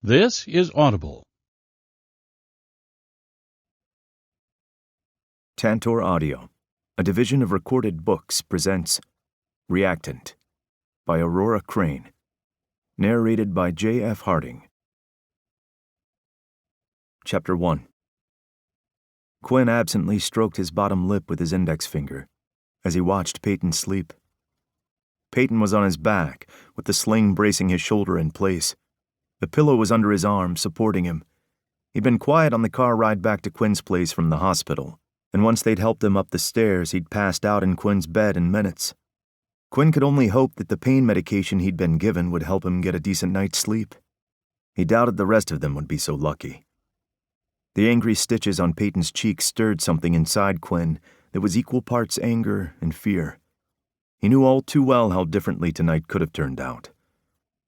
This is Audible. Tantor Audio, a division of Recorded Books, presents Reactant by Aurora Crane, narrated by J.F. Harding. Chapter 1. Quinn absently stroked his bottom lip with his index finger as he watched Peyton sleep. Peyton was on his back, with the sling bracing his shoulder in place. The pillow was under his arm, supporting him. He'd been quiet on the car ride back to Quinn's place from the hospital, and once they'd helped him up the stairs, he'd passed out in Quinn's bed in minutes. Quinn could only hope that the pain medication he'd been given would help him get a decent night's sleep. He doubted the rest of them would be so lucky. The angry stitches on Peyton's cheeks stirred something inside Quinn that was equal parts anger and fear. He knew all too well how differently tonight could have turned out.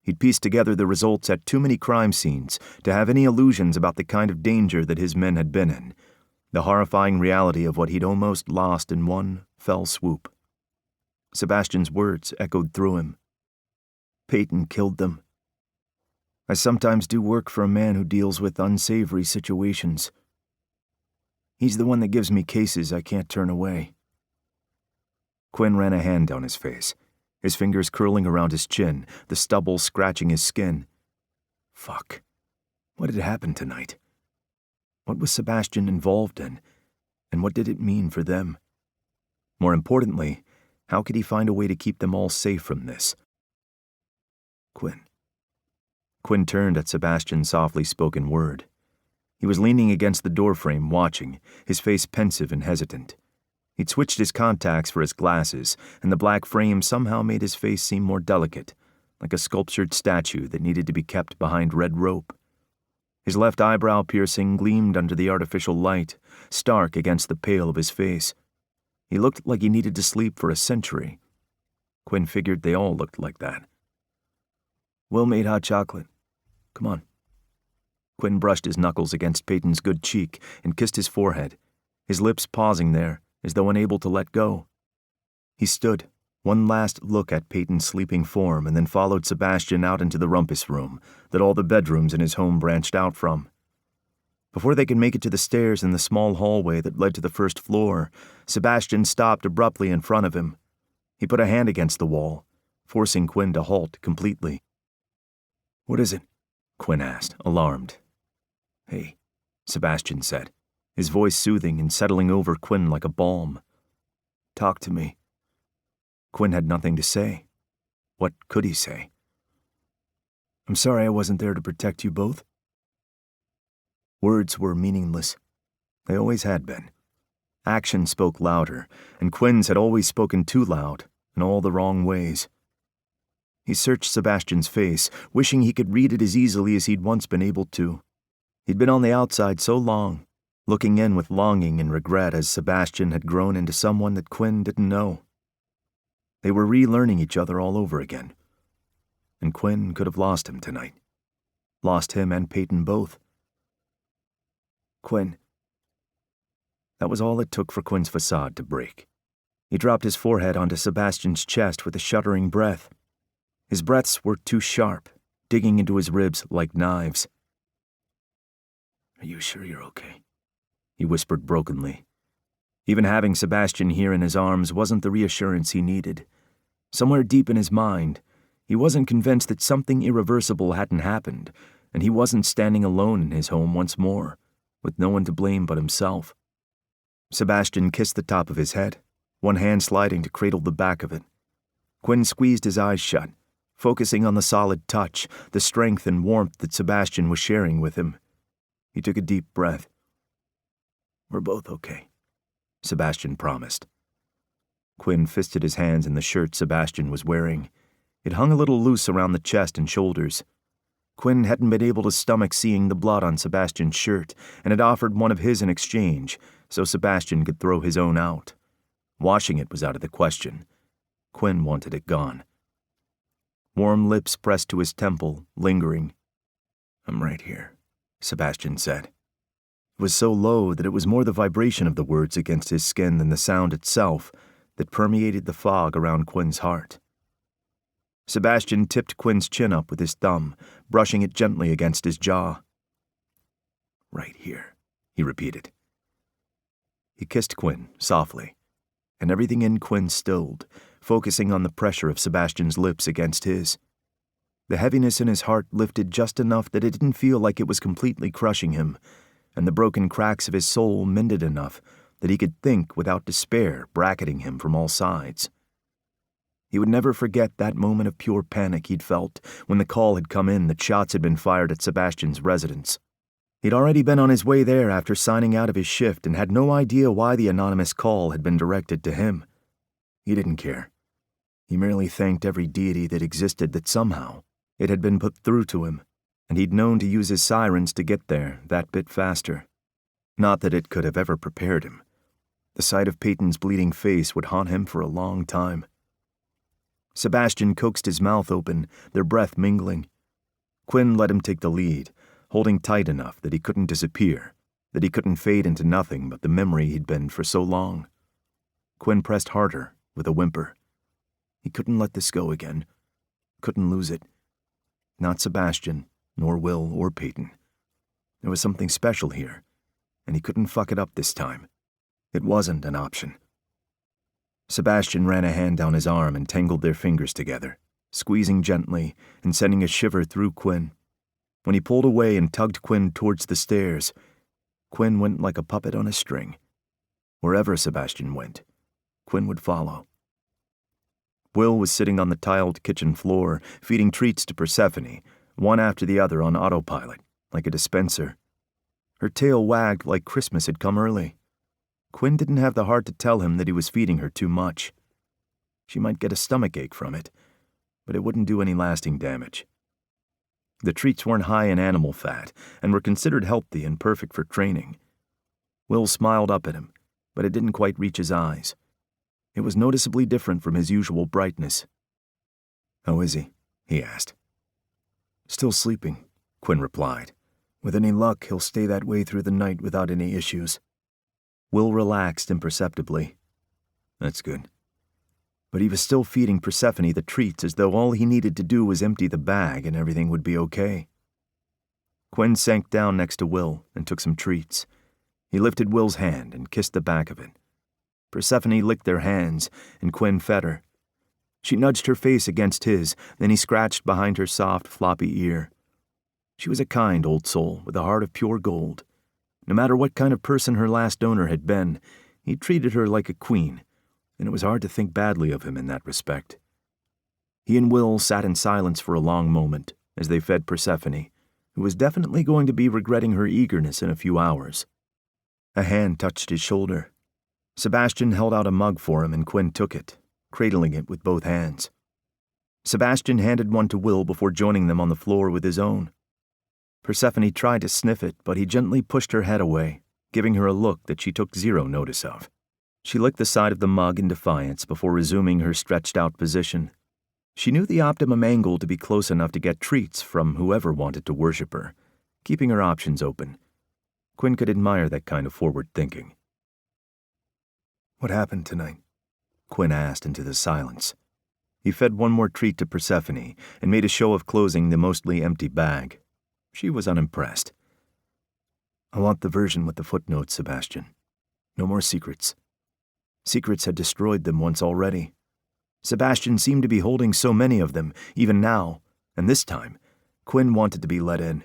He'd pieced together the results at too many crime scenes to have any illusions about the kind of danger that his men had been in, the horrifying reality of what he'd almost lost in one fell swoop. Sebastian's words echoed through him. Peyton killed them. I sometimes do work for a man who deals with unsavory situations. He's the one that gives me cases I can't turn away. Quinn ran a hand down his face, his fingers curling around his chin, the stubble scratching his skin. Fuck. What had happened tonight? What was Sebastian involved in, and what did it mean for them? More importantly, how could he find a way to keep them all safe from this? Quinn turned at Sebastian's softly spoken word. He was leaning against the doorframe, watching, his face pensive and hesitant. He'd switched his contacts for his glasses, and the black frame somehow made his face seem more delicate, like a sculptured statue that needed to be kept behind red rope. His left eyebrow piercing gleamed under the artificial light, stark against the pale of his face. He looked like he needed to sleep for a century. Quinn figured they all looked like that. Well-made hot chocolate. Come on. Quinn brushed his knuckles against Peyton's good cheek and kissed his forehead, his lips pausing there, as though unable to let go. He stood, one last look at Peyton's sleeping form, and then followed Sebastian out into the rumpus room that all the bedrooms in his home branched out from. Before they could make it to the stairs in the small hallway that led to the first floor, Sebastian stopped abruptly in front of him. He put a hand against the wall, forcing Quinn to halt completely. What is it? Quinn asked, alarmed. Hey, Sebastian said, his voice soothing and settling over Quinn like a balm. Talk to me. Quinn had nothing to say. What could he say? I'm sorry I wasn't there to protect you both. Words were meaningless. They always had been. Action spoke louder, and Quinn's had always spoken too loud, in all the wrong ways. He searched Sebastian's face, wishing he could read it as easily as he'd once been able to. He'd been on the outside so long, looking in with longing and regret as Sebastian had grown into someone that Quinn didn't know. They were relearning each other all over again. And Quinn could have lost him tonight. Lost him and Peyton both. Quinn. That was all it took for Quinn's facade to break. He dropped his forehead onto Sebastian's chest with a shuddering breath. His breaths were too sharp, digging into his ribs like knives. Are you sure you're okay? He whispered brokenly. Even having Sebastian here in his arms wasn't the reassurance he needed. Somewhere deep in his mind, he wasn't convinced that something irreversible hadn't happened, and he wasn't standing alone in his home once more, with no one to blame but himself. Sebastian kissed the top of his head, one hand sliding to cradle the back of it. Quinn squeezed his eyes shut, focusing on the solid touch, the strength and warmth that Sebastian was sharing with him. He took a deep breath. We're both okay, Sebastian promised. Quinn fisted his hands in the shirt Sebastian was wearing. It hung a little loose around the chest and shoulders. Quinn hadn't been able to stomach seeing the blood on Sebastian's shirt, and had offered one of his in exchange, so Sebastian could throw his own out. Washing it was out of the question. Quinn wanted it gone. Warm lips pressed to his temple, lingering. I'm right here, Sebastian said. It was so low that it was more the vibration of the words against his skin than the sound itself that permeated the fog around Quinn's heart. Sebastian tipped Quinn's chin up with his thumb, brushing it gently against his jaw. "Right here," he repeated. He kissed Quinn, softly, and everything in Quinn stilled, focusing on the pressure of Sebastian's lips against his. The heaviness in his heart lifted just enough that it didn't feel like it was completely crushing him, and the broken cracks of his soul mended enough that he could think without despair bracketing him from all sides. He would never forget that moment of pure panic he'd felt when the call had come in that shots had been fired at Sebastian's residence. He'd already been on his way there after signing out of his shift and had no idea why the anonymous call had been directed to him. He didn't care. He merely thanked every deity that existed that somehow it had been put through to him, and he'd known to use his sirens to get there that bit faster. Not that it could have ever prepared him. The sight of Peyton's bleeding face would haunt him for a long time. Sebastian coaxed his mouth open, their breath mingling. Quinn let him take the lead, holding tight enough that he couldn't disappear, that he couldn't fade into nothing but the memory he'd been for so long. Quinn pressed harder, with a whimper. He couldn't let this go again. Couldn't lose it. Not Sebastian, nor Will or Peyton. There was something special here, and he couldn't fuck it up this time. It wasn't an option. Sebastian ran a hand down his arm and tangled their fingers together, squeezing gently and sending a shiver through Quinn. When he pulled away and tugged Quinn towards the stairs, Quinn went like a puppet on a string. Wherever Sebastian went, Quinn would follow. Will was sitting on the tiled kitchen floor, feeding treats to Persephone, one after the other on autopilot, like a dispenser. Her tail wagged like Christmas had come early. Quinn didn't have the heart to tell him that he was feeding her too much. She might get a stomachache from it, but it wouldn't do any lasting damage. The treats weren't high in animal fat and were considered healthy and perfect for training. Will smiled up at him, but it didn't quite reach his eyes. It was noticeably different from his usual brightness. "How is he?" he asked. "Still sleeping," Quinn replied. "With any luck, he'll stay that way through the night without any issues." Will relaxed imperceptibly. That's good. But he was still feeding Persephone the treats as though all he needed to do was empty the bag and everything would be okay. Quinn sank down next to Will and took some treats. He lifted Will's hand and kissed the back of it. Persephone licked their hands, and Quinn fed her. She nudged her face against his, then he scratched behind her soft, floppy ear. She was a kind old soul with a heart of pure gold. No matter what kind of person her last owner had been, he treated her like a queen, and it was hard to think badly of him in that respect. He and Will sat in silence for a long moment as they fed Persephone, who was definitely going to be regretting her eagerness in a few hours. A hand touched his shoulder. Sebastian held out a mug for him and Quinn took it, cradling it with both hands. Sebastian handed one to Will before joining them on the floor with his own. Persephone tried to sniff it, but he gently pushed her head away, giving her a look that she took zero notice of. She licked the side of the mug in defiance before resuming her stretched-out position. She knew the optimum angle to be close enough to get treats from whoever wanted to worship her, keeping her options open. Quinn could admire that kind of forward thinking. "What happened tonight?" Quinn asked into the silence. He fed one more treat to Persephone and made a show of closing the mostly empty bag. She was unimpressed. "I want the version with the footnotes, Sebastian. No more secrets." Secrets had destroyed them once already. Sebastian seemed to be holding so many of them, even now, and this time, Quinn wanted to be let in.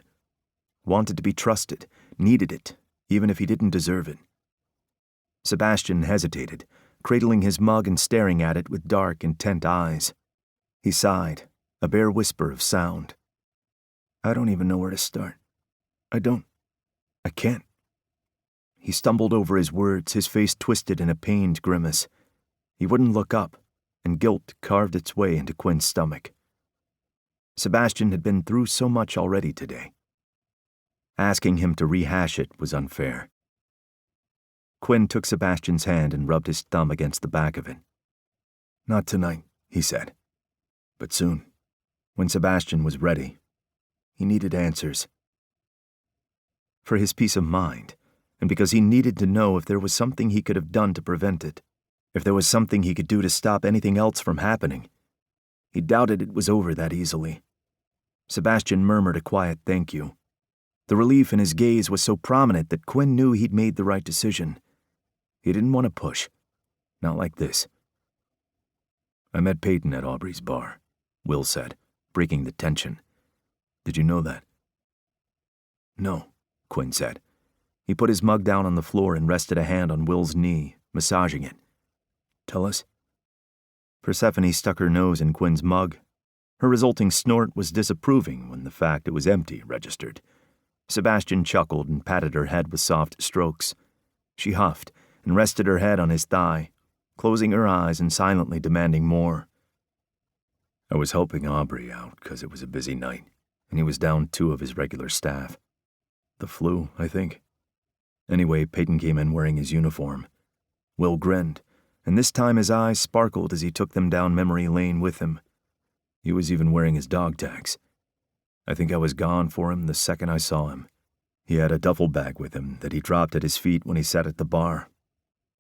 Wanted to be trusted, needed it, even if he didn't deserve it. Sebastian hesitated, cradling his mug and staring at it with dark, intent eyes. He sighed, a bare whisper of sound. "I don't even know where to start. I can't." He stumbled over his words, his face twisted in a pained grimace. He wouldn't look up, and guilt carved its way into Quinn's stomach. Sebastian had been through so much already today. Asking him to rehash it was unfair. Quinn took Sebastian's hand and rubbed his thumb against the back of it. "Not tonight," he said. "But soon, when Sebastian was ready. He needed answers. For his peace of mind, and because he needed to know if there was something he could have done to prevent it, if there was something he could do to stop anything else from happening. He doubted it was over that easily. Sebastian murmured a quiet thank you. The relief in his gaze was so prominent that Quinn knew he'd made the right decision. He didn't want to push. Not like this. I met Peyton at Aubrey's bar, Will said, breaking the tension. Did you know that? No, Quinn said. He put his mug down on the floor and rested a hand on Will's knee, massaging it. Tell us. Persephone stuck her nose in Quinn's mug. Her resulting snort was disapproving when the fact it was empty registered. Sebastian chuckled and patted her head with soft strokes. She huffed and rested her head on his thigh, closing her eyes and silently demanding more. I was helping Aubrey out because it was a busy night, and he was down 2 of his regular staff. The flu, I think. Anyway, Peyton came in wearing his uniform. Will grinned, and this time his eyes sparkled as he took them down memory lane with him. He was even wearing his dog tags. I think I was gone for him the second I saw him. He had a duffel bag with him that he dropped at his feet when he sat at the bar.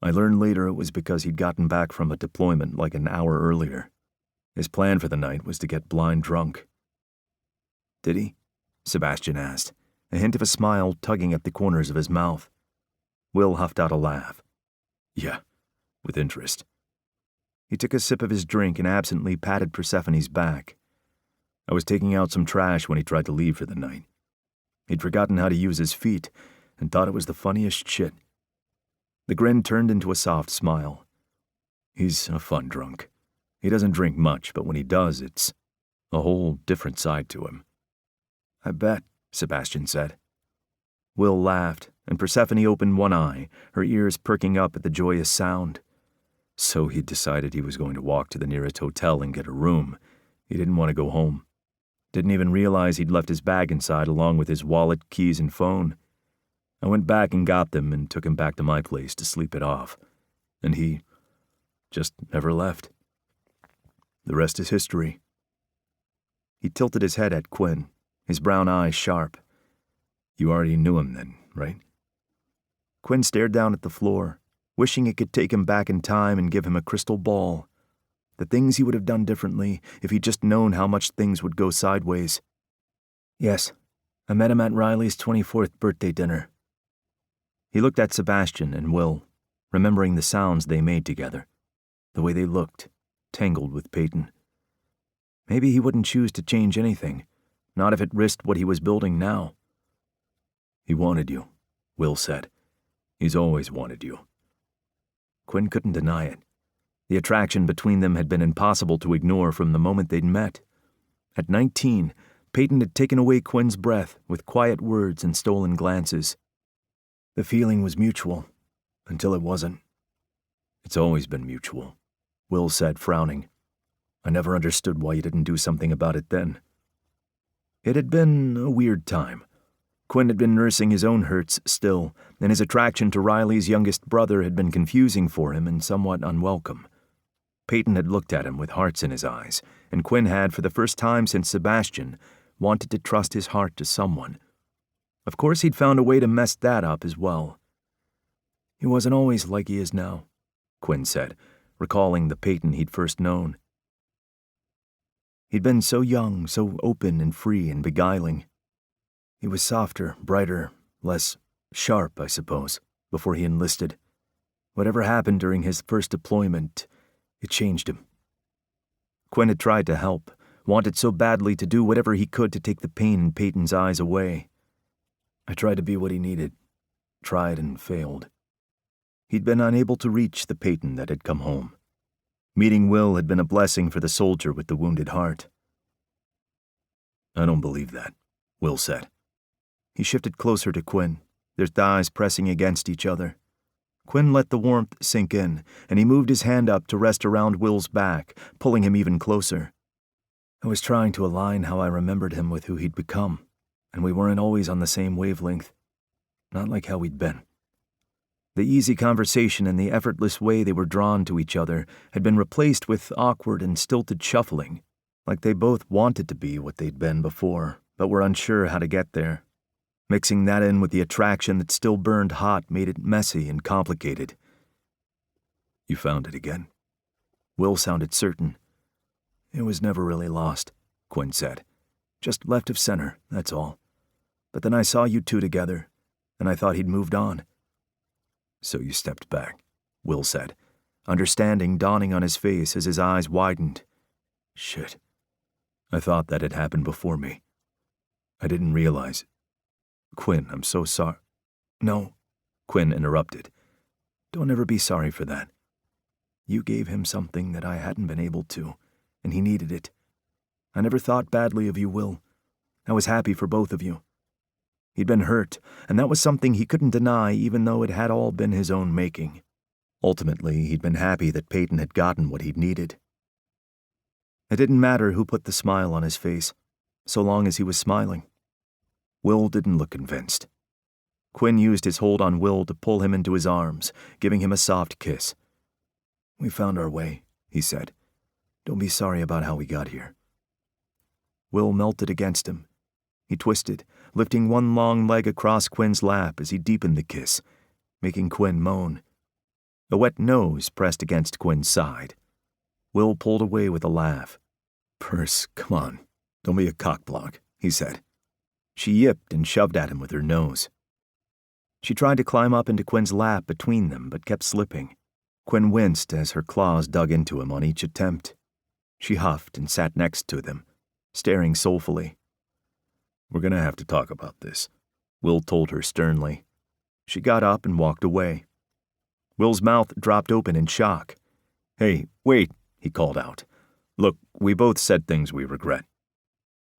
I learned later it was because he'd gotten back from a deployment like an hour earlier. His plan for the night was to get blind drunk. Did he? Sebastian asked, a hint of a smile tugging at the corners of his mouth. Will huffed out a laugh. Yeah, with interest. He took a sip of his drink and absently patted Persephone's back. I was taking out some trash when he tried to leave for the night. He'd forgotten how to use his feet and thought it was the funniest shit. The grin turned into a soft smile. He's a fun drunk. He doesn't drink much, but when he does, it's a whole different side to him. I bet, Sebastian said. Will laughed, and Persephone opened one eye, her ears perking up at the joyous sound. So he'd decided he was going to walk to the nearest hotel and get a room. He didn't want to go home. Didn't even realize he'd left his bag inside along with his wallet, keys, and phone. I went back and got them and took him back to my place to sleep it off. And he just never left. The rest is history. He tilted his head at Quinn, his brown eyes sharp. You already knew him then, right? Quinn stared down at the floor, wishing it could take him back in time and give him a crystal ball. The things he would have done differently if he'd just known how much things would go sideways. Yes, I met him at Riley's 24th birthday dinner. He looked at Sebastian and Will, remembering the sounds they made together, the way they looked, tangled with Peyton. Maybe he wouldn't choose to change anything, not if it risked what he was building now. He wanted you, Will said. He's always wanted you. Quinn couldn't deny it. The attraction between them had been impossible to ignore from the moment they'd met. At 19, Peyton had taken away Quinn's breath with quiet words and stolen glances. The feeling was mutual, until it wasn't. It's always been mutual, Will said, frowning. I never understood why you didn't do something about it then. It had been a weird time. Quinn had been nursing his own hurts still, and his attraction to Riley's youngest brother had been confusing for him and somewhat unwelcome. Peyton had looked at him with hearts in his eyes, and Quinn had, for the first time since Sebastian, wanted to trust his heart to someone. Of course, he'd found a way to mess that up as well. He wasn't always like he is now, Quinn said, recalling the Peyton he'd first known. He'd been so young, so open and free and beguiling. He was softer, brighter, less sharp, I suppose, before he enlisted. Whatever happened during his first deployment, it changed him. Quinn had tried to help, wanted so badly to do whatever he could to take the pain in Peyton's eyes away. I tried to be what he needed, tried and failed. He'd been unable to reach the Peyton that had come home. Meeting Will had been a blessing for the soldier with the wounded heart. I don't believe that, Will said. He shifted closer to Quinn, their thighs pressing against each other. Quinn let the warmth sink in, and he moved his hand up to rest around Will's back, pulling him even closer. I was trying to align how I remembered him with who he'd become, and we weren't always on the same wavelength. Not like how we'd been. The easy conversation and the effortless way they were drawn to each other had been replaced with awkward and stilted shuffling, like they both wanted to be what they'd been before, but were unsure how to get there. Mixing that in with the attraction that still burned hot made it messy and complicated. You found it again? Will sounded certain. It was never really lost, Quinn said. Just left of center, that's all. But then I saw you two together, and I thought he'd moved on. So you stepped back, Will said, understanding dawning on his face as his eyes widened. Shit. I thought that had happened before me. I didn't realize. Quinn, I'm so sorry. No, Quinn interrupted. Don't ever be sorry for that. You gave him something that I hadn't been able to, and he needed it. I never thought badly of you, Will. I was happy for both of you. He'd been hurt, and that was something he couldn't deny even though it had all been his own making. Ultimately, he'd been happy that Peyton had gotten what he'd needed. It didn't matter who put the smile on his face, so long as he was smiling. Will didn't look convinced. Quinn used his hold on Will to pull him into his arms, giving him a soft kiss. We found our way, he said. Don't be sorry about how we got here. Will melted against him. He twisted, lifting one long leg across Quinn's lap as he deepened the kiss, making Quinn moan. A wet nose pressed against Quinn's side. Will pulled away with a laugh. Perce, come on. Don't be a cockblock, he said. She yipped and shoved at him with her nose. She tried to climb up into Quinn's lap between them, but kept slipping. Quinn winced as her claws dug into him on each attempt. She huffed and sat next to them, staring soulfully. We're gonna have to talk about this, Will told her sternly. She got up and walked away. Will's mouth dropped open in shock. Hey, wait, he called out. Look, we both said things we regret.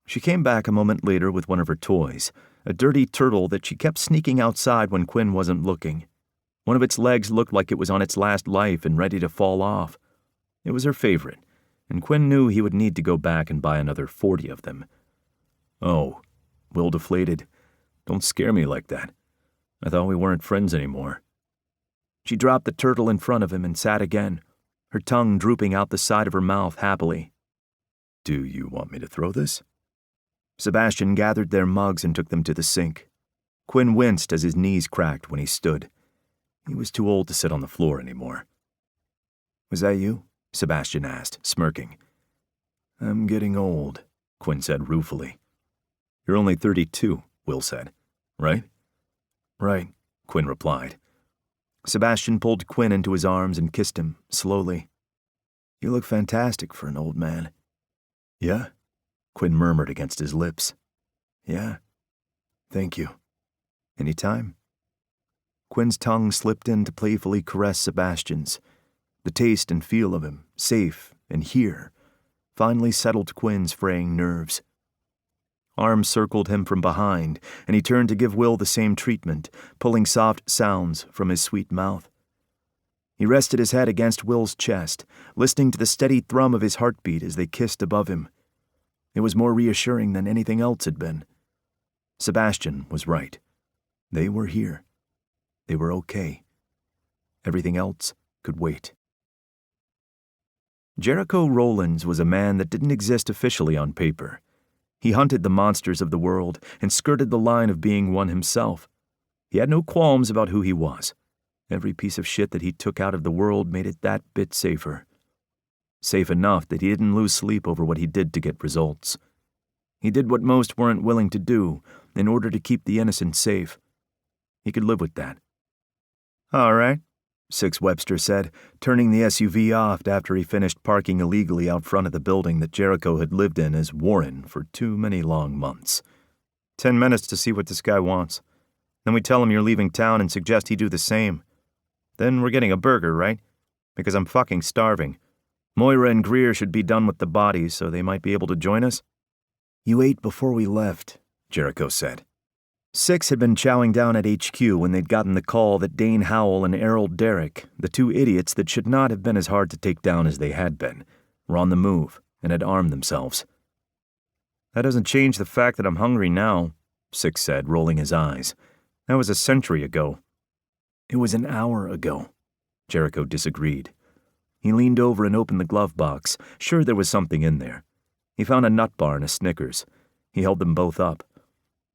She came back a moment later with one of her toys, a dirty turtle that she kept sneaking outside when Quinn wasn't looking. One of its legs looked like it was on its last life and ready to fall off. It was her favorite, and Quinn knew he would need to go back and buy another 40 of them. Oh, Will deflated. Don't scare me like that. I thought we weren't friends anymore. She dropped the turtle in front of him and sat again, her tongue drooping out the side of her mouth happily. Do you want me to throw this? Sebastian gathered their mugs and took them to the sink. Quinn winced as his knees cracked when he stood. He was too old to sit on the floor anymore. Was that you? Sebastian asked, smirking. I'm getting old, Quinn said ruefully. You're only 32, Will said. Right? Right, Quinn replied. Sebastian pulled Quinn into his arms and kissed him, slowly. You look fantastic for an old man. Yeah? Quinn murmured against his lips. Yeah. Thank you. Any time? Quinn's tongue slipped in to playfully caress Sebastian's. The taste and feel of him, safe and here, finally settled Quinn's fraying nerves. Arms circled him from behind, and he turned to give Will the same treatment, pulling soft sounds from his sweet mouth. He rested his head against Will's chest, listening to the steady thrum of his heartbeat as they kissed above him. It was more reassuring than anything else had been. Sebastian was right. They were here. They were okay. Everything else could wait. Jericho Rowlands was a man that didn't exist officially on paper. He hunted the monsters of the world and skirted the line of being one himself. He had no qualms about who he was. Every piece of shit that he took out of the world made it that bit safer. Safe enough that he didn't lose sleep over what he did to get results. He did what most weren't willing to do in order to keep the innocent safe. He could live with that. All right, Six Webster said, turning the SUV off after he finished parking illegally out front of the building that Jericho had lived in as Warren for too many long months. 10 minutes to see what this guy wants. Then we tell him you're leaving town and suggest he do the same. Then we're getting a burger, right? Because I'm fucking starving. Moira and Greer should be done with the bodies, so they might be able to join us. You ate before we left, Jericho said. Six had been chowing down at HQ when they'd gotten the call that Dane Howell and Errol Derrick, the two idiots that should not have been as hard to take down as they had been, were on the move and had armed themselves. That doesn't change the fact that I'm hungry now, Six said, rolling his eyes. That was a century ago. It was an hour ago, Jericho disagreed. He leaned over and opened the glove box, sure there was something in there. He found a nut bar and a Snickers. He held them both up.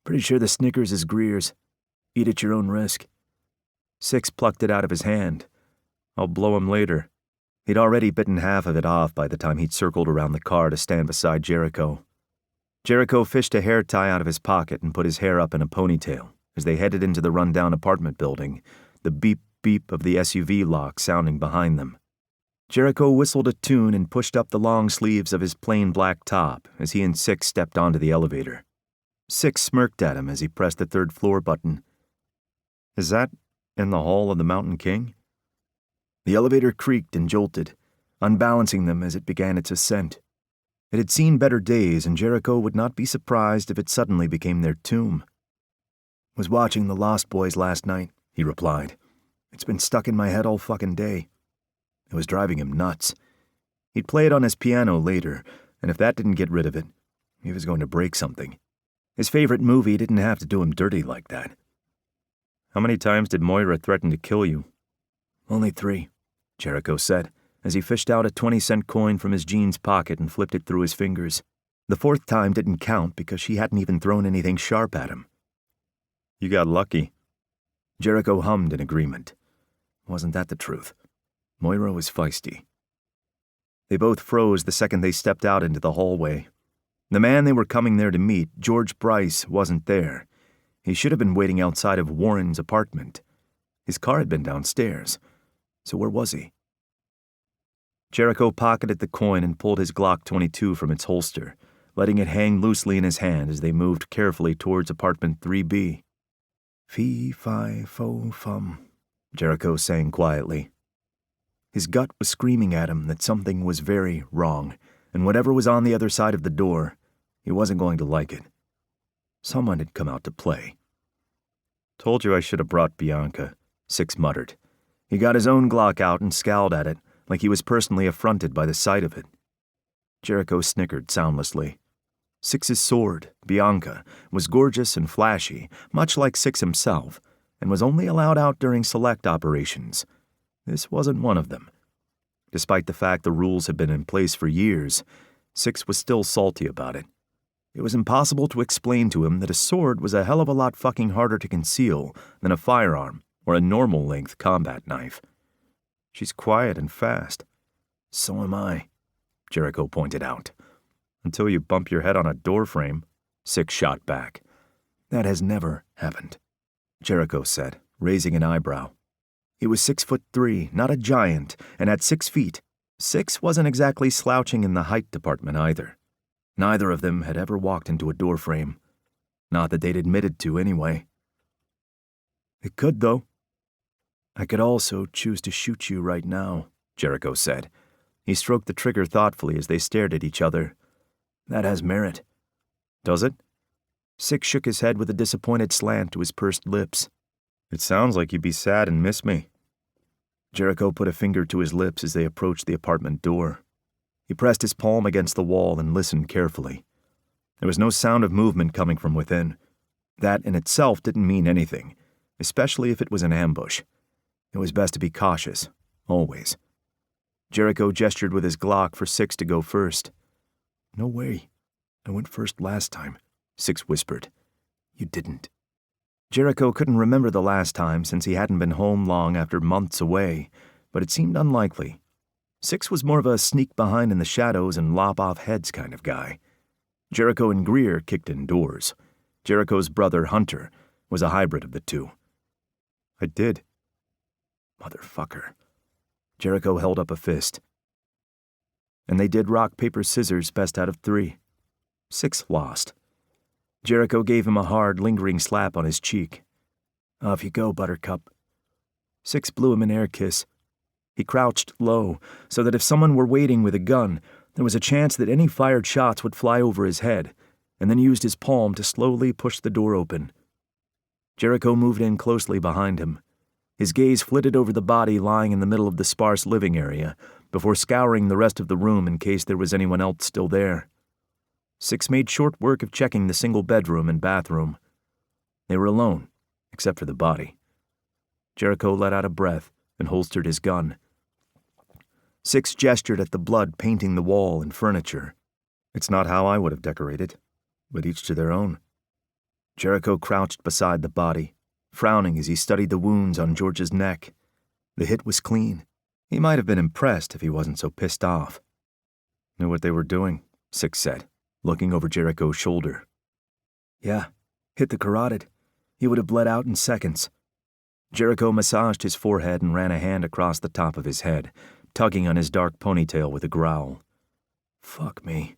Pretty sure the Snickers is Greer's. Eat at your own risk. Six plucked it out of his hand. I'll blow him later. He'd already bitten half of it off by the time he'd circled around the car to stand beside Jericho. Jericho fished a hair tie out of his pocket and put his hair up in a ponytail as they headed into the rundown apartment building, the beep-beep of the SUV lock sounding behind them. Jericho whistled a tune and pushed up the long sleeves of his plain black top as he and Six stepped onto the elevator. Six smirked at him as he pressed the third-floor button. "Is that in the Hall of the Mountain King?" The elevator creaked and jolted, unbalancing them as it began its ascent. It had seen better days, and Jericho would not be surprised if it suddenly became their tomb. "Was watching The Lost Boys last night," he replied. "It's been stuck in my head all fucking day." It was driving him nuts. He'd play it on his piano later, and if that didn't get rid of it, he was going to break something. His favorite movie didn't have to do him dirty like that. "How many times did Moira threaten to kill you?" "Only 3, Jericho said, as he fished out a 20-cent coin from his jeans pocket and flipped it through his fingers. The 4th time didn't count because she hadn't even thrown anything sharp at him. "You got lucky." Jericho hummed in agreement. Wasn't that the truth? Moira was feisty. They both froze the second they stepped out into the hallway. The man they were coming there to meet, George Bryce, wasn't there. He should have been waiting outside of Warren's apartment. His car had been downstairs. So where was he? Jericho pocketed the coin and pulled his Glock 22 from its holster, letting it hang loosely in his hand as they moved carefully towards apartment 3B. "Fee, fi, fo, fum," Jericho sang quietly. His gut was screaming at him that something was very wrong, and whatever was on the other side of the door, he wasn't going to like it. Someone had come out to play. "Told you I should have brought Bianca," Six muttered. He got his own Glock out and scowled at it, like he was personally affronted by the sight of it. Jericho snickered soundlessly. Six's sword, Bianca, was gorgeous and flashy, much like Six himself, and was only allowed out during select operations. This wasn't one of them. Despite the fact the rules had been in place for years, Six was still salty about it. It was impossible to explain to him that a sword was a hell of a lot fucking harder to conceal than a firearm or a normal-length combat knife. "She's quiet and fast." "So am I," Jericho pointed out. "Until you bump your head on a doorframe," Six shot back. "That has never happened," Jericho said, raising an eyebrow. He was 6'3", not a giant, and at 6 feet, Six wasn't exactly slouching in the height department either. Neither of them had ever walked into a doorframe. Not that they'd admitted to, anyway. "It could, though." "I could also choose to shoot you right now," Jericho said. He stroked the trigger thoughtfully as they stared at each other. "That has merit." "Does it?" Six shook his head with a disappointed slant to his pursed lips. "It sounds like you'd be sad and miss me." Jericho put a finger to his lips as they approached the apartment door. He pressed his palm against the wall and listened carefully. There was no sound of movement coming from within. That in itself didn't mean anything, especially if it was an ambush. It was best to be cautious, always. Jericho gestured with his Glock for Six to go first. "No way. I went first last time," Six whispered. "You didn't." Jericho couldn't remember the last time since he hadn't been home long after months away, but it seemed unlikely. Six was more of a sneak behind in the shadows and lop off heads kind of guy. Jericho and Greer kicked indoors. Jericho's brother, Hunter, was a hybrid of the two. "I did." "Motherfucker." Jericho held up a fist. And they did rock, paper, scissors, best out of 3. Six lost. Jericho gave him a hard, lingering slap on his cheek. "Off you go, Buttercup." Six blew him an air kiss. He crouched low, so that if someone were waiting with a gun, there was a chance that any fired shots would fly over his head, and then used his palm to slowly push the door open. Jericho moved in closely behind him. His gaze flitted over the body lying in the middle of the sparse living area, before scouring the rest of the room in case there was anyone else still there. Six made short work of checking the single bedroom and bathroom. They were alone, except for the body. Jericho let out a breath and holstered his gun. Six gestured at the blood painting the wall and furniture. "It's not how I would have decorated, but each to their own." Jericho crouched beside the body, frowning as he studied the wounds on George's neck. The hit was clean. He might have been impressed if he wasn't so pissed off. Knew what they were doing, Six said, looking over Jericho's shoulder. Yeah, hit the carotid. He would have bled out in seconds. Jericho massaged his forehead and ran a hand across the top of his head, tugging on his dark ponytail with a growl. Fuck me.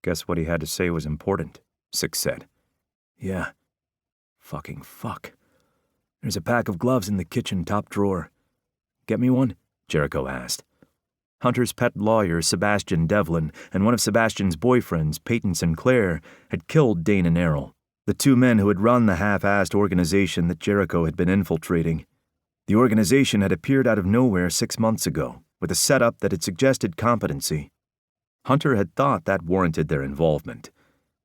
Guess what he had to say was important, Six said. Yeah. Fucking fuck. There's a pack of gloves in the kitchen top drawer. Get me one? Jericho asked. Hunter's pet lawyer, Sebastian Devlin, and one of Sebastian's boyfriends, Peyton Sinclair, had killed Dane and Errol, the two men who had run the half-assed organization that Jericho had been infiltrating. The organization had appeared out of nowhere 6 months ago, with a setup that had suggested competency. Hunter had thought that warranted their involvement.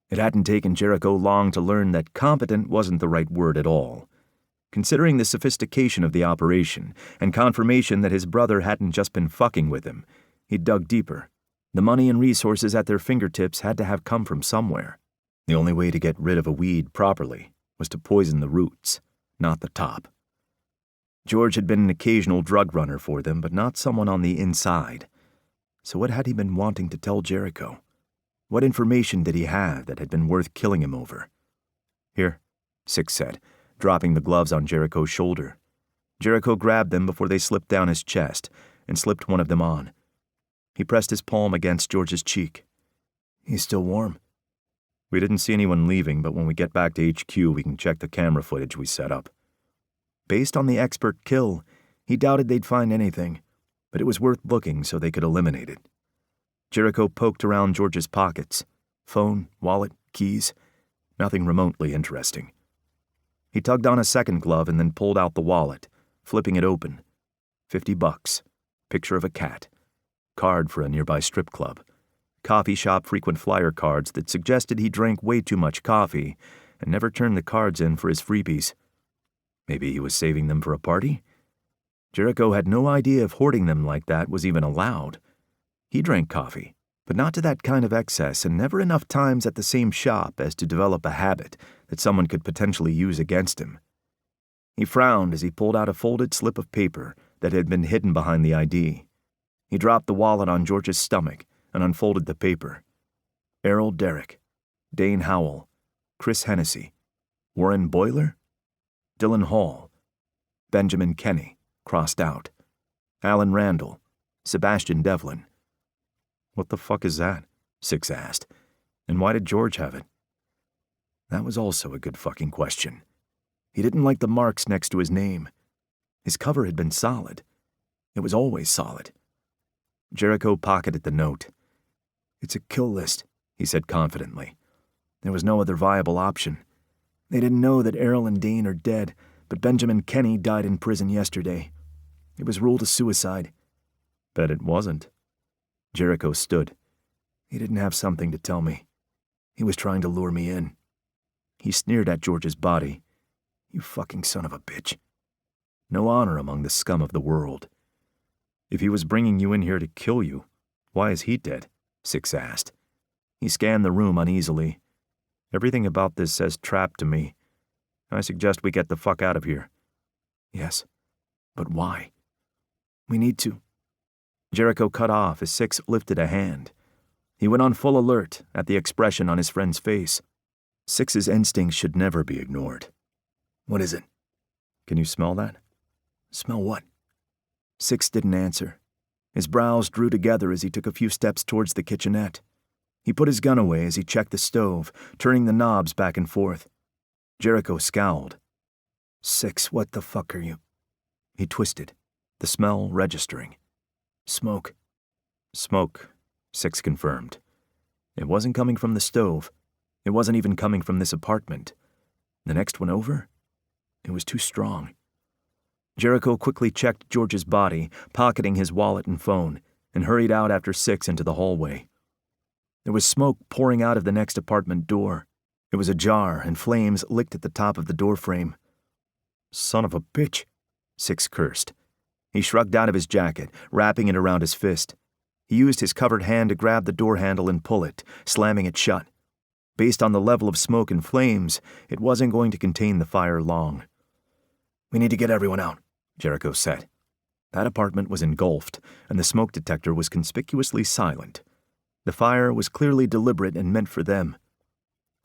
It hadn't taken Jericho long to learn that competent wasn't the right word at all. Considering the sophistication of the operation, and confirmation that his brother hadn't just been fucking with him, he dug deeper. The money and resources at their fingertips had to have come from somewhere. The only way to get rid of a weed properly was to poison the roots, not the top. George had been an occasional drug runner for them, but not someone on the inside. So what had he been wanting to tell Jericho? What information did he have that had been worth killing him over? Here, Six said, dropping the gloves on Jericho's shoulder. Jericho grabbed them before they slipped down his chest and slipped one of them on. He pressed his palm against George's cheek. He's still warm. We didn't see anyone leaving, but when we get back to HQ, we can check the camera footage we set up. Based on the expert kill, he doubted they'd find anything, but it was worth looking so they could eliminate it. Jericho poked around George's pockets. Phone, wallet, keys. Nothing remotely interesting. He tugged on a second glove and then pulled out the wallet, flipping it open. $50. Picture of a cat. Card for a nearby strip club. Coffee shop frequent flyer cards that suggested he drank way too much coffee and never turned the cards in for his freebies. Maybe he was saving them for a party? Jericho had no idea if hoarding them like that was even allowed. He drank coffee, but not to that kind of excess and never enough times at the same shop as to develop a habit that someone could potentially use against him. He frowned as he pulled out a folded slip of paper that had been hidden behind the ID. He dropped the wallet on George's stomach and unfolded the paper. Errol Derrick, Dane Howell, Chris Hennessy, Warren Boyler, Dylan Hall, Benjamin Kenny, crossed out, Alan Randall, Sebastian Devlin. What the fuck is that? Six asked. And why did George have it? That was also a good fucking question. He didn't like the marks next to his name. His cover had been solid. It was always solid. Jericho pocketed the note. It's a kill list, he said confidently. There was no other viable option. They didn't know that Errol and Dane are dead, but Benjamin Kenny died in prison yesterday. It was ruled a suicide. Bet it wasn't. Jericho stood. He didn't have something to tell me. He was trying to lure me in. He sneered at George's body. You fucking son of a bitch. No honor among the scum of the world. If he was bringing you in here to kill you, why is he dead? Six asked. He scanned the room uneasily. Everything about this says trap to me. I suggest we get the fuck out of here. Yes, but why? We need to. Jericho cut off as Six lifted a hand. He went on full alert at the expression on his friend's face. Six's instincts should never be ignored. What is it? Can you smell that? Smell what? Six didn't answer. His brows drew together as he took a few steps towards the kitchenette. He put his gun away as he checked the stove, turning the knobs back and forth. Jericho scowled. Six, what the fuck are you? He twisted, the smell registering. Smoke. Smoke, Six confirmed. It wasn't coming from the stove. It wasn't even coming from this apartment. The next one over? It was too strong. Jericho quickly checked George's body, pocketing his wallet and phone, and hurried out after Six into the hallway. There was smoke pouring out of the next apartment door. It was ajar, and flames licked at the top of the doorframe. Son of a bitch, Six cursed. He shrugged out of his jacket, wrapping it around his fist. He used his covered hand to grab the door handle and pull it, slamming it shut. Based on the level of smoke and flames, it wasn't going to contain the fire long. We need to get everyone out, Jericho said. That apartment was engulfed, and the smoke detector was conspicuously silent. The fire was clearly deliberate and meant for them.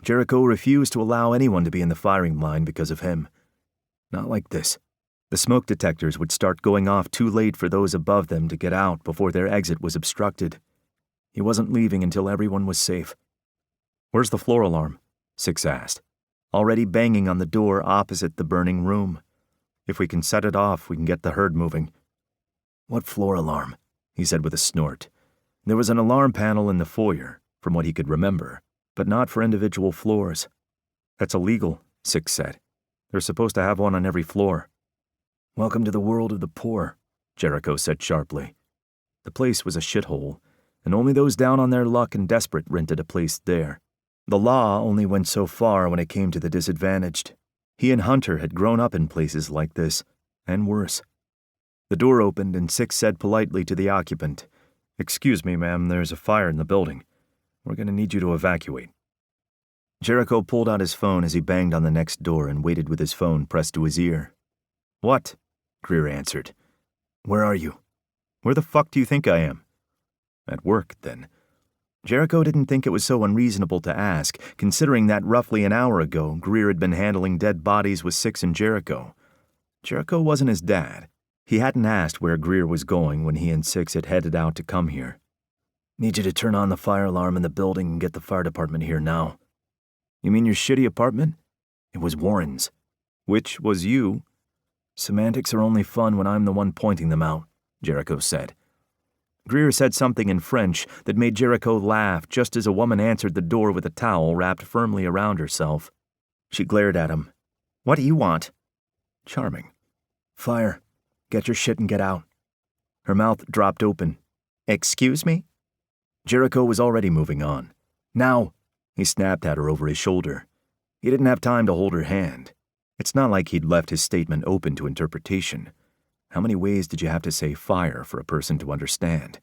Jericho refused to allow anyone to be in the firing line because of him. Not like this. The smoke detectors would start going off too late for those above them to get out before their exit was obstructed. He wasn't leaving until everyone was safe. "Where's the floor alarm?" Six asked, already banging on the door opposite the burning room. "If we can set it off, we can get the herd moving." "What floor alarm?" he said with a snort. There was an alarm panel in the foyer, from what he could remember, but not for individual floors. "That's illegal," Six said. "They're supposed to have one on every floor." "Welcome to the world of the poor," Jericho said sharply. The place was a shithole, and only those down on their luck and desperate rented a place there. The law only went so far when it came to the disadvantaged. He and Hunter had grown up in places like this, and worse. The door opened and Six said politely to the occupant, "Excuse me, ma'am, there's a fire in the building. We're going to need you to evacuate." Jericho pulled out his phone as he banged on the next door and waited with his phone pressed to his ear. "What?" Greer answered. "Where are you?" "Where the fuck do you think I am?" "At work, then." Jericho didn't think it was so unreasonable to ask, considering that roughly an hour ago, Greer had been handling dead bodies with Six and Jericho. Jericho wasn't his dad. He hadn't asked where Greer was going when he and Six had headed out to come here. "Need you to turn on the fire alarm in the building and get the fire department here now." "You mean your shitty apartment?" "It was Warren's." "Which was you." "Semantics are only fun when I'm the one pointing them out," Jericho said. Greer said something in French that made Jericho laugh just as a woman answered the door with a towel wrapped firmly around herself. She glared at him. "What do you want?" Charming. "Fire. Get your shit and get out." Her mouth dropped open. "Excuse me?" Jericho was already moving on. "Now!" He snapped at her over his shoulder. He didn't have time to hold her hand. It's not like he'd left his statement open to interpretation. How many ways did you have to say fire for a person to understand?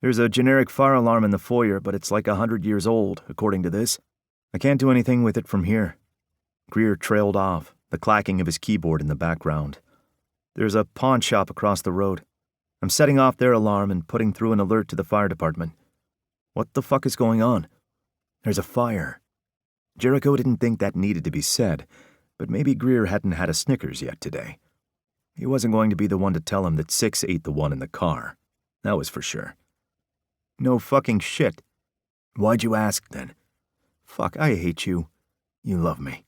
"There's a generic fire alarm in the foyer, but it's like 100 years old, according to this. I can't do anything with it from here." Greer trailed off, the clacking of his keyboard in the background. "There's a pawn shop across the road. I'm setting off their alarm and putting through an alert to the fire department." "What the fuck is going on?" "There's a fire." Jericho didn't think that needed to be said, but maybe Greer hadn't had a Snickers yet today. He wasn't going to be the one to tell him that Six ate the one in the car. That was for sure. "No fucking shit." "Why'd you ask, then?" "Fuck, I hate you. You love me."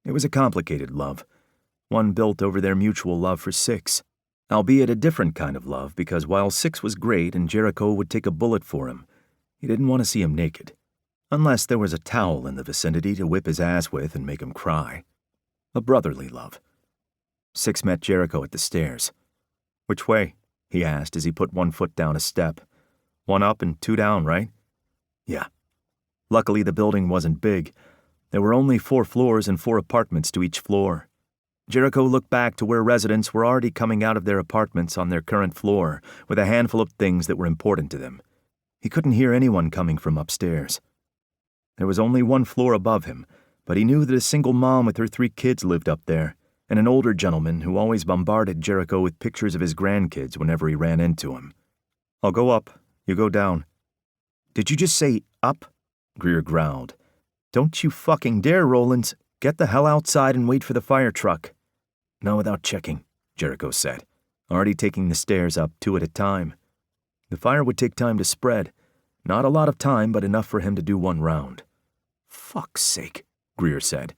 It was a complicated love, one built over their mutual love for Six, albeit a different kind of love because while Six was great and Jericho would take a bullet for him, he didn't want to see him naked, unless there was a towel in the vicinity to whip his ass with and make him cry. A brotherly love. Six met Jericho at the stairs. "Which way?" he asked as he put one foot down a step. "One up and two down, right?" "Yeah." Luckily, the building wasn't big. There were only 4 floors and 4 apartments to each floor. Jericho looked back to where residents were already coming out of their apartments on their current floor with a handful of things that were important to them. He couldn't hear anyone coming from upstairs. There was only 1 floor above him, but he knew that a single mom with her 3 kids lived up there, and an older gentleman who always bombarded Jericho with pictures of his grandkids whenever he ran into him. "I'll go up. You go down." "Did you just say up?" Greer growled. "Don't you fucking dare, Rowlands. Get the hell outside and wait for the fire truck." "No, without checking," Jericho said, already taking the stairs up 2 at a time. The fire would take time to spread. Not a lot of time, but enough for him to do 1 round. "Fuck's sake," Greer said.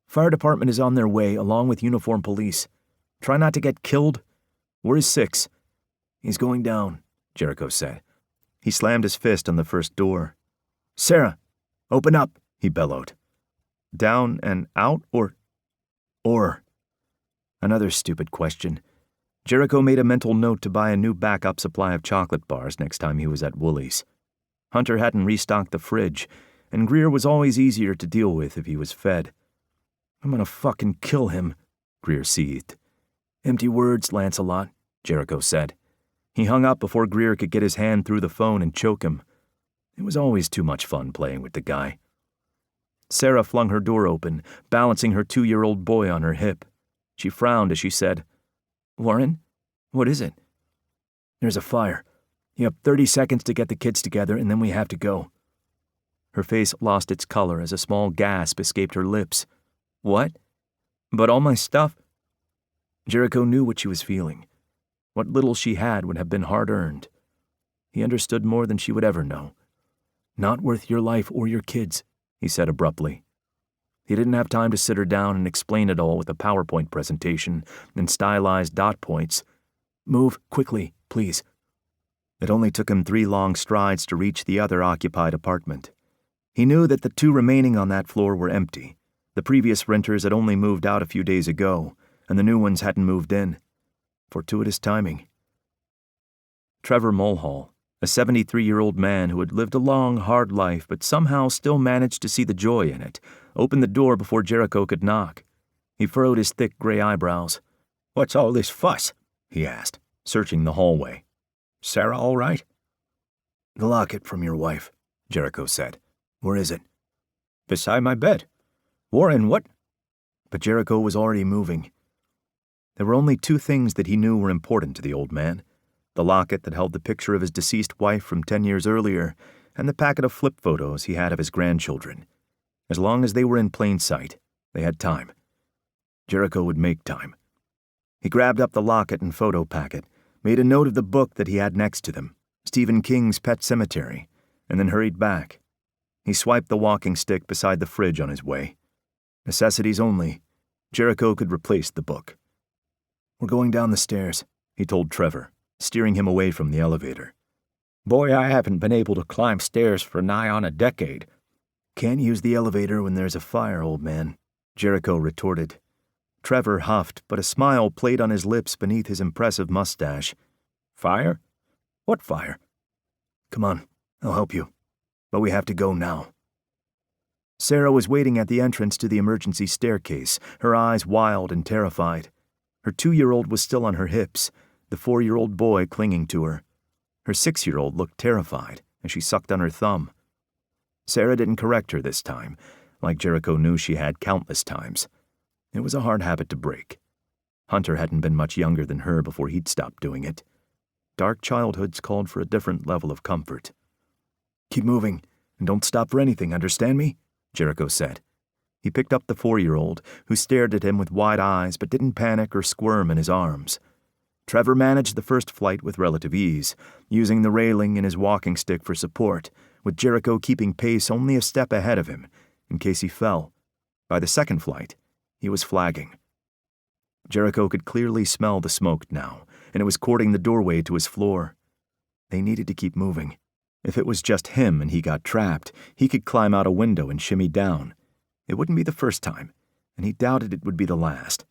"Fire department is on their way, along with uniformed police. Try not to get killed. Where is Six?" "He's going down," Jericho said. He slammed his fist on the first door. "Sarah, open up," he bellowed. "Down and out, or?" Another stupid question. Jericho made a mental note to buy a new backup supply of chocolate bars next time he was at Woolies. Hunter hadn't restocked the fridge, and Greer was always easier to deal with if he was fed. "I'm gonna fucking kill him," Greer seethed. "Empty words, Lancelot," Jericho said. He hung up before Greer could get his hand through the phone and choke him. It was always too much fun playing with the guy. Sarah flung her door open, balancing her 2-year-old boy on her hip. She frowned as she said, "Warren, What is it? There's a fire. You have 30 seconds to get the kids together, and then we have to go. Her face lost its color as a small gasp escaped her lips. What? But all my stuff? Jericho knew what she was feeling. What little she had would have been hard-earned. He understood more than she would ever know. Not worth your life or your kids, he said abruptly. He didn't have time to sit her down and explain it all with a PowerPoint presentation and stylized dot points. Move quickly, please. It only took him 3 long strides to reach the other occupied apartment. He knew that the 2 remaining on that floor were empty. The previous renters had only moved out a few days ago, and the new ones hadn't moved in. Fortuitous timing. Trevor Mulhall, a 73-year-old man who had lived a long, hard life but somehow still managed to see the joy in it, opened the door before Jericho could knock. He furrowed his thick gray eyebrows. "What's all this fuss?" he asked, searching the hallway. "Sarah all right?" "The locket from your wife," Jericho said. "Where is it?" "Beside my bed. Warren, what?" But Jericho was already moving. There were only 2 things that he knew were important to the old man: the locket that held the picture of his deceased wife from 10 years earlier, and the packet of flip photos he had of his grandchildren. As long as they were in plain sight, they had time. Jericho would make time. He grabbed up the locket and photo packet, made a note of the book that he had next to them, Stephen King's Pet Cemetery, and then hurried back. He swiped the walking stick beside the fridge on his way. Necessities only. Jericho could replace the book. "We're going down the stairs," he told Trevor, steering him away from the elevator. "Boy, I haven't been able to climb stairs for nigh on a decade." "Can't use the elevator when there's a fire, old man," Jericho retorted. Trevor huffed, but a smile played on his lips beneath his impressive mustache. "Fire? What fire?" "Come on, I'll help you. But we have to go now." Sarah was waiting at the entrance to the emergency staircase, her eyes wild and terrified. Her 2-year-old was still on her hips, the 4-year-old boy clinging to her. Her 6-year-old looked terrified as she sucked on her thumb. Sarah didn't correct her this time, like Jericho knew she had countless times. It was a hard habit to break. Hunter hadn't been much younger than her before he'd stopped doing it. Dark childhoods called for a different level of comfort. "Keep moving, and don't stop for anything, understand me?" Jericho said. He picked up the 4-year-old, who stared at him with wide eyes but didn't panic or squirm in his arms. Trevor managed the first flight with relative ease, using the railing and his walking stick for support, with Jericho keeping pace only a step ahead of him, in case he fell. By the second flight, he was flagging. Jericho could clearly smell the smoke now, and it was courting the doorway to his floor. They needed to keep moving. If it was just him and he got trapped, he could climb out a window and shimmy down. It wouldn't be the first time, and he doubted it would be the last.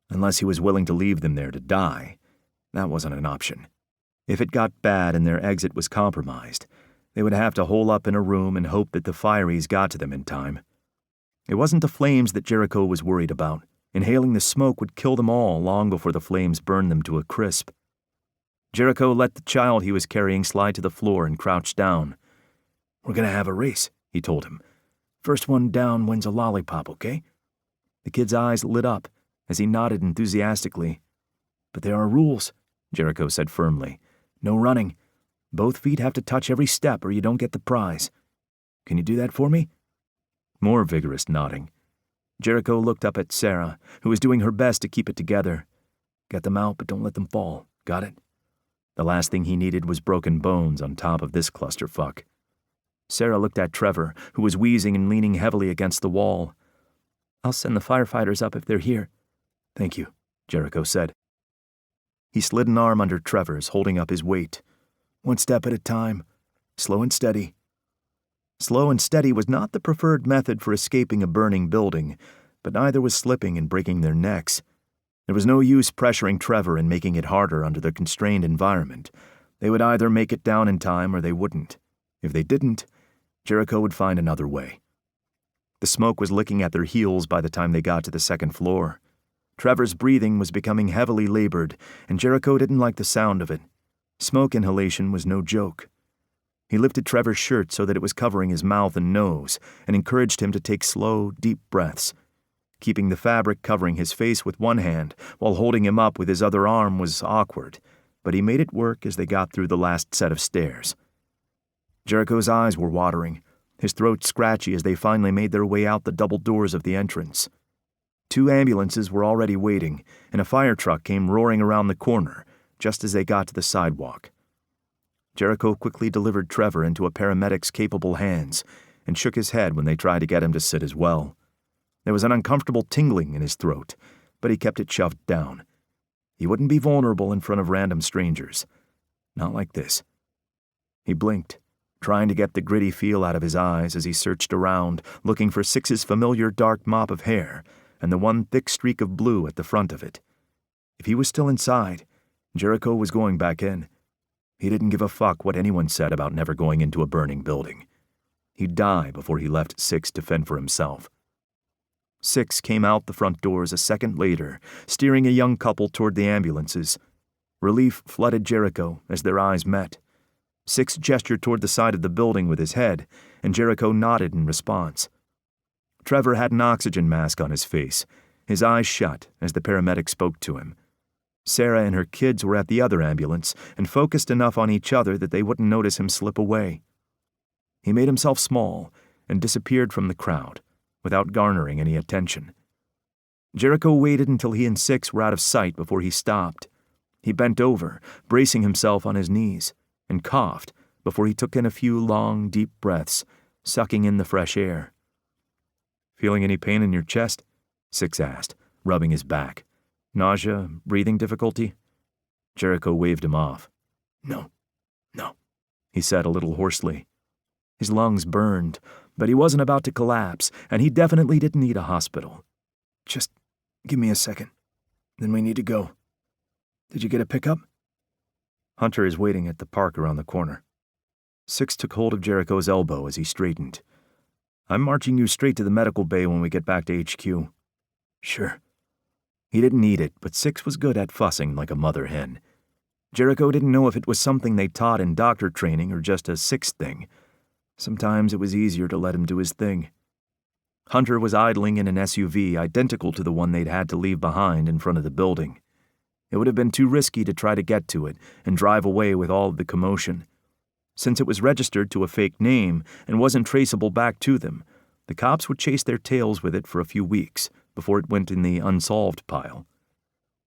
Unless he was willing to leave them there to die, that wasn't an option. If it got bad and their exit was compromised, they would have to hole up in a room and hope that the fireys got to them in time. It wasn't the flames that Jericho was worried about. Inhaling the smoke would kill them all long before the flames burned them to a crisp. Jericho let the child he was carrying slide to the floor and crouched down. "We're going to have a race," he told him. "First one down wins a lollipop, okay?" The kid's eyes lit up as he nodded enthusiastically. "But there are rules," Jericho said firmly. "No running. Both feet have to touch every step or you don't get the prize. Can you do that for me?" More vigorous nodding. Jericho looked up at Sarah, who was doing her best to keep it together. "Get them out, but don't let them fall. Got it?" The last thing he needed was broken bones on top of this clusterfuck. Sarah looked at Trevor, who was wheezing and leaning heavily against the wall. "I'll send the firefighters up if they're here." "Thank you," Jericho said. He slid an arm under Trevor's, holding up his weight. "One step at a time. Slow and steady." Slow and steady was not the preferred method for escaping a burning building, but neither was slipping and breaking their necks. There was no use pressuring Trevor and making it harder under the constrained environment. They would either make it down in time or they wouldn't. If they didn't, Jericho would find another way. The smoke was licking at their heels by the time they got to the second floor. Trevor's breathing was becoming heavily labored, and Jericho didn't like the sound of it. Smoke inhalation was no joke. He lifted Trevor's shirt so that it was covering his mouth and nose, and encouraged him to take slow, deep breaths. Keeping the fabric covering his face with one hand while holding him up with his other arm was awkward, but he made it work as they got through the last set of stairs. Jericho's eyes were watering, his throat scratchy as they finally made their way out the double doors of the entrance. 2 ambulances were already waiting, and a fire truck came roaring around the corner just as they got to the sidewalk. Jericho quickly delivered Trevor into a paramedic's capable hands and shook his head when they tried to get him to sit as well. There was an uncomfortable tingling in his throat, but he kept it shoved down. He wouldn't be vulnerable in front of random strangers. Not like this. He blinked, trying to get the gritty feel out of his eyes as he searched around, looking for Six's familiar dark mop of hair and the one thick streak of blue at the front of it. If he was still inside, Jericho was going back in. He didn't give a fuck what anyone said about never going into a burning building. He'd die before he left Six to fend for himself. Six came out the front doors a second later, steering a young couple toward the ambulances. Relief flooded Jericho as their eyes met. Six gestured toward the side of the building with his head, and Jericho nodded in response. Trevor had an oxygen mask on his face, his eyes shut as the paramedic spoke to him. Sarah and her kids were at the other ambulance and focused enough on each other that they wouldn't notice him slip away. He made himself small and disappeared from the crowd, without garnering any attention. Jericho waited until he and Six were out of sight before he stopped. He bent over, bracing himself on his knees, and coughed before he took in a few long, deep breaths, sucking in the fresh air. "Feeling any pain in your chest?" Six asked, rubbing his back. "Nausea, breathing difficulty?" Jericho waved him off. No, he said a little hoarsely. His lungs burned, but he wasn't about to collapse, and he definitely didn't need a hospital. "Just give me a second. Then we need to go. Did you get a pickup?" "Hunter is waiting at the park around the corner." Six took hold of Jericho's elbow as he straightened. "I'm marching you straight to the medical bay when we get back to HQ." "Sure." He didn't need it, but Six was good at fussing like a mother hen. Jericho didn't know if it was something they taught in doctor training or just a Six thing. Sometimes it was easier to let him do his thing. Hunter was idling in an SUV identical to the one they'd had to leave behind in front of the building. It would have been too risky to try to get to it and drive away with all of the commotion. Since it was registered to a fake name and wasn't traceable back to them, the cops would chase their tails with it for a few weeks before it went in the unsolved pile.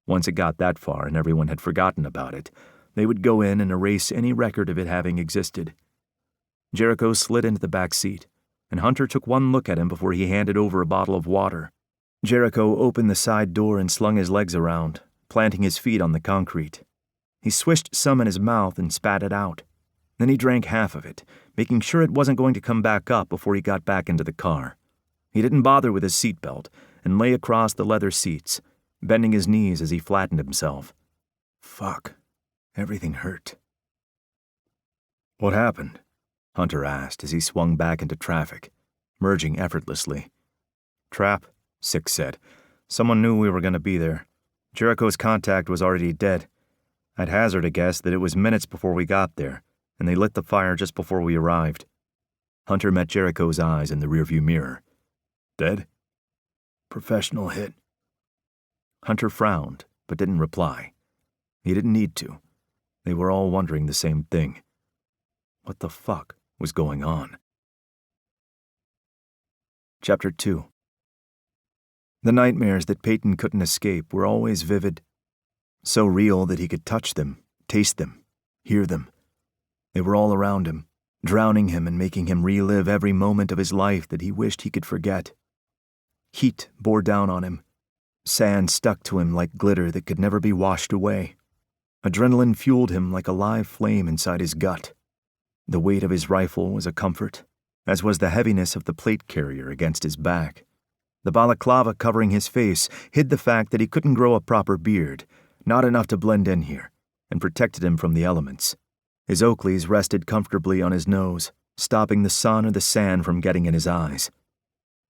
Once it got that far and everyone had forgotten about it, they would go in and erase any record of it having existed. Jericho slid into the back seat, and Hunter took one look at him before he handed over a bottle of water. Jericho opened the side door and slung his legs around, planting his feet on the concrete. He swished some in his mouth and spat it out. Then he drank half of it, making sure it wasn't going to come back up before he got back into the car. He didn't bother with his seatbelt and lay across the leather seats, bending his knees as he flattened himself. Fuck. Everything hurt. "What happened?" Hunter asked as he swung back into traffic, merging effortlessly. "Trap," Six said. "Someone knew we were going to be there. Jericho's contact was already dead. I'd hazard a guess that it was minutes before we got there, and they lit the fire just before we arrived." Hunter met Jericho's eyes in the rearview mirror. "Dead?" "Professional hit." Hunter frowned, but didn't reply. He didn't need to. They were all wondering the same thing. What the fuck was going on? Chapter 2. The nightmares that Peyton couldn't escape were always vivid. So real that he could touch them, taste them, hear them. They were all around him, drowning him and making him relive every moment of his life that he wished he could forget. Heat bore down on him. Sand stuck to him like glitter that could never be washed away. Adrenaline fueled him like a live flame inside his gut. The weight of his rifle was a comfort, as was the heaviness of the plate carrier against his back. The balaclava covering his face hid the fact that he couldn't grow a proper beard, not enough to blend in here, and protected him from the elements. His Oakleys rested comfortably on his nose, stopping the sun or the sand from getting in his eyes.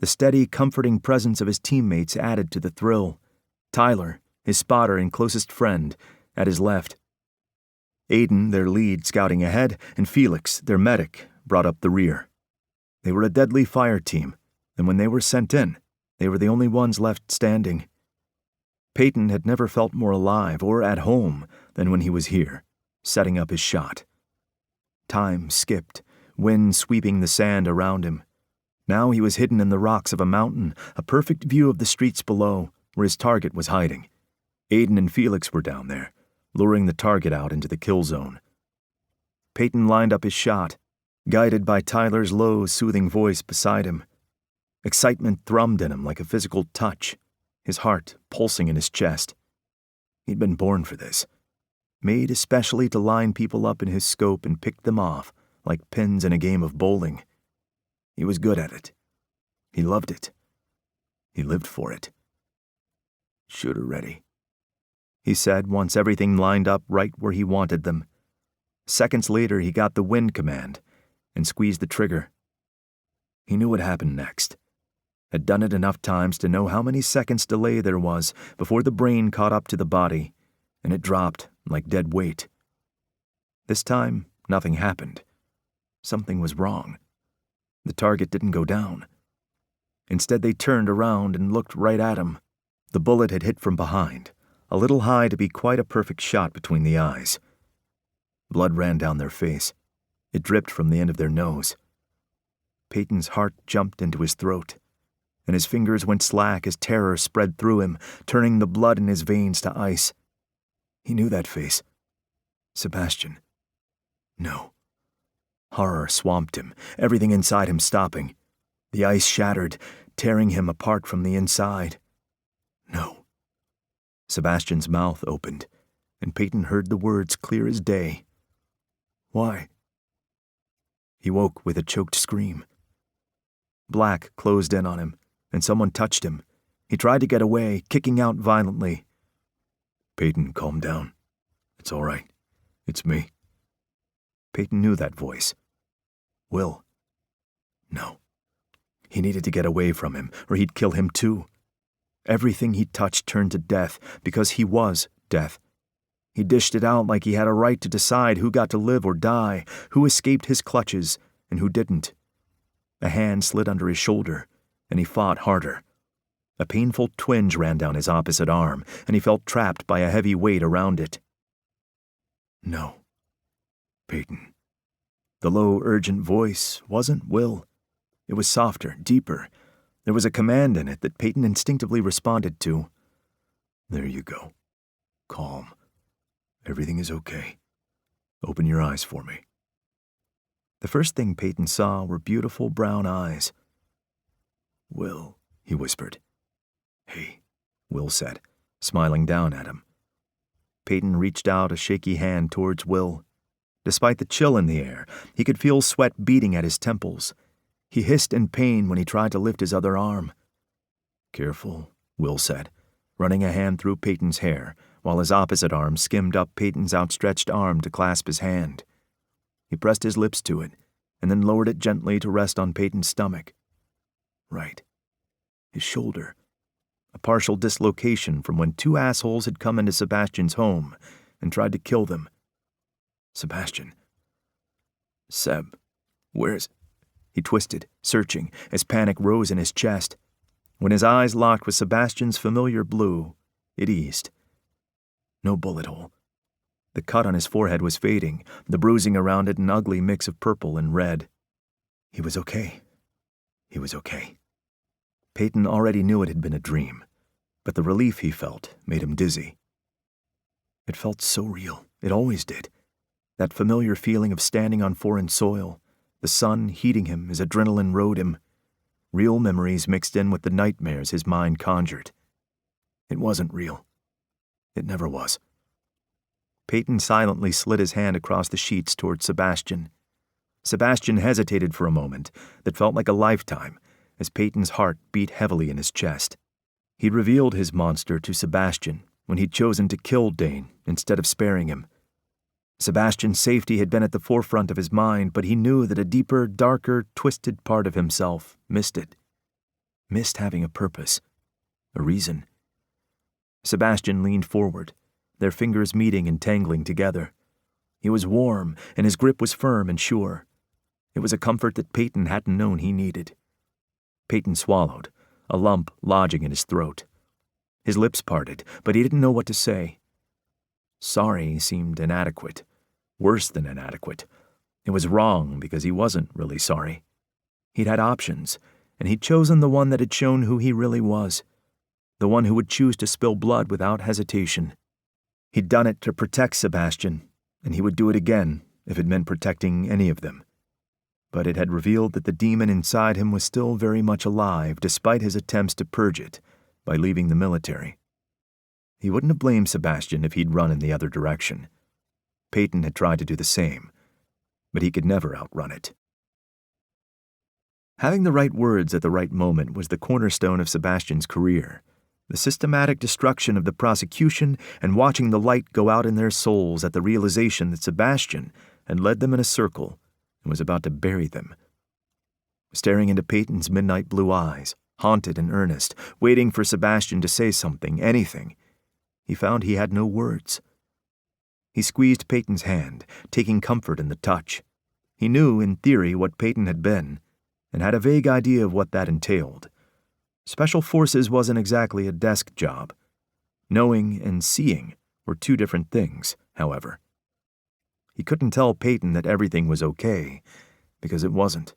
The steady, comforting presence of his teammates added to the thrill. Tyler, his spotter and closest friend, at his left. Aiden, their lead, scouting ahead, and Felix, their medic, brought up the rear. They were a deadly fire team, and when they were sent in, They were the only ones left standing. Peyton had never felt more alive or at home than when he was here, setting up his shot. Time skipped, wind sweeping the sand around him. Now he was hidden in the rocks of a mountain, a perfect view of the streets below, where his target was hiding. Aiden and Felix were down there, luring the target out into the kill zone. Peyton lined up his shot, guided by Tyler's low, soothing voice beside him. Excitement thrummed in him like a physical touch, his heart pulsing in his chest. He'd been born for this, made especially to line people up in his scope and pick them off like pins in a game of bowling. He was good at it. He loved it. He lived for it. "Shooter ready," he said once everything lined up right where he wanted them. Seconds later, he got the wind command and squeezed the trigger. He knew what happened next. Had done it enough times to know how many seconds delay there was before the brain caught up to the body, and it dropped like dead weight. This time, nothing happened. Something was wrong. The target didn't go down. Instead, they turned around and looked right at him. The bullet had hit from behind, a little high to be quite a perfect shot between the eyes. Blood ran down their face. It dripped from the end of their nose. Peyton's heart jumped into his throat, and his fingers went slack as terror spread through him, turning the blood in his veins to ice. He knew that face. Sebastian. No. Horror swamped him, everything inside him stopping. The ice shattered, tearing him apart from the inside. No. Sebastian's mouth opened, and Peyton heard the words clear as day. Why? He woke with a choked scream. Black closed in on him, and someone touched him. He tried to get away, kicking out violently. "Peyton, calm down. It's all right. It's me." Peyton knew that voice. Will. No. He needed to get away from him, or he'd kill him too. Everything he touched turned to death, because he was death. He dished it out like he had a right to decide who got to live or die, who escaped his clutches, and who didn't. A hand slid under his shoulder, and he fought harder. A painful twinge ran down his opposite arm, and he felt trapped by a heavy weight around it. No. Peyton. The low, urgent voice wasn't Will. It was softer, deeper. There was a command in it that Peyton instinctively responded to. There you go. Calm. Everything is okay. Open your eyes for me. The first thing Peyton saw were beautiful brown eyes. Will, he whispered. Hey, Will said, smiling down at him. Peyton reached out a shaky hand towards Will. Despite the chill in the air, he could feel sweat beating at his temples. He hissed in pain when he tried to lift his other arm. Careful, Will said, running a hand through Peyton's hair, while his opposite arm skimmed up Peyton's outstretched arm to clasp his hand. He pressed his lips to it, and then lowered it gently to rest on Peyton's stomach. Right. His shoulder. A partial dislocation from when two assholes had come into Sebastian's home and tried to kill them. Sebastian. Seb, where's... He twisted, searching, as panic rose in his chest. When his eyes locked with Sebastian's familiar blue, it eased. No bullet hole. The cut on his forehead was fading, the bruising around it an ugly mix of purple and red. He was okay. He was okay. Peyton already knew it had been a dream, but the relief he felt made him dizzy. It felt so real. It always did. That familiar feeling of standing on foreign soil, the sun heating him as adrenaline rode him. Real memories mixed in with the nightmares his mind conjured. It wasn't real. It never was. Peyton silently slid his hand across the sheets toward Sebastian. Sebastian hesitated for a moment that felt like a lifetime as Peyton's heart beat heavily in his chest. He'd revealed his monster to Sebastian when he'd chosen to kill Dane instead of sparing him. Sebastian's safety had been at the forefront of his mind, but he knew that a deeper, darker, twisted part of himself missed it. Missed having a purpose, a reason. Sebastian leaned forward, their fingers meeting and tangling together. He was warm, and his grip was firm and sure. It was a comfort that Peyton hadn't known he needed. Peyton swallowed, a lump lodging in his throat. His lips parted, but he didn't know what to say. Sorry seemed inadequate, worse than inadequate. It was wrong because he wasn't really sorry. He'd had options, and he'd chosen the one that had shown who he really was, the one who would choose to spill blood without hesitation. He'd done it to protect Sebastian, and he would do it again if it meant protecting any of them. But it had revealed that the demon inside him was still very much alive despite his attempts to purge it by leaving the military. He wouldn't have blamed Sebastian if he'd run in the other direction. Peyton had tried to do the same, but he could never outrun it. Having the right words at the right moment was the cornerstone of Sebastian's career. The systematic destruction of the prosecution and watching the light go out in their souls at the realization that Sebastian had led them in a circle and was about to bury them. Staring into Peyton's midnight blue eyes, haunted and earnest, waiting for Sebastian to say something, anything, he found he had no words. He squeezed Peyton's hand, taking comfort in the touch. He knew, in theory, what Peyton had been, and had a vague idea of what that entailed. Special Forces wasn't exactly a desk job. Knowing and seeing were two different things, however. He couldn't tell Peyton that everything was okay, because it wasn't.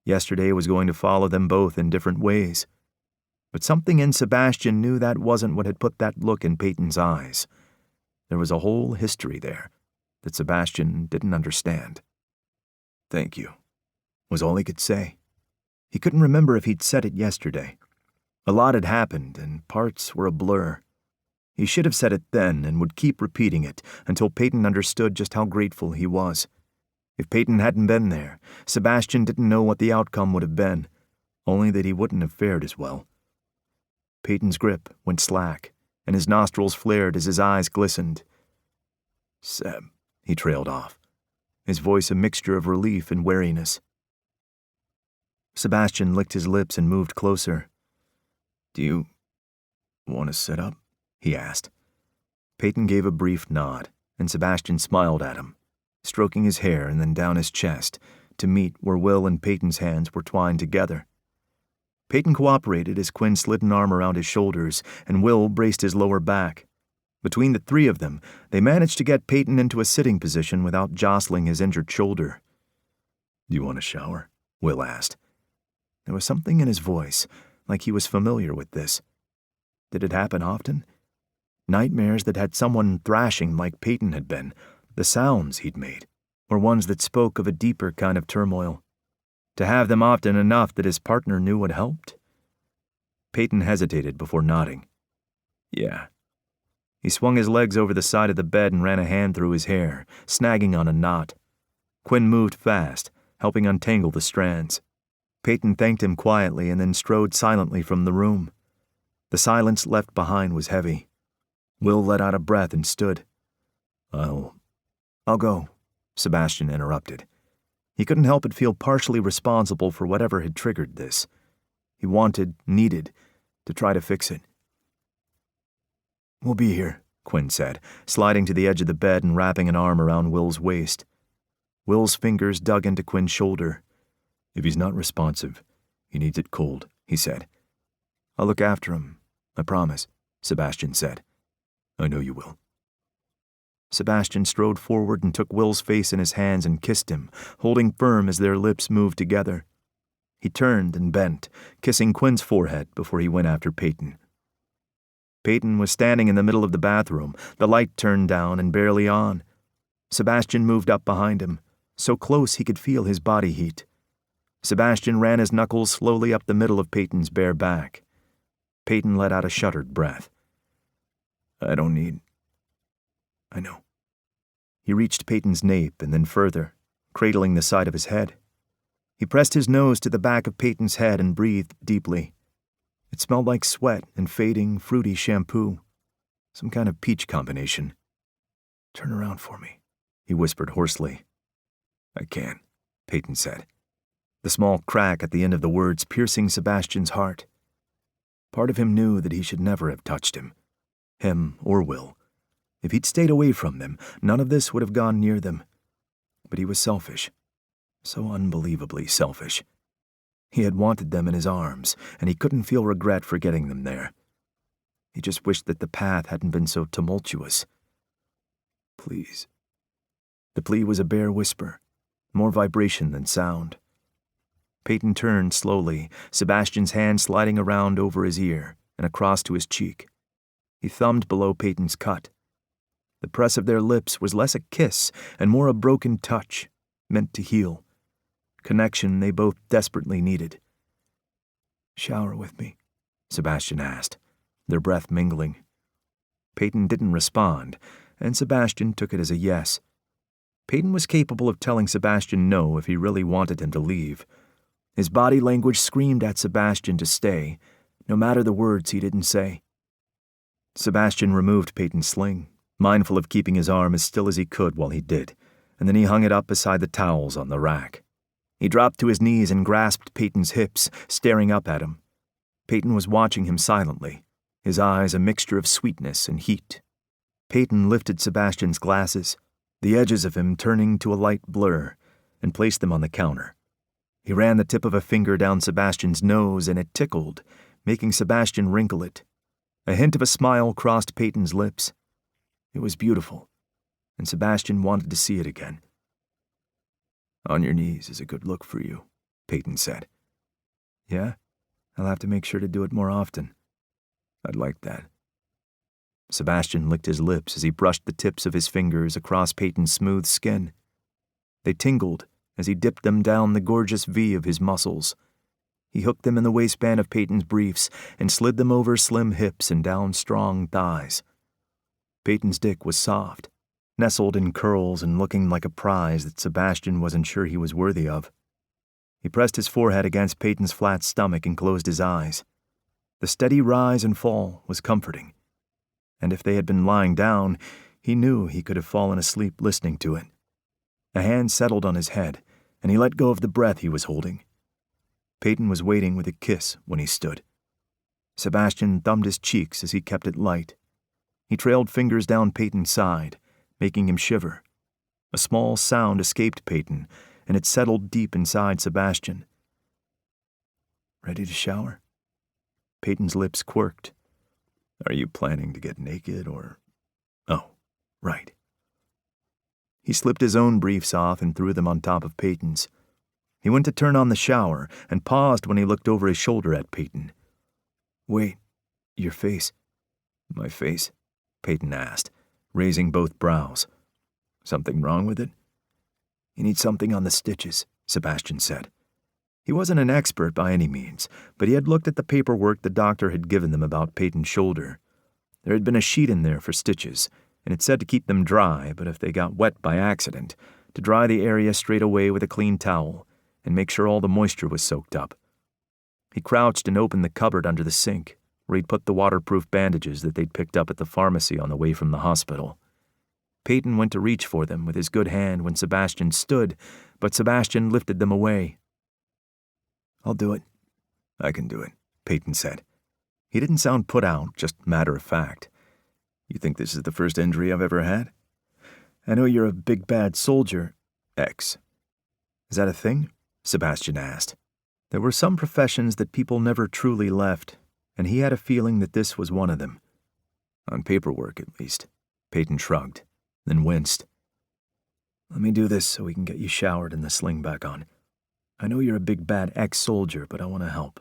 Yesterday was going to follow them both in different ways. But something in Sebastian knew that wasn't what had put that look in Peyton's eyes. There was a whole history there that Sebastian didn't understand. "Thank you," was all he could say. He couldn't remember if he'd said it yesterday. A lot had happened, and parts were a blur. He should have said it then and would keep repeating it until Peyton understood just how grateful he was. If Peyton hadn't been there, Sebastian didn't know what the outcome would have been, only that he wouldn't have fared as well. Peyton's grip went slack, and his nostrils flared as his eyes glistened. "Seb," he trailed off, his voice a mixture of relief and wariness. Sebastian licked his lips and moved closer. "Do you want to sit up?" he asked. Peyton gave a brief nod, and Sebastian smiled at him, stroking his hair and then down his chest to meet where Will and Peyton's hands were twined together. Peyton cooperated as Quinn slid an arm around his shoulders and Will braced his lower back. Between the three of them, they managed to get Peyton into a sitting position without jostling his injured shoulder. "Do you want a shower?" Will asked. There was something in his voice, like he was familiar with this. Did it happen often? Nightmares that had someone thrashing like Peyton had been, the sounds he'd made, or ones that spoke of a deeper kind of turmoil. To have them often enough that his partner knew what helped? Peyton hesitated before nodding. "Yeah." He swung his legs over the side of the bed and ran a hand through his hair, snagging on a knot. Quinn moved fast, helping untangle the strands. Peyton thanked him quietly and then strode silently from the room. The silence left behind was heavy. Will let out a breath and stood. I'll go," Sebastian interrupted. He couldn't help but feel partially responsible for whatever had triggered this. He needed, to try to fix it. "We'll be here," Quinn said, sliding to the edge of the bed and wrapping an arm around Will's waist. Will's fingers dug into Quinn's shoulder. "If he's not responsive, he needs it cold," he said. "I'll look after him, I promise," Sebastian said. "I know you will." Sebastian strode forward and took Will's face in his hands and kissed him, holding firm as their lips moved together. He turned and bent, kissing Quinn's forehead before he went after Peyton. Peyton was standing in the middle of the bathroom, the light turned down and barely on. Sebastian moved up behind him, so close he could feel his body heat. Sebastian ran his knuckles slowly up the middle of Peyton's bare back. Peyton let out a shuddered breath. "I know." He reached Peyton's nape and then further, cradling the side of his head. He pressed his nose to the back of Peyton's head and breathed deeply. It smelled like sweat and fading, fruity shampoo. Some kind of peach combination. "Turn around for me," he whispered hoarsely. "I can't," Peyton said, the small crack at the end of the words piercing Sebastian's heart. Part of him knew that he should never have touched him or Will. If he'd stayed away from them, none of this would have gone near them. But he was selfish. So unbelievably selfish. He had wanted them in his arms, and he couldn't feel regret for getting them there. He just wished that the path hadn't been so tumultuous. Please. The plea was a bare whisper, more vibration than sound. Peyton turned slowly, Sebastian's hand sliding around over his ear and across to his cheek. He thumbed below Peyton's cut. The press of their lips was less a kiss and more a broken touch, meant to heal. Connection they both desperately needed. "Shower with me," Sebastian asked, their breath mingling. Peyton didn't respond, and Sebastian took it as a yes. Peyton was capable of telling Sebastian no if he really wanted him to leave. His body language screamed at Sebastian to stay, no matter the words he didn't say. Sebastian removed Peyton's sling, mindful of keeping his arm as still as he could while he did, and then he hung it up beside the towels on the rack. He dropped to his knees and grasped Peyton's hips, staring up at him. Peyton was watching him silently, his eyes a mixture of sweetness and heat. Peyton lifted Sebastian's glasses, the edges of him turning to a light blur, and placed them on the counter. He ran the tip of a finger down Sebastian's nose, and it tickled, making Sebastian wrinkle it. A hint of a smile crossed Peyton's lips. It was beautiful, and Sebastian wanted to see it again. "On your knees is a good look for you," Peyton said. "Yeah? I'll have to make sure to do it more often." "I'd like that." Sebastian licked his lips as he brushed the tips of his fingers across Peyton's smooth skin. They tingled as he dipped them down the gorgeous V of his muscles. He hooked them in the waistband of Peyton's briefs and slid them over slim hips and down strong thighs. Peyton's dick was soft, nestled in curls and looking like a prize that Sebastian wasn't sure he was worthy of. He pressed his forehead against Peyton's flat stomach and closed his eyes. The steady rise and fall was comforting, and if they had been lying down, he knew he could have fallen asleep listening to it. A hand settled on his head, and he let go of the breath he was holding. Peyton was waiting with a kiss when he stood. Sebastian thumbed his cheeks as he kept it light. He trailed fingers down Peyton's side, making him shiver. A small sound escaped Peyton, and it settled deep inside Sebastian. "Ready to shower?" Peyton's lips quirked. "Are you planning to get naked or—" "Oh, right." He slipped his own briefs off and threw them on top of Peyton's. He went to turn on the shower and paused when he looked over his shoulder at Peyton. "Wait, your face." "My face?" Peyton asked, raising both brows. "Something wrong with it?" "You need something on the stitches," Sebastian said. He wasn't an expert by any means, but he had looked at the paperwork the doctor had given them about Peyton's shoulder. There had been a sheet in there for stitches, and it said to keep them dry, but if they got wet by accident, to dry the area straight away with a clean towel and make sure all the moisture was soaked up. He crouched and opened the cupboard under the sink, where he'd put the waterproof bandages that they'd picked up at the pharmacy on the way from the hospital. Peyton went to reach for them with his good hand when Sebastian stood, but Sebastian lifted them away. "I'll do it." "I can do it," Peyton said. He didn't sound put out, just matter of fact. "You think this is the first injury I've ever had?" "I know you're a big bad soldier." "X." "Is that a thing?" Sebastian asked. There were some professions that people never truly left, and he had a feeling that this was one of them. "On paperwork, at least." Peyton shrugged, then winced. "Let me do this so we can get you showered and the sling back on. I know you're a big bad ex-soldier, but I want to help."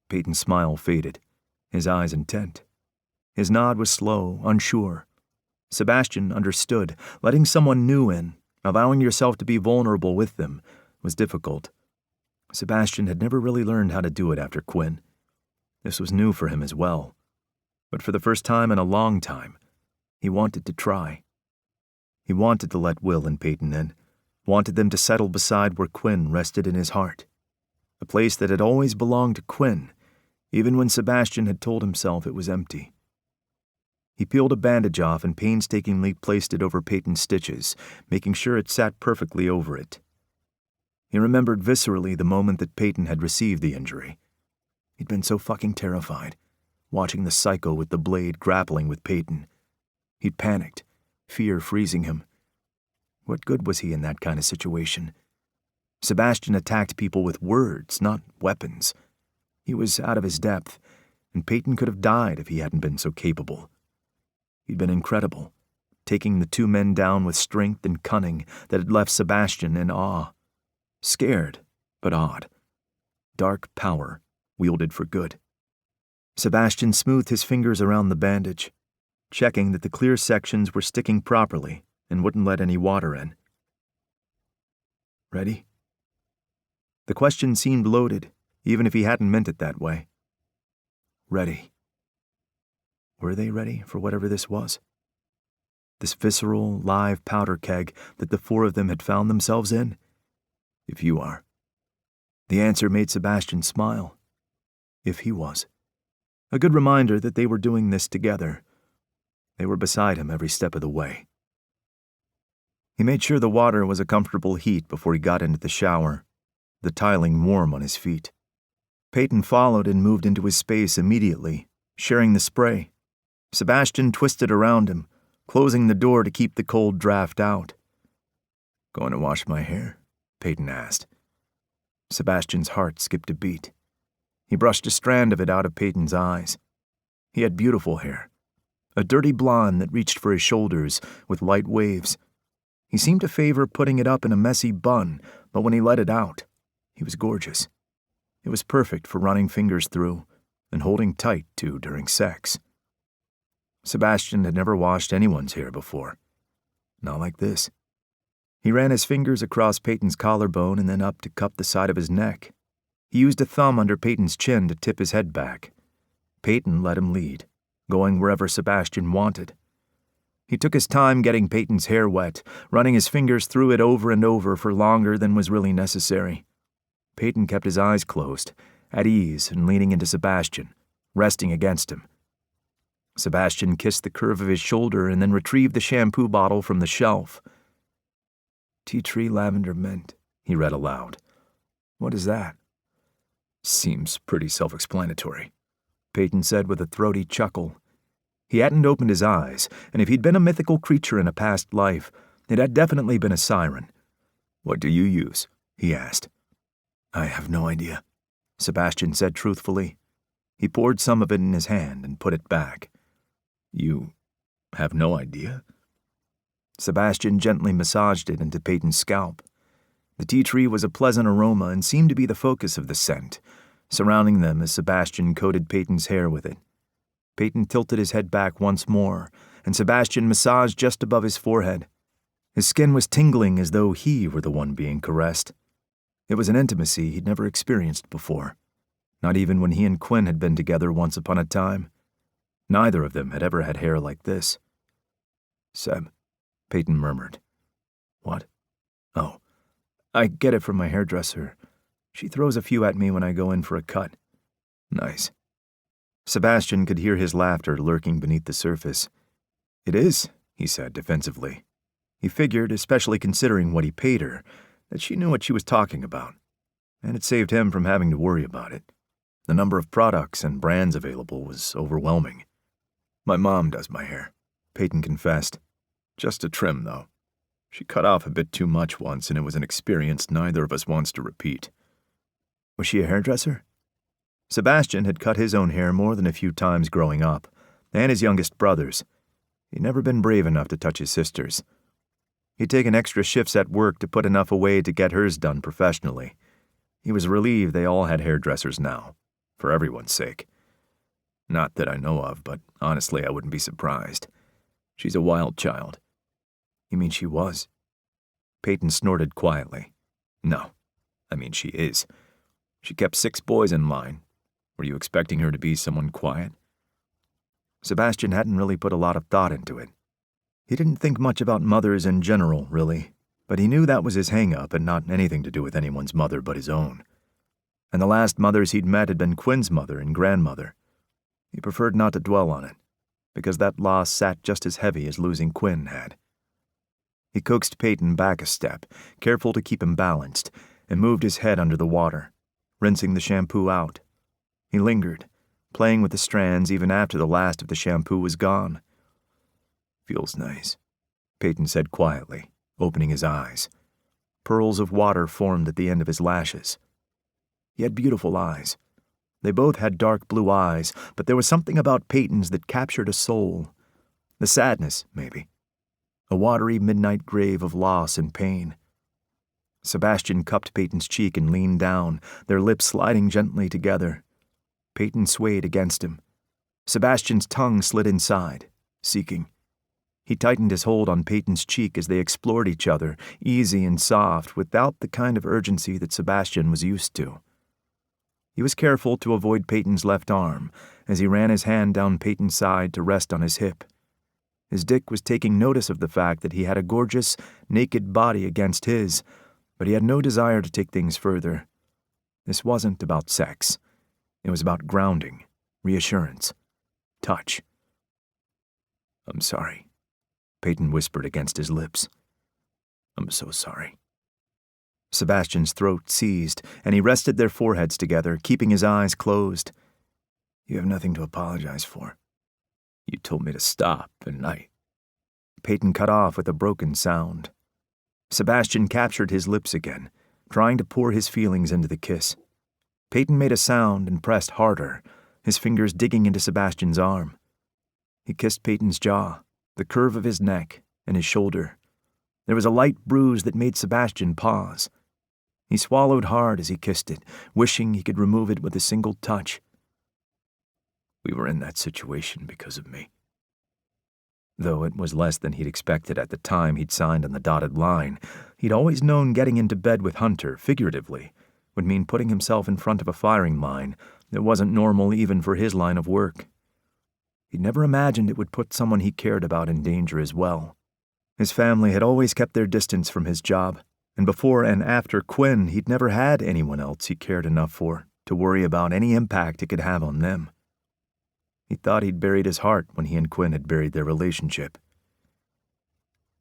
Peyton's smile faded, his eyes intent. His nod was slow, unsure. Sebastian understood. Letting someone new in, allowing yourself to be vulnerable with them, was difficult. Sebastian had never really learned how to do it after Quinn. This was new for him as well. But for the first time in a long time, he wanted to try. He wanted to let Will and Peyton in, wanted them to settle beside where Quinn rested in his heart, a place that had always belonged to Quinn, even when Sebastian had told himself it was empty. He peeled a bandage off and painstakingly placed it over Peyton's stitches, making sure it sat perfectly over it. He remembered viscerally the moment that Peyton had received the injury. He'd been so fucking terrified, watching the psycho with the blade grappling with Peyton. He'd panicked, fear freezing him. What good was he in that kind of situation? Sebastian attacked people with words, not weapons. He was out of his depth, and Peyton could have died if he hadn't been so capable. He'd been incredible, taking the two men down with strength and cunning that had left Sebastian in awe. Scared, but awed. Dark power, wielded for good. Sebastian smoothed his fingers around the bandage, checking that the clear sections were sticking properly and wouldn't let any water in. Ready? The question seemed loaded, even if he hadn't meant it that way. Ready. Were they ready for whatever this was? This visceral, live powder keg that the four of them had found themselves in? If you are. The answer made Sebastian smile. If he was. A good reminder that they were doing this together. They were beside him every step of the way. He made sure the water was a comfortable heat before he got into the shower, the tiling warm on his feet. Peyton followed and moved into his space immediately, sharing the spray. Sebastian twisted around him, closing the door to keep the cold draft out. "Going to wash my hair?" Peyton asked. Sebastian's heart skipped a beat. He brushed a strand of it out of Peyton's eyes. He had beautiful hair, a dirty blonde that reached for his shoulders with light waves. He seemed to favor putting it up in a messy bun, but when he let it out, he was gorgeous. It was perfect for running fingers through and holding tight to during sex. Sebastian had never washed anyone's hair before. Not like this. He ran his fingers across Peyton's collarbone and then up to cup the side of his neck. He used a thumb under Peyton's chin to tip his head back. Peyton let him lead, going wherever Sebastian wanted. He took his time getting Peyton's hair wet, running his fingers through it over and over for longer than was really necessary. Peyton kept his eyes closed, at ease and leaning into Sebastian, resting against him. Sebastian kissed the curve of his shoulder and then retrieved the shampoo bottle from the shelf. "Tea tree lavender mint," he read aloud. "What is that?" "Seems pretty self-explanatory," Peyton said with a throaty chuckle. He hadn't opened his eyes, and if he'd been a mythical creature in a past life, it had definitely been a siren. "What do you use?" he asked. "I have no idea," Sebastian said truthfully. He poured some of it in his hand and put it back. "You have no idea?" Sebastian gently massaged it into Peyton's scalp. The tea tree was a pleasant aroma and seemed to be the focus of the scent, surrounding them as Sebastian coated Peyton's hair with it. Peyton tilted his head back once more, and Sebastian massaged just above his forehead. His skin was tingling as though he were the one being caressed. It was an intimacy he'd never experienced before, not even when he and Quinn had been together once upon a time. Neither of them had ever had hair like this. "Seb," Peyton murmured. "What?" "Oh, I get it from my hairdresser. She throws a few at me when I go in for a cut." "Nice." Sebastian could hear his laughter lurking beneath the surface. "It is," he said defensively. He figured, especially considering what he paid her, that she knew what she was talking about, and it saved him from having to worry about it. The number of products and brands available was overwhelming. "My mom does my hair," Peyton confessed. "Just a trim, though. She cut off a bit too much once, and it was an experience neither of us wants to repeat." "Was she a hairdresser?" Sebastian had cut his own hair more than a few times growing up, and his youngest brother's. He'd never been brave enough to touch his sister's. He'd taken extra shifts at work to put enough away to get hers done professionally. He was relieved they all had hairdressers now, for everyone's sake. "Not that I know of, but honestly I wouldn't be surprised. She's a wild child." "You mean she was?" Peyton snorted quietly. "No, I mean she is. She kept 6 boys in line. Were you expecting her to be someone quiet?" Sebastian hadn't really put a lot of thought into it. He didn't think much about mothers in general, really, but he knew that was his hang-up and not anything to do with anyone's mother but his own. And the last mothers he'd met had been Quinn's mother and grandmother. He preferred not to dwell on it, because that loss sat just as heavy as losing Quinn had. He coaxed Peyton back a step, careful to keep him balanced, and moved his head under the water, rinsing the shampoo out. He lingered, playing with the strands even after the last of the shampoo was gone. "Feels nice," Peyton said quietly, opening his eyes. Pearls of water formed at the end of his lashes. He had beautiful eyes. They both had dark blue eyes, but there was something about Peyton's that captured a soul. The sadness, maybe. A watery midnight grave of loss and pain. Sebastian cupped Peyton's cheek and leaned down, their lips sliding gently together. Peyton swayed against him. Sebastian's tongue slid inside, seeking. He tightened his hold on Peyton's cheek as they explored each other, easy and soft, without the kind of urgency that Sebastian was used to. He was careful to avoid Peyton's left arm as he ran his hand down Peyton's side to rest on his hip. His dick was taking notice of the fact that he had a gorgeous, naked body against his, but he had no desire to take things further. This wasn't about sex. It was about grounding, reassurance, touch. "I'm sorry," Peyton whispered against his lips. "I'm so sorry." Sebastian's throat seized, and he rested their foreheads together, keeping his eyes closed. "You have nothing to apologize for. You told me to stop, and I—" Peyton cut off with a broken sound. Sebastian captured his lips again, trying to pour his feelings into the kiss. Peyton made a sound and pressed harder, his fingers digging into Sebastian's arm. He kissed Peyton's jaw, the curve of his neck, and his shoulder. There was a light bruise that made Sebastian pause. He swallowed hard as he kissed it, wishing he could remove it with a single touch. "We were in that situation because of me." Though it was less than he'd expected at the time he'd signed on the dotted line, he'd always known getting into bed with Hunter, figuratively, would mean putting himself in front of a firing line that wasn't normal even for his line of work. He'd never imagined it would put someone he cared about in danger as well. His family had always kept their distance from his job, and before and after Quinn, he'd never had anyone else he cared enough for to worry about any impact it could have on them. He thought he'd buried his heart when he and Quinn had buried their relationship.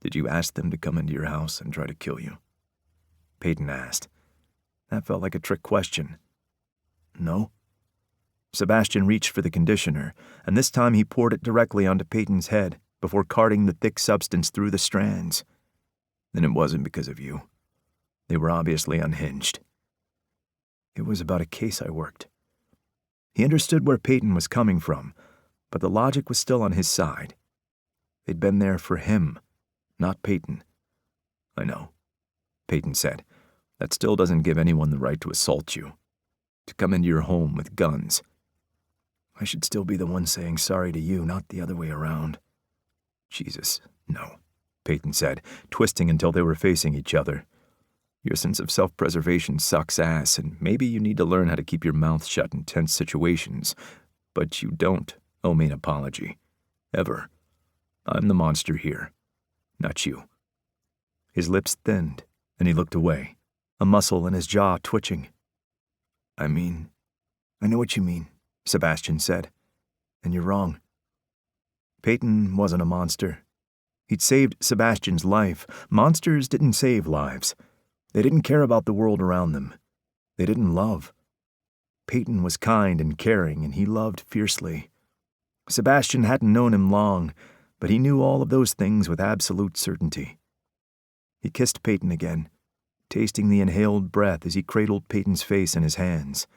"Did you ask them to come into your house and try to kill you?" Peyton asked. That felt like a trick question. "No." Sebastian reached for the conditioner, and this time he poured it directly onto Peyton's head before carting the thick substance through the strands. "Then it wasn't because of you. They were obviously unhinged." "It was about a case I worked." He understood where Peyton was coming from, but the logic was still on his side. They'd been there for him, not Peyton. "I know," Peyton said. "That still doesn't give anyone the right to assault you, to come into your home with guns." "I should still be the one saying sorry to you, not the other way around." "Jesus, no," Peyton said, twisting until they were facing each other. "Your sense of self-preservation sucks ass, and maybe you need to learn how to keep your mouth shut in tense situations, but you don't owe me an apology. Ever. I'm the monster here, not you." His lips thinned, and he looked away, a muscle in his jaw twitching. "I know what you mean," Sebastian said, "and you're wrong." Peyton wasn't a monster. He'd saved Sebastian's life. Monsters didn't save lives. They didn't care about the world around them. They didn't love. Peyton was kind and caring, and he loved fiercely. Sebastian hadn't known him long, but he knew all of those things with absolute certainty. He kissed Peyton again, tasting the inhaled breath as he cradled Peyton's face in his hands.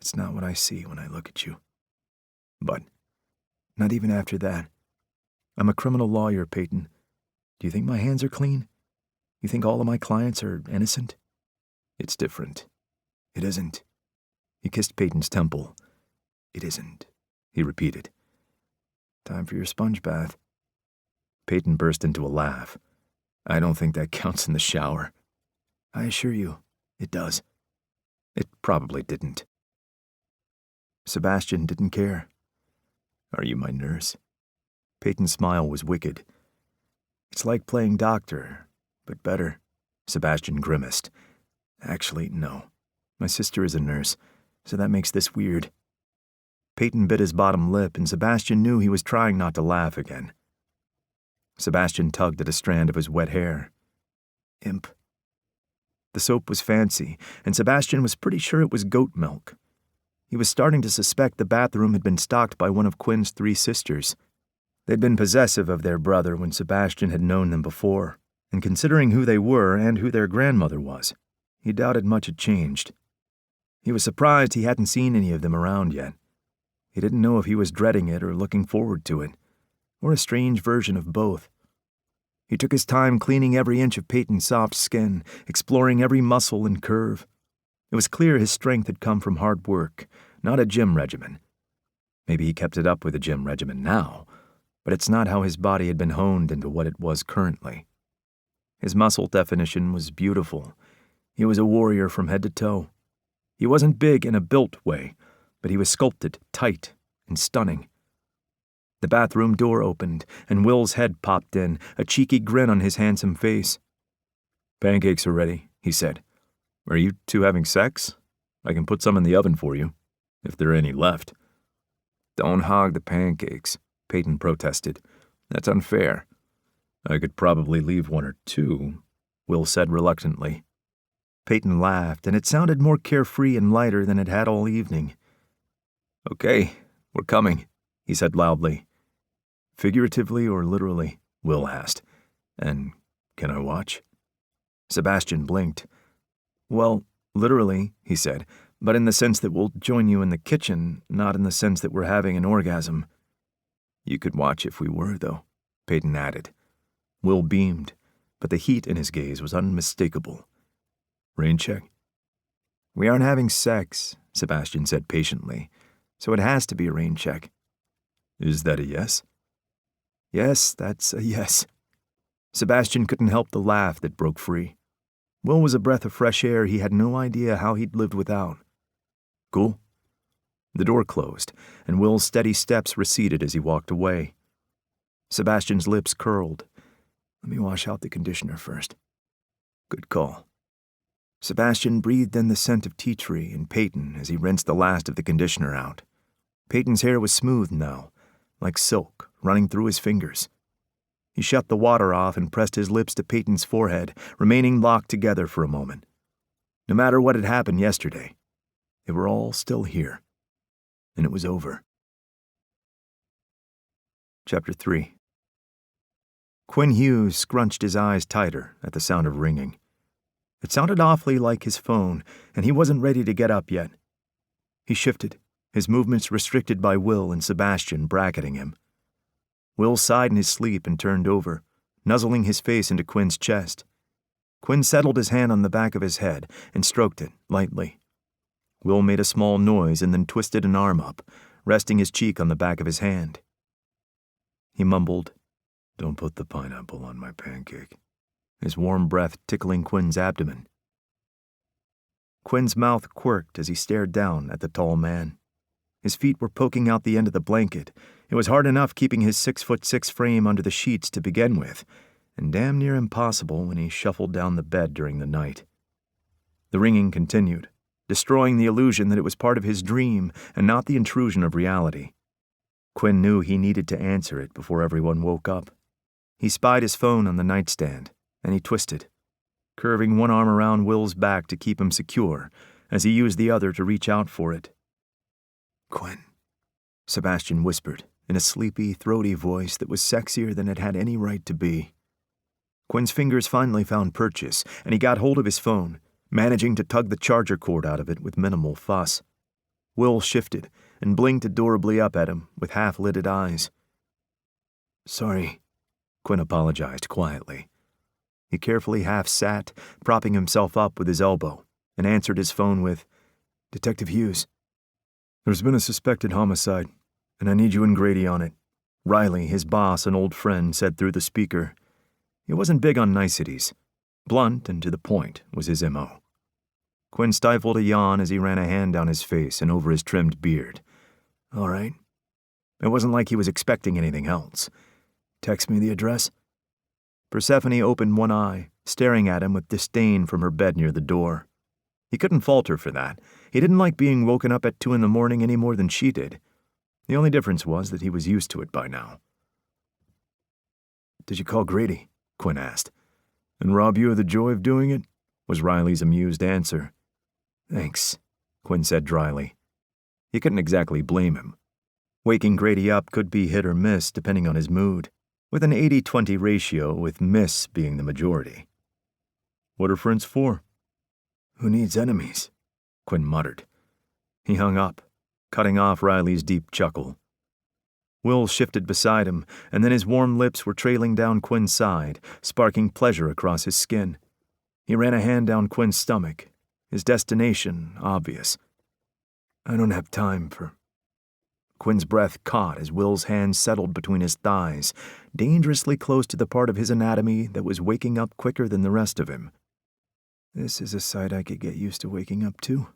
"It's not what I see when I look at you." "But not even after that. I'm a criminal lawyer, Peyton. Do you think my hands are clean? You think all of my clients are innocent?" "It's different." "It isn't." He kissed Peyton's temple. "It isn't," he repeated. "Time for your sponge bath." Peyton burst into a laugh. "I don't think that counts in the shower." "I assure you, it does." It probably didn't. Sebastian didn't care. "Are you my nurse?" Peyton's smile was wicked. "It's like playing doctor, but better," Sebastian grimaced. "Actually, no. My sister is a nurse, so that makes this weird." Peyton bit his bottom lip, and Sebastian knew he was trying not to laugh again. Sebastian tugged at a strand of his wet hair. "Imp." The soap was fancy, and Sebastian was pretty sure it was goat milk. He was starting to suspect the bathroom had been stocked by one of Quinn's 3 sisters. They'd been possessive of their brother when Sebastian had known them before, and considering who they were and who their grandmother was, he doubted much had changed. He was surprised he hadn't seen any of them around yet. He didn't know if he was dreading it or looking forward to it, or a strange version of both. He took his time cleaning every inch of Peyton's soft skin, exploring every muscle and curve. It was clear his strength had come from hard work, not a gym regimen. Maybe he kept it up with a gym regimen now, but it's not how his body had been honed into what it was currently. His muscle definition was beautiful. He was a warrior from head to toe. He wasn't big in a built way, but he was sculpted, tight, and stunning. The bathroom door opened, and Will's head popped in, a cheeky grin on his handsome face. "Pancakes are ready," he said. "Are you two having sex? I can put some in the oven for you, if there are any left." "Don't hog the pancakes," Peyton protested. "That's unfair." "I could probably leave one or two," Will said reluctantly. Peyton laughed, and it sounded more carefree and lighter than it had all evening. "Okay, we're coming," he said loudly. "Figuratively or literally?" Will asked. "And can I watch?" Sebastian blinked. "Well, literally," he said, "but in the sense that we'll join you in the kitchen, not in the sense that we're having an orgasm." "You could watch if we were, though," Peyton added. Will beamed, but the heat in his gaze was unmistakable. "Rain check?" "We aren't having sex," Sebastian said patiently, "so it has to be a rain check." "Is that a yes?" "Yes, that's a yes." Sebastian couldn't help the laugh that broke free. Will was a breath of fresh air he had no idea how he'd lived without. "Cool?" The door closed, and Will's steady steps receded as he walked away. Sebastian's lips curled. "Let me wash out the conditioner first." "Good call." Sebastian breathed in the scent of tea tree and Peyton as he rinsed the last of the conditioner out. Peyton's hair was smooth now, like silk, running through his fingers. He shut the water off and pressed his lips to Peyton's forehead, remaining locked together for a moment. No matter what had happened yesterday, they were all still here, and it was over. Chapter 3. Quinn Hughes scrunched his eyes tighter at the sound of ringing. It sounded awfully like his phone, and he wasn't ready to get up yet. He shifted, his movements restricted by Will and Sebastian bracketing him. Will sighed in his sleep and turned over, nuzzling his face into Quinn's chest. Quinn settled his hand on the back of his head and stroked it lightly. Will made a small noise and then twisted an arm up, resting his cheek on the back of his hand. He mumbled, "Don't put the pineapple on my pancake," his warm breath tickling Quinn's abdomen. Quinn's mouth quirked as he stared down at the tall man. His feet were poking out the end of the blanket. It was hard enough keeping his 6'6" frame under the sheets to begin with, and damn near impossible when he shuffled down the bed during the night. The ringing continued, destroying the illusion that it was part of his dream and not the intrusion of reality. Quinn knew he needed to answer it before everyone woke up. He spied his phone on the nightstand, and he twisted, curving one arm around Will's back to keep him secure, as he used the other to reach out for it. "Quinn," Sebastian whispered, in a sleepy, throaty voice that was sexier than it had any right to be. Quinn's fingers finally found purchase, and he got hold of his phone, managing to tug the charger cord out of it with minimal fuss. Will shifted and blinked adorably up at him with half-lidded eyes. "Sorry," Quinn apologized quietly. He carefully half-sat, propping himself up with his elbow, and answered his phone with, "Detective Hughes. There's been a suspected homicide, and I need you and Grady on it," Riley, his boss and old friend, said through the speaker. He wasn't big on niceties. Blunt and to the point was his M.O. Quinn stifled a yawn as he ran a hand down his face and over his trimmed beard. "All right." It wasn't like he was expecting anything else. "Text me the address." Persephone opened one eye, staring at him with disdain from her bed near the door. He couldn't fault her for that. He didn't like being woken up at 2 a.m. any more than she did. The only difference was that he was used to it by now. "Did you call Grady?" Quinn asked. "And rob you of the joy of doing it?" was Riley's amused answer. "Thanks," Quinn said dryly. He couldn't exactly blame him. Waking Grady up could be hit or miss depending on his mood. with an 80-20 ratio with miss being the majority. "What are friends for?" "Who needs enemies?" Quinn muttered. He hung up, cutting off Riley's deep chuckle. Will shifted beside him, and then his warm lips were trailing down Quinn's side, sparking pleasure across his skin. He ran a hand down Quinn's stomach, his destination obvious. "I don't have time for—" Quinn's breath caught as Will's hand settled between his thighs, dangerously close to the part of his anatomy that was waking up quicker than the rest of him. "This is a sight I could get used to waking up to."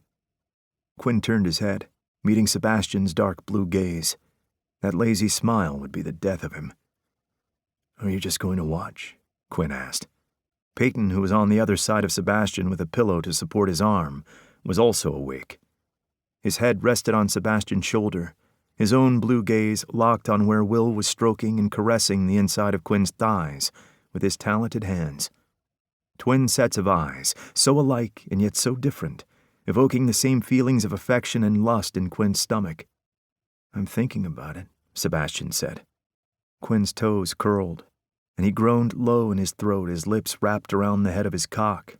Quinn turned his head, meeting Sebastian's dark blue gaze. That lazy smile would be the death of him. "Are you just going to watch?" Quinn asked. Peyton, who was on the other side of Sebastian with a pillow to support his arm, was also awake. His head rested on Sebastian's shoulder, his own blue gaze locked on where Will was stroking and caressing the inside of Quinn's thighs with his talented hands. Twin sets of eyes, so alike and yet so different, evoking the same feelings of affection and lust in Quinn's stomach. "I'm thinking about it," Sebastian said. Quinn's toes curled, and he groaned low in his throat as lips wrapped around the head of his cock.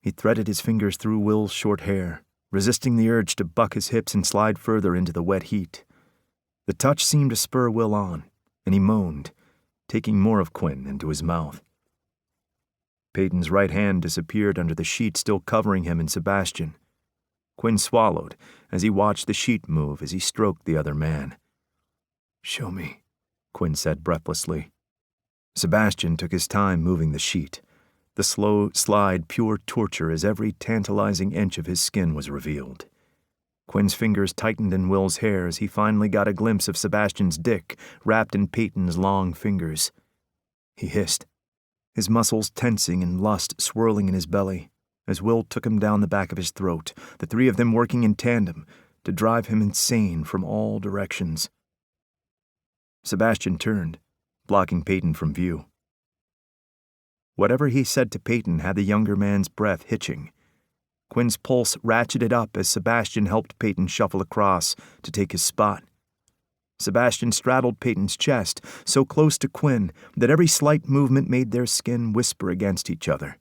He threaded his fingers through Will's short hair, resisting the urge to buck his hips and slide further into the wet heat. The touch seemed to spur Will on, and he moaned, taking more of Quinn into his mouth. Peyton's right hand disappeared under the sheet still covering him and Sebastian. Quinn swallowed as he watched the sheet move as he stroked the other man. "Show me," Quinn said breathlessly. Sebastian took his time moving the sheet, the slow slide pure torture as every tantalizing inch of his skin was revealed. Quinn's fingers tightened in Will's hair as he finally got a glimpse of Sebastian's dick wrapped in Peyton's long fingers. He hissed, his muscles tensing and lust swirling in his belly, as Will took him down the back of his throat, the three of them working in tandem to drive him insane from all directions. Sebastian turned, blocking Peyton from view. Whatever he said to Peyton had the younger man's breath hitching. Quinn's pulse ratcheted up as Sebastian helped Peyton shuffle across to take his spot. Sebastian straddled Peyton's chest, so close to Quinn that every slight movement made their skin whisper against each other.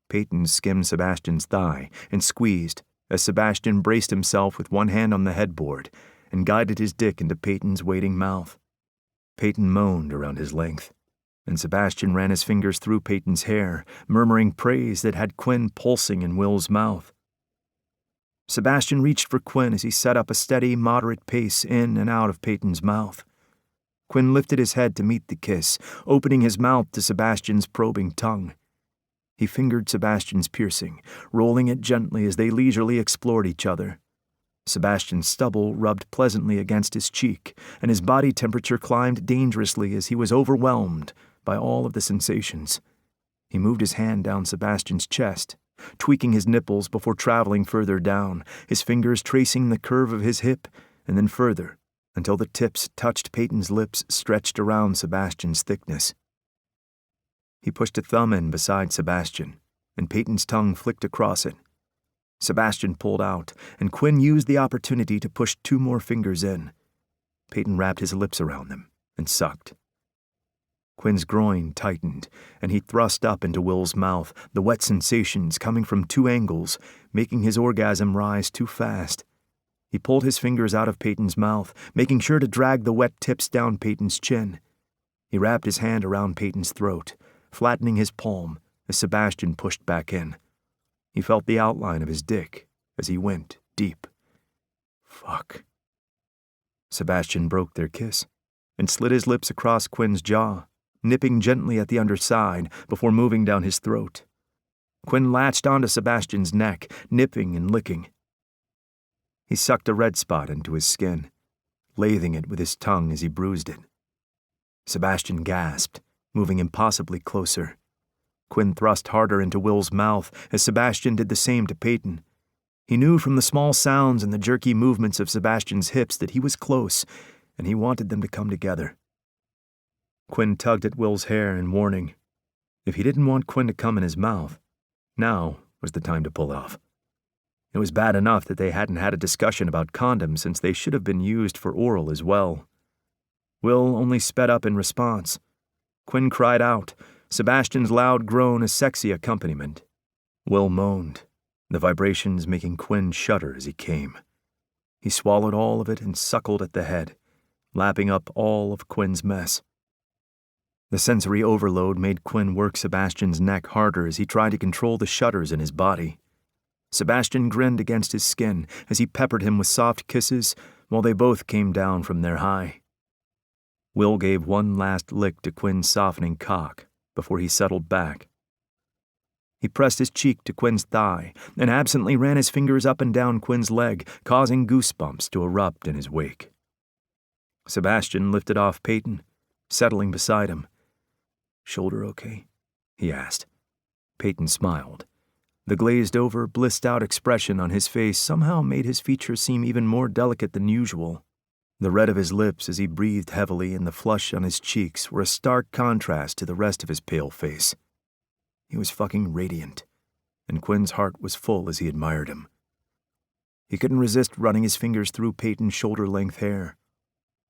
Peyton skimmed Sebastian's thigh and squeezed as Sebastian braced himself with one hand on the headboard and guided his dick into Peyton's waiting mouth. Peyton moaned around his length, and Sebastian ran his fingers through Peyton's hair, murmuring praise that had Quinn pulsing in Will's mouth. Sebastian reached for Quinn as he set up a steady, moderate pace in and out of Peyton's mouth. Quinn lifted his head to meet the kiss, opening his mouth to Sebastian's probing tongue. He fingered Sebastian's piercing, rolling it gently as they leisurely explored each other. Sebastian's stubble rubbed pleasantly against his cheek, and his body temperature climbed dangerously as he was overwhelmed by all of the sensations. He moved his hand down Sebastian's chest, tweaking his nipples before traveling further down, his fingers tracing the curve of his hip, and then further, until the tips touched Peyton's lips stretched around Sebastian's thickness. He pushed a thumb in beside Sebastian, and Peyton's tongue flicked across it. Sebastian pulled out, and Quinn used the opportunity to push 2 more fingers in. Peyton wrapped his lips around them and sucked. Quinn's groin tightened, and he thrust up into Will's mouth, the wet sensations coming from 2 angles, making his orgasm rise too fast. He pulled his fingers out of Peyton's mouth, making sure to drag the wet tips down Peyton's chin. He wrapped his hand around Peyton's throat, flattening his palm as Sebastian pushed back in. He felt the outline of his dick as he went deep. "Fuck." Sebastian broke their kiss and slid his lips across Quinn's jaw, nipping gently at the underside before moving down his throat. Quinn latched onto Sebastian's neck, nipping and licking. He sucked a red spot into his skin, lathing it with his tongue as he bruised it. Sebastian gasped, moving impossibly closer. Quinn thrust harder into Will's mouth as Sebastian did the same to Peyton. He knew from the small sounds and the jerky movements of Sebastian's hips that he was close, and he wanted them to come together. Quinn tugged at Will's hair in warning. If he didn't want Quinn to come in his mouth, now was the time to pull off. It was bad enough that they hadn't had a discussion about condoms since they should have been used for oral as well. Will only sped up in response. Quinn cried out, Sebastian's loud groan a sexy accompaniment. Will moaned, the vibrations making Quinn shudder as he came. He swallowed all of it and suckled at the head, lapping up all of Quinn's mess. The sensory overload made Quinn work Sebastian's neck harder as he tried to control the shudders in his body. Sebastian grinned against his skin as he peppered him with soft kisses while they both came down from their high. Will gave one last lick to Quinn's softening cock before he settled back. He pressed his cheek to Quinn's thigh and absently ran his fingers up and down Quinn's leg, causing goosebumps to erupt in his wake. Sebastian lifted off Peyton, settling beside him. "Shoulder okay?" he asked. Peyton smiled. The glazed-over, blissed-out expression on his face somehow made his features seem even more delicate than usual. The red of his lips as he breathed heavily and the flush on his cheeks were a stark contrast to the rest of his pale face. He was fucking radiant, and Quinn's heart was full as he admired him. He couldn't resist running his fingers through Peyton's shoulder-length hair.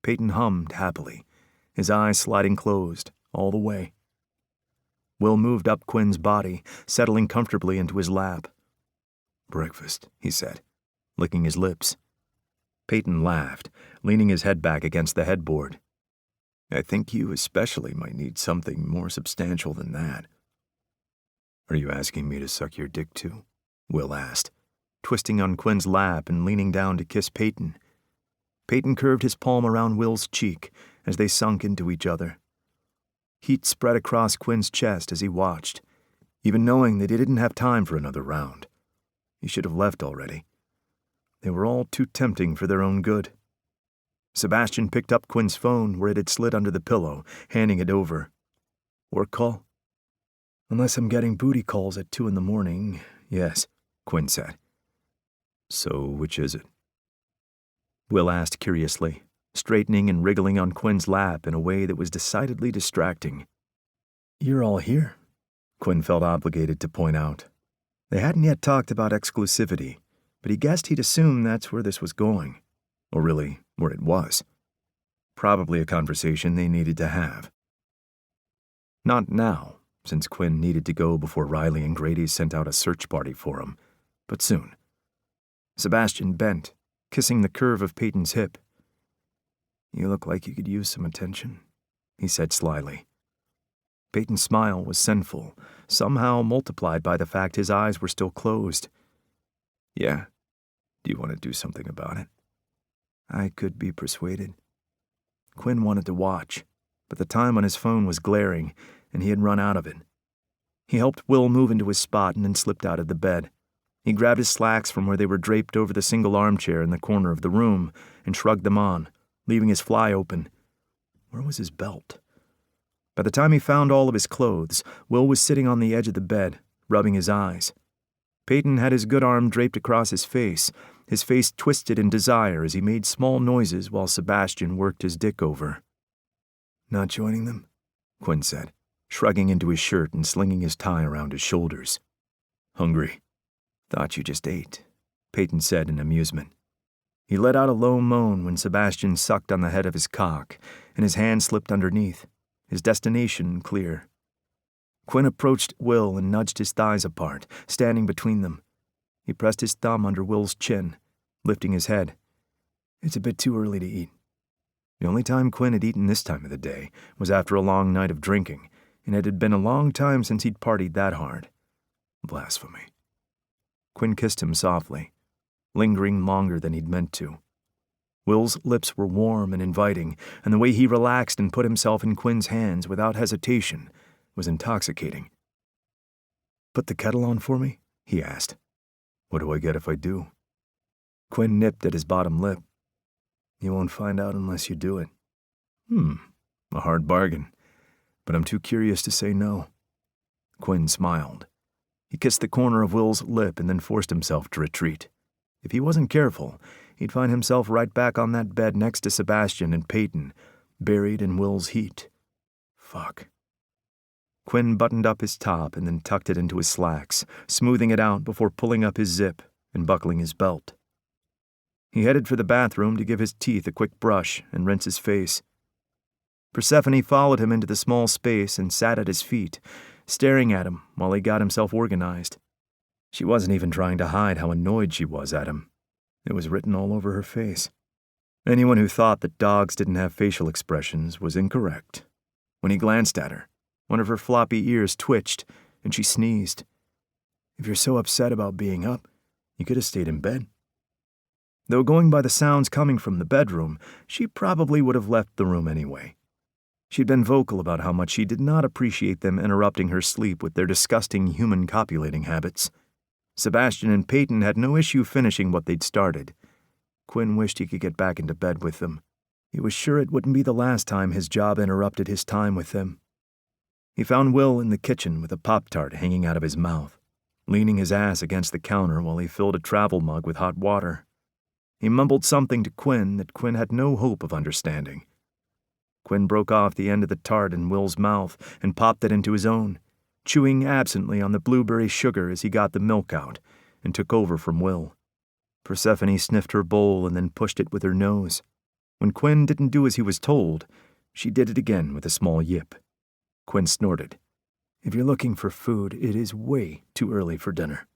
Peyton hummed happily, his eyes sliding closed all the way. Will moved up Quinn's body, settling comfortably into his lap. "Breakfast," he said, licking his lips. Peyton laughed, leaning his head back against the headboard. "I think you especially might need something more substantial than that." "Are you asking me to suck your dick too?" Will asked, twisting on Quinn's lap and leaning down to kiss Peyton. Peyton curved his palm around Will's cheek as they sunk into each other. Heat spread across Quinn's chest as he watched, even knowing that he didn't have time for another round. He should have left already. They were all too tempting for their own good. Sebastian picked up Quinn's phone where it had slid under the pillow, handing it over. "Work call?" "Unless I'm getting booty calls at 2 a.m, yes," Quinn said. "So which is it?" Will asked curiously, straightening and wriggling on Quinn's lap in a way that was decidedly distracting. "You're all here," Quinn felt obligated to point out. They hadn't yet talked about exclusivity, but he guessed he'd assume that's where this was going, or really, where it was. Probably a conversation they needed to have. Not now, since Quinn needed to go before Riley and Grady sent out a search party for him, but soon. Sebastian bent, kissing the curve of Peyton's hip. "You look like you could use some attention," he said slyly. Peyton's smile was sinful, somehow multiplied by the fact his eyes were still closed. "Yeah? Do you want to do something about it?" "I could be persuaded." Quinn wanted to watch, but the time on his phone was glaring, and he had run out of it. He helped Will move into his spot and then slipped out of the bed. He grabbed his slacks from where they were draped over the single armchair in the corner of the room and shrugged them on, leaving his fly open. Where was his belt? By the time he found all of his clothes, Will was sitting on the edge of the bed, rubbing his eyes. Peyton had his good arm draped across his face twisted in desire as he made small noises while Sebastian worked his dick over. "Not joining them?" Quinn said, shrugging into his shirt and slinging his tie around his shoulders. "Hungry?" "Thought you just ate," Peyton said in amusement. He let out a low moan when Sebastian sucked on the head of his cock, and his hand slipped underneath, his destination clear. Quinn approached Will and nudged his thighs apart, standing between them. He pressed his thumb under Will's chin, lifting his head. "It's a bit too early to eat." The only time Quinn had eaten this time of the day was after a long night of drinking, and it had been a long time since he'd partied that hard. Blasphemy. Quinn kissed him softly, lingering longer than he'd meant to. Will's lips were warm and inviting, and the way he relaxed and put himself in Quinn's hands without hesitation was intoxicating. "Put the kettle on for me?" he asked. "What do I get if I do?" Quinn nipped at his bottom lip. "You won't find out unless you do it." A hard bargain, but I'm too curious to say no." Quinn smiled. He kissed the corner of Will's lip and then forced himself to retreat. If he wasn't careful, he'd find himself right back on that bed next to Sebastian and Peyton, buried in Will's heat. Fuck. Quinn buttoned up his top and then tucked it into his slacks, smoothing it out before pulling up his zip and buckling his belt. He headed for the bathroom to give his teeth a quick brush and rinse his face. Persephone followed him into the small space and sat at his feet, staring at him while he got himself organized. She wasn't even trying to hide how annoyed she was at him. It was written all over her face. Anyone who thought that dogs didn't have facial expressions was incorrect. When he glanced at her, one of her floppy ears twitched, and she sneezed. "If you're so upset about being up, you could have stayed in bed." Though going by the sounds coming from the bedroom, she probably would have left the room anyway. She'd been vocal about how much she did not appreciate them interrupting her sleep with their disgusting human copulating habits. Sebastian and Peyton had no issue finishing what they'd started. Quinn wished he could get back into bed with them. He was sure it wouldn't be the last time his job interrupted his time with them. He found Will in the kitchen with a Pop-Tart hanging out of his mouth, leaning his ass against the counter while he filled a travel mug with hot water. He mumbled something to Quinn that Quinn had no hope of understanding. Quinn broke off the end of the tart in Will's mouth and popped it into his own, chewing absently on the blueberry sugar as he got the milk out and took over from Will. Persephone sniffed her bowl and then pushed it with her nose. When Quinn didn't do as he was told, she did it again with a small yip. Quinn snorted. "If you're looking for food, it is way too early for dinner."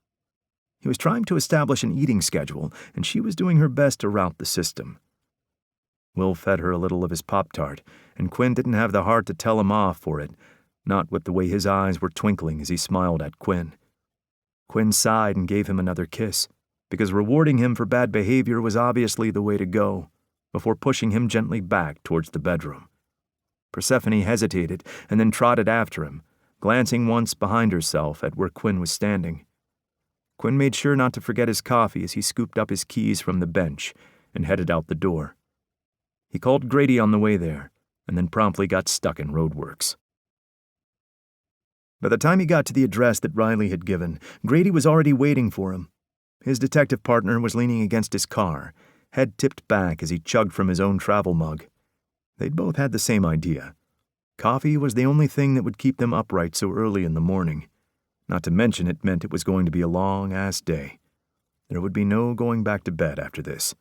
He was trying to establish an eating schedule, and she was doing her best to rout the system. Will fed her a little of his Pop-Tart, and Quinn didn't have the heart to tell him off for it, not with the way his eyes were twinkling as he smiled at Quinn. Quinn sighed and gave him another kiss, because rewarding him for bad behavior was obviously the way to go, before pushing him gently back towards the bedroom. Persephone hesitated and then trotted after him, glancing once behind herself at where Quinn was standing. Quinn made sure not to forget his coffee as he scooped up his keys from the bench and headed out the door. He called Grady on the way there, and then promptly got stuck in roadworks. By the time he got to the address that Riley had given, Grady was already waiting for him. His detective partner was leaning against his car, head tipped back as he chugged from his own travel mug. They'd both had the same idea. Coffee was the only thing that would keep them upright so early in the morning. Not to mention it meant it was going to be a long-ass day. There would be no going back to bed after this.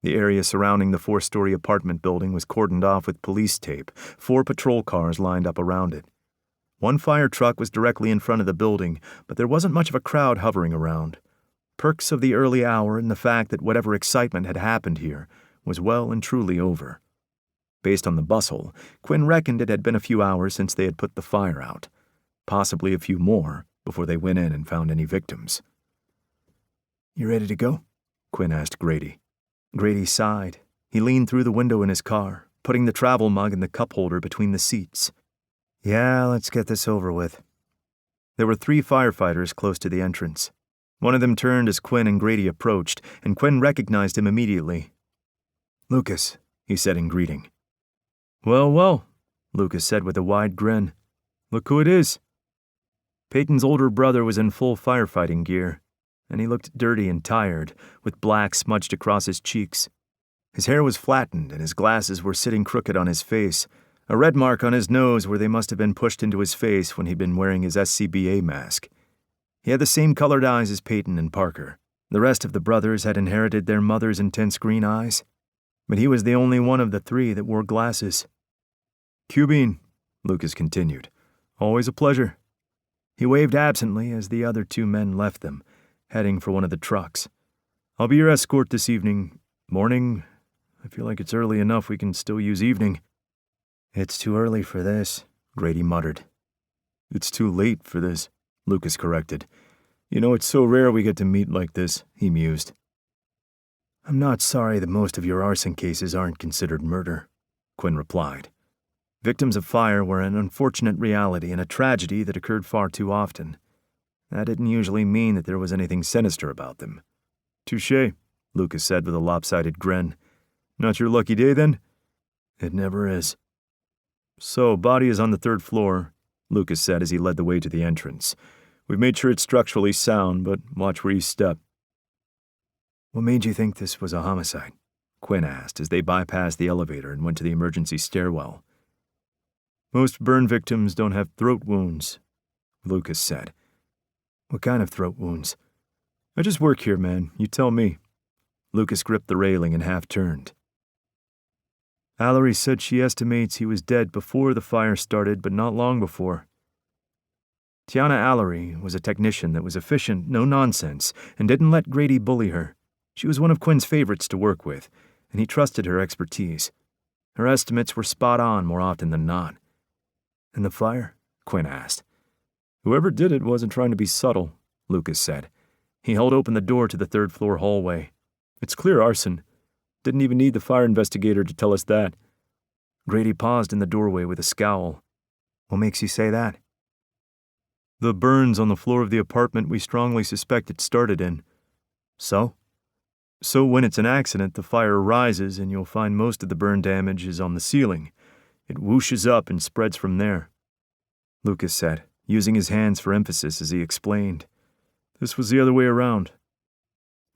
The area surrounding the 4-story apartment building was cordoned off with police tape, 4 patrol cars lined up around it. One fire truck was directly in front of the building, but there wasn't much of a crowd hovering around. Perks of the early hour and the fact that whatever excitement had happened here was well and truly over. Based on the bustle, Quinn reckoned it had been a few hours since they had put the fire out, possibly a few more before they went in and found any victims. "You ready to go?" Quinn asked Grady. Grady sighed. He leaned through the window in his car, putting the travel mug and the cup holder between the seats. "Yeah, let's get this over with." There were 3 firefighters close to the entrance. One of them turned as Quinn and Grady approached, and Quinn recognized him immediately. "Lucas," he said in greeting. "Well, well," Lucas said with a wide grin. "Look who it is." Peyton's older brother was in full firefighting gear, and he looked dirty and tired, with black smudged across his cheeks. His hair was flattened, and his glasses were sitting crooked on his face, a red mark on his nose where they must have been pushed into his face when he'd been wearing his SCBA mask. He had the same colored eyes as Peyton and Parker. The rest of the brothers had inherited their mother's intense green eyes, but he was the only one of the 3 that wore glasses. "Cubine," Lucas continued. "Always a pleasure." He waved absently as the other 2 men left them, heading for one of the trucks. "I'll be your escort this evening. Morning. I feel like it's early enough we can still use evening." "It's too early for this," Grady muttered. "It's too late for this," Lucas corrected. "You know, it's so rare we get to meet like this," he mused. "I'm not sorry that most of your arson cases aren't considered murder," Quinn replied. Victims of fire were an unfortunate reality and a tragedy that occurred far too often. That didn't usually mean that there was anything sinister about them. "Touché," Lucas said with a lopsided grin. "Not your lucky day, then?" "It never is." "So, body is on the 3rd floor," Lucas said as he led the way to the entrance. "We've made sure it's structurally sound, but watch where you step." "What made you think this was a homicide?" Quinn asked as they bypassed the elevator and went to the emergency stairwell. "Most burn victims don't have throat wounds," Lucas said. "What kind of throat wounds?" "I just work here, man. You tell me." Lucas gripped the railing and half turned. Allery said she estimates he was dead before the fire started, but not long before. Tiana Allery was a technician that was efficient, no nonsense, and didn't let Grady bully her. She was one of Quinn's favorites to work with, and he trusted her expertise. Her estimates were spot on more often than not. "And the fire?" Quinn asked. "Whoever did it wasn't trying to be subtle," Lucas said. He held open the door to the third-floor hallway. "It's clear arson. Didn't even need the fire investigator to tell us that." Grady paused in the doorway with a scowl. "What makes you say that?" "The burns on the floor of the apartment we strongly suspect it started in." "So?" "So when it's an accident, the fire rises and you'll find most of the burn damage is on the ceiling. It whooshes up and spreads from there," Lucas said, using his hands for emphasis as he explained. "This was the other way around.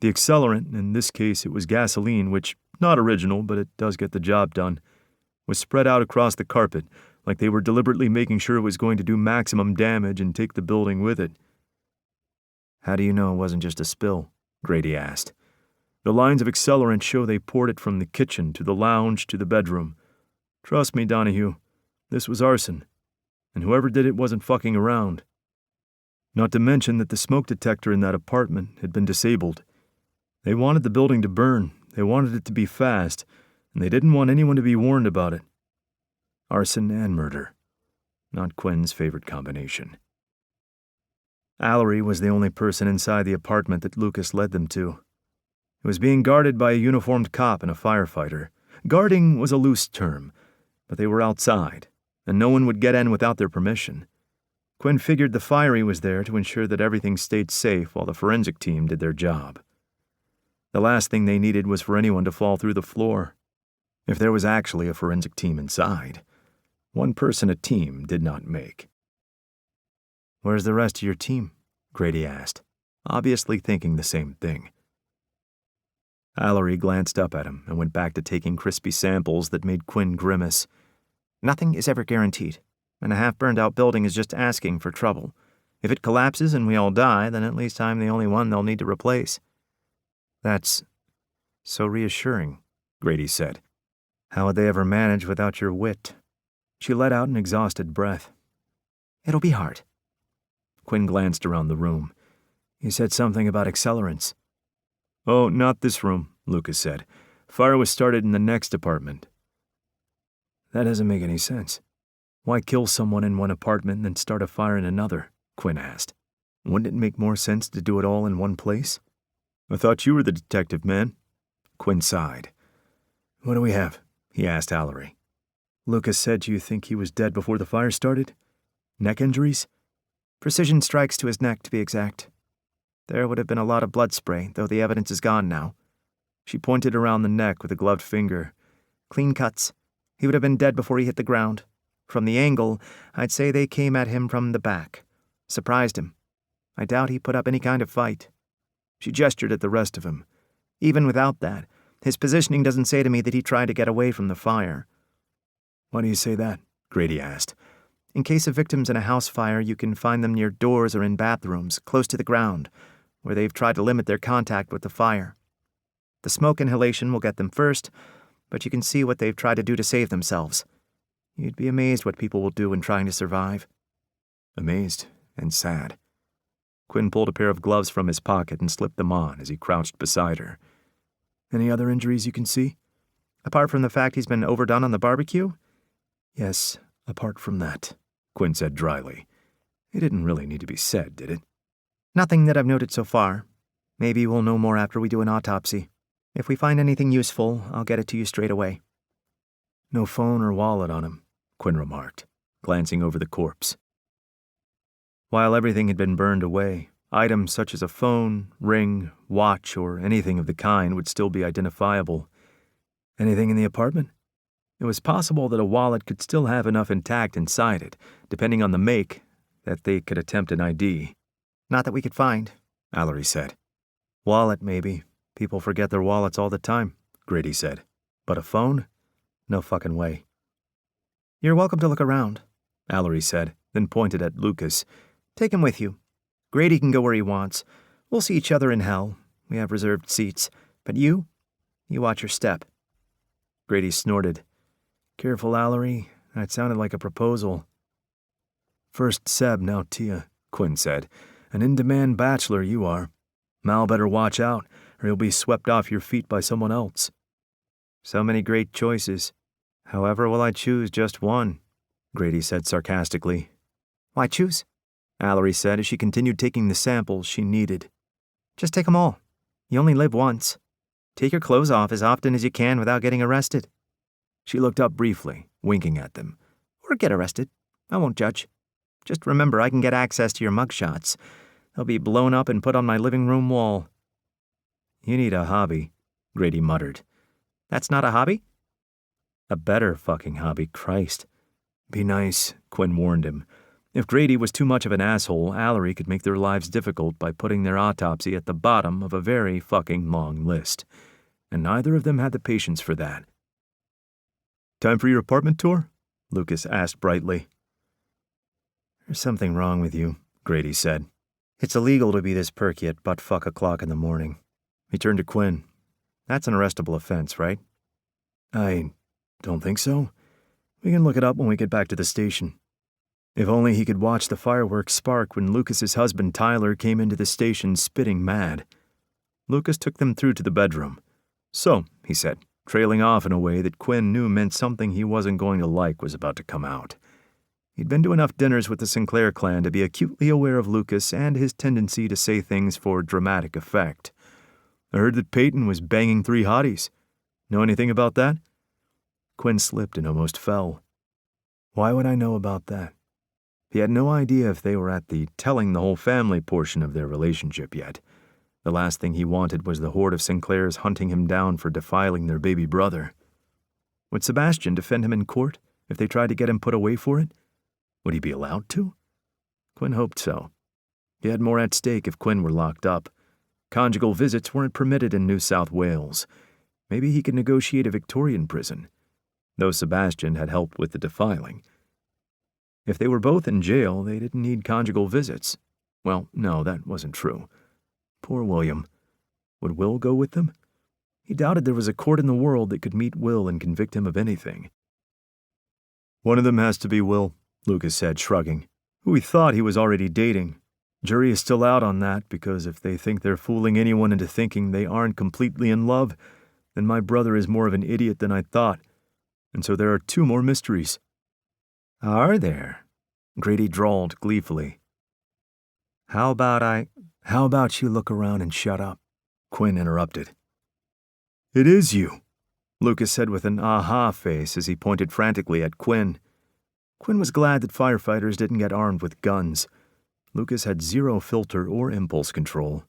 The accelerant, in this case it was gasoline, which, not original, but it does get the job done, was spread out across the carpet, like they were deliberately making sure it was going to do maximum damage and take the building with it." "How do you know it wasn't just a spill?" Grady asked. "The lines of accelerant show they poured it from the kitchen to the lounge to the bedroom. Trust me, Donahue, this was arson, and whoever did it wasn't fucking around. Not to mention that the smoke detector in that apartment had been disabled. They wanted the building to burn, they wanted it to be fast, and they didn't want anyone to be warned about it. Arson and murder. Not Quinn's favorite combination." Allery was the only person inside the apartment that Lucas led them to. It was being guarded by a uniformed cop and a firefighter. Guarding was a loose term, but they were outside, and no one would get in without their permission. Quinn figured the fiery was there to ensure that everything stayed safe while the forensic team did their job. The last thing they needed was for anyone to fall through the floor. If there was actually a forensic team inside, one person a team did not make. "Where's the rest of your team?" Grady asked, obviously thinking the same thing. Allery glanced up at him and went back to taking crispy samples that made Quinn grimace. "Nothing is ever guaranteed, and a half-burned-out building is just asking for trouble. If it collapses and we all die, then at least I'm the only one they'll need to replace." "That's so reassuring," Grady said. "How would they ever manage without your wit?" She let out an exhausted breath. "It'll be hard." Quinn glanced around the room. "You said something about accelerants." "Oh, not this room," Lucas said. "Fire was started in the next apartment." "That doesn't make any sense. Why kill someone in one apartment and then start a fire in another?" Quinn asked. "Wouldn't it make more sense to do it all in one place?" "I thought you were the detective, man." Quinn sighed. "What do we have?" he asked Allery. "Lucas said you think he was dead before the fire started? Neck injuries?" "Precision strikes to his neck, to be exact. There would have been a lot of blood spray, though the evidence is gone now." She pointed around the neck with a gloved finger. "Clean cuts. He would have been dead before he hit the ground. From the angle, I'd say they came at him from the back. Surprised him. I doubt he put up any kind of fight." She gestured at the rest of him. "Even without that, his positioning doesn't say to me that he tried to get away from the fire." "Why do you say that?" Grady asked. "In case of victims in a house fire, you can find them near doors or in bathrooms, close to the ground, where they've tried to limit their contact with the fire. The smoke inhalation will get them first, but you can see what they've tried to do to save themselves. You'd be amazed what people will do in trying to survive." Amazed and sad. Quinn pulled a pair of gloves from his pocket and slipped them on as he crouched beside her. "Any other injuries you can see?" "Apart from the fact he's been overdone on the barbecue?" "Yes, apart from that," Quinn said dryly. It didn't really need to be said, did it? "Nothing that I've noted so far. Maybe we'll know more after we do an autopsy. If we find anything useful, I'll get it to you straight away." "No phone or wallet on him," Quinn remarked, glancing over the corpse. While everything had been burned away, items such as a phone, ring, watch, or anything of the kind would still be identifiable. Anything in the apartment? It was possible that a wallet could still have enough intact inside it, depending on the make, that they could attempt an ID. "Not that we could find," Allery said. "Wallet, maybe. People forget their wallets all the time," Grady said. "But a phone? No fucking way." "You're welcome to look around," Allery said, then pointed at Lucas. "Take him with you. Grady can go where he wants. We'll see each other in hell. We have reserved seats. But you watch your step." Grady snorted. Careful, Allery. That sounded like a proposal. First Seb, now Tia, Quinn said. An in-demand bachelor you are. Mal better watch out, or you'll be swept off your feet by someone else. So many great choices. However will I choose just one, Grady said sarcastically. Why choose? Allery said as she continued taking the samples she needed. Just take 'em all. You only live once. Take your clothes off as often as you can without getting arrested. She looked up briefly, winking at them. Or get arrested. I won't judge. Just remember I can get access to your mugshots. They'll be blown up and put on my living room wall. You need a hobby, Grady muttered. That's not a hobby? A better fucking hobby, Christ. Be nice, Quinn warned him. If Grady was too much of an asshole, Allery could make their lives difficult by putting their autopsy at the bottom of a very fucking long list. And neither of them had the patience for that. Time for your apartment tour? Lucas asked brightly. There's something wrong with you, Grady said. It's illegal to be this perky at butt-fuck o'clock in the morning. He turned to Quinn. That's an arrestable offense, right? I don't think so. We can look it up when we get back to the station. If only he could watch the fireworks spark when Lucas's husband Tyler came into the station spitting mad. Lucas took them through to the bedroom. So, he said, trailing off in a way that Quinn knew meant something he wasn't going to like was about to come out. He'd been to enough dinners with the Sinclair clan to be acutely aware of Lucas and his tendency to say things for dramatic effect. I heard that Peyton was banging 3 hotties. Know anything about that? Quinn slipped and almost fell. Why would I know about that? He had no idea if they were at the telling the whole family portion of their relationship yet. The last thing he wanted was the horde of Sinclairs hunting him down for defiling their baby brother. Would Sebastian defend him in court if they tried to get him put away for it? Would he be allowed to? Quinn hoped so. He had more at stake if Quinn were locked up. Conjugal visits weren't permitted in New South Wales. Maybe he could negotiate a Victorian prison, though Sebastian had helped with the defiling. If they were both in jail, they didn't need conjugal visits. Well, no, that wasn't true. Poor William. Would Will go with them? He doubted there was a court in the world that could meet Will and convict him of anything. One of them has to be Will, Lucas said, shrugging, who he thought he was already dating. Jury is still out on that because if they think they're fooling anyone into thinking they aren't completely in love, then my brother is more of an idiot than I thought. And so there are 2 more mysteries. Are there? Grady drawled gleefully. How about you look around and shut up? Quinn interrupted. It is you, Lucas said with an aha face as he pointed frantically at Quinn. Quinn was glad that firefighters didn't get armed with guns. Lucas had 0 filter or impulse control.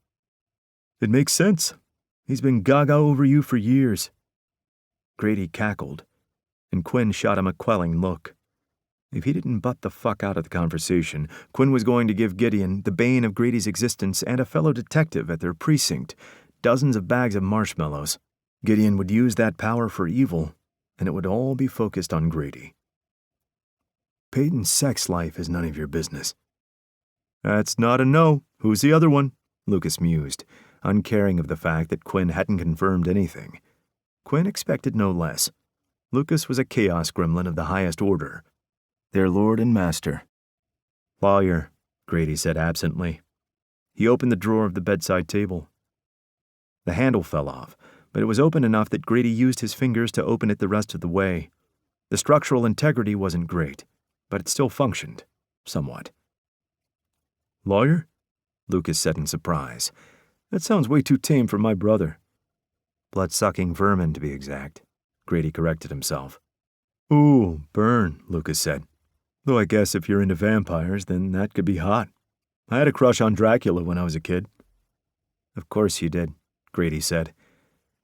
It makes sense. He's been gaga over you for years. Grady cackled, and Quinn shot him a quelling look. If he didn't butt the fuck out of the conversation, Quinn was going to give Gideon, the bane of Grady's existence and a fellow detective at their precinct, dozens of bags of marshmallows. Gideon would use that power for evil, and it would all be focused on Grady. Peyton's sex life is none of your business. That's not a no. Who's the other one? Lucas mused, uncaring of the fact that Quinn hadn't confirmed anything. Quinn expected no less. Lucas was a chaos gremlin of the highest order. Their lord and master. Lawyer, Grady said absently. He opened the drawer of the bedside table. The handle fell off, but it was open enough that Grady used his fingers to open it the rest of the way. The structural integrity wasn't great, but it still functioned, somewhat. Lawyer? Lucas said in surprise. That sounds way too tame for my brother. Blood-sucking vermin, to be exact, Grady corrected himself. Ooh, burn, Lucas said. Though I guess if you're into vampires, then that could be hot. I had a crush on Dracula when I was a kid. Of course you did, Grady said.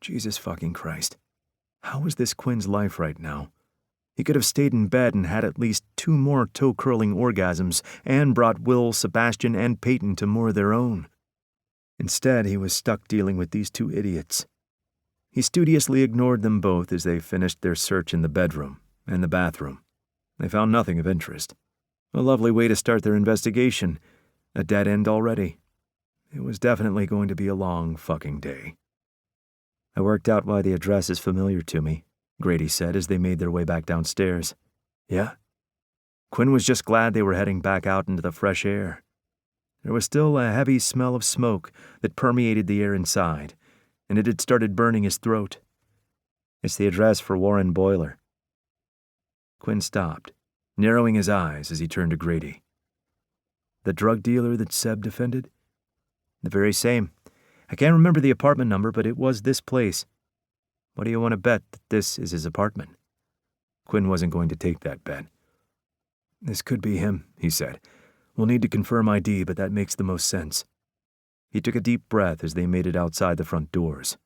Jesus fucking Christ. How was this Quinn's life right now? He could have stayed in bed and had at least 2 more toe-curling orgasms and brought Will, Sebastian, and Peyton to more of their own. Instead, he was stuck dealing with these 2 idiots. He studiously ignored them both as they finished their search in the bedroom and the bathroom. They found nothing of interest. A lovely way to start their investigation. A dead end already. It was definitely going to be a long fucking day. I worked out why the address is familiar to me, Grady said as they made their way back downstairs. Yeah? Quinn was just glad they were heading back out into the fresh air. There was still a heavy smell of smoke that permeated the air inside, and it had started burning his throat. It's the address for Warren Boiler. Quinn stopped, narrowing his eyes as he turned to Grady. The drug dealer that Seb defended? The very same. I can't remember the apartment number, but it was this place. What do you want to bet that this is his apartment? Quinn wasn't going to take that bet. This could be him, he said. We'll need to confirm ID, but that makes the most sense. He took a deep breath as they made it outside the front doors.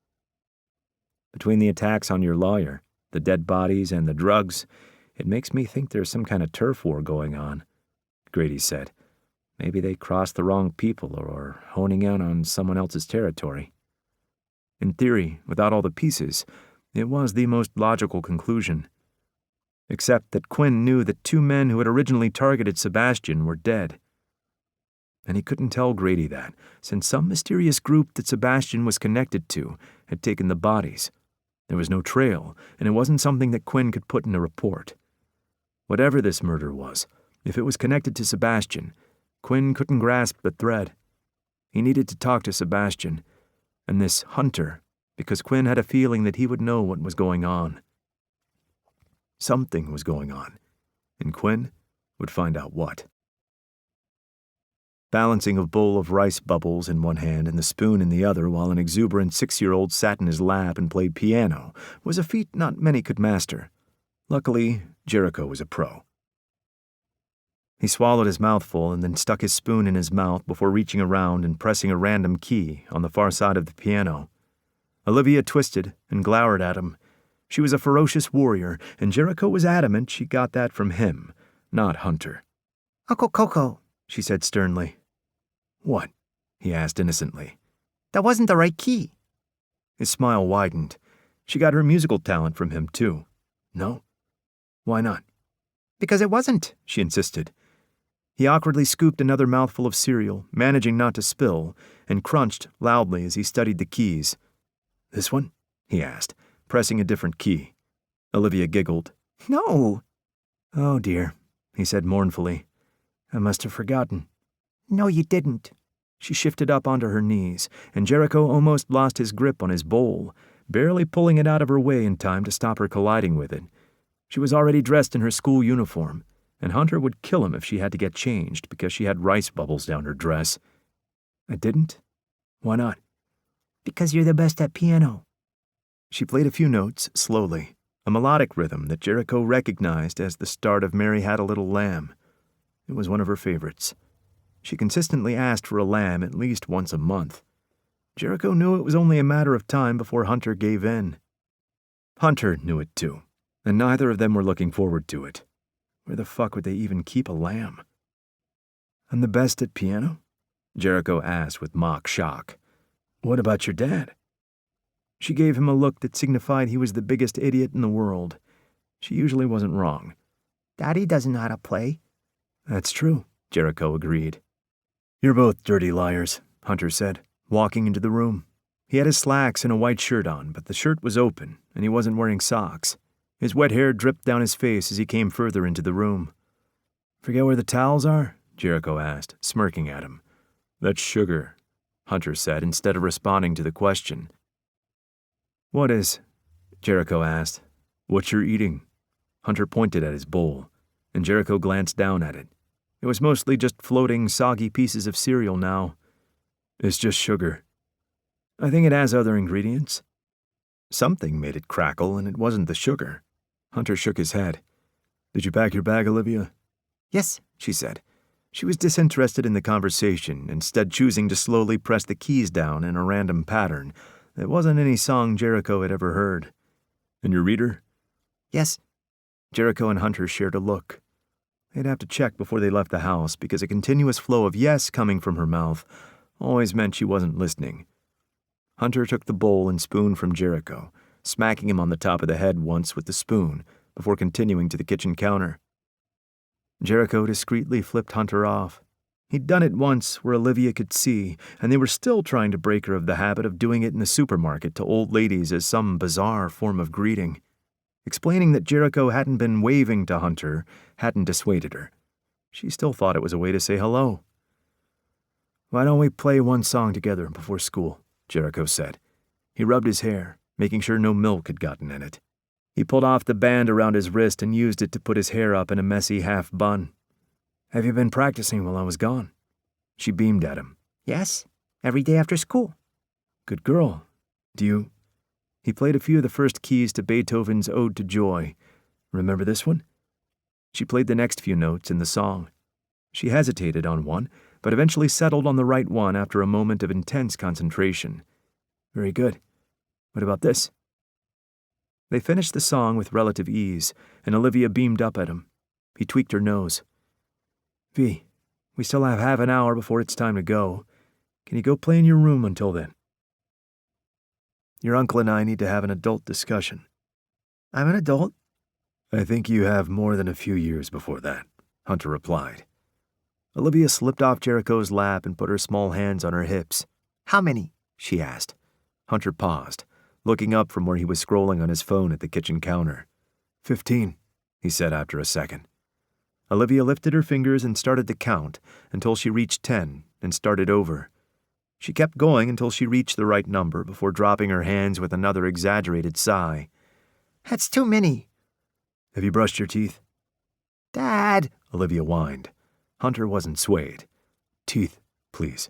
Between the attacks on your lawyer, the dead bodies, and the drugs, it makes me think there's some kind of turf war going on, Grady said. Maybe they crossed the wrong people or are honing in on someone else's territory. In theory, without all the pieces, it was the most logical conclusion. Except that Quinn knew that 2 men who had originally targeted Sebastian were dead. And he couldn't tell Grady that, since some mysterious group that Sebastian was connected to had taken the bodies. There was no trail, and it wasn't something that Quinn could put in a report. Whatever this murder was, if it was connected to Sebastian, Quinn couldn't grasp the thread. He needed to talk to Sebastian, and this Hunter, because Quinn had a feeling that he would know what was going on. Something was going on, and Quinn would find out what. Balancing a bowl of rice bubbles in one hand and the spoon in the other while an exuberant 6-year-old sat in his lap and played piano was a feat not many could master. Luckily, Jericho was a pro. He swallowed his mouthful and then stuck his spoon in his mouth before reaching around and pressing a random key on the far side of the piano. Olivia twisted and glowered at him. She was a ferocious warrior, and Jericho was adamant she got that from him, not Hunter. Uncle Coco, she said sternly. What? He asked innocently. That wasn't the right key. His smile widened. She got her musical talent from him, too. No? Why not? Because it wasn't, she insisted. He awkwardly scooped another mouthful of cereal, managing not to spill, and crunched loudly as he studied the keys. This one? He asked, pressing a different key. Olivia giggled. No. Oh, dear, he said mournfully. I must have forgotten. No, you didn't. She shifted up onto her knees, and Jericho almost lost his grip on his bowl, barely pulling it out of her way in time to stop her colliding with it. She was already dressed in her school uniform, and Hunter would kill him if she had to get changed because she had rice bubbles down her dress. I didn't? Why not? Because you're the best at piano. She played a few notes slowly, a melodic rhythm that Jericho recognized as the start of Mary Had a Little Lamb. It was one of her favorites. She consistently asked for a lamb at least once a month. Jericho knew it was only a matter of time before Hunter gave in. Hunter knew it too, and neither of them were looking forward to it. Where the fuck would they even keep a lamb? I'm the best at piano? Jericho asked with mock shock. What about your dad? She gave him a look that signified he was the biggest idiot in the world. She usually wasn't wrong. Daddy doesn't know how to play. That's true, Jericho agreed. You're both dirty liars, Hunter said, walking into the room. He had his slacks and a white shirt on, but the shirt was open, and he wasn't wearing socks. His wet hair dripped down his face as he came further into the room. Forget where the towels are? Jericho asked, smirking at him. That's sugar, Hunter said, instead of responding to the question. What is? Jericho asked. What you're eating? Hunter pointed at his bowl, and Jericho glanced down at it. It was mostly just floating, soggy pieces of cereal now. It's just sugar. I think it has other ingredients. Something made it crackle, and it wasn't the sugar. Hunter shook his head. Did you pack your bag, Olivia? Yes, she said. She was disinterested in the conversation, instead choosing to slowly press the keys down in a random pattern. It wasn't any song Jericho had ever heard. And your reader? Yes. Jericho and Hunter shared a look. They'd have to check before they left the house because a continuous flow of yes coming from her mouth always meant she wasn't listening. Hunter took the bowl and spoon from Jericho, smacking him on the top of the head once with the spoon before continuing to the kitchen counter. Jericho discreetly flipped Hunter off. He'd done it once where Olivia could see, and they were still trying to break her of the habit of doing it in the supermarket to old ladies as some bizarre form of greeting. Explaining that Jericho hadn't been waving to Hunter hadn't dissuaded her. She still thought it was a way to say hello. "Why don't we play one song together before school?" Jericho said. He rubbed his hair, making sure no milk had gotten in it. He pulled off the band around his wrist and used it to put his hair up in a messy half bun. "Have you been practicing while I was gone?" She beamed at him. Yes, every day after school. "Good girl. Do you—" He played a few of the first keys to Beethoven's Ode to Joy. "Remember this one?" She played the next few notes in the song. She hesitated on one, but eventually settled on the right one after a moment of intense concentration. "Very good. What about this?" They finished the song with relative ease, and Olivia beamed up at him. He tweaked her nose. "V, we still have half an hour before it's time to go. Can you go play in your room until then? Your uncle and I need to have an adult discussion." I'm an adult. "I think you have more than a few years before that," Hunter replied. Olivia slipped off Jericho's lap and put her small hands on her hips. How many? She asked. Hunter paused, looking up from where he was scrolling on his phone at the kitchen counter. 15, he said after a second. Olivia lifted her fingers and started to count until she reached 10 and started over. She kept going until she reached the right number before dropping her hands with another exaggerated sigh. That's too many. "Have you brushed your teeth?" Dad! Olivia whined. Hunter wasn't swayed. "Teeth, please."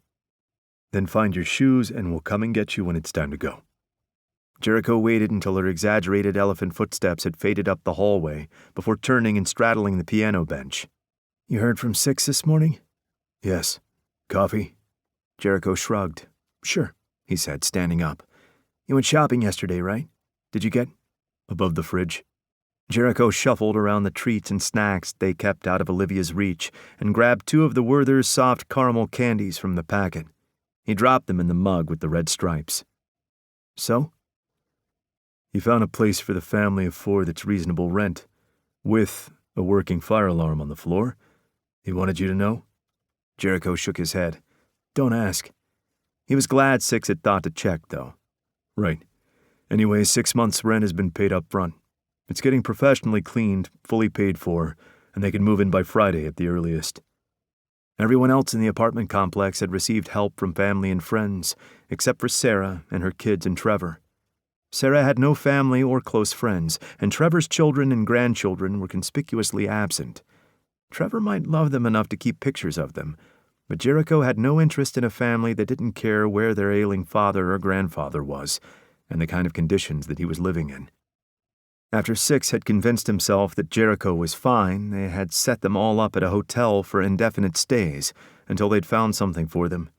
"Then find your shoes and we'll come and get you when it's time to go." Jericho waited until her exaggerated elephant footsteps had faded up the hallway before turning and straddling the piano bench. "You heard from Six this morning?" "Yes. Coffee?" Jericho shrugged. "Sure," he said, standing up. "You went shopping yesterday, right? Did you get—" "Above the fridge." Jericho shuffled around the treats and snacks they kept out of Olivia's reach and grabbed 2 of the Werther's soft caramel candies from the packet. He dropped them in the mug with the red stripes. "So?" "He found a place for the family of 4 that's reasonable rent, with a working fire alarm on the floor. He wanted you to know?" Jericho shook his head. "Don't ask." He was glad Six had thought to check, though. "Right. Anyway, 6 months' rent has been paid up front. It's getting professionally cleaned, fully paid for, and they can move in by Friday at the earliest." Everyone else in the apartment complex had received help from family and friends, except for Sarah and her kids and Trevor. Sarah had no family or close friends, and Trevor's children and grandchildren were conspicuously absent. Trevor might love them enough to keep pictures of them, but Jericho had no interest in a family that didn't care where their ailing father or grandfather was, and the kind of conditions that he was living in. After Six had convinced himself that Jericho was fine, they had set them all up at a hotel for indefinite stays until they'd found something for them.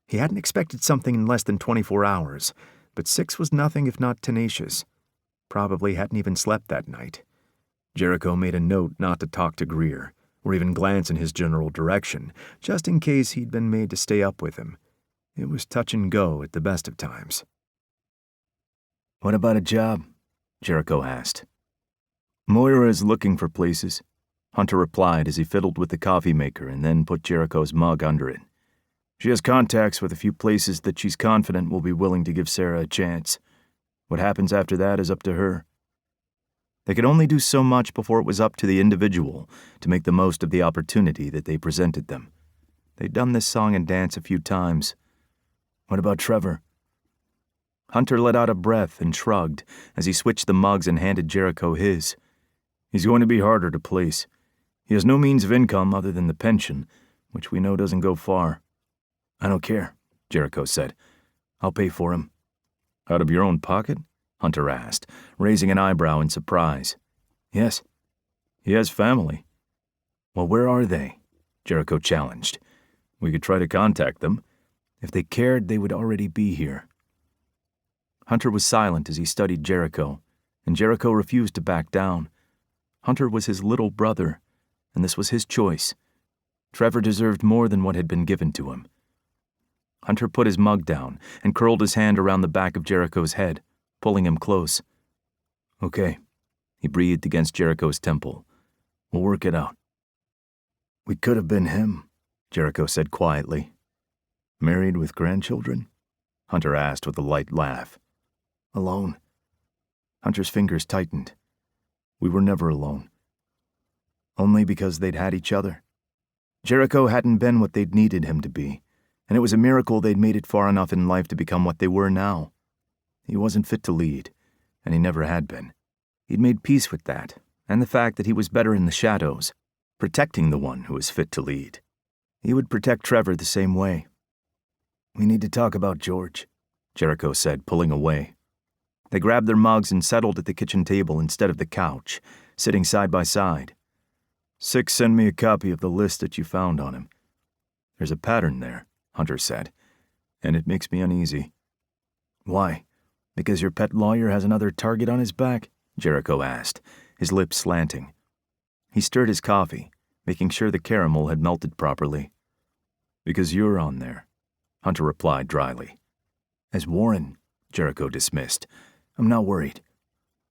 He hadn't expected something in less than 24 hours, but Six was nothing if not tenacious. Probably hadn't even slept that night. Jericho made a note not to talk to Greer, or even glance in his general direction, just in case he'd been made to stay up with him. It was touch and go at the best of times. "What about a job?" Jericho asked. "Moira is looking for places," Hunter replied as he fiddled with the coffee maker and then put Jericho's mug under it. "She has contacts with a few places that she's confident will be willing to give Sarah a chance. What happens after that is up to her." They could only do so much before it was up to the individual to make the most of the opportunity that they presented them. They'd done this song and dance a few times. "What about Trevor?" Hunter let out a breath and shrugged as he switched the mugs and handed Jericho his. "He's going to be harder to place. He has no means of income other than the pension, which we know doesn't go far." "I don't care," Jericho said. "I'll pay for him." "Out of your own pocket?" Hunter asked, raising an eyebrow in surprise. "Yes." "He has family." "Well, where are they?" Jericho challenged. "We could try to contact them. If they cared, they would already be here." Hunter was silent as he studied Jericho, and Jericho refused to back down. Hunter was his little brother, and this was his choice. Trevor deserved more than what had been given to him. Hunter put his mug down and curled his hand around the back of Jericho's head, pulling him close. "Okay," he breathed against Jericho's temple. "We'll work it out." "We could have been him," Jericho said quietly. "Married with grandchildren?" Hunter asked with a light laugh. "Alone?" Hunter's fingers tightened. We were never alone. Only because they'd had each other. Jericho hadn't been what they'd needed him to be, and it was a miracle they'd made it far enough in life to become what they were now. He wasn't fit to lead, and he never had been. He'd made peace with that, and the fact that he was better in the shadows, protecting the one who was fit to lead. He would protect Trevor the same way. "We need to talk about George," Jericho said, pulling away. They grabbed their mugs and settled at the kitchen table instead of the couch, sitting side by side. "Six, send me a copy of the list that you found on him." "There's a pattern there," Hunter said, "and it makes me uneasy." "Why? Because your pet lawyer has another target on his back?" Jericho asked, his lips slanting. He stirred his coffee, making sure the caramel had melted properly. "Because you're on there," Hunter replied dryly. "As Warren," Jericho dismissed. "I'm not worried."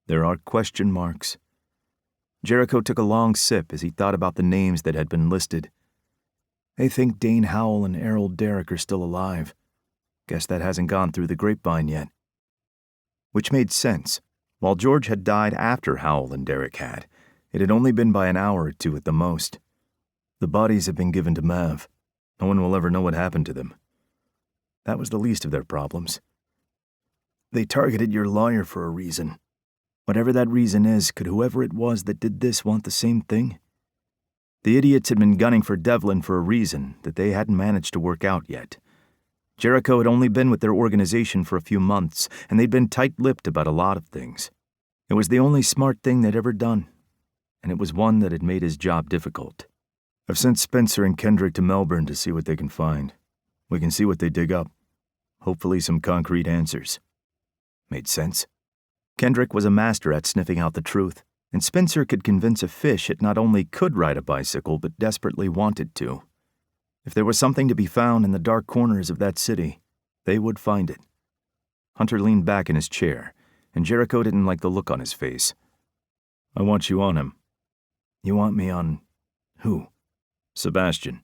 "There are question marks." Jericho took a long sip as he thought about the names that had been listed. They think Dane Howell and Errol Derrick are still alive. Guess that hasn't gone through the grapevine yet. Which made sense. While George had died after Howell and Derrick had, it had only been by an hour or two at the most. The bodies have been given to Mav. No one will ever know what happened to them. That was the least of their problems. They targeted your lawyer for a reason. Whatever that reason is, could whoever it was that did this want the same thing? The idiots had been gunning for Devlin for a reason that they hadn't managed to work out yet. Jericho had only been with their organization for a few months, and they'd been tight-lipped about a lot of things. It was the only smart thing they'd ever done, and it was one that had made his job difficult. "I've sent Spencer and Kendrick to Melbourne to see what they can find. We can see what they dig up. Hopefully some concrete answers." Made sense. Kendrick was a master at sniffing out the truth, and Spencer could convince a fish it not only could ride a bicycle but desperately wanted to. If there was something to be found in the dark corners of that city, they would find it. Hunter leaned back in his chair, and Jericho didn't like the look on his face. "I want you on him." "You want me on who?" "Sebastian."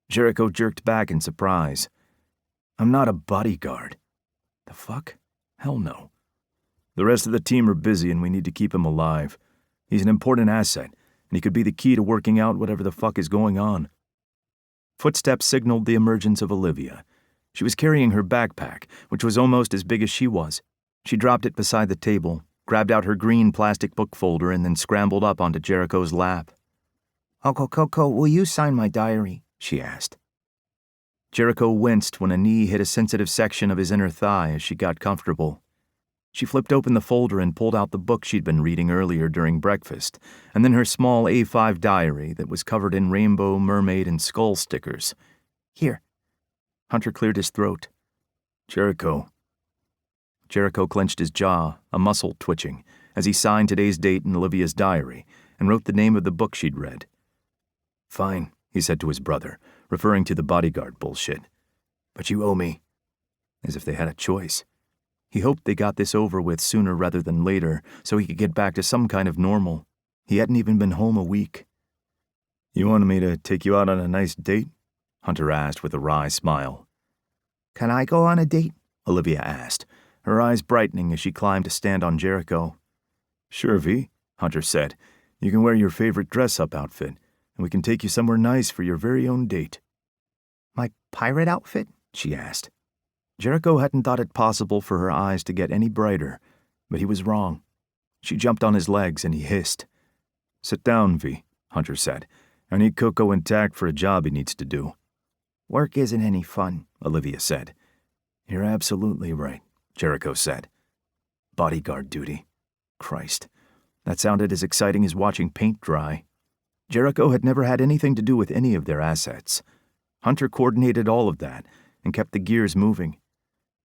Jericho jerked back in surprise. "I'm not a bodyguard." "The fuck? Hell no." "The rest of the team are busy and we need to keep him alive. He's an important asset, and he could be the key to working out whatever the fuck is going on." Footsteps signaled the emergence of Olivia. She was carrying her backpack, which was almost as big as she was. She dropped it beside the table, grabbed out her green plastic book folder, and then scrambled up onto Jericho's lap. "Uncle Coco, will you sign my diary?" she asked. Jericho winced when a knee hit a sensitive section of his inner thigh as she got comfortable. She flipped open the folder and pulled out the book she'd been reading earlier during breakfast, and then her small A5 diary that was covered in rainbow, mermaid, and skull stickers. "Here." Hunter cleared his throat. "Jericho." Jericho clenched his jaw, a muscle twitching, as he signed today's date in Olivia's diary and wrote the name of the book she'd read. "Fine," he said to his brother, referring to the bodyguard bullshit. "But you owe me." As if they had a choice. He hoped they got this over with sooner rather than later, so he could get back to some kind of normal. He hadn't even been home a week. "You wanted me to take you out on a nice date?" Hunter asked with a wry smile. "Can I go on a date?" Olivia asked, her eyes brightening as she climbed to stand on Jericho. "Sure, V," Hunter said. "You can wear your favorite dress-up outfit, and we can take you somewhere nice for your very own date." "My pirate outfit?" she asked. Jericho hadn't thought it possible for her eyes to get any brighter, but he was wrong. She jumped on his legs and he hissed. "Sit down, V," Hunter said. "I need Coco intact for a job he needs to do." "Work isn't any fun," Olivia said. "You're absolutely right," Jericho said. Bodyguard duty. Christ. That sounded as exciting as watching paint dry. Jericho had never had anything to do with any of their assets. Hunter coordinated all of that and kept the gears moving.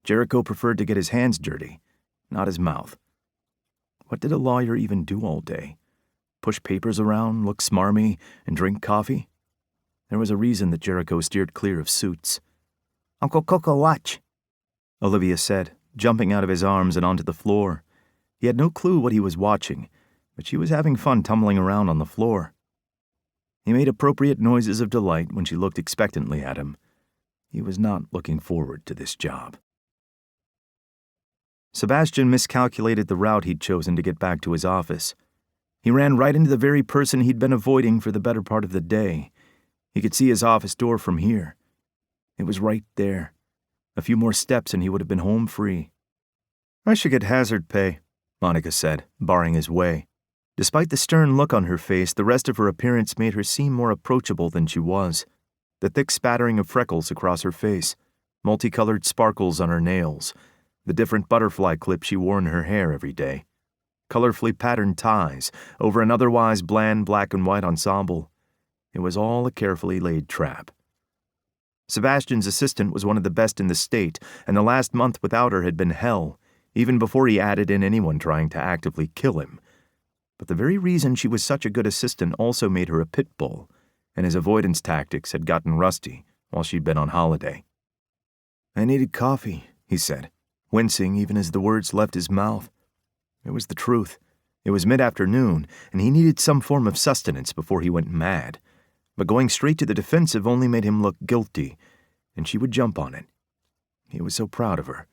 Jericho preferred to get his hands dirty, not his mouth. What did a lawyer even do all day? Push papers around, look smarmy, and drink coffee? There was a reason that Jericho steered clear of suits. "Uncle Coco, watch," Olivia said, jumping out of his arms and onto the floor. He had no clue what he was watching, but she was having fun tumbling around on the floor. He made appropriate noises of delight when she looked expectantly at him. He was not looking forward to this job. Sebastian miscalculated the route he'd chosen to get back to his office. He ran right into the very person he'd been avoiding for the better part of the day. He could see his office door from here. It was right there. A few more steps and he would have been home free. "I should get hazard pay," Monica said, barring his way. Despite the stern look on her face, the rest of her appearance made her seem more approachable than she was. The thick spattering of freckles across her face, multicolored sparkles on her nails, the different butterfly clips she wore in her hair every day, colorfully patterned ties over an otherwise bland black and white ensemble. It was all a carefully laid trap. Sebastian's assistant was one of the best in the state, and the last month without her had been hell, even before he added in anyone trying to actively kill him. But the very reason she was such a good assistant also made her a pit bull, and his avoidance tactics had gotten rusty while she'd been on holiday. "I needed coffee," he said, wincing even as the words left his mouth. It was the truth. It was mid-afternoon, and he needed some form of sustenance before he went mad. But going straight to the defensive only made him look guilty, and she would jump on it. He was so proud of her.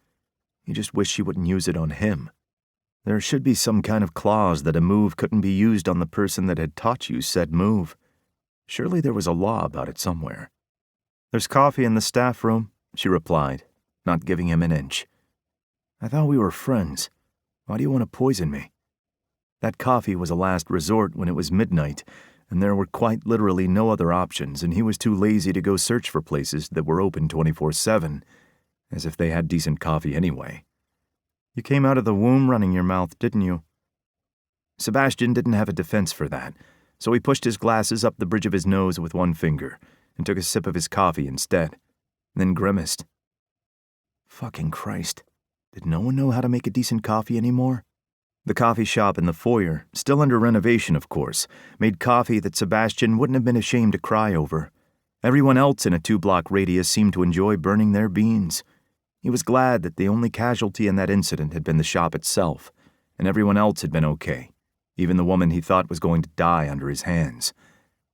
He just wished she wouldn't use it on him. There should be some kind of clause that a move couldn't be used on the person that had taught you said move. Surely there was a law about it somewhere. "There's coffee in the staff room," she replied, not giving him an inch. "I thought we were friends. Why do you want to poison me?" That coffee was a last resort when it was midnight, and there were quite literally no other options, and he was too lazy to go search for places that were open 24/7, as if they had decent coffee anyway. "You came out of the womb running your mouth, didn't you?" Sebastian didn't have a defense for that, so he pushed his glasses up the bridge of his nose with one finger and took a sip of his coffee instead, then grimaced. Fucking Christ. Did no one know how to make a decent coffee anymore? The coffee shop in the foyer, still under renovation of course, made coffee that Sebastian wouldn't have been ashamed to cry over. Everyone else in a 2-block radius seemed to enjoy burning their beans. He was glad that the only casualty in that incident had been the shop itself, and everyone else had been okay, even the woman he thought was going to die under his hands.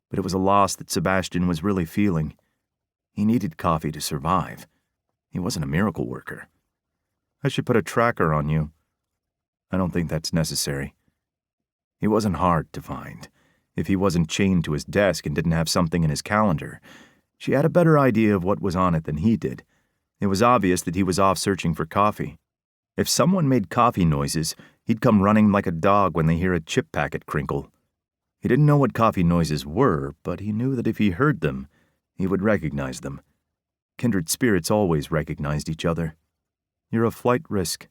But it was a loss that Sebastian was really feeling. He needed coffee to survive. He wasn't a miracle worker. "I should put a tracker on you." "I don't think that's necessary." He wasn't hard to find. If he wasn't chained to his desk and didn't have something in his calendar, she had a better idea of what was on it than he did. It was obvious that he was off searching for coffee. If someone made coffee noises, he'd come running like a dog when they hear a chip packet crinkle. He didn't know what coffee noises were, but he knew that if he heard them, he would recognize them. Kindred spirits always recognized each other. "You're a flight risk."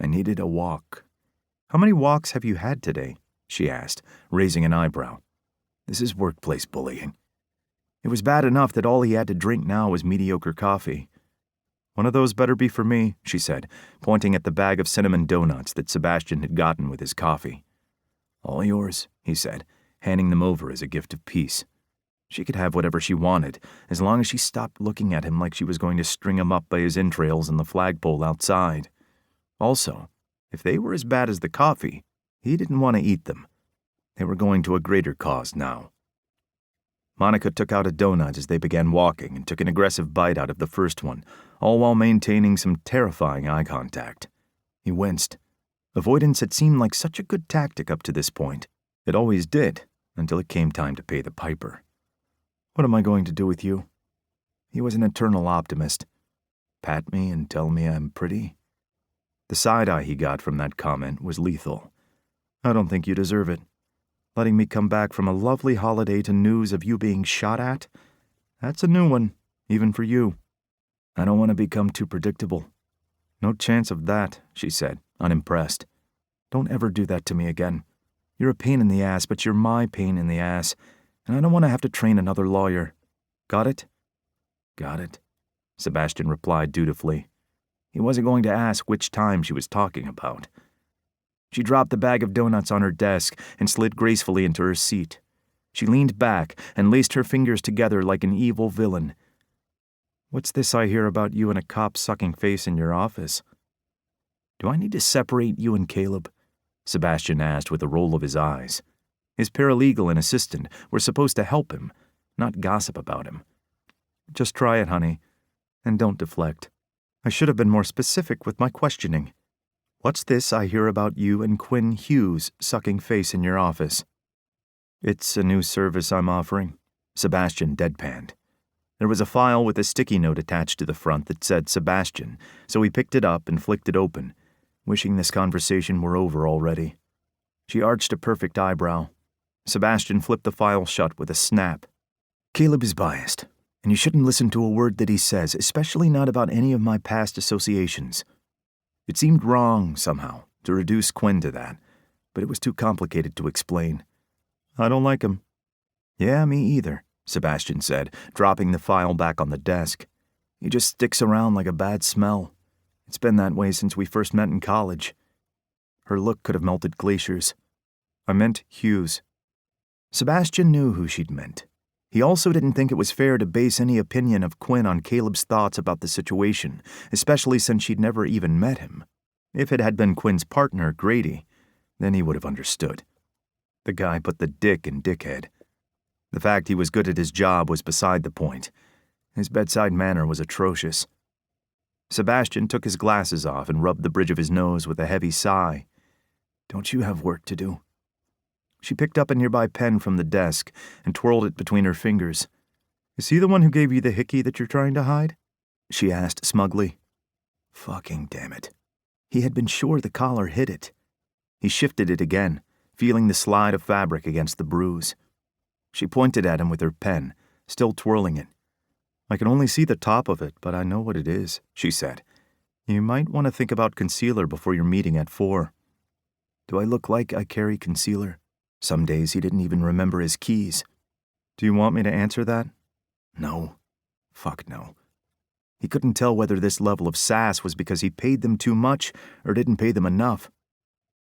I needed a walk. "How many walks have you had today?" she asked, raising an eyebrow. This is workplace bullying. It was bad enough that all he had to drink now was mediocre coffee. "One of those better be for me," she said, pointing at the bag of cinnamon donuts that Sebastian had gotten with his coffee. "All yours," he said, handing them over as a gift of peace. She could have whatever she wanted, as long as she stopped looking at him like she was going to string him up by his entrails in the flagpole outside. Also, if they were as bad as the coffee, he didn't want to eat them. They were going to a greater cause now. Monica took out a donut as they began walking and took an aggressive bite out of the first one, all while maintaining some terrifying eye contact. He winced. Avoidance had seemed like such a good tactic up to this point. It always did, until it came time to pay the piper. "What am I going to do with you?" He was an eternal optimist. Pat me and tell me I'm pretty? The side-eye he got from that comment was lethal. "I don't think you deserve it. Letting me come back from a lovely holiday to news of you being shot at? That's a new one, even for you." "I don't want to become too predictable." "No chance of that," she said, unimpressed. "Don't ever do that to me again. You're a pain in the ass, but you're my pain in the ass, and I don't want to have to train another lawyer. Got it?" "Got it," Sebastian replied dutifully. He wasn't going to ask which time she was talking about. She dropped the bag of donuts on her desk and slid gracefully into her seat. She leaned back and laced her fingers together like an evil villain. "What's this I hear about you and a cop sucking face in your office?" "Do I need to separate you and Caleb?" Sebastian asked with a roll of his eyes. His paralegal and assistant were supposed to help him, not gossip about him. "Just try it, honey, and don't deflect. I should have been more specific with my questioning." What's this I hear about you and Quinn Hughes sucking face in your office? It's a new service I'm offering, Sebastian deadpanned. There was a file with a sticky note attached to the front that said Sebastian, so he picked it up and flicked it open, wishing this conversation were over already. She arched a perfect eyebrow. Sebastian flipped the file shut with a snap. Caleb is biased, and you shouldn't listen to a word that he says, especially not about any of my past associations. It seemed wrong, somehow, to reduce Quinn to that, but it was too complicated to explain. I don't like him. Yeah, me either, Sebastian said, dropping the file back on the desk. He just sticks around like a bad smell. It's been that way since we first met in college. Her look could have melted glaciers. I meant Hughes. Sebastian knew who she'd meant. He also didn't think it was fair to base any opinion of Quinn on Caleb's thoughts about the situation, especially since she'd never even met him. If it had been Quinn's partner, Grady, then he would have understood. The guy put the dick in dickhead. The fact he was good at his job was beside the point. His bedside manner was atrocious. Sebastian took his glasses off and rubbed the bridge of his nose with a heavy sigh. Don't you have work to do? She picked up a nearby pen from the desk and twirled it between her fingers. Is he the one who gave you the hickey that you're trying to hide? She asked smugly. Fucking damn it. He had been sure the collar hid it. He shifted it again, feeling the slide of fabric against the bruise. She pointed at him with her pen, still twirling it. I can only see the top of it, but I know what it is, she said. You might want to think about concealer before your meeting at 4. Do I look like I carry concealer? Some days he didn't even remember his keys. Do you want me to answer that? No. Fuck no. He couldn't tell whether this level of sass was because he paid them too much or didn't pay them enough.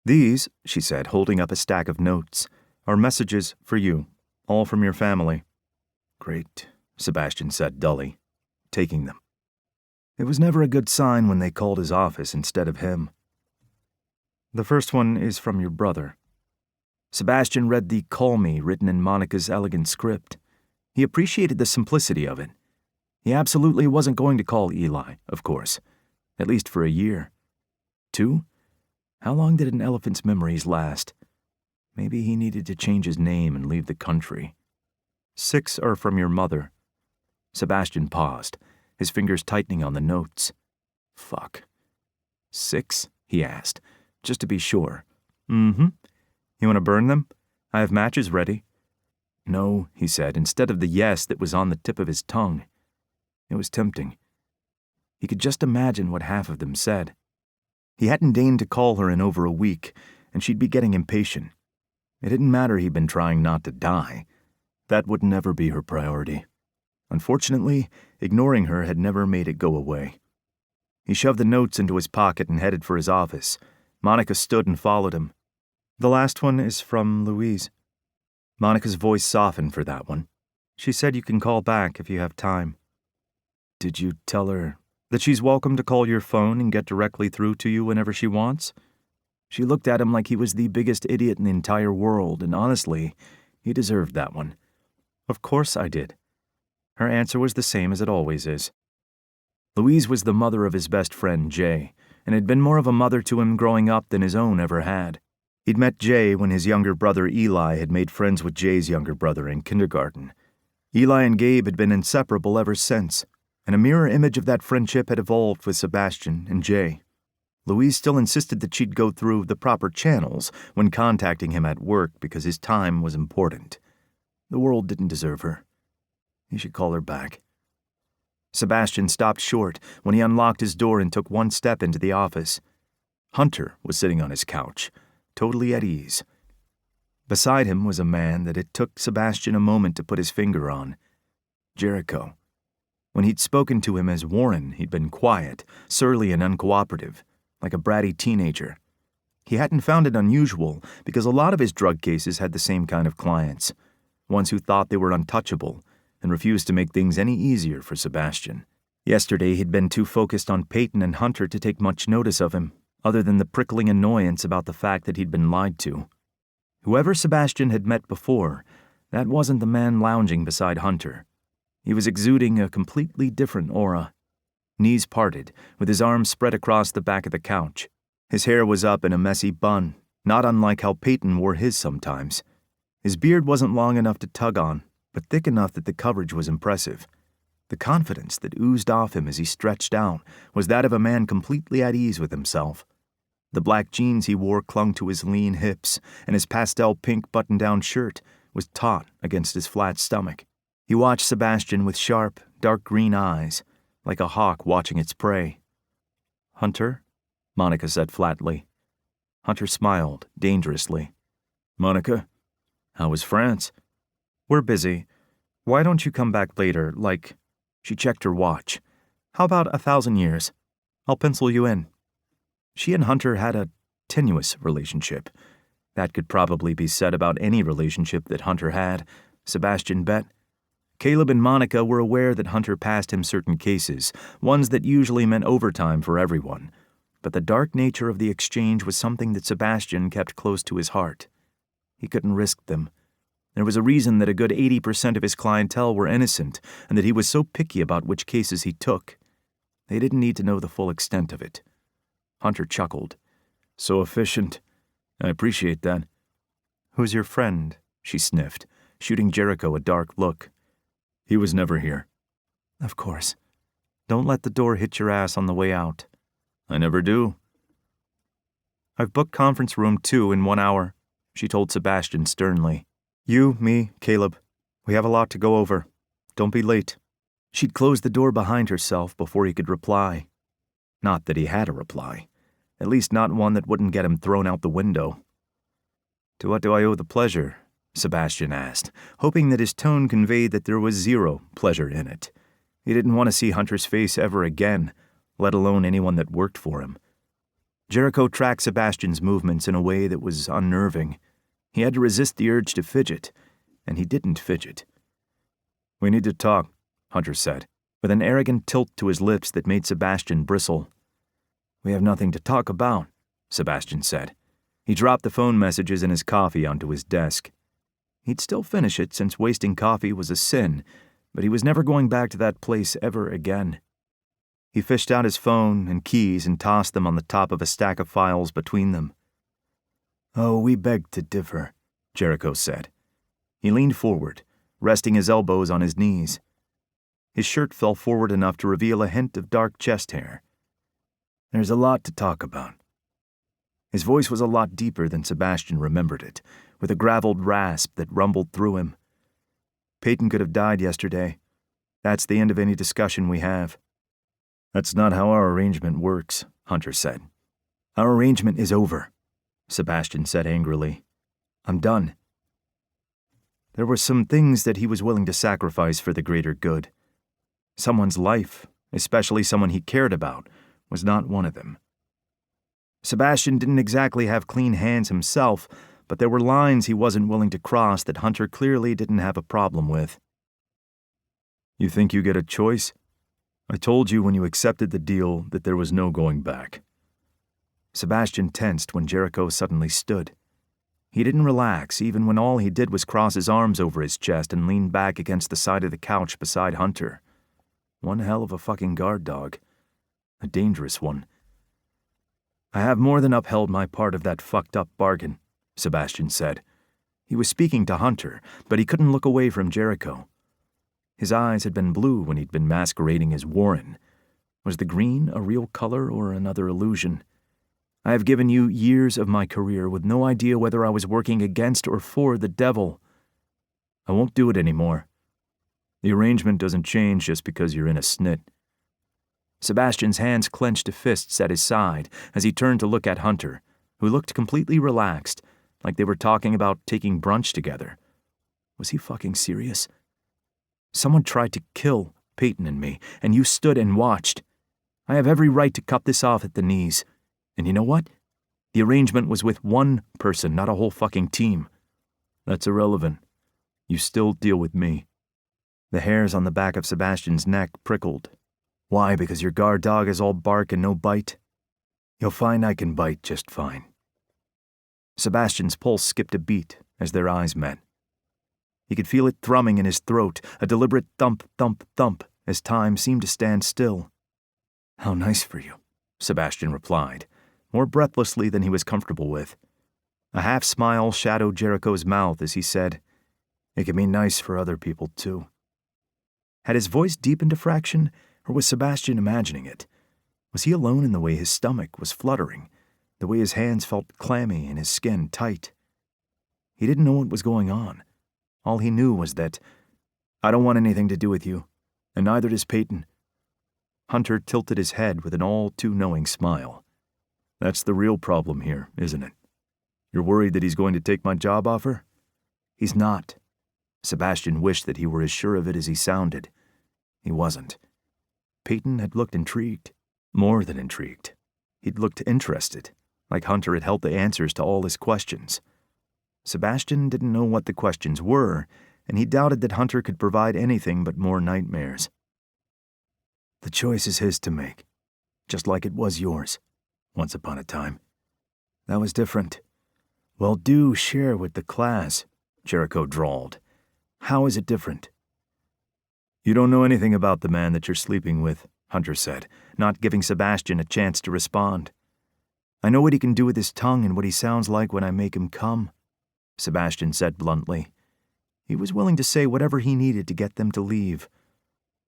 These, she said, holding up a stack of notes, are messages for you, all from your family. Great, Sebastian said dully, taking them. It was never a good sign when they called his office instead of him. The first one is from your brother. Sebastian read the call me written in Monica's elegant script. He appreciated the simplicity of it. He absolutely wasn't going to call Eli, of course, at least for a year. 2? How long did an elephant's memories last? Maybe he needed to change his name and leave the country. 6 are from your mother. Sebastian paused, his fingers tightening on the notes. Fuck. 6? He asked, just to be sure. Mm-hmm. You want to burn them? I have matches ready. No, he said, instead of the yes that was on the tip of his tongue. It was tempting. He could just imagine what half of them said. He hadn't deigned to call her in over a week, and she'd be getting impatient. It didn't matter he'd been trying not to die. That would never be her priority. Unfortunately, ignoring her had never made it go away. He shoved the notes into his pocket and headed for his office. Monica stood and followed him. The last one is from Louise. Monica's voice softened for that one. She said you can call back if you have time. Did you tell her that she's welcome to call your phone and get directly through to you whenever she wants? She looked at him like he was the biggest idiot in the entire world, and honestly, he deserved that one. Of course I did. Her answer was the same as it always is. Louise was the mother of his best friend, Jay, and had been more of a mother to him growing up than his own ever had. He'd met Jay when his younger brother Eli had made friends with Jay's younger brother in kindergarten. Eli and Gabe had been inseparable ever since, and a mirror image of that friendship had evolved with Sebastian and Jay. Louise still insisted that she'd go through the proper channels when contacting him at work because his time was important. The world didn't deserve her. He should call her back. Sebastian stopped short when he unlocked his door and took one step into the office. Hunter was sitting on his couch, totally at ease. Beside him was a man that it took Sebastian a moment to put his finger on. Jericho. When he'd spoken to him as Warren, he'd been quiet, surly and uncooperative, like a bratty teenager. He hadn't found it unusual because a lot of his drug cases had the same kind of clients, ones who thought they were untouchable and refused to make things any easier for Sebastian. Yesterday he'd been too focused on Peyton and Hunter to take much notice of him, other than the prickling annoyance about the fact that he'd been lied to. Whoever Sebastian had met before, that wasn't the man lounging beside Hunter. He was exuding a completely different aura. Knees parted, with his arms spread across the back of the couch. His hair was up in a messy bun, not unlike how Peyton wore his sometimes. His beard wasn't long enough to tug on, but thick enough that the coverage was impressive. The confidence that oozed off him as he stretched out was that of a man completely at ease with himself. The black jeans he wore clung to his lean hips, and his pastel pink button-down shirt was taut against his flat stomach. He watched Sebastian with sharp, dark green eyes, like a hawk watching its prey. "Hunter?" Monica said flatly. Hunter smiled, dangerously. "Monica, how was France?" "We're busy. Why don't you come back later, like..." She checked her watch. "How about 1,000 years? I'll pencil you in." She and Hunter had a tenuous relationship. That could probably be said about any relationship that Hunter had, Sebastian bet. Caleb and Monica were aware that Hunter passed him certain cases, ones that usually meant overtime for everyone. But the dark nature of the exchange was something that Sebastian kept close to his heart. He couldn't risk them. There was a reason that a good 80% of his clientele were innocent, and that he was so picky about which cases he took. They didn't need to know the full extent of it. Hunter chuckled. "So efficient. I appreciate that." "Who's your friend?" she sniffed, shooting Jericho a dark look. "He was never here." "Of course. Don't let the door hit your ass on the way out." "I never do." "I've booked conference room 2 in 1 hour," she told Sebastian sternly. "You, me, Caleb. We have a lot to go over. Don't be late." She'd closed the door behind herself before he could reply. Not that he had a reply. At least not one that wouldn't get him thrown out the window. "To what do I owe the pleasure?" Sebastian asked, hoping that his tone conveyed that there was zero pleasure in it. He didn't want to see Hunter's face ever again, let alone anyone that worked for him. Jericho tracked Sebastian's movements in a way that was unnerving. He had to resist the urge to fidget, and he didn't fidget. "We need to talk," Hunter said, with an arrogant tilt to his lips that made Sebastian bristle. "We have nothing to talk about," Sebastian said. He dropped the phone messages and his coffee onto his desk. He'd still finish it since wasting coffee was a sin, but he was never going back to that place ever again. He fished out his phone and keys and tossed them on the top of a stack of files between them. "Oh, we beg to differ," Jericho said. He leaned forward, resting his elbows on his knees. His shirt fell forward enough to reveal a hint of dark chest hair. "There's a lot to talk about." His voice was a lot deeper than Sebastian remembered it, with a graveled rasp that rumbled through him. "Peyton could have died yesterday. That's the end of any discussion we have." "That's not how our arrangement works," Hunter said. "Our arrangement is over," Sebastian said angrily. "I'm done." There were some things that he was willing to sacrifice for the greater good. Someone's life, especially someone he cared about, was not one of them. Sebastian didn't exactly have clean hands himself, but there were lines he wasn't willing to cross that Hunter clearly didn't have a problem with. "You think you get a choice? I told you when you accepted the deal that there was no going back." Sebastian tensed when Jericho suddenly stood. He didn't relax even when all he did was cross his arms over his chest and lean back against the side of the couch beside Hunter. One hell of a fucking guard dog. A dangerous one. "I have more than upheld my part of that fucked up bargain," Sebastian said. He was speaking to Hunter, but he couldn't look away from Jericho. His eyes had been blue when he'd been masquerading as Warren. Was the green a real color or another illusion? "I have given you years of my career with no idea whether I was working against or for the devil. I won't do it anymore. The arrangement doesn't change just because you're in a snit." Sebastian's hands clenched to fists at his side as he turned to look at Hunter, who looked completely relaxed, like they were talking about taking brunch together. Was he fucking serious? "Someone tried to kill Peyton and me, and you stood and watched. I have every right to cut this off at the knees. And you know what? The arrangement was with one person, not a whole fucking team." "That's irrelevant. You still deal with me." The hairs on the back of Sebastian's neck prickled. "Why, because your guard dog is all bark and no bite? You'll find I can bite just fine." Sebastian's pulse skipped a beat as their eyes met. He could feel it thrumming in his throat, a deliberate thump, thump, thump, as time seemed to stand still. "How nice for you," Sebastian replied, more breathlessly than he was comfortable with. A half-smile shadowed Jericho's mouth as he said, "It can be nice for other people, too." Had his voice deepened a fraction, or was Sebastian imagining it? Was he alone in the way his stomach was fluttering, the way his hands felt clammy and his skin tight? He didn't know what was going on. All he knew was that, "I don't want anything to do with you, and neither does Peyton." Hunter tilted his head with an all-too-knowing smile. "That's the real problem here, isn't it? You're worried that he's going to take my job offer?" "He's not." Sebastian wished that he were as sure of it as he sounded. He wasn't. Peyton had looked intrigued. More than intrigued. He'd looked interested, like Hunter had held the answers to all his questions. Sebastian didn't know what the questions were, and he doubted that Hunter could provide anything but more nightmares. "The choice is his to make, just like it was yours, once upon a time. That was different." "Well, do share with the class," Jericho drawled. "How is it different?" "You don't know anything about the man that you're sleeping with," Hunter said, not giving Sebastian a chance to respond. "I know what he can do with his tongue and what he sounds like when I make him come," Sebastian said bluntly. He was willing to say whatever he needed to get them to leave.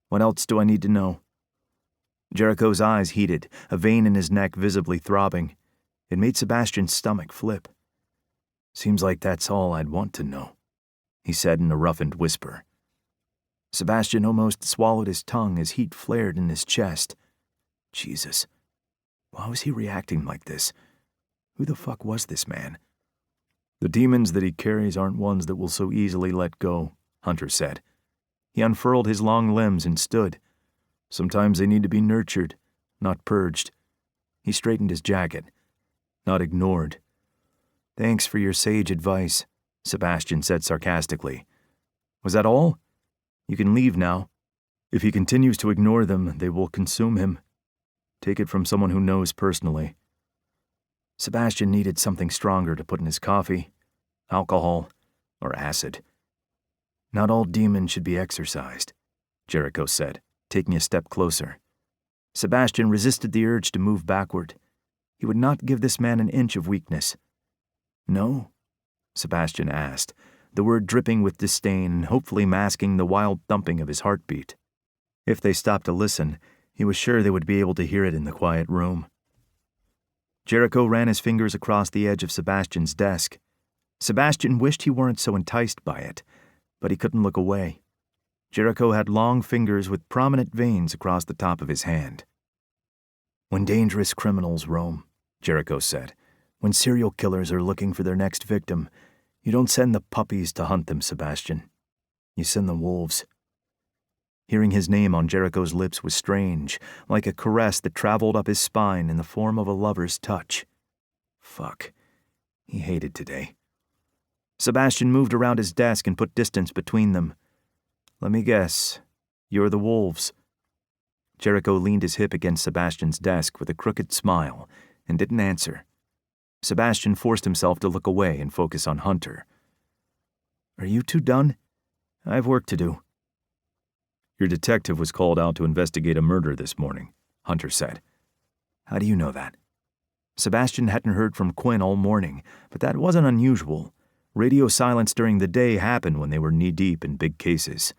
"What else do I need to know?" Jericho's eyes heated, a vein in his neck visibly throbbing. It made Sebastian's stomach flip. "Seems like that's all I'd want to know," he said in a roughened whisper. Sebastian almost swallowed his tongue as heat flared in his chest. Jesus. Why was he reacting like this? Who the fuck was this man? "The demons that he carries aren't ones that will so easily let go," Hunter said. He unfurled his long limbs and stood. "Sometimes they need to be nurtured, not purged." He straightened his jacket. "Not ignored." "Thanks for your sage advice," Sebastian said sarcastically. "Was that all? You can leave now. If he continues to ignore them, they will consume him. Take it from someone who knows personally." Sebastian needed something stronger to put in his coffee. Alcohol or acid. "Not all demons should be exorcised," Jericho said, taking a step closer. Sebastian resisted the urge to move backward. He would not give this man an inch of weakness. "No?" Sebastian asked, the word dripping with disdain and hopefully masking the wild thumping of his heartbeat. If they stopped to listen, he was sure they would be able to hear it in the quiet room. Jericho ran his fingers across the edge of Sebastian's desk. Sebastian wished he weren't so enticed by it, but he couldn't look away. Jericho had long fingers with prominent veins across the top of his hand. "When dangerous criminals roam," Jericho said, "when serial killers are looking for their next victim, you don't send the puppies to hunt them, Sebastian. You send the wolves." Hearing his name on Jericho's lips was strange, like a caress that traveled up his spine in the form of a lover's touch. Fuck. He hated today. Sebastian moved around his desk and put distance between them. "Let me guess. You're the wolves." Jericho leaned his hip against Sebastian's desk with a crooked smile and didn't answer. Sebastian forced himself to look away and focus on Hunter. "Are you two done? I have work to do." "Your detective was called out to investigate a murder this morning," Hunter said. "How do you know that?" Sebastian hadn't heard from Quinn all morning, but that wasn't unusual. Radio silence during the day happened when they were knee-deep in big cases.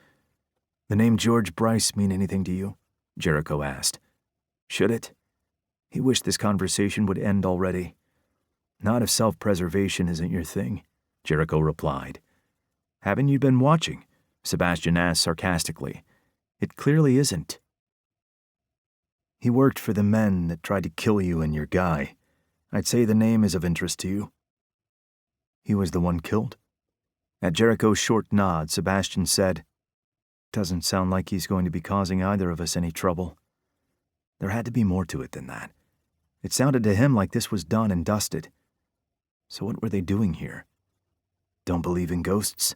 "The name George Bryce mean anything to you?" Jericho asked. "Should it?" He wished this conversation would end already. "Not if self-preservation isn't your thing," Jericho replied. "Haven't you been watching?" Sebastian asked sarcastically. "It clearly isn't." "He worked for the men that tried to kill you and your guy. I'd say the name is of interest to you." "He was the one killed?" At Jericho's short nod, Sebastian said, "Doesn't sound like he's going to be causing either of us any trouble." There had to be more to it than that. It sounded to him like this was done and dusted. So what were they doing here? Don't believe in ghosts?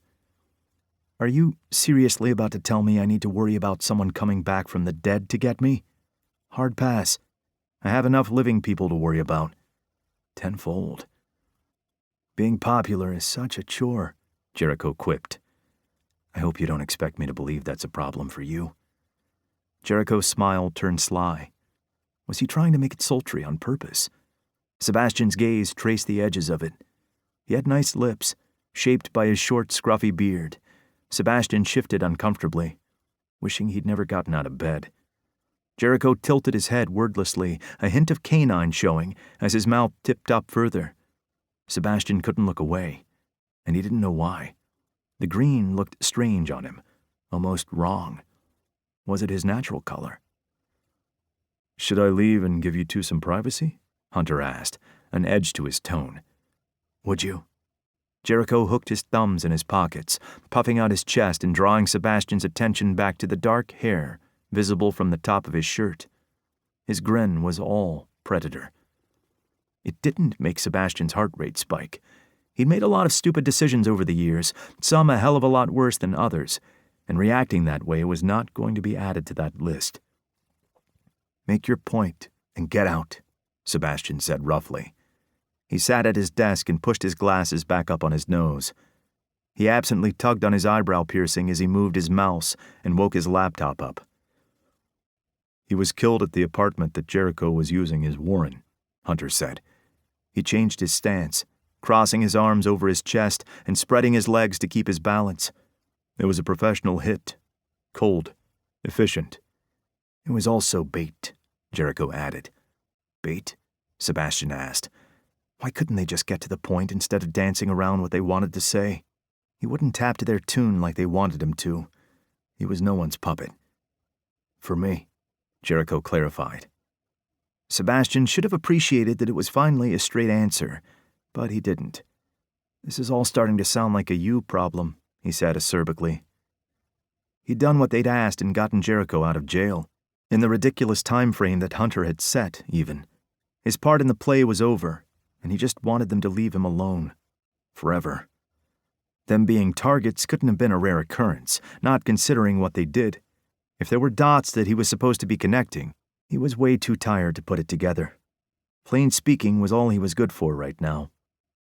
Are you seriously about to tell me I need to worry about someone coming back from the dead to get me? Hard pass. I have enough living people to worry about. Tenfold. Being popular is such a chore, Jericho quipped. I hope you don't expect me to believe that's a problem for you. Jericho's smile turned sly. Was he trying to make it sultry on purpose? Sebastian's gaze traced the edges of it. He had nice lips, shaped by his short, scruffy beard. Sebastian shifted uncomfortably, wishing he'd never gotten out of bed. Jericho tilted his head wordlessly, a hint of canine showing as his mouth tipped up further. Sebastian couldn't look away, and he didn't know why. The green looked strange on him, almost wrong. Was it his natural color? "Should I leave and give you two some privacy?" Hunter asked, an edge to his tone. "Would you?" Jericho hooked his thumbs in his pockets, puffing out his chest and drawing Sebastian's attention back to the dark hair visible from the top of his shirt. His grin was all predator. It didn't make Sebastian's heart rate spike. He'd made a lot of stupid decisions over the years, some a hell of a lot worse than others, and reacting that way was not going to be added to that list. "Make your point and get out," Sebastian said roughly. He sat at his desk and pushed his glasses back up on his nose. He absently tugged on his eyebrow piercing as he moved his mouse and woke his laptop up. "He was killed at the apartment that Jericho was using as Warren," Hunter said. He changed his stance, crossing his arms over his chest and spreading his legs to keep his balance. It was a professional hit. Cold. Efficient. "It was also bait," Jericho added. "Bait?" Sebastian asked. Why couldn't they just get to the point instead of dancing around what they wanted to say? He wouldn't tap to their tune like they wanted him to. He was no one's puppet. "For me," Jericho clarified. Sebastian should have appreciated that it was finally a straight answer, but he didn't. "This is all starting to sound like a you problem," he said acerbically. He'd done what they'd asked and gotten Jericho out of jail, in the ridiculous time frame that Hunter had set, even. His part in the play was over, and he just wanted them to leave him alone. Forever. Them being targets couldn't have been a rare occurrence, not considering what they did. If there were dots that he was supposed to be connecting, he was way too tired to put it together. Plain speaking was all he was good for right now.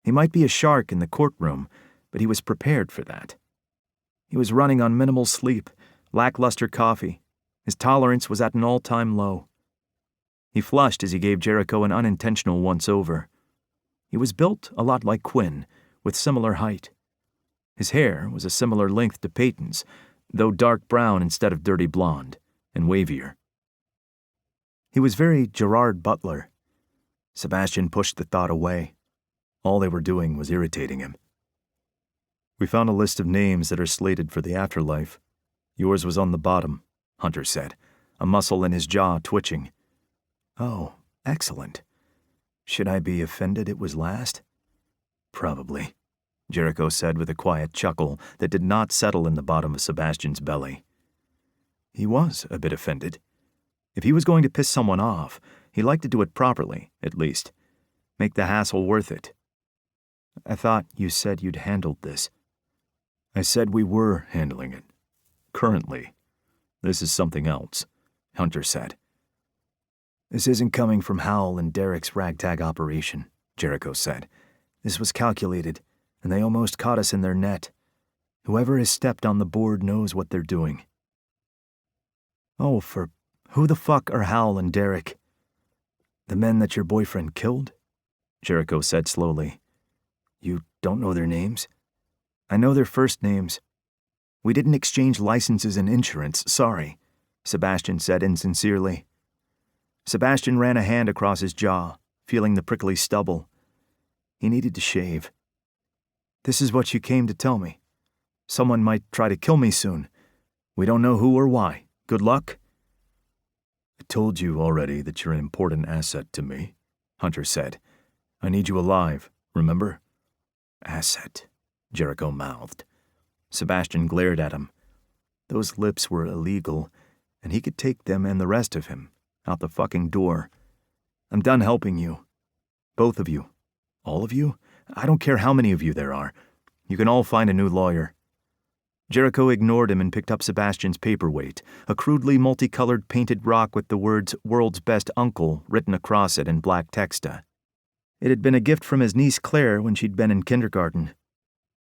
He might be a shark in the courtroom, but he was prepared for that. He was running on minimal sleep, lackluster coffee. His tolerance was at an all-time low. He flushed as he gave Jericho an unintentional once-over. He was built a lot like Quinn, with similar height. His hair was a similar length to Peyton's, though dark brown instead of dirty blonde, and wavier. He was very Gerard Butler. Sebastian pushed the thought away. All they were doing was irritating him. "We found a list of names that are slated for the afterlife. Yours was on the bottom," Hunter said, a muscle in his jaw twitching. "Oh, excellent. Should I be offended it was last?" "Probably," Jericho said with a quiet chuckle that did not settle in the bottom of Sebastian's belly. He was a bit offended. If he was going to piss someone off, he liked to do it properly, at least. Make the hassle worth it. "I thought you said you'd handled this." "I said we were handling it. Currently. This is something else," Hunter said. "This isn't coming from Howell and Derek's ragtag operation," Jericho said. "This was calculated, and they almost caught us in their net. Whoever has stepped on the board knows what they're doing." "Oh, for who the fuck are Howell and Derek?" "The men that your boyfriend killed?" Jericho said slowly. "You don't know their names?" "I know their first names. We didn't exchange licenses and insurance, sorry," Sebastian said insincerely. Sebastian ran a hand across his jaw, feeling the prickly stubble. He needed to shave. "This is what you came to tell me. Someone might try to kill me soon. We don't know who or why. Good luck?" "I told you already that you're an important asset to me," Hunter said. "I need you alive, remember?" "Asset," Jericho mouthed. Sebastian glared at him. Those lips were illegal, and he could take them and the rest of him out the fucking door. "I'm done helping you. Both of you. All of you? I don't care how many of you there are. You can all find a new lawyer." Jericho ignored him and picked up Sebastian's paperweight, a crudely multicolored painted rock with the words "World's Best Uncle" written across it in black texta. It had been a gift from his niece Claire when she'd been in kindergarten.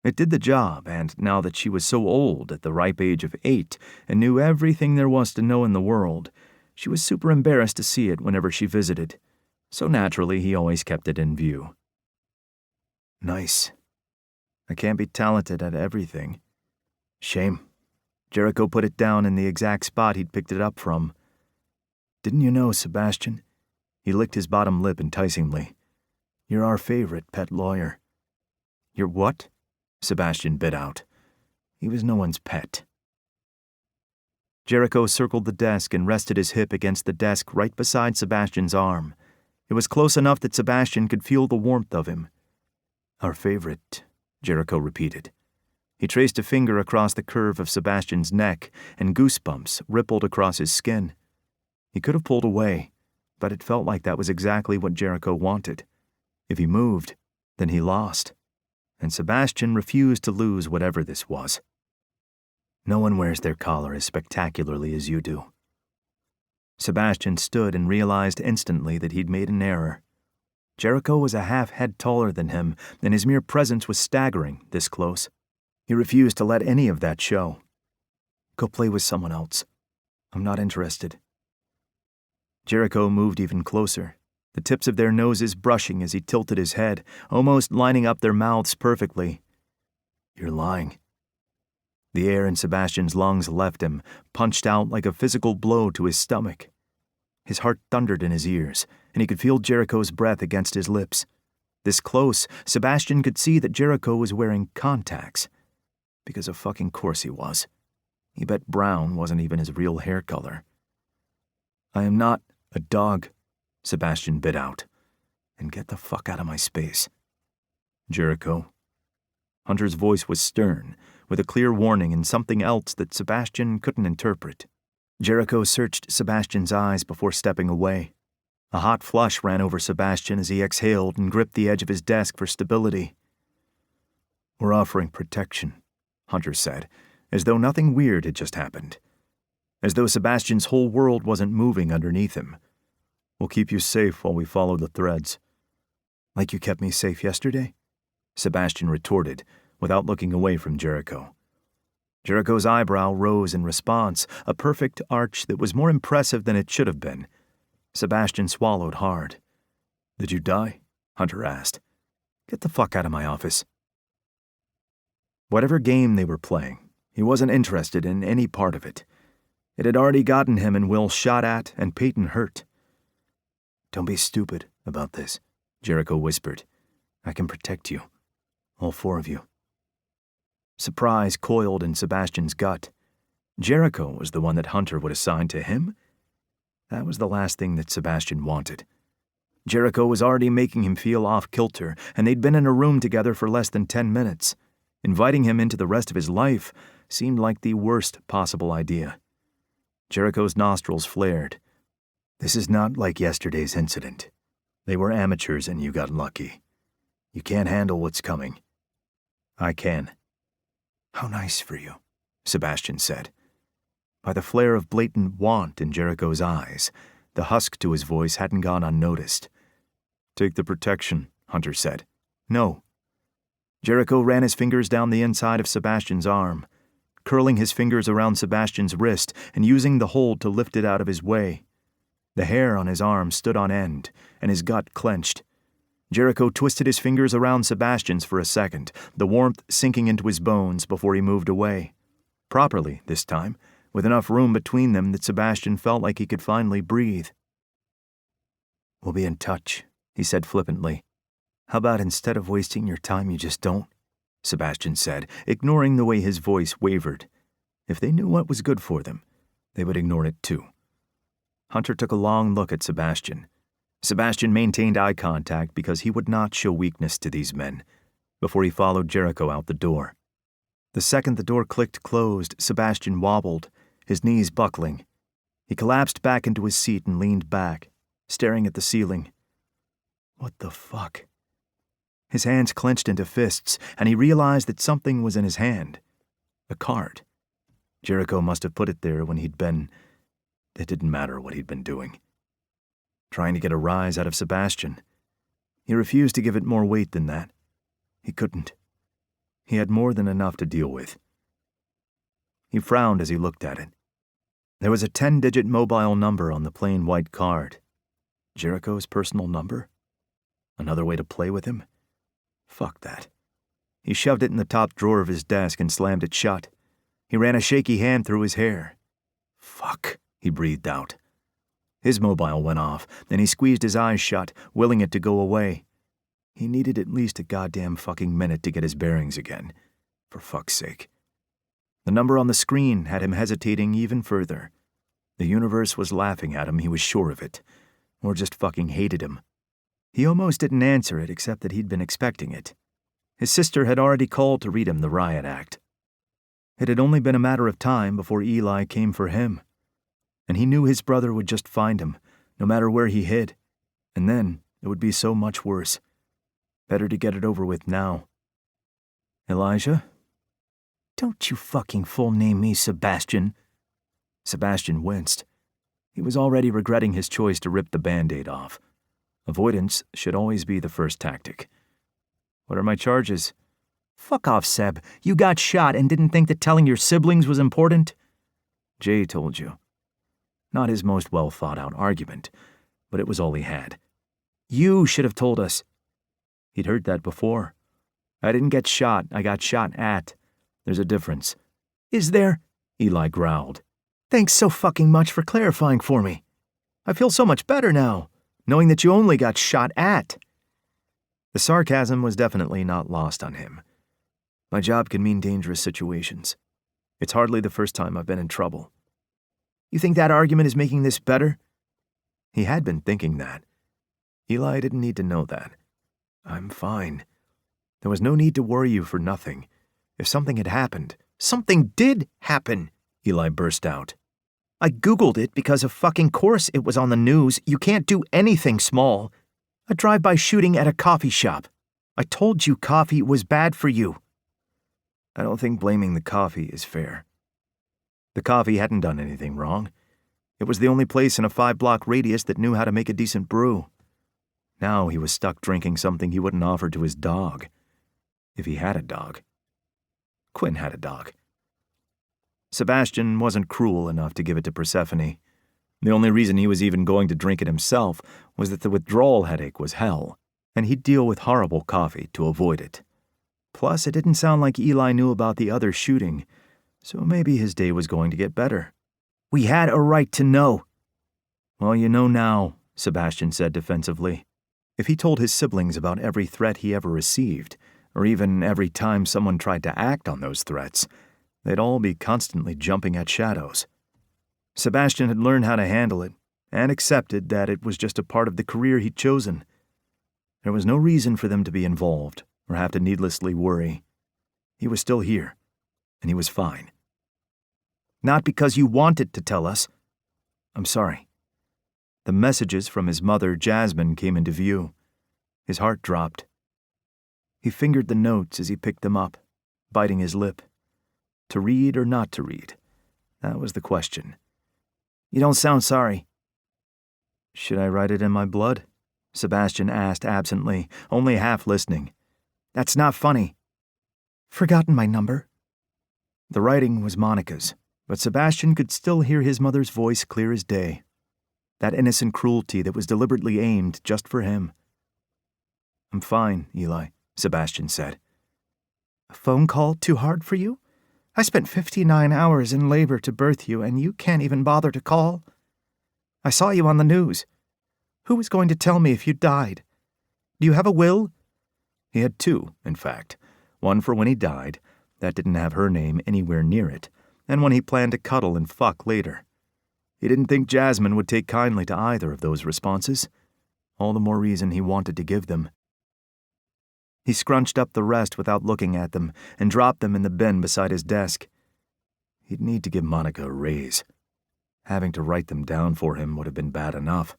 It did the job, and now that she was so old at the ripe age of 8 and knew everything there was to know in the world, she was super embarrassed to see it whenever she visited. so naturally he always kept it in view. Nice. I can't be talented at everything. Shame. Jericho put it down in the exact spot he'd picked it up from. Didn't you know, Sebastian? He licked his bottom lip enticingly. You're our favorite pet lawyer. You're what? Sebastian bit out. He was no one's pet. Jericho circled the desk and rested his hip against the desk right beside Sebastian's arm. It was close enough that Sebastian could feel the warmth of him. Our favorite, Jericho repeated. He traced a finger across the curve of Sebastian's neck, and goosebumps rippled across his skin. He could have pulled away, but it felt like that was exactly what Jericho wanted. If he moved, then he lost. And Sebastian refused to lose whatever this was. No one wears their collar as spectacularly as you do. Sebastian stood and realized instantly that he'd made an error. Jericho was a half-head taller than him, and his mere presence was staggering, this close. He refused to let any of that show. Go play with someone else. I'm not interested. Jericho moved even closer, the tips of their noses brushing as he tilted his head, almost lining up their mouths perfectly. You're lying. The air in Sebastian's lungs left him, punched out like a physical blow to his stomach. His heart thundered in his ears, and he could feel Jericho's breath against his lips. This close, Sebastian could see that Jericho was wearing contacts. Because of fucking course he was. He bet brown wasn't even his real hair color. I am not a dog, Sebastian bit out. And get the fuck out of my space. Jericho. Hunter's voice was stern, with a clear warning and something else that Sebastian couldn't interpret. Jericho searched Sebastian's eyes before stepping away. A hot flush ran over Sebastian as he exhaled and gripped the edge of his desk for stability. We're offering protection, Hunter said, as though nothing weird had just happened. As though Sebastian's whole world wasn't moving underneath him. We'll keep you safe while we follow the threads. Like you kept me safe yesterday? Sebastian retorted, without looking away from Jericho. Jericho's eyebrow rose in response, a perfect arch that was more impressive than it should have been. Sebastian swallowed hard. Did you die? Hunter asked. Get the fuck out of my office. Whatever game they were playing, he wasn't interested in any part of it. It had already gotten him and Will shot at and Peyton hurt. Don't be stupid about this, Jericho whispered. I can protect you. All four of you. Surprise coiled in Sebastian's gut. Jericho was the one that Hunter would assign to him? That was the last thing that Sebastian wanted. Jericho was already making him feel off-kilter, and they'd been in a room together for less than 10 minutes. Inviting him into the rest of his life seemed like the worst possible idea. Jericho's nostrils flared. This is not like yesterday's incident. They were amateurs and you got lucky. You can't handle what's coming. I can. How nice for you, Sebastian said. By the flare of blatant want in Jericho's eyes, the husk to his voice hadn't gone unnoticed. Take the protection, Hunter said. No. Jericho ran his fingers down the inside of Sebastian's arm, curling his fingers around Sebastian's wrist and using the hold to lift it out of his way. The hair on his arm stood on end, and his gut clenched. Jericho twisted his fingers around Sebastian's for a second, the warmth sinking into his bones before he moved away. Properly, this time, with enough room between them that Sebastian felt like he could finally breathe. We'll be in touch, he said flippantly. How about instead of wasting your time, you just don't? Sebastian said, ignoring the way his voice wavered. If they knew what was good for them, they would ignore it too. Hunter took a long look at Sebastian. Sebastian maintained eye contact because he would not show weakness to these men, before he followed Jericho out the door. The second the door clicked closed, Sebastian wobbled, his knees buckling. He collapsed back into his seat and leaned back, staring at the ceiling. What the fuck? His hands clenched into fists, and he realized that something was in his hand. A card. Jericho must have put it there when he'd been... It didn't matter what he'd been doing. Trying to get a rise out of Sebastian. He refused to give it more weight than that. He couldn't. He had more than enough to deal with. He frowned as he looked at it. There was a 10-digit mobile number on the plain white card. Jericho's personal number? Another way to play with him? Fuck that. He shoved it in the top drawer of his desk and slammed it shut. He ran a shaky hand through his hair. Fuck, he breathed out. His mobile went off, then he squeezed his eyes shut, willing it to go away. He needed at least a goddamn fucking minute to get his bearings again. For fuck's sake. The number on the screen had him hesitating even further. The universe was laughing at him, he was sure of it. Or just fucking hated him. He almost didn't answer it except that he'd been expecting it. His sister had already called to read him the riot act. It had only been a matter of time before Eli came for him. And he knew his brother would just find him, no matter where he hid. And then it would be so much worse. Better to get it over with now. Elijah? Don't you fucking full name me Sebastian. Sebastian winced. He was already regretting his choice to rip the Band-Aid off. Avoidance should always be the first tactic. What are my charges? Fuck off, Seb. You got shot and didn't think that telling your siblings was important? Jay told you. Not his most well-thought-out argument, but it was all he had. You should have told us. He'd heard that before. I didn't get shot, I got shot at. There's a difference. Is there? Eli growled. Thanks so fucking much for clarifying for me. I feel so much better now, knowing that you only got shot at. The sarcasm was definitely not lost on him. My job can mean dangerous situations. It's hardly the first time I've been in trouble. You think that argument is making this better? He had been thinking that. Eli didn't need to know that. I'm fine. There was no need to worry you for nothing. If something had happened... Something did happen, Eli burst out. I Googled it because of fucking course it was on the news. You can't do anything small. A drive-by shooting at a coffee shop. I told you coffee was bad for you. I don't think blaming the coffee is fair. The coffee hadn't done anything wrong. It was the only place in a 5-block radius that knew how to make a decent brew. Now he was stuck drinking something he wouldn't offer to his dog. If he had a dog. Quinn had a dog. Sebastian wasn't cruel enough to give it to Persephone. The only reason he was even going to drink it himself was that the withdrawal headache was hell, and he'd deal with horrible coffee to avoid it. Plus, it didn't sound like Eli knew about the other shooting, so maybe his day was going to get better. We had a right to know. Well, you know now, Sebastian said defensively. If he told his siblings about every threat he ever received, or even every time someone tried to act on those threats, they'd all be constantly jumping at shadows. Sebastian had learned how to handle it, and accepted that it was just a part of the career he'd chosen. There was no reason for them to be involved, or have to needlessly worry. He was still here, and he was fine. Not because you wanted to tell us. I'm sorry. The messages from his mother, Jasmine, came into view. His heart dropped. He fingered the notes as he picked them up, biting his lip. To read or not to read? That was the question. You don't sound sorry. Should I write it in my blood? Sebastian asked absently, only half listening. That's not funny. Forgotten my number? The writing was Monica's, but Sebastian could still hear his mother's voice clear as day. That innocent cruelty that was deliberately aimed just for him. I'm fine, Eli, Sebastian said. A phone call too hard for you? I spent 59 hours in labor to birth you, and you can't even bother to call. I saw you on the news. Who was going to tell me if you died? Do you have a will? He had two, in fact. One for when he died, that didn't have her name anywhere near it, and one he planned to cuddle and fuck later. He didn't think Jasmine would take kindly to either of those responses. All the more reason he wanted to give them. He scrunched up the rest without looking at them and dropped them in the bin beside his desk. He'd need to give Monica a raise. Having to write them down for him would have been bad enough.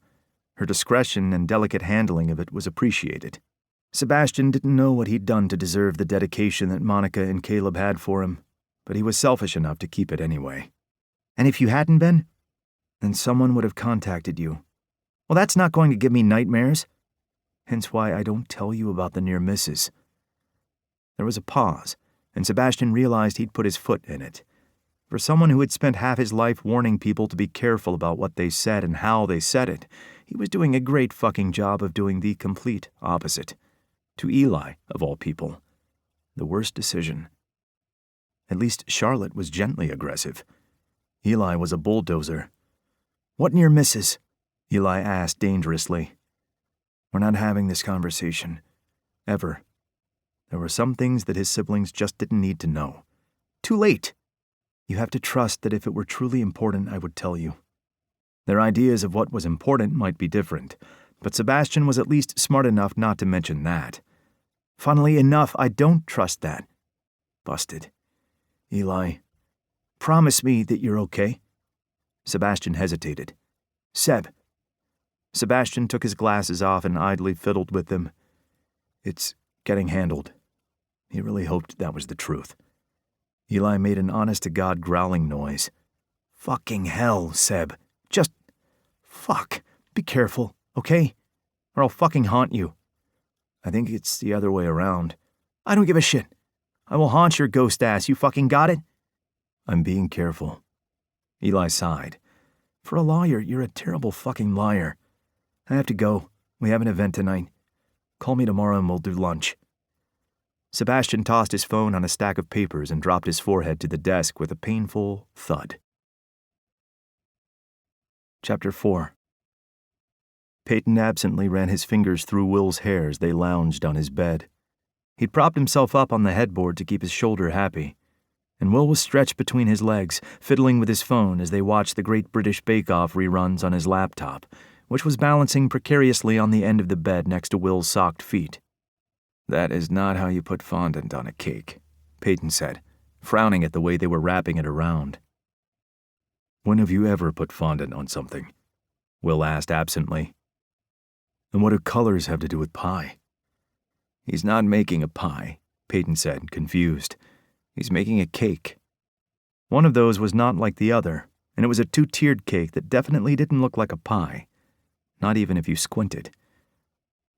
Her discretion and delicate handling of it was appreciated. Sebastian didn't know what he'd done to deserve the dedication that Monica and Caleb had for him, but he was selfish enough to keep it anyway. And if you hadn't been? Then someone would have contacted you. Well, that's not going to give me nightmares. Hence why I don't tell you about the near misses. There was a pause, and Sebastian realized he'd put his foot in it. For someone who had spent half his life warning people to be careful about what they said and how they said it, he was doing a great fucking job of doing the complete opposite. To Eli, of all people. The worst decision. At least Charlotte was gently aggressive. Eli was a bulldozer. "What near misses?" Eli asked dangerously. "We're not having this conversation. Ever." There were some things that his siblings just didn't need to know. Too late. You have to trust that if it were truly important, I would tell you. Their ideas of what was important might be different, but Sebastian was at least smart enough not to mention that. Funnily enough, I don't trust that. Busted. Eli, promise me that you're okay. Sebastian hesitated. Seb. Sebastian took his glasses off and idly fiddled with them. It's getting handled. He really hoped that was the truth. Eli made an honest-to-God growling noise. Fucking hell, Seb. Just... fuck. Be careful, okay? Or I'll fucking haunt you. I think it's the other way around. I don't give a shit. I will haunt your ghost ass, you fucking got it? I'm being careful. Eli sighed. For a lawyer, you're a terrible fucking liar. I have to go. We have an event tonight. Call me tomorrow and we'll do lunch. Sebastian tossed his phone on a stack of papers and dropped his forehead to the desk with a painful thud. Chapter 4. Peyton absently ran his fingers through Will's hair as they lounged on his bed. He'd propped himself up on the headboard to keep his shoulder happy, and Will was stretched between his legs, fiddling with his phone as they watched the Great British Bake Off reruns on his laptop, which was balancing precariously on the end of the bed next to Will's socked feet. That is not how you put fondant on a cake, Peyton said, frowning at the way they were wrapping it around. When have you ever put fondant on something? Will asked absently. And what do colors have to do with pie? He's not making a pie, Peyton said, confused. He's making a cake. One of those was not like the other, and it was a two-tiered cake that definitely didn't look like a pie. Not even if you squinted.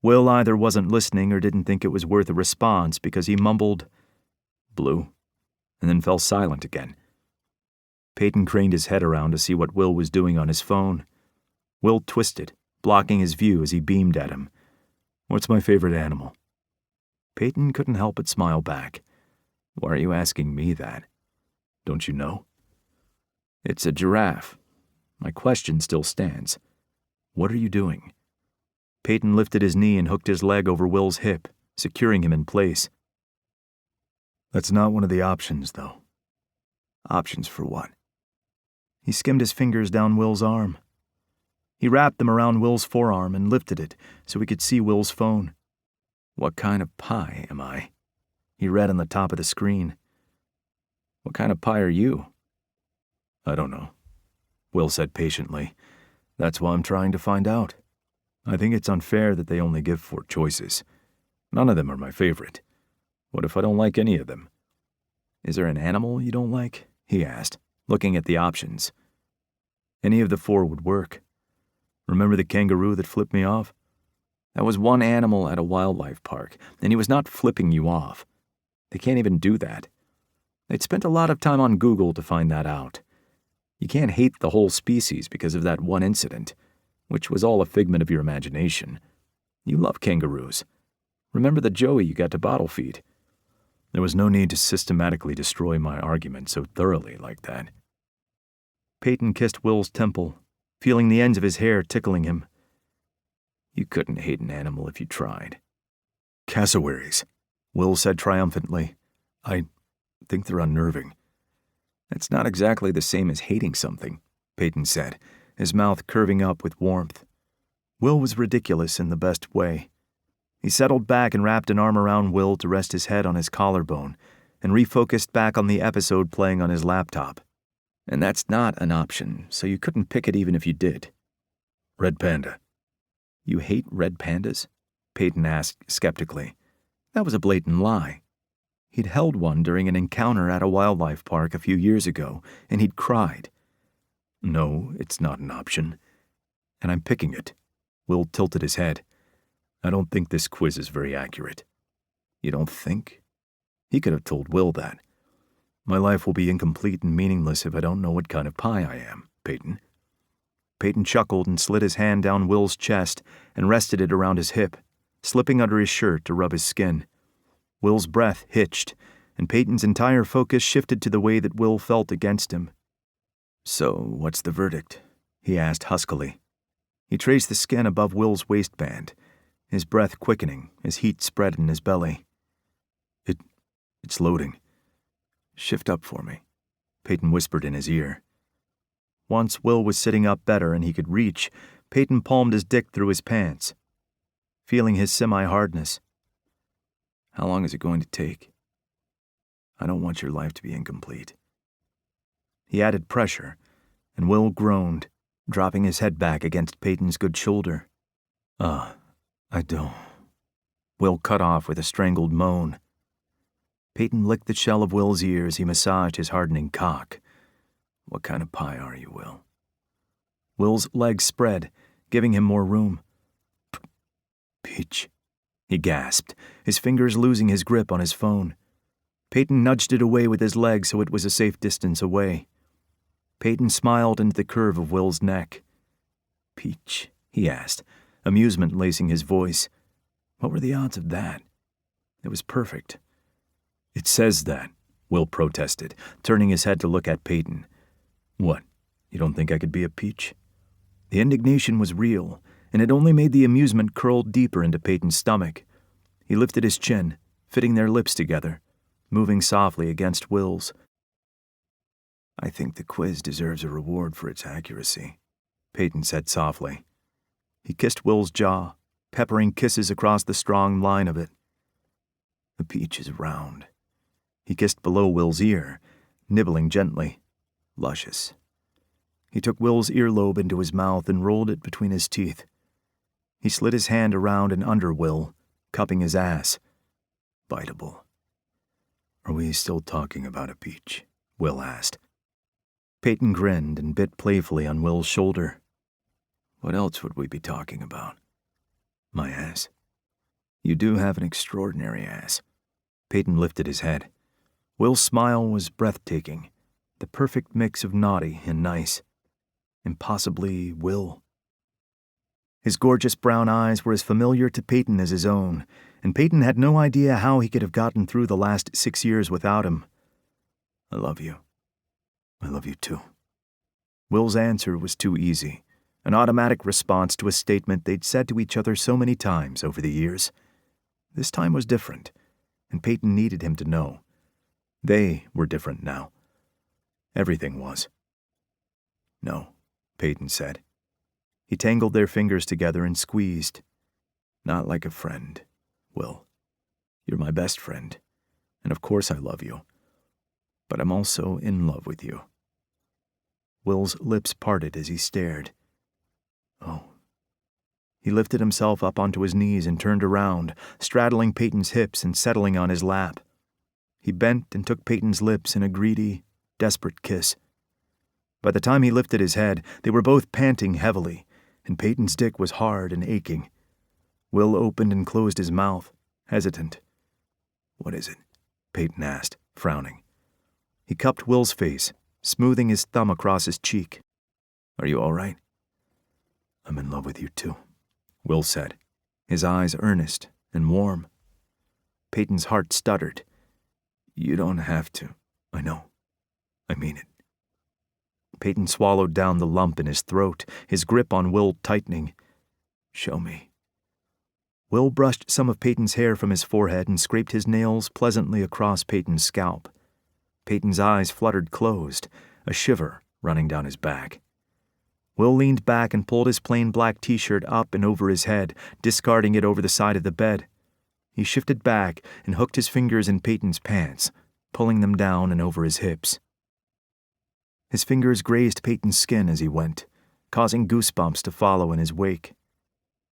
Will either wasn't listening or didn't think it was worth a response because he mumbled, "Blue," and then fell silent again. Peyton craned his head around to see what Will was doing on his phone. Will twisted, blocking his view as he beamed at him. What's my favorite animal? Peyton couldn't help but smile back. Why are you asking me that? Don't you know? It's a giraffe. My question still stands. What are you doing? Peyton lifted his knee and hooked his leg over Will's hip, securing him in place. That's not one of the options, though. Options for what? He skimmed his fingers down Will's arm. He wrapped them around Will's forearm and lifted it so he could see Will's phone. What kind of pie am I? He read on the top of the screen. What kind of pie are you? I don't know, Will said patiently. That's why I'm trying to find out. I think it's unfair that they only give 4 choices. None of them are my favorite. What if I don't like any of them? Is there an animal you don't like? He asked, looking at the options. Any of the 4 would work. Remember the kangaroo that flipped me off? That was one animal at a wildlife park, and he was not flipping you off. They can't even do that. They'd spent a lot of time on Google to find that out. You can't hate the whole species because of that one incident, which was all a figment of your imagination. You love kangaroos. Remember the joey you got to bottle feed? There was no need to systematically destroy my argument so thoroughly like that. Peyton kissed Will's temple, feeling the ends of his hair tickling him. You couldn't hate an animal if you tried. Cassowaries, Will said triumphantly. I think they're unnerving. That's not exactly the same as hating something, Peyton said, his mouth curving up with warmth. Will was ridiculous in the best way. He settled back and wrapped an arm around Will to rest his head on his collarbone and refocused back on the episode playing on his laptop. And that's not an option, so you couldn't pick it even if you did. Red panda. You hate red pandas? Peyton asked skeptically. That was a blatant lie. He'd held one during an encounter at a wildlife park a few years ago, and he'd cried. No, it's not an option. And I'm picking it. Will tilted his head. I don't think this quiz is very accurate. You don't think? He could have told Will that. My life will be incomplete and meaningless if I don't know what kind of pie I am, Peyton. Peyton chuckled and slid his hand down Will's chest and rested it around his hip, slipping under his shirt to rub his skin. Will's breath hitched, and Peyton's entire focus shifted to the way that Will felt against him. "So, what's the verdict?" he asked huskily. He traced the skin above Will's waistband, his breath quickening as heat spread in his belly. It's loading. Shift up for me," Peyton whispered in his ear. Once Will was sitting up better and he could reach, Peyton palmed his dick through his pants, feeling his semi-hardness. "How long is it going to take? I don't want your life to be incomplete." He added pressure, and Will groaned, dropping his head back against Peyton's good shoulder. I don't." Will cut off with a strangled moan. Peyton licked the shell of Will's ear as he massaged his hardening cock. "What kind of pie are you, Will?" Will's legs spread, giving him more room. "Peach," he gasped, his fingers losing his grip on his phone. Peyton nudged it away with his leg so it was a safe distance away. Peyton smiled into the curve of Will's neck. "Peach?" he asked, amusement lacing his voice. "What were the odds of that?" It was perfect. "It says that," Will protested, turning his head to look at Peyton. "What, you don't think I could be a peach?" The indignation was real, and it only made the amusement curl deeper into Peyton's stomach. He lifted his chin, fitting their lips together, moving softly against Will's. "I think the quiz deserves a reward for its accuracy," Peyton said softly. He kissed Will's jaw, peppering kisses across the strong line of it. "A peach is round." He kissed below Will's ear, nibbling gently. "Luscious." He took Will's earlobe into his mouth and rolled it between his teeth. He slid his hand around and under Will, cupping his ass. "Biteable." "Are we still talking about a peach?" Will asked. Peyton grinned and bit playfully on Will's shoulder. "What else would we be talking about?" "My ass." "You do have an extraordinary ass." Peyton lifted his head. Will's smile was breathtaking, the perfect mix of naughty and nice. Impossibly Will. His gorgeous brown eyes were as familiar to Peyton as his own, and Peyton had no idea how he could have gotten through the last 6 years without him. "I love you." "I love you too." Will's answer was too easy, an automatic response to a statement they'd said to each other so many times over the years. This time was different, and Peyton needed him to know. They were different now. Everything was. "No," Peyton said. He tangled their fingers together and squeezed. "Not like a friend, Will. You're my best friend, and of course I love you. But I'm also in love with you." Will's lips parted as he stared. "Oh." He lifted himself up onto his knees and turned around, straddling Peyton's hips and settling on his lap. He bent and took Peyton's lips in a greedy, desperate kiss. By the time he lifted his head, they were both panting heavily, and Peyton's dick was hard and aching. Will opened and closed his mouth, hesitant. "What is it?" Peyton asked, frowning. He cupped Will's face, smoothing his thumb across his cheek. "Are you all right?" "I'm in love with you too," Will said, his eyes earnest and warm. Peyton's heart stuttered. "You don't have to." "I know. I mean it." Peyton swallowed down the lump in his throat, his grip on Will tightening. Show me. Will brushed some of Peyton's hair from his forehead and scraped his nails pleasantly across Peyton's scalp. Peyton's eyes fluttered closed, a shiver running down his back. Will leaned back and pulled his plain black t-shirt up and over his head, discarding it over the side of the bed. He shifted back and hooked his fingers in Peyton's pants, pulling them down and over his hips. His fingers grazed Peyton's skin as he went, causing goosebumps to follow in his wake.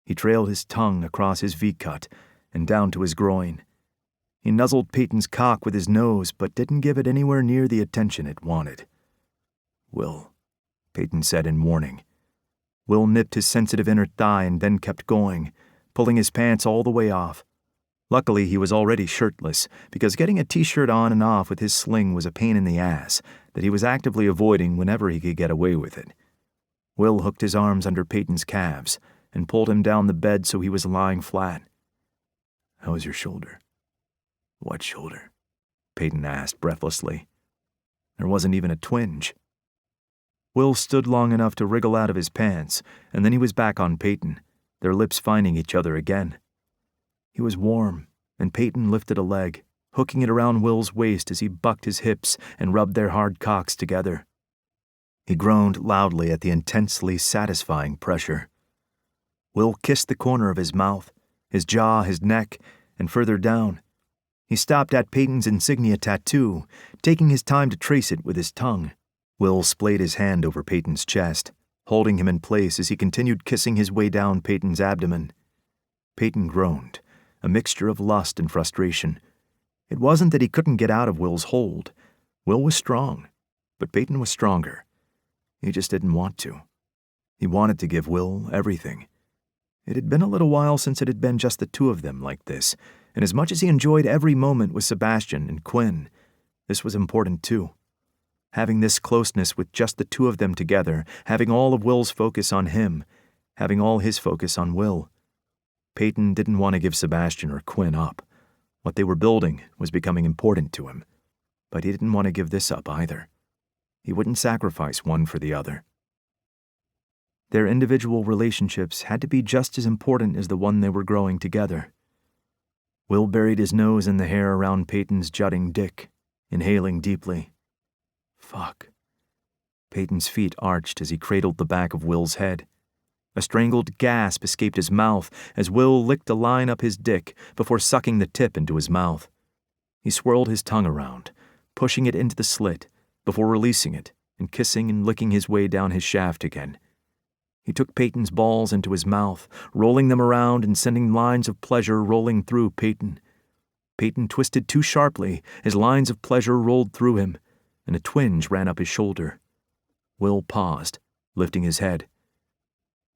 He trailed his tongue across his V-cut and down to his groin. He nuzzled Peyton's cock with his nose, but didn't give it anywhere near the attention it wanted. "Will," Peyton said in warning. Will nipped his sensitive inner thigh and then kept going, pulling his pants all the way off. Luckily, he was already shirtless, because getting a t-shirt on and off with his sling was a pain in the ass that he was actively avoiding whenever he could get away with it. Will hooked his arms under Peyton's calves and pulled him down the bed so he was lying flat. "How is your shoulder?" "What shoulder?" Peyton asked breathlessly. There wasn't even a twinge. Will stood long enough to wriggle out of his pants, and then he was back on Peyton, their lips finding each other again. He was warm, and Peyton lifted a leg, hooking it around Will's waist as he bucked his hips and rubbed their hard cocks together. He groaned loudly at the intensely satisfying pressure. Will kissed the corner of his mouth, his jaw, his neck, and further down. He stopped at Peyton's insignia tattoo, taking his time to trace it with his tongue. Will splayed his hand over Peyton's chest, holding him in place as he continued kissing his way down Peyton's abdomen. Peyton groaned, a mixture of lust and frustration. It wasn't that he couldn't get out of Will's hold. Will was strong, but Peyton was stronger. He just didn't want to. He wanted to give Will everything. It had been a little while since it had been just the two of them like this, and as much as he enjoyed every moment with Sebastian and Quinn, this was important too. Having this closeness with just the two of them together, having all of Will's focus on him, having all his focus on Will. Peyton didn't want to give Sebastian or Quinn up. What they were building was becoming important to him, but he didn't want to give this up either. He wouldn't sacrifice one for the other. Their individual relationships had to be just as important as the one they were growing together. Will buried his nose in the hair around Peyton's jutting dick, inhaling deeply. Fuck. Peyton's feet arched as he cradled the back of Will's head. A strangled gasp escaped his mouth as Will licked a line up his dick before sucking the tip into his mouth. He swirled his tongue around, pushing it into the slit, before releasing it and kissing and licking his way down his shaft again. He took Peyton's balls into his mouth, rolling them around and sending lines of pleasure rolling through Peyton. Peyton twisted too sharply as lines of pleasure rolled through him, and a twinge ran up his shoulder. Will paused, lifting his head.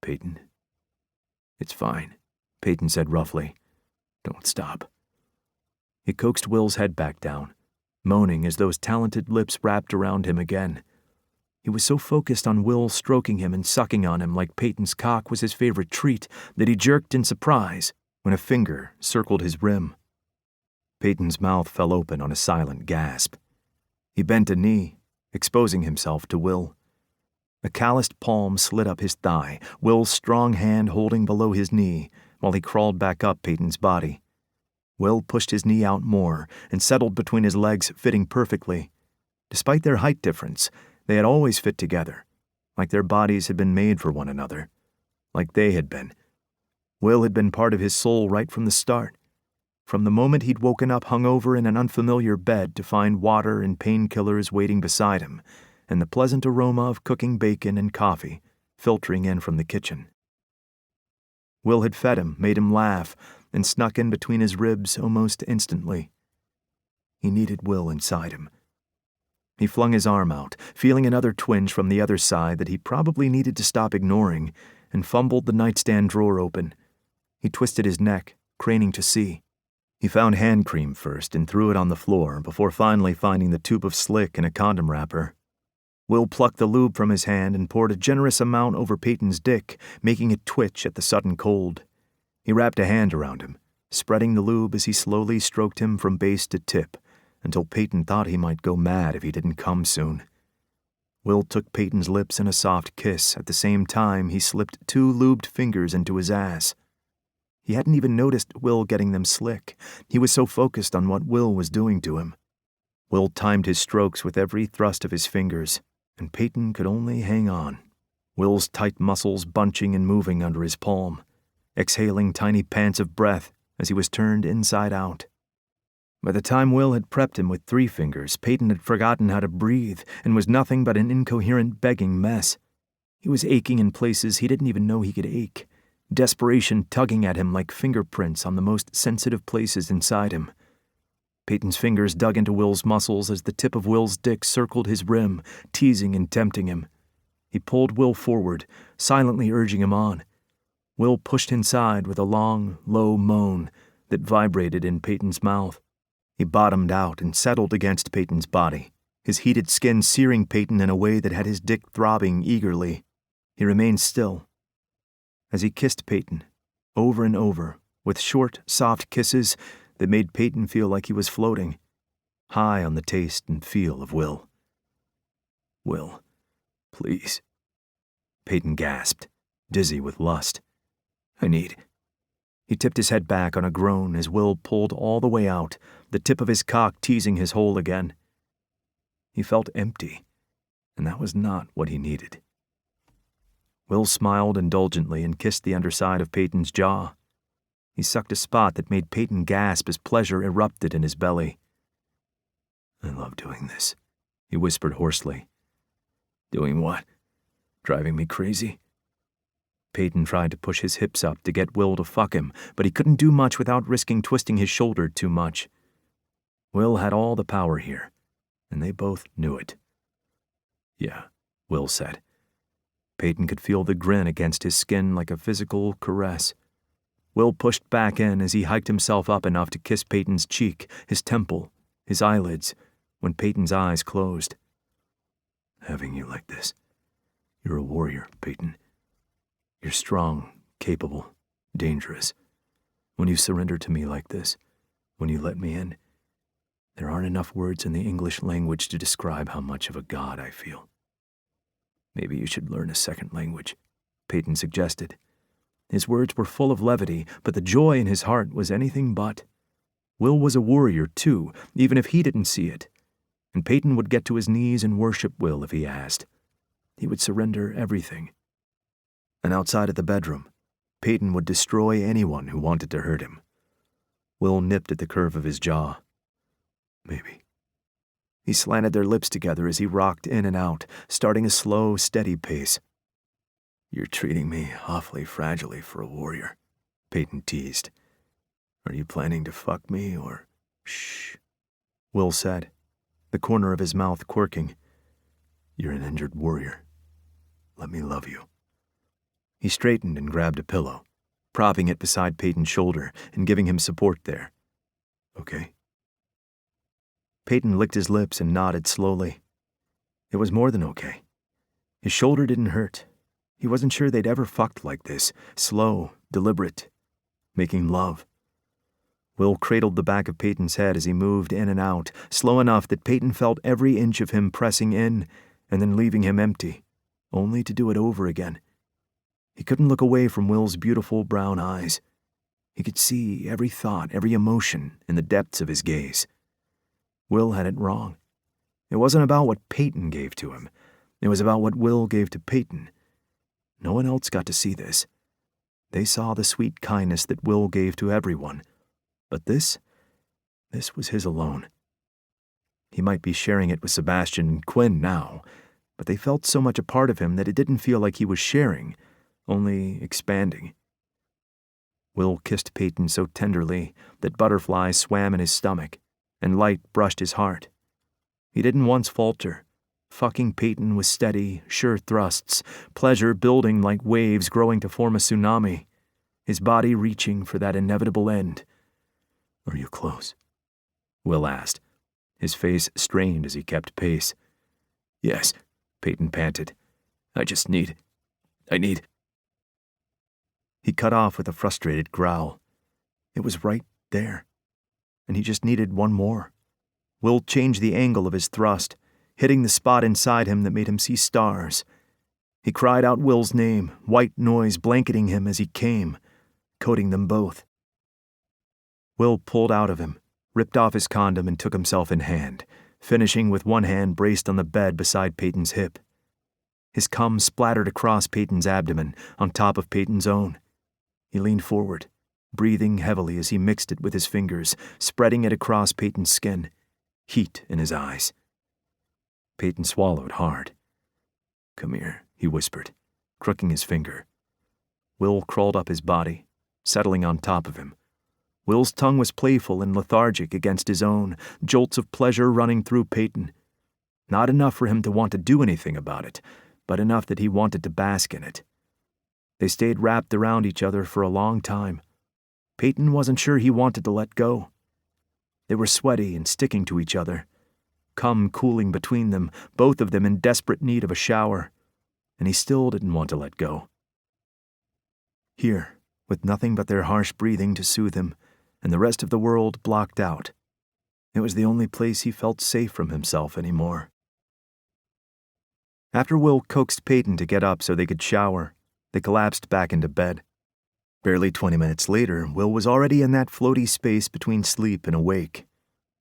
"Peyton?" "It's fine," Peyton said roughly. "Don't stop." He coaxed Will's head back down, moaning as those talented lips wrapped around him again. He was so focused on Will stroking him and sucking on him like Peyton's cock was his favorite treat that he jerked in surprise when a finger circled his rim. Peyton's mouth fell open on a silent gasp. He bent a knee, exposing himself to Will. A calloused palm slid up his thigh, Will's strong hand holding below his knee, while he crawled back up Peyton's body. Will pushed his knee out more and settled between his legs, fitting perfectly. Despite their height difference, they had always fit together, like their bodies had been made for one another, like they had been. Will had been part of his soul right from the start. From the moment he'd woken up hungover in an unfamiliar bed to find water and painkillers waiting beside him, and the pleasant aroma of cooking bacon and coffee filtering in from the kitchen. Will had fed him, made him laugh, and snuck in between his ribs almost instantly. He needed Will inside him. He flung his arm out, feeling another twinge from the other side that he probably needed to stop ignoring, and fumbled the nightstand drawer open. He twisted his neck, craning to see. He found hand cream first and threw it on the floor before finally finding the tube of slick and a condom wrapper. Will plucked the lube from his hand and poured a generous amount over Peyton's dick, making it twitch at the sudden cold. He wrapped a hand around him, spreading the lube as he slowly stroked him from base to tip, until Peyton thought he might go mad if he didn't come soon. Will took Peyton's lips in a soft kiss at the same time he slipped 2 lubed fingers into his ass. He hadn't even noticed Will getting them slick. He was so focused on what Will was doing to him. Will timed his strokes with every thrust of his fingers, and Peyton could only hang on, Will's tight muscles bunching and moving under his palm, exhaling tiny pants of breath as he was turned inside out. By the time Will had prepped him with 3 fingers, Peyton had forgotten how to breathe and was nothing but an incoherent begging mess. He was aching in places he didn't even know he could ache, desperation tugging at him like fingerprints on the most sensitive places inside him. Peyton's fingers dug into Will's muscles as the tip of Will's dick circled his rim, teasing and tempting him. He pulled Will forward, silently urging him on. Will pushed inside with a long, low moan, that vibrated in Peyton's mouth. He bottomed out and settled against Peyton's body, his heated skin searing Peyton in a way that had his dick throbbing eagerly. He remained still. As he kissed Peyton, over and over, with short, soft kisses that made Peyton feel like he was floating, high on the taste and feel of Will. "Will, please," Peyton gasped, dizzy with lust. "I need." He tipped his head back on a groan as Will pulled all the way out, the tip of his cock teasing his hole again. He felt empty, and that was not what he needed. Will smiled indulgently and kissed the underside of Peyton's jaw. He sucked a spot that made Peyton gasp as pleasure erupted in his belly. "I love doing this," he whispered hoarsely. "Doing what? Driving me crazy?" Peyton tried to push his hips up to get Will to fuck him, but he couldn't do much without risking twisting his shoulder too much. Will had all the power here, and they both knew it. "Yeah," Will said. Peyton could feel the grin against his skin like a physical caress. Will pushed back in as he hiked himself up enough to kiss Peyton's cheek, his temple, his eyelids, when Peyton's eyes closed. "Having you like this. You're a warrior, Peyton. You're strong, capable, dangerous. When you surrender to me like this, when you let me in, there aren't enough words in the English language to describe how much of a god I feel." "Maybe you should learn a second language," Peyton suggested. His words were full of levity, but the joy in his heart was anything but. Will was a warrior, too, even if he didn't see it. And Peyton would get to his knees and worship Will if he asked. He would surrender everything. And outside of the bedroom, Peyton would destroy anyone who wanted to hurt him. Will nipped at the curve of his jaw. "Maybe." He slanted their lips together as he rocked in and out, starting a slow, steady pace. "You're treating me awfully fragilely for a warrior," Peyton teased. "Are you planning to fuck me or—" "Shh," Will said, the corner of his mouth quirking. "You're an injured warrior. Let me love you." He straightened and grabbed a pillow, propping it beside Peyton's shoulder and giving him support there. "Okay?" Peyton licked his lips and nodded slowly. It was more than okay. His shoulder didn't hurt. He wasn't sure they'd ever fucked like this, slow, deliberate, making love. Will cradled the back of Peyton's head as he moved in and out, slow enough that Peyton felt every inch of him pressing in and then leaving him empty, only to do it over again. He couldn't look away from Will's beautiful brown eyes. He could see every thought, every emotion in the depths of his gaze. Will had it wrong. It wasn't about what Peyton gave to him. It was about what Will gave to Peyton. No one else got to see this. They saw the sweet kindness that Will gave to everyone. But this was his alone. He might be sharing it with Sebastian and Quinn now, but they felt so much a part of him that it didn't feel like he was sharing, only expanding. Will kissed Peyton so tenderly that butterflies swam in his stomach, and light brushed his heart. He didn't once falter. Fucking Peyton with steady, sure thrusts, pleasure building like waves growing to form a tsunami, his body reaching for that inevitable end. "Are you close?" Will asked, his face strained as he kept pace. "Yes," Peyton panted. I need..." He cut off with a frustrated growl. It was right there. And he just needed one more. Will changed the angle of his thrust, hitting the spot inside him that made him see stars. He cried out Will's name, white noise blanketing him as he came, coating them both. Will pulled out of him, ripped off his condom and took himself in hand, finishing with one hand braced on the bed beside Peyton's hip. His cum splattered across Peyton's abdomen, on top of Peyton's own. He leaned forward, breathing heavily as he mixed it with his fingers, spreading it across Peyton's skin, heat in his eyes. Peyton swallowed hard. "Come here," he whispered, crooking his finger. Will crawled up his body, settling on top of him. Will's tongue was playful and lethargic against his own, jolts of pleasure running through Peyton. Not enough for him to want to do anything about it, but enough that he wanted to bask in it. They stayed wrapped around each other for a long time. Peyton wasn't sure he wanted to let go. They were sweaty and sticking to each other, cum cooling between them, both of them in desperate need of a shower, and he still didn't want to let go. Here, with nothing but their harsh breathing to soothe him, and the rest of the world blocked out, it was the only place he felt safe from himself anymore. After Will coaxed Peyton to get up so they could shower, they collapsed back into bed. Barely 20 minutes later, Will was already in that floaty space between sleep and awake.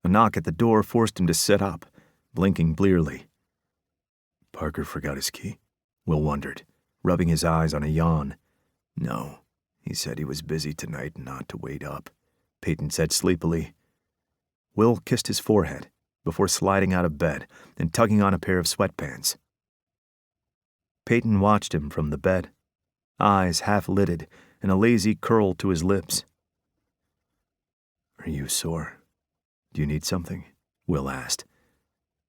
A knock at the door forced him to sit up, blinking blearily. Parker forgot his key? Will wondered, rubbing his eyes on a yawn. No, he said he was busy tonight and not to wait up, Peyton said sleepily. Will kissed his forehead before sliding out of bed and tugging on a pair of sweatpants. Peyton watched him from the bed, eyes half-lidded and a lazy curl to his lips. Are you sore? Do you need something? Will asked.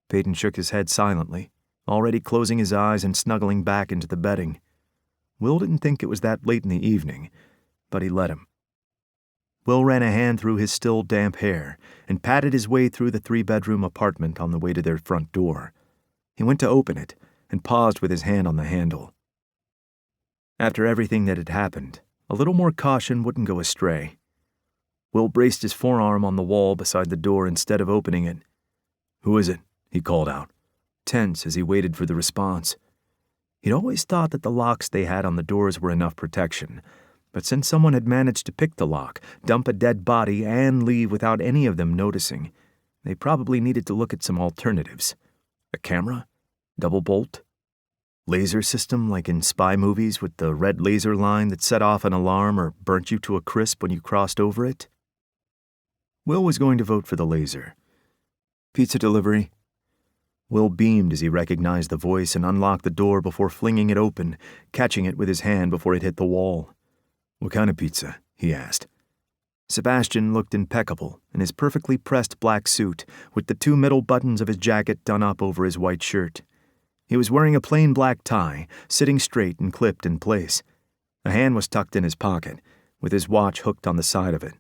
Peyton shook his head silently, already closing his eyes and snuggling back into the bedding. Will didn't think it was that late in the evening, but he let him. Will ran a hand through his still damp hair and patted his way through the 3-bedroom apartment on the way to their front door. He went to open it and paused with his hand on the handle. After everything that had happened, a little more caution wouldn't go astray. Will braced his forearm on the wall beside the door instead of opening it. Who is it? He called out, tense as he waited for the response. He'd always thought that the locks they had on the doors were enough protection, but since someone had managed to pick the lock, dump a dead body, and leave without any of them noticing, they probably needed to look at some alternatives. A camera? Double bolt? Laser system like in spy movies with the red laser line that set off an alarm or burnt you to a crisp when you crossed over it? Will was going to vote for the laser. Pizza delivery? Will beamed as he recognized the voice and unlocked the door before flinging it open, catching it with his hand before it hit the wall. What kind of pizza? He asked. Sebastian looked impeccable in his perfectly pressed black suit with the 2 middle buttons of his jacket done up over his white shirt. He was wearing a plain black tie, sitting straight and clipped in place. A hand was tucked in his pocket, with his watch hooked on the side of it.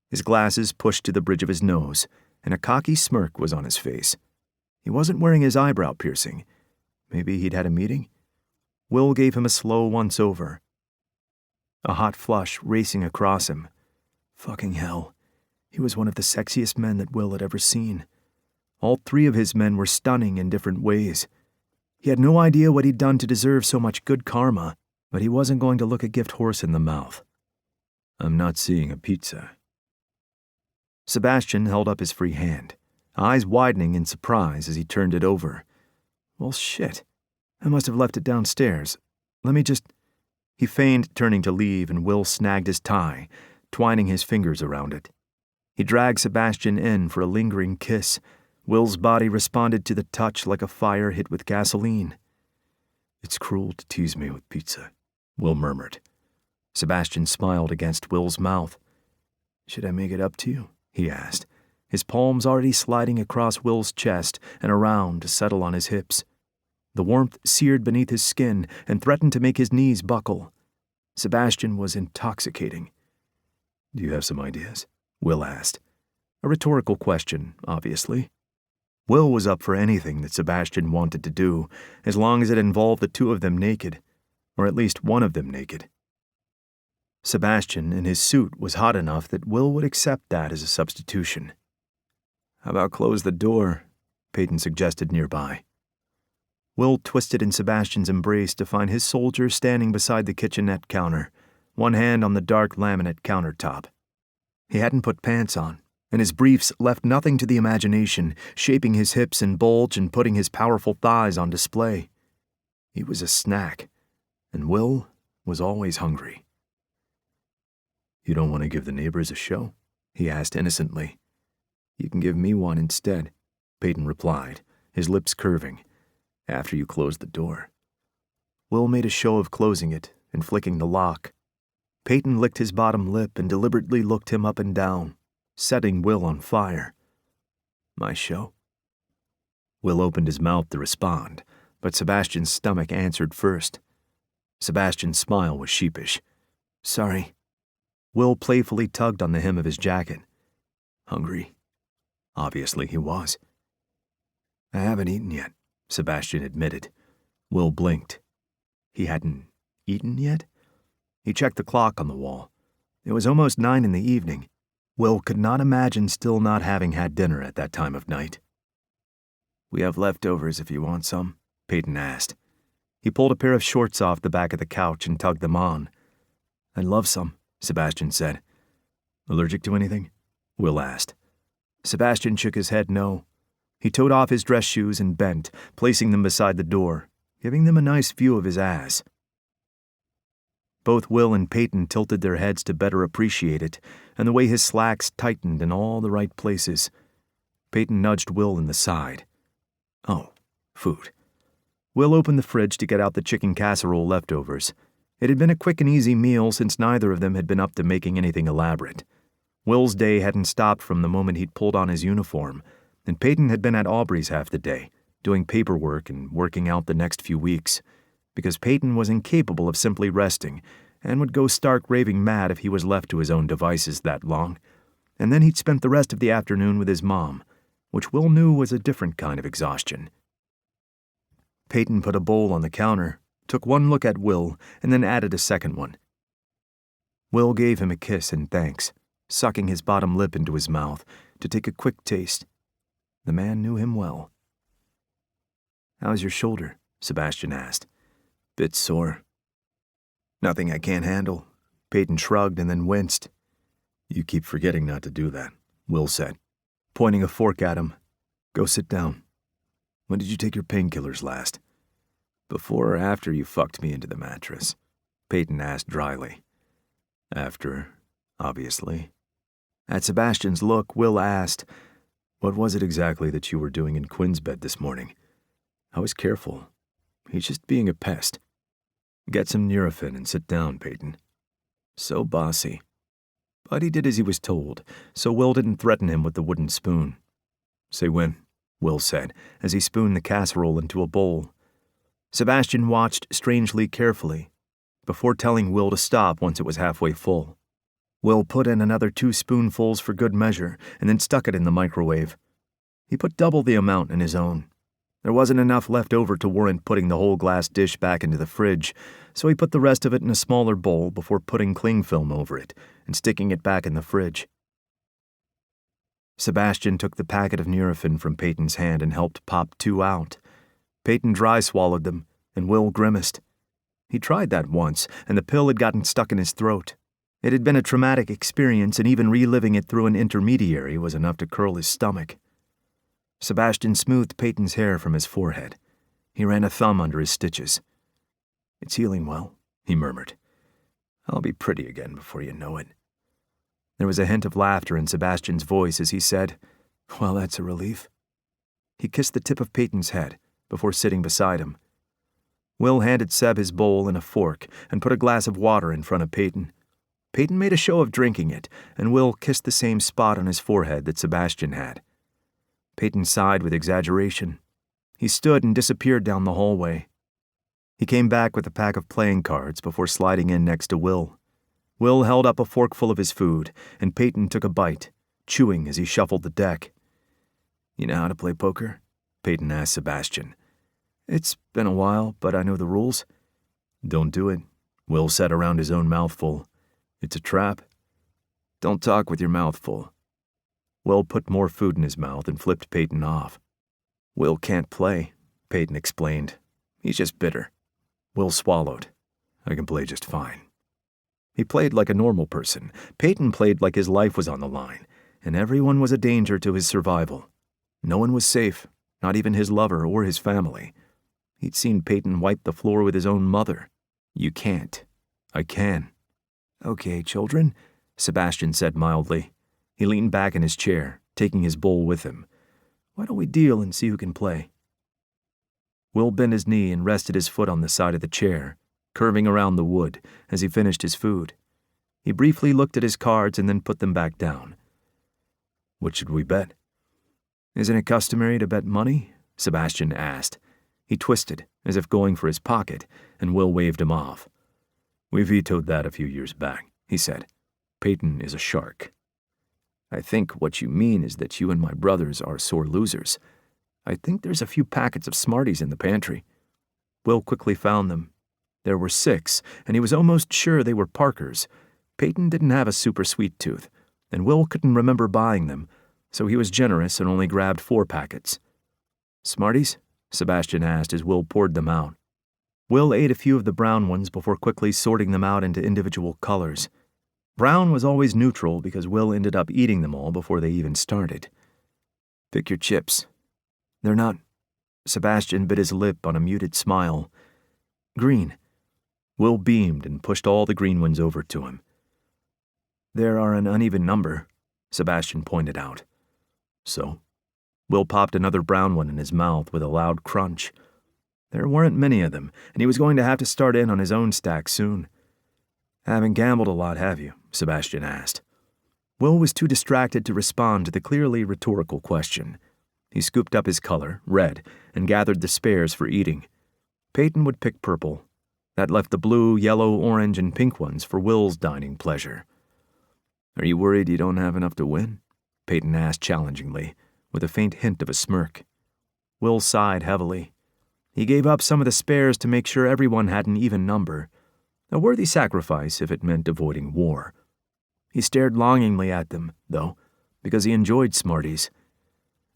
His glasses pushed to the bridge of his nose, and a cocky smirk was on his face. He wasn't wearing his eyebrow piercing. Maybe he'd had a meeting? Will gave him a slow once-over. A hot flush racing across him. Fucking hell. He was one of the sexiest men that Will had ever seen. All 3 of his men were stunning in different ways. He had no idea what he'd done to deserve so much good karma, but he wasn't going to look a gift horse in the mouth. I'm not seeing a pizza. Sebastian held up his free hand, eyes widening in surprise as he turned it over. Well, shit. I must have left it downstairs. Let me just... He feigned turning to leave, and Will snagged his tie, twining his fingers around it. He dragged Sebastian in for a lingering kiss. Will's body responded to the touch like a fire hit with gasoline. It's cruel to tease me with pizza, Will murmured. Sebastian smiled against Will's mouth. Should I make it up to you? He asked, his palms already sliding across Will's chest and around to settle on his hips. The warmth seared beneath his skin and threatened to make his knees buckle. Sebastian was intoxicating. Do you have some ideas? Will asked. A rhetorical question, obviously. Will was up for anything that Sebastian wanted to do, as long as it involved the 2 of them naked, or at least one of them naked. Sebastian in his suit was hot enough that Will would accept that as a substitution. How about close the door? Peyton suggested nearby. Will twisted in Sebastian's embrace to find his soldier standing beside the kitchenette counter, one hand on the dark laminate countertop. He hadn't put pants on, and his briefs left nothing to the imagination, shaping his hips and bulge and putting his powerful thighs on display. He was a snack, and Will was always hungry. You don't want to give the neighbors a show? He asked innocently. You can give me one instead, Peyton replied, his lips curving, after you close the door. Will made a show of closing it and flicking the lock. Peyton licked his bottom lip and deliberately looked him up and down, setting Will on fire. My show? Will opened his mouth to respond, but Sebastian's stomach answered first. Sebastian's smile was sheepish. Sorry. Will playfully tugged on the hem of his jacket. Hungry? Obviously he was. I haven't eaten yet, Sebastian admitted. Will blinked. He hadn't eaten yet? He checked the clock on the wall. It was almost 9 in the evening. Will could not imagine still not having had dinner at that time of night. We have leftovers if you want some, Peyton asked. He pulled a pair of shorts off the back of the couch and tugged them on. I'd love some, Sebastian said. Allergic to anything? Will asked. Sebastian shook his head no. He toed off his dress shoes and bent, placing them beside the door, giving them a nice view of his ass. Both Will and Peyton tilted their heads to better appreciate it, and the way his slacks tightened in all the right places. Peyton nudged Will in the side. Oh, food. Will opened the fridge to get out the chicken casserole leftovers. It had been a quick and easy meal since neither of them had been up to making anything elaborate. Will's day hadn't stopped from the moment he'd pulled on his uniform, and Peyton had been at Aubrey's half the day, doing paperwork and working out the next few weeks, because Peyton was incapable of simply resting and would go stark raving mad if he was left to his own devices that long, and then he'd spent the rest of the afternoon with his mom, which Will knew was a different kind of exhaustion. Peyton put a bowl on the counter, took one look at Will, and then added a second one. Will gave him a kiss and thanks, sucking his bottom lip into his mouth to take a quick taste. The man knew him well. How's your shoulder? Sebastian asked. Bit sore. Nothing I can't handle. Peyton shrugged and then winced. You keep forgetting not to do that, Will said, pointing a fork at him. Go sit down. When did you take your painkillers last? Before or after you fucked me into the mattress? Peyton asked dryly. After, obviously. At Sebastian's look, Will asked, What was it exactly that you were doing in Quinn's bed this morning? I was careful. He's just being a pest. Get some Nurofen and sit down, Peyton. So bossy. But he did as he was told, so Will didn't threaten him with the wooden spoon. Say when, Will said, as he spooned the casserole into a bowl. Sebastian watched strangely carefully, before telling Will to stop once it was halfway full. Will put in another 2 spoonfuls for good measure, and then stuck it in the microwave. He put double the amount in his own. There wasn't enough left over to warrant putting the whole glass dish back into the fridge, so he put the rest of it in a smaller bowl before putting cling film over it and sticking it back in the fridge. Sebastian took the packet of Nurofen from Peyton's hand and helped pop 2 out. Peyton dry swallowed them, and Will grimaced. He tried that once, and the pill had gotten stuck in his throat. It had been a traumatic experience, and even reliving it through an intermediary was enough to curl his stomach. Sebastian smoothed Peyton's hair from his forehead. He ran a thumb under his stitches. It's healing well, he murmured. I'll be pretty again before you know it. There was a hint of laughter in Sebastian's voice as he said, Well, that's a relief. He kissed the tip of Peyton's head before sitting beside him. Will handed Seb his bowl and a fork and put a glass of water in front of Peyton. Peyton made a show of drinking it, and Will kissed the same spot on his forehead that Sebastian had. Peyton sighed with exaggeration. He stood and disappeared down the hallway. He came back with a pack of playing cards before sliding in next to Will. Will held up a forkful of his food, and Peyton took a bite, chewing as he shuffled the deck. You know how to play poker? Peyton asked Sebastian. It's been a while, but I know the rules. Don't do it, Will said around his own mouthful. It's a trap. Don't talk with your mouth full. Will put more food in his mouth and flipped Peyton off. Will can't play, Peyton explained. He's just bitter. Will swallowed. I can play just fine. He played like a normal person. Peyton played like his life was on the line, and everyone was a danger to his survival. No one was safe, not even his lover or his family. He'd seen Peyton wipe the floor with his own mother. You can't. I can. Okay, children, Sebastian said mildly. He leaned back in his chair, taking his bowl with him. Why don't we deal and see who can play? Will bent his knee and rested his foot on the side of the chair, curving around the wood as he finished his food. He briefly looked at his cards and then put them back down. What should we bet? Isn't it customary to bet money? Sebastian asked. He twisted, as if going for his pocket, and Will waved him off. We vetoed that a few years back, he said. Peyton is a shark. I think what you mean is that you and my brothers are sore losers. I think there's a few packets of Smarties in the pantry. Will quickly found them. There were 6, and he was almost sure they were Parker's. Peyton didn't have a super sweet tooth, and Will couldn't remember buying them, so he was generous and only grabbed 4 packets. Smarties? Sebastian asked as Will poured them out. Will ate a few of the brown ones before quickly sorting them out into individual colors. Brown was always neutral because Will ended up eating them all before they even started. Pick your chips. They're not... Sebastian bit his lip on a muted smile. Green. Will beamed and pushed all the green ones over to him. There are an uneven number, Sebastian pointed out. So? Will popped another brown one in his mouth with a loud crunch. There weren't many of them, and he was going to have to start in on his own stack soon. Haven't gambled a lot, have you? Sebastian asked. Will was too distracted to respond to the clearly rhetorical question. He scooped up his color, red, and gathered the spares for eating. Peyton would pick purple. That left the blue, yellow, orange, and pink ones for Will's dining pleasure. Are you worried you don't have enough to win? Peyton asked challengingly, with a faint hint of a smirk. Will sighed heavily. He gave up some of the spares to make sure everyone had an even number. A worthy sacrifice if it meant avoiding war. He stared longingly at them, though, because he enjoyed Smarties.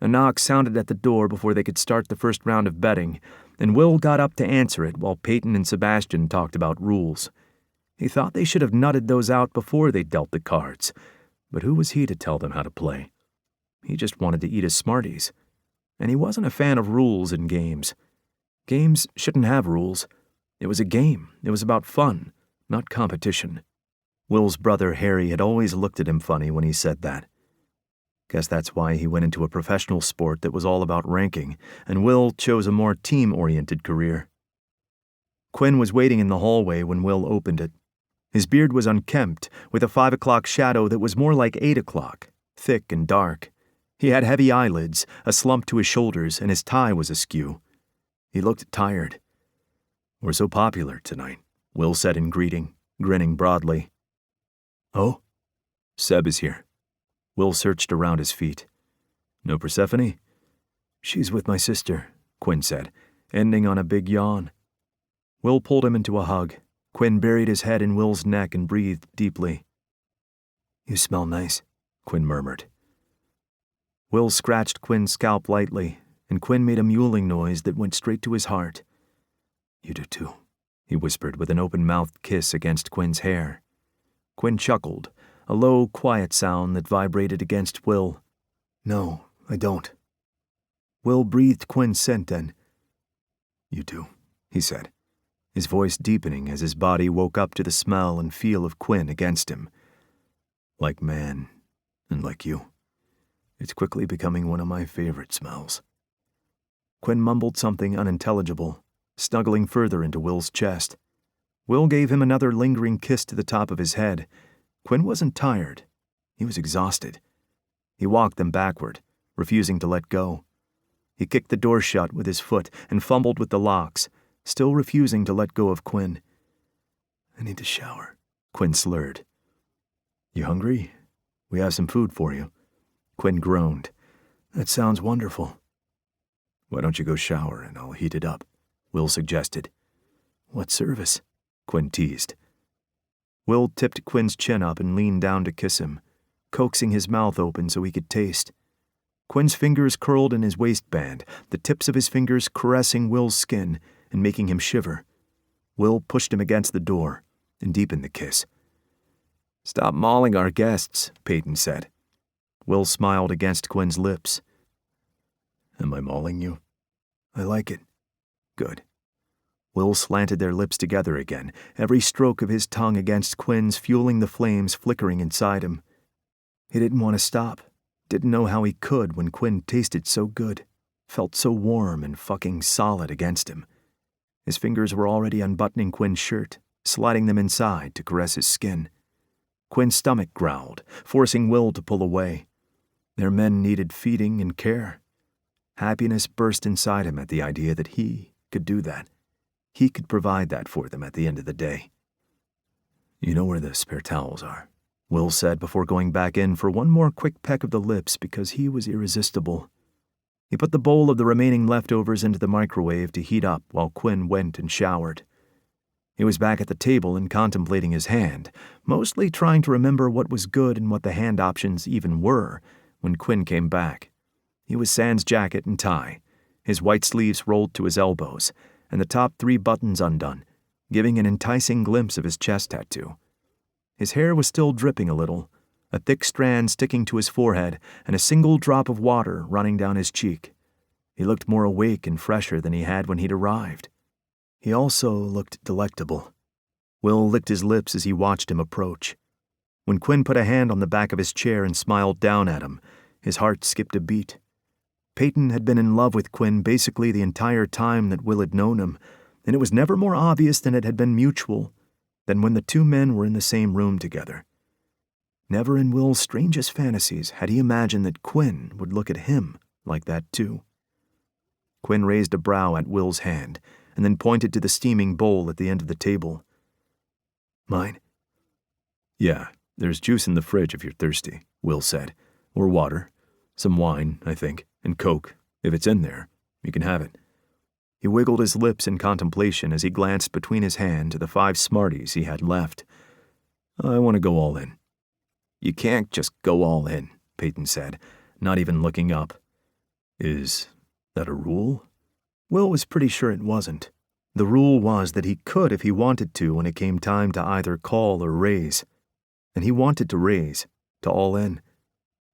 A knock sounded at the door before they could start the first round of betting, and Will got up to answer it while Peyton and Sebastian talked about rules. He thought they should have nutted those out before they dealt the cards, but who was he to tell them how to play? He just wanted to eat his Smarties, and he wasn't a fan of rules in games. Games shouldn't have rules. It was a game. It was about fun, not competition. Will's brother Harry had always looked at him funny when he said that. Guess that's why he went into a professional sport that was all about ranking, and Will chose a more team-oriented career. Quinn was waiting in the hallway when Will opened it. His beard was unkempt, with a 5 o'clock shadow that was more like 8 o'clock, thick and dark. He had heavy eyelids, a slump to his shoulders, and his tie was askew. He looked tired. We're so popular tonight, Will said in greeting, grinning broadly. Oh? Seb is here. Will searched around his feet. No Persephone? She's with my sister, Quinn said, ending on a big yawn. Will pulled him into a hug. Quinn buried his head in Will's neck and breathed deeply. You smell nice, Quinn murmured. Will scratched Quinn's scalp lightly, and Quinn made a mewling noise that went straight to his heart. You do too, he whispered with an open-mouthed kiss against Quinn's hair. Quinn chuckled, a low, quiet sound that vibrated against Will. No, I don't. Will breathed Quinn's scent then. You do, he said, his voice deepening as his body woke up to the smell and feel of Quinn against him. Like man, and like you. It's quickly becoming one of my favorite smells. Quinn mumbled something unintelligible, snuggling further into Will's chest. Will gave him another lingering kiss to the top of his head. Quinn wasn't tired. He was exhausted. He walked them backward, refusing to let go. He kicked the door shut with his foot and fumbled with the locks, still refusing to let go of Quinn. I need to shower, Quinn slurred. You hungry? We have some food for you. Quinn groaned. That sounds wonderful. Why don't you go shower and I'll heat it up, Will suggested. What service? Quinn teased. Will tipped Quinn's chin up and leaned down to kiss him, coaxing his mouth open so he could taste. Quinn's fingers curled in his waistband, the tips of his fingers caressing Will's skin and making him shiver. Will pushed him against the door and deepened the kiss. Stop mauling our guests, Peyton said. Will smiled against Quinn's lips. Am I mauling you? I like it. Good. Will slanted their lips together again, every stroke of his tongue against Quinn's fueling the flames flickering inside him. He didn't want to stop, didn't know how he could when Quinn tasted so good, felt so warm and fucking solid against him. His fingers were already unbuttoning Quinn's shirt, sliding them inside to caress his skin. Quinn's stomach growled, forcing Will to pull away. Their men needed feeding and care. Happiness burst inside him at the idea that he could do that. He could provide that for them at the end of the day. You know where the spare towels are, Will said before going back in for one more quick peck of the lips because he was irresistible. He put the bowl of the remaining leftovers into the microwave to heat up while Quinn went and showered. He was back at the table and contemplating his hand, mostly trying to remember what was good and what the hand options even were, when Quinn came back. He was sans jacket and tie, his white sleeves rolled to his elbows, and the top 3 buttons undone, giving an enticing glimpse of his chest tattoo. His hair was still dripping a little, a thick strand sticking to his forehead and a single drop of water running down his cheek. He looked more awake and fresher than he had when he'd arrived. He also looked delectable. Will licked his lips as he watched him approach. When Quinn put a hand on the back of his chair and smiled down at him, his heart skipped a beat. Peyton had been in love with Quinn basically the entire time that Will had known him, and it was never more obvious than it had been mutual than when the 2 men were in the same room together. Never in Will's strangest fantasies had he imagined that Quinn would look at him like that too. Quinn raised a brow at Will's hand, and then pointed to the steaming bowl at the end of the table. "Mine?" "Yeah, there's juice in the fridge if you're thirsty," Will said. "Or water. Some wine, I think, and Coke. If it's in there, you can have it." He wiggled his lips in contemplation as he glanced between his hand to the 5 Smarties he had left. "I want to go all in." "You can't just go all in," Peyton said, not even looking up. "Is that a rule?" Will was pretty sure it wasn't. The rule was that he could if he wanted to when it came time to either call or raise. And he wanted to raise, to all in.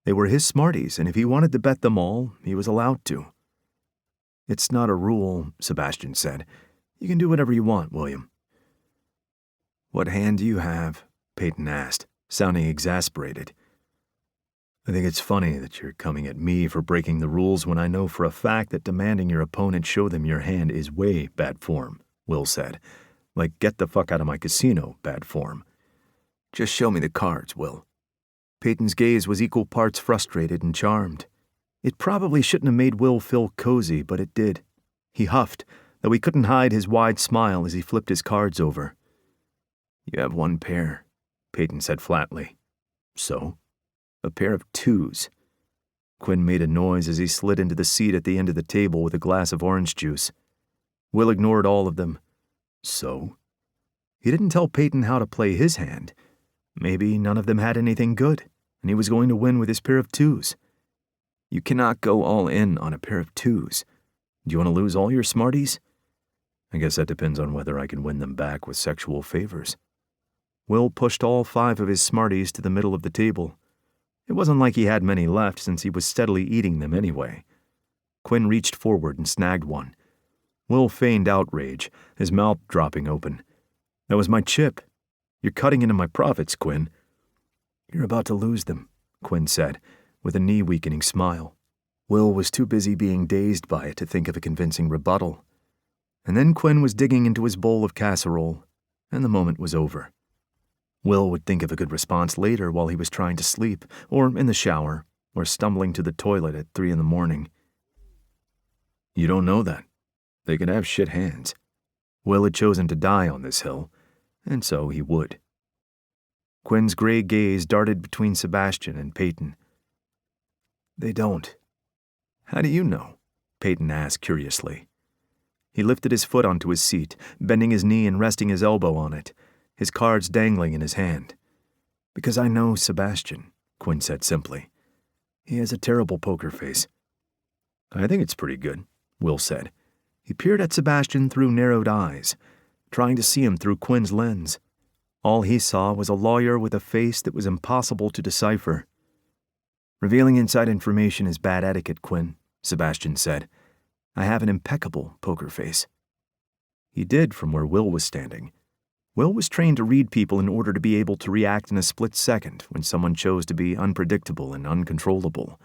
They were his Smarties, and if he wanted to bet them all, he was allowed to. "It's not a rule," Sebastian said. "You can do whatever you want, William." "What hand do you have?" Peyton asked, sounding exasperated. "I think it's funny that you're coming at me for breaking the rules when I know for a fact that demanding your opponent show them your hand is way bad form," Will said. "Like, get the fuck out of my casino, bad form." "Just show me the cards, Will." Peyton's gaze was equal parts frustrated and charmed. It probably shouldn't have made Will feel cozy, but it did. He huffed, though he couldn't hide his wide smile as he flipped his cards over. "You have 1 pair," Peyton said flatly. "So?" "A pair of 2s. Quinn made a noise as he slid into the seat at the end of the table with a glass of orange juice. Will ignored all of them. "So?" He didn't tell Peyton how to play his hand. Maybe none of them had anything good, and he was going to win with his pair of 2s. "You cannot go all in on a pair of 2s. Do you want to lose all your Smarties?" "I guess that depends on whether I can win them back with sexual favors." Will pushed all 5 of his Smarties to the middle of the table. It wasn't like he had many left since he was steadily eating them anyway. Quinn reached forward and snagged one. Will feigned outrage, his mouth dropping open. "That was my chip. You're cutting into my profits, Quinn." "You're about to lose them," Quinn said, with a knee-weakening smile. Will was too busy being dazed by it to think of a convincing rebuttal. And then Quinn was digging into his bowl of casserole, and the moment was over. Will would think of a good response later while he was trying to sleep, or in the shower, or stumbling to the toilet at 3 a.m. "You don't know that. They can have shit hands." Will had chosen to die on this hill, and so he would. Quinn's gray gaze darted between Sebastian and Peyton. "They don't." "How do you know?" Peyton asked curiously. He lifted his foot onto his seat, bending his knee and resting his elbow on it, his cards dangling in his hand. "Because I know Sebastian," Quinn said simply. "He has a terrible poker face." "I think it's pretty good," Will said. He peered at Sebastian through narrowed eyes, trying to see him through Quinn's lens. All he saw was a lawyer with a face that was impossible to decipher. "Revealing inside information is bad etiquette, Quinn," Sebastian said. "I have an impeccable poker face." He did from where Will was standing. Will was trained to read people in order to be able to react in a split second when someone chose to be unpredictable and uncontrollable.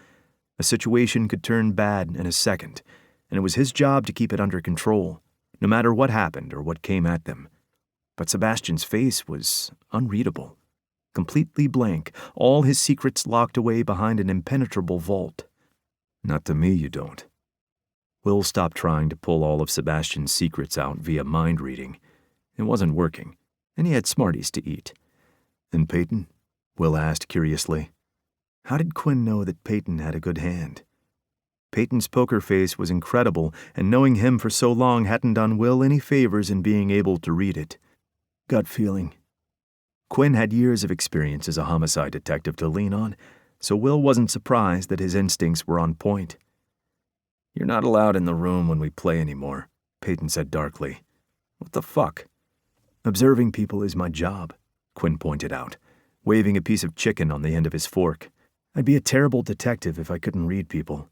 A situation could turn bad in a second, and it was his job to keep it under control, no matter what happened or what came at them. But Sebastian's face was unreadable, completely blank, all his secrets locked away behind an impenetrable vault. "Not to me, you don't." Will stopped trying to pull all of Sebastian's secrets out via mind reading. It wasn't working, and he had Smarties to eat. "And Peyton, Will asked curiously. How did Quinn know that Peyton had a good hand? Peyton's poker face was incredible, and knowing him for so long hadn't done Will any favors in being able to read it. Gut feeling. Quinn had years of experience as a homicide detective to lean on, so Will wasn't surprised that his instincts were on point. You're not allowed in the room when we play anymore, Peyton said darkly. What the fuck? Observing people is my job, Quinn pointed out, waving a piece of chicken on the end of his fork. I'd be a terrible detective if I couldn't read people.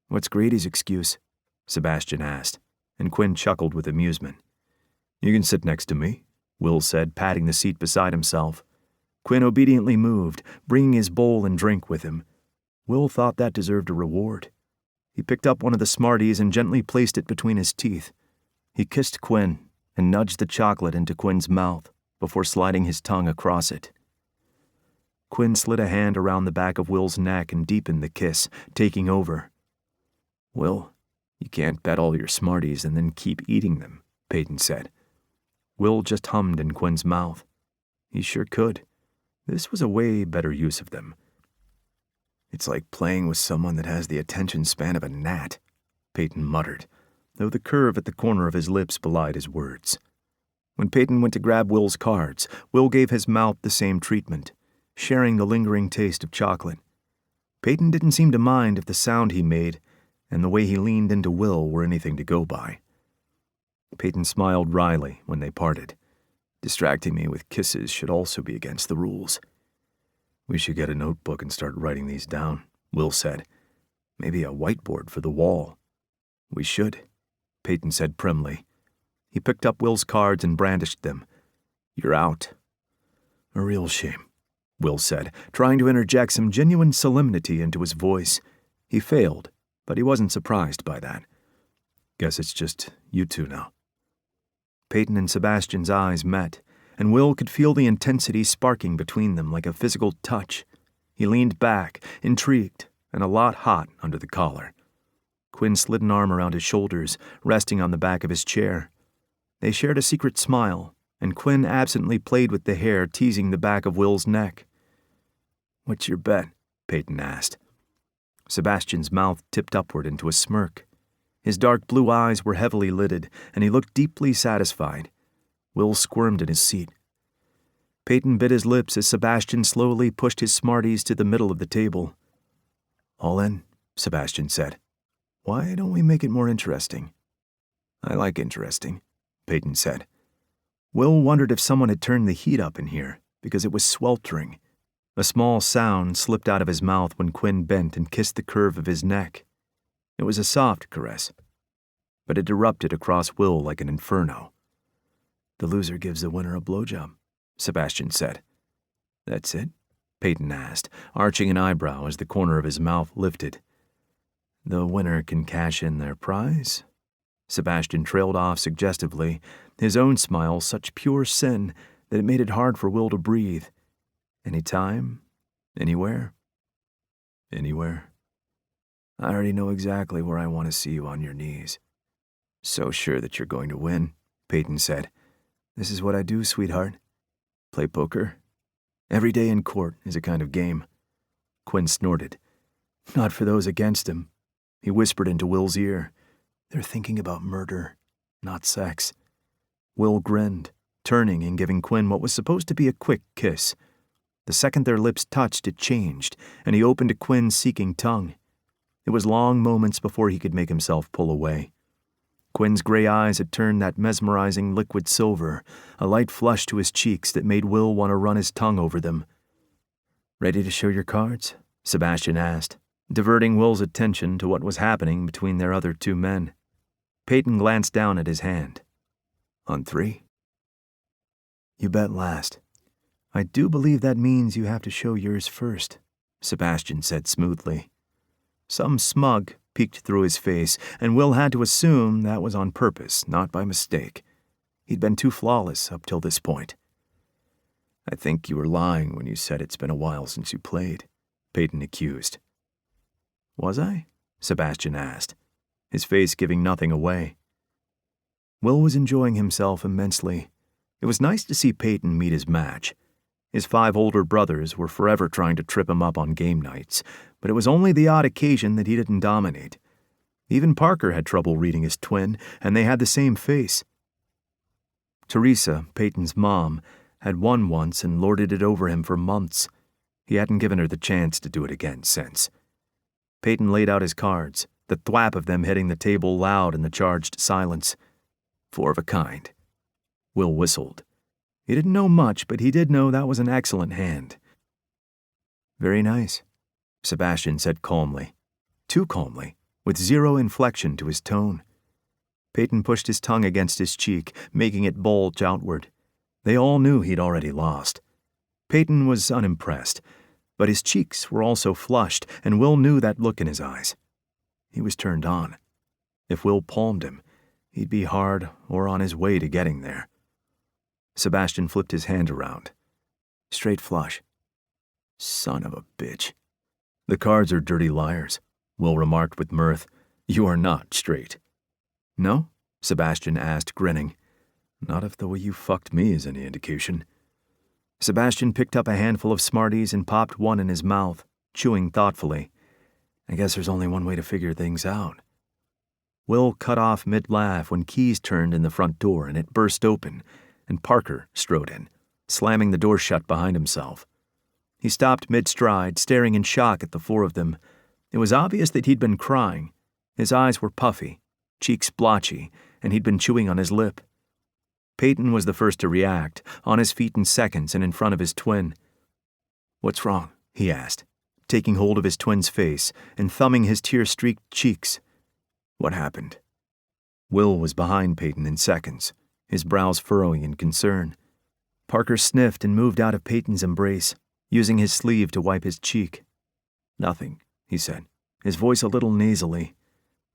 What's Grady's excuse? Sebastian asked, and Quinn chuckled with amusement. You can sit next to me, Will said, patting the seat beside himself. Quinn obediently moved, bringing his bowl and drink with him. Will thought that deserved a reward. He picked up one of the Smarties and gently placed it between his teeth. He kissed Quinn and nudged the chocolate into Quinn's mouth before sliding his tongue across it. Quinn slid a hand around the back of Will's neck and deepened the kiss, taking over. Will, you can't bet all your Smarties and then keep eating them, Peyton said. Will just hummed in Quinn's mouth. He sure could. This was a way better use of them. It's like playing with someone that has the attention span of a gnat, Peyton muttered, though the curve at the corner of his lips belied his words. When Peyton went to grab Will's cards, Will gave his mouth the same treatment, sharing the lingering taste of chocolate. Peyton didn't seem to mind if the sound he made and the way he leaned into Will were anything to go by. Peyton smiled wryly when they parted. Distracting me with kisses should also be against the rules. We should get a notebook and start writing these down, Will said. Maybe a whiteboard for the wall. We should, Peyton said primly. He picked up Will's cards and brandished them. You're out. A real shame, Will said, trying to interject some genuine solemnity into his voice. He failed, but he wasn't surprised by that. Guess it's just you two now. Peyton and Sebastian's eyes met, and Will could feel the intensity sparking between them like a physical touch. He leaned back, intrigued, and a lot hot under the collar. Quinn slid an arm around his shoulders, resting on the back of his chair. They shared a secret smile, and Quinn absently played with the hair teasing the back of Will's neck. What's your bet? Peyton asked. Sebastian's mouth tipped upward into a smirk. His dark blue eyes were heavily lidded, and he looked deeply satisfied. Will squirmed in his seat. Peyton bit his lips as Sebastian slowly pushed his Smarties to the middle of the table. All in, Sebastian said. Why don't we make it more interesting? I like interesting, Peyton said. Will wondered if someone had turned the heat up in here, because it was sweltering. A small sound slipped out of his mouth when Quinn bent and kissed the curve of his neck. It was a soft caress, but it erupted across Will like an inferno. The loser gives the winner a blowjob, Sebastian said. That's it? Peyton asked, arching an eyebrow as the corner of his mouth lifted. The winner can cash in their prize? Sebastian trailed off suggestively, his own smile such pure sin that it made it hard for Will to breathe. Any time? Anywhere? Anywhere. I already know exactly where I want to see you on your knees. So sure that you're going to win, Peyton said. This is what I do, sweetheart. Play poker. Every day in court is a kind of game. Quinn snorted. Not for those against him. He whispered into Will's ear. They're thinking about murder, not sex. Will grinned, turning and giving Quinn what was supposed to be a quick kiss. The second their lips touched, it changed, and he opened to Quinn's seeking tongue. It was long moments before he could make himself pull away. Quinn's gray eyes had turned that mesmerizing liquid silver, a light flush to his cheeks that made Will want to run his tongue over them. Ready to show your cards? Sebastian asked, diverting Will's attention to what was happening between their other two men. Peyton glanced down at his hand. On 3? You bet last. I do believe that means you have to show yours first, Sebastian said smoothly. Some smug peeked through his face, and Will had to assume that was on purpose, not by mistake. He'd been too flawless up till this point. I think you were lying when you said it's been a while since you played, Peyton accused. Was I? Sebastian asked, his face giving nothing away. Will was enjoying himself immensely. It was nice to see Peyton meet his match. His 5 older brothers were forever trying to trip him up on game nights, but it was only the odd occasion that he didn't dominate. Even Parker had trouble reading his twin, and they had the same face. Teresa, Peyton's mom, had won once and lorded it over him for months. He hadn't given her the chance to do it again since. Peyton laid out his cards, the thwap of them hitting the table loud in the charged silence. 4 of a kind. Will whistled. He didn't know much, but he did know that was an excellent hand. Very nice, Sebastian said calmly. Too calmly, with zero inflection to his tone. Peyton pushed his tongue against his cheek, making it bulge outward. They all knew he'd already lost. Peyton was unimpressed, but his cheeks were also flushed, and Will knew that look in his eyes. He was turned on. If Will palmed him, he'd be hard or on his way to getting there. Sebastian flipped his hand around. Straight flush. Son of a bitch. The cards are dirty liars, Will remarked with mirth. You are not straight. No? Sebastian asked, grinning. Not if the way you fucked me is any indication. Sebastian picked up a handful of Smarties and popped one in his mouth, chewing thoughtfully. I guess there's only one way to figure things out. Will cut off mid-laugh when keys turned in the front door and it burst open, and Parker strode in, slamming the door shut behind himself. He stopped mid-stride, staring in shock at the 4 of them. It was obvious that he'd been crying. His eyes were puffy, cheeks blotchy, and he'd been chewing on his lip. Peyton was the first to react, on his feet in seconds and in front of his twin. What's wrong? He asked, taking hold of his twin's face and thumbing his tear-streaked cheeks. What happened? Will was behind Peyton in seconds, his brows furrowing in concern. Parker sniffed and moved out of Peyton's embrace, using his sleeve to wipe his cheek. Nothing, he said, his voice a little nasally.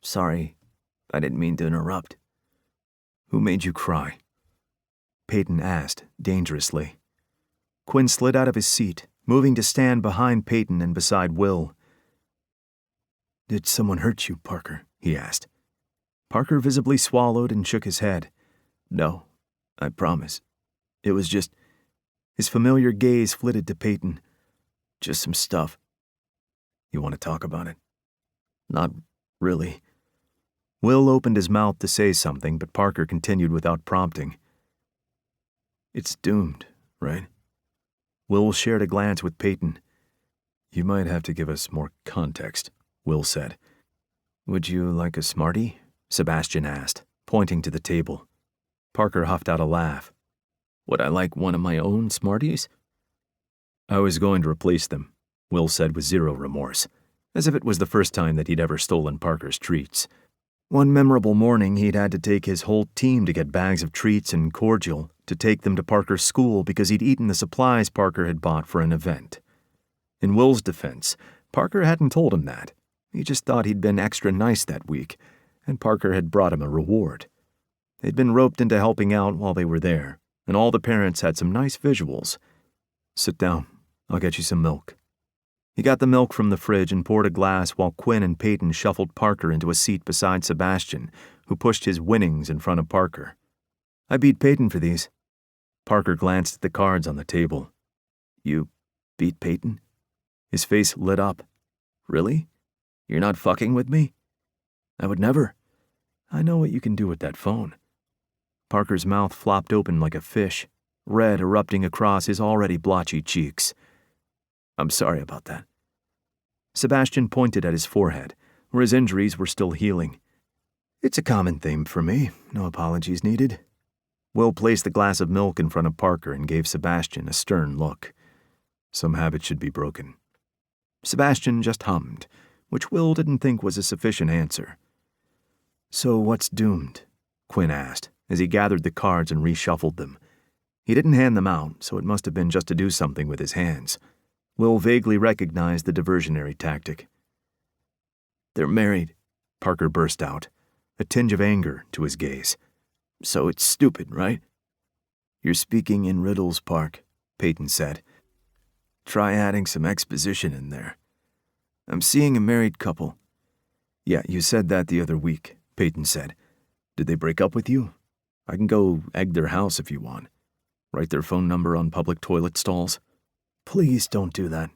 Sorry, I didn't mean to interrupt. Who made you cry? Peyton asked, dangerously. Quinn slid out of his seat, moving to stand behind Peyton and beside Will. Did someone hurt you, Parker? He asked. Parker visibly swallowed and shook his head. No, I promise. It was just... His familiar gaze flitted to Peyton. Just some stuff. You want to talk about it? Not really. Will opened his mouth to say something, but Parker continued without prompting. It's doomed, right? Will shared a glance with Peyton. You might have to give us more context, Will said. Would you like a Smartie? Sebastian asked, pointing to the table. Parker huffed out a laugh. Would I like one of my own Smarties? I was going to replace them, Will said with zero remorse, as if it was the first time that he'd ever stolen Parker's treats. One memorable morning, he'd had to take his whole team to get bags of treats and cordial to take them to Parker's school because he'd eaten the supplies Parker had bought for an event. In Will's defense, Parker hadn't told him that. He just thought he'd been extra nice that week, and Parker had brought him a reward. They'd been roped into helping out while they were there, and all the parents had some nice visuals. Sit down. I'll get you some milk. He got the milk from the fridge and poured a glass while Quinn and Peyton shuffled Parker into a seat beside Sebastian, who pushed his winnings in front of Parker. I beat Peyton for these. Parker glanced at the cards on the table. You beat Peyton? His face lit up. Really? You're not fucking with me? I would never. I know what you can do with that phone. Parker's mouth flopped open like a fish, red erupting across his already blotchy cheeks. I'm sorry about that. Sebastian pointed at his forehead, where his injuries were still healing. It's a common theme for me. No apologies needed. Will placed the glass of milk in front of Parker and gave Sebastian a stern look. Some habit should be broken. Sebastian just hummed, which Will didn't think was a sufficient answer. So what's doomed? Quinn asked, as he gathered the cards and reshuffled them. He didn't hand them out, so it must have been just to do something with his hands. Will vaguely recognized the diversionary tactic. They're married, Parker burst out, a tinge of anger to his gaze. So it's stupid, right? You're speaking in riddles, Park, Peyton said. Try adding some exposition in there. I'm seeing a married couple. Yeah, you said that the other week, Peyton said. Did they break up with you? I can go egg their house if you want. Write their phone number on public toilet stalls. Please don't do that,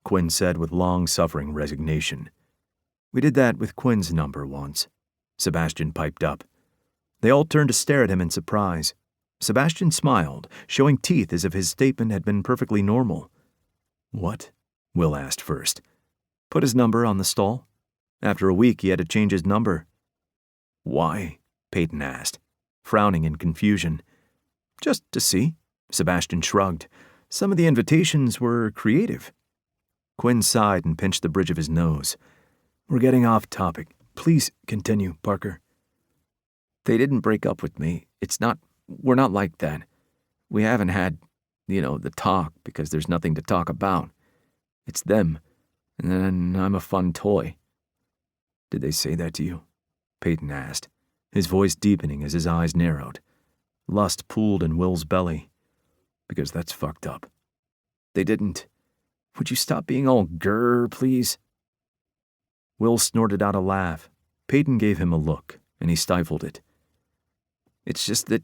Quinn said with long-suffering resignation. We did that with Quinn's number once. Sebastian piped up. They all turned to stare at him in surprise. Sebastian smiled, showing teeth as if his statement had been perfectly normal. What? Will asked first. Put his number on the stall. After a week, he had to change his number. Why? Peyton asked, frowning in confusion. Just to see, Sebastian shrugged. Some of the invitations were creative. Quinn sighed and pinched the bridge of his nose. We're getting off topic. Please continue, Parker. They didn't break up with me. We're not like that. We haven't had, the talk because there's nothing to talk about. It's them, and then I'm a fun toy. Did they say that to you? Peyton asked, his voice deepening as his eyes narrowed. Lust pooled in Will's belly. Because that's fucked up. They didn't. Would you stop being all grrr, please? Will snorted out a laugh. Peyton gave him a look, and he stifled it. It's just that,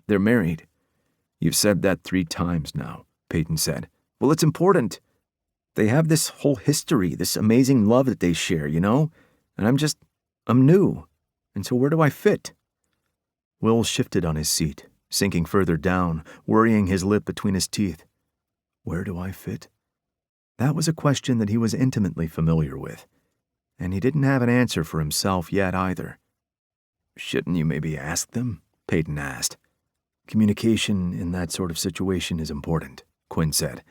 they're married. You've said that 3 times now, Peyton said. Well, it's important. They have this whole history, this amazing love that they share, And I'm new. And so where do I fit? Will shifted on his seat, sinking further down, worrying his lip between his teeth. Where do I fit? That was a question that he was intimately familiar with, and he didn't have an answer for himself yet either. Shouldn't you maybe ask them? Peyton asked. Communication in that sort of situation is important, Quinn said.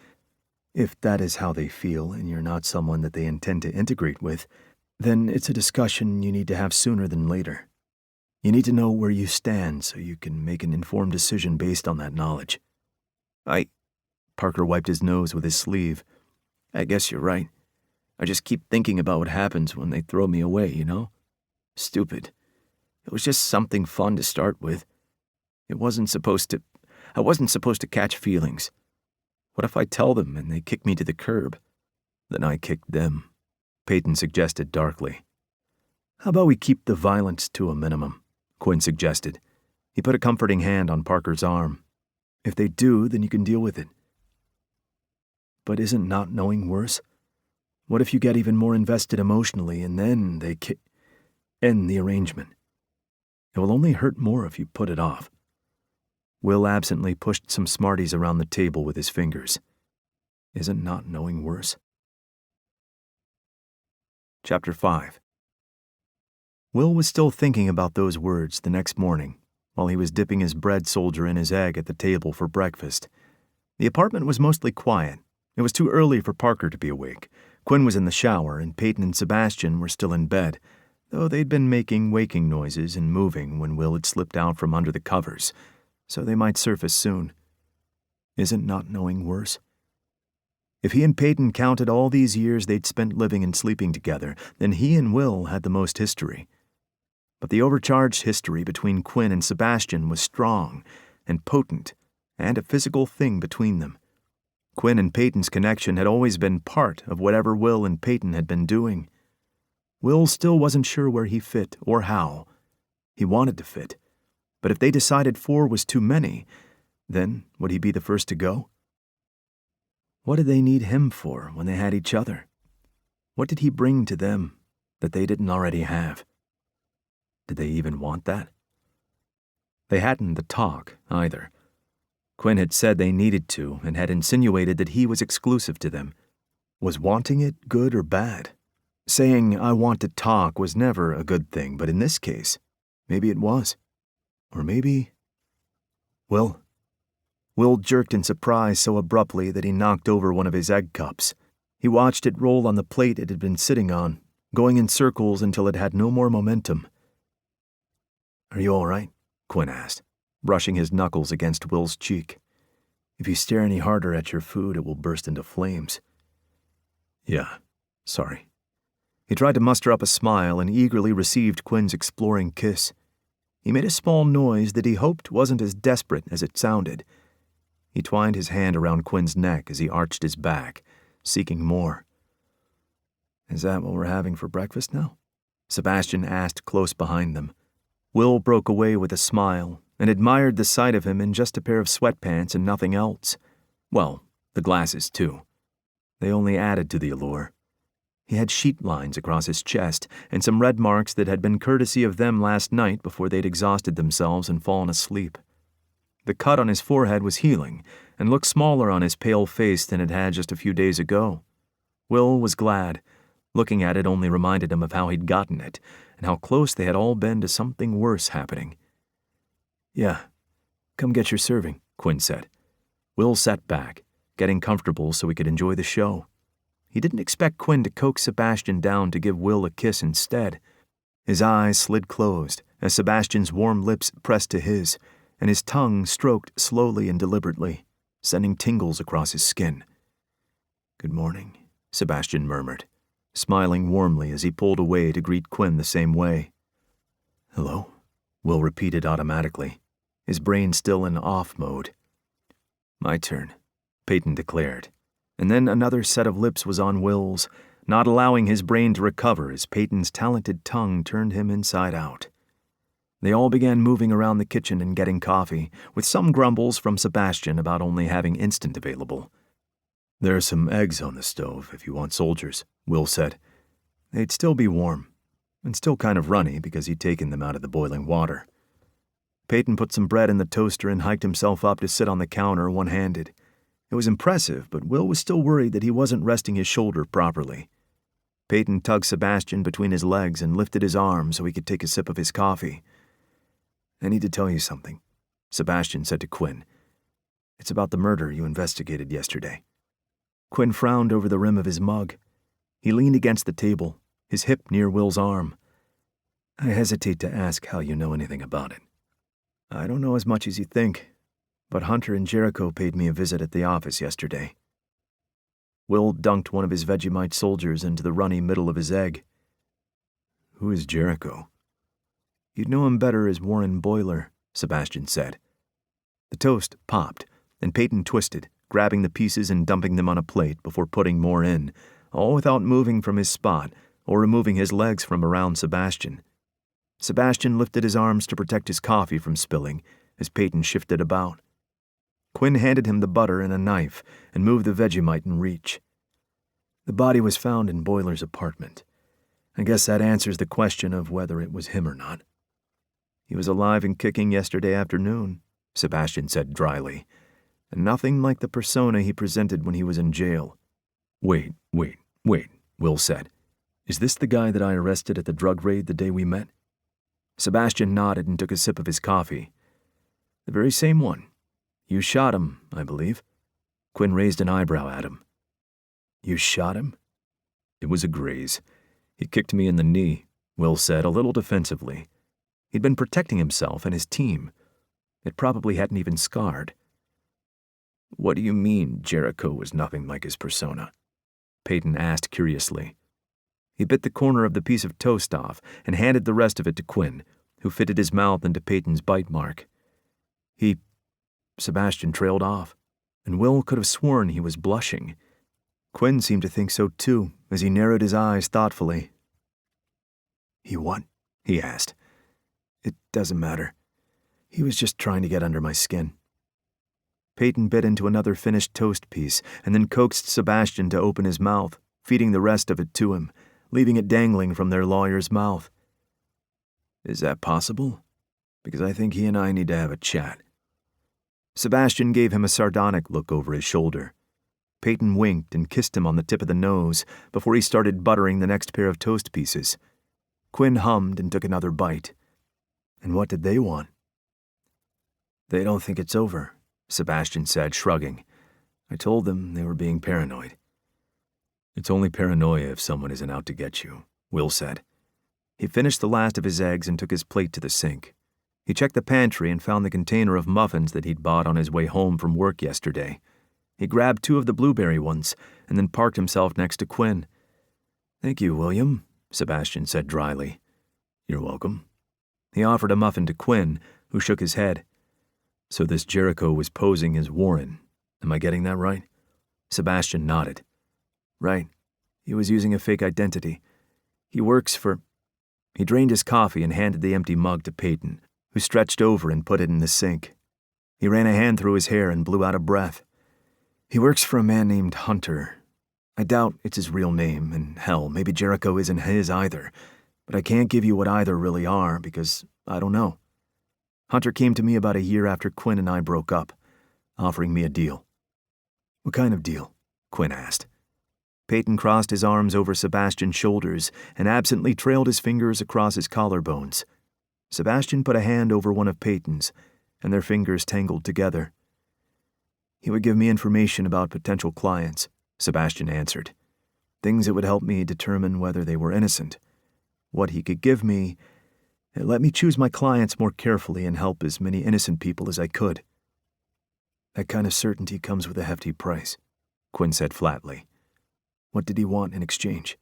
If that is how they feel and you're not someone that they intend to integrate with, then it's a discussion you need to have sooner than later. You need to know where you stand so you can make an informed decision based on that knowledge. Parker wiped his nose with his sleeve. I guess you're right. I just keep thinking about what happens when they throw me away, Stupid. It was just something fun to start with. I wasn't supposed to catch feelings. What if I tell them and they kick me to the curb? Then I kicked them, Peyton suggested darkly. How about we keep the violence to a minimum? Quinn suggested. He put a comforting hand on Parker's arm. If they do, then you can deal with it. But isn't not knowing worse? What if you get even more invested emotionally and then they end the arrangement? It will only hurt more if you put it off. Will absently pushed some Smarties around the table with his fingers. Isn't not knowing worse? Chapter 5. Will was still thinking about those words the next morning while he was dipping his bread soldier in his egg at the table for breakfast. The apartment was mostly quiet. It was too early for Parker to be awake. Quinn was in the shower, and Peyton and Sebastian were still in bed, though they'd been making waking noises and moving when Will had slipped out from under the covers, so they might surface soon. Isn't not knowing worse? If he and Peyton counted all these years they'd spent living and sleeping together, then he and Will had the most history. But the overcharged history between Quinn and Sebastian was strong and potent, and a physical thing between them. Quinn and Peyton's connection had always been part of whatever Will and Peyton had been doing. Will still wasn't sure where he fit or how. He wanted to fit. But if they decided 4 was too many, then would he be the first to go? What did they need him for when they had each other? What did he bring to them that they didn't already have? Did they even want that? They hadn't the talk, either. Quinn had said they needed to and had insinuated that he was exclusive to them. Was wanting it good or bad? Saying, I want to talk was never a good thing, but in this case, maybe it was. Or maybe... Will jerked in surprise so abruptly that he knocked over one of his egg cups. He watched it roll on the plate it had been sitting on, going in circles until it had no more momentum. Are you all right? Quinn asked, brushing his knuckles against Will's cheek. If you stare any harder at your food, it will burst into flames. Yeah, sorry. He tried to muster up a smile and eagerly received Quinn's exploring kiss. He made a small noise that he hoped wasn't as desperate as it sounded. He twined his hand around Quinn's neck as he arched his back, seeking more. Is that what we're having for breakfast now? Sebastian asked close behind them. Will broke away with a smile and admired the sight of him in just a pair of sweatpants and nothing else. Well, The glasses, too. They only added to the allure. He had sheet lines across his chest and some red marks that had been courtesy of them last night before they'd exhausted themselves and fallen asleep. The cut on his forehead was healing and looked smaller on his pale face than it had just a few days ago. Will was glad. Looking at it only reminded him of how he'd gotten it and how close they had all been to something worse happening. "Yeah, come get your serving," Quinn said. Will sat back, getting comfortable so he could enjoy the show. He didn't expect Quinn to coax Sebastian down to give Will a kiss instead. His eyes slid closed as Sebastian's warm lips pressed to his, and his tongue stroked slowly and deliberately, sending tingles across his skin. "Good morning," Sebastian murmured, smiling warmly as he pulled away to greet Quinn the same way. "Hello," Will repeated automatically, his brain still in off mode. "My turn," Peyton declared. And then another set of lips was on Will's, not allowing his brain to recover as Peyton's talented tongue turned him inside out. They all began moving around the kitchen and getting coffee, with some grumbles from Sebastian about only having instant available. "There are some eggs on the stove if you want soldiers," Will said. They'd still be warm, and still kind of runny because he'd taken them out of the boiling water. Peyton put some bread in the toaster and hiked himself up to sit on the counter one-handed. It was impressive, but Will was still worried that he wasn't resting his shoulder properly. Peyton tugged Sebastian between his legs and lifted his arm so he could take a sip of his coffee. "I need to tell you something," Sebastian said to Quinn. "It's about the murder you investigated yesterday." Quinn frowned over the rim of his mug. He leaned against the table, his hip near Will's arm. "I hesitate to ask how you know anything about it. I don't know as much as you think, but Hunter and Jericho paid me a visit at the office yesterday." Will dunked one of his Vegemite soldiers into the runny middle of his egg. "Who is Jericho?" "You'd know him better as Warren Boiler," Sebastian said. The toast popped, and Peyton twisted, grabbing the pieces and dumping them on a plate before putting more in, all without moving from his spot or removing his legs from around Sebastian. Sebastian lifted his arms to protect his coffee from spilling as Peyton shifted about. Quinn handed him the butter and a knife and moved the Vegemite in reach. "The body was found in Boiler's apartment. I guess that answers the question of whether it was him or not." "He was alive and kicking yesterday afternoon," Sebastian said dryly, "and nothing like the persona he presented when he was in jail." Wait, Will said. "Is this the guy that I arrested at the drug raid the day we met?" Sebastian nodded and took a sip of his coffee. "The very same one. You shot him, I believe." Quinn raised an eyebrow at him. "You shot him?" "It was a graze. He kicked me in the knee," Will said, a little defensively. He'd been protecting himself and his team. It probably hadn't even scarred. "What do you mean Jericho was nothing like his persona?" Peyton asked curiously. He bit the corner of the piece of toast off and handed the rest of it to Quinn, who fitted his mouth into Peyton's bite mark. Sebastian trailed off, and Will could have sworn he was blushing. Quinn seemed to think so too, as he narrowed his eyes thoughtfully. "He what?" he asked. "It doesn't matter. He was just trying to get under my skin." Peyton bit into another finished toast piece and then coaxed Sebastian to open his mouth, feeding the rest of it to him, leaving it dangling from their lawyer's mouth. "Is that possible? Because I think he and I need to have a chat." Sebastian gave him a sardonic look over his shoulder. Peyton winked and kissed him on the tip of the nose before he started buttering the next pair of toast pieces. Quinn hummed and took another bite. And what did they want? "They don't think it's over," Sebastian said, shrugging. "I told them they were being paranoid." "It's only paranoia if someone isn't out to get you," Will said. He finished the last of his eggs and took his plate to the sink. He checked the pantry and found the container of muffins that he'd bought on his way home from work yesterday. He grabbed 2 of the blueberry ones and then parked himself next to Quinn. "Thank you, William," Sebastian said dryly. "You're welcome." He offered a muffin to Quinn, who shook his head. "So this Jericho was posing as Warren. Am I getting that right?" Sebastian nodded. "Right. He was using a fake identity. He works for—" He drained his coffee and handed the empty mug to Peyton, who stretched over and put it in the sink. He ran a hand through his hair and blew out a breath. He works for a man named Hunter. I doubt it's his real name, and hell, maybe Jericho isn't his either, but I can't give you what either really are because I don't know. Hunter came to me about a year after Quinn and I broke up, offering me a deal. What kind of deal? Quinn asked. Peyton crossed his arms over Sebastian's shoulders and absently trailed his fingers across his collarbones. Sebastian put a hand over one of Peyton's, and their fingers tangled together. He would give me information about potential clients, Sebastian answered. Things that would help me determine whether they were innocent. What he could give me, it let me choose my clients more carefully and help as many innocent people as I could. That kind of certainty comes with a hefty price, Quinn said flatly. What did he want in exchange?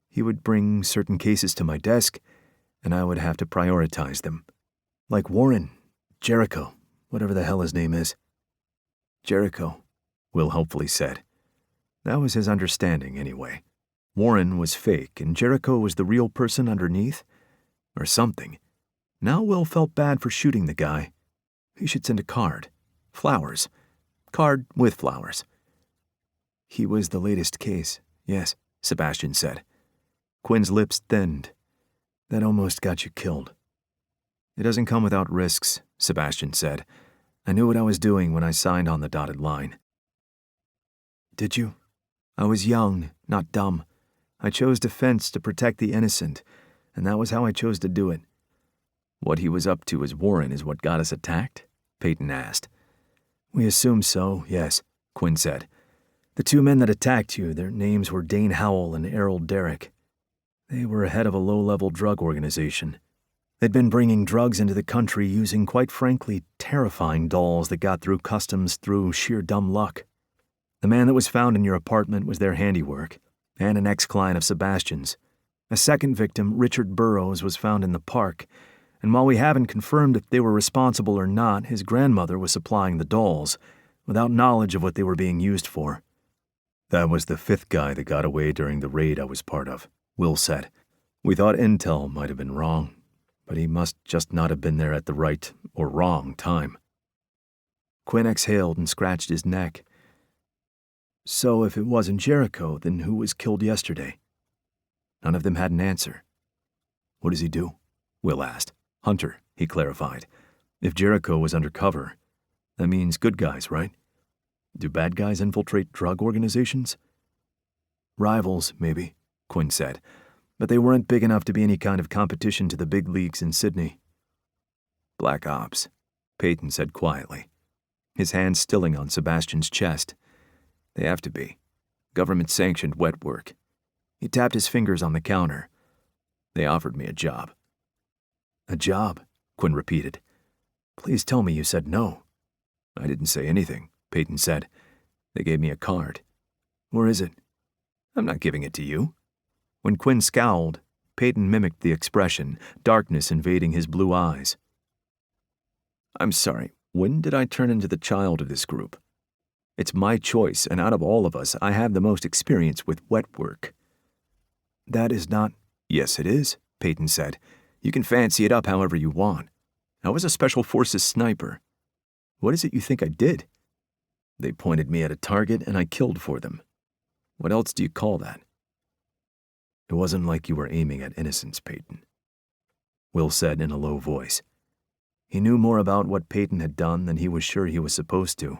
He would bring certain cases to my desk, and I would have to prioritize them. Like Warren, Jericho, whatever the hell his name is. Jericho, Will helpfully said. That was his understanding, anyway. Warren was fake, and Jericho was the real person underneath? Or something. Now Will felt bad for shooting the guy. He should send a card. Flowers. Card with flowers. He was the latest case, yes, Sebastian said. Quinn's lips thinned. That almost got you killed. It doesn't come without risks, Sebastian said. I knew what I was doing when I signed on the dotted line. Did you? I was young, not dumb. I chose defense to protect the innocent, and that was how I chose to do it. What he was up to as Warren is what got us attacked? Peyton asked. We assume so, yes, Quinn said. The two men that attacked you, their names were Dane Howell and Errol Derrick. They were head of a low-level drug organization. They'd been bringing drugs into the country using, quite frankly, terrifying dolls that got through customs through sheer dumb luck. The man that was found in your apartment was their handiwork, and an ex-client of Sebastian's. A second victim, Richard Burroughs, was found in the park, and while we haven't confirmed if they were responsible or not, his grandmother was supplying the dolls, without knowledge of what they were being used for. That was the fifth guy that got away during the raid I was part of, Will said. We thought intel might have been wrong, but he must just not have been there at the right or wrong time. Quinn exhaled and scratched his neck. So if it wasn't Jericho, then who was killed yesterday? None of them had an answer. What does he do? Will asked. Hunter, he clarified. If Jericho was undercover, that means good guys, right? Do bad guys infiltrate drug organizations? Rivals, maybe, Quinn said, but they weren't big enough to be any kind of competition to the big leagues in Sydney. Black Ops, Peyton said quietly, his hand stilling on Sebastian's chest. They have to be. Government-sanctioned wet work. He tapped his fingers on the counter. They offered me a job. A job, Quinn repeated. Please tell me you said no. I didn't say anything, Peyton said. They gave me a card. Where is it? I'm not giving it to you. When Quinn scowled, Peyton mimicked the expression, darkness invading his blue eyes. I'm sorry, when did I turn into the child of this group? It's my choice, and out of all of us, I have the most experience with wet work. That is not... Yes, it is, Peyton said. You can fancy it up however you want. I was a Special Forces sniper. What is it you think I did? They pointed me at a target, and I killed for them. What else do you call that? It wasn't like you were aiming at innocents, Peyton, Will said in a low voice. He knew more about what Peyton had done than he was sure he was supposed to.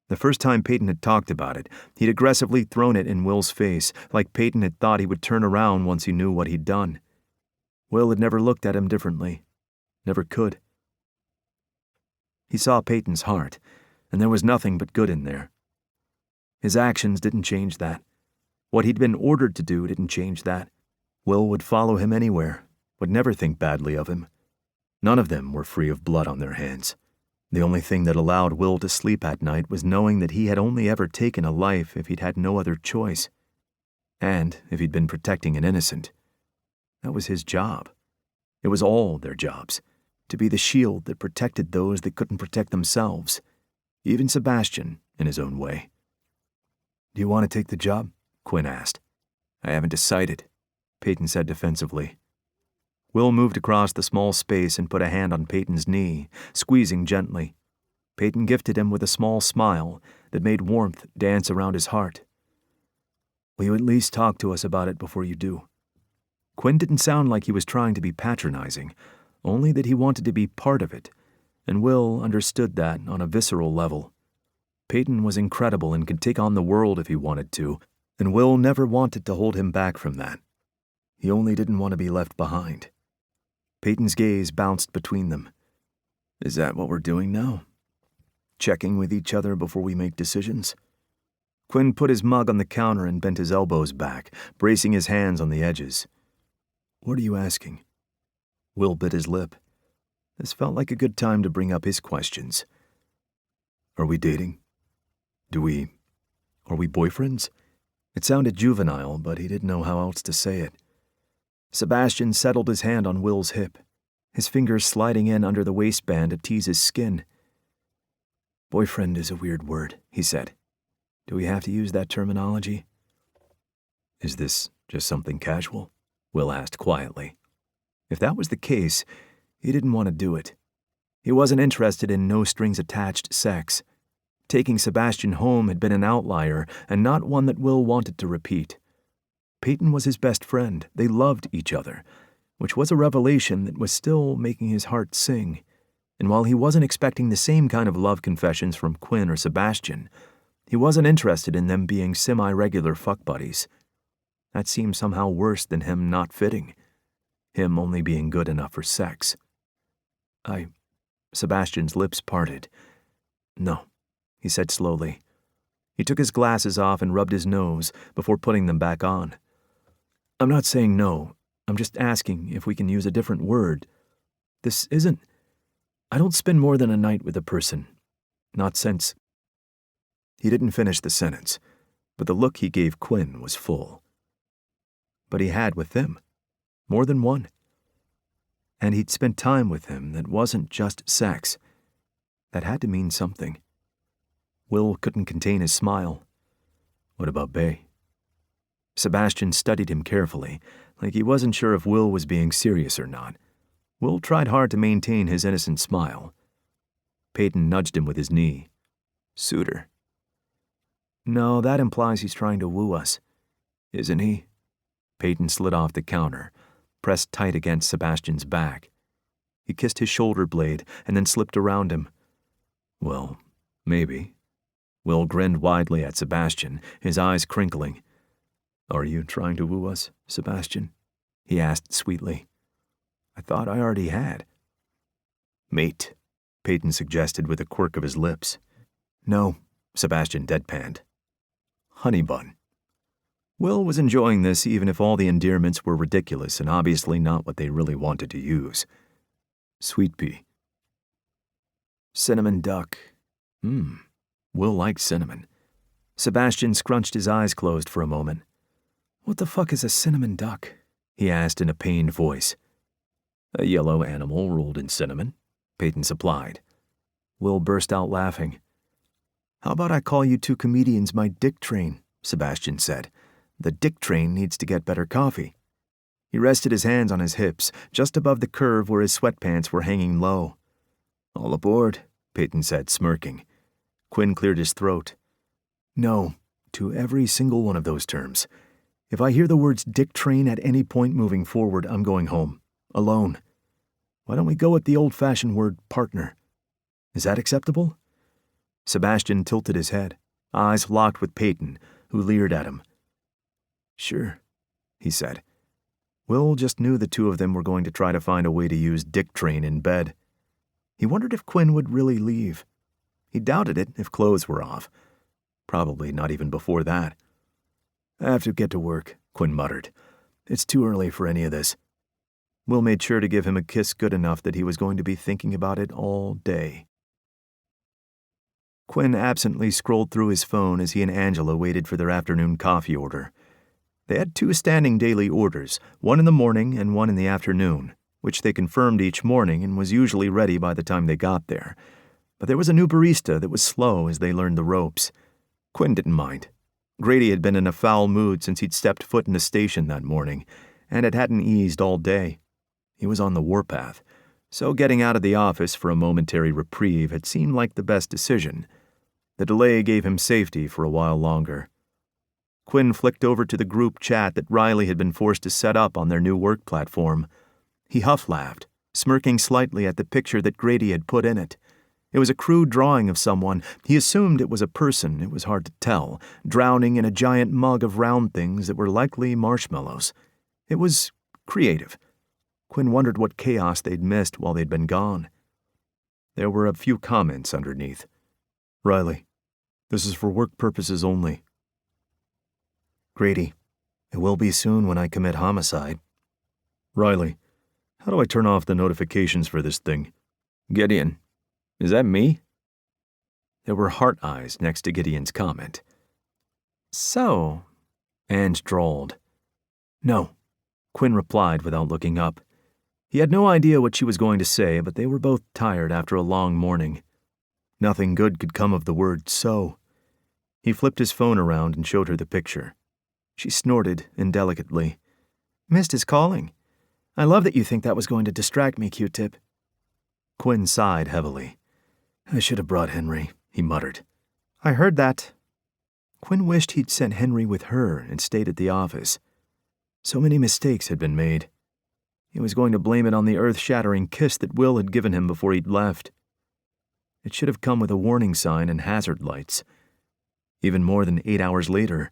The first time Peyton had talked about it, he'd aggressively thrown it in Will's face, like Peyton had thought he would turn around once he knew what he'd done. Will had never looked at him differently. Never could. He saw Peyton's heart, and there was nothing but good in there. His actions didn't change that. What he'd been ordered to do didn't change that. Will would follow him anywhere, would never think badly of him. None of them were free of blood on their hands. The only thing that allowed Will to sleep at night was knowing that he had only ever taken a life if he'd had no other choice. And if he'd been protecting an innocent. That was his job. It was all their jobs, to be the shield that protected those that couldn't protect themselves, even Sebastian, in his own way. Do you want to take the job? Quinn asked. I haven't decided, Peyton said defensively. Will moved across the small space and put a hand on Peyton's knee, squeezing gently. Peyton gifted him with a small smile that made warmth dance around his heart. Will you at least talk to us about it before you do? Quinn didn't sound like he was trying to be patronizing, only that he wanted to be part of it, and Will understood that on a visceral level. Peyton was incredible and could take on the world if he wanted to, and Will never wanted to hold him back from that. He only didn't want to be left behind. Peyton's gaze bounced between them. Is that what we're doing now? Checking with each other before we make decisions? Quinn put his mug on the counter and bent his elbows back, bracing his hands on the edges. What are you asking? Will bit his lip. This felt like a good time to bring up his questions. Are we dating? Are we boyfriends? It sounded juvenile, but he didn't know how else to say it. Sebastian settled his hand on Will's hip, his fingers sliding in under the waistband to tease his skin. Boyfriend is a weird word, he said. Do we have to use that terminology? Is this just something casual? Will asked quietly. If that was the case, he didn't want to do it. He wasn't interested in no-strings-attached sex. Taking Sebastian home had been an outlier and not one that Will wanted to repeat. Peyton was his best friend. They loved each other, which was a revelation that was still making his heart sing. And while he wasn't expecting the same kind of love confessions from Quinn or Sebastian, he wasn't interested in them being semi-regular fuck buddies. That seemed somehow worse than him not fitting. Him only being good enough for sex. Sebastian's lips parted. No, he said slowly. He took his glasses off and rubbed his nose before putting them back on. I'm not saying no. I'm just asking if we can use a different word. This isn't... I don't spend more than a night with a person. Not since... He didn't finish the sentence, but the look he gave Quinn was full. But he had with them. More than one. And he'd spent time with him that wasn't just sex. That had to mean something. Will couldn't contain his smile. What about Bay? Sebastian studied him carefully, like he wasn't sure if Will was being serious or not. Will tried hard to maintain his innocent smile. Peyton nudged him with his knee. Suitor. No, that implies he's trying to woo us. Isn't he? Peyton slid off the counter, pressed tight against Sebastian's back. He kissed his shoulder blade and then slipped around him. Well, maybe. Will grinned widely at Sebastian, his eyes crinkling. Are you trying to woo us, Sebastian? He asked sweetly. I thought I already had. Mate, Peyton suggested with a quirk of his lips. No, Sebastian deadpanned. Honey bun. Will was enjoying this even if all the endearments were ridiculous and obviously not what they really wanted to use. Sweet pea. Cinnamon duck. Will liked cinnamon. Sebastian scrunched his eyes closed for a moment. What the fuck is a cinnamon duck? He asked in a pained voice. A yellow animal rolled in cinnamon, Peyton supplied. Will burst out laughing. How about I call you two comedians my dick train, Sebastian said. The dick train needs to get better coffee. He rested his hands on his hips, just above the curve where his sweatpants were hanging low. All aboard, Peyton said, smirking. Quinn cleared his throat. No, to every single one of those terms. If I hear the words dick train at any point moving forward, I'm going home. Alone. Why don't we go with the old-fashioned word partner? Is that acceptable? Sebastian tilted his head, eyes locked with Peyton, who leered at him. Sure, he said. Will just knew the two of them were going to try to find a way to use dick train in bed. He wondered if Quinn would really leave. He doubted it if clothes were off. Probably not even before that. I have to get to work, Quinn muttered. It's too early for any of this. Will made sure to give him a kiss good enough that he was going to be thinking about it all day. Quinn absently scrolled through his phone as he and Angela waited for their afternoon coffee order. They had 2 standing daily orders, one in the morning and one in the afternoon, which they confirmed each morning and was usually ready by the time they got there. But there was a new barista that was slow as they learned the ropes. Quinn didn't mind. Grady had been in a foul mood since he'd stepped foot in the station that morning, and it hadn't eased all day. He was on the warpath, So getting out of the office for a momentary reprieve had seemed like the best decision. The delay gave him safety for a while longer. Quinn flicked over to the group chat that Riley had been forced to set up on their new work platform. He huff-laughed, smirking slightly at the picture that Grady had put in it. It was a crude drawing of someone. He assumed it was a person, it was hard to tell, drowning in a giant mug of round things that were likely marshmallows. It was creative. Quinn wondered what chaos they'd missed while they'd been gone. There were a few comments underneath. Riley, this is for work purposes only. Grady, it will be soon when I commit homicide. Riley, how do I turn off the notifications for this thing? Gideon, is that me? There were heart eyes next to Gideon's comment. So, Ange drawled. no, Quinn replied without looking up. He had no idea what she was going to say, but they were both tired after a long morning. Nothing good could come of the word so. He flipped his phone around and showed her the picture. She snorted indelicately. Mist is calling. I love that you think that was going to distract me, Q-Tip. Quinn sighed heavily. I should have brought Henry, he muttered. I heard that. Quinn wished he'd sent Henry with her and stayed at the office. So many mistakes had been made. He was going to blame it on the earth-shattering kiss that Will had given him before he'd left. It should have come with a warning sign and hazard lights. Even more than 8 hours later,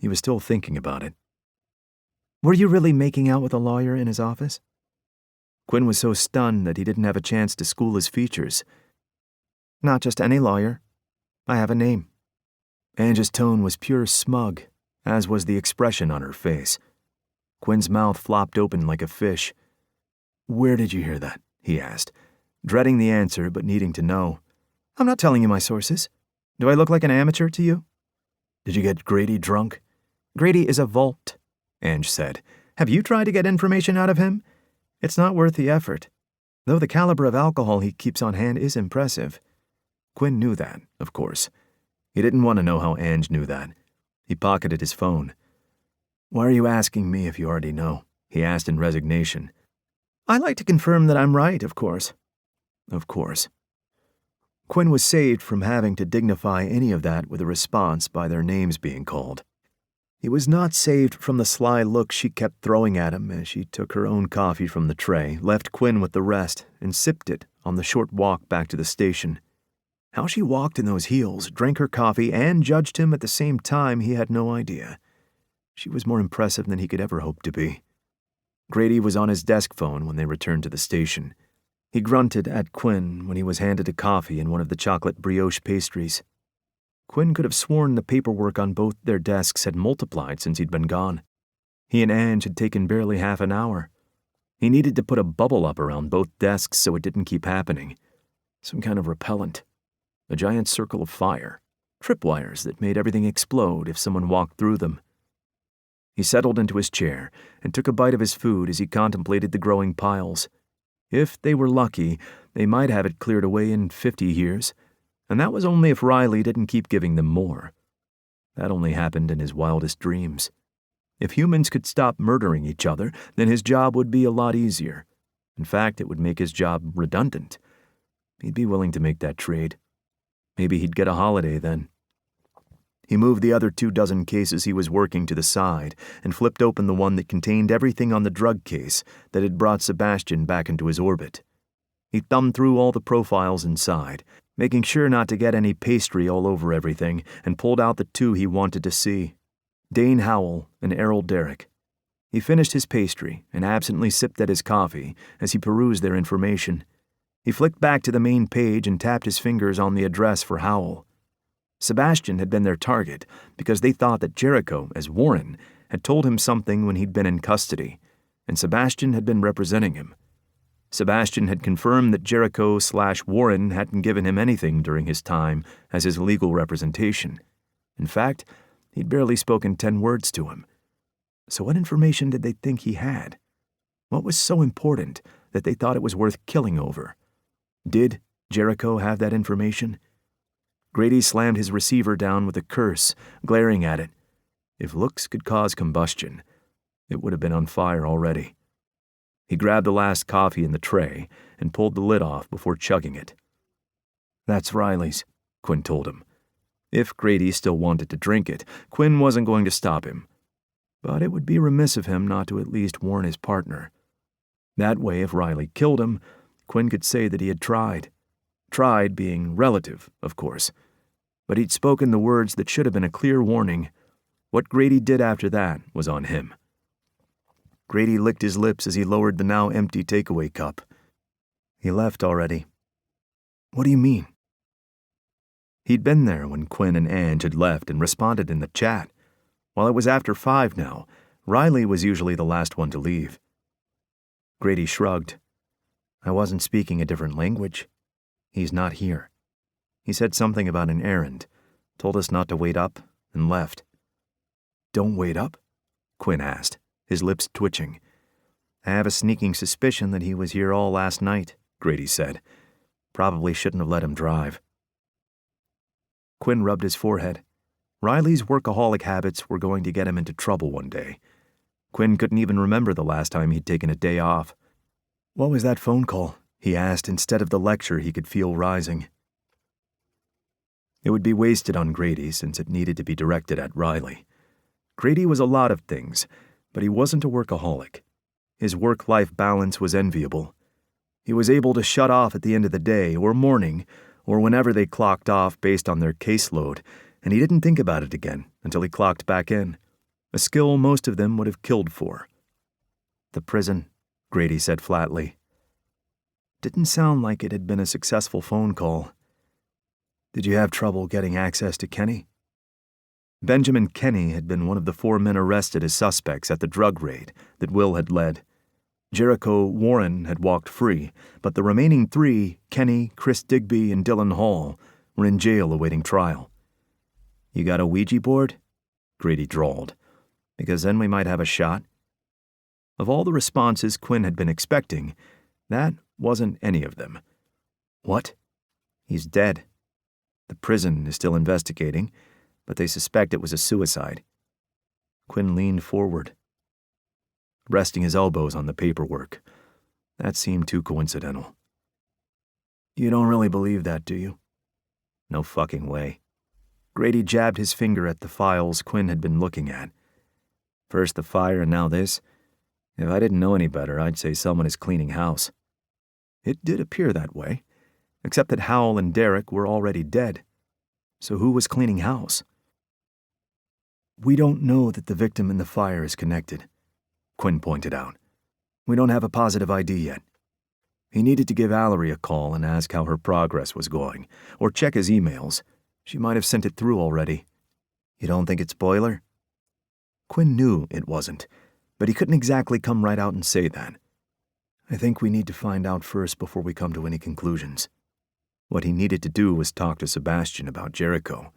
he was still thinking about it. Were you really making out with a lawyer in his office? Quinn was so stunned that he didn't have a chance to school his features. Not just any lawyer. I have a name. Ange's tone was pure smug, as was the expression on her face. Quinn's mouth flopped open like a fish. Where did you hear that? He asked, dreading the answer but needing to know. I'm not telling you my sources. Do I look like an amateur to you? Did you get Grady drunk? Grady is a vault, Ange said. Have you tried to get information out of him? It's not worth the effort. Though the caliber of alcohol he keeps on hand is impressive. Quinn knew that, of course. He didn't want to know how Ange knew that. He pocketed his phone. Why are you asking me if you already know? He asked in resignation. I like to confirm that I'm right, of course. Of course. Quinn was saved from having to dignify any of that with a response by their names being called. He was not saved from the sly look she kept throwing at him as she took her own coffee from the tray, left Quinn with the rest, and sipped it on the short walk back to the station. How she walked in those heels, drank her coffee, and judged him at the same time, he had no idea. She was more impressive than he could ever hope to be. Grady was on his desk phone when they returned to the station. He grunted at Quinn when he was handed a coffee and one of the chocolate brioche pastries. Quinn could have sworn the paperwork on both their desks had multiplied since he'd been gone. He and Ange had taken barely half an hour. He needed to put a bubble up around both desks so it didn't keep happening. Some kind of repellent. A giant circle of fire. Tripwires that made everything explode if someone walked through them. He settled into his chair and took a bite of his food as he contemplated the growing piles. If they were lucky, they might have it cleared away in 50 years, and that was only if Riley didn't keep giving them more. That only happened in his wildest dreams. If humans could stop murdering each other, then his job would be a lot easier. In fact, it would make his job redundant. He'd be willing to make that trade. Maybe he'd get a holiday then. He moved the other 24 cases he was working to the side and flipped open the one that contained everything on the drug case that had brought Sebastian back into his orbit. He thumbed through all the profiles inside, making sure not to get any pastry all over everything, and pulled out the 2 he wanted to see, Dane Howell and Errol Derrick. He finished his pastry and absently sipped at his coffee as he perused their information. He flicked back to the main page and tapped his fingers on the address for Howell. Sebastian had been their target because they thought that Jericho, as Warren, had told him something when he'd been in custody, and Sebastian had been representing him. Sebastian had confirmed that Jericho/Warren hadn't given him anything during his time as his legal representation. In fact, he'd barely spoken 10 words to him. So what information did they think he had? What was so important that they thought it was worth killing over? Did Jericho have that information? Grady slammed his receiver down with a curse, glaring at it. If looks could cause combustion, it would have been on fire already. He grabbed the last coffee in the tray and pulled the lid off before chugging it. "That's Riley's," Quinn told him. If Grady still wanted to drink it, Quinn wasn't going to stop him. But it would be remiss of him not to at least warn his partner. That way, if Riley killed him, Quinn could say that he had tried. Tried being relative, of course. But he'd spoken the words that should have been a clear warning. What Grady did after that was on him. Grady licked his lips as he lowered the now empty takeaway cup. "He left already." "What do you mean?" He'd been there when Quinn and Ange had left and responded in the chat. While it was after 5 now, Riley was usually the last one to leave. Grady shrugged. "I wasn't speaking a different language. He's not here. He said something about an errand, told us not to wait up, and left." "Don't wait up?" Quinn asked, his lips twitching. "I have a sneaking suspicion that he was here all last night," Grady said. "Probably shouldn't have let him drive." Quinn rubbed his forehead. Riley's workaholic habits were going to get him into trouble one day. Quinn couldn't even remember the last time he'd taken a day off. "What was that phone call?" he asked instead of the lecture he could feel rising. It would be wasted on Grady since it needed to be directed at Riley. Grady was a lot of things, but he wasn't a workaholic. His work-life balance was enviable. He was able to shut off at the end of the day or morning, or whenever they clocked off based on their caseload, and he didn't think about it again until he clocked back in, a skill most of them would have killed for. "The prison," Grady said flatly. "Didn't sound like it had been a successful phone call. Did you have trouble getting access to Kenny?" Benjamin Kenny had been one of the 4 men arrested as suspects at the drug raid that Will had led. Jericho Warren had walked free, but the remaining 3, Kenny, Chris Digby, and Dylan Hall, were in jail awaiting trial. "You got a Ouija board?" Grady drawled. "Because then we might have a shot." Of all the responses Quinn had been expecting, that wasn't any of them. "What?" "He's dead. The prison is still investigating, but they suspect it was a suicide." Quinn leaned forward, resting his elbows on the paperwork. That seemed too coincidental. "You don't really believe that, do you?" "No fucking way." Grady jabbed his finger at the files Quinn had been looking at. "First the fire and now this. If I didn't know any better, I'd say someone is cleaning house." It did appear that way, except that Howell and Derek were already dead. So who was cleaning house? "We don't know that the victim in the fire is connected," Quinn pointed out. "We don't have a positive ID yet." He needed to give Allery a call and ask how her progress was going, or check his emails. She might have sent it through already. "You don't think it's Boiler?" Quinn knew it wasn't, but he couldn't exactly come right out and say that. "I think we need to find out first before we come to any conclusions." What he needed to do was talk to Sebastian about Jericho,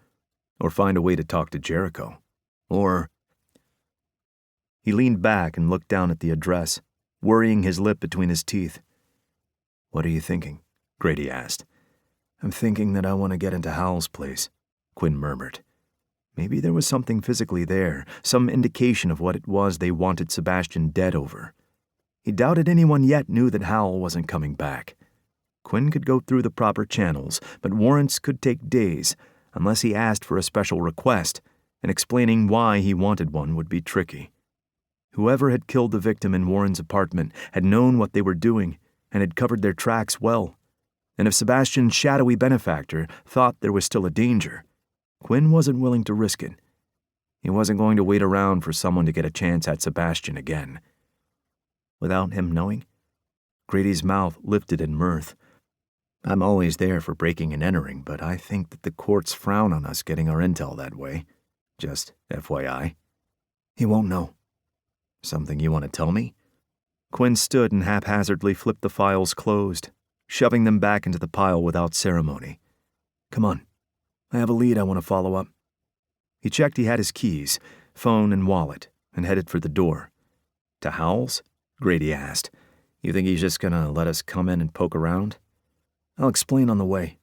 or find a way to talk to Jericho, or... He leaned back and looked down at the address, worrying his lip between his teeth. "What are you thinking?" Grady asked. "I'm thinking that I want to get into Howell's place," Quinn murmured. Maybe there was something physically there, some indication of what it was they wanted Sebastian dead over. He doubted anyone yet knew that Howell wasn't coming back. Quinn could go through the proper channels, but warrants could take days, unless he asked for a special request, and explaining why he wanted one would be tricky. Whoever had killed the victim in Warren's apartment had known what they were doing and had covered their tracks well. And if Sebastian's shadowy benefactor thought there was still a danger, Quinn wasn't willing to risk it. He wasn't going to wait around for someone to get a chance at Sebastian again. Without him knowing? Grady's mouth lifted in mirth. "I'm always there for breaking and entering, but I think that the courts frown on us getting our intel that way. Just FYI. He won't know." "Something you want to tell me?" Quinn stood and haphazardly flipped the files closed, shoving them back into the pile without ceremony. "Come on. I have a lead I want to follow up." He checked he had his keys, phone and wallet, and headed for the door. "To Howell's?" Grady asked. "You think he's just gonna let us come in and poke around?" "I'll explain on the way."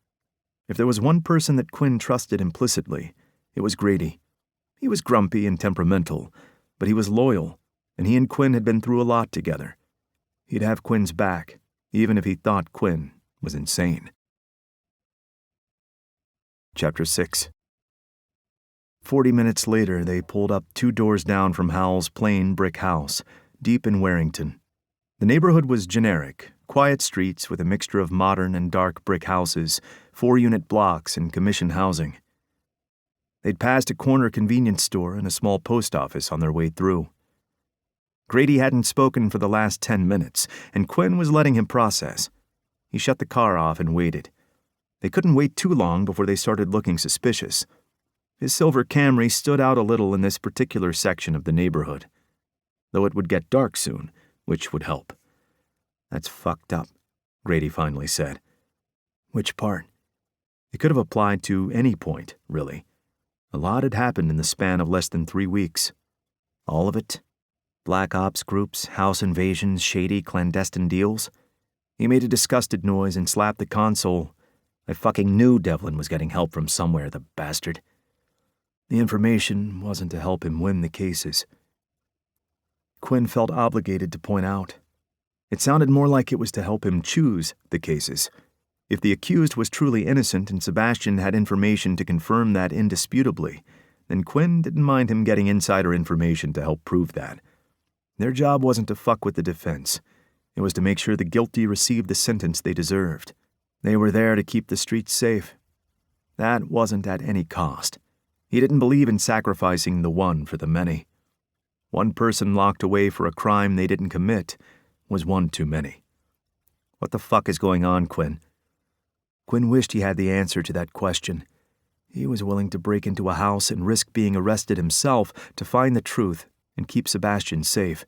If there was one person that Quinn trusted implicitly, it was Grady. He was grumpy and temperamental, but he was loyal, and he and Quinn had been through a lot together. He'd have Quinn's back, even if he thought Quinn was insane. Chapter 6. 40 minutes later, they pulled up 2 doors down from Howell's plain brick house, deep in Warrington. The neighborhood was generic, quiet streets with a mixture of modern and dark brick houses, 4-unit blocks, and commission housing. They'd passed a corner convenience store and a small post office on their way through. Grady hadn't spoken for the last 10 minutes, and Quinn was letting him process. He shut the car off and waited. They couldn't wait too long before they started looking suspicious. His silver Camry stood out a little in this particular section of the neighborhood, though it would get dark soon, which would help. "That's fucked up," Grady finally said. "Which part?" It could have applied to any point, really. A lot had happened in the span of less than 3 weeks. All of it? Black ops groups, house invasions, shady clandestine deals? He made a disgusted noise and slapped the console. I fucking knew Devlin was getting help from somewhere, the bastard. The information wasn't to help him win the cases. Quinn felt obligated to point out. It sounded more like it was to help him choose the cases. If the accused was truly innocent and Sebastian had information to confirm that indisputably, then Quinn didn't mind him getting insider information to help prove that. Their job wasn't to fuck with the defense. It was to make sure the guilty received the sentence they deserved. They were there to keep the streets safe. That wasn't at any cost. He didn't believe in sacrificing the one for the many. One person locked away for a crime they didn't commit was one too many. What the fuck is going on, Quinn? Quinn wished he had the answer to that question. He was willing to break into a house and risk being arrested himself to find the truth and keep Sebastian safe.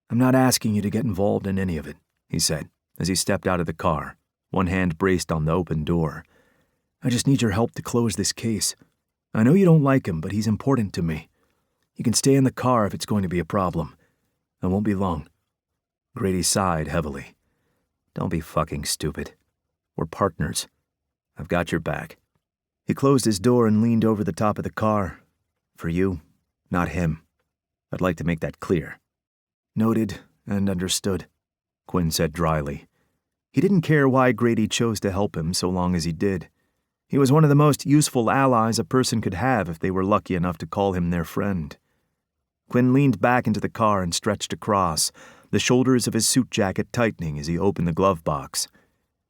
"I'm not asking you to get involved in any of it," he said, as he stepped out of the car, one hand braced on the open door. "I just need your help to close this case. I know you don't like him, but he's important to me. You can stay in the car if it's going to be a problem. I won't be long." Grady sighed heavily. "Don't be fucking stupid. We're partners. I've got your back." He closed his door and leaned over the top of the car. "For you, not him. I'd like to make that clear." "Noted and understood," Quinn said dryly. He didn't care why Grady chose to help him so long as he did. He was one of the most useful allies a person could have if they were lucky enough to call him their friend. Quinn leaned back into the car and stretched across, the shoulders of his suit jacket tightening as he opened the glove box.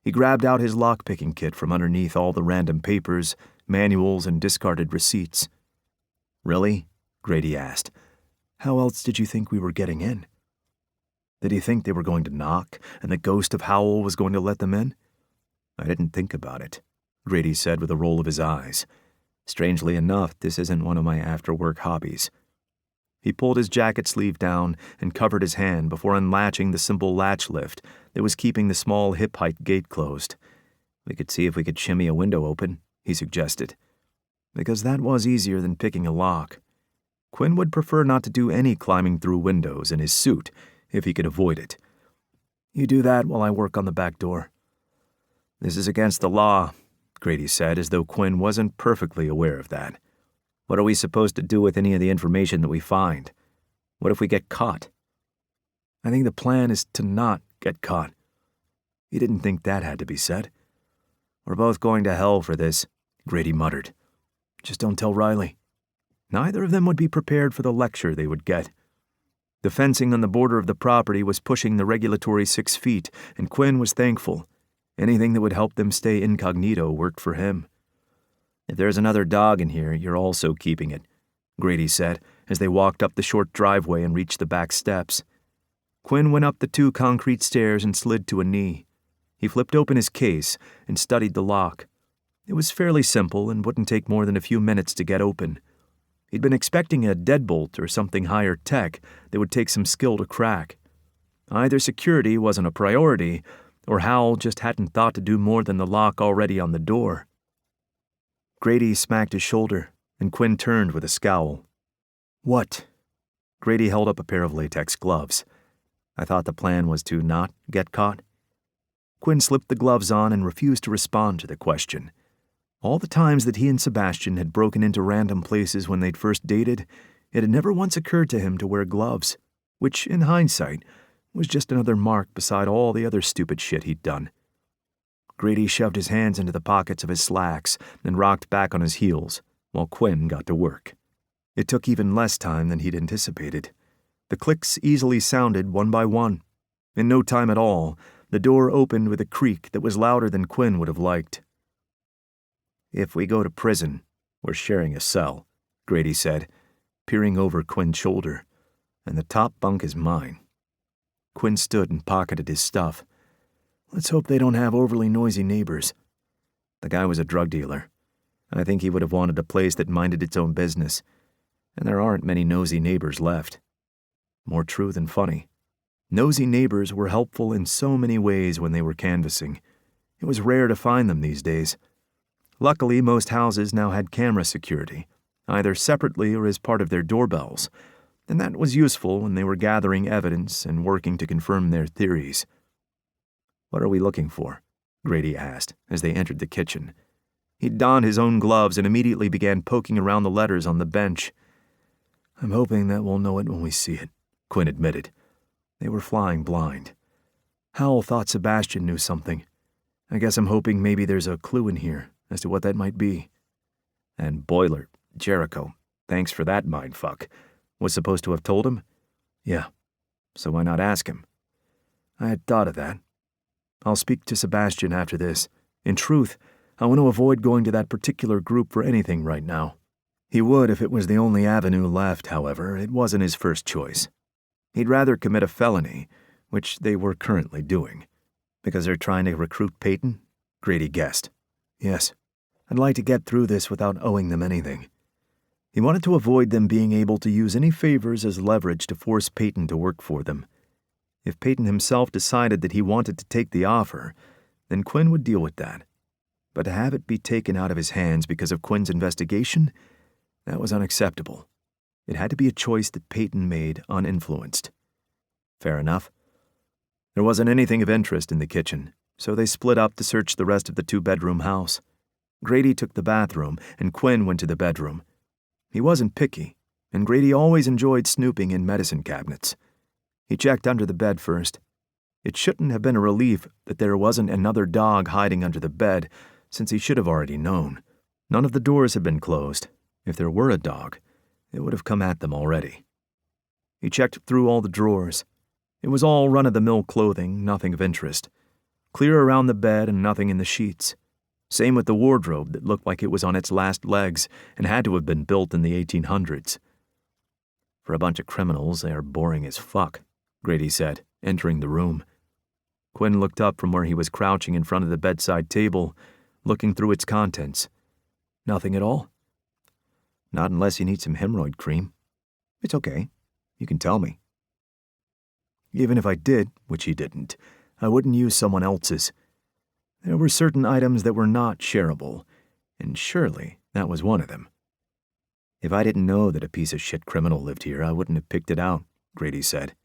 He grabbed out his lockpicking kit from underneath all the random papers, manuals, and discarded receipts. "Really?" Grady asked. "How else did you think we were getting in? Did he think they were going to knock, and the ghost of Howell was going to let them in?" "I didn't think about it," Grady said with a roll of his eyes. "Strangely enough, this isn't one of my after-work hobbies." He pulled his jacket sleeve down and covered his hand before unlatching the simple latch lift that was keeping the small hip-height gate closed. "We could see if we could shimmy a window open," he suggested. Because that was easier than picking a lock. Quinn would prefer not to do any climbing through windows in his suit if he could avoid it. "You do that while I work on the back door." "This is against the law," Grady said, as though Quinn wasn't perfectly aware of that. "What are we supposed to do with any of the information that we find? What if we get caught?" "I think the plan is to not get caught." He didn't think that had to be said. "We're both going to hell for this," Grady muttered. "Just don't tell Riley." Neither of them would be prepared for the lecture they would get. The fencing on the border of the property was pushing the regulatory 6 feet, and Quinn was thankful. Anything that would help them stay incognito worked for him. "If there's another dog in here, you're also keeping it," Grady said, as they walked up the short driveway and reached the back steps. Quinn went up the 2 concrete stairs and slid to a knee. He flipped open his case and studied the lock. It was fairly simple and wouldn't take more than a few minutes to get open. He'd been expecting a deadbolt or something higher tech that would take some skill to crack. Either security wasn't a priority, or Howell just hadn't thought to do more than the lock already on the door. Grady smacked his shoulder, and Quinn turned with a scowl. "What?" Grady held up a pair of latex gloves. "I thought the plan was to not get caught." Quinn slipped the gloves on and refused to respond to the question. All the times that he and Sebastian had broken into random places when they'd first dated, it had never once occurred to him to wear gloves, which, in hindsight, was just another mark beside all the other stupid shit he'd done. Grady shoved his hands into the pockets of his slacks and rocked back on his heels, while Quinn got to work. It took even less time than he'd anticipated. The clicks easily sounded one by one. In no time at all, the door opened with a creak that was louder than Quinn would have liked. "If we go to prison, we're sharing a cell," Grady said, peering over Quinn's shoulder. "And the top bunk is mine." Quinn stood and pocketed his stuff. "Let's hope they don't have overly noisy neighbors." The guy was a drug dealer. I think he would have wanted a place that minded its own business, and there aren't many nosy neighbors left. More true than funny. Nosy neighbors were helpful in so many ways when they were canvassing. It was rare to find them these days. Luckily, most houses now had camera security, either separately or as part of their doorbells, and that was useful when they were gathering evidence and working to confirm their theories. "What are we looking for?" Grady asked as they entered the kitchen. He donned his own gloves and immediately began poking around the letters on the bench. "I'm hoping that we'll know it when we see it," Quinn admitted. They were flying blind. Howell thought Sebastian knew something. I guess I'm hoping maybe there's a clue in here as to what that might be. And Boiler, Jericho, thanks for that mindfuck, was supposed to have told him? Yeah, so why not ask him? I had thought of that. I'll speak to Sebastian after this. In truth, I want to avoid going to that particular group for anything right now. He would if it was the only avenue left, however. It wasn't his first choice. He'd rather commit a felony, which they were currently doing. Because they're trying to recruit Peyton? Grady guessed. Yes. I'd like to get through this without owing them anything. He wanted to avoid them being able to use any favors as leverage to force Peyton to work for them. If Peyton himself decided that he wanted to take the offer, then Quinn would deal with that. But to have it be taken out of his hands because of Quinn's investigation, that was unacceptable. It had to be a choice that Peyton made uninfluenced. Fair enough. There wasn't anything of interest in the kitchen, so they split up to search the rest of the two-bedroom house. Grady took the bathroom, and Quinn went to the bedroom. He wasn't picky, and Grady always enjoyed snooping in medicine cabinets. He checked under the bed first. It shouldn't have been a relief that there wasn't another dog hiding under the bed, since he should have already known. None of the doors had been closed. If there were a dog, it would have come at them already. He checked through all the drawers. It was all run-of-the-mill clothing, nothing of interest. Clear around the bed and nothing in the sheets. Same with the wardrobe that looked like it was on its last legs and had to have been built in the 1800s. For a bunch of criminals, they are boring as fuck, Grady said, entering the room. Quinn looked up from where he was crouching in front of the bedside table, looking through its contents. Nothing at all? Not unless you need some hemorrhoid cream. It's okay. You can tell me. Even if I did, which he didn't, I wouldn't use someone else's. There were certain items that were not shareable, and surely that was one of them. If I didn't know that a piece of shit criminal lived here, I wouldn't have picked it out, Grady said.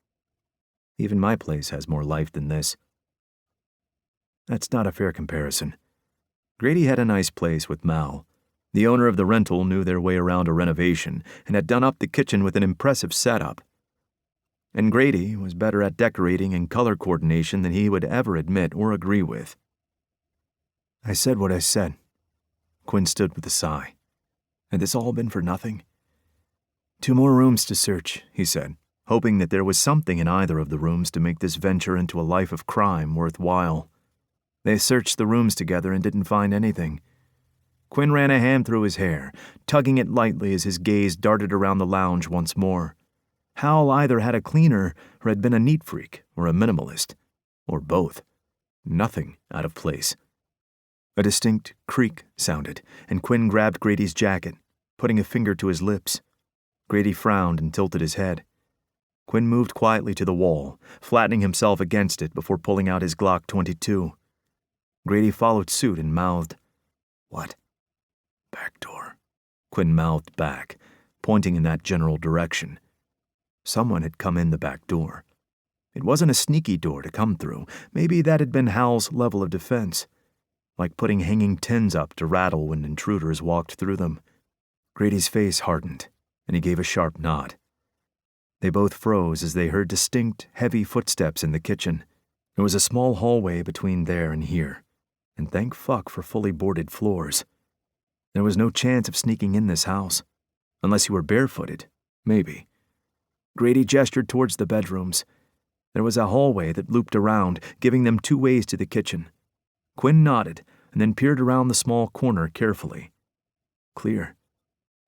Even my place has more life than this. That's not a fair comparison. Grady had a nice place with Mal. The owner of the rental knew their way around a renovation and had done up the kitchen with an impressive setup. And Grady was better at decorating and color coordination than he would ever admit or agree with. I said what I said. Quinn stood with a sigh. Had this all been for nothing? 2 more rooms to search, he said, hoping that there was something in either of the rooms to make this venture into a life of crime worthwhile. They searched the rooms together and didn't find anything. Quinn ran a hand through his hair, tugging it lightly as his gaze darted around the lounge once more. Howell either had a cleaner or had been a neat freak or a minimalist, or both. Nothing out of place. A distinct creak sounded, and Quinn grabbed Grady's jacket, putting a finger to his lips. Grady frowned and tilted his head. Quinn moved quietly to the wall, flattening himself against it before pulling out his Glock 22. Grady followed suit and mouthed, "What?" "Back door," Quinn mouthed back, pointing in that general direction. Someone had come in the back door. It wasn't a sneaky door to come through. Maybe that had been Hal's level of defense, like putting hanging tins up to rattle when intruders walked through them. Grady's face hardened, and he gave a sharp nod. They both froze as they heard distinct, heavy footsteps in the kitchen. There was a small hallway between there and here, and thank fuck for fully boarded floors. There was no chance of sneaking in this house. Unless you were barefooted, maybe. Grady gestured towards the bedrooms. There was a hallway that looped around, giving them 2 ways to the kitchen. Quinn nodded and then peered around the small corner carefully. Clear.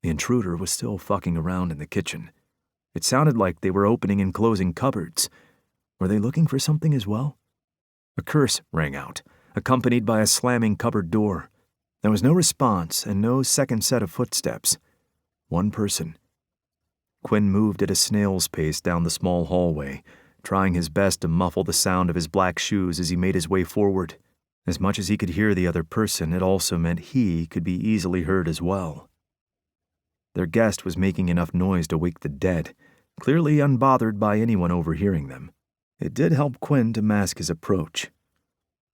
The intruder was still fucking around in the kitchen. It sounded like they were opening and closing cupboards. Were they looking for something as well? A curse rang out, accompanied by a slamming cupboard door. There was no response and no second set of footsteps. One person. Quinn moved at a snail's pace down the small hallway, trying his best to muffle the sound of his black shoes as he made his way forward. As much as he could hear the other person, it also meant he could be easily heard as well. Their guest was making enough noise to wake the dead, clearly unbothered by anyone overhearing them. It did help Quinn to mask his approach.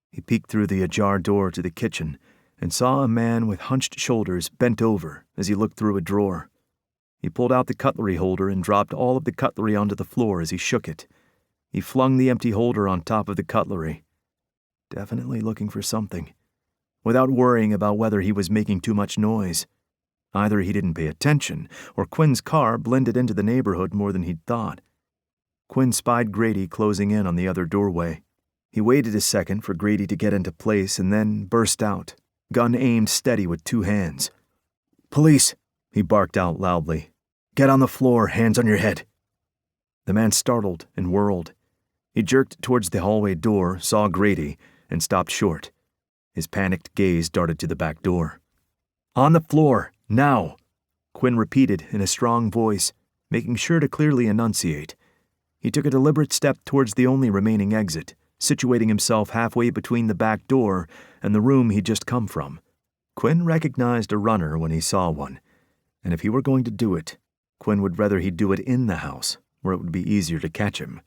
He peeked through the ajar door to the kitchen and saw a man with hunched shoulders bent over as he looked through a drawer. He pulled out the cutlery holder and dropped all of the cutlery onto the floor as he shook it. He flung the empty holder on top of the cutlery. Definitely looking for something, without worrying about whether he was making too much noise. Either he didn't pay attention, or Quinn's car blended into the neighborhood more than he'd thought. Quinn spied Grady closing in on the other doorway. He waited a second for Grady to get into place and then burst out, gun aimed steady with 2 hands. "Police!" he barked out loudly. "Get on the floor, hands on your head." The man startled and whirled. He jerked towards the hallway door, saw Grady, and stopped short. His panicked gaze darted to the back door. "On the floor, now!" Quinn repeated in a strong voice, making sure to clearly enunciate. He took a deliberate step towards the only remaining exit, situating himself halfway between the back door and the room he'd just come from. Quinn recognized a runner when he saw one, and if he were going to do it, Quinn would rather he'd do it in the house, where it would be easier to catch him.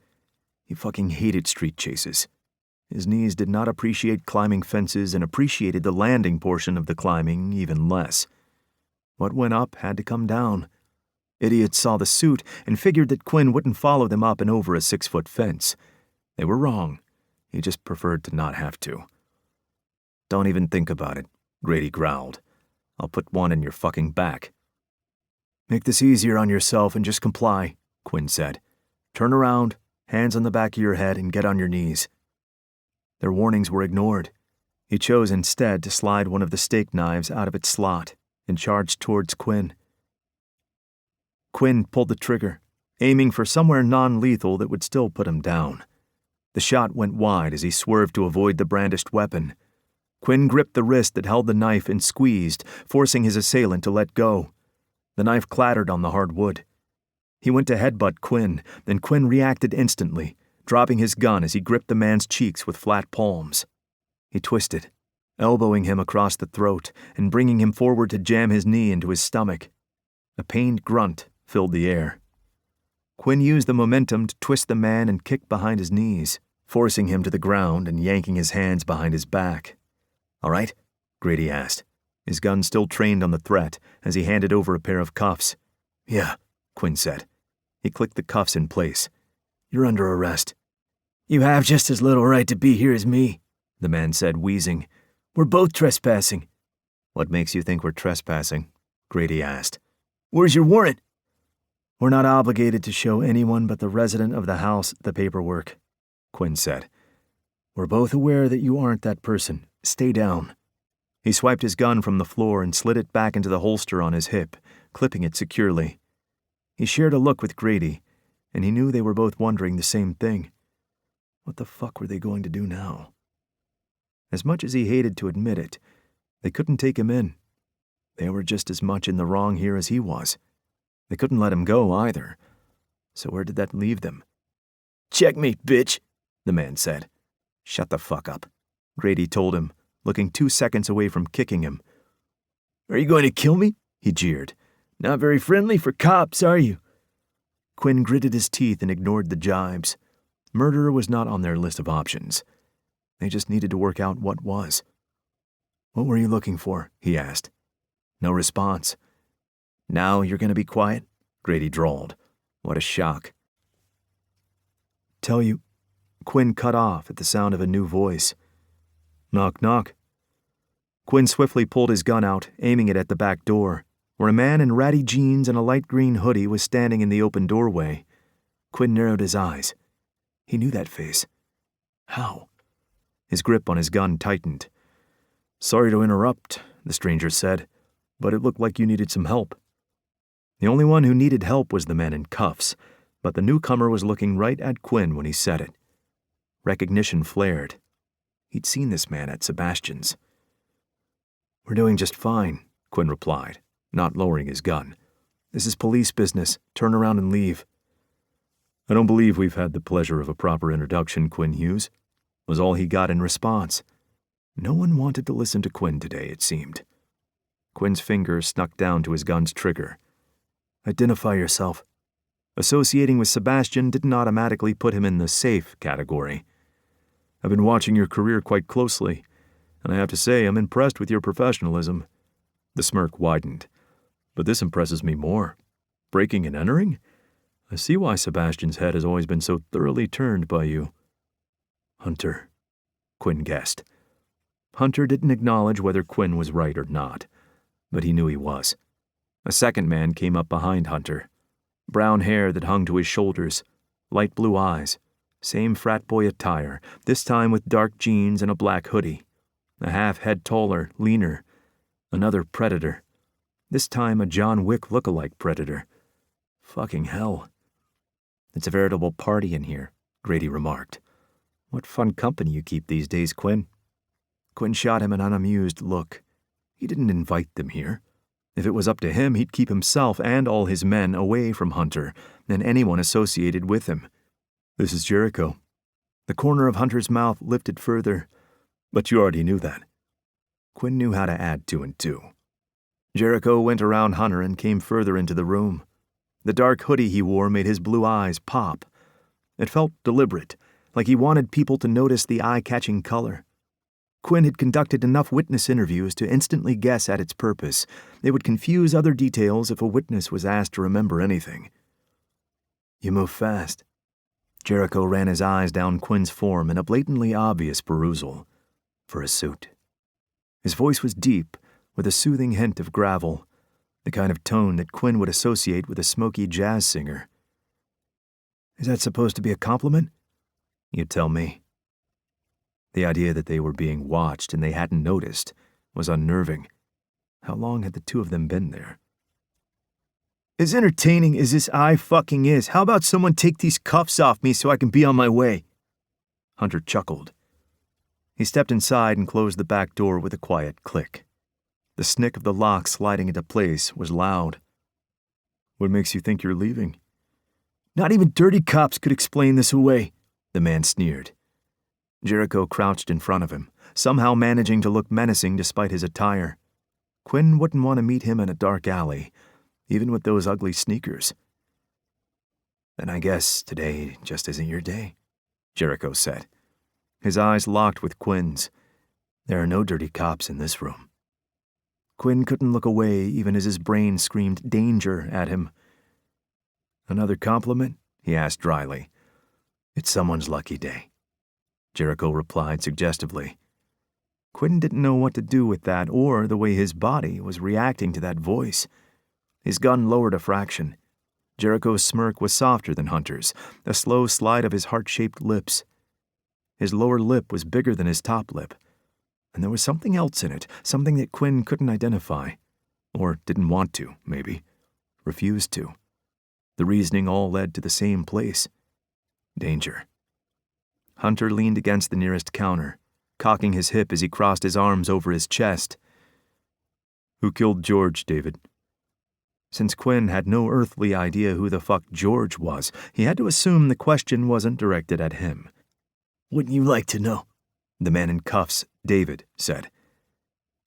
He fucking hated street chases. His knees did not appreciate climbing fences and appreciated the landing portion of the climbing even less. What went up had to come down. Idiots saw the suit and figured that Quinn wouldn't follow them up and over a 6-foot fence. They were wrong. He just preferred to not have to. "Don't even think about it," Grady growled. "I'll put one in your fucking back." "Make this easier on yourself and just comply," Quinn said. "Turn around, hands on the back of your head, and get on your knees." Their warnings were ignored. He chose instead to slide one of the steak knives out of its slot and charged towards Quinn. Quinn pulled the trigger, aiming for somewhere non-lethal that would still put him down. The shot went wide as he swerved to avoid the brandished weapon. Quinn gripped the wrist that held the knife and squeezed, forcing his assailant to let go. The knife clattered on the hard wood. He went to headbutt Quinn, then Quinn reacted instantly, dropping his gun as he gripped the man's cheeks with flat palms. He twisted, elbowing him across the throat and bringing him forward to jam his knee into his stomach. A pained grunt filled the air. Quinn used the momentum to twist the man and kick behind his knees, forcing him to the ground and yanking his hands behind his back. "All right?" Grady asked, his gun still trained on the threat as he handed over a pair of cuffs. "Yeah," Quinn said. He clicked the cuffs in place. "You're under arrest." "You have just as little right to be here as me," the man said, wheezing. "We're both trespassing." "What makes you think we're trespassing?" Grady asked. "Where's your warrant?" "We're not obligated to show anyone but the resident of the house the paperwork," Quinn said. "We're both aware that you aren't that person. Stay down." He swiped his gun from the floor and slid it back into the holster on his hip, clipping it securely. He shared a look with Grady, and he knew they were both wondering the same thing. What the fuck were they going to do now? As much as he hated to admit it, they couldn't take him in. They were just as much in the wrong here as he was. They couldn't let him go either. So where did that leave them? "Checkmate, bitch," the man said. "Shut the fuck up," Grady told him, looking 2 seconds away from kicking him. "Are you going to kill me?" he jeered. "Not very friendly for cops, are you?" Quinn gritted his teeth and ignored the jibes. Murder was not on their list of options. They just needed to work out what was. "What were you looking for?" he asked. No response. "Now you're going to be quiet?" Grady drawled. What a shock. Tell you. Quinn cut off at the sound of a new voice. Knock, knock. Quinn swiftly pulled his gun out, aiming it at the back door, where a man in ratty jeans and a light green hoodie was standing in the open doorway. Quinn narrowed his eyes. He knew that face. How? His grip on his gun tightened. Sorry to interrupt, the stranger said, but it looked like you needed some help. The only one who needed help was the man in cuffs, but the newcomer was looking right at Quinn when he said it. Recognition flared. He'd seen this man at Sebastian's. We're doing just fine, Quinn replied, not lowering his gun. This is police business. Turn around and leave. I don't believe we've had the pleasure of a proper introduction, Quinn Hughes, was all he got in response. No one wanted to listen to Quinn today, it seemed. Quinn's finger snuck down to his gun's trigger. Identify yourself. Associating with Sebastian didn't automatically put him in the safe category. I've been watching your career quite closely, and I have to say I'm impressed with your professionalism. The smirk widened. But this impresses me more. Breaking and entering? I see why Sebastian's head has always been so thoroughly turned by you. Hunter, Quinn guessed. Hunter didn't acknowledge whether Quinn was right or not, but he knew he was. A second man came up behind Hunter. Brown hair that hung to his shoulders, light blue eyes, same frat boy attire, this time with dark jeans and a black hoodie. A half head taller, leaner. Another predator. This time a John Wick look-alike predator. Fucking hell. It's a veritable party in here, Grady remarked. What fun company you keep these days, Quinn. Quinn shot him an unamused look. He didn't invite them here. If it was up to him, he'd keep himself and all his men away from Hunter and anyone associated with him. This is Jericho. The corner of Hunter's mouth lifted further, but you already knew that. Quinn knew how to add 2 and 2. Jericho went around Hunter and came further into the room. The dark hoodie he wore made his blue eyes pop. It felt deliberate, like he wanted people to notice the eye-catching color. Quinn had conducted enough witness interviews to instantly guess at its purpose. It would confuse other details if a witness was asked to remember anything. You move fast. Jericho ran his eyes down Quinn's form in a blatantly obvious perusal. For a suit. His voice was deep, with a soothing hint of gravel, the kind of tone that Quinn would associate with a smoky jazz singer. Is that supposed to be a compliment? You tell me. The idea that they were being watched and they hadn't noticed was unnerving. How long had the two of them been there? As entertaining as this eye fucking is, how about someone take these cuffs off me so I can be on my way? Hunter chuckled. He stepped inside and closed the back door with a quiet click. The snick of the lock sliding into place was loud. What makes you think you're leaving? Not even dirty cops could explain this away, the man sneered. Jericho crouched in front of him, somehow managing to look menacing despite his attire. Quinn wouldn't want to meet him in a dark alley, even with those ugly sneakers. Then I guess today just isn't your day, Jericho said. His eyes locked with Quinn's. There are no dirty cops in this room. Quinn couldn't look away even as his brain screamed danger at him. Another compliment? He asked dryly. It's someone's lucky day, Jericho replied suggestively. Quinn didn't know what to do with that or the way his body was reacting to that voice. His gun lowered a fraction. Jericho's smirk was softer than Hunter's, a slow slide of his heart-shaped lips. His lower lip was bigger than his top lip, and there was something else in it, something that Quinn couldn't identify. Or didn't want to, maybe. Refused to. The reasoning all led to the same place. Danger. Hunter leaned against the nearest counter, cocking his hip as he crossed his arms over his chest. Who killed George, David? Since Quinn had no earthly idea who the fuck George was, he had to assume the question wasn't directed at him. Wouldn't you like to know? The man in cuffs, David, said.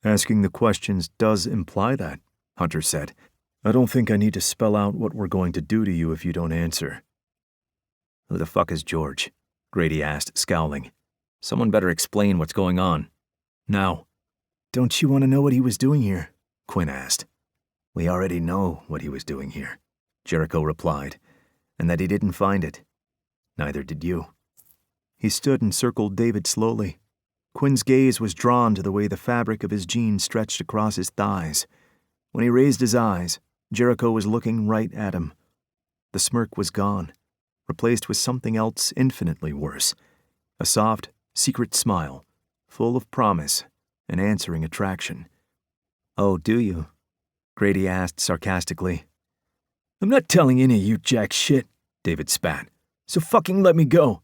Asking the questions does imply that, Hunter said. I don't think I need to spell out what we're going to do to you if you don't answer. Who the fuck is George? Grady asked, scowling. Someone better explain what's going on. Now. Don't you want to know what he was doing here? Quinn asked. We already know what he was doing here, Jericho replied, and that he didn't find it. Neither did you. He stood and circled David slowly. Quinn's gaze was drawn to the way the fabric of his jeans stretched across his thighs. When he raised his eyes, Jericho was looking right at him. The smirk was gone, replaced with something else infinitely worse. A soft, secret smile, full of promise and answering attraction. "Oh, do you?" Grady asked sarcastically. "I'm not telling any of you jack shit," David spat. "So fucking let me go."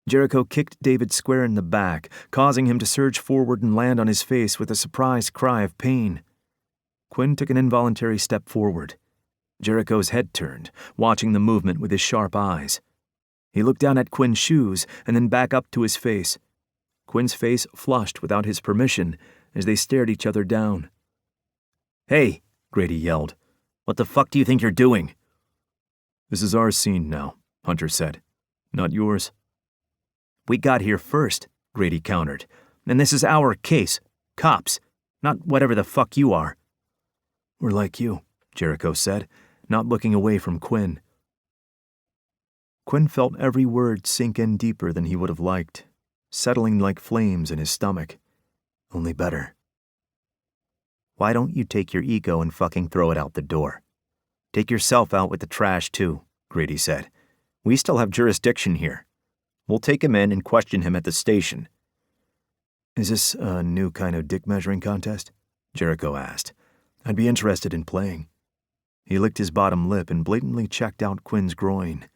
Jericho kicked David square in the back, causing him to surge forward and land on his face with a surprised cry of pain. Quinn took an involuntary step forward. Jericho's head turned, watching the movement with his sharp eyes. He looked down at Quinn's shoes and then back up to his face. Quinn's face flushed without his permission as they stared each other down. "Hey," Grady yelled. "What the fuck do you think you're doing?" "This is our scene now," Hunter said. "Not yours." "We got here first," Grady countered. "And this is our case. Cops. Not whatever the fuck you are." "We're like you," Jericho said, not looking away from Quinn. Quinn felt every word sink in deeper than he would have liked, settling like flames in his stomach. Only better. "Why don't you take your ego and fucking throw it out the door? Take yourself out with the trash, too," Grady said. "We still have jurisdiction here. We'll take him in and question him at the station." "Is this a new kind of dick-measuring contest?" Jericho asked. "I'd be interested in playing." He licked his bottom lip and blatantly checked out Quinn's groin.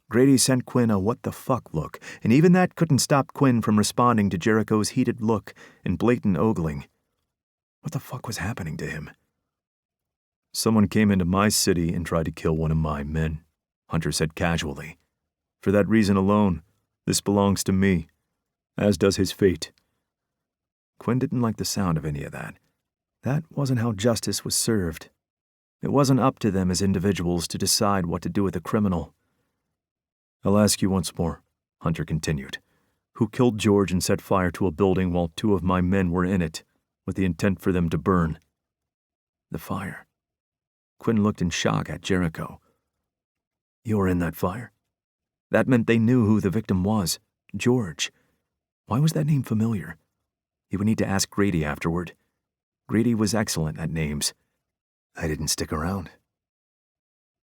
Grady sent Quinn a what-the-fuck look, and even that couldn't stop Quinn from responding to Jericho's heated look and blatant ogling. What the fuck was happening to him? "Someone came into my city and tried to kill one of my men," Hunter said casually. "For that reason alone, this belongs to me, as does his fate." Quinn didn't like the sound of any of that. That wasn't how justice was served. It wasn't up to them as individuals to decide what to do with a criminal. "I'll ask you once more," Hunter continued. "Who killed George and set fire to a building while 2 of my men were in it, with the intent for them to burn?" "The fire." Quinn looked in shock at Jericho. "You were in that fire?" That meant they knew who the victim was, George. Why was that name familiar? He would need to ask Grady afterward. Grady was excellent at names. "I didn't stick around,"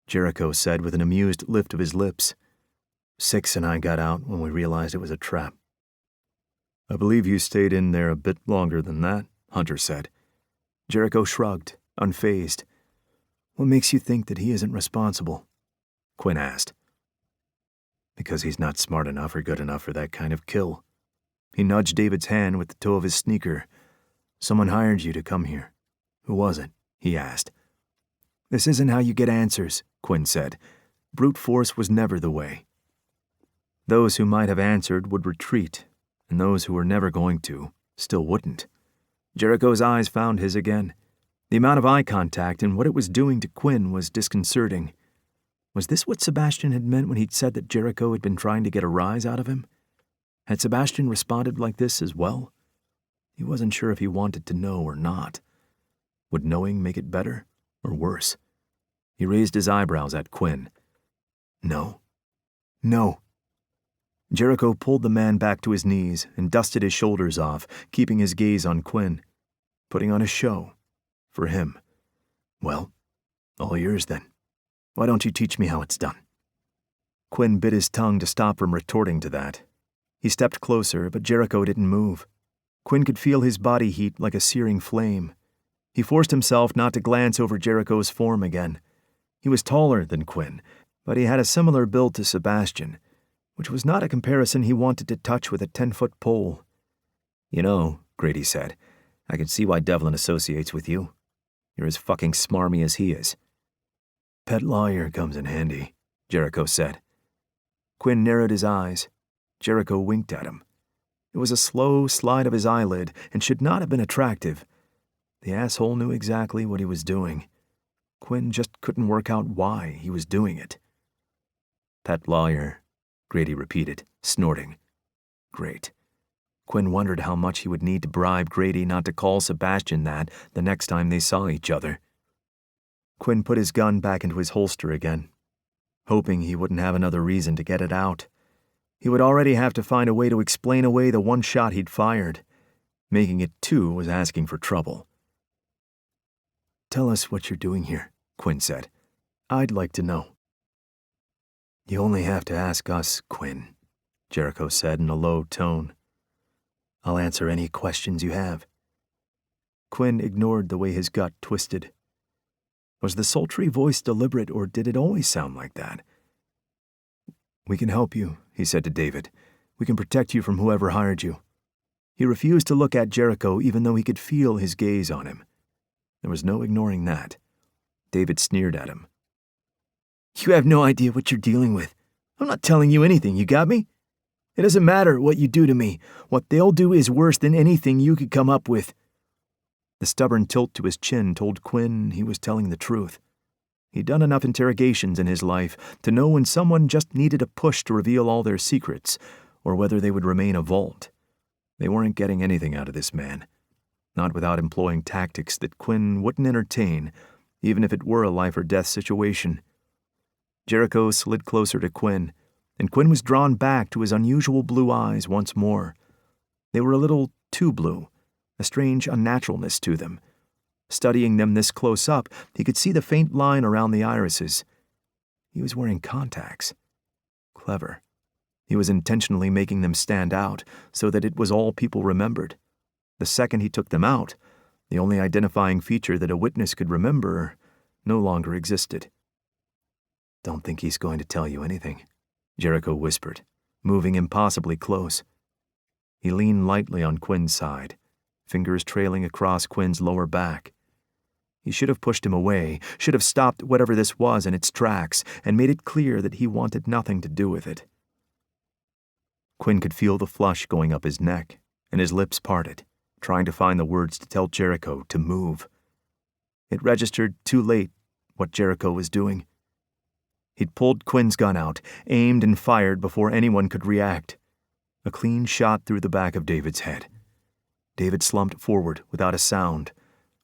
Jericho said with an amused lift of his lips. 6 and I got out when we realized it was a trap." "I believe you stayed in there a bit longer than that," Hunter said. Jericho shrugged, unfazed. "What makes you think that he isn't responsible?" Quinn asked. "Because he's not smart enough or good enough for that kind of kill." He nudged David's hand with the toe of his sneaker. "Someone hired you to come here. Who was it?" he asked. "This isn't how you get answers," Quinn said. "Brute force was never the way." Those who might have answered would retreat, and those who were never going to still wouldn't. Jericho's eyes found his again. The amount of eye contact and what it was doing to Quinn was disconcerting. Was this what Sebastian had meant when he'd said that Jericho had been trying to get a rise out of him? Had Sebastian responded like this as well? He wasn't sure if he wanted to know or not. Would knowing make it better or worse? He raised his eyebrows at Quinn. "No. No." Jericho pulled the man back to his knees and dusted his shoulders off, keeping his gaze on Quinn. Putting on a show. For him. "Well, all yours then. Why don't you teach me how it's done?" Quinn bit his tongue to stop from retorting to that. He stepped closer, but Jericho didn't move. Quinn could feel his body heat like a searing flame. He forced himself not to glance over Jericho's form again. He was taller than Quinn, but he had a similar build to Sebastian, which was not a comparison he wanted to touch with a 10-foot pole. "You know," Grady said, "I can see why Devlin associates with you. You're as fucking smarmy as he is." "Pet lawyer comes in handy," Jericho said. Quinn narrowed his eyes. Jericho winked at him. It was a slow slide of his eyelid and should not have been attractive. The asshole knew exactly what he was doing. Quinn just couldn't work out why he was doing it. "Pet lawyer," Grady repeated, snorting. Great. Quinn wondered how much he would need to bribe Grady not to call Sebastian that the next time they saw each other. Quinn put his gun back into his holster again. hoping he wouldn't have another reason to get it out. He would already have to find a way to explain away the one shot he'd fired. Making it two was asking for trouble. "Tell us what you're doing here," Quinn said. "I'd like to know." "You only have to ask us, Quinn," Jericho said in a low tone. "I'll answer any questions you have." Quinn ignored the way his gut twisted. Was the sultry voice deliberate, or did it always sound like that? "We can help you," he said to David. "We can protect you from whoever hired you." He refused to look at Jericho even though he could feel his gaze on him. There was no ignoring that. David sneered at him. "You have no idea what you're dealing with. I'm not telling you anything, you got me? It doesn't matter what you do to me. What they'll do is worse than anything you could come up with." The stubborn tilt to his chin told Quinn he was telling the truth. He'd done enough interrogations in his life to know when someone just needed a push to reveal all their secrets, or whether they would remain a vault. They weren't getting anything out of this man, not without employing tactics that Quinn wouldn't entertain, even if it were a life-or-death situation. Jericho slid closer to Quinn, and Quinn was drawn back to his unusual blue eyes once more. They were a little too blue, a strange unnaturalness to them. Studying them this close up, he could see the faint line around the irises. He was wearing contacts. Clever. He was intentionally making them stand out so that it was all people remembered. The second he took them out, the only identifying feature that a witness could remember no longer existed. "Don't think he's going to tell you anything," Jericho whispered, moving impossibly close. He leaned lightly on Quinn's side, fingers trailing across Quinn's lower back. He should have pushed him away, should have stopped whatever this was in its tracks, and made it clear that he wanted nothing to do with it. Quinn could feel the flush going up his neck, and his lips parted, trying to find the words to tell Jericho to move. It registered too late what Jericho was doing. He'd pulled Quinn's gun out, aimed and fired before anyone could react. A clean shot through the back of David's head. David slumped forward without a sound,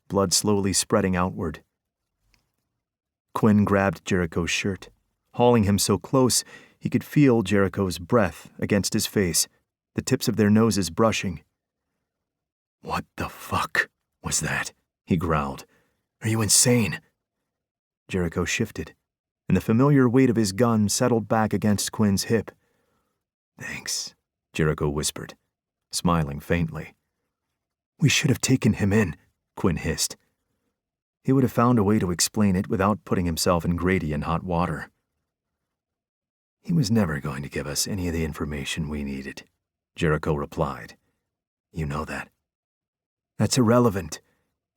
blood slowly spreading outward. Quinn grabbed Jericho's shirt, hauling him so close he could feel Jericho's breath against his face, the tips of their noses brushing. "What the fuck was that?" he growled. "Are you insane?" Jericho shifted, and the familiar weight of his gun settled back against Quinn's hip. "Thanks," Jericho whispered, smiling faintly. "We should have taken him in," Quinn hissed. He would have found a way to explain it without putting himself and Grady in hot water. "He was never going to give us any of the information we needed," Jericho replied. "You know that." "That's irrelevant.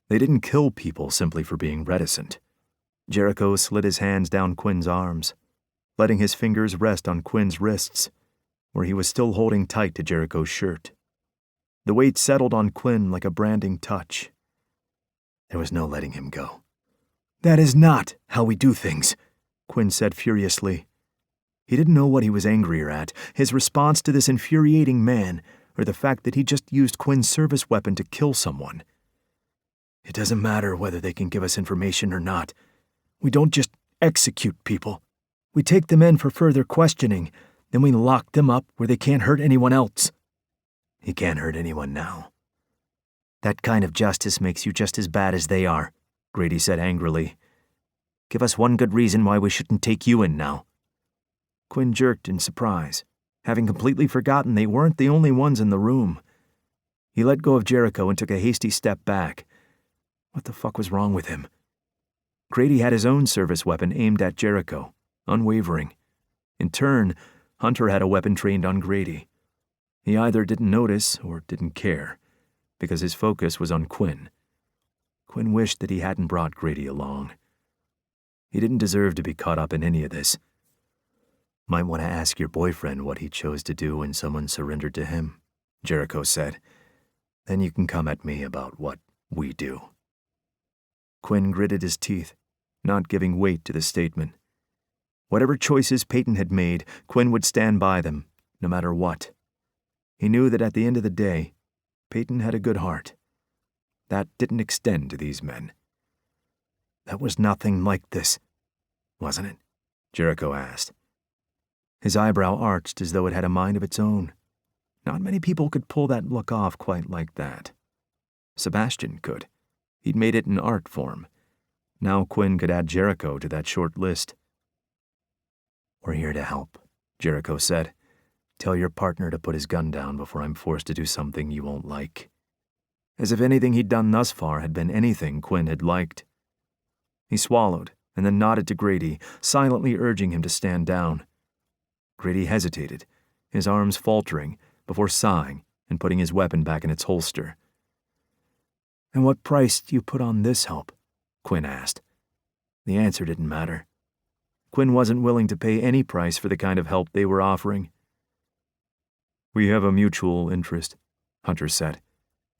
They didn't kill people simply for being reticent." Jericho slid his hands down Quinn's arms, letting his fingers rest on Quinn's wrists, where he was still holding tight to Jericho's shirt. The weight settled on Quinn like a branding touch. There was no letting him go. "That is not how we do things," Quinn said furiously. He didn't know what he was angrier at, his response to this infuriating man, or the fact that he just used Quinn's service weapon to kill someone. "It doesn't matter whether they can give us information or not. We don't just execute people. We take them in for further questioning, then we lock them up where they can't hurt anyone else." "He can't hurt anyone now." "That kind of justice makes you just as bad as they are," Grady said angrily. "Give us one good reason why we shouldn't take you in now." Quinn jerked in surprise, having completely forgotten they weren't the only ones in the room. He let go of Jericho and took a hasty step back. What the fuck was wrong with him? Grady had his own service weapon aimed at Jericho, unwavering. In turn, Hunter had a weapon trained on Grady. He either didn't notice or didn't care, because his focus was on Quinn. Quinn wished that he hadn't brought Grady along. He didn't deserve to be caught up in any of this. "Might want to ask your boyfriend what he chose to do when someone surrendered to him," Jericho said. "Then you can come at me about what we do." Quinn gritted his teeth, not giving weight to the statement. Whatever choices Peyton had made, Quinn would stand by them, no matter what. He knew that at the end of the day, Peyton had a good heart. That didn't extend to these men. "That was nothing like this, wasn't it?" Jericho asked. His eyebrow arched as though it had a mind of its own. Not many people could pull that look off quite like that. Sebastian could. He'd made it an art form. Now Quinn could add Jericho to that short list. "We're here to help," Jericho said. "Tell your partner to put his gun down before I'm forced to do something you won't like." As if anything he'd done thus far had been anything Quinn had liked. He swallowed and then nodded to Grady, silently urging him to stand down. Grady hesitated, his arms faltering, before sighing and putting his weapon back in its holster. "And what price do you put on this help?" Quinn asked. The answer didn't matter. Quinn wasn't willing to pay any price for the kind of help they were offering. "We have a mutual interest," Hunter said.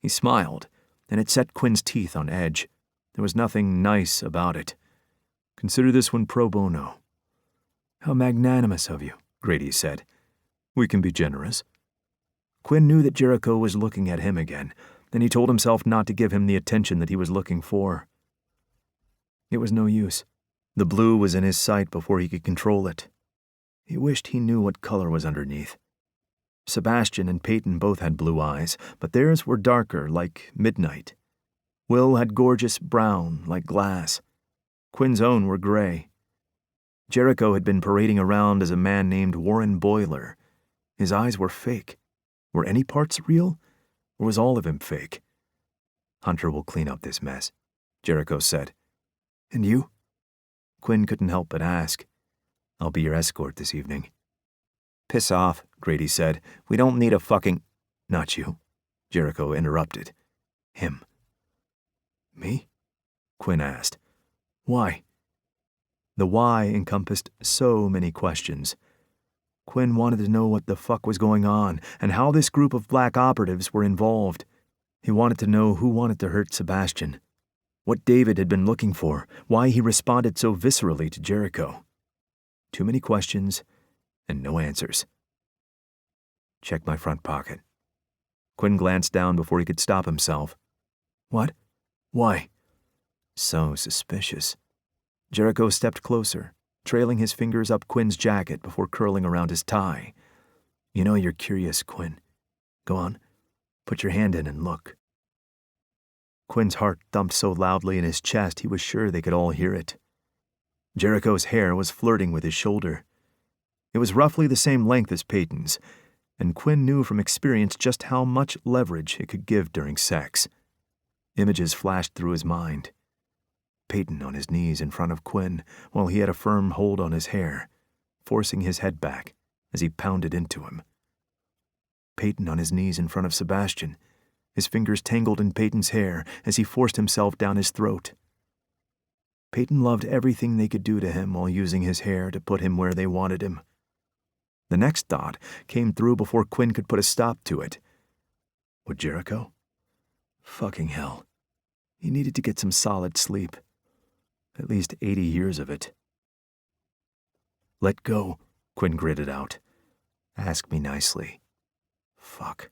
He smiled, and it set Quinn's teeth on edge. There was nothing nice about it. "Consider this one pro bono." "How magnanimous of you," Grady said. "We can be generous." Quinn knew that Jericho was looking at him again, and he told himself not to give him the attention that he was looking for. It was no use. The blue was in his sight before he could control it. He wished he knew what color was underneath. Sebastian and Peyton both had blue eyes, but theirs were darker, like midnight. Will had gorgeous brown, like glass. Quinn's own were gray. Jericho had been parading around as a man named Warren Boiler. His eyes were fake. Were any parts real, or was all of him fake? "Hunter will clean up this mess," Jericho said. "And you?" Quinn couldn't help but ask. "I'll be your escort this evening." "Piss off," Grady said. "We don't need a fucking—" "Not you," Jericho interrupted. "Him." "Me?" Quinn asked. "Why?" The why encompassed so many questions. Quinn wanted to know what the fuck was going on and how this group of black operatives were involved. He wanted to know who wanted to hurt Sebastian, what David had been looking for, why he responded so viscerally to Jericho. Too many questions and no answers. "Check my front pocket." Quinn glanced down before he could stop himself. "What? Why?" So suspicious. Jericho stepped closer, trailing his fingers up Quinn's jacket before curling around his tie. "You know you're curious, Quinn. Go on, put your hand in and look." Quinn's heart thumped so loudly in his chest he was sure they could all hear it. Jericho's hair was flirting with his shoulder. It was roughly the same length as Peyton's, and Quinn knew from experience just how much leverage it could give during sex. Images flashed through his mind. Peyton on his knees in front of Quinn while he had a firm hold on his hair, forcing his head back as he pounded into him. Peyton on his knees in front of Sebastian, his fingers tangled in Peyton's hair as he forced himself down his throat. Peyton loved everything they could do to him while using his hair to put him where they wanted him. The next thought came through before Quinn could put a stop to it. Would Jericho? Fucking hell. He needed to get some solid sleep. At least 80 years of it. "Let go," Quinn gritted out. "Ask me nicely." Fuck.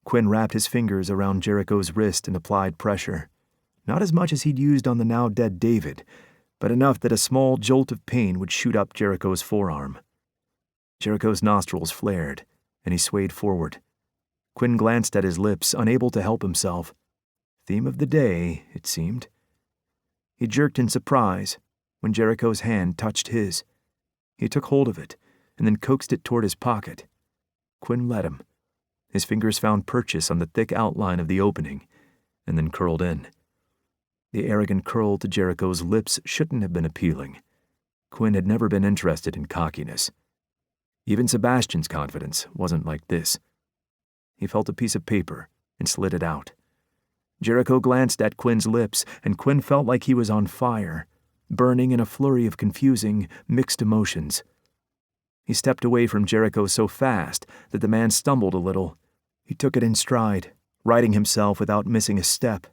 Quinn wrapped his fingers around Jericho's wrist and applied pressure. Not as much as he'd used on the now-dead David, but enough that a small jolt of pain would shoot up Jericho's forearm. Jericho's nostrils flared, and he swayed forward. Quinn glanced at his lips, unable to help himself. Theme of the day, it seemed. He jerked in surprise when Jericho's hand touched his. He took hold of it, and then coaxed it toward his pocket. Quinn let him. His fingers found purchase on the thick outline of the opening, and then curled in. The arrogant curl to Jericho's lips shouldn't have been appealing. Quinn had never been interested in cockiness. Even Sebastian's confidence wasn't like this. He felt a piece of paper and slid it out. Jericho glanced at Quinn's lips, and Quinn felt like he was on fire, burning in a flurry of confusing, mixed emotions. He stepped away from Jericho so fast that the man stumbled a little. He took it in stride, righting himself without missing a step.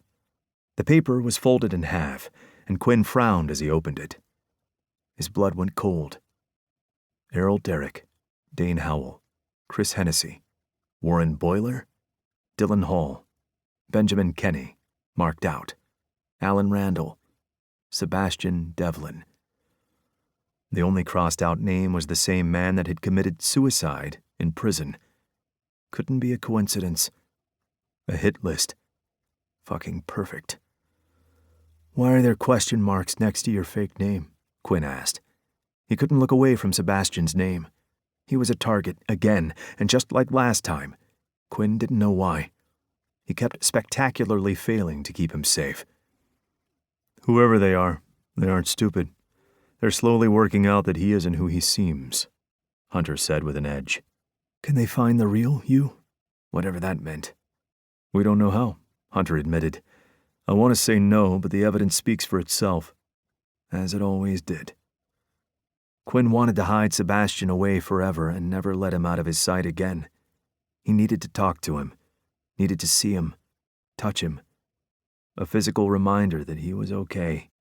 The paper was folded in half, and Quinn frowned as he opened it. His blood went cold. Errol Derrick, Dane Howell, Chris Hennessy, Warren Boiler, Dylan Hall, Benjamin Kenny, marked out, Alan Randall, Sebastian Devlin. The only crossed-out name was the same man that had committed suicide in prison. Couldn't be a coincidence. A hit list. Fucking perfect. "Why are there question marks next to your fake name?" Quinn asked. He couldn't look away from Sebastian's name. He was a target, again, and just like last time, Quinn didn't know why. He kept spectacularly failing to keep him safe. "Whoever they aren't stupid. They're slowly working out that he isn't who he seems," Hunter said with an edge. "Can they find the real you?" Whatever that meant. "We don't know how," Hunter admitted. "I want to say no, but the evidence speaks for itself. As it always did." Quinn wanted to hide Sebastian away forever and never let him out of his sight again. He needed to talk to him, needed to see him, touch him. A physical reminder that he was okay.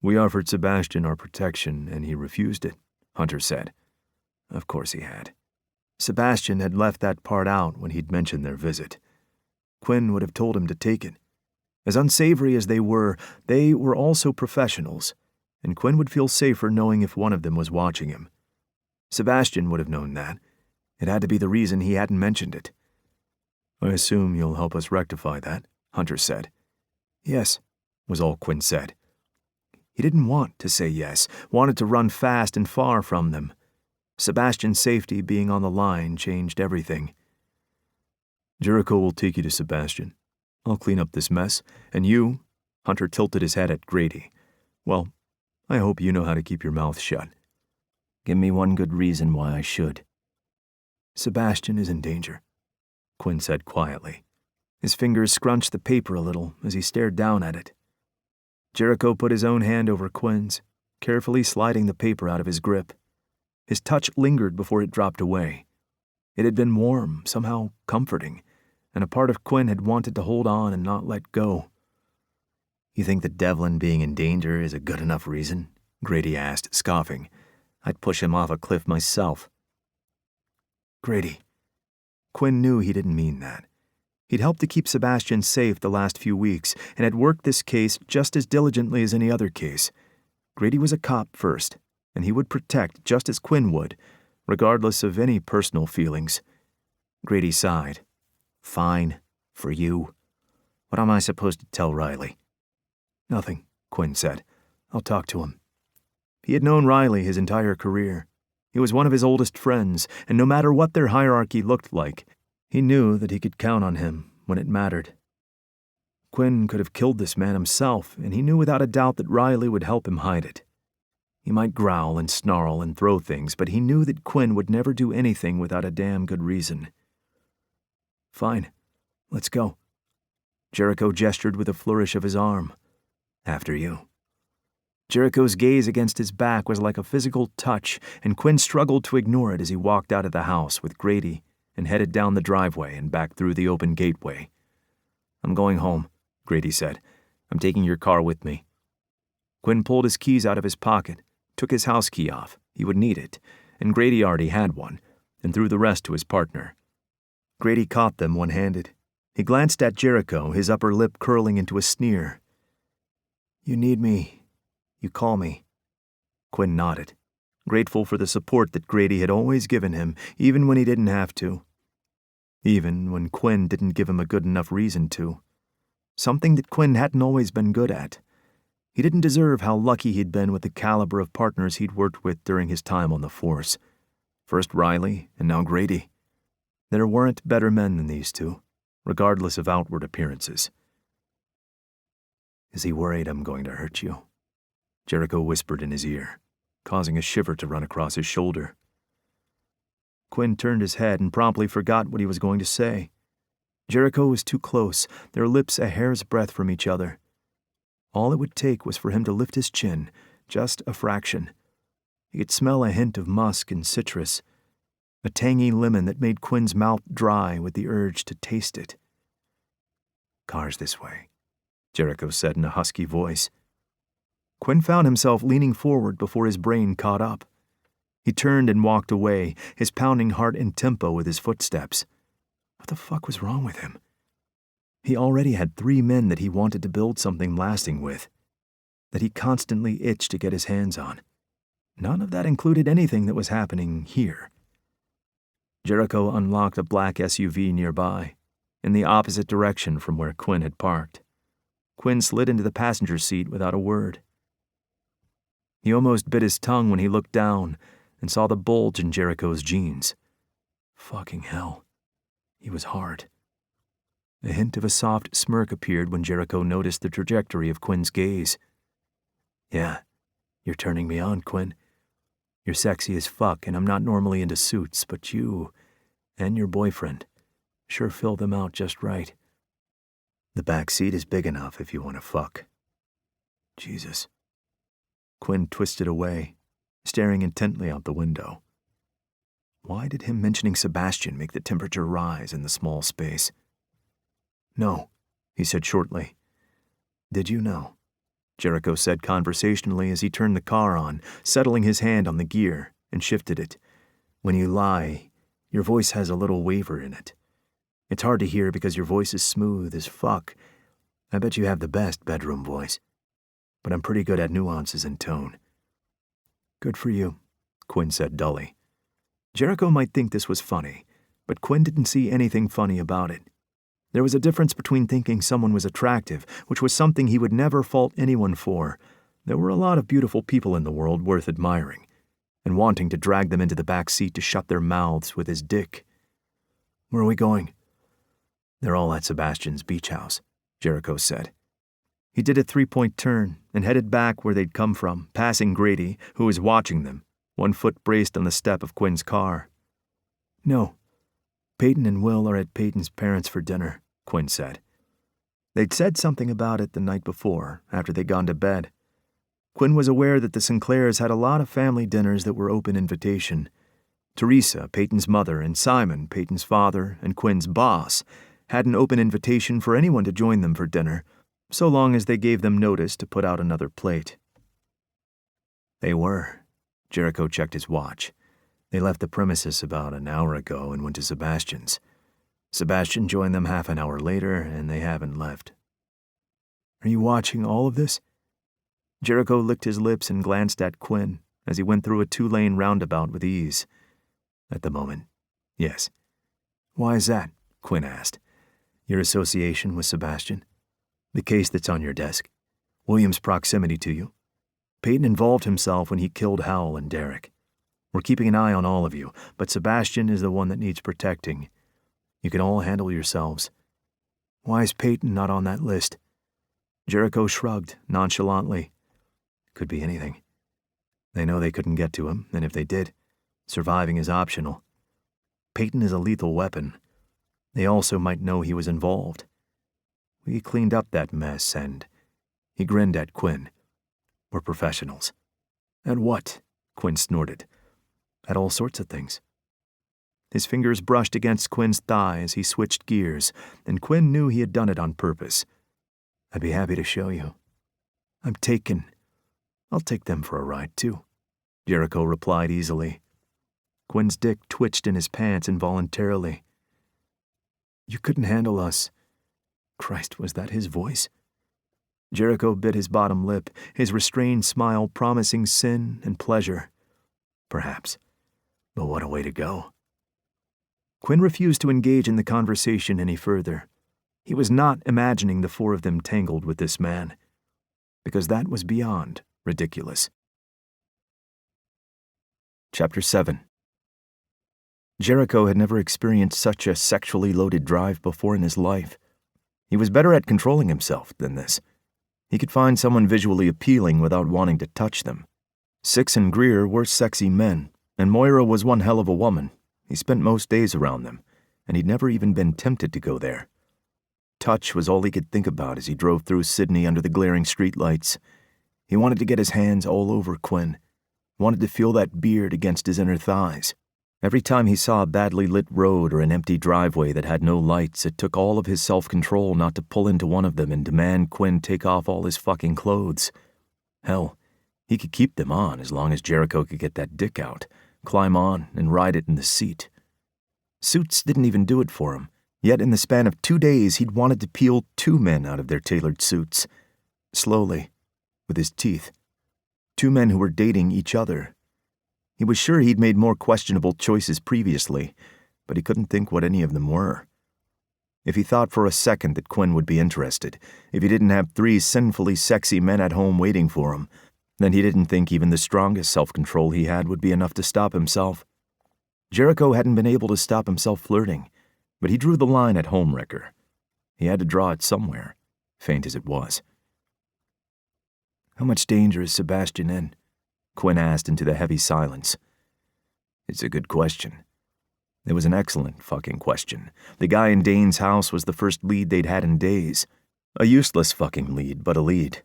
"We offered Sebastian our protection, and he refused it," Hunter said. Of course he had. Sebastian had left that part out when he'd mentioned their visit. Quinn would have told him to take it. As unsavory as they were also professionals, and Quinn would feel safer knowing if one of them was watching him. Sebastian would have known that. It had to be the reason he hadn't mentioned it. "I assume you'll help us rectify that," Hunter said. "Yes," was all Quinn said. He didn't want to say yes, wanted to run fast and far from them. Sebastian's safety being on the line changed everything. "Jericho will take you to Sebastian. I'll clean up this mess, and you," Hunter tilted his head at Grady, "well, I hope you know how to keep your mouth shut. Give me one good reason why I should." "Sebastian is in danger," Quinn said quietly. His fingers scrunched the paper a little as he stared down at it. Jericho put his own hand over Quinn's, carefully sliding the paper out of his grip. His touch lingered before it dropped away. It had been warm, somehow comforting, and a part of Quinn had wanted to hold on and not let go. "You think that Devlin being in danger is a good enough reason?" Grady asked, scoffing. "I'd push him off a cliff myself." "Grady." Quinn knew he didn't mean that. He'd helped to keep Sebastian safe the last few weeks and had worked this case just as diligently as any other case. Grady was a cop first, and he would protect just as Quinn would, regardless of any personal feelings. Grady sighed. "Fine, for you. What am I supposed to tell Riley?" "Nothing," Quinn said. "I'll talk to him." He had known Riley his entire career. He was one of his oldest friends, and no matter what their hierarchy looked like, he knew that he could count on him when it mattered. Quinn could have killed this man himself, and he knew without a doubt that Riley would help him hide it. He might growl and snarl and throw things, but he knew that Quinn would never do anything without a damn good reason. "Fine, let's go." Jericho gestured with a flourish of his arm. "After you." Jericho's gaze against his back was like a physical touch, and Quinn struggled to ignore it as he walked out of the house with Grady and headed down the driveway and back through the open gateway. "I'm going home," Grady said. "I'm taking your car with me." Quinn pulled his keys out of his pocket, took his house key off, he would need it, and Grady already had one, and threw the rest to his partner. Grady caught them one-handed. He glanced at Jericho, his upper lip curling into a sneer. "You need me. You call me." Quinn nodded, grateful for the support that Grady had always given him, even when he didn't have to. Even when Quinn didn't give him a good enough reason to. Something that Quinn hadn't always been good at. He didn't deserve how lucky he'd been with the caliber of partners he'd worked with during his time on the force. First Riley, and now Grady. There weren't better men than these two, regardless of outward appearances. "Is he worried I'm going to hurt you?" Jericho whispered in his ear, causing a shiver to run across his shoulder. Quinn turned his head and promptly forgot what he was going to say. Jericho was too close, their lips a hair's breadth from each other. All it would take was for him to lift his chin, just a fraction. He could smell a hint of musk and citrus, a tangy lemon that made Quinn's mouth dry with the urge to taste it. "Car's this way," Jericho said in a husky voice. Quinn found himself leaning forward before his brain caught up. He turned and walked away, his pounding heart in tempo with his footsteps. What the fuck was wrong with him? He already had 3 men that he wanted to build something lasting with, that he constantly itched to get his hands on. None of that included anything that was happening here. Jericho unlocked a black SUV nearby, in the opposite direction from where Quinn had parked. Quinn slid into the passenger seat without a word. He almost bit his tongue when he looked down and saw the bulge in Jericho's jeans. Fucking hell. He was hard. A hint of a soft smirk appeared when Jericho noticed the trajectory of Quinn's gaze. Yeah, you're turning me on, Quinn. You're sexy as fuck, and I'm not normally into suits, but you and your boyfriend sure fill them out just right. The back seat is big enough if you want to fuck. Jesus. Quinn twisted away, staring intently out the window. Why did him mentioning Sebastian make the temperature rise in the small space? No, he said shortly. Did you know? Jericho said conversationally as he turned the car on, settling his hand on the gear, and shifted it. When you lie, your voice has a little waver in it. It's hard to hear because your voice is smooth as fuck. I bet you have the best bedroom voice. But I'm pretty good at nuances and tone. Good for you, Quinn said dully. Jericho might think this was funny, but Quinn didn't see anything funny about it. There was a difference between thinking someone was attractive, which was something he would never fault anyone for. There were a lot of beautiful people in the world worth admiring, and wanting to drag them into the back seat to shut their mouths with his dick. Where are we going? They're all at Sebastian's beach house, Jericho said. He did a 3-point turn and headed back where they'd come from, passing Grady, who was watching them, one foot braced on the step of Quinn's car. No. Peyton and Will are at Peyton's parents' for dinner, Quinn said. They'd said something about it the night before, after they'd gone to bed. Quinn was aware that the Sinclairs had a lot of family dinners that were open invitation. Teresa, Peyton's mother, and Simon, Peyton's father, and Quinn's boss, had an open invitation for anyone to join them for dinner, so long as they gave them notice to put out another plate. They were. Jericho checked his watch. They left the premises about an hour ago and went to Sebastian's. Sebastian joined them half an hour later, and they haven't left. Are you watching all of this? Jericho licked his lips and glanced at Quinn as he went through a 2-lane roundabout with ease. At the moment, yes. Why is that? Quinn asked. Your association with Sebastian? The case that's on your desk? William's proximity to you? Peyton involved himself when he killed Howell and Derek. We're keeping an eye on all of you, but Sebastian is the one that needs protecting. You can all handle yourselves. Why is Peyton not on that list? Jericho shrugged nonchalantly. Could be anything. They know they couldn't get to him, and if they did, surviving is optional. Peyton is a lethal weapon. They also might know he was involved. We cleaned up that mess, and he grinned at Quinn. We're professionals. At what? Quinn snorted. At all sorts of things. His fingers brushed against Quinn's thigh as he switched gears, and Quinn knew he had done it on purpose. I'd be happy to show you. I'm taken. I'll take them for a ride, too, Jericho replied easily. Quinn's dick twitched in his pants involuntarily. You couldn't handle us. Christ, was that his voice? Jericho bit his bottom lip, his restrained smile promising sin and pleasure. Perhaps. But what a way to go. Quinn refused to engage in the conversation any further. He was not imagining the 4 of them tangled with this man, because that was beyond ridiculous. Chapter 7. Jericho had never experienced such a sexually loaded drive before in his life. He was better at controlling himself than this. He could find someone visually appealing without wanting to touch them. Six and Greer were sexy men, and Moira was one hell of a woman. He spent most days around them, and he'd never even been tempted to go there. Touch was all he could think about as he drove through Sydney under the glaring streetlights. He wanted to get his hands all over Quinn, wanted to feel that beard against his inner thighs. Every time he saw a badly lit road or an empty driveway that had no lights, it took all of his self-control not to pull into one of them and demand Quinn take off all his fucking clothes. Hell, he could keep them on as long as Jericho could get that dick out, climb on, and ride it in the seat. Suits didn't even do it for him, yet in the span of 2 days he'd wanted to peel 2 men out of their tailored suits. Slowly, with his teeth. 2 men who were dating each other. He was sure he'd made more questionable choices previously, but he couldn't think what any of them were. If he thought for a second that Quinn would be interested, if he didn't have 3 sinfully sexy men at home waiting for him, then he didn't think even the strongest self-control he had would be enough to stop himself. Jericho hadn't been able to stop himself flirting, but he drew the line at homewrecker. He had to draw it somewhere, faint as it was. "How much danger is Sebastian in?" Quinn asked into the heavy silence. "It's a good question." It was an excellent fucking question. The guy in Dane's house was the first lead they'd had in days. A useless fucking lead, but a lead.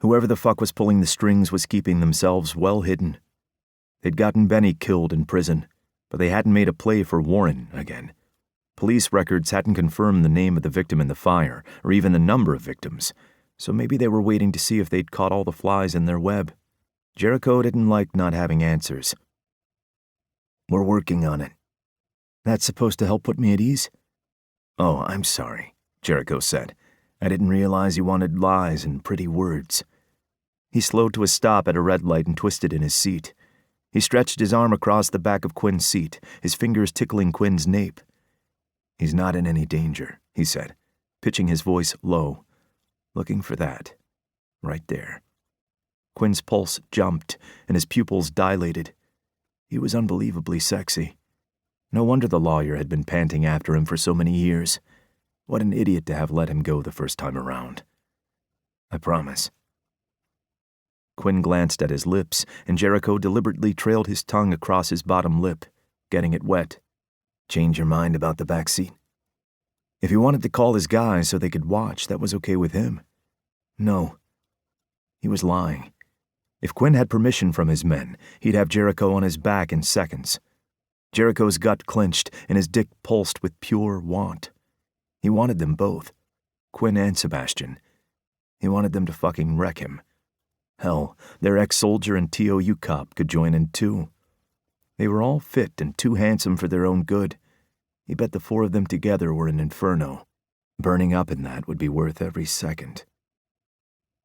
Whoever the fuck was pulling the strings was keeping themselves well hidden. They'd gotten Benny killed in prison, but they hadn't made a play for Warren again. Police records hadn't confirmed the name of the victim in the fire, or even the number of victims, so maybe they were waiting to see if they'd caught all the flies in their web. Jericho didn't like not having answers. "We're working on it." "That's supposed to help put me at ease?" "Oh, I'm sorry," Jericho said. "I didn't realize you wanted lies and pretty words." He slowed to a stop at a red light and twisted in his seat. He stretched his arm across the back of Quinn's seat, his fingers tickling Quinn's nape. "He's not in any danger," he said, pitching his voice low. "Looking for that. Right there." Quinn's pulse jumped, and his pupils dilated. He was unbelievably sexy. No wonder the lawyer had been panting after him for so many years. What an idiot to have let him go the first time around. "I promise." Quinn glanced at his lips, and Jericho deliberately trailed his tongue across his bottom lip, getting it wet. "Change your mind about the back seat?" If he wanted to call his guys so they could watch, that was okay with him. No. He was lying. If Quinn had permission from his men, he'd have Jericho on his back in seconds. Jericho's gut clenched, and his dick pulsed with pure want. He wanted them both, Quinn and Sebastian. He wanted them to fucking wreck him. Hell, their ex-soldier and TOU cop could join in too. They were all fit and too handsome for their own good. He bet the 4 of them together were an inferno. Burning up in that would be worth every second.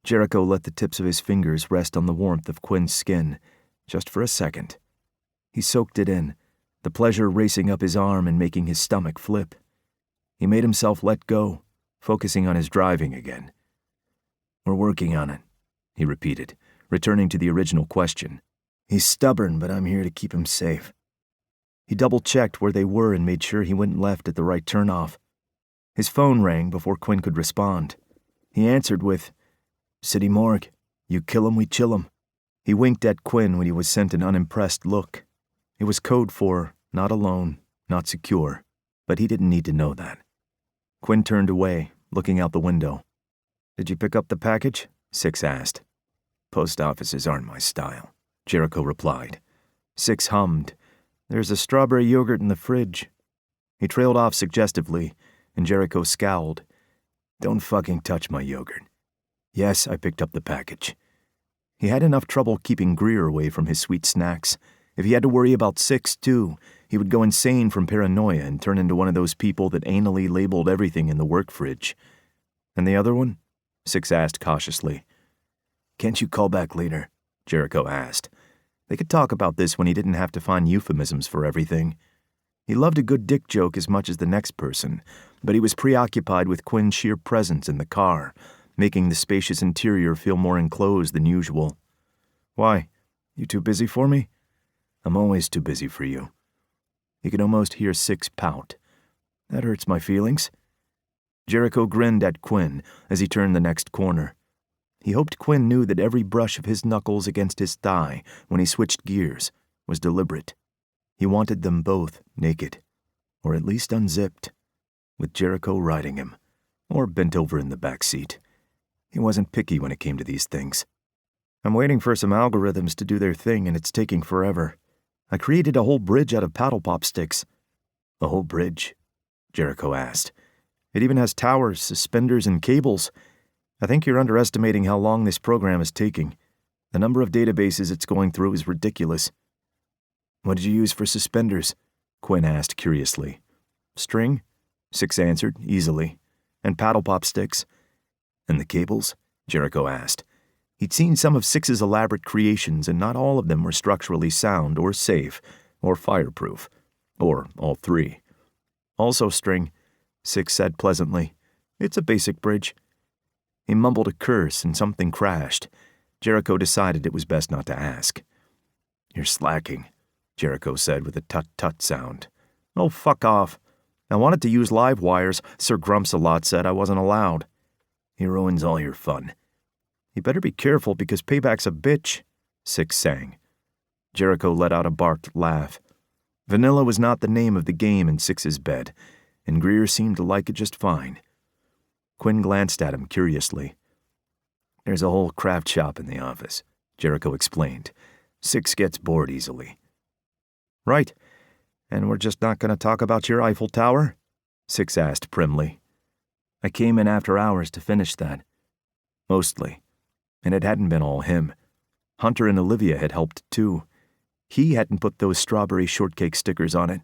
Jericho let the tips of his fingers rest on the warmth of Quinn's skin, just for a second. He soaked it in, the pleasure racing up his arm and making his stomach flip. He made himself let go, focusing on his driving again. "We're working on it," he repeated, returning to the original question. "He's stubborn, but I'm here to keep him safe." He double-checked where they were and made sure he went left at the right turnoff. His phone rang before Quinn could respond. He answered with, "City Morgue. You kill him, we chill him." He winked at Quinn when he was sent an unimpressed look. It was code for not alone, not secure, but he didn't need to know that. Quinn turned away, looking out the window. "Did you pick up the package?" Six asked. "Post offices aren't my style," Jericho replied. Six hummed. "There's a strawberry yogurt in the fridge." He trailed off suggestively, and Jericho scowled. "Don't fucking touch my yogurt." "Yes, I picked up the package." He had enough trouble keeping Greer away from his sweet snacks. If he had to worry about Six, too, he would go insane from paranoia and turn into one of those people that anally labeled everything in the work fridge. "And the other one?" Six asked cautiously. "Can't you call back later?" Jericho asked. They could talk about this when he didn't have to find euphemisms for everything. He loved a good dick joke as much as the next person, but he was preoccupied with Quinn's sheer presence in the car, making the spacious interior feel more enclosed than usual. "Why? You too busy for me?" "I'm always too busy for you." He could almost hear Six pout. "That hurts my feelings." Jericho grinned at Quinn as he turned the next corner. He hoped Quinn knew that every brush of his knuckles against his thigh when he switched gears was deliberate. He wanted them both naked, or at least unzipped, with Jericho riding him, or bent over in the back seat. He wasn't picky when it came to these things. "I'm waiting for some algorithms to do their thing, and it's taking forever. I created a whole bridge out of paddle pop sticks." "A whole bridge?" Jericho asked. "It even has towers, suspenders, and cables. I think you're underestimating how long this program is taking. The number of databases it's going through is ridiculous." "What did you use for suspenders?" Quinn asked curiously. "String," Six answered easily, "and paddle pop sticks." "And the cables?" Jericho asked. He'd seen some of Six's elaborate creations, and not all of them were structurally sound or safe or fireproof, or all three. Also, String, Six said pleasantly, it's a basic bridge. He mumbled a curse and something crashed. Jericho decided it was best not to ask. You're slacking, Jericho said with a tut-tut sound. Oh, fuck off. I wanted to use live wires. Sir Grumps-a-lot said I wasn't allowed. He ruins all your fun. You better be careful because payback's a bitch, Six sang. Jericho let out a barked laugh. Vanilla was not the name of the game in Six's bed, and Greer seemed to like it just fine. Quinn glanced at him curiously. There's a whole craft shop in the office, Jericho explained. Six gets bored easily. Right. And we're just not going to talk about your Eiffel Tower? Six asked primly. I came in after hours to finish that. Mostly. And it hadn't been all him. Hunter and Olivia had helped too. He hadn't put those strawberry shortcake stickers on it.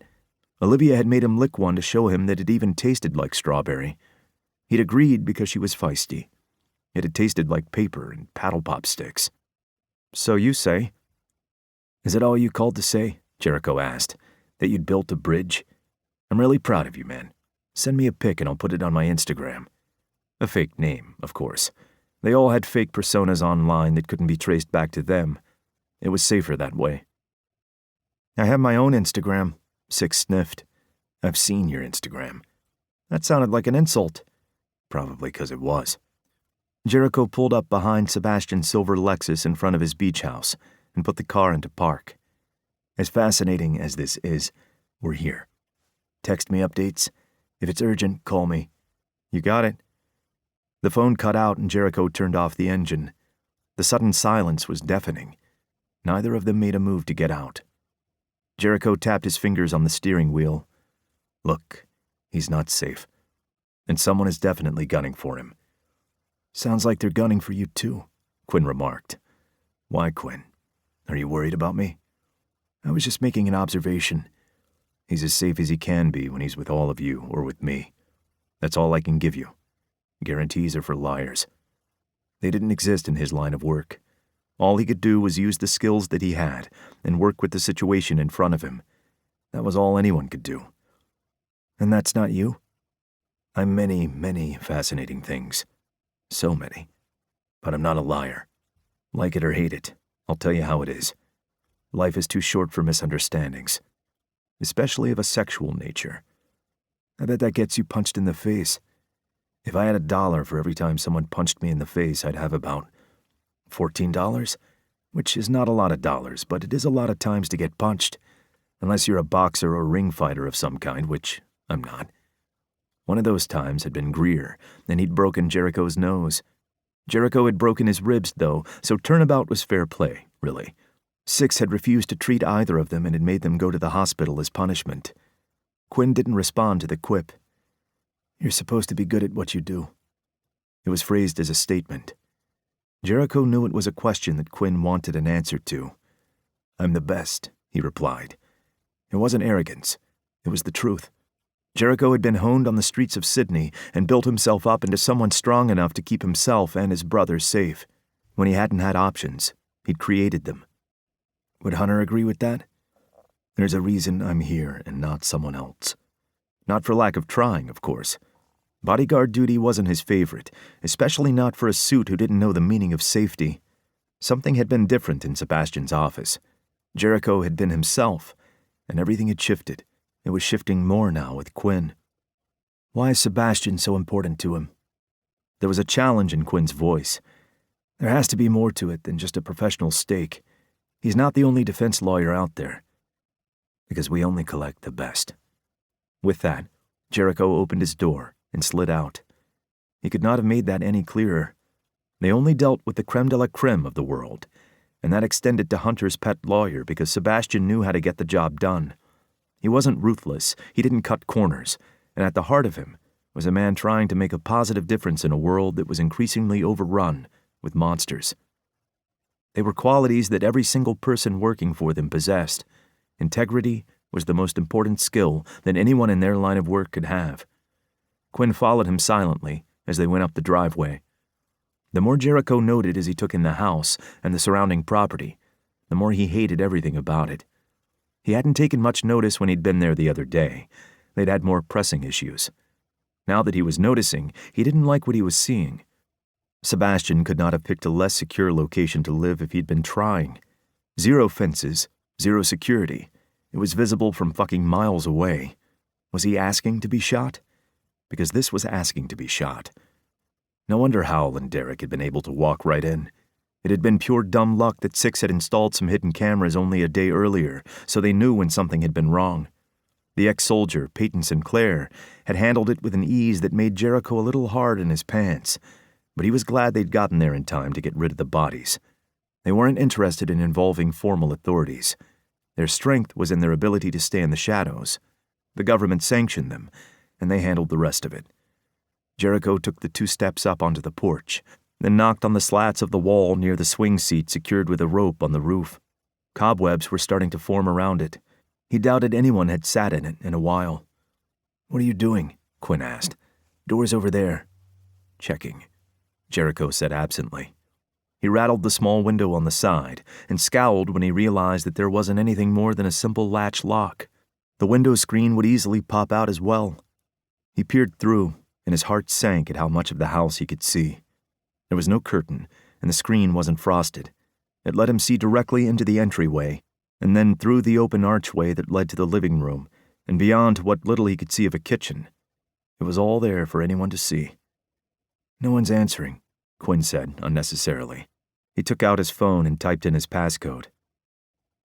Olivia had made him lick one to show him that it even tasted like strawberry. He'd agreed because she was feisty. It had tasted like paper and paddle pop sticks. So you say? Is it all you called to say? Jericho asked. That you'd built a bridge? I'm really proud of you, man. Send me a pic and I'll put it on my Instagram. A fake name, of course. They all had fake personas online that couldn't be traced back to them. It was safer that way. I have my own Instagram, Six sniffed. I've seen your Instagram. That sounded like an insult. Probably because it was. Jericho pulled up behind Sebastian's silver Lexus in front of his beach house and put the car into park. As fascinating as this is, we're here. Text me updates. If it's urgent, call me. You got it. The phone cut out and Jericho turned off the engine. The sudden silence was deafening. Neither of them made a move to get out. Jericho tapped his fingers on the steering wheel. Look, he's not safe. And someone is definitely gunning for him. Sounds like they're gunning for you too, Quinn remarked. Why, Quinn? Are you worried about me? I was just making an observation. He's as safe as he can be when he's with all of you or with me. That's all I can give you. Guarantees are for liars. They didn't exist in his line of work. All he could do was use the skills that he had and work with the situation in front of him. That was all anyone could do. And that's not you? I'm many, many fascinating things. So many. But I'm not a liar. Like it or hate it, I'll tell you how it is. Life is too short for misunderstandings. Especially of a sexual nature. I bet that gets you punched in the face. If I had $1 for every time someone punched me in the face, I'd have about $14, which is not a lot of dollars, but it is a lot of times to get punched, unless you're a boxer or ring fighter of some kind, which I'm not. One of those times had been Greer, and he'd broken Jericho's nose. Jericho had broken his ribs, though, so turnabout was fair play, really. Six had refused to treat either of them and had made them go to the hospital as punishment. Quinn didn't respond to the quip. You're supposed to be good at what you do. It was phrased as a statement. Jericho knew it was a question that Quinn wanted an answer to. I'm the best, he replied. It wasn't arrogance. It was the truth. Jericho had been honed on the streets of Sydney and built himself up into someone strong enough to keep himself and his brothers safe. When he hadn't had options, he'd created them. Would Hunter agree with that? There's a reason I'm here and not someone else. Not for lack of trying, of course. Bodyguard duty wasn't his favorite, especially not for a suit who didn't know the meaning of safety. Something had been different in Sebastian's office. Jericho had been himself, and everything had shifted. It was shifting more now with Quinn. Why is Sebastian so important to him? There was a challenge in Quinn's voice. There has to be more to it than just a professional stake. He's not the only defense lawyer out there. Because we only collect the best. With that, Jericho opened his door and slid out. He could not have made that any clearer. They only dealt with the creme de la creme of the world, and that extended to Hunter's pet lawyer because Sebastian knew how to get the job done. He wasn't ruthless, he didn't cut corners, and at the heart of him was a man trying to make a positive difference in a world that was increasingly overrun with monsters. They were qualities that every single person working for them possessed. Integrity was the most important skill that anyone in their line of work could have. Quinn followed him silently as they went up the driveway. The more Jericho noted as he took in the house and the surrounding property, the more he hated everything about it. He hadn't taken much notice when he'd been there the other day. They'd had more pressing issues. Now that he was noticing, he didn't like what he was seeing. Sebastian could not have picked a less secure location to live if he'd been trying. 0 fences, 0 security. It was visible from fucking miles away. Was he asking to be shot? Because this was asking to be shot. No wonder Howell and Derek had been able to walk right in. It had been pure dumb luck that Six had installed some hidden cameras only a day earlier, so they knew when something had been wrong. The ex-soldier, Peyton Sinclair, had handled it with an ease that made Jericho a little hard in his pants, but he was glad they'd gotten there in time to get rid of the bodies. They weren't interested in involving formal authorities. Their strength was in their ability to stay in the shadows. The government sanctioned them, and they handled the rest of it. Jericho took the 2 steps up onto the porch, then knocked on the slats of the wall near the swing seat secured with a rope on the roof. Cobwebs were starting to form around it. He doubted anyone had sat in it in a while. "What are you doing?" Quinn asked. "Door's over there." "Checking," Jericho said absently. He rattled the small window on the side and scowled when he realized that there wasn't anything more than a simple latch lock. The window screen would easily pop out as well. He peered through, and his heart sank at how much of the house he could see. There was no curtain, and the screen wasn't frosted. It let him see directly into the entryway, and then through the open archway that led to the living room, and beyond to what little he could see of a kitchen. It was all there for anyone to see. "No one's answering," Quinn said unnecessarily. He took out his phone and typed in his passcode.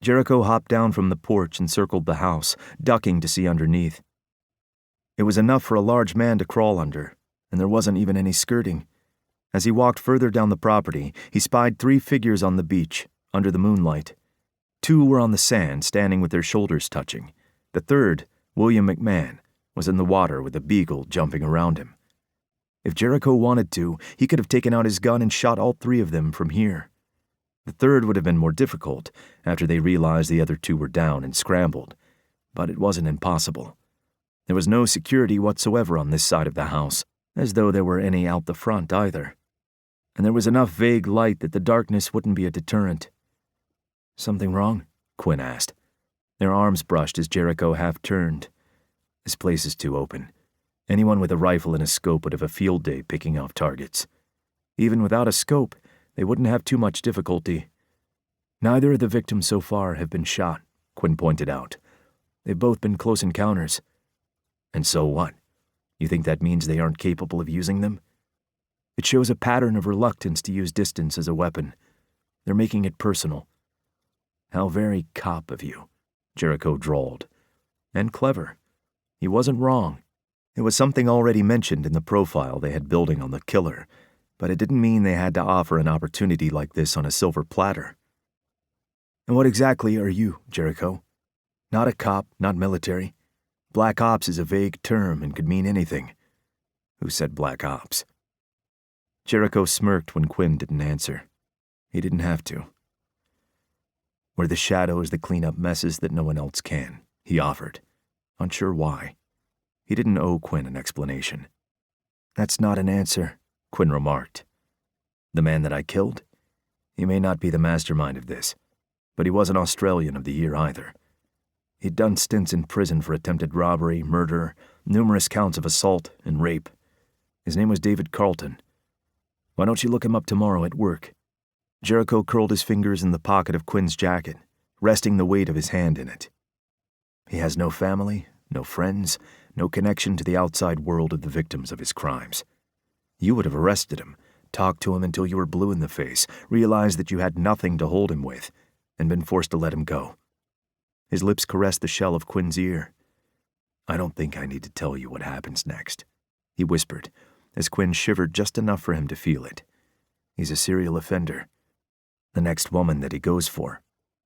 Jericho hopped down from the porch and circled the house, ducking to see underneath. It was enough for a large man to crawl under, and there wasn't even any skirting. As he walked further down the property, he spied 3 figures on the beach, under the moonlight. 2 were on the sand, standing with their shoulders touching. The third, William McMahon, was in the water with a beagle jumping around him. If Jericho wanted to, he could have taken out his gun and shot all 3 of them from here. The third would have been more difficult after they realized the other 2 were down and scrambled, but it wasn't impossible. There was no security whatsoever on this side of the house, as though there were any out the front either. And there was enough vague light that the darkness wouldn't be a deterrent. "Something wrong?" Quinn asked. Their arms brushed as Jericho half turned. "This place is too open. Anyone with a rifle and a scope would have a field day picking off targets. Even without a scope, they wouldn't have too much difficulty. Neither of the victims so far have been shot," Quinn pointed out. "They've both been close encounters." "And so what? You think that means they aren't capable of using them?" "It shows a pattern of reluctance to use distance as a weapon. They're making it personal." "How very cop of you," Jericho drawled. "And clever. He wasn't wrong. It was something already mentioned in the profile they had building on the killer, but it didn't mean they had to offer an opportunity like this on a silver platter." "And what exactly are you, Jericho? Not a cop, not military. Black Ops is a vague term and could mean anything." "Who said Black Ops?" Jericho smirked when Quinn didn't answer. He didn't have to. "We're the shadows that clean up messes that no one else can," he offered, unsure why. He didn't owe Quinn an explanation. "That's not an answer," Quinn remarked. "The man that I killed? He may not be the mastermind of this, but he wasn't Australian of the Year either. He'd done stints in prison for attempted robbery, murder, numerous counts of assault, and rape. His name was David Carlton. Why don't you look him up tomorrow at work?" Jericho curled his fingers in the pocket of Quinn's jacket, resting the weight of his hand in it. "He has no family, no friends, no connection to the outside world of the victims of his crimes. You would have arrested him, talked to him until you were blue in the face, realized that you had nothing to hold him with, and been forced to let him go." His lips caressed the shell of Quinn's ear. "I don't think I need to tell you what happens next," he whispered, as Quinn shivered just enough for him to feel it. "He's a serial offender. The next woman that he goes for,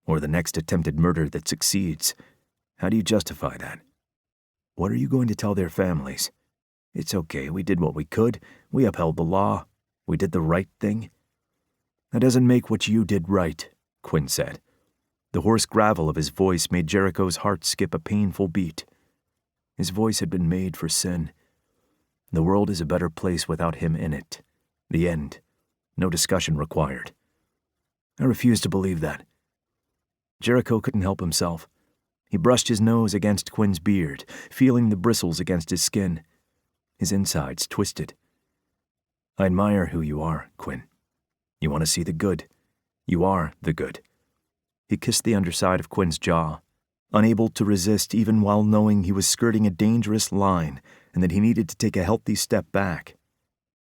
or the next attempted murder that succeeds. How do you justify that? What are you going to tell their families? It's okay, we did what we could. We upheld the law. We did the right thing." "That doesn't make what you did right," Quinn said. The hoarse gravel of his voice made Jericho's heart skip a painful beat. His voice had been made for sin. The world is a better place without him in it. The end. No discussion required. I refuse to believe that. Jericho couldn't help himself. He brushed his nose against Quinn's beard, feeling the bristles against his skin. His insides twisted. I admire who you are, Quinn. You want to see the good. You are the good. He kissed the underside of Quinn's jaw, unable to resist even while knowing he was skirting a dangerous line and that he needed to take a healthy step back.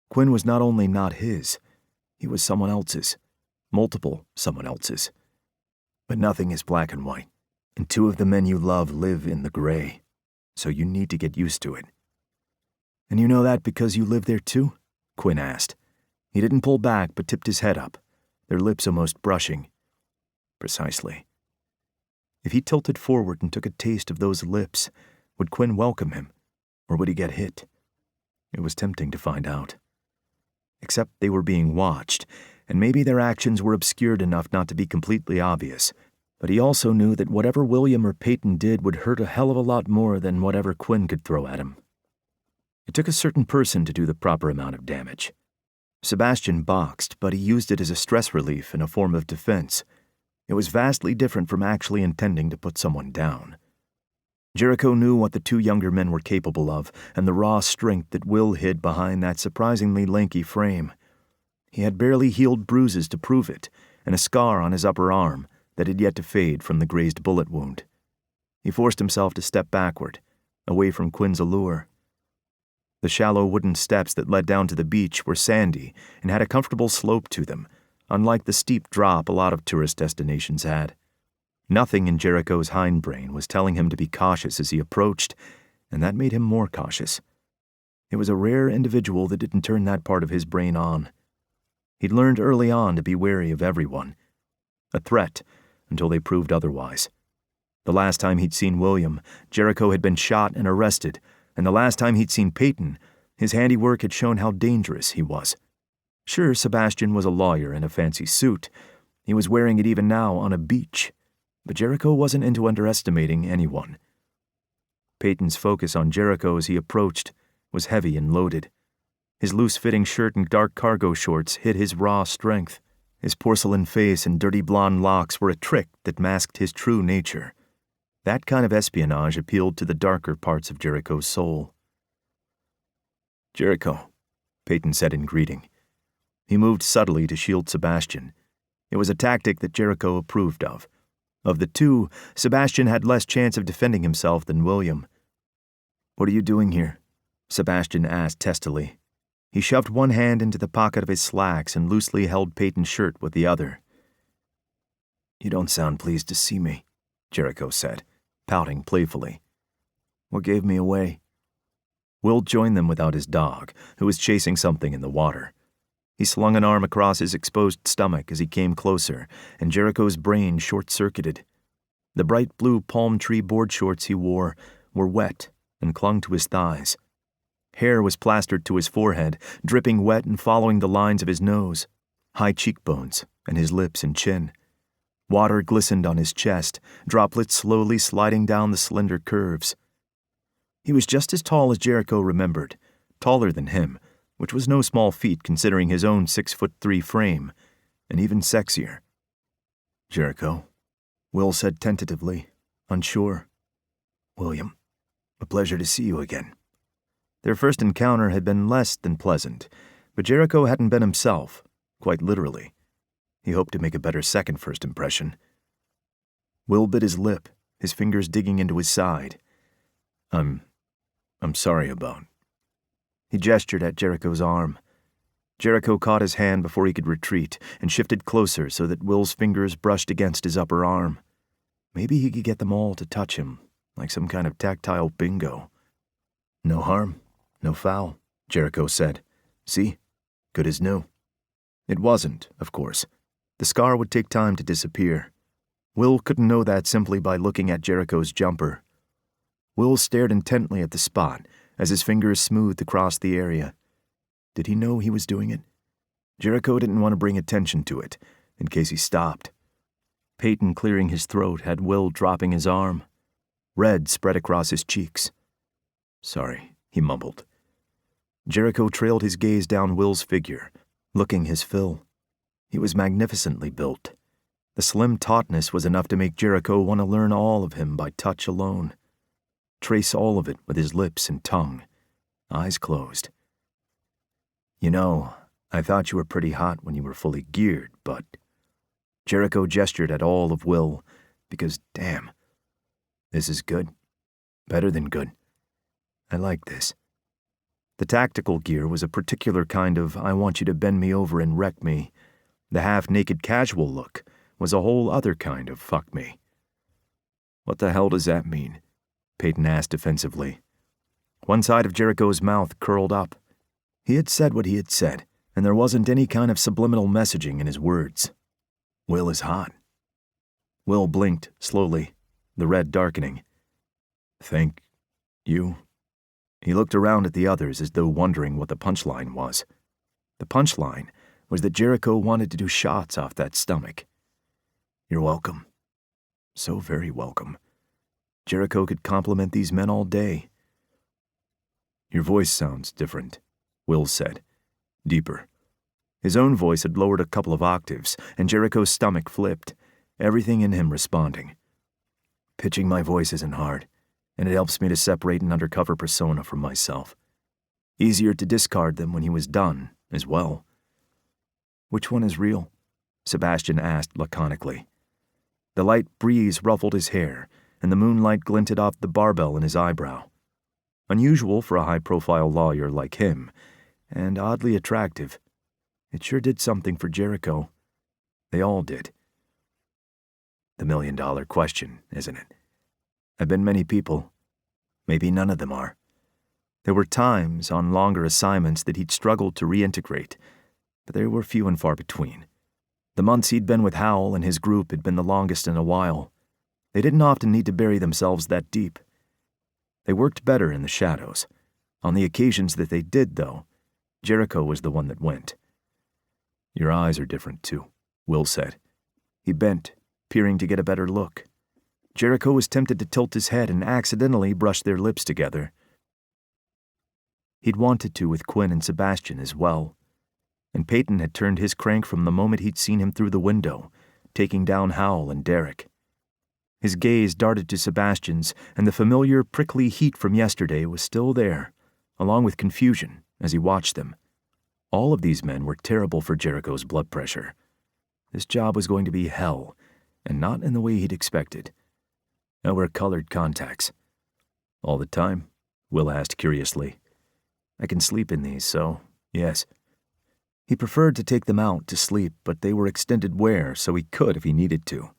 Quinn was not only not his, he was someone else's. Multiple someone else's. But nothing is black and white, and two of the men you love live in the gray, so you need to get used to it. And you know that because you live there too? Quinn asked. He didn't pull back but tipped his head up, their lips almost brushing. Precisely. If he tilted forward and took a taste of those lips, would Quinn welcome him, or would he get hit? It was tempting to find out. Except they were being watched, and maybe their actions were obscured enough not to be completely obvious, but he also knew that whatever William or Peyton did would hurt a hell of a lot more than whatever Quinn could throw at him. It took a certain person to do the proper amount of damage. Sebastian boxed, but he used it as a stress relief and a form of defense. It was vastly different from actually intending to put someone down. Jericho knew what the two younger men were capable of, and the raw strength that Will hid behind that surprisingly lanky frame. He had barely healed bruises to prove it, and a scar on his upper arm that had yet to fade from the grazed bullet wound. He forced himself to step backward, away from Quinn's allure. The shallow wooden steps that led down to the beach were sandy and had a comfortable slope to them, unlike the steep drop a lot of tourist destinations had. Nothing in Jericho's hindbrain was telling him to be cautious as he approached, and that made him more cautious. It was a rare individual that didn't turn that part of his brain on. He'd learned early on to be wary of everyone. A threat, until they proved otherwise. The last time he'd seen William, Jericho had been shot and arrested, and the last time he'd seen Peyton, his handiwork had shown how dangerous he was. Sure, Sebastian was a lawyer in a fancy suit. He was wearing it even now on a beach. But Jericho wasn't into underestimating anyone. Peyton's focus on Jericho as he approached was heavy and loaded. His loose-fitting shirt and dark cargo shorts hid his raw strength. His porcelain face and dirty blonde locks were a trick that masked his true nature. That kind of espionage appealed to the darker parts of Jericho's soul. "Jericho," Peyton said in greeting. He moved subtly to shield Sebastian. It was a tactic that Jericho approved of. Of the two, Sebastian had less chance of defending himself than William. "What are you doing here?" Sebastian asked testily. He shoved one hand into the pocket of his slacks and loosely held Peyton's shirt with the other. "You don't sound pleased to see me," Jericho said, pouting playfully. "What gave me away?" Will joined them without his dog, who was chasing something in the water. He slung an arm across his exposed stomach as he came closer, and Jericho's brain short-circuited. The bright blue palm tree board shorts he wore were wet and clung to his thighs. Hair was plastered to his forehead, dripping wet and following the lines of his nose, high cheekbones, and his lips and chin. Water glistened on his chest, droplets slowly sliding down the slender curves. He was just as tall as Jericho remembered, taller than him, which was no small feat considering his own 6'3" frame, and even sexier. "Jericho," Will said tentatively, unsure. "William, a pleasure to see you again." Their first encounter had been less than pleasant, but Jericho hadn't been himself, quite literally. He hoped to make a better second first impression. Will bit his lip, his fingers digging into his side. I'm sorry about..." He gestured at Jericho's arm. Jericho caught his hand before he could retreat and shifted closer so that Will's fingers brushed against his upper arm. Maybe he could get them all to touch him, like some kind of tactile bingo. "No harm, no foul," Jericho said. "See? Good as new." It wasn't, of course. The scar would take time to disappear. Will couldn't know that simply by looking at Jericho's jumper. Will stared intently at the spot as his fingers smoothed across the area. Did he know he was doing it? Jericho didn't want to bring attention to it, in case he stopped. Peyton clearing his throat had Will dropping his arm. Red spread across his cheeks. "Sorry," he mumbled. Jericho trailed his gaze down Will's figure, looking his fill. He was magnificently built. The slim tautness was enough to make Jericho want to learn all of him by touch alone. Trace all of it with his lips and tongue, eyes closed. You know, I thought you were pretty hot when you were fully geared, but... Jericho gestured at all of Will, because, damn, this is good. Better than good. I like this. The tactical gear was a particular kind of I want you to bend me over and wreck me. The half-naked casual look was a whole other kind of fuck me. What the hell does that mean? Peyton asked defensively. One side of Jericho's mouth curled up. He had said what he had said, and there wasn't any kind of subliminal messaging in his words. Will is hot. Will blinked slowly, the red darkening. Thank you. He looked around at the others as though wondering what the punchline was. The punchline was that Jericho wanted to do shots off that stomach. You're welcome. So very welcome. Jericho could compliment these men all day. Your voice sounds different, Will said. Deeper. His own voice had lowered a couple of octaves, and Jericho's stomach flipped, everything in him responding. Pitching my voice isn't hard, and it helps me to separate an undercover persona from myself. Easier to discard them when he was done, as well. Which one is real? Sebastian asked laconically. The light breeze ruffled his hair, and the moonlight glinted off the barbell in his eyebrow. Unusual for a high-profile lawyer like him, and oddly attractive. It sure did something for Jericho. They all did. The million-dollar question, isn't it? I've been many people. Maybe none of them are. There were times, on longer assignments, that he'd struggled to reintegrate, but they were few and far between. The months he'd been with Howell and his group had been the longest in a while. They didn't often need to bury themselves that deep. They worked better in the shadows. On the occasions that they did, though, Jericho was the one that went. Your eyes are different, too, Will said. He bent, peering to get a better look. Jericho was tempted to tilt his head and accidentally brush their lips together. He'd wanted to with Quinn and Sebastian as well. And Peyton had turned his crank from the moment he'd seen him through the window, taking down Howell and Derek. His gaze darted to Sebastian's, and the familiar prickly heat from yesterday was still there, along with confusion, as he watched them. All of these men were terrible for Jericho's blood pressure. This job was going to be hell, and not in the way he'd expected. I wear colored contacts. All the time? Will asked curiously. I can sleep in these, so, yes. He preferred to take them out to sleep, but they were extended wear, so he could if he needed to.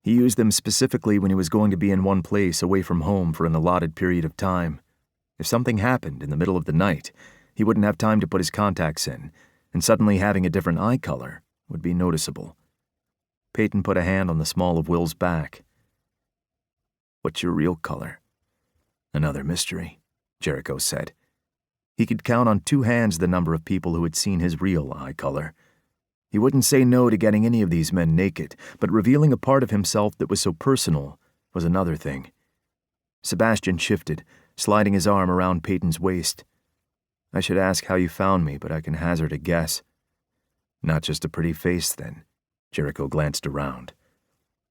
He used them specifically when he was going to be in one place away from home for an allotted period of time. If something happened in the middle of the night, he wouldn't have time to put his contacts in, and suddenly having a different eye color would be noticeable. Peyton put a hand on the small of Will's back. What's your real color? Another mystery, Jericho said. He could count on two hands the number of people who had seen his real eye color. He wouldn't say no to getting any of these men naked, but revealing a part of himself that was so personal was another thing. Sebastian shifted, sliding his arm around Peyton's waist. I should ask how you found me, but I can hazard a guess. Not just a pretty face, then. Jericho glanced around.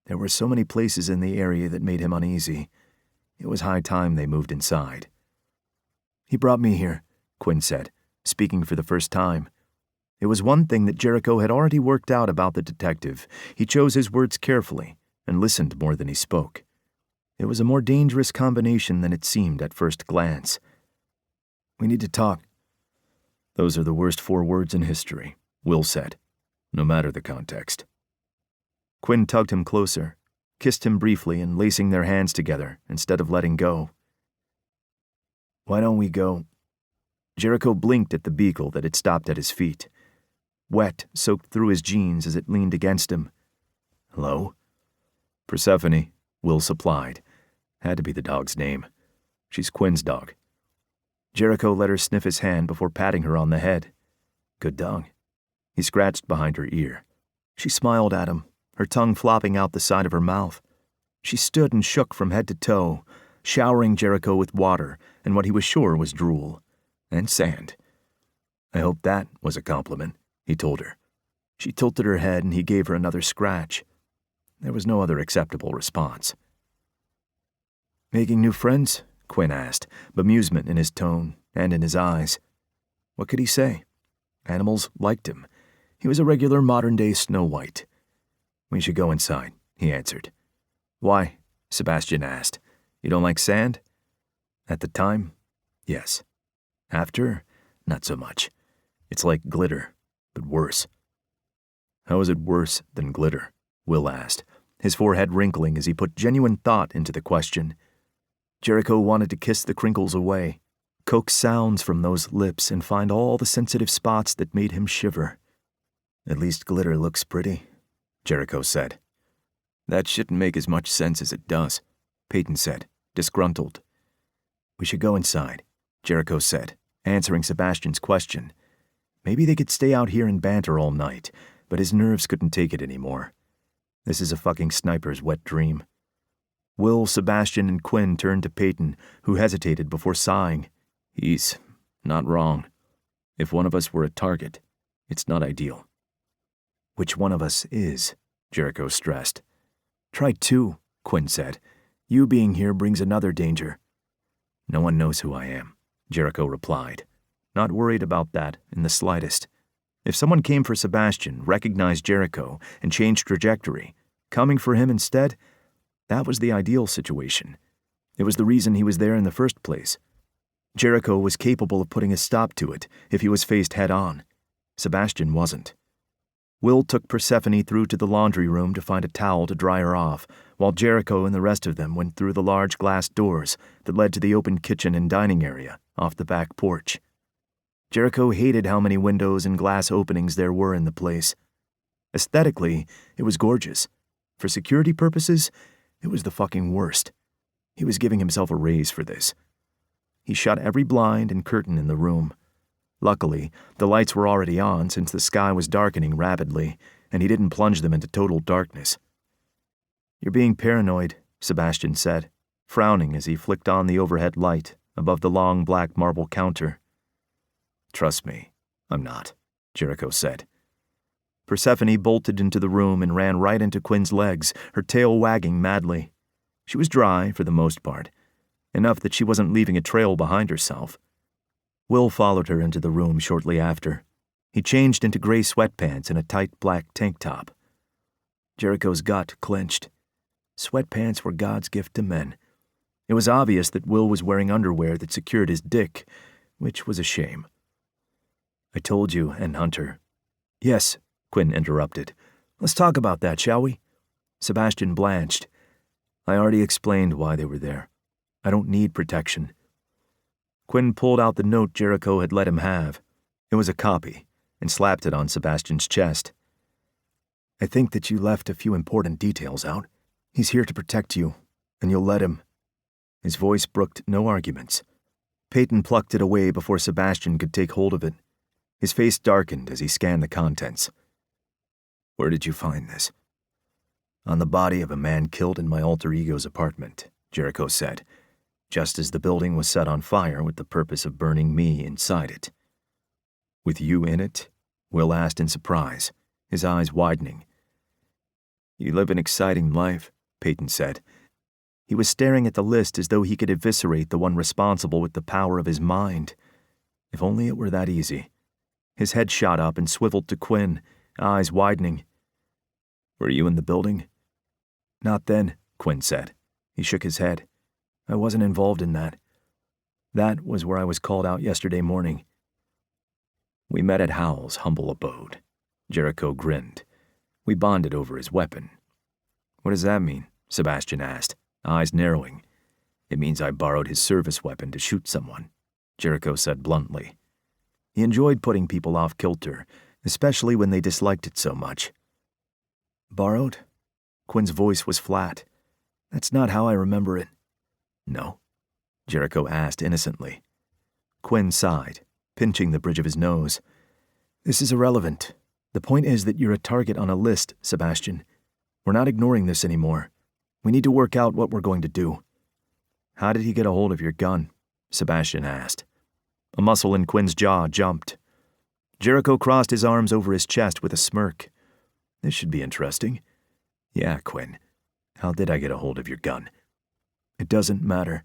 There were so many places in the area that made him uneasy. It was high time they moved inside. He brought me here, Quinn said, speaking for the first time. It was one thing that Jericho had already worked out about the detective. He chose his words carefully and listened more than he spoke. It was a more dangerous combination than it seemed at first glance. We need to talk. Those are the worst 4 words in history, Will said, no matter the context. Quinn tugged him closer, kissed him briefly and lacing their hands together instead of letting go. Why don't we go? Jericho blinked at the beagle that had stopped at his feet. Wet soaked through his jeans as it leaned against him. Hello? Persephone, Will supplied. Had to be the dog's name. She's Quinn's dog. Jericho let her sniff his hand before patting her on the head. Good dog. He scratched behind her ear. She smiled at him, her tongue flopping out the side of her mouth. She stood and shook from head to toe, showering Jericho with water and what he was sure was drool. And sand. I hope that was a compliment, he told her. She tilted her head and he gave her another scratch. There was no other acceptable response. "Making new friends?" Quinn asked, bemusement in his tone and in his eyes. What could he say? Animals liked him. He was a regular modern-day Snow White. "We should go inside," he answered. "Why?" Sebastian asked. "You don't like sand?" At the time, yes. After, not so much. It's like glitter, but worse. How is it worse than glitter? Will asked, his forehead wrinkling as he put genuine thought into the question. Jericho wanted to kiss the crinkles away, coax sounds from those lips, and find all the sensitive spots that made him shiver. "At least glitter looks pretty," Jericho said. "That shouldn't make as much sense as it does," Peyton said, disgruntled. "We should go inside," Jericho said, answering Sebastian's question. Maybe they could stay out here and banter all night, but his nerves couldn't take it anymore. This is a fucking sniper's wet dream. Will, Sebastian, and Quinn turned to Peyton, who hesitated before sighing. "He's not wrong. If one of us were a target, it's not ideal." "Which one of us is?" Jericho stressed. "Try two," Quinn said. "You being here brings another danger." "No one knows who I am," Jericho replied, not worried about that in the slightest. If someone came for Sebastian, recognized Jericho, and changed trajectory, coming for him instead, that was the ideal situation. It was the reason he was there in the first place. Jericho was capable of putting a stop to it if he was faced head-on. Sebastian wasn't. Will took Persephone through to the laundry room to find a towel to dry her off, while Jericho and the rest of them went through the large glass doors that led to the open kitchen and dining area off the back porch. Jericho hated how many windows and glass openings there were in the place. Aesthetically, it was gorgeous. For security purposes, it was the fucking worst. He was giving himself a raise for this. He shut every blind and curtain in the room. Luckily, the lights were already on since the sky was darkening rapidly, and he didn't plunge them into total darkness. "You're being paranoid," Sebastian said, frowning as he flicked on the overhead light above the long black marble counter. "Trust me, I'm not," Jericho said. Persephone bolted into the room and ran right into Quinn's legs, her tail wagging madly. She was dry, for the most part, enough that she wasn't leaving a trail behind herself. Will followed her into the room shortly after. He changed into gray sweatpants and a tight black tank top. Jericho's gut clenched. Sweatpants were God's gift to men. It was obvious that Will was wearing underwear that secured his dick, which was a shame. "I told you, and Hunter." "Yes," Quinn interrupted. "Let's talk about that, shall we?" Sebastian blanched. "I already explained why they were there. I don't need protection." Quinn pulled out the note Jericho had let him have. It was a copy, and slapped it on Sebastian's chest. "I think that you left a few important details out. He's here to protect you, and you'll let him." His voice brooked no arguments. Peyton plucked it away before Sebastian could take hold of it. His face darkened as he scanned the contents. "Where did you find this?" "On the body of a man killed in my alter ego's apartment," Jericho said, just as the building was set on fire with the purpose of burning me inside it. "With you in it?" Will asked in surprise, his eyes widening. "You live an exciting life," Peyton said. He was staring at the list as though he could eviscerate the one responsible with the power of his mind. If only it were that easy. His head shot up and swiveled to Quinn, eyes widening. "Were you in the building?" "Not then," Quinn said. He shook his head. "I wasn't involved in that. That was where I was called out yesterday morning." "We met at Howell's humble abode." Jericho grinned. "We bonded over his weapon." "What does that mean?" Sebastian asked, eyes narrowing. "It means I borrowed his service weapon to shoot someone," Jericho said bluntly. He enjoyed putting people off kilter, especially when they disliked it so much. "Borrowed?" Quinn's voice was flat. "That's not how I remember it." "No?" Jericho asked innocently. Quinn sighed, pinching the bridge of his nose. "This is irrelevant. The point is that you're a target on a list, Sebastian. We're not ignoring this anymore. We need to work out what we're going to do." "How did he get a hold of your gun?" Sebastian asked. A muscle in Quinn's jaw jumped. Jericho crossed his arms over his chest with a smirk. This should be interesting. Yeah, Quinn. How did I get a hold of your gun? It doesn't matter.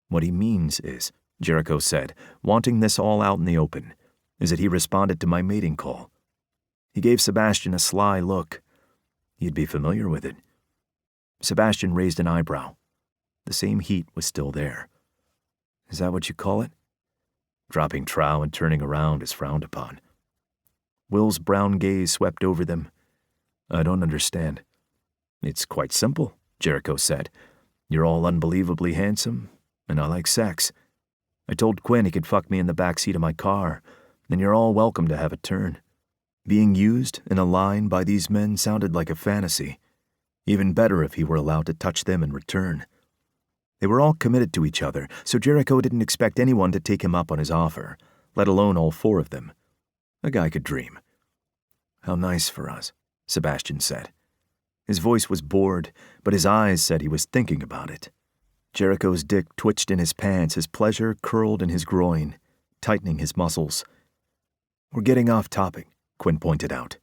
What he means is, Jericho said, wanting this all out in the open, is that he responded to my mating call. He gave Sebastian a sly look. You'd be familiar with it. Sebastian raised an eyebrow. The same heat was still there. Is that what you call it? Dropping trow and turning around is frowned upon. Will's brown gaze swept over them. I don't understand. It's quite simple, Jericho said. You're all unbelievably handsome, and I like sex. I told Quinn he could fuck me in the back seat of my car, and you're all welcome to have a turn. Being used in a line by these men sounded like a fantasy. Even better if he were allowed to touch them in return. They were all committed to each other, so Jericho didn't expect anyone to take him up on his offer, let alone all four of them. A guy could dream. How nice for us, Sebastian said. His voice was bored, but his eyes said he was thinking about it. Jericho's dick twitched in his pants as pleasure curled in his groin, tightening his muscles. We're getting off topic, Quinn pointed out.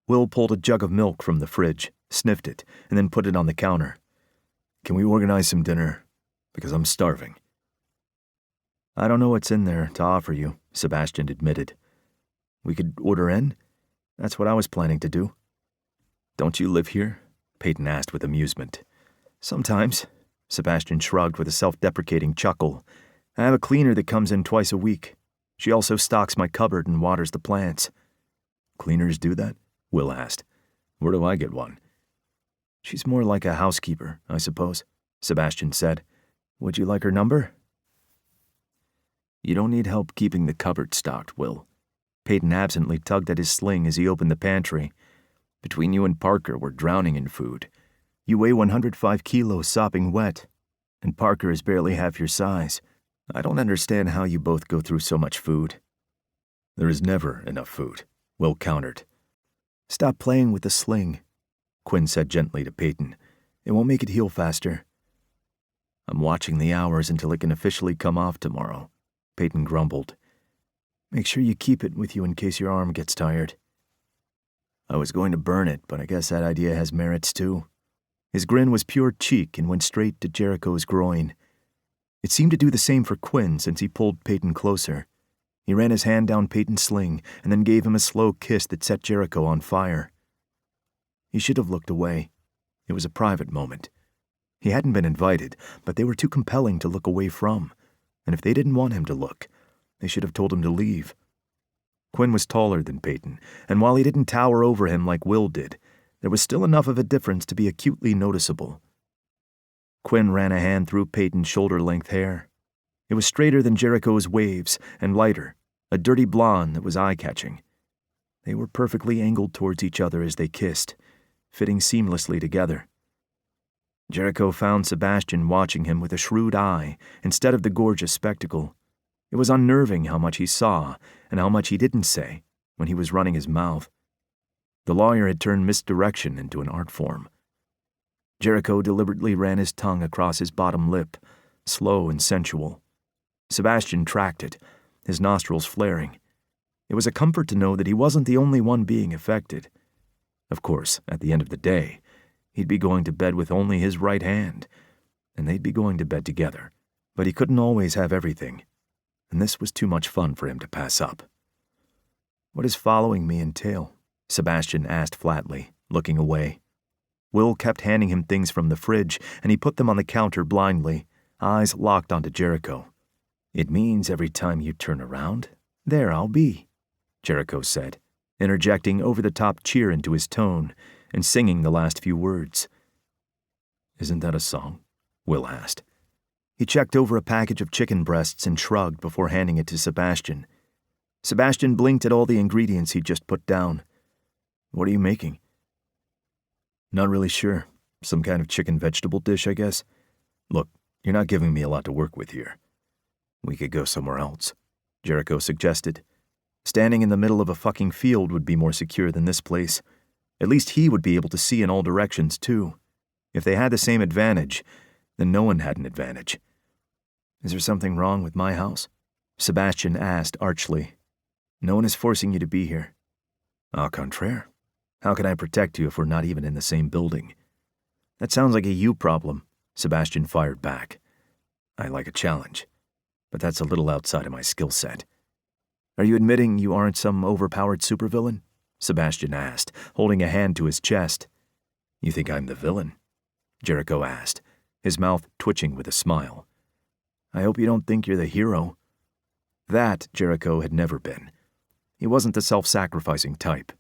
Will pulled a jug of milk from the fridge, sniffed it, and then put it on the counter. Can we organize some dinner? Because I'm starving. I don't know what's in there to offer you, Sebastian admitted. We could order in? That's what I was planning to do. Don't you live here? Peyton asked with amusement. Sometimes, Sebastian shrugged with a self-deprecating chuckle. I have a cleaner that comes in twice a week. She also stocks my cupboard and waters the plants. Cleaners do that? Will asked. Where do I get one? She's more like a housekeeper, I suppose, Sebastian said. Would you like her number? You don't need help keeping the cupboard stocked, Will. Peyton absently tugged at his sling as he opened the pantry. Between you and Parker, we're drowning in food. You weigh 105 kilos sopping wet, and Parker is barely half your size. I don't understand how you both go through so much food. There is never enough food, Will countered. Stop playing with the sling, Quinn said gently to Peyton. It won't make it heal faster. I'm watching the hours until it can officially come off tomorrow, Peyton grumbled. Make sure you keep it with you in case your arm gets tired. I was going to burn it, but I guess that idea has merits too. His grin was pure cheek and went straight to Jericho's groin. It seemed to do the same for Quinn since he pulled Peyton closer. He ran his hand down Peyton's sling and then gave him a slow kiss that set Jericho on fire. He should have looked away. It was a private moment. He hadn't been invited, but they were too compelling to look away from, and if they didn't want him to look, they should have told him to leave. Quinn was taller than Peyton, and while he didn't tower over him like Will did, there was still enough of a difference to be acutely noticeable. Quinn ran a hand through Peyton's shoulder-length hair. It was straighter than Jericho's waves and lighter, a dirty blonde that was eye-catching. They were perfectly angled towards each other as they kissed, fitting seamlessly together. Jericho found Sebastian watching him with a shrewd eye instead of the gorgeous spectacle. It was unnerving how much he saw and how much he didn't say when he was running his mouth. The lawyer had turned misdirection into an art form. Jericho deliberately ran his tongue across his bottom lip, slow and sensual. Sebastian tracked it, his nostrils flaring. It was a comfort to know that he wasn't the only one being affected. Of course, at the end of the day, he'd be going to bed with only his right hand, and they'd be going to bed together. But he couldn't always have everything, and this was too much fun for him to pass up. What does following me entail? Sebastian asked flatly, looking away. Will kept handing him things from the fridge, and he put them on the counter blindly, eyes locked onto Jericho. It means every time you turn around, there I'll be, Jericho said, interjecting over-the-top cheer into his tone and singing the last few words. Isn't that a song? Will asked. He checked over a package of chicken breasts and shrugged before handing it to Sebastian. Sebastian blinked at all the ingredients he'd just put down. What are you making? Not really sure. Some kind of chicken vegetable dish, I guess. Look, you're not giving me a lot to work with here. We could go somewhere else, Jericho suggested. Standing in the middle of a fucking field would be more secure than this place. At least he would be able to see in all directions, too. If they had the same advantage, then no one had an advantage. Is there something wrong with my house? Sebastian asked archly. No one is forcing you to be here. Au contraire. How can I protect you if we're not even in the same building? That sounds like a you problem, Sebastian fired back. I like a challenge, but that's a little outside of my skill set. Are you admitting you aren't some overpowered supervillain? Sebastian asked, holding a hand to his chest. You think I'm the villain? Jericho asked, his mouth twitching with a smile. I hope you don't think you're the hero. That Jericho had never been. He wasn't the self-sacrificing type.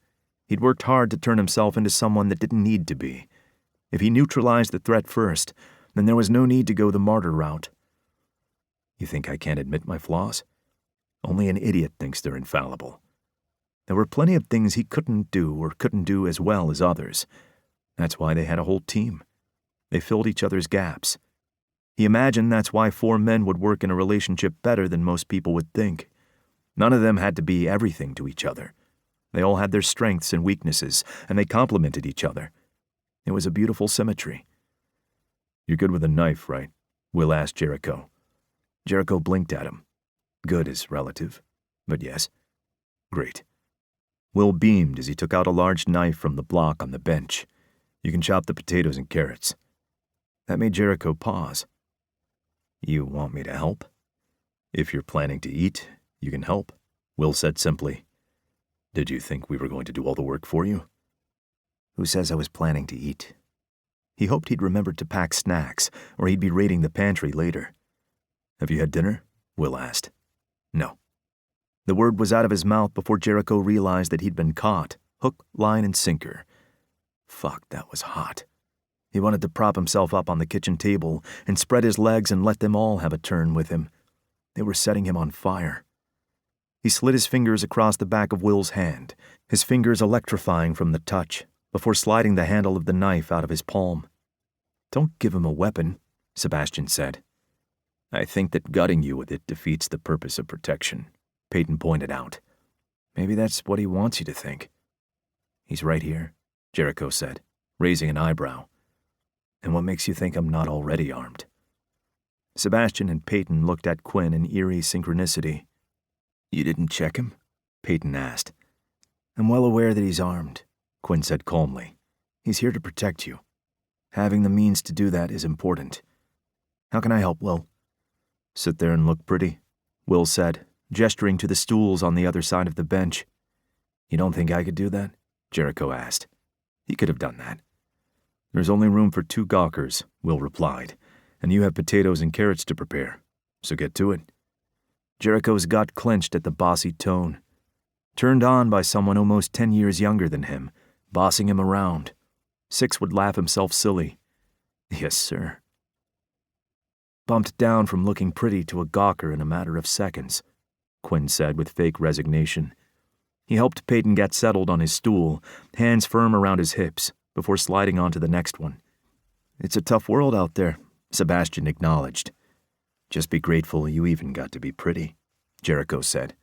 He'd worked hard to turn himself into someone that didn't need to be. If he neutralized the threat first, then there was no need to go the martyr route. You think I can't admit my flaws? Only an idiot thinks they're infallible. There were plenty of things he couldn't do or couldn't do as well as others. That's why they had a whole team. They filled each other's gaps. He imagined that's why 4 men would work in a relationship better than most people would think. None of them had to be everything to each other. They all had their strengths and weaknesses, and they complemented each other. It was a beautiful symmetry. You're good with a knife, right? Will asked Jericho. Jericho blinked at him. Good is relative, but yes. Great. Will beamed as he took out a large knife from the block on the bench. You can chop the potatoes and carrots. That made Jericho pause. You want me to help? If you're planning to eat, you can help, Will said simply. Did you think we were going to do all the work for you? Who says I was planning to eat? He hoped he'd remembered to pack snacks, or he'd be raiding the pantry later. Have you had dinner? Will asked. No. The word was out of his mouth before Jericho realized that he'd been caught, hook, line, and sinker. Fuck, that was hot. He wanted to prop himself up on the kitchen table and spread his legs and let them all have a turn with him. They were setting him on fire. He slid his fingers across the back of Will's hand, his fingers electrifying from the touch, before sliding the handle of the knife out of his palm. Don't give him a weapon, Sebastian said. I think that gutting you with it defeats the purpose of protection, Peyton pointed out. Maybe that's what he wants you to think. He's right here, Jericho said, raising an eyebrow. And what makes you think I'm not already armed? Sebastian and Peyton looked at Quinn in eerie synchronicity. You didn't check him? Peyton asked. I'm well aware that he's armed, Quinn said calmly. He's here to protect you. Having the means to do that is important. How can I help, Will? Sit there and look pretty, Will said, gesturing to the stools on the other side of the bench. You don't think I could do that? Jericho asked. He could have done that. There's only room for 2 gawkers, Will replied, and you have potatoes and carrots to prepare, so get to it. Jericho's gut clenched at the bossy tone. Turned on by someone almost 10 years younger than him, bossing him around. Six would laugh himself silly. Yes, sir. Bumped down from looking pretty to a gawker in a matter of seconds, Quinn said with fake resignation. He helped Peyton get settled on his stool, hands firm around his hips, before sliding on to the next one. It's a tough world out there, Sebastian acknowledged. Just be grateful you even got to be pretty, Jericho said.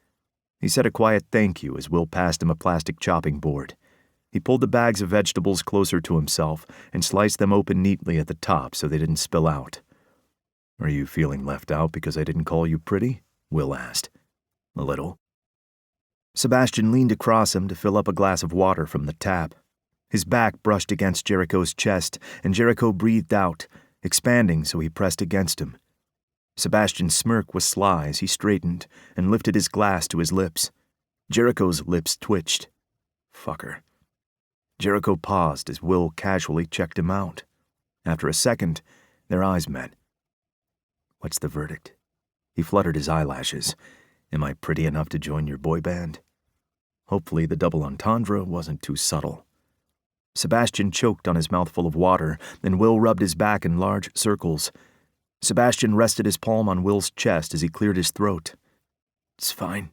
He said a quiet thank you as Will passed him a plastic chopping board. He pulled the bags of vegetables closer to himself and sliced them open neatly at the top so they didn't spill out. Are you feeling left out because I didn't call you pretty? Will asked. A little. Sebastian leaned across him to fill up a glass of water from the tap. His back brushed against Jericho's chest, and Jericho breathed out, expanding so he pressed against him. Sebastian's smirk was sly as he straightened and lifted his glass to his lips. Jericho's lips twitched. Fucker. Jericho paused as Will casually checked him out. After a second, their eyes met. What's the verdict? He fluttered his eyelashes. Am I pretty enough to join your boy band? Hopefully the double entendre wasn't too subtle. Sebastian choked on his mouthful of water, and Will rubbed his back in large circles. Sebastian rested his palm on Will's chest as he cleared his throat. It's fine,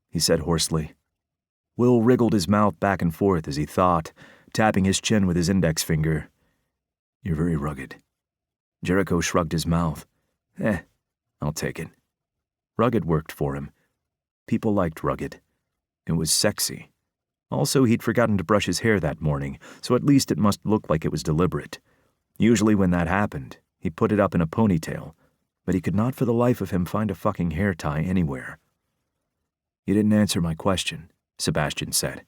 he said hoarsely. Will wriggled his mouth back and forth as he thought, tapping his chin with his index finger. You're very rugged. Jericho shrugged his mouth. I'll take it. Rugged worked for him. People liked rugged. It was sexy. Also, he'd forgotten to brush his hair that morning, so at least it must look like it was deliberate. Usually when that happened, he put it up in a ponytail, but he could not for the life of him find a fucking hair tie anywhere. You didn't answer my question, Sebastian said.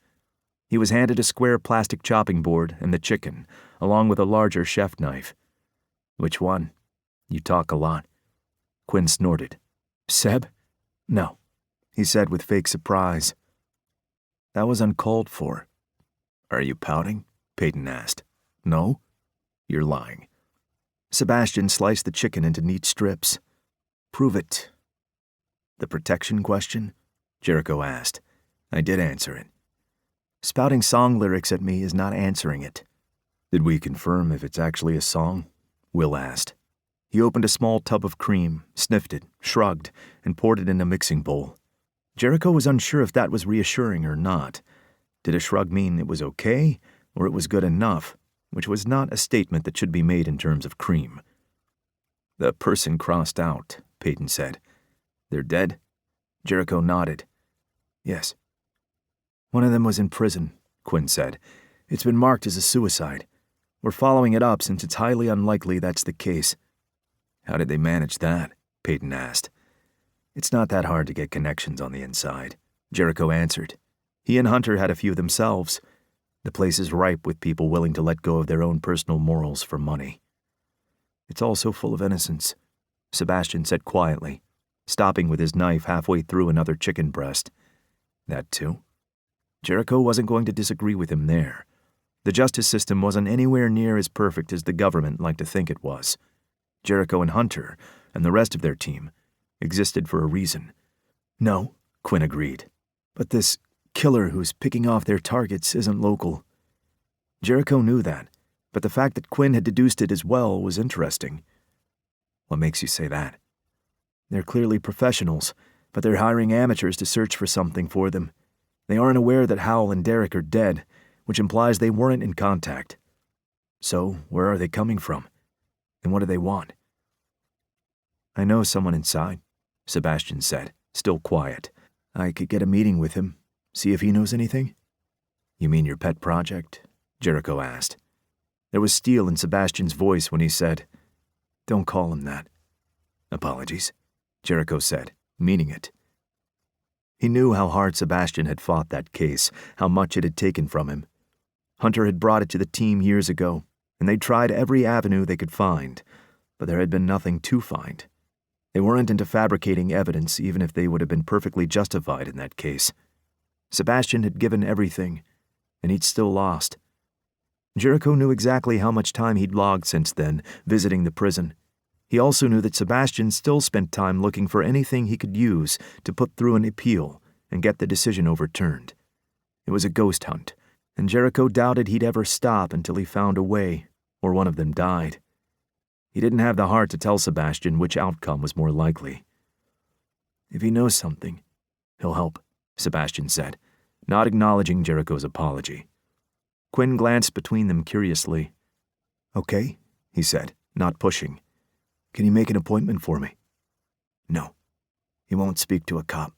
He was handed a square plastic chopping board and the chicken, along with a larger chef knife. Which one? You talk a lot. Quinn snorted. Seb? No, he said with fake surprise. That was uncalled for. Are you pouting? Peyton asked. No? You're lying. Sebastian sliced the chicken into neat strips. Prove it. The protection question? Jericho asked. I did answer it. Spouting song lyrics at me is not answering it. Did we confirm if it's actually a song? Will asked. He opened a small tub of cream, sniffed it, shrugged, and poured it in a mixing bowl. Jericho was unsure if that was reassuring or not. Did a shrug mean it was okay, or it was good enough, which was not a statement that should be made in terms of cream? The person crossed out, Peyton said. They're dead? Jericho nodded. Yes. One of them was in prison, Quinn said. It's been marked as a suicide. We're following it up since it's highly unlikely that's the case. How did they manage that? Peyton asked. It's not that hard to get connections on the inside, Jericho answered. He and Hunter had a few themselves. The place is ripe with people willing to let go of their own personal morals for money. It's all so full of innocence, Sebastian said quietly, stopping with his knife halfway through another chicken breast. That too? Jericho wasn't going to disagree with him there. The justice system wasn't anywhere near as perfect as the government liked to think it was. Jericho and Hunter, and the rest of their team, existed for a reason. No, Quinn agreed. But this killer who's picking off their targets isn't local. Jericho knew that, but the fact that Quinn had deduced it as well was interesting. What makes you say that? They're clearly professionals, but they're hiring amateurs to search for something for them. They aren't aware that Howell and Derek are dead, which implies they weren't in contact. So, where are they coming from? And what do they want? I know someone inside, Sebastian said, still quiet. I could get a meeting with him, see if he knows anything. You mean your pet project? Jericho asked. There was steel in Sebastian's voice when he said, Don't call him that. Apologies, Jericho said, meaning it. He knew how hard Sebastian had fought that case, how much it had taken from him. Hunter had brought it to the team years ago, and they'd tried every avenue they could find, but there had been nothing to find. They weren't into fabricating evidence, even if they would have been perfectly justified in that case. Sebastian had given everything, and he'd still lost. Jericho knew exactly how much time he'd logged since then, visiting the prison. He also knew that Sebastian still spent time looking for anything he could use to put through an appeal and get the decision overturned. It was a ghost hunt, and Jericho doubted he'd ever stop until he found a way, or one of them died. He didn't have the heart to tell Sebastian which outcome was more likely. If he knows something, he'll help, Sebastian said, not acknowledging Jericho's apology. Quinn glanced between them curiously. Okay, he said, not pushing. Can you make an appointment for me? No. He won't speak to a cop.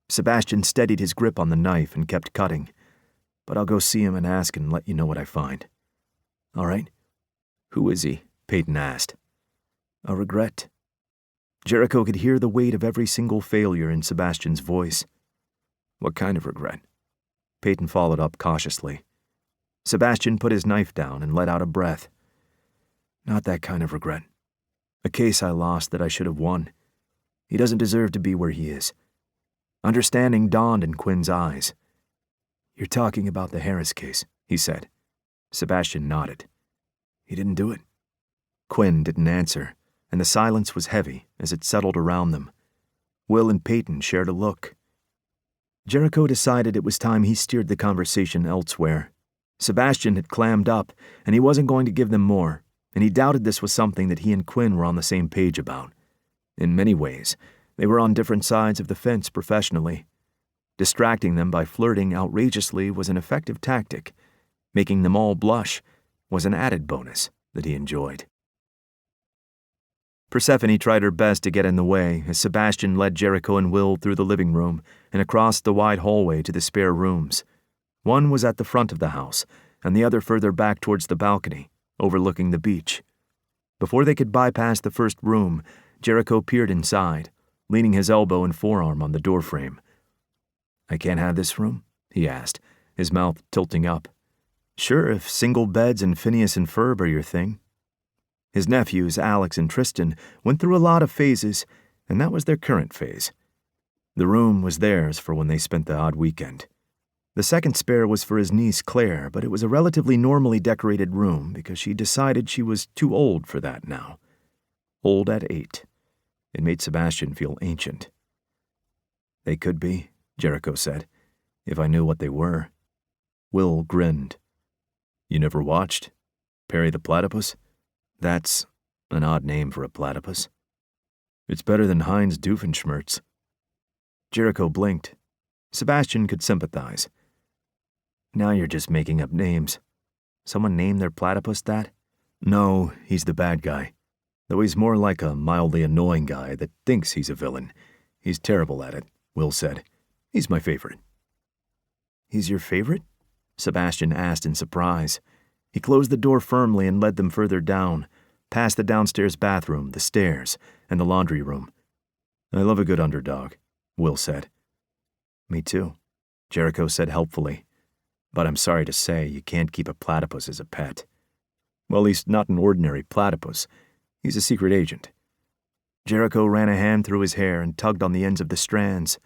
Sebastian steadied his grip on the knife and kept cutting. But I'll go see him and ask and let you know what I find. All right? Who is he? Peyton asked. A regret. Jericho could hear the weight of every single failure in Sebastian's voice. What kind of regret? Peyton followed up cautiously. Sebastian put his knife down and let out a breath. Not that kind of regret. A case I lost that I should have won. He doesn't deserve to be where he is. Understanding dawned in Quinn's eyes. You're talking about the Harris case, he said. Sebastian nodded. He didn't do it. Quinn didn't answer, and the silence was heavy as it settled around them. Will and Peyton shared a look. Jericho decided it was time he steered the conversation elsewhere. Sebastian had clammed up, and he wasn't going to give them more, and he doubted this was something that he and Quinn were on the same page about. In many ways, they were on different sides of the fence professionally. Distracting them by flirting outrageously was an effective tactic. Making them all blush was an added bonus that he enjoyed. Persephone tried her best to get in the way as Sebastian led Jericho and Will through the living room and across the wide hallway to the spare rooms. One was at the front of the house, and the other further back towards the balcony, overlooking the beach. Before they could bypass the first room, Jericho peered inside, leaning his elbow and forearm on the doorframe. I can't have this room? He asked, his mouth tilting up. Sure, if single beds and Phineas and Ferb are your thing. His nephews, Alex and Tristan, went through a lot of phases, and that was their current phase. The room was theirs for when they spent the odd weekend. The second spare was for his niece Claire, but it was a relatively normally decorated room because she decided she was too old for that now. Old at 8. It made Sebastian feel ancient. They could be, Jericho said, if I knew what they were. Will grinned. You never watched? Perry the Platypus? That's an odd name for a platypus. It's better than Heinz Doofenshmirtz. Jericho blinked. Sebastian could sympathize. Now you're just making up names. Someone named their platypus that? No, he's the bad guy. Though he's more like a mildly annoying guy that thinks he's a villain. He's terrible at it, Will said. He's my favorite. He's your favorite? Sebastian asked in surprise. He closed the door firmly and led them further down, past the downstairs bathroom, the stairs, and the laundry room. I love a good underdog, Will said. Me too, Jericho said helpfully. But I'm sorry to say you can't keep a platypus as a pet. Well, he's not an ordinary platypus. He's a secret agent. Jericho ran a hand through his hair and tugged on the ends of the strands.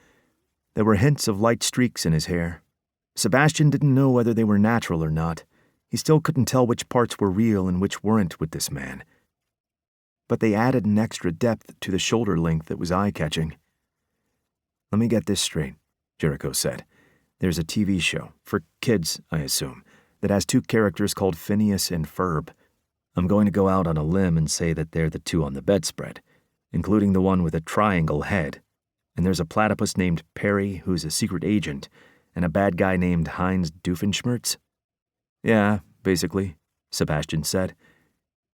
There were hints of light streaks in his hair. Sebastian didn't know whether they were natural or not. He still couldn't tell which parts were real and which weren't with this man. But they added an extra depth to the shoulder length that was eye-catching. Let me get this straight, Jericho said. There's a TV show, for kids, I assume, that has 2 characters called Phineas and Ferb. I'm going to go out on a limb and say that they're the 2 on the bedspread, including the one with a triangle head. And there's a platypus named Perry who's a secret agent, and a bad guy named Heinz Doofenshmirtz. Yeah, basically, Sebastian said.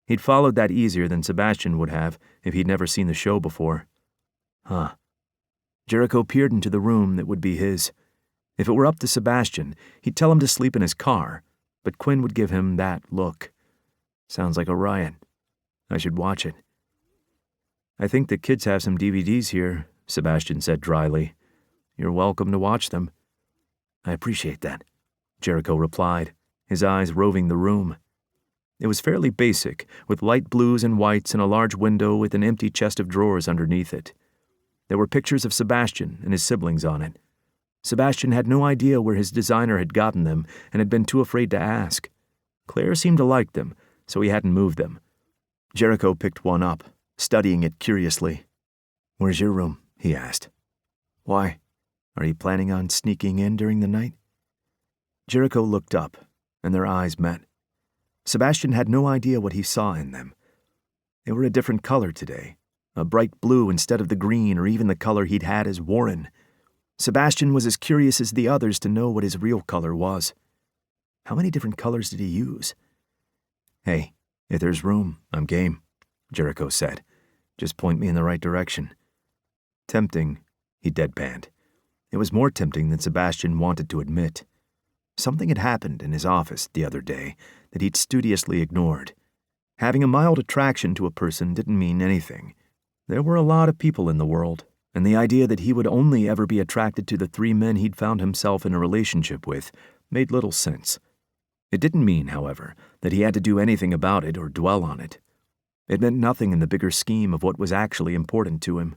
He'd followed that easier than Sebastian would have if he'd never seen the show before. Huh. Jericho peered into the room that would be his. If it were up to Sebastian, he'd tell him to sleep in his car, but Quinn would give him that look. Sounds like a riot. I should watch it. I think the kids have some DVDs here, Sebastian said dryly. You're welcome to watch them. I appreciate that, Jericho replied, his eyes roving the room. It was fairly basic, with light blues and whites and a large window with an empty chest of drawers underneath it. There were pictures of Sebastian and his siblings on it. Sebastian had no idea where his designer had gotten them and had been too afraid to ask. Claire seemed to like them, so he hadn't moved them. Jericho picked one up, studying it curiously. Where's your room? He asked. Why? Are you planning on sneaking in during the night? Jericho looked up, and their eyes met. Sebastian had no idea what he saw in them. They were a different color today, a bright blue instead of the green or even the color he'd had as Warren. Sebastian was as curious as the others to know what his real color was. How many different colors did he use? Hey, if there's room, I'm game, Jericho said. Just point me in the right direction. Tempting, he deadpanned. It was more tempting than Sebastian wanted to admit. Something had happened in his office the other day that he'd studiously ignored. Having a mild attraction to a person didn't mean anything. There were a lot of people in the world, and the idea that he would only ever be attracted to the 3 men he'd found himself in a relationship with made little sense. It didn't mean, however, that he had to do anything about it or dwell on it. It meant nothing in the bigger scheme of what was actually important to him.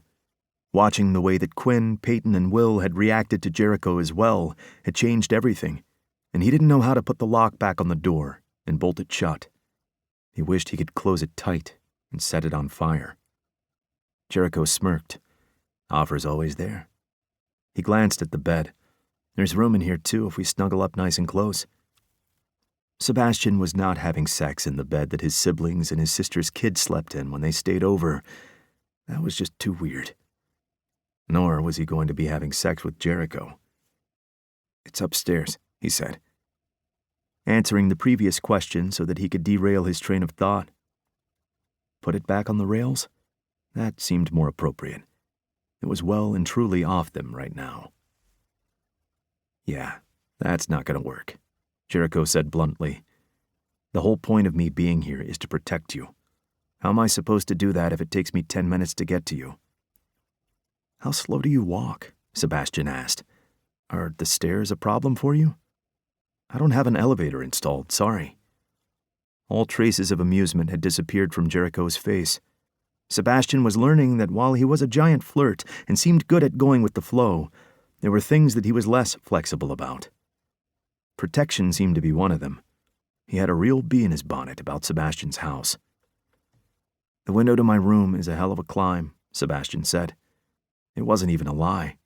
Watching the way that Quinn, Peyton, and Will had reacted to Jericho as well had changed everything, and he didn't know how to put the lock back on the door and bolt it shut. He wished he could close it tight and set it on fire. Jericho smirked. Offer's always there. He glanced at the bed. There's room in here, too, if we snuggle up nice and close. Sebastian was not having sex in the bed that his siblings and his sister's kids slept in when they stayed over. That was just too weird. Nor was he going to be having sex with Jericho. It's upstairs, he said, answering the previous question so that he could derail his train of thought. Put it back on the rails? That seemed more appropriate. It was well and truly off them right now. Yeah, that's not going to work, Jericho said bluntly. The whole point of me being here is to protect you. How am I supposed to do that if it takes me 10 minutes to get to you? How slow do you walk? Sebastian asked. Are the stairs a problem for you? I don't have an elevator installed, sorry. All traces of amusement had disappeared from Jericho's face. Sebastian was learning that while he was a giant flirt and seemed good at going with the flow, there were things that he was less flexible about. Protection seemed to be one of them. He had a real bee in his bonnet about Sebastian's house. The window to my room is a hell of a climb, Sebastian said. It wasn't even a lie.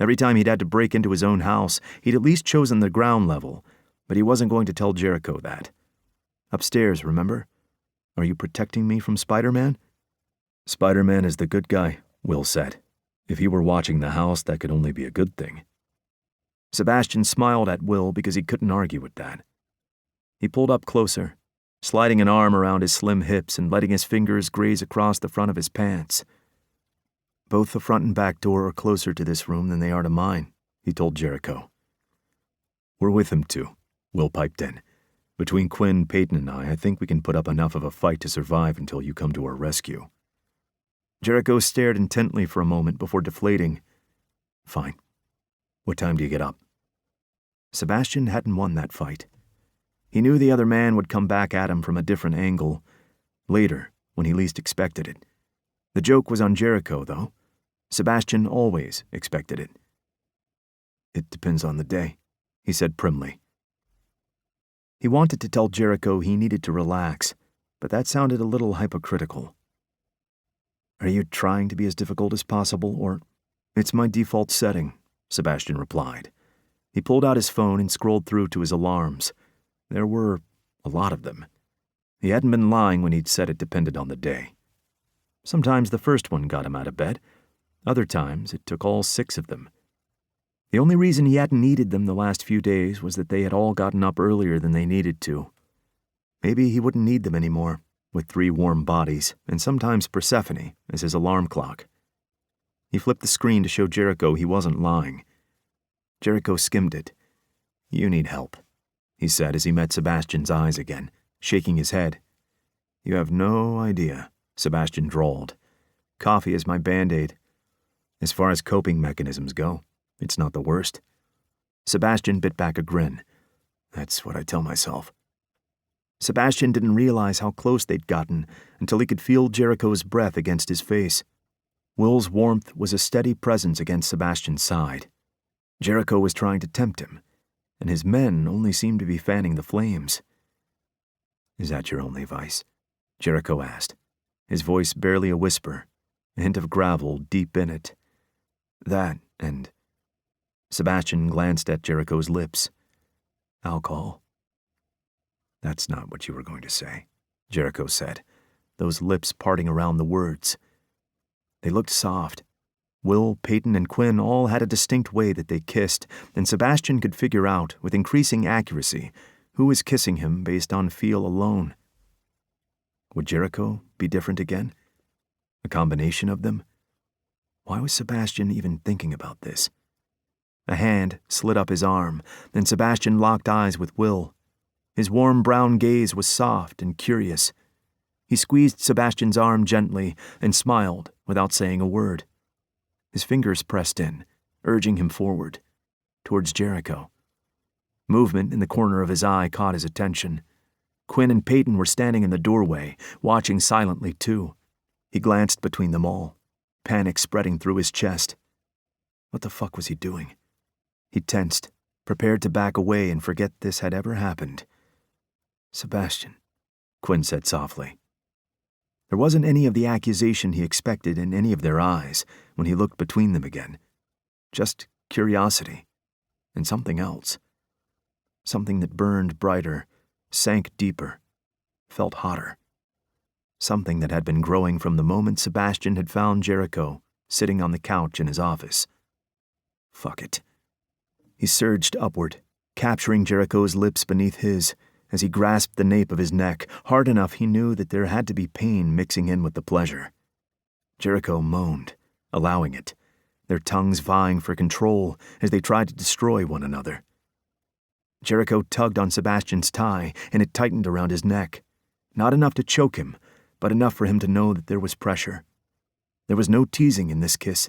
Every time he'd had to break into his own house, he'd at least chosen the ground level, but he wasn't going to tell Jericho that. Upstairs, remember? Are you protecting me from Spider-Man? Spider-Man is the good guy, Will said. If he were watching the house, that could only be a good thing. Sebastian smiled at Will because he couldn't argue with that. He pulled up closer, sliding an arm around his slim hips and letting his fingers graze across the front of his pants. Both the front and back door are closer to this room than they are to mine, he told Jericho. We're with him too, Will piped in. Between Quinn, Peyton, and I think we can put up enough of a fight to survive until you come to our rescue. Jericho stared intently for a moment before deflating. Fine. What time do you get up? Sebastian hadn't won that fight. He knew the other man would come back at him from a different angle, later, when he least expected it. The joke was on Jericho, though. Sebastian always expected it. It depends on the day, he said primly. He wanted to tell Jericho he needed to relax, but that sounded a little hypocritical. Are you trying to be as difficult as possible, or... It's my default setting, Sebastian replied. He pulled out his phone and scrolled through to his alarms. There were a lot of them. He hadn't been lying when he'd said it depended on the day. Sometimes the first one got him out of bed. Other times it took all 6 of them. The only reason he hadn't needed them the last few days was that they had all gotten up earlier than they needed to. Maybe he wouldn't need them anymore, with 3 warm bodies, and sometimes Persephone as his alarm clock. He flipped the screen to show Jericho he wasn't lying. Jericho skimmed it. You need help, he said as he met Sebastian's eyes again, shaking his head. You have no idea, Sebastian drawled. Coffee is my Band-Aid. As far as coping mechanisms go, it's not the worst. Sebastian bit back a grin. That's what I tell myself. Sebastian didn't realize how close they'd gotten until he could feel Jericho's breath against his face. Will's warmth was a steady presence against Sebastian's side. Jericho was trying to tempt him, and his men only seemed to be fanning the flames. Is that your only vice? Jericho asked, his voice barely a whisper, a hint of gravel deep in it. That, and... Sebastian glanced at Jericho's lips. Alcohol. That's not what you were going to say, Jericho said, those lips parting around the words. They looked soft. Will, Peyton, and Quinn all had a distinct way that they kissed, and Sebastian could figure out, with increasing accuracy, who was kissing him based on feel alone. Would Jericho be different again? A combination of them? Why was Sebastian even thinking about this? A hand slid up his arm, then Sebastian locked eyes with Will. His warm brown gaze was soft and curious. He squeezed Sebastian's arm gently and smiled without saying a word. His fingers pressed in, urging him forward, towards Jericho. Movement in the corner of his eye caught his attention. Quinn and Peyton were standing in the doorway, watching silently too. He glanced between them all, panic spreading through his chest. What the fuck was he doing? He tensed, prepared to back away and forget this had ever happened. Sebastian, Quinn said softly. There wasn't any of the accusation he expected in any of their eyes when he looked between them again. Just curiosity, and something else. Something that burned brighter, sank deeper, felt hotter. Something that had been growing from the moment Sebastian had found Jericho sitting on the couch in his office. Fuck it. He surged upward, capturing Jericho's lips beneath his, as he grasped the nape of his neck, hard enough he knew that there had to be pain mixing in with the pleasure. Jericho moaned, allowing it, their tongues vying for control as they tried to destroy one another. Jericho tugged on Sebastian's tie, and it tightened around his neck. Not enough to choke him, but enough for him to know that there was pressure. There was no teasing in this kiss.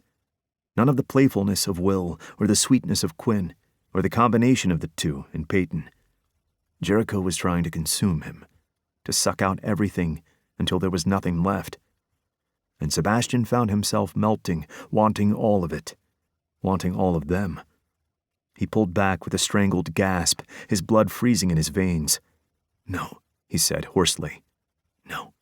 None of the playfulness of Will or the sweetness of Quinn or the combination of the two in Peyton. Jericho was trying to consume him, to suck out everything until there was nothing left. And Sebastian found himself melting, wanting all of it, wanting all of them. He pulled back with a strangled gasp, his blood freezing in his veins. "No," he said hoarsely. "No."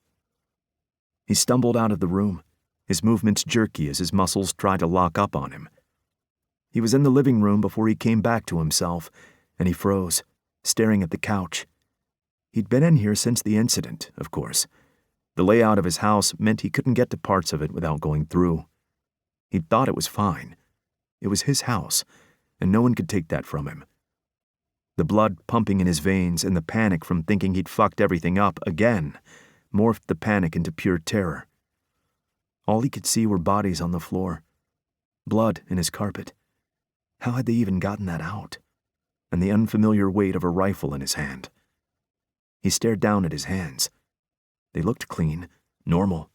He stumbled out of the room, his movements jerky as his muscles tried to lock up on him. He was in the living room before he came back to himself, and he froze, staring at the couch. He'd been in here since the incident, of course. The layout of his house meant he couldn't get to parts of it without going through. He'd thought it was fine. It was his house, and no one could take that from him. The blood pumping in his veins and the panic from thinking he'd fucked everything up again morphed the panic into pure terror. All he could see were bodies on the floor, blood in his carpet. How had they even gotten that out? And the unfamiliar weight of a rifle in his hand. He stared down at his hands. They looked clean, normal.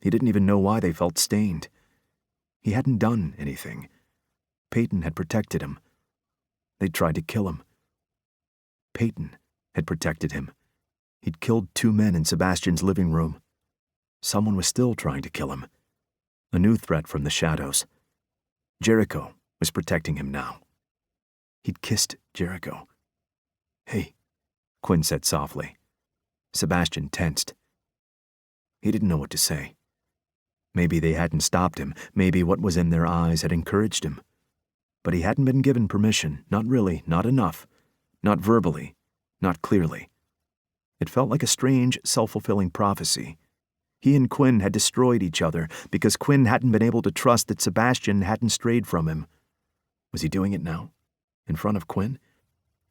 He didn't even know why they felt stained. He hadn't done anything. Peyton had protected him. They'd tried to kill him. Peyton had protected him. He'd killed 2 men in Sebastian's living room. Someone was still trying to kill him. A new threat from the shadows. Jericho was protecting him now. He'd kissed Jericho. "Hey," Quinn said softly. Sebastian tensed. He didn't know what to say. Maybe they hadn't stopped him. Maybe what was in their eyes had encouraged him. But he hadn't been given permission, not really, not enough, not verbally, not clearly. It felt like a strange, self-fulfilling prophecy. He and Quinn had destroyed each other because Quinn hadn't been able to trust that Sebastian hadn't strayed from him. Was he doing it now? In front of Quinn?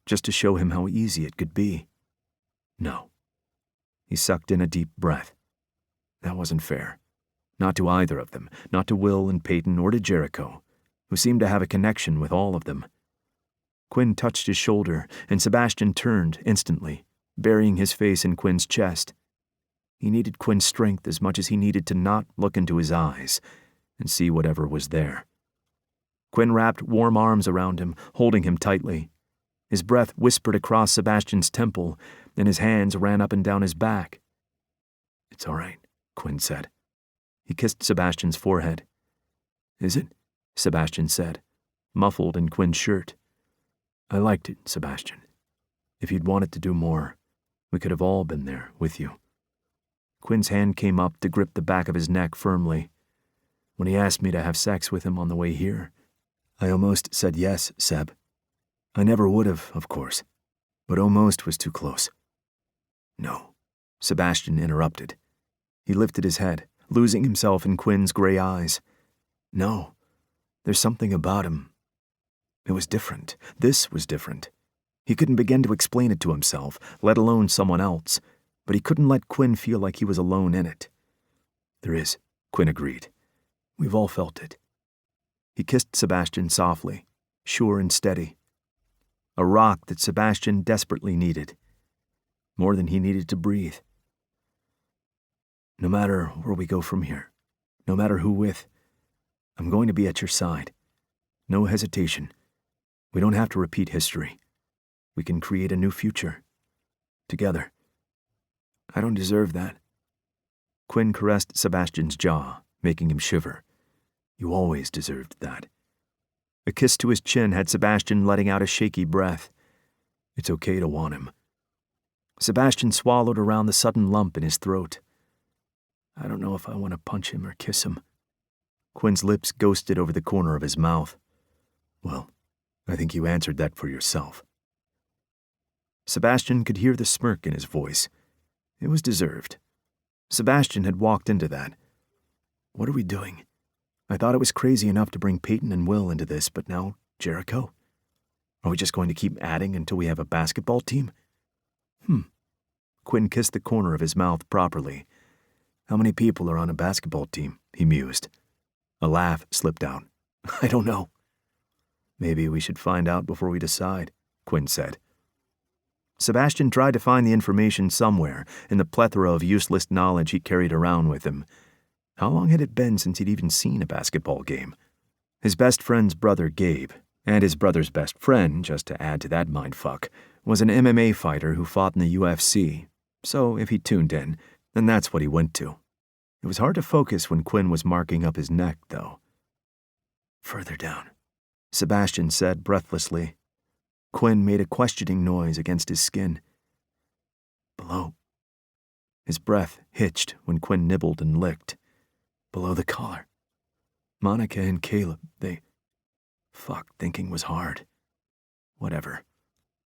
Just to show him how easy it could be? No. He sucked in a deep breath. That wasn't fair. Not to either of them, not to Will and Peyton or to Jericho, who seemed to have a connection with all of them. Quinn touched his shoulder, and Sebastian turned instantly, burying his face in Quinn's chest. He needed Quinn's strength as much as he needed to not look into his eyes and see whatever was there. Quinn wrapped warm arms around him, holding him tightly. His breath whispered across Sebastian's temple, and his hands ran up and down his back. "It's all right," Quinn said. He kissed Sebastian's forehead. "Is it?" Sebastian said, muffled in Quinn's shirt. "I liked it, Sebastian. If you'd wanted to do more, we could have all been there with you." Quinn's hand came up to grip the back of his neck firmly. "When he asked me to have sex with him on the way here, I almost said yes, Seb. I never would have, of course, but almost was too close." "No," Sebastian interrupted. He lifted his head, losing himself in Quinn's gray eyes. "No, there's something about him. It was different. This was different. He couldn't begin to explain it to himself, let alone someone else, but he couldn't let Quinn feel like he was alone in it." "There is," Quinn agreed. "We've all felt it." He kissed Sebastian softly, sure and steady. A rock that Sebastian desperately needed. More than he needed to breathe. "No matter where we go from here, no matter who with, I'm going to be at your side. No hesitation. We don't have to repeat history. We can create a new future. Together. I don't deserve that." Quinn caressed Sebastian's jaw, making him shiver. "You always deserved that." A kiss to his chin had Sebastian letting out a shaky breath. It's okay to want him. Sebastian swallowed around the sudden lump in his throat. "I don't know if I want to punch him or kiss him." Quinn's lips ghosted over the corner of his mouth. "Well, I think you answered that for yourself." Sebastian could hear the smirk in his voice. It was deserved. Sebastian had walked into that. "What are we doing? I thought it was crazy enough to bring Peyton and Will into this, but now Jericho? Are we just going to keep adding until we have a basketball team?" Quinn kissed the corner of his mouth properly. "How many people are on a basketball team?" he mused. A laugh slipped out. "I don't know." "Maybe we should find out before we decide," Quinn said. Sebastian tried to find the information somewhere in the plethora of useless knowledge he carried around with him. How long had it been since he'd even seen a basketball game? His best friend's brother, Gabe, and his brother's best friend, just to add to that mindfuck, was an MMA fighter who fought in the UFC, so if he tuned in, then that's what he went to. It was hard to focus when Quinn was marking up his neck, though. "Further down," Sebastian said breathlessly. Quinn made a questioning noise against his skin. "Below." His breath hitched when Quinn nibbled and licked. "Below the collar. Monica and Caleb, they... Fuck, thinking was hard. Whatever."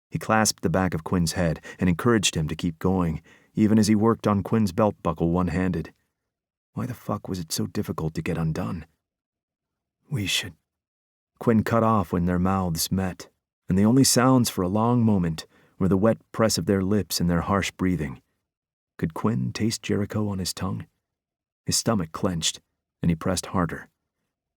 He clasped the back of Quinn's head and encouraged him to keep going, even as he worked on Quinn's belt buckle one-handed. Why the fuck was it so difficult to get undone? "We should..." Quinn cut off when their mouths met, and the only sounds for a long moment were the wet press of their lips and their harsh breathing. Could Quinn taste Jericho on his tongue? His stomach clenched, and he pressed harder.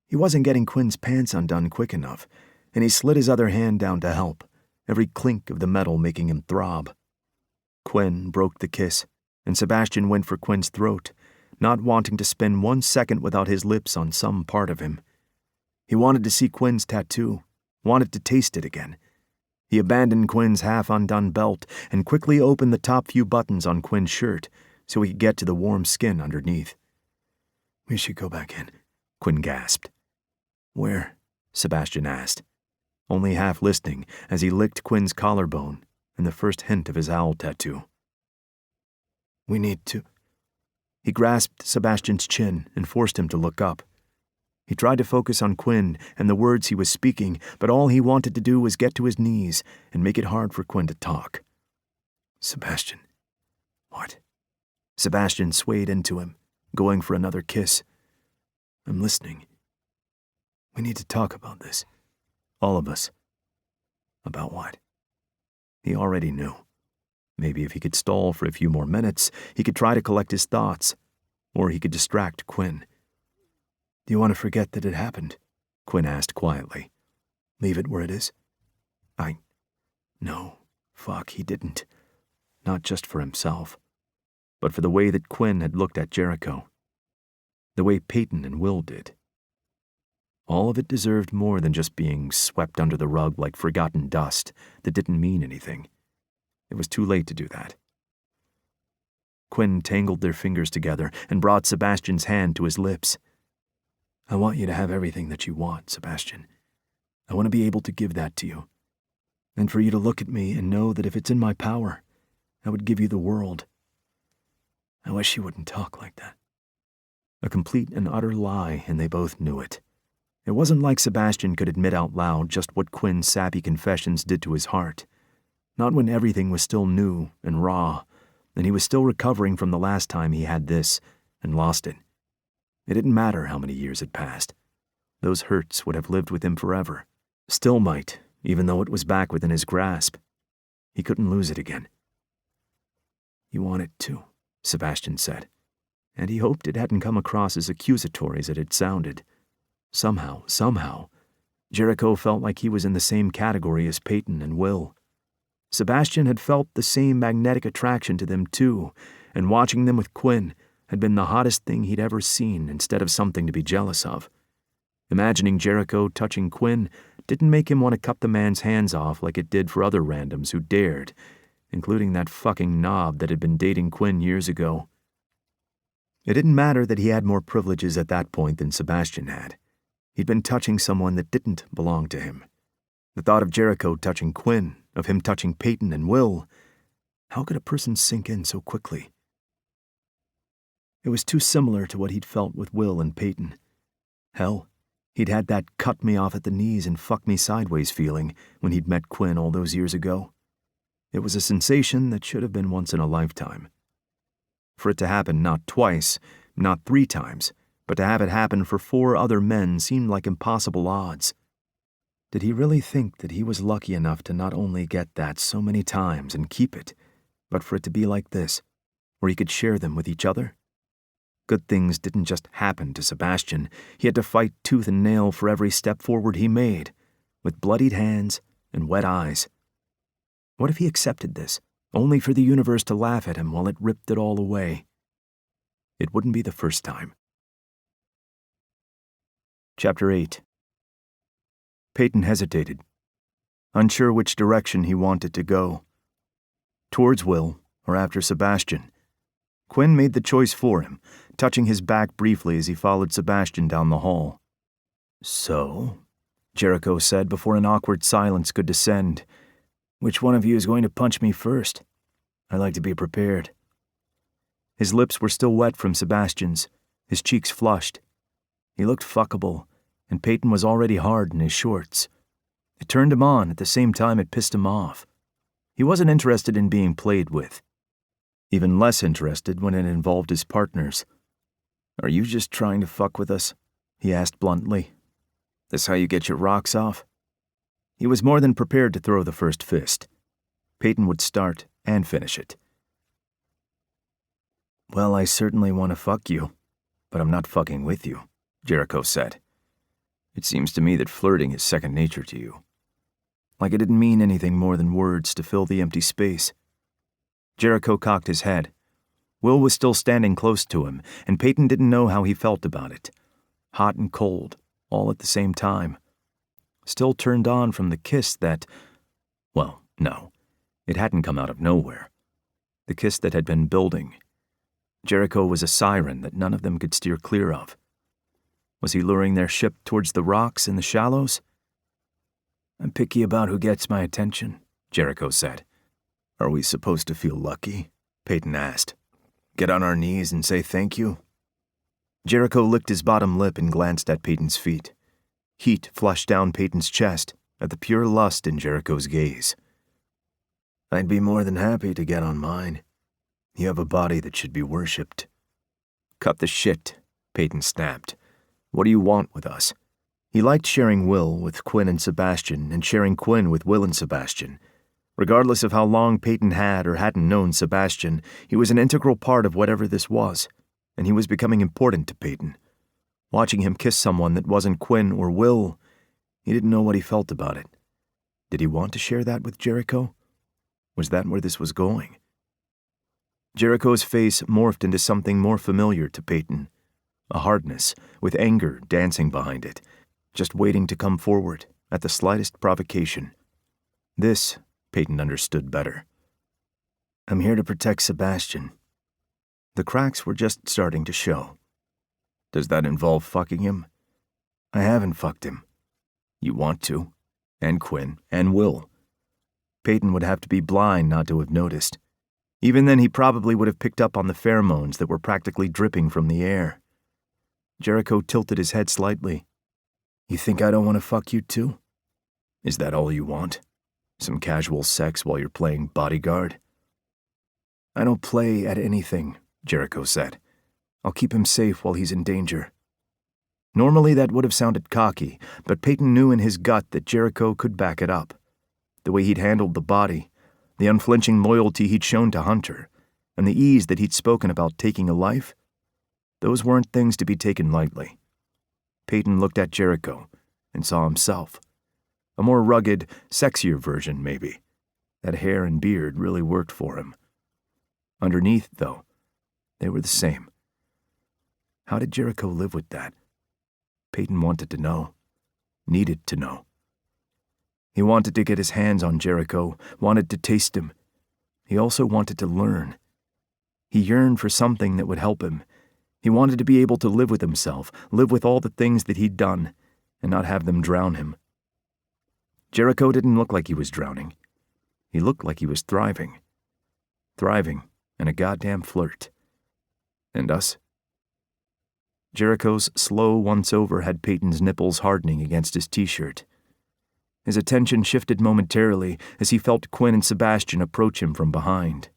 He wasn't getting Quinn's pants undone quick enough, and he slid his other hand down to help, every clink of the metal making him throb. Quinn broke the kiss, and Sebastian went for Quinn's throat, not wanting to spend 1 second without his lips on some part of him. He wanted to see Quinn's tattoo, wanted to taste it again. He abandoned Quinn's half-undone belt and quickly opened the top few buttons on Quinn's shirt so he could get to the warm skin underneath. "We should go back in," Quinn gasped. "Where?" Sebastian asked, only half listening as he licked Quinn's collarbone and the first hint of his owl tattoo. "We need to..." He grasped Sebastian's chin and forced him to look up. He tried to focus on Quinn and the words he was speaking, but all he wanted to do was get to his knees and make it hard for Quinn to talk. "Sebastian." "What?" Sebastian swayed into him, going for another kiss. "I'm listening. We need to talk about this. All of us." "About what?" He already knew. Maybe if he could stall for a few more minutes, he could try to collect his thoughts, or he could distract Quinn. "Do you want to forget that it happened?" Quinn asked quietly. "Leave it where it is?" No, fuck, he didn't. Not just for himself, but for the way that Quinn had looked at Jericho. The way Peyton and Will did. All of it deserved more than just being swept under the rug like forgotten dust that didn't mean anything. It was too late to do that. Quinn tangled their fingers together and brought Sebastian's hand to his lips. "I want you to have everything that you want, Sebastian. I want to be able to give that to you. And for you to look at me and know that if it's in my power, I would give you the world." I wish you wouldn't talk like that. A complete and utter lie, and they both knew it. It wasn't like Sebastian could admit out loud just what Quinn's sappy confessions did to his heart. Not when everything was still new and raw, and he was still recovering from the last time he had this and lost it. It didn't matter how many years had passed. Those hurts would have lived with him forever. Still might, even though it was back within his grasp. He couldn't lose it again. "You want it too," Sebastian said, and he hoped it hadn't come across as accusatory as it had sounded. Somehow, Jericho felt like he was in the same category as Peyton and Will. Sebastian had felt the same magnetic attraction to them too, and watching them with Quinn had been the hottest thing he'd ever seen instead of something to be jealous of. Imagining Jericho touching Quinn didn't make him want to cut the man's hands off like it did for other randoms who dared, including that fucking knob that had been dating Quinn years ago. It didn't matter that he had more privileges at that point than Sebastian had. He'd been touching someone that didn't belong to him. The thought of Jericho touching Quinn, of him touching Peyton and Will, how could a person sink in so quickly? It was too similar to what he'd felt with Will and Peyton. Hell, he'd had that cut me off at the knees and fuck me sideways feeling when he'd met Quinn all those years ago. It was a sensation that should have been once in a lifetime. For it to happen not twice, not 3 times, but to have it happen for 4 other men seemed like impossible odds. Did he really think that he was lucky enough to not only get that so many times and keep it, but for it to be like this, where he could share them with each other? Good things didn't just happen to Sebastian. He had to fight tooth and nail for every step forward he made, with bloodied hands and wet eyes. What if he accepted this, only for the universe to laugh at him while it ripped it all away? It wouldn't be the first time. Chapter 8. Peyton hesitated, unsure which direction he wanted to go. Towards Will, or after Sebastian. Quinn made the choice for him, touching his back briefly as he followed Sebastian down the hall. "So," Jericho said before an awkward silence could descend, "which one of you is going to punch me first? I like to be prepared." His lips were still wet from Sebastian's, his cheeks flushed. He looked fuckable, and Peyton was already hard in his shorts. It turned him on at the same time it pissed him off. He wasn't interested in being played with. Even less interested when it involved his partners. "Are you just trying to fuck with us?" he asked bluntly. "This how you get your rocks off?" He was more than prepared to throw the first fist. Peyton would start and finish it. "Well, I certainly want to fuck you, but I'm not fucking with you," Jericho said. "It seems to me that flirting is second nature to you. Like it didn't mean anything more than words to fill the empty space." Jericho cocked his head. Will was still standing close to him, and Peyton didn't know how he felt about it. Hot and cold, all at the same time. Still turned on from the kiss that... Well, no, it hadn't come out of nowhere. The kiss that had been building. Jericho was a siren that none of them could steer clear of. Was he luring their ship towards the rocks in the shallows? "I'm picky about who gets my attention," Jericho said. "Are we supposed to feel lucky?" Peyton asked. "Get on our knees and say thank you?" Jericho licked his bottom lip and glanced at Peyton's feet. Heat flushed down Peyton's chest at the pure lust in Jericho's gaze. "I'd be more than happy to get on mine. You have a body that should be worshipped." "Cut the shit," Peyton snapped. "What do you want with us?" He liked sharing Will with Quinn and Sebastian and sharing Quinn with Will and Sebastian. Regardless of how long Peyton had or hadn't known Sebastian, he was an integral part of whatever this was, and he was becoming important to Peyton. Watching him kiss someone that wasn't Quinn or Will, he didn't know what he felt about it. Did he want to share that with Jericho? Was that where this was going? Jericho's face morphed into something more familiar to Peyton. A hardness, with anger dancing behind it, just waiting to come forward at the slightest provocation. This, Peyton understood better. "I'm here to protect Sebastian." The cracks were just starting to show. "Does that involve fucking him?" "I haven't fucked him." "You want to? And Quinn, and Will." Peyton would have to be blind not to have noticed. Even then, he probably would have picked up on the pheromones that were practically dripping from the air. Jericho tilted his head slightly. "You think I don't want to fuck you too? Is that all you want? Some casual sex while you're playing bodyguard?" "I don't play at anything," Jericho said. "I'll keep him safe while he's in danger." Normally that would have sounded cocky, but Peyton knew in his gut that Jericho could back it up. The way he'd handled the body, the unflinching loyalty he'd shown to Hunter, and the ease that he'd spoken about taking a life, those weren't things to be taken lightly. Peyton looked at Jericho and saw himself. A more rugged, sexier version, maybe. That hair and beard really worked for him. Underneath, though, they were the same. How did Jericho live with that? Peyton wanted to know. Needed to know. He wanted to get his hands on Jericho, wanted to taste him. He also wanted to learn. He yearned for something that would help him. He wanted to be able to live with himself, live with all the things that he'd done, and not have them drown him. Jericho didn't look like he was drowning. He looked like he was thriving. Thriving and a goddamn flirt. And us? Jericho's slow once-over had Peyton's nipples hardening against his t-shirt. His attention shifted momentarily as he felt Quinn and Sebastian approach him from behind.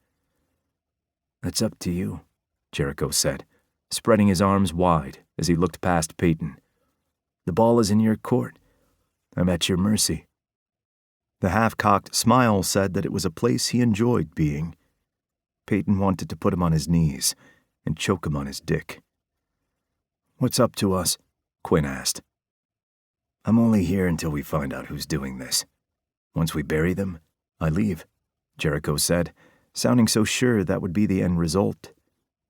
"That's up to you," Jericho said, spreading his arms wide as he looked past Peyton. "The ball is in your court. I'm at your mercy." The half-cocked smile said that it was a place he enjoyed being. Peyton wanted to put him on his knees and choke him on his dick. "What's up to us?" Quinn asked. "I'm only here until we find out who's doing this. Once we bury them, I leave," Jericho said, sounding so sure that would be the end result.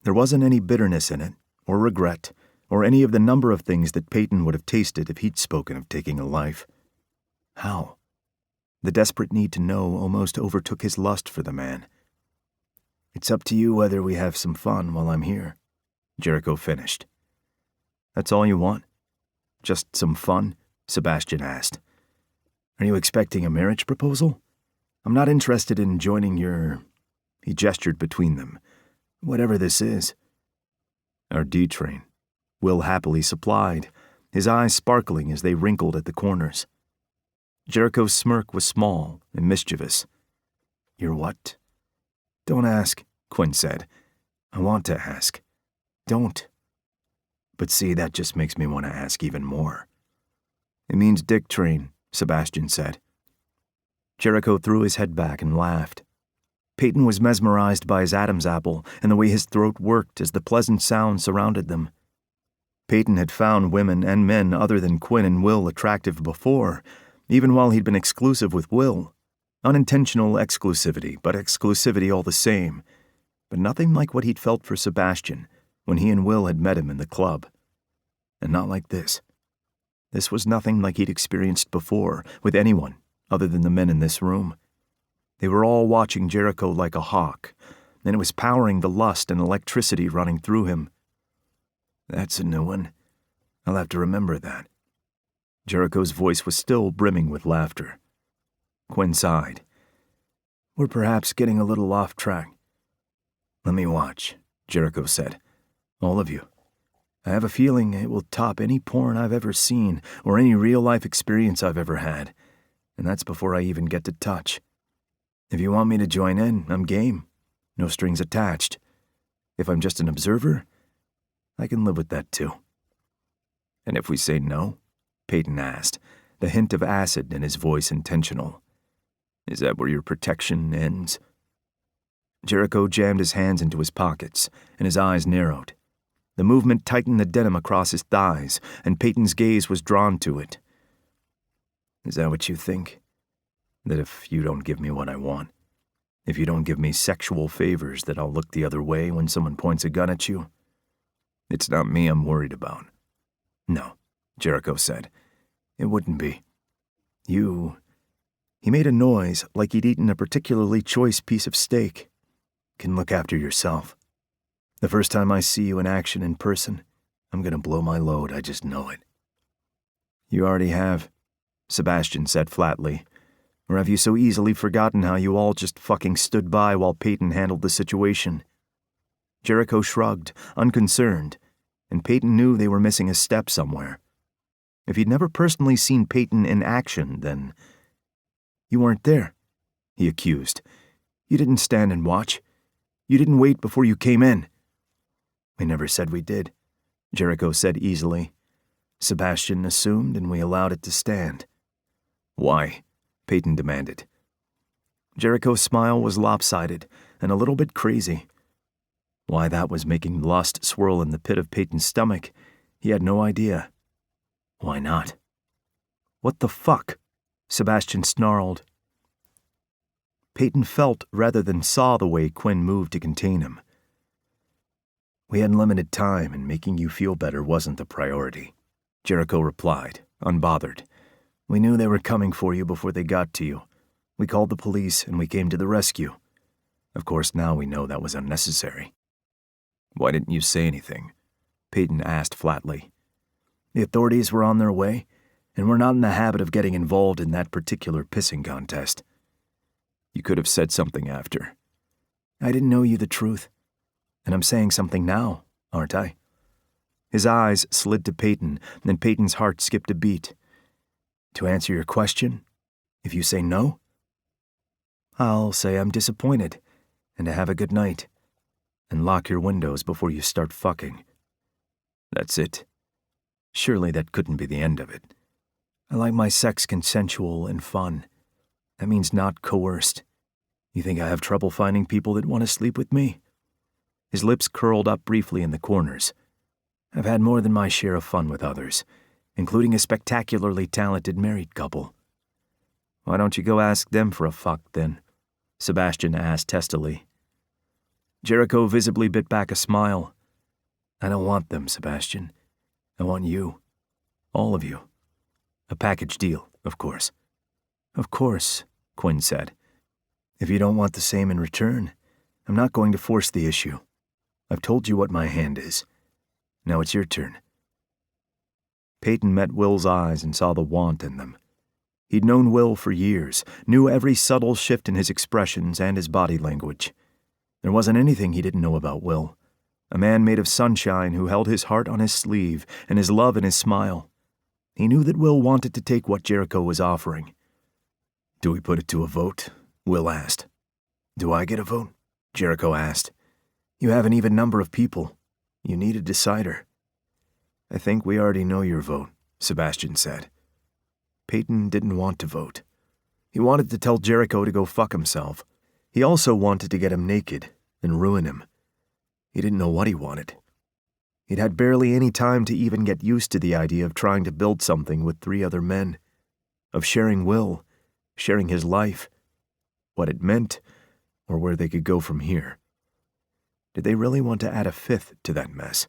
There wasn't any bitterness in it, or regret, or any of the number of things that Peyton would have tasted if he'd spoken of taking a life. How? The desperate need to know almost overtook his lust for the man. "It's up to you whether we have some fun while I'm here," Jericho finished. "That's all you want? Just some fun?" Sebastian asked. "Are you expecting a marriage proposal? I'm not interested in joining your—" He gestured between them. "Whatever this is." "Our D-train," Will happily supplied, his eyes sparkling as they wrinkled at the corners. Jericho's smirk was small and mischievous. "Your what?" "Don't ask," Quinn said. "I want to ask. Don't." "But see, that just makes me want to ask even more." "It means dick train," Sebastian said. Jericho threw his head back and laughed. Peyton was mesmerized by his Adam's apple and the way his throat worked as the pleasant sound surrounded them. Peyton had found women and men other than Quinn and Will attractive before, even while he'd been exclusive with Will. Unintentional exclusivity, but exclusivity all the same. But nothing like what he'd felt for Sebastian when he and Will had met him in the club. And not like this. This was nothing like he'd experienced before with anyone other than the men in this room. They were all watching Jericho like a hawk, and it was powering the lust and electricity running through him. "That's a new one. I'll have to remember that." Jericho's voice was still brimming with laughter. Quinn sighed. "We're perhaps getting a little off track." "Let me watch," Jericho said. "All of you. I have a feeling it will top any porn I've ever seen or any real-life experience I've ever had, and that's before I even get to touch. If you want me to join in, I'm game. No strings attached. If I'm just an observer, I can live with that too." "And if we say no?" Peyton asked, the hint of acid in his voice intentional. "Is that where your protection ends?" Jericho jammed his hands into his pockets, and his eyes narrowed. The movement tightened the denim across his thighs, and Peyton's gaze was drawn to it. "Is that what you think? That if you don't give me what I want, if you don't give me sexual favors, that I'll look the other way when someone points a gun at you? It's not me I'm worried about." "No," Jericho said. "It wouldn't be. You—" He made a noise like he'd eaten a particularly choice piece of steak. "Can look after yourself. The first time I see you in action in person, I'm gonna blow my load, I just know it." "You already have," Sebastian said flatly. "Or have you so easily forgotten how you all just fucking stood by while Peyton handled the situation?" Jericho shrugged, unconcerned, and Peyton knew they were missing a step somewhere. If he'd never personally seen Peyton in action, then— "You weren't there," he accused. "You didn't stand and watch. You didn't wait before you came in." "We never said we did," Jericho said easily. "Sebastian assumed and we allowed it to stand." "Why?" Peyton demanded. Jericho's smile was lopsided and a little bit crazy. Why that was making lust swirl in the pit of Peyton's stomach, he had no idea. Why not? "What the fuck?" Sebastian snarled. Peyton felt rather than saw the way Quinn moved to contain him. "We had limited time, and making you feel better wasn't the priority," Jericho replied, unbothered. "We knew they were coming for you before they got to you. We called the police, and we came to the rescue. Of course, now we know that was unnecessary." "Why didn't you say anything?" Peyton asked flatly. "The authorities were on their way, and we're not in the habit of getting involved in that particular pissing contest." "You could have said something after." "I didn't know you the truth. And I'm saying something now, aren't I?" His eyes slid to Peyton, and Peyton's heart skipped a beat. "To answer your question, if you say no, I'll say I'm disappointed, and to have a good night, and lock your windows before you start fucking." "That's it?" Surely that couldn't be the end of it. "I like my sex consensual and fun. That means not coerced. You think I have trouble finding people that want to sleep with me?" His lips curled up briefly in the corners. "I've had more than my share of fun with others, including a spectacularly talented married couple." "Why don't you go ask them for a fuck, then?" Sebastian asked testily. Jericho visibly bit back a smile. "I don't want them, Sebastian. I want you. All of you. A package deal, of course." Of course, Quinn said. If you don't want the same in return, I'm not going to force the issue. I've told you what my hand is. Now it's your turn. Peyton met Will's eyes and saw the want in them. He'd known Will for years, knew every subtle shift in his expressions and his body language. There wasn't anything he didn't know about Will. A man made of sunshine who held his heart on his sleeve and his love in his smile. He knew that Will wanted to take what Jericho was offering. Do we put it to a vote? Will asked. Do I get a vote? Jericho asked. You have an even number of people. You need a decider. I think we already know your vote, Sebastian said. Peyton didn't want to vote. He wanted to tell Jericho to go fuck himself. He also wanted to get him naked and ruin him. He didn't know what he wanted. He'd had barely any time to even get used to the idea of trying to build something with 3 other men, of sharing Will, sharing his life, what it meant, or where they could go from here. Did they really want to add a 5th to that mess?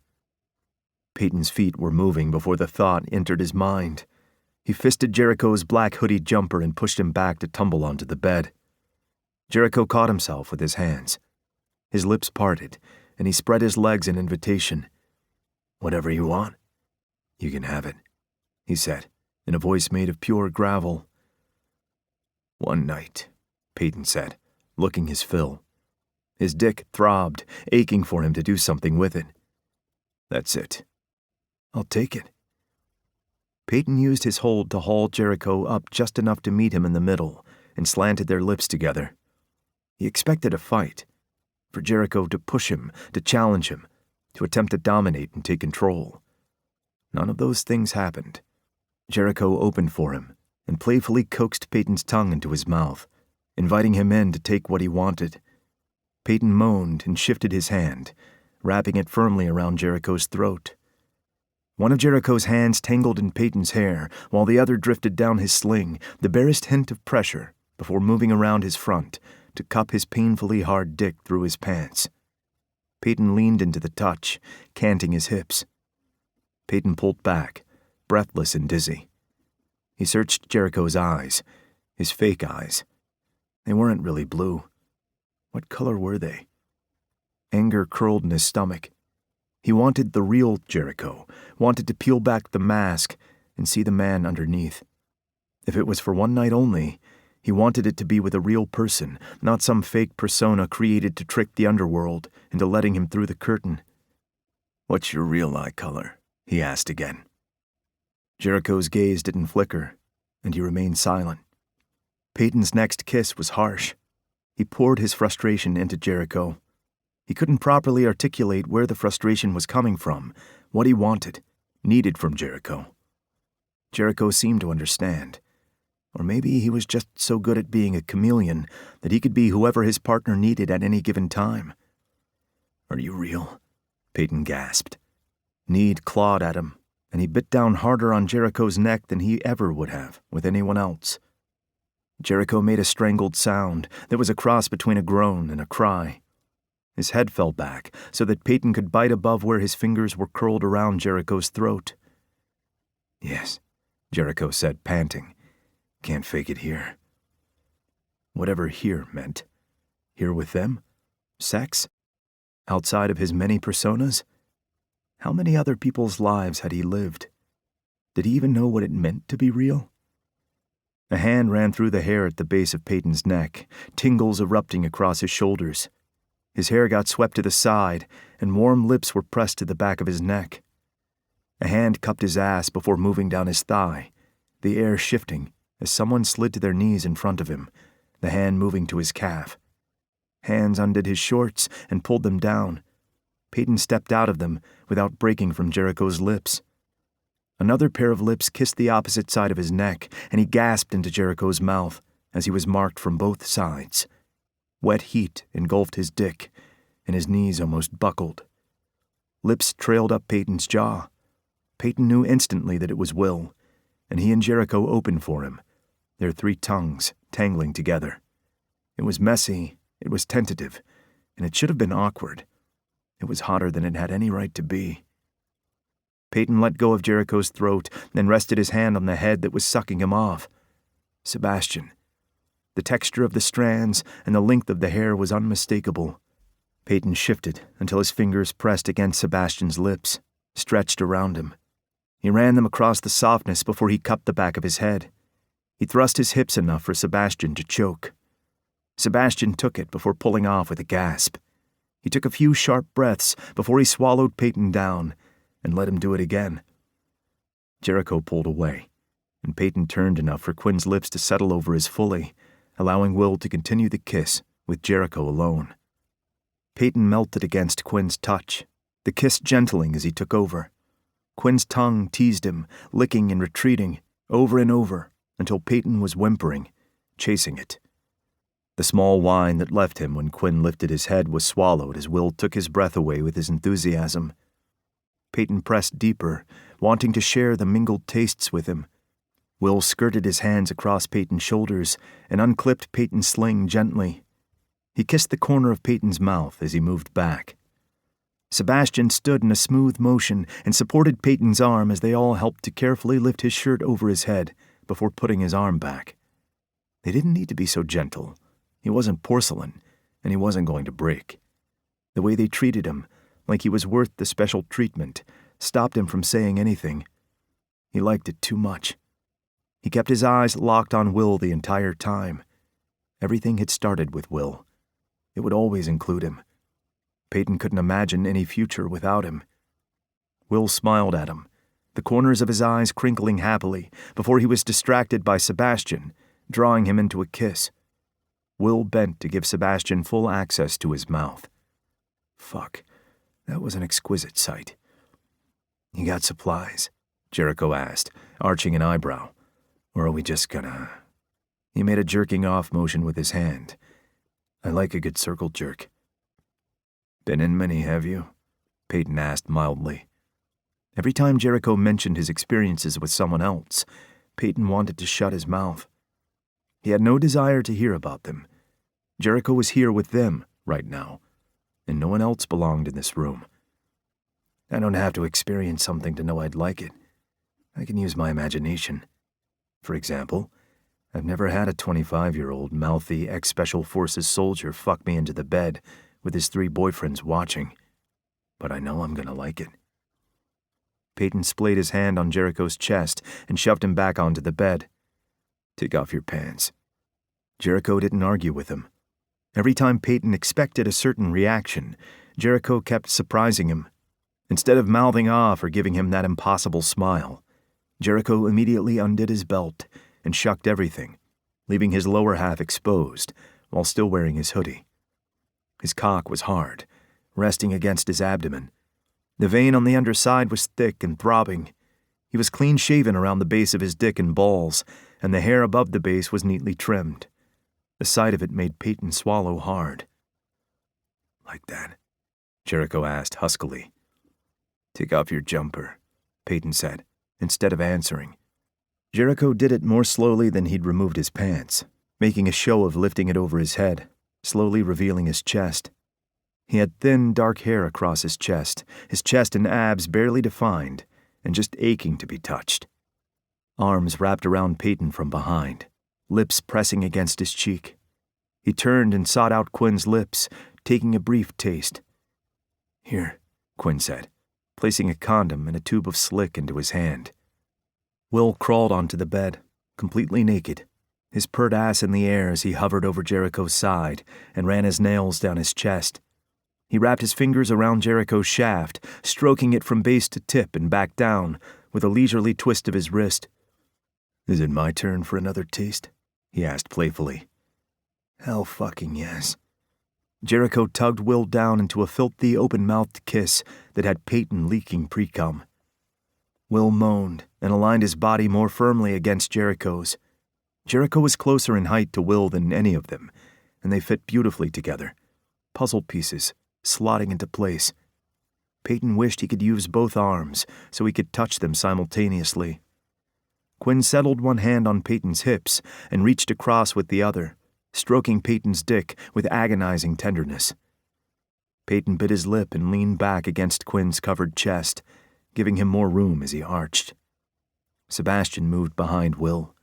Peyton's feet were moving before the thought entered his mind. He fisted Jericho's black hoodie jumper and pushed him back to tumble onto the bed. Jericho caught himself with his hands. His lips parted, and he spread his legs in invitation. Whatever you want, you can have it, he said, in a voice made of pure gravel. One night, Peyton said, looking his fill. His dick throbbed, aching for him to do something with it. That's it. I'll take it. Peyton used his hold to haul Jericho up just enough to meet him in the middle and slanted their lips together. He expected a fight, for Jericho to push him, to challenge him, to attempt to dominate and take control. None of those things happened. Jericho opened for him and playfully coaxed Peyton's tongue into his mouth, inviting him in to take what he wanted. Peyton moaned and shifted his hand, wrapping it firmly around Jericho's throat. One of Jericho's hands tangled in Peyton's hair, while the other drifted down his sling, the barest hint of pressure, before moving around his front to cup his painfully hard dick through his pants. Peyton leaned into the touch, canting his hips. Peyton pulled back, breathless and dizzy. He searched Jericho's eyes, his fake eyes. They weren't really blue. What color were they? Anger curled in his stomach. He wanted the real Jericho, wanted to peel back the mask and see the man underneath. If it was for one night only, he wanted it to be with a real person, not some fake persona created to trick the underworld into letting him through the curtain. What's your real eye color? He asked again. Jericho's gaze didn't flicker, and he remained silent. Peyton's next kiss was harsh. He poured his frustration into Jericho. He couldn't properly articulate where the frustration was coming from, what he wanted, needed from Jericho. Jericho seemed to understand. Or maybe he was just so good at being a chameleon that he could be whoever his partner needed at any given time. Are you real? Peyton gasped. Need clawed at him, and he bit down harder on Jericho's neck than he ever would have with anyone else. Jericho made a strangled sound that was a cross between a groan and a cry. His head fell back so that Peyton could bite above where his fingers were curled around Jericho's throat. Yes, Jericho said, panting. Can't fake it here. Whatever here meant. Here with them? Sex? Outside of his many personas? How many other people's lives had he lived? Did he even know what it meant to be real? A hand ran through the hair at the base of Peyton's neck, tingles erupting across his shoulders. His hair got swept to the side, and warm lips were pressed to the back of his neck. A hand cupped his ass before moving down his thigh, the air shifting as someone slid to their knees in front of him, the hand moving to his calf. Hands undid his shorts and pulled them down. Peyton stepped out of them without breaking from Jericho's lips. Another pair of lips kissed the opposite side of his neck, and he gasped into Jericho's mouth as he was marked from both sides. Wet heat engulfed his dick, and his knees almost buckled. Lips trailed up Peyton's jaw. Peyton knew instantly that it was Will, and he and Jericho opened for him, their 3 tongues tangling together. It was messy, it was tentative, and it should have been awkward. It was hotter than it had any right to be. Peyton let go of Jericho's throat, then rested his hand on the head that was sucking him off. Sebastian. The texture of the strands and the length of the hair was unmistakable. Peyton shifted until his fingers pressed against Sebastian's lips, stretched around him. He ran them across the softness before he cupped the back of his head. He thrust his hips enough for Sebastian to choke. Sebastian took it before pulling off with a gasp. He took a few sharp breaths before he swallowed Peyton down and let him do it again. Jericho pulled away, and Peyton turned enough for Quinn's lips to settle over his fully, allowing Will to continue the kiss with Jericho alone. Peyton melted against Quinn's touch, the kiss gentling as he took over. Quinn's tongue teased him, licking and retreating, over and over, until Peyton was whimpering, chasing it. The small whine that left him when Quinn lifted his head was swallowed as Will took his breath away with his enthusiasm. Peyton pressed deeper, wanting to share the mingled tastes with him. Will skirted his hands across Peyton's shoulders and unclipped Peyton's sling gently. He kissed the corner of Peyton's mouth as he moved back. Sebastian stood in a smooth motion and supported Peyton's arm as they all helped to carefully lift his shirt over his head before putting his arm back. They didn't need to be so gentle. He wasn't porcelain, and he wasn't going to break. The way they treated him, like he was worth the special treatment, stopped him from saying anything. He liked it too much. He kept his eyes locked on Will the entire time. Everything had started with Will. It would always include him. Peyton couldn't imagine any future without him. Will smiled at him, the corners of his eyes crinkling happily, before he was distracted by Sebastian, drawing him into a kiss. Will bent to give Sebastian full access to his mouth. Fuck, that was an exquisite sight. "You got supplies?" Jericho asked, arching an eyebrow. "Or are we just gonna—" He made a jerking off motion with his hand. "I like a good circle jerk." "Been in many, have you?" Peyton asked mildly. Every time Jericho mentioned his experiences with someone else, Peyton wanted to shut his mouth. He had no desire to hear about them. Jericho was here with them right now, and no one else belonged in this room. "I don't have to experience something to know I'd like it. I can use my imagination. For example, I've never had a 25-year-old mouthy ex-Special Forces soldier fuck me into the bed with his 3 boyfriends watching, but I know I'm gonna like it." Peyton splayed his hand on Jericho's chest and shoved him back onto the bed. "Take off your pants." Jericho didn't argue with him. Every time Peyton expected a certain reaction, Jericho kept surprising him. Instead of mouthing off or giving him that impossible smile, Jericho immediately undid his belt and shucked everything, leaving his lower half exposed while still wearing his hoodie. His cock was hard, resting against his abdomen. The vein on the underside was thick and throbbing. He was clean-shaven around the base of his dick and balls, and the hair above the base was neatly trimmed. The sight of it made Peyton swallow hard. "Like that?" Jericho asked huskily. "Take off your jumper," Peyton said, instead of answering. Jericho did it more slowly than he'd removed his pants, making a show of lifting it over his head, slowly revealing his chest. He had thin, dark hair across his chest and abs barely defined, and just aching to be touched. Arms wrapped around Peyton from behind, lips pressing against his cheek. He turned and sought out Quinn's lips, taking a brief taste. "Here," Quinn said, placing a condom and a tube of slick into his hand. Will crawled onto the bed, completely naked, his pert ass in the air as he hovered over Jericho's side and ran his nails down his chest. He wrapped his fingers around Jericho's shaft, stroking it from base to tip and back down, with a leisurely twist of his wrist. "Is it my turn for another taste?" he asked playfully. "Hell fucking yes." Jericho tugged Will down into a filthy, open-mouthed kiss that had Peyton leaking pre-cum. Will moaned and aligned his body more firmly against Jericho's. Jericho was closer in height to Will than any of them, and they fit beautifully together, puzzle pieces slotting into place. Peyton wished he could use both arms so he could touch them simultaneously. Quinn settled one hand on Peyton's hips and reached across with the other, stroking Peyton's dick with agonizing tenderness. Peyton bit his lip and leaned back against Quinn's covered chest, giving him more room as he arched. Sebastian moved behind Will.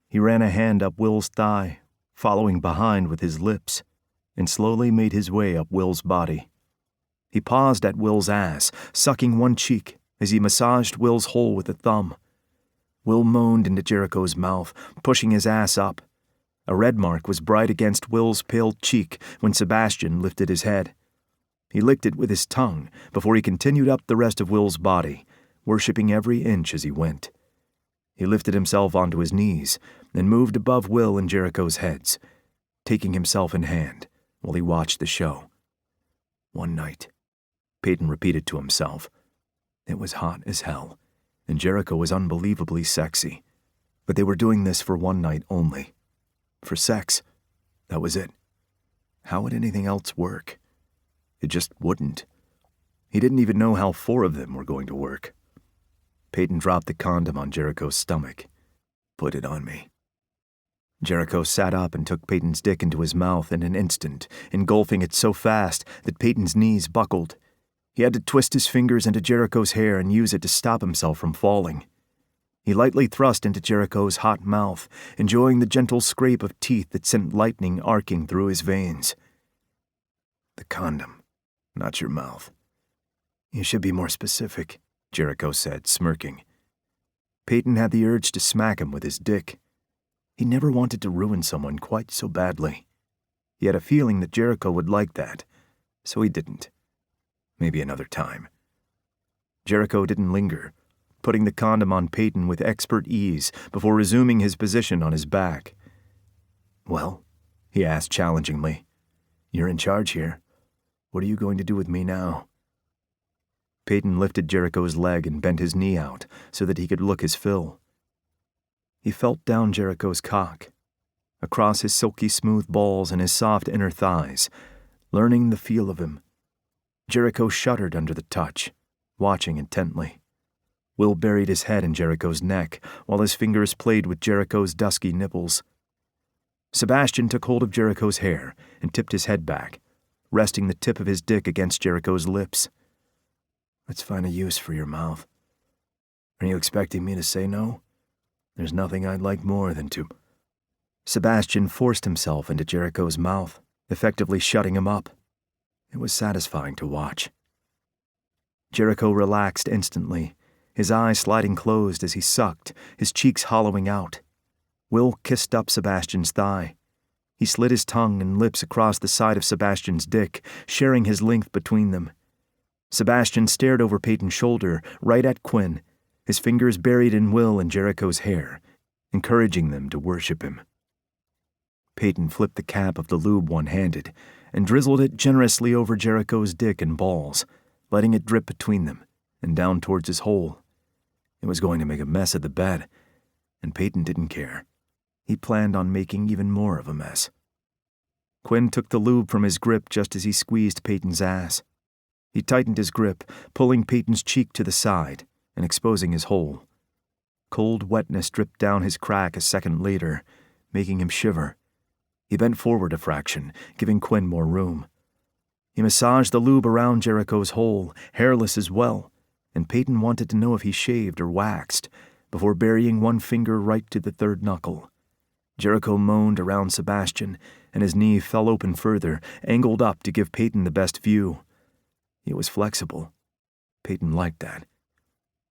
He ran a hand up Will's thigh, following behind with his lips, and slowly made his way up Will's body. He paused at Will's ass, sucking one cheek as he massaged Will's hole with a thumb. Will moaned into Jericho's mouth, pushing his ass up. A red mark was bright against Will's pale cheek when Sebastian lifted his head. He licked it with his tongue before he continued up the rest of Will's body, worshipping every inch as he went. He lifted himself onto his knees and moved above Will and Jericho's heads, taking himself in hand while he watched the show. One night, Peyton repeated to himself. It was hot as hell, and Jericho was unbelievably sexy. But they were doing this for one night only. For sex. That was it. How would anything else work? It just wouldn't. He didn't even know how 4 of them were going to work. Peyton dropped the condom on Jericho's stomach. Put it on me. Jericho sat up and took Peyton's dick into his mouth in an instant, engulfing it so fast that Peyton's knees buckled. He had to twist his fingers into Jericho's hair and use it to stop himself from falling. He lightly thrust into Jericho's hot mouth, enjoying the gentle scrape of teeth that sent lightning arcing through his veins. The condom, not your mouth. You should be more specific, Jericho said, smirking. Peyton had the urge to smack him with his dick. He never wanted to ruin someone quite so badly. He had a feeling that Jericho would like that, so he didn't. Maybe another time. Jericho didn't linger, putting the condom on Peyton with expert ease before resuming his position on his back. Well, he asked challengingly, you're in charge here. What are you going to do with me now? Peyton lifted Jericho's leg and bent his knee out so that he could look his fill. He felt down Jericho's cock, across his silky smooth balls and his soft inner thighs, learning the feel of him. Jericho shuddered under the touch, watching intently. Will buried his head in Jericho's neck while his fingers played with Jericho's dusky nipples. Sebastian took hold of Jericho's hair and tipped his head back, resting the tip of his dick against Jericho's lips. Let's find a use for your mouth. Are you expecting me to say no? There's nothing I'd like more than to... Sebastian forced himself into Jericho's mouth, effectively shutting him up. It was satisfying to watch. Jericho relaxed instantly, his eyes sliding closed as he sucked, his cheeks hollowing out. Will kissed up Sebastian's thigh. He slid his tongue and lips across the side of Sebastian's dick, sharing his length between them. Sebastian stared over Peyton's shoulder, right at Quinn, his fingers buried in Will and Jericho's hair, encouraging them to worship him. Peyton flipped the cap of the lube one-handed and drizzled it generously over Jericho's dick and balls, letting it drip between them and down towards his hole. It was going to make a mess of the bed, and Peyton didn't care. He planned on making even more of a mess. Quinn took the lube from his grip just as he squeezed Peyton's ass. He tightened his grip, pulling Peyton's cheek to the side and exposing his hole. Cold wetness dripped down his crack a second later, making him shiver. He bent forward a fraction, giving Quinn more room. He massaged the lube around Jericho's hole, hairless as well, and Peyton wanted to know if he shaved or waxed, before burying one finger right to the third knuckle. Jericho moaned around Sebastian, and his knee fell open further, angled up to give Peyton the best view. It was flexible. Peyton liked that.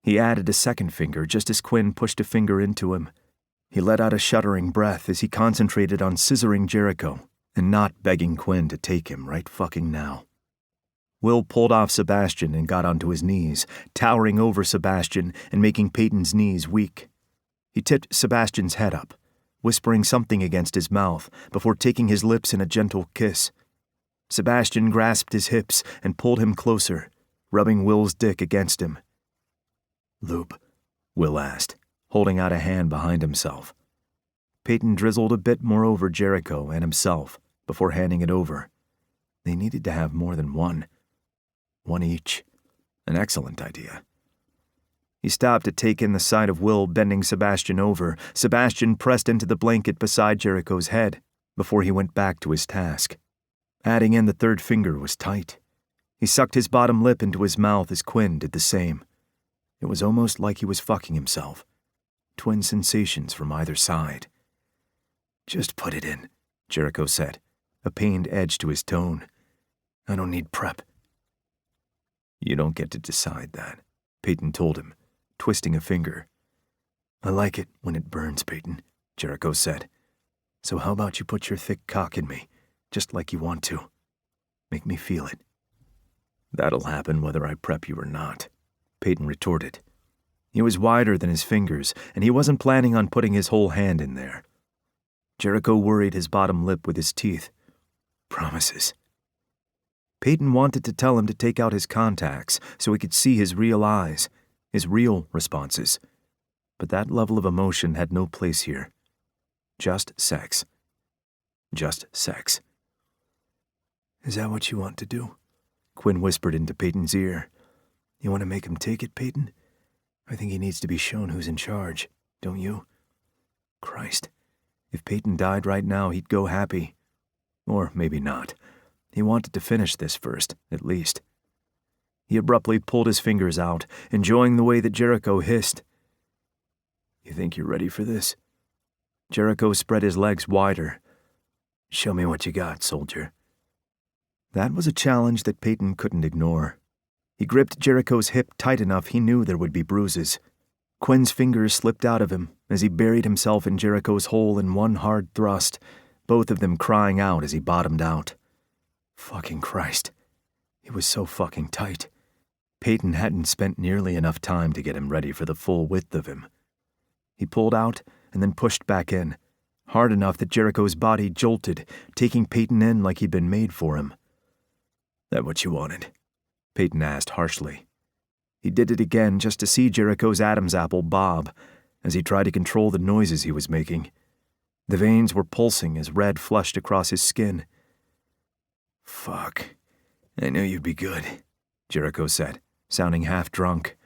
He added a second finger just as Quinn pushed a finger into him. He let out a shuddering breath as he concentrated on scissoring Jericho and not begging Quinn to take him right fucking now. Will pulled off Sebastian and got onto his knees, towering over Sebastian and making Peyton's knees weak. He tipped Sebastian's head up, whispering something against his mouth before taking his lips in a gentle kiss. Sebastian grasped his hips and pulled him closer, rubbing Will's dick against him. Lube, Will asked, holding out a hand behind himself. Peyton drizzled a bit more over Jericho and himself before handing it over. They needed to have more than one. One each. An excellent idea. He stopped to take in the sight of Will bending Sebastian over. Sebastian pressed into the blanket beside Jericho's head before he went back to his task. Adding in the third finger was tight. He sucked his bottom lip into his mouth as Quinn did the same. It was almost like he was fucking himself. Twin sensations from either side. Just put it in, Jericho said, a pained edge to his tone. I don't need prep. You don't get to decide that, Peyton told him, twisting a finger. I like it when it burns, Peyton, Jericho said. So how about you put your thick cock in me, just like you want to? Make me feel it. That'll happen whether I prep you or not, Peyton retorted. He was wider than his fingers, and he wasn't planning on putting his whole hand in there. Jericho worried his bottom lip with his teeth. Promises. Peyton wanted to tell him to take out his contacts so he could see his real eyes, his real responses. But that level of emotion had no place here. Just sex. Just sex. Is that what you want to do? Quinn whispered into Peyton's ear. You want to make him take it, Peyton? I think he needs to be shown who's in charge, don't you? Christ. If Peyton died right now, he'd go happy. Or maybe not. He wanted to finish this first, at least. He abruptly pulled his fingers out, enjoying the way that Jericho hissed. You think you're ready for this? Jericho spread his legs wider. Show me what you got, soldier. That was a challenge that Peyton couldn't ignore. He gripped Jericho's hip tight enough he knew there would be bruises. Quinn's fingers slipped out of him as he buried himself in Jericho's hole in one hard thrust, both of them crying out as he bottomed out. Fucking Christ. He was so fucking tight. Peyton hadn't spent nearly enough time to get him ready for the full width of him. He pulled out and then pushed back in, hard enough that Jericho's body jolted, taking Peyton in like he'd been made for him. That what you wanted? Peyton asked harshly. He did it again just to see Jericho's Adam's apple bob as he tried to control the noises he was making. The veins were pulsing as red flushed across his skin. Fuck. I knew you'd be good, Jericho said, sounding half drunk.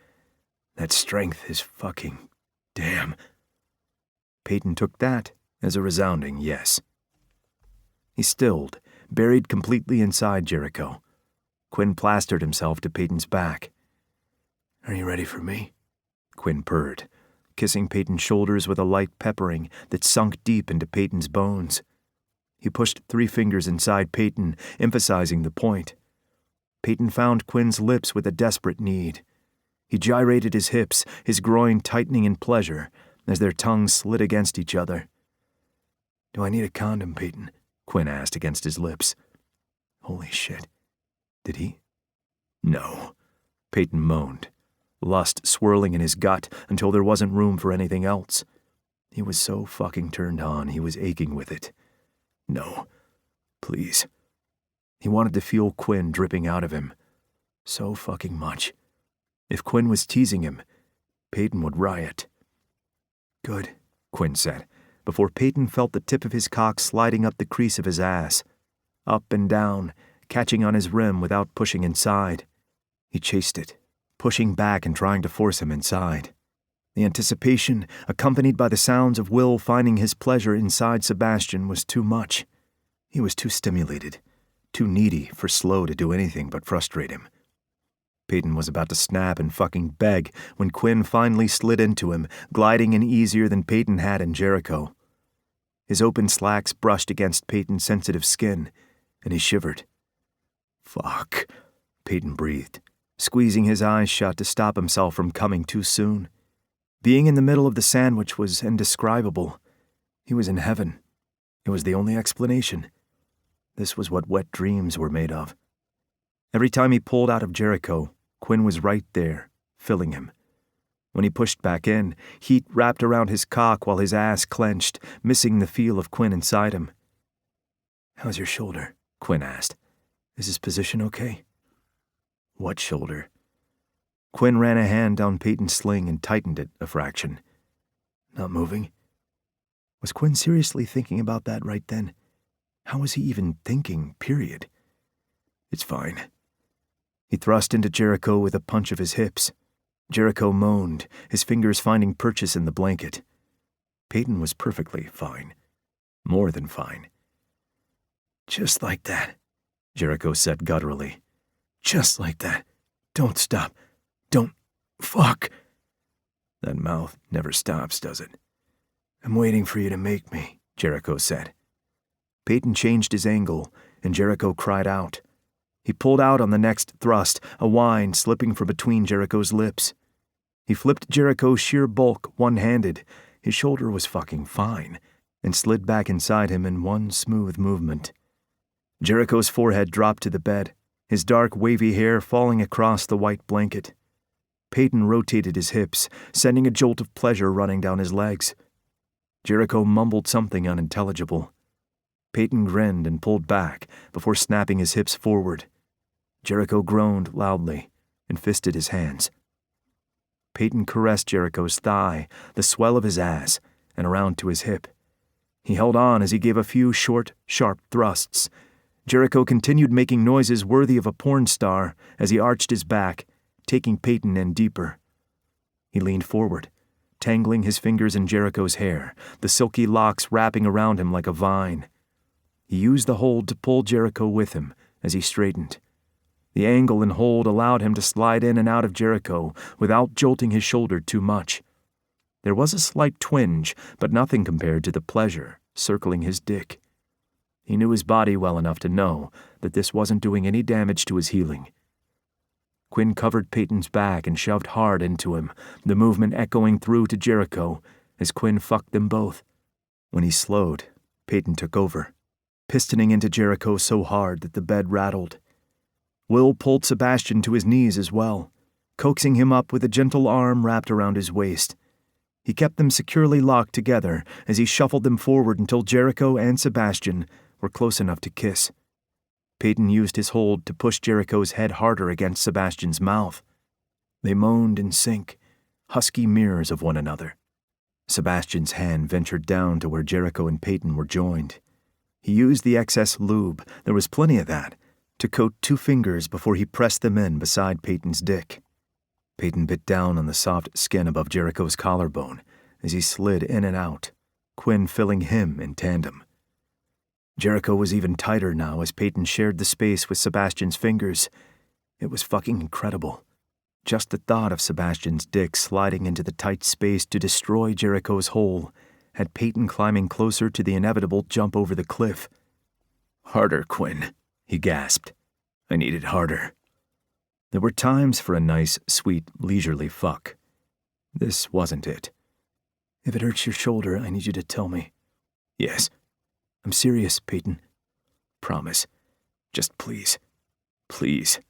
That strength is fucking damn. Peyton took that as a resounding yes. He stilled, buried completely inside Jericho. Quinn plastered himself to Peyton's back. Are you ready for me? Quinn purred, kissing Peyton's shoulders with a light peppering that sunk deep into Peyton's bones. He pushed 3 fingers inside Peyton, emphasizing the point. Peyton found Quinn's lips with a desperate need. He gyrated his hips, his groin tightening in pleasure, as their tongues slid against each other. Do I need a condom, Peyton? Quinn asked against his lips. Holy shit. Did he? No, Peyton moaned, lust swirling in his gut until there wasn't room for anything else. He was so fucking turned on, he was aching with it. No, please. He wanted to feel Quinn dripping out of him. So fucking much. If Quinn was teasing him, Peyton would riot. Good, Quinn said, before Peyton felt the tip of his cock sliding up the crease of his ass. Up and down, catching on his rim without pushing inside. He chased it, pushing back and trying to force him inside. The anticipation, accompanied by the sounds of Will finding his pleasure inside Sebastian, was too much. He was too stimulated, too needy for Slow to do anything but frustrate him. Peyton was about to snap and fucking beg when Quinn finally slid into him, gliding in easier than Peyton had in Jericho. His open slacks brushed against Peyton's sensitive skin, and he shivered. Fuck, Peyton breathed, squeezing his eyes shut to stop himself from coming too soon. Being in the middle of the sandwich was indescribable. He was in heaven. It was the only explanation. This was what wet dreams were made of. Every time he pulled out of Jericho, Quinn was right there, filling him. When he pushed back in, heat wrapped around his cock while his ass clenched, missing the feel of Quinn inside him. How's your shoulder? Quinn asked. Is his position okay? What shoulder? Quinn ran a hand down Peyton's sling and tightened it a fraction. Not moving? Was Quinn seriously thinking about that right then? How was he even thinking, period? It's fine. He thrust into Jericho with a punch of his hips. Jericho moaned, his fingers finding purchase in the blanket. Peyton was perfectly fine. More than fine. Just like that, Jericho said gutturally. Just like that. Don't stop. Don't. Fuck. That mouth never stops, does it? I'm waiting for you to make me, Jericho said. Peyton changed his angle, and Jericho cried out. He pulled out on the next thrust, a whine slipping from between Jericho's lips. He flipped Jericho's sheer bulk one-handed, his shoulder was fucking fine, and slid back inside him in one smooth movement. Jericho's forehead dropped to the bed, his dark wavy hair falling across the white blanket. Peyton rotated his hips, sending a jolt of pleasure running down his legs. Jericho mumbled something unintelligible. Peyton grinned and pulled back before snapping his hips forward. Jericho groaned loudly and fisted his hands. Peyton caressed Jericho's thigh, the swell of his ass, and around to his hip. He held on as he gave a few short, sharp thrusts. Jericho continued making noises worthy of a porn star as he arched his back, taking Peyton in deeper. He leaned forward, tangling his fingers in Jericho's hair, the silky locks wrapping around him like a vine. He used the hold to pull Jericho with him as he straightened. The angle and hold allowed him to slide in and out of Jericho without jolting his shoulder too much. There was a slight twinge, but nothing compared to the pleasure circling his dick. He knew his body well enough to know that this wasn't doing any damage to his healing. Quinn covered Peyton's back and shoved hard into him, the movement echoing through to Jericho as Quinn fucked them both. When he slowed, Peyton took over, pistoning into Jericho so hard that the bed rattled. Will pulled Sebastian to his knees as well, coaxing him up with a gentle arm wrapped around his waist. He kept them securely locked together as he shuffled them forward until Jericho and Sebastian were close enough to kiss. Peyton used his hold to push Jericho's head harder against Sebastian's mouth. They moaned in sync, husky mirrors of one another. Sebastian's hand ventured down to where Jericho and Peyton were joined. He used the excess lube, there was plenty of that, to coat 2 fingers before he pressed them in beside Peyton's dick. Peyton bit down on the soft skin above Jericho's collarbone as he slid in and out, Quinn filling him in tandem. Jericho was even tighter now as Peyton shared the space with Sebastian's fingers. It was fucking incredible. Just the thought of Sebastian's dick sliding into the tight space to destroy Jericho's hole had Peyton climbing closer to the inevitable jump over the cliff. "Harder, Quinn," he gasped. "I need it harder." There were times for a nice, sweet, leisurely fuck. This wasn't it. "If it hurts your shoulder, I need you to tell me." "Yes. I'm serious, Peyton. Promise. Just please. Please."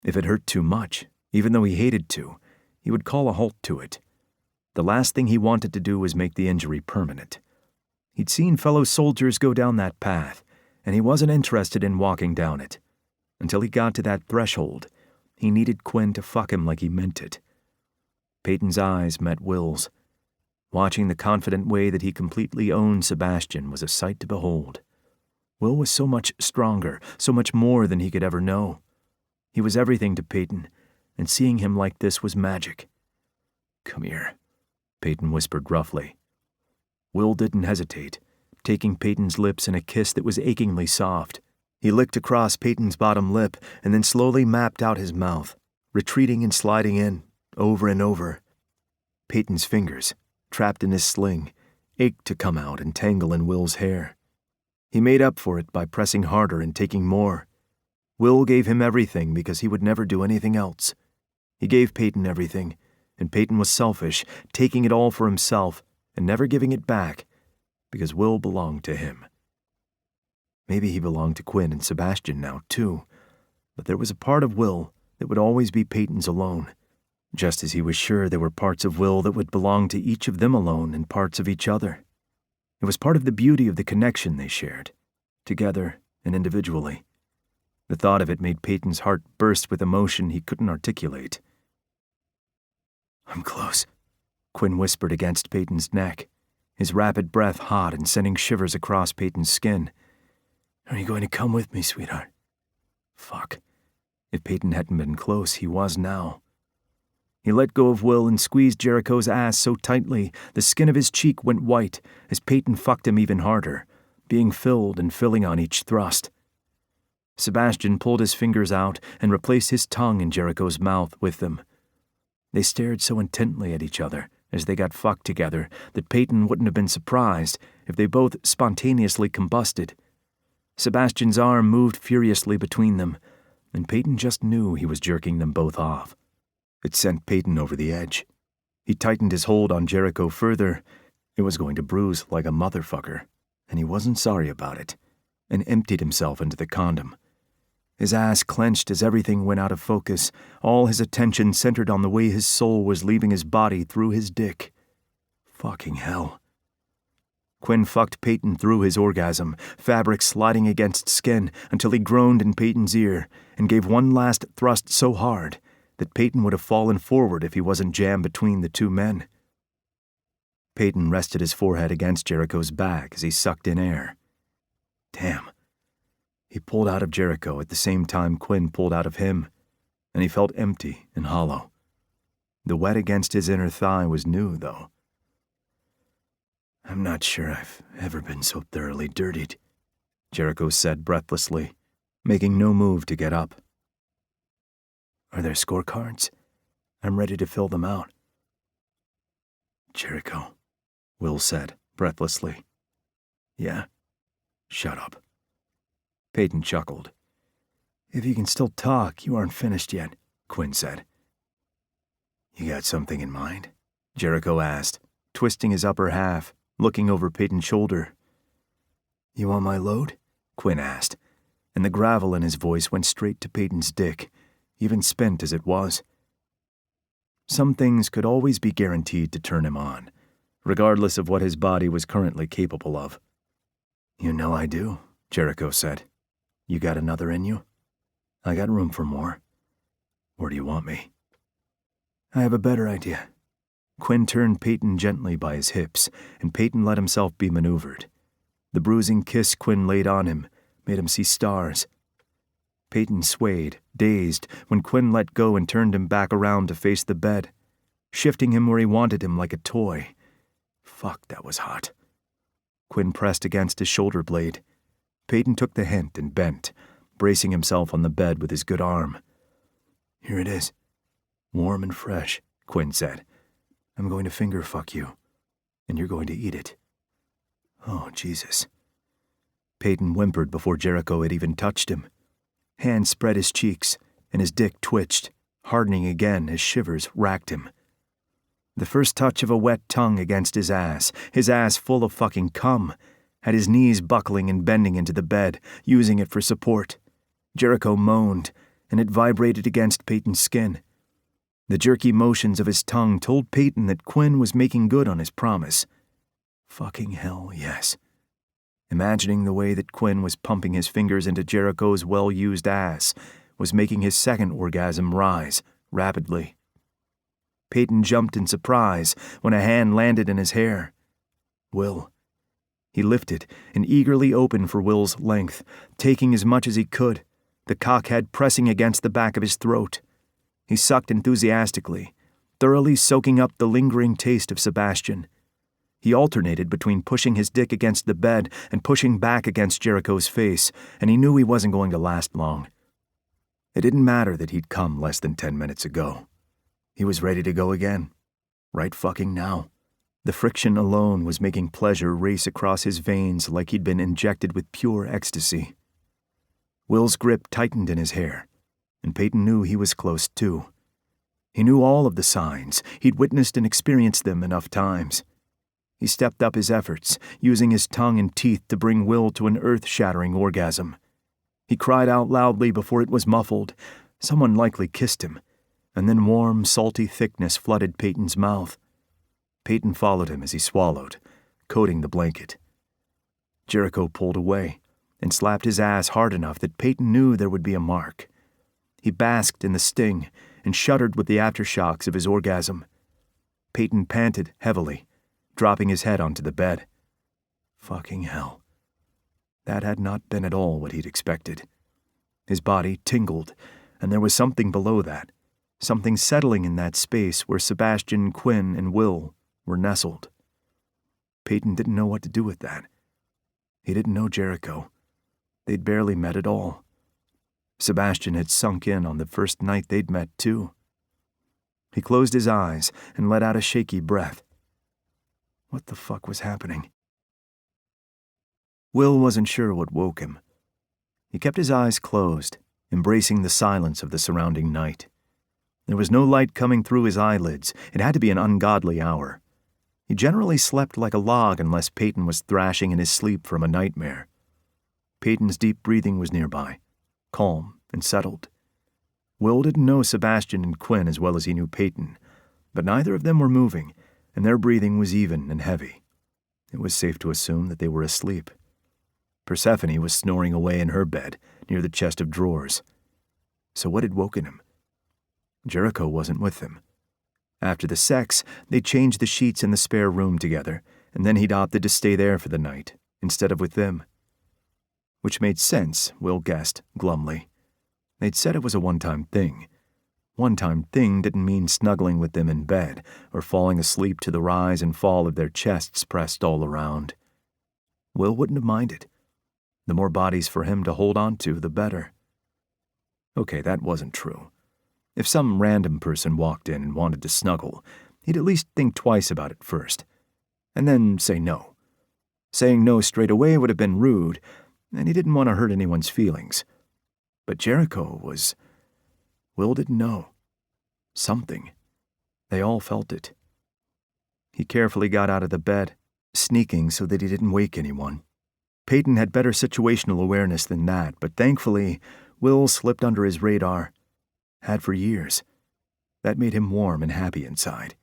If it hurt too much, even though he hated to, he would call a halt to it. The last thing he wanted to do was make the injury permanent. He'd seen fellow soldiers go down that path, and he wasn't interested in walking down it. Until he got to that threshold, he needed Quinn to fuck him like he meant it. Peyton's eyes met Will's. Watching the confident way that he completely owned Sebastian was a sight to behold. Will was so much stronger, so much more than he could ever know. He was everything to Peyton, and seeing him like this was magic. "Come here," Peyton whispered roughly. Will didn't hesitate, taking Peyton's lips in a kiss that was achingly soft. He licked across Peyton's bottom lip and then slowly mapped out his mouth, retreating and sliding in, over and over. Peyton's fingers, trapped in his sling, ached to come out and tangle in Will's hair. He made up for it by pressing harder and taking more. Will gave him everything because he would never do anything else. He gave Peyton everything, and Peyton was selfish, taking it all for himself and never giving it back because Will belonged to him. Maybe he belonged to Quinn and Sebastian now, too, but there was a part of Will that would always be Peyton's alone, just as he was sure there were parts of Will that would belong to each of them alone and parts of each other. It was part of the beauty of the connection they shared, together and individually. The thought of it made Peyton's heart burst with emotion he couldn't articulate. "I'm close," Quinn whispered against Peyton's neck, his rapid breath hot and sending shivers across Peyton's skin. "Are you going to come with me, sweetheart?" Fuck. If Peyton hadn't been close, he was now. He let go of Will and squeezed Jericho's ass so tightly the skin of his cheek went white as Peyton fucked him even harder, being filled and filling on each thrust. Sebastian pulled his fingers out and replaced his tongue in Jericho's mouth with them. They stared so intently at each other as they got fucked together, that Peyton wouldn't have been surprised if they both spontaneously combusted. Sebastian's arm moved furiously between them, and Peyton just knew he was jerking them both off. It sent Peyton over the edge. He tightened his hold on Jericho further. It was going to bruise like a motherfucker, and he wasn't sorry about it, and emptied himself into the condom. His ass clenched as everything went out of focus, all his attention centered on the way his soul was leaving his body through his dick. Fucking hell. Quinn fucked Peyton through his orgasm, fabric sliding against skin until he groaned in Peyton's ear and gave one last thrust so hard that Peyton would have fallen forward if he wasn't jammed between the two men. Peyton rested his forehead against Jericho's back as he sucked in air. Damn. He pulled out of Jericho at the same time Quinn pulled out of him, and he felt empty and hollow. The wet against his inner thigh was new, though. I'm not sure I've ever been so thoroughly dirtied, Jericho said breathlessly, making no move to get up. Are there scorecards? I'm ready to fill them out. Jericho, Will said breathlessly. Yeah? Shut up. Peyton chuckled. If you can still talk, you aren't finished yet, Quinn said. You got something in mind? Jericho asked, twisting his upper half, looking over Peyton's shoulder. You want my load? Quinn asked, and the gravel in his voice went straight to Peyton's dick, even spent as it was. Some things could always be guaranteed to turn him on, regardless of what his body was currently capable of. You know I do, Jericho said. You got another in you? I got room for more. Where do you want me? I have a better idea. Quinn turned Peyton gently by his hips, and Peyton let himself be maneuvered. The bruising kiss Quinn laid on him made him see stars. Peyton swayed, dazed, when Quinn let go and turned him back around to face the bed, shifting him where he wanted him like a toy. Fuck, that was hot. Quinn pressed against his shoulder blade. Peyton took the hint and bent, bracing himself on the bed with his good arm. Here it is. Warm and fresh, Quinn said. I'm going to finger fuck you, and you're going to eat it. Oh, Jesus. Peyton whimpered before Jericho had even touched him. Hands spread his cheeks, and his dick twitched, hardening again as shivers racked him. The first touch of a wet tongue against his ass full of fucking cum, had his knees buckling and bending into the bed, using it for support. Jericho moaned, and it vibrated against Peyton's skin. The jerky motions of his tongue told Peyton that Quinn was making good on his promise. Fucking hell, yes. Imagining the way that Quinn was pumping his fingers into Jericho's well-used ass was making his second orgasm rise rapidly. Peyton jumped in surprise when a hand landed in his hair. Will. He lifted and eagerly opened for Will's length, taking as much as he could, the cockhead pressing against the back of his throat. He sucked enthusiastically, thoroughly soaking up the lingering taste of Sebastian. He alternated between pushing his dick against the bed and pushing back against Jericho's face, and he knew he wasn't going to last long. It didn't matter that he'd come less than 10 minutes ago. He was ready to go again. Right fucking now. The friction alone was making pleasure race across his veins like he'd been injected with pure ecstasy. Will's grip tightened in his hair, and Peyton knew he was close too. He knew all of the signs. He'd witnessed and experienced them enough times. He stepped up his efforts, using his tongue and teeth to bring Will to an earth-shattering orgasm. He cried out loudly before it was muffled. Someone likely kissed him, and then warm, salty thickness flooded Peyton's mouth. Peyton followed him as he swallowed, coating the blanket. Jericho pulled away and slapped his ass hard enough that Peyton knew there would be a mark. He basked in the sting and shuddered with the aftershocks of his orgasm. Peyton panted heavily, dropping his head onto the bed. Fucking hell. That had not been at all what he'd expected. His body tingled, and there was something below that, something settling in that space where Sebastian, Quinn, and Will were nestled. Peyton didn't know what to do with that. He didn't know Jericho. They'd barely met at all. Sebastian had sunk in on the first night they'd met, too. He closed his eyes and let out a shaky breath. What the fuck was happening? Will wasn't sure what woke him. He kept his eyes closed, embracing the silence of the surrounding night. There was no light coming through his eyelids. It had to be an ungodly hour. He generally slept like a log unless Peyton was thrashing in his sleep from a nightmare. Peyton's deep breathing was nearby, calm and settled. Will didn't know Sebastian and Quinn as well as he knew Peyton, but neither of them were moving, and their breathing was even and heavy. It was safe to assume that they were asleep. Persephone was snoring away in her bed, near the chest of drawers. So what had woken him? Jericho wasn't with them. After the sex, they changed the sheets in the spare room together, and then he'd opted to stay there for the night, instead of with them. Which made sense, Will guessed, glumly. They'd said it was a one-time thing. One-time thing didn't mean snuggling with them in bed, or falling asleep to the rise and fall of their chests pressed all around. Will wouldn't have minded. The more bodies for him to hold on to, the better. Okay, that wasn't true. If some random person walked in and wanted to snuggle, he'd at least think twice about it first, and then say no. Saying no straight away would have been rude, and he didn't want to hurt anyone's feelings. But Jericho was... Will didn't know. Something. They all felt it. He carefully got out of the bed, sneaking so that he didn't wake anyone. Peyton had better situational awareness than that, but thankfully, Will slipped under his radar. Had for years. That made him warm and happy inside.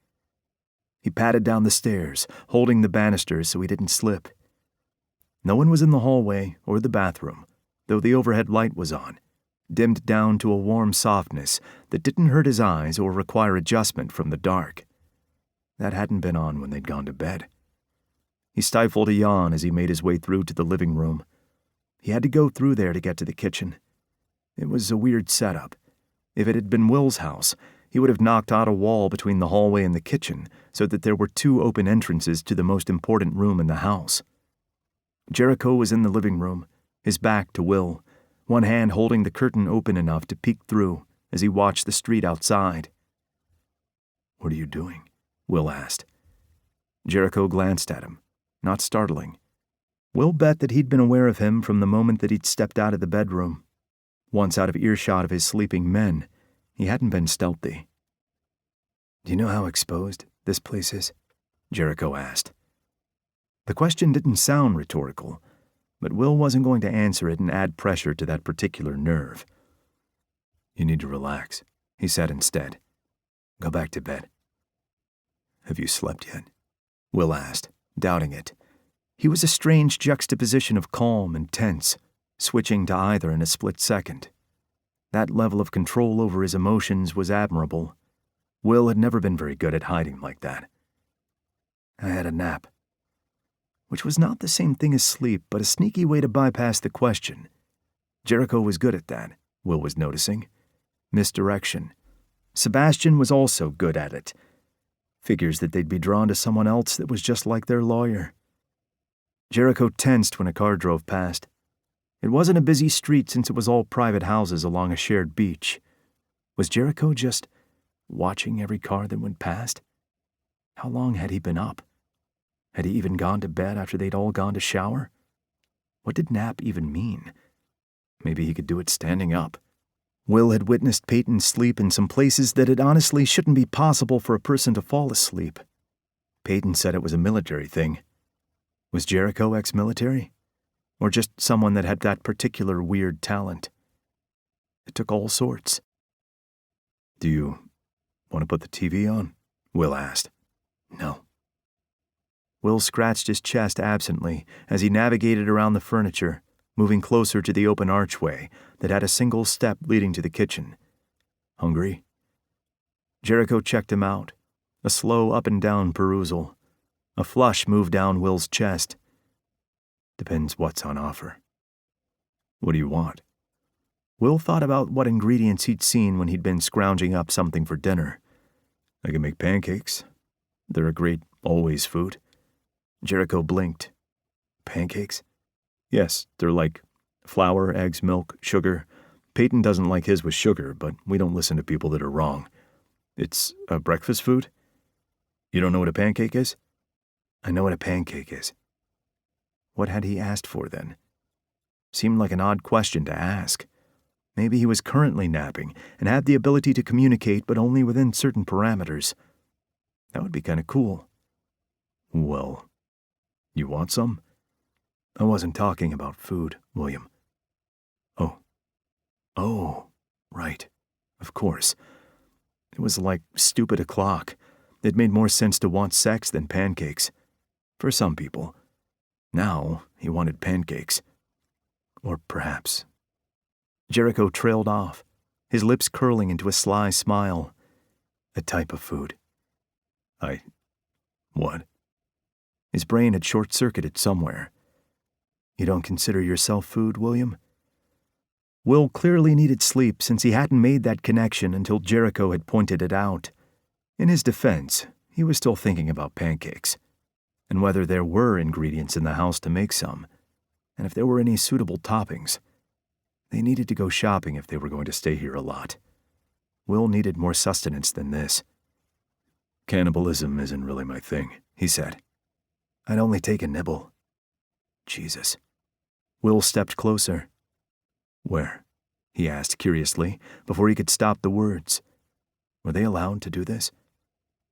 He padded down the stairs, holding the banisters so he didn't slip. No one was in the hallway or the bathroom, though the overhead light was on, dimmed down to a warm softness that didn't hurt his eyes or require adjustment from the dark. That hadn't been on when they'd gone to bed. He stifled a yawn as he made his way through to the living room. He had to go through there to get to the kitchen. It was a weird setup. If it had been Will's house, he would have knocked out a wall between the hallway and the kitchen so that there were two open entrances to the most important room in the house. Jericho was in the living room, his back to Will, one hand holding the curtain open enough to peek through as he watched the street outside. "What are you doing?" Will asked. Jericho glanced at him, not startling. Will bet that he'd been aware of him from the moment that he'd stepped out of the bedroom. Once out of earshot of his sleeping men, he hadn't been stealthy. "Do you know how exposed this place is?" Jericho asked. The question didn't sound rhetorical, but Will wasn't going to answer it and add pressure to that particular nerve. "You need to relax," he said instead. "Go back to bed." "Have you slept yet?" Will asked, doubting it. He was a strange juxtaposition of calm and tense, switching to either in a split second. That level of control over his emotions was admirable. Will had never been very good at hiding like that. "I had a nap." Which was not the same thing as sleep, but a sneaky way to bypass the question. Jericho was good at that, Will was noticing. Misdirection. Sebastian was also good at it. Figures that they'd be drawn to someone else that was just like their lawyer. Jericho tensed when a car drove past. It wasn't a busy street since it was all private houses along a shared beach. Was Jericho just watching every car that went past? How long had he been up? Had he even gone to bed after they'd all gone to shower? What did nap even mean? Maybe he could do it standing up. Will had witnessed Peyton sleep in some places that it honestly shouldn't be possible for a person to fall asleep. Peyton said it was a military thing. Was Jericho ex-military? Or just someone that had that particular weird talent? It took all sorts. "Do you want to put the TV on?" Will asked. "No." Will scratched his chest absently as he navigated around the furniture, moving closer to the open archway that had a single step leading to the kitchen. "Hungry?" Jericho checked him out, a slow up-and-down perusal. A flush moved down Will's chest. "Depends what's on offer." "What do you want?" Will thought about what ingredients he'd seen when he'd been scrounging up something for dinner. "I can make pancakes. They're a great always food." Jericho blinked. "Pancakes?" "Yes, they're like flour, eggs, milk, sugar. Peyton doesn't like his with sugar, but we don't listen to people that are wrong. It's a breakfast food? You don't know what a pancake is? I know what a pancake is. What had he asked for then? Seemed like an odd question to ask. Maybe he was currently napping and had the ability to communicate, but only within certain parameters. That would be kind of cool. Well, you want some? I wasn't talking about food, William. Oh, right. Of course. It was like stupid o'clock. It made more sense to want sex than pancakes. For some people. Now, he wanted pancakes. Or perhaps. Jericho trailed off, his lips curling into a sly smile. A type of food. What? His brain had short-circuited somewhere. You don't consider yourself food, William? Will clearly needed sleep since he hadn't made that connection until Jericho had pointed it out. In his defense, he was still thinking about pancakes, and whether there were ingredients in the house to make some, and if there were any suitable toppings. They needed to go shopping if they were going to stay here a lot. Will needed more sustenance than this. Cannibalism isn't really my thing, he said. I'd only take a nibble. Jesus. Will stepped closer. Where? He asked curiously, before he could stop the words. Were they allowed to do this?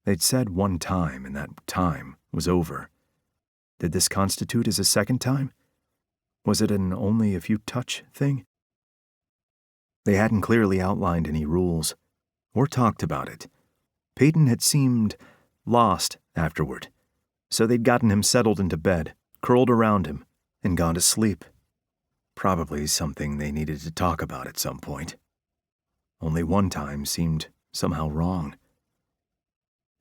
They'd said one time, and that time was over. Did this constitute as a second time? Was it an only if you touch thing? They hadn't clearly outlined any rules, or talked about it. Peyton had seemed lost afterward, so they'd gotten him settled into bed, curled around him, and gone to sleep. Probably something they needed to talk about at some point. Only one time seemed somehow wrong.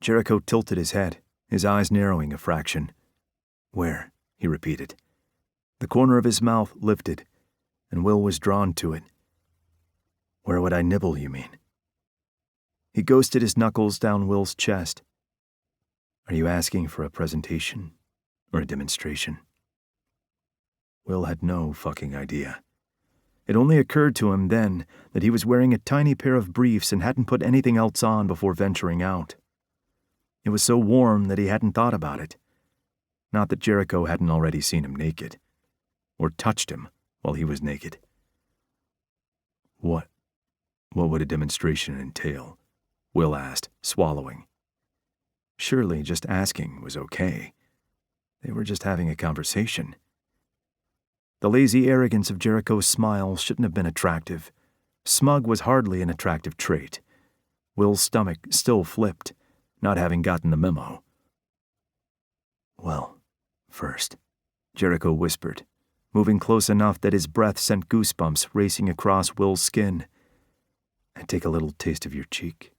Jericho tilted his head, his eyes narrowing a fraction. Where? He repeated. The corner of his mouth lifted, and Will was drawn to it. Where would I nibble, you mean? He ghosted his knuckles down Will's chest. Are you asking for a presentation or a demonstration? Will had no fucking idea. It only occurred to him then that he was wearing a tiny pair of briefs and hadn't put anything else on before venturing out. It was so warm that he hadn't thought about it. Not that Jericho hadn't already seen him naked, or touched him while he was naked. What would a demonstration entail? Will asked, swallowing. Surely just asking was okay. They were just having a conversation. The lazy arrogance of Jericho's smile shouldn't have been attractive. Smug was hardly an attractive trait. Will's stomach still flipped, not having gotten the memo. Well, first, Jericho whispered, moving close enough that his breath sent goosebumps racing across Will's skin. I'd take a little taste of your cheek.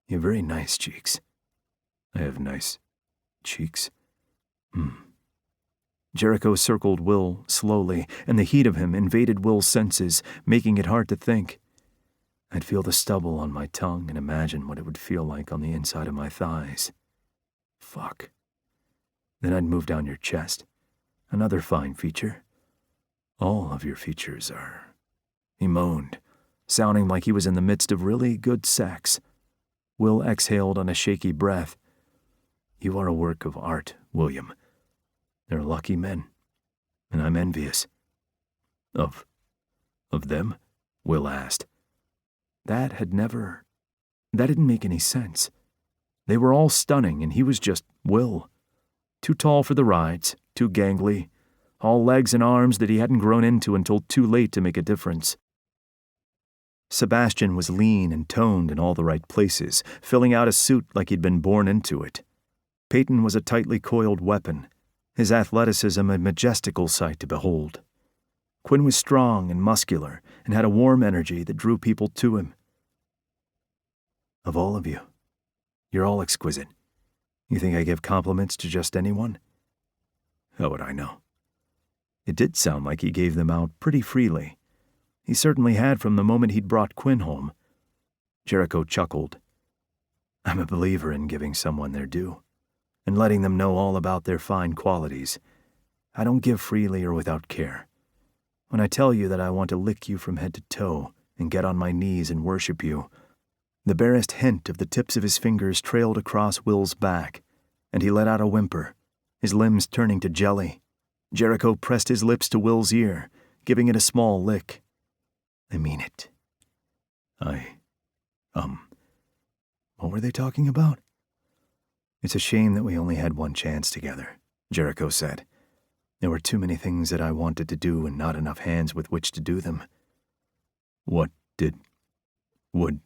You have very nice cheeks. I have nice cheeks. Jericho circled Will slowly, and the heat of him invaded Will's senses, making it hard to think. I'd feel the stubble on my tongue and imagine what it would feel like on the inside of my thighs. Fuck. Then I'd move down your chest. Another fine feature. All of your features are... He moaned, sounding like he was in the midst of really good sex. Will exhaled on a shaky breath. You are a work of art, William. They're lucky men, and I'm envious. Of them? Will asked. That didn't make any sense. They were all stunning, and he was just Will. Too tall for the rides, too gangly, all legs and arms that he hadn't grown into until too late to make a difference. Sebastian was lean and toned in all the right places, filling out a suit like he'd been born into it. Peyton was a tightly coiled weapon, his athleticism a majestical sight to behold. Quinn was strong and muscular and had a warm energy that drew people to him. Of all of you, you're all exquisite. You think I give compliments to just anyone? How would I know? It did sound like he gave them out pretty freely. He certainly had from the moment he'd brought Quinn home. Jericho chuckled. I'm a believer in giving someone their due, and letting them know all about their fine qualities. I don't give freely or without care. When I tell you that I want to lick you from head to toe and get on my knees and worship you, The barest hint of the tips of his fingers trailed across Will's back, and he let out a whimper, his limbs turning to jelly. Jericho pressed his lips to Will's ear, giving it a small lick. I mean it. What were they talking about? It's a shame that we only had one chance together, Jericho said. There were too many things that I wanted to do and not enough hands with which to do them. What would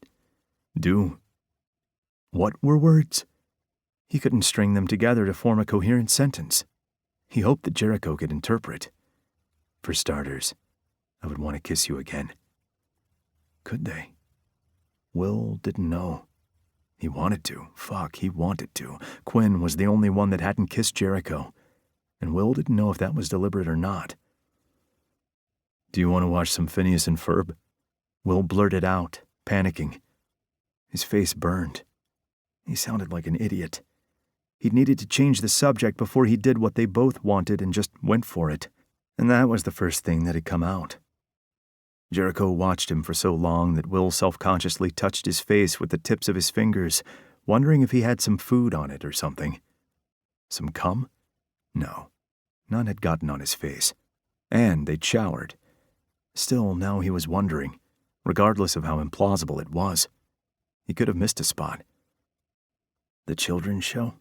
do? What were words? He couldn't string them together to form a coherent sentence. He hoped that Jericho could interpret. For starters, I would want to kiss you again. Could they? Will didn't know. He wanted to. He wanted to. Quinn was the only one that hadn't kissed Jericho, and Will didn't know if that was deliberate or not. Do you want to watch some Phineas and Ferb? Will blurted out, panicking. His face burned. He sounded like an idiot. He'd needed to change the subject before he did what they both wanted and just went for it, and that was the first thing that had come out. Jericho watched him for so long that Will self-consciously touched his face with the tips of his fingers, wondering if he had some food on it or something. Some cum? No, none had gotten on his face, and they'd showered. Still, now he was wondering, regardless of how implausible it was. He could have missed a spot. The children's show?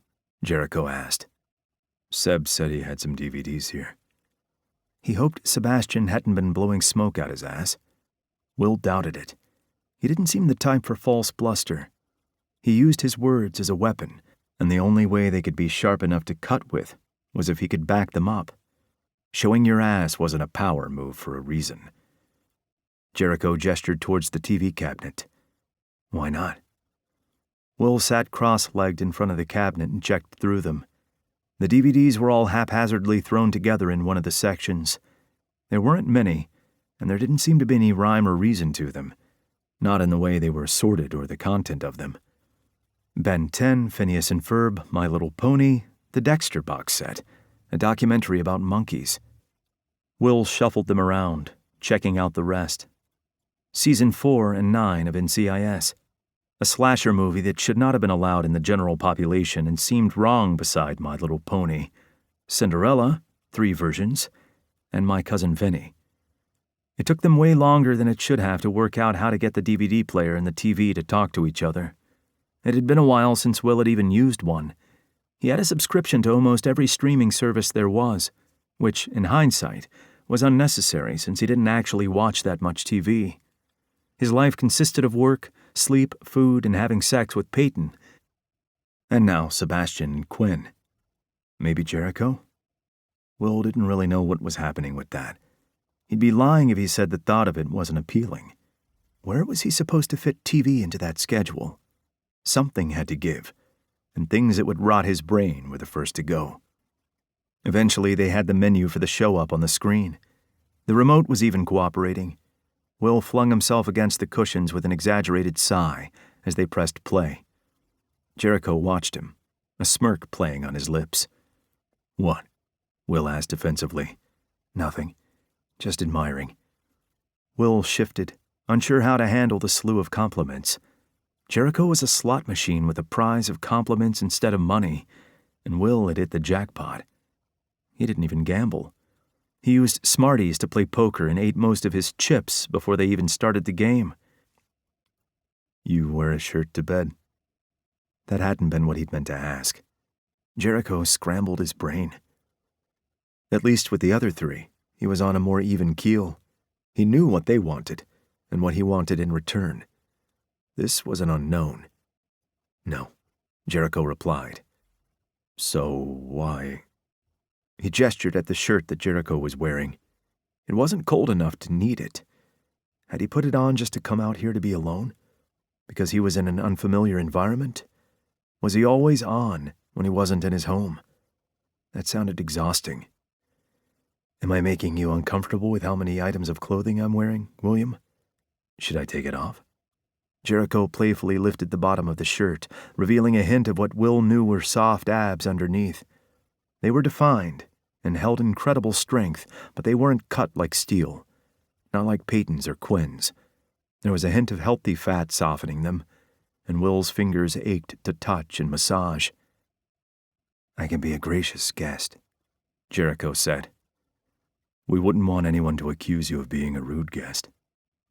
Jericho asked. Seb said he had some DVDs here. He hoped Sebastian hadn't been blowing smoke out his ass. Will doubted it. He didn't seem the type for false bluster. He used his words as a weapon, and the only way they could be sharp enough to cut with was if he could back them up. Showing your ass wasn't a power move for a reason. Jericho gestured towards the TV cabinet. Why not? Will sat cross-legged in front of the cabinet and checked through them. The DVDs were all haphazardly thrown together in one of the sections. There weren't many, and there didn't seem to be any rhyme or reason to them, not in the way they were sorted or the content of them. Ben 10, Phineas and Ferb, My Little Pony, the Dexter box set, a documentary about monkeys. Will shuffled them around, checking out the rest. Season 4 and 9 of NCIS, a slasher movie that should not have been allowed in the general population and seemed wrong beside My Little Pony. Cinderella, 3 versions, and My Cousin Vinny. It took them way longer than it should have to work out how to get the DVD player and the TV to talk to each other. It had been a while since Will had even used one. He had a subscription to almost every streaming service there was, which, in hindsight, was unnecessary since he didn't actually watch that much TV. His life consisted of work, sleep, food, and having sex with Peyton. And now Sebastian and Quinn. Maybe Jericho? Will didn't really know what was happening with that. He'd be lying if he said the thought of it wasn't appealing. Where was he supposed to fit TV into that schedule? Something had to give, and things that would rot his brain were the first to go. Eventually, they had the menu for the show up on the screen. The remote was even cooperating. Will flung himself against the cushions with an exaggerated sigh as they pressed play. Jericho watched him, a smirk playing on his lips. What? Will asked defensively. Nothing. Just admiring. Will shifted, unsure how to handle the slew of compliments. Jericho was a slot machine with a prize of compliments instead of money, and Will had hit the jackpot. He didn't even gamble. He used Smarties to play poker and ate most of his chips before they even started the game. You wear a shirt to bed? That hadn't been what he'd meant to ask. Jericho scrambled his brain. At least with the other 3, he was on a more even keel. He knew what they wanted, and what he wanted in return. This was an unknown. No, Jericho replied. So why? He gestured at the shirt that Jericho was wearing. It wasn't cold enough to need it. Had he put it on just to come out here to be alone? Because he was in an unfamiliar environment? Was he always on when he wasn't in his home? That sounded exhausting. Am I making you uncomfortable with how many items of clothing I'm wearing, William? Should I take it off? Jericho playfully lifted the bottom of the shirt, revealing a hint of what Will knew were soft abs underneath. They were defined and held incredible strength, but they weren't cut like steel, not like Peyton's or Quinn's. There was a hint of healthy fat softening them, and Will's fingers ached to touch and massage. "I can be a gracious guest," Jericho said. "We wouldn't want anyone to accuse you of being a rude guest,"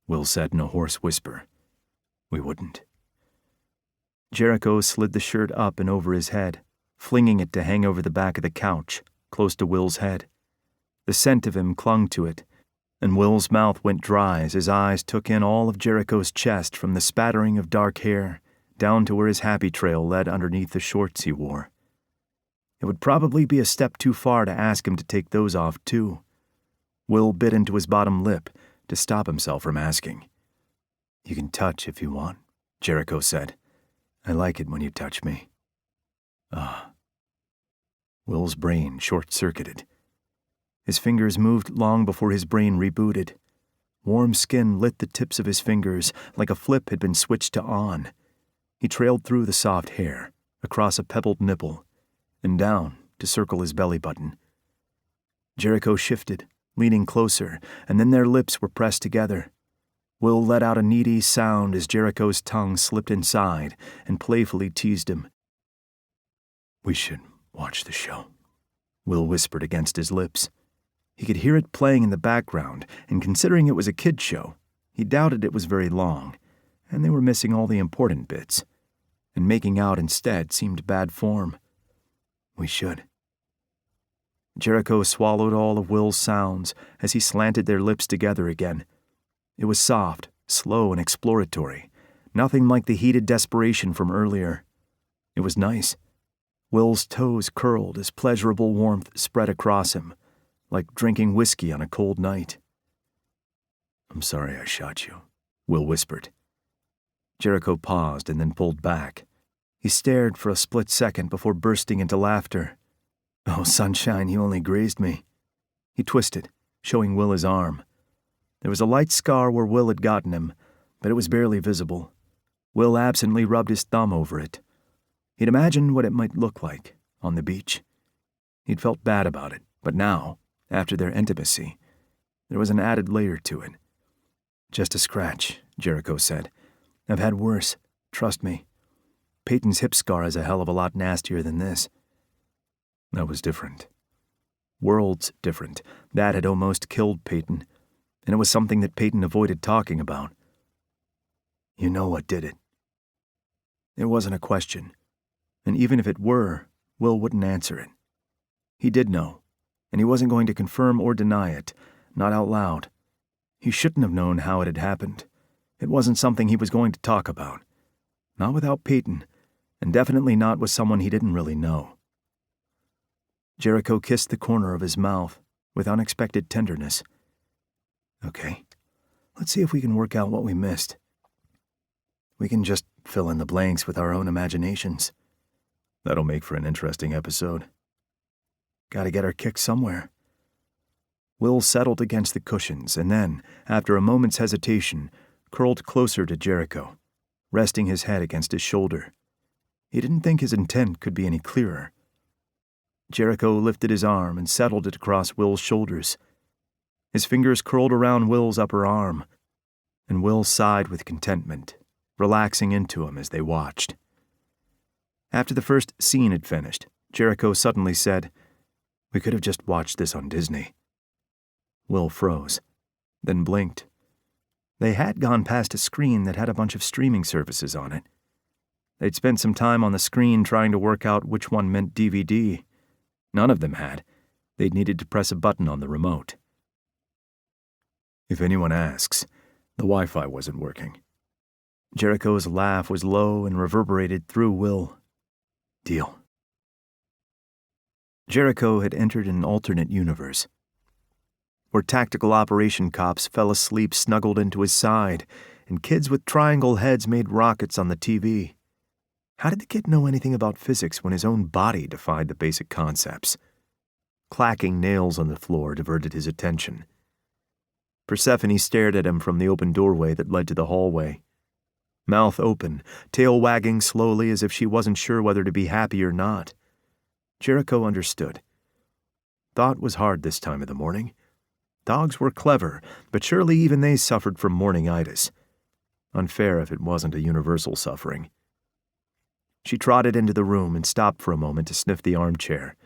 Will said in a hoarse whisper. "We wouldn't." Jericho slid the shirt up and over his head, flinging it to hang over the back of the couch, close to Will's head. The scent of him clung to it, and Will's mouth went dry as his eyes took in all of Jericho's chest from the spattering of dark hair down to where his happy trail led underneath the shorts he wore. It would probably be a step too far to ask him to take those off, too. Will bit into his bottom lip to stop himself from asking. "You can touch if you want," Jericho said. "I like it when you touch me." Ah. Will's brain short-circuited. His fingers moved long before his brain rebooted. Warm skin lit the tips of his fingers like a flip had been switched to on. He trailed through the soft hair, across a pebbled nipple, and down to circle his belly button. Jericho shifted, leaning closer, and then their lips were pressed together. Will let out a needy sound as Jericho's tongue slipped inside and playfully teased him. "We should watch the show," Will whispered against his lips. He could hear it playing in the background, and considering it was a kid's show, he doubted it was very long, and they were missing all the important bits, and making out instead seemed bad form. "We should." Jericho swallowed all of Will's sounds as he slanted their lips together again. It was soft, slow, and exploratory, nothing like the heated desperation from earlier. It was nice. Will's toes curled as pleasurable warmth spread across him, like drinking whiskey on a cold night. "I'm sorry I shot you," Will whispered. Jericho paused and then pulled back. He stared for a split second before bursting into laughter. "Oh, sunshine, you only grazed me." He twisted, showing Will his arm. There was a light scar where Will had gotten him, but it was barely visible. Will absently rubbed his thumb over it. He'd imagined what it might look like on the beach. He'd felt bad about it, but now, after their intimacy, there was an added layer to it. "Just a scratch," Jericho said. "I've had worse, trust me. Peyton's hip scar is a hell of a lot nastier than this." That was different. Worlds different. That had almost killed Peyton, and it was something that Peyton avoided talking about. "You know what did it." It wasn't a question, and even if it were, Will wouldn't answer it. He did know, and he wasn't going to confirm or deny it, not out loud. He shouldn't have known how it had happened. It wasn't something he was going to talk about. Not without Peyton, and definitely not with someone he didn't really know. Jericho kissed the corner of his mouth with unexpected tenderness. "Okay, let's see if we can work out what we missed. We can just fill in the blanks with our own imaginations. That'll make for an interesting episode. Gotta get our kicks somewhere." Will settled against the cushions and then, after a moment's hesitation, curled closer to Jericho, resting his head against his shoulder. He didn't think his intent could be any clearer. Jericho lifted his arm and settled it across Will's shoulders. His fingers curled around Will's upper arm, and Will sighed with contentment, relaxing into him as they watched. After the first scene had finished, Jericho suddenly said, "We could have just watched this on Disney." Will froze, then blinked. They had gone past a screen that had a bunch of streaming services on it. They'd spent some time on the screen trying to work out which one meant DVD. None of them had. They'd needed to press a button on the remote. "If anyone asks, the Wi-Fi wasn't working." Jericho's laugh was low and reverberated through Will. "Deal." Jericho had entered an alternate universe, where tactical operation cops fell asleep snuggled into his side, and kids with triangle heads made rockets on the TV. How did the kid know anything about physics when his own body defied the basic concepts? Clacking nails on the floor diverted his attention. Persephone stared at him from the open doorway that led to the hallway. Mouth open, tail wagging slowly as if she wasn't sure whether to be happy or not. Jericho understood. Thought was hard this time of the morning. Dogs were clever, but surely even they suffered from morning-itis. Unfair if it wasn't a universal suffering, She trotted into the room and stopped for a moment to sniff the armchair.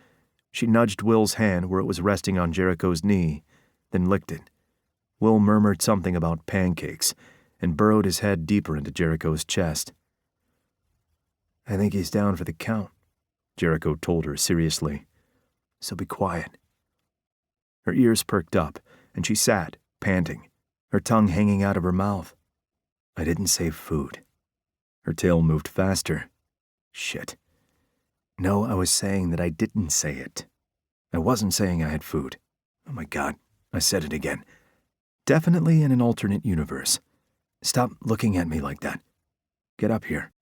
She nudged Will's hand where it was resting on Jericho's knee, then licked it. Will murmured something about pancakes and burrowed his head deeper into Jericho's chest. "I think he's down for the count," Jericho told her seriously. "So be quiet." Her ears perked up, and she sat, panting, her tongue hanging out of her mouth. "I didn't save food." Her tail moved faster. Shit. No, I was saying that I didn't say it. I wasn't saying I had food. Oh my God, I said it again. Definitely in an alternate universe. Stop looking at me like that. Get up here.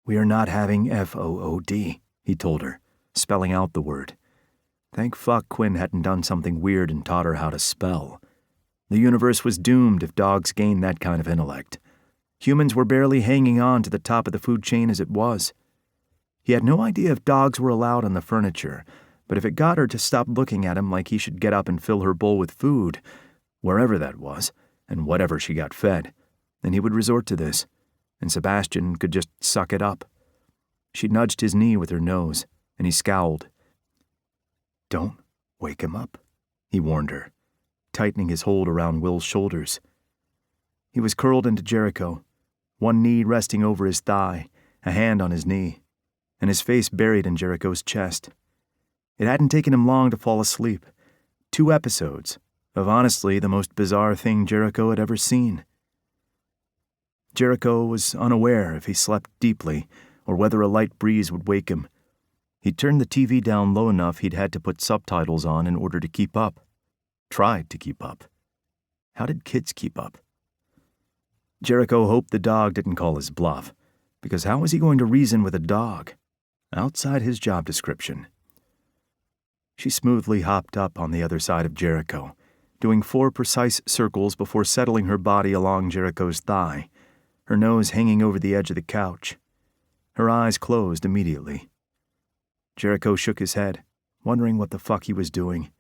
"We are not having FOOD, he told her, spelling out the word. Thank fuck Quinn hadn't done something weird and taught her how to spell. The universe was doomed if dogs gained that kind of intellect. Humans were barely hanging on to the top of the food chain as it was. He had no idea if dogs were allowed on the furniture, but if it got her to stop looking at him like he should get up and fill her bowl with food, wherever that was, and whatever she got fed, then he would resort to this, and Sebastian could just suck it up. She nudged his knee with her nose, and he scowled. "Don't wake him up," he warned her, tightening his hold around Will's shoulders. He was curled into Jericho, one knee resting over his thigh, a hand on his knee, and his face buried in Jericho's chest. It hadn't taken him long to fall asleep. 2 episodes of honestly the most bizarre thing Jericho had ever seen. Jericho was unaware if he slept deeply or whether a light breeze would wake him. He'd turned the TV down low enough he'd had to put subtitles on in order to keep up. Tried to keep up. How did kids keep up? Jericho hoped the dog didn't call his bluff, because how was he going to reason with a dog? Outside his job description. She smoothly hopped up on the other side of Jericho, doing 4 precise circles before settling her body along Jericho's thigh, her nose hanging over the edge of the couch. Her eyes closed immediately. Jericho shook his head, wondering what the fuck he was doing,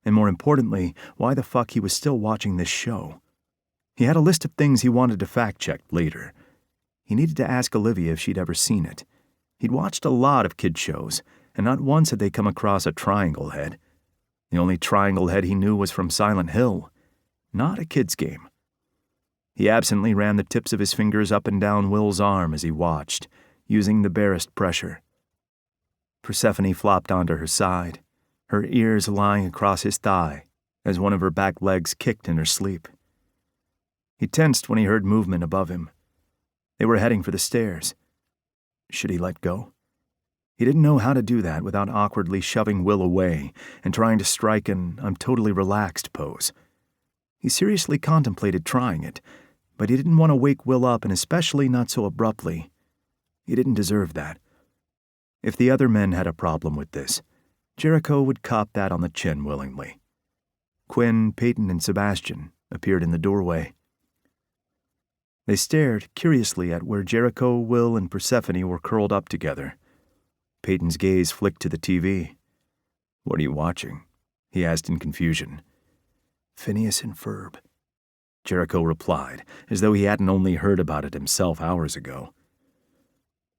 and more importantly, why the fuck he was still watching this show. He had a list of things he wanted to fact-check later. He needed to ask Olivia if she'd ever seen it. He'd watched a lot of kid shows, and not once had they come across a triangle head. The only triangle head he knew was from Silent Hill, not a kid's game. He absently ran the tips of his fingers up and down Will's arm as he watched, using the barest pressure. Persephone flopped onto her side, her ears lying across his thigh as one of her back legs kicked in her sleep. He tensed when he heard movement above him. They were heading for the stairs. Should he let go? He didn't know how to do that without awkwardly shoving Will away and trying to strike an "I'm totally relaxed" pose. He seriously contemplated trying it, but he didn't want to wake Will up, and especially not so abruptly. He didn't deserve that. If the other men had a problem with this, Jericho would cop that on the chin willingly. Quinn, Peyton, and Sebastian appeared in the doorway. They stared curiously at where Jericho, Will, and Persephone were curled up together. Peyton's gaze flicked to the TV. "What are you watching?" he asked in confusion. "Phineas and Ferb," Jericho replied, as though he hadn't only heard about it himself hours ago.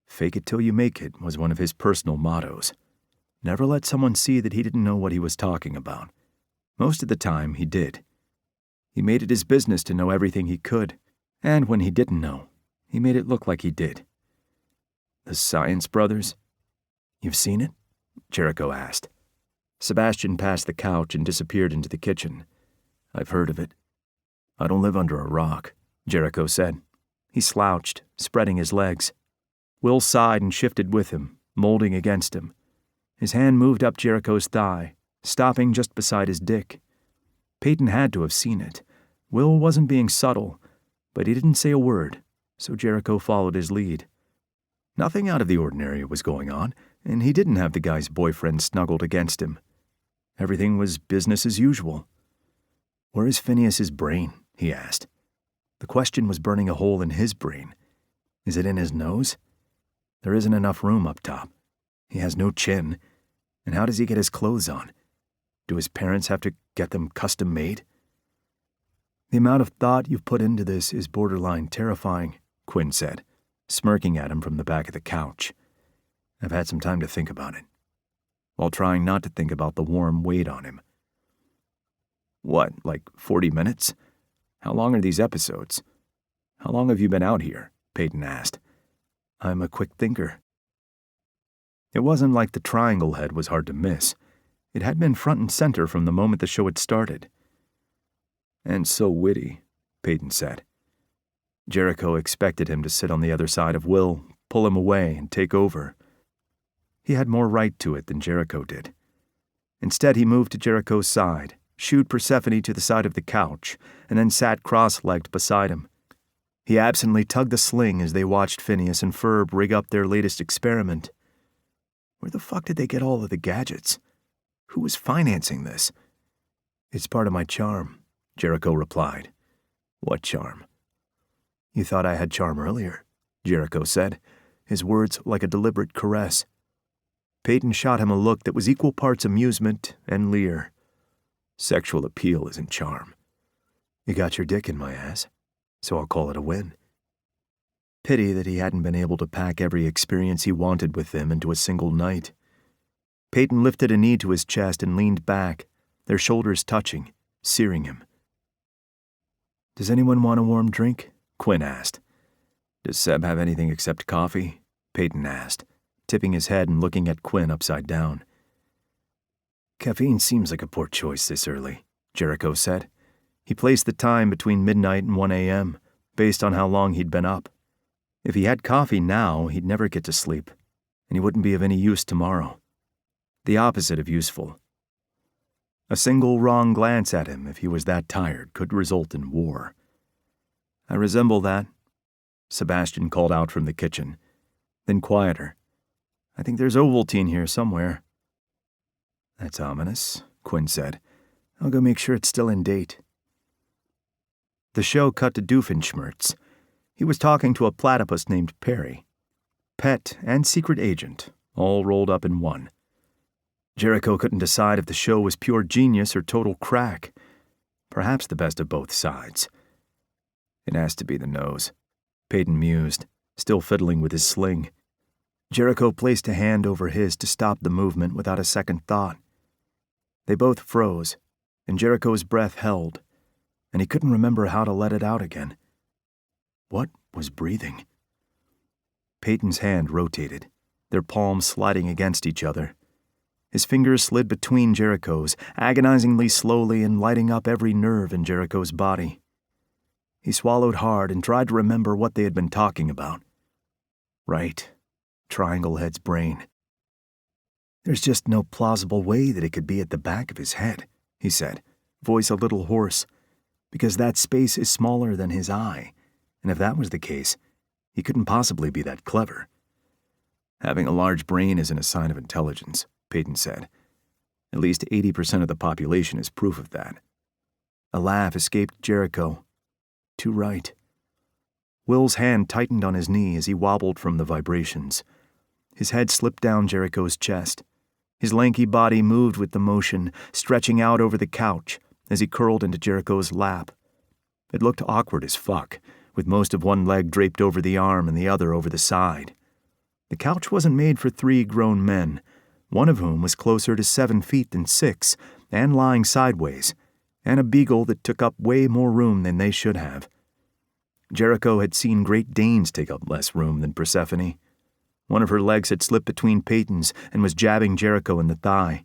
Fake it till you make it was one of his personal mottos. Never let someone see that he didn't know what he was talking about. Most of the time, he did. He made it his business to know everything he could, and when he didn't know, he made it look like he did. "The Science Brothers? You've seen it?" Jericho asked. Sebastian passed the couch and disappeared into the kitchen. "I've heard of it." "I don't live under a rock," Jericho said. He slouched, spreading his legs. Will sighed and shifted with him, molding against him. His hand moved up Jericho's thigh, stopping just beside his dick. Peyton had to have seen it. Will wasn't being subtle, but he didn't say a word, so Jericho followed his lead. Nothing out of the ordinary was going on, and he didn't have the guy's boyfriend snuggled against him. Everything was business as usual. "Where is Phineas's brain?" he asked. The question was burning a hole in his brain. Is it in his nose? There isn't enough room up top. He has no chin. And how does he get his clothes on? Do his parents have to get them custom made? "The amount of thought you've put into this is borderline terrifying," Quinn said. smirking at him from the back of the couch. I've had some time to think about it, while trying not to think about the warm weight on him. What, like 40 minutes? How long are these episodes? How long have you been out here? Peyton asked. I'm a quick thinker. It wasn't like the triangle head was hard to miss. It had been front and center from the moment the show had started. And so witty, Peyton said. Jericho expected him to sit on the other side of Will, pull him away, and take over. He had more right to it than Jericho did. Instead, he moved to Jericho's side, shooed Persephone to the side of the couch, and then sat cross-legged beside him. He absently tugged the sling as they watched Phineas and Ferb rig up their latest experiment. Where the fuck did they get all of the gadgets? Who was financing this? It's part of my charm, Jericho replied. What charm? You thought I had charm earlier, Jericho said, his words like a deliberate caress. Peyton shot him a look that was equal parts amusement and leer. Sexual appeal isn't charm. You got your dick in my ass, so I'll call it a win. Pity that he hadn't been able to pack every experience he wanted with them into a single night. Peyton lifted a knee to his chest and leaned back, their shoulders touching, searing him. Does anyone want a warm drink? Quinn asked. Does Seb have anything except coffee? Peyton asked, tipping his head and looking at Quinn upside down. Caffeine seems like a poor choice this early, Jericho said. He placed the time between midnight and 1 a.m., based on how long he'd been up. If he had coffee now, he'd never get to sleep, and he wouldn't be of any use tomorrow. The opposite of useful. A single wrong glance at him, if he was that tired, could result in war. I resemble that, Sebastian called out from the kitchen. Then quieter. I think there's Ovaltine here somewhere. That's ominous, Quinn said. I'll go make sure it's still in date. The show cut to Doofenshmirtz. He was talking to a platypus named Perry. Pet and secret agent, all rolled up in one. Jericho couldn't decide if the show was pure genius or total crack. Perhaps the best of both sides. It has to be the nose, Peyton mused, still fiddling with his sling. Jericho placed a hand over his to stop the movement without a second thought. They both froze, and Jericho's breath held, and he couldn't remember how to let it out again. What was breathing? Peyton's hand rotated, their palms sliding against each other. His fingers slid between Jericho's, agonizingly slowly and lighting up every nerve in Jericho's body. He swallowed hard and tried to remember what they had been talking about. Right. Triangle Head's brain. There's just no plausible way that it could be at the back of his head, he said, voice a little hoarse, because that space is smaller than his eye, and if that was the case, he couldn't possibly be that clever. Having a large brain isn't a sign of intelligence, Peyton said. At least 80% of the population is proof of that. A laugh escaped Jericho. Too right. Will's hand tightened on his knee as he wobbled from the vibrations. His head slipped down Jericho's chest. His lanky body moved with the motion, stretching out over the couch as he curled into Jericho's lap. It looked awkward as fuck, with most of one leg draped over the arm and the other over the side. The couch wasn't made for 3 grown men, one of whom was closer to 7 feet than 6, and lying sideways, and a beagle that took up way more room than they should have. Jericho had seen Great Danes take up less room than Persephone. One of her legs had slipped between Peyton's and was jabbing Jericho in the thigh.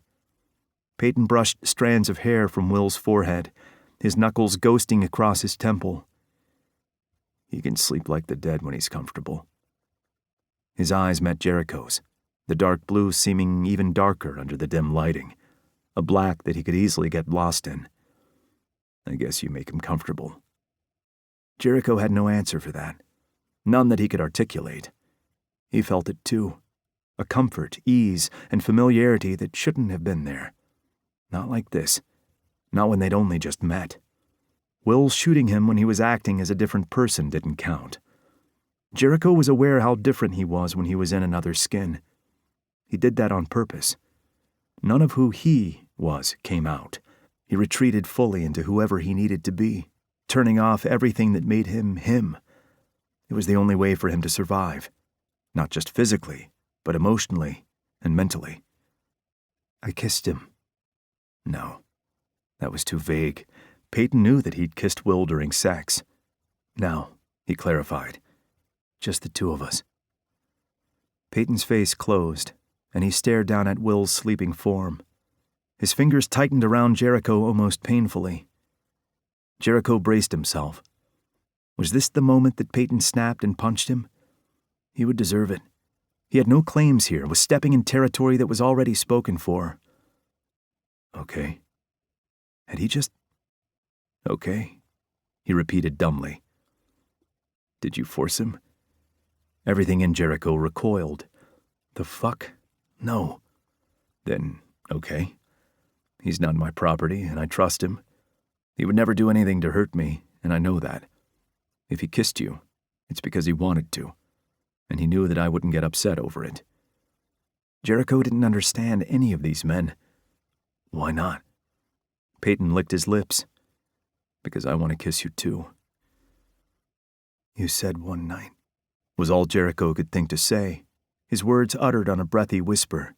Peyton brushed strands of hair from Will's forehead, his knuckles ghosting across his temple. He can sleep like the dead when he's comfortable. His eyes met Jericho's, the dark blue seeming even darker under the dim lighting, a black that he could easily get lost in. I guess you make him comfortable. Jericho had no answer for that, none that he could articulate. He felt it too, a comfort, ease, and familiarity that shouldn't have been there. Not like this, not when they'd only just met. Will shooting him when he was acting as a different person didn't count. Jericho was aware how different he was when he was in another's skin. He did that on purpose. None of who he was came out. He retreated fully into whoever he needed to be, turning off everything that made him him. It was the only way for him to survive, not just physically, but emotionally and mentally. I kissed him. No, that was too vague. Peyton knew that he'd kissed Will during sex. No, he clarified. Just the two of us. Peyton's face closed, and he stared down at Will's sleeping form. His fingers tightened around Jericho almost painfully. Jericho braced himself. Was this the moment that Peyton snapped and punched him? He would deserve it. He had no claims here, was stepping in territory that was already spoken for. Okay. Had he just... Okay, he repeated dumbly. Did you force him? Everything in Jericho recoiled. The fuck? No. Then, okay. He's not my property, and I trust him. He would never do anything to hurt me, and I know that. If he kissed you, it's because he wanted to, and he knew that I wouldn't get upset over it. Jericho didn't understand any of these men. Why not? Peyton licked his lips. Because I want to kiss you too. You said one night, was all Jericho could think to say, his words uttered on a breathy whisper.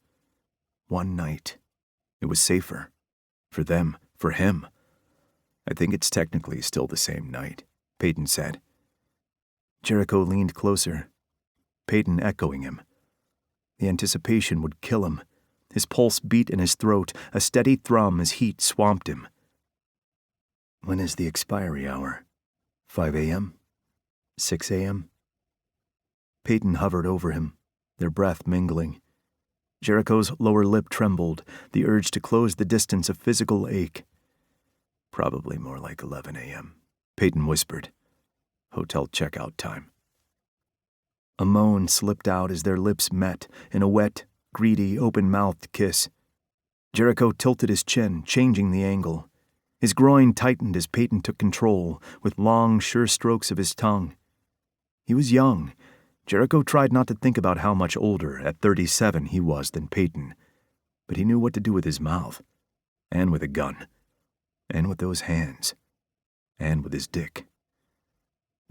One night. It was safer. For them, for him. I think it's technically still the same night, Peyton said. Jericho leaned closer, Peyton echoing him. The anticipation would kill him. His pulse beat in his throat, a steady thrum as heat swamped him. When is the expiry hour? 5 a.m.? 6 a.m.? Peyton hovered over him, their breath mingling. Jericho's lower lip trembled, the urge to close the distance of physical ache. Probably more like 11 a.m., Peyton whispered. Hotel checkout time. A moan slipped out as their lips met in a wet, greedy, open-mouthed kiss. Jericho tilted his chin, changing the angle. His groin tightened as Peyton took control, with long, sure strokes of his tongue. He was young. Jericho tried not to think about how much older, at 37, he was than Peyton. But he knew what to do with his mouth. And with a gun. And with those hands. And with his dick.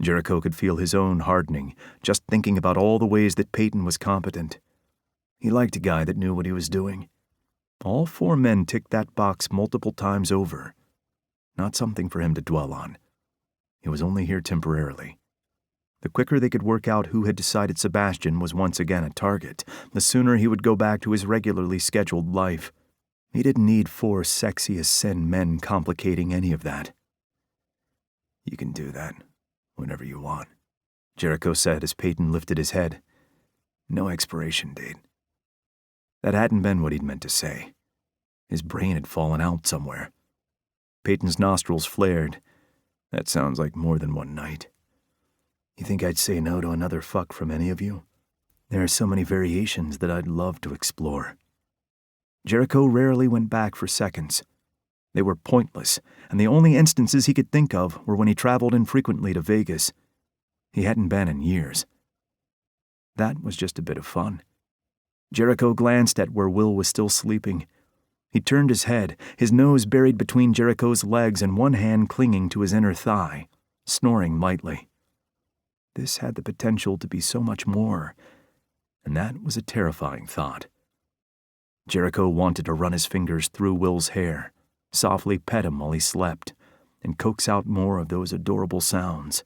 Jericho could feel his own hardening, just thinking about all the ways that Peyton was competent. He liked a guy that knew what he was doing. All 4 men ticked that box multiple times over. Not something for him to dwell on. He was only here temporarily. The quicker they could work out who had decided Sebastian was once again a target, the sooner he would go back to his regularly scheduled life. He didn't need 4 sexy as sin men complicating any of that. You can do that whenever you want, Jericho said as Peyton lifted his head. No expiration date. That hadn't been what he'd meant to say. His brain had fallen out somewhere. Peyton's nostrils flared. That sounds like more than one night. You think I'd say no to another fuck from any of you? There are so many variations that I'd love to explore. Jericho rarely went back for seconds. They were pointless, and the only instances he could think of were when he traveled infrequently to Vegas. He hadn't been in years. That was just a bit of fun. Jericho glanced at where Will was still sleeping. He turned his head, his nose buried between Jericho's legs and one hand clinging to his inner thigh, snoring lightly. This had the potential to be so much more, and that was a terrifying thought. Jericho wanted to run his fingers through Will's hair, softly pet him while he slept, and coax out more of those adorable sounds.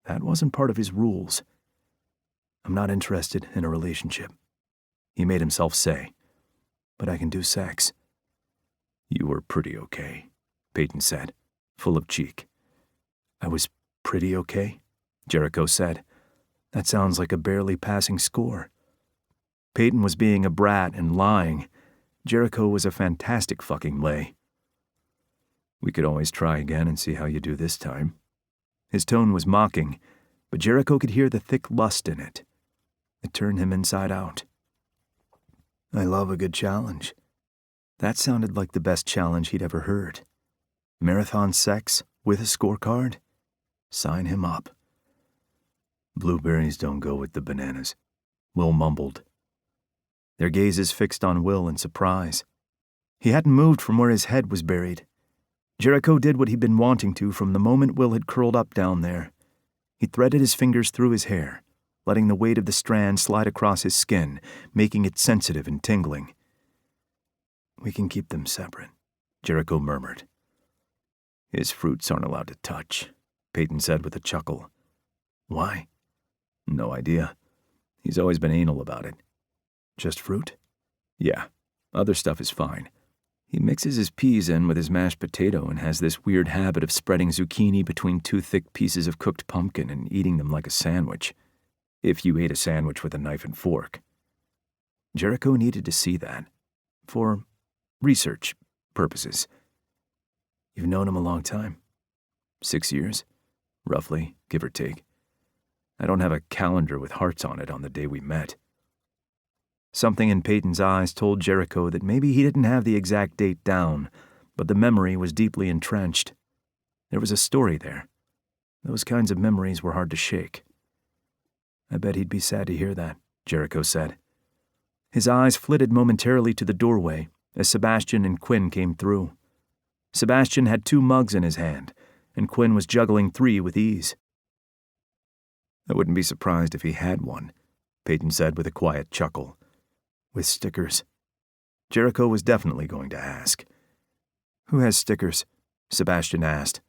That wasn't part of his rules. I'm not interested in a relationship, he made himself say, but I can do sex. You were pretty okay, Peyton said, full of cheek. I was pretty okay, Jericho said. That sounds like a barely passing score. Peyton was being a brat and lying. Jericho was a fantastic fucking lay. We could always try again and see how you do this time. His tone was mocking, but Jericho could hear the thick lust in it. It turned him inside out. I love a good challenge. That sounded like the best challenge he'd ever heard. Marathon sex with a scorecard? Sign him up. Blueberries don't go with the bananas, Will mumbled. Their gazes fixed on Will in surprise. He hadn't moved from where his head was buried. Jericho did what he'd been wanting to from the moment Will had curled up down there. He threaded his fingers through his hair, letting the weight of the strand slide across his skin, making it sensitive and tingling. We can keep them separate, Jericho murmured. His fruits aren't allowed to touch, Peyton said with a chuckle. Why? No idea. He's always been anal about it. Just fruit? Yeah, other stuff is fine. He mixes his peas in with his mashed potato and has this weird habit of spreading zucchini between 2 thick pieces of cooked pumpkin and eating them like a sandwich. If you ate a sandwich with a knife and fork. Jericho needed to see that. For research purposes. You've known him a long time? 6 years, roughly, give or take. I don't have a calendar with hearts on it on the day we met. Something in Peyton's eyes told Jericho that maybe he didn't have the exact date down, but the memory was deeply entrenched. There was a story there. Those kinds of memories were hard to shake. I bet he'd be sad to hear that, Jericho said. His eyes flitted momentarily to the doorway as Sebastian and Quinn came through. Sebastian had 2 mugs in his hand, and Quinn was juggling 3 with ease. I wouldn't be surprised if he had one, Peyton said with a quiet chuckle. With stickers. Jericho was definitely going to ask. Who has stickers? Sebastian asked.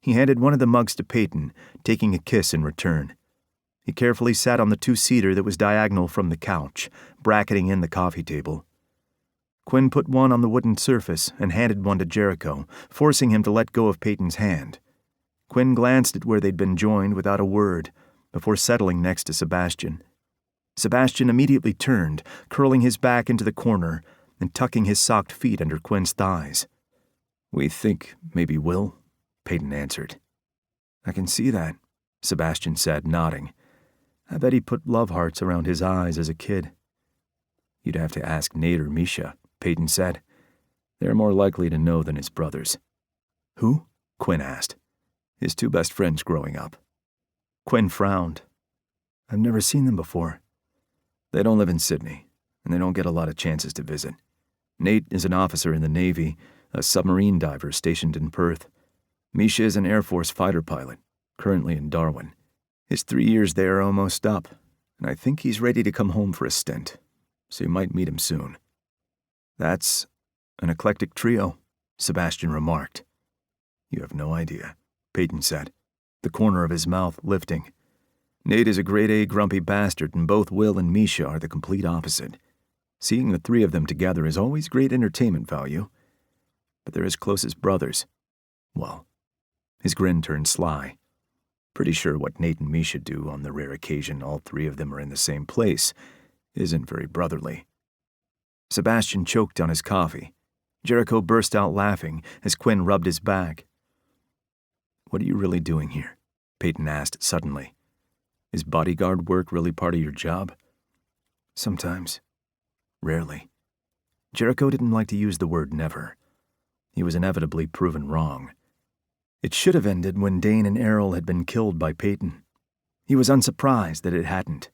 He handed one of the mugs to Peyton, taking a kiss in return. He carefully sat on the 2-seater that was diagonal from the couch, bracketing in the coffee table. Quinn put one on the wooden surface and handed one to Jericho, forcing him to let go of Peyton's hand. Quinn glanced at where they'd been joined without a word, before settling next to Sebastian. Sebastian immediately turned, curling his back into the corner and tucking his socked feet under Quinn's thighs. We think maybe Will, Peyton answered. I can see that, Sebastian said, nodding. I bet he put love hearts around his eyes as a kid. You'd have to ask Nate or Misha, Peyton said. They're more likely to know than his brothers. Who? Quinn asked. His 2 best friends growing up. Quinn frowned. I've never seen them before. They don't live in Sydney, and they don't get a lot of chances to visit. Nate is an officer in the Navy, a submarine diver stationed in Perth. Misha is an Air Force fighter pilot, currently in Darwin. His 3 years there are almost up, and I think he's ready to come home for a stint, so you might meet him soon. That's an eclectic trio, Sebastian remarked. You have no idea, Peyton said, the corner of his mouth lifting. Nate is a grade-A grumpy bastard, and both Will and Misha are the complete opposite. Seeing the 3 of them together is always great entertainment value. But they're as close as brothers. Well, his grin turned sly. Pretty sure what Nate and Misha do on the rare occasion all 3 of them are in the same place isn't very brotherly. Sebastian choked on his coffee. Jericho burst out laughing as Quinn rubbed his back. What are you really doing here? Peyton asked suddenly. Is bodyguard work really part of your job? Sometimes. Rarely. Jericho didn't like to use the word never. He was inevitably proven wrong. It should have ended when Dane and Errol had been killed by Peyton. He was unsurprised that it hadn't.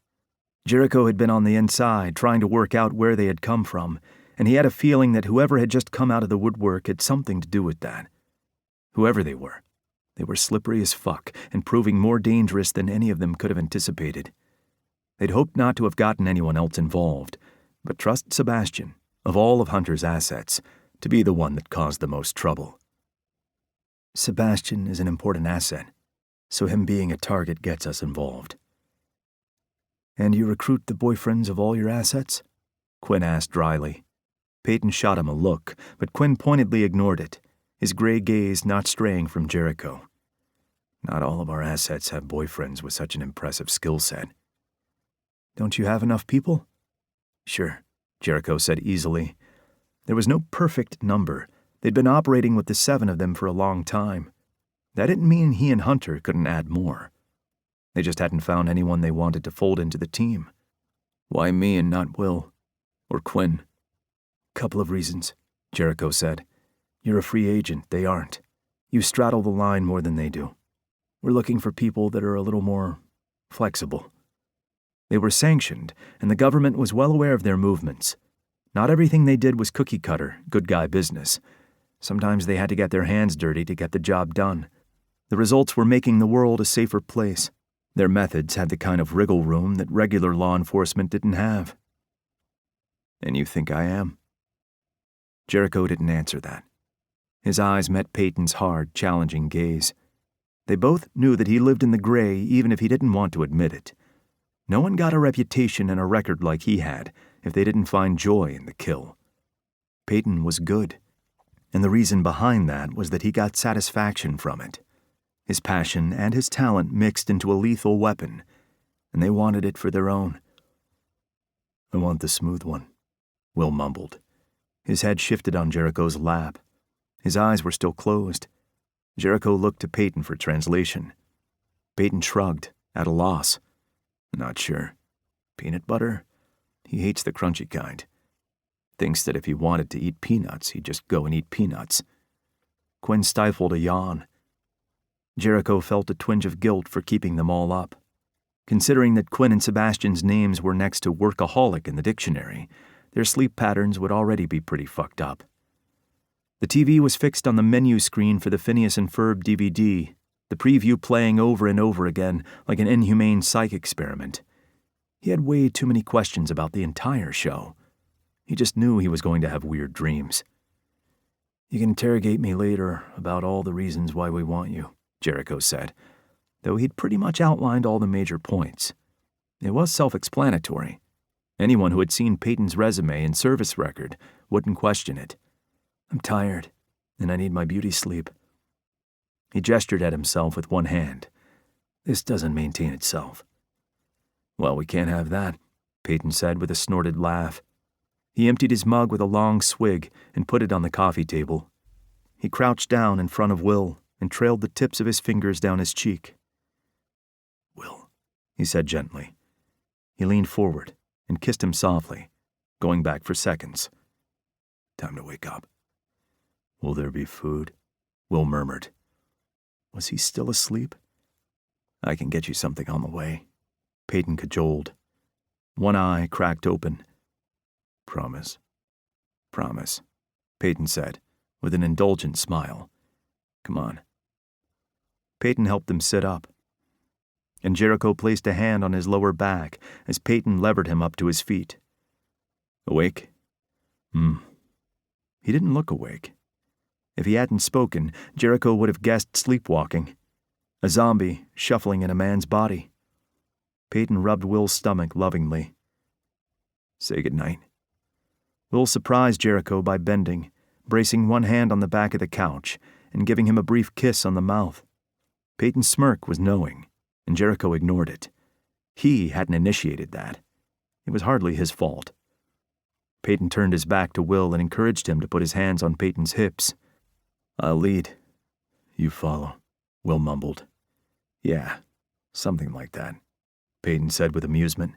Jericho had been on the inside trying to work out where they had come from, and he had a feeling that whoever had just come out of the woodwork had something to do with that. Whoever they were slippery as fuck and proving more dangerous than any of them could have anticipated. They'd hoped not to have gotten anyone else involved, but trust Sebastian, of all of Hunter's assets, to be the one that caused the most trouble. Sebastian is an important asset, so him being a target gets us involved. And you recruit the boyfriends of all your assets? Quinn asked dryly. Peyton shot him a look, but Quinn pointedly ignored it, his gray gaze not straying from Jericho. Not all of our assets have boyfriends with such an impressive skill set. Don't you have enough people? Sure, Jericho said easily. There was no perfect number. They'd been operating with the 7 of them for a long time. That didn't mean he and Hunter couldn't add more. They just hadn't found anyone they wanted to fold into the team. Why me and not Will? Or Quinn? Couple of reasons, Jericho said. You're a free agent, they aren't. You straddle the line more than they do. We're looking for people that are a little more flexible. They were sanctioned, and the government was well aware of their movements. Not everything they did was cookie-cutter, good guy business. Sometimes they had to get their hands dirty to get the job done. The results were making the world a safer place. Their methods had the kind of wriggle room that regular law enforcement didn't have. And you think I am? Jericho didn't answer that. His eyes met Peyton's hard, challenging gaze. They both knew that he lived in the gray even if he didn't want to admit it. No one got a reputation and a record like he had if they didn't find joy in the kill. Peyton was good, and the reason behind that was that he got satisfaction from it. His passion and his talent mixed into a lethal weapon, and they wanted it for their own. "I want the smooth one," Will mumbled. His head shifted on Jericho's lap. His eyes were still closed. Jericho looked to Peyton for translation. Peyton shrugged, at a loss. "Not sure. Peanut butter? He hates the crunchy kind. Thinks that if he wanted to eat peanuts, he'd just go and eat peanuts." Quinn stifled a yawn. Jericho felt a twinge of guilt for keeping them all up. Considering that Quinn and Sebastian's names were next to workaholic in the dictionary, their sleep patterns would already be pretty fucked up. The TV was fixed on the menu screen for the Phineas and Ferb DVD, the preview playing over and over again like an inhumane psych experiment. He had way too many questions about the entire show. He just knew he was going to have weird dreams. "You can interrogate me later about all the reasons why we want you," Jericho said, though he'd pretty much outlined all the major points. It was self-explanatory. Anyone who had seen Peyton's resume and service record wouldn't question it. "I'm tired, and I need my beauty sleep." He gestured at himself with one hand. "This doesn't maintain itself." "Well, we can't have that," Peyton said with a snorted laugh. He emptied his mug with a long swig and put it on the coffee table. He crouched down in front of Will and trailed the tips of his fingers down his cheek. "Will," he said gently. He leaned forward and kissed him softly, going back for seconds. "Time to wake up." "Will there be food?" Will murmured. Was he still asleep? "I can get you something on the way," Peyton cajoled. One eye cracked open. "Promise?" "Promise," Peyton said, with an indulgent smile. "Come on." Peyton helped them sit up, and Jericho placed a hand on his lower back as Peyton levered him up to his feet. "Awake?" He didn't look awake. If he hadn't spoken, Jericho would have guessed sleepwalking. A zombie shuffling in a man's body. Peyton rubbed Will's stomach lovingly. "Say goodnight." Will surprised Jericho by bending, bracing one hand on the back of the couch, and giving him a brief kiss on the mouth. Peyton's smirk was knowing, and Jericho ignored it. He hadn't initiated that. It was hardly his fault. Peyton turned his back to Will and encouraged him to put his hands on Peyton's hips. "I'll lead. You follow," Will mumbled. "Yeah, something like that," Peyton said with amusement.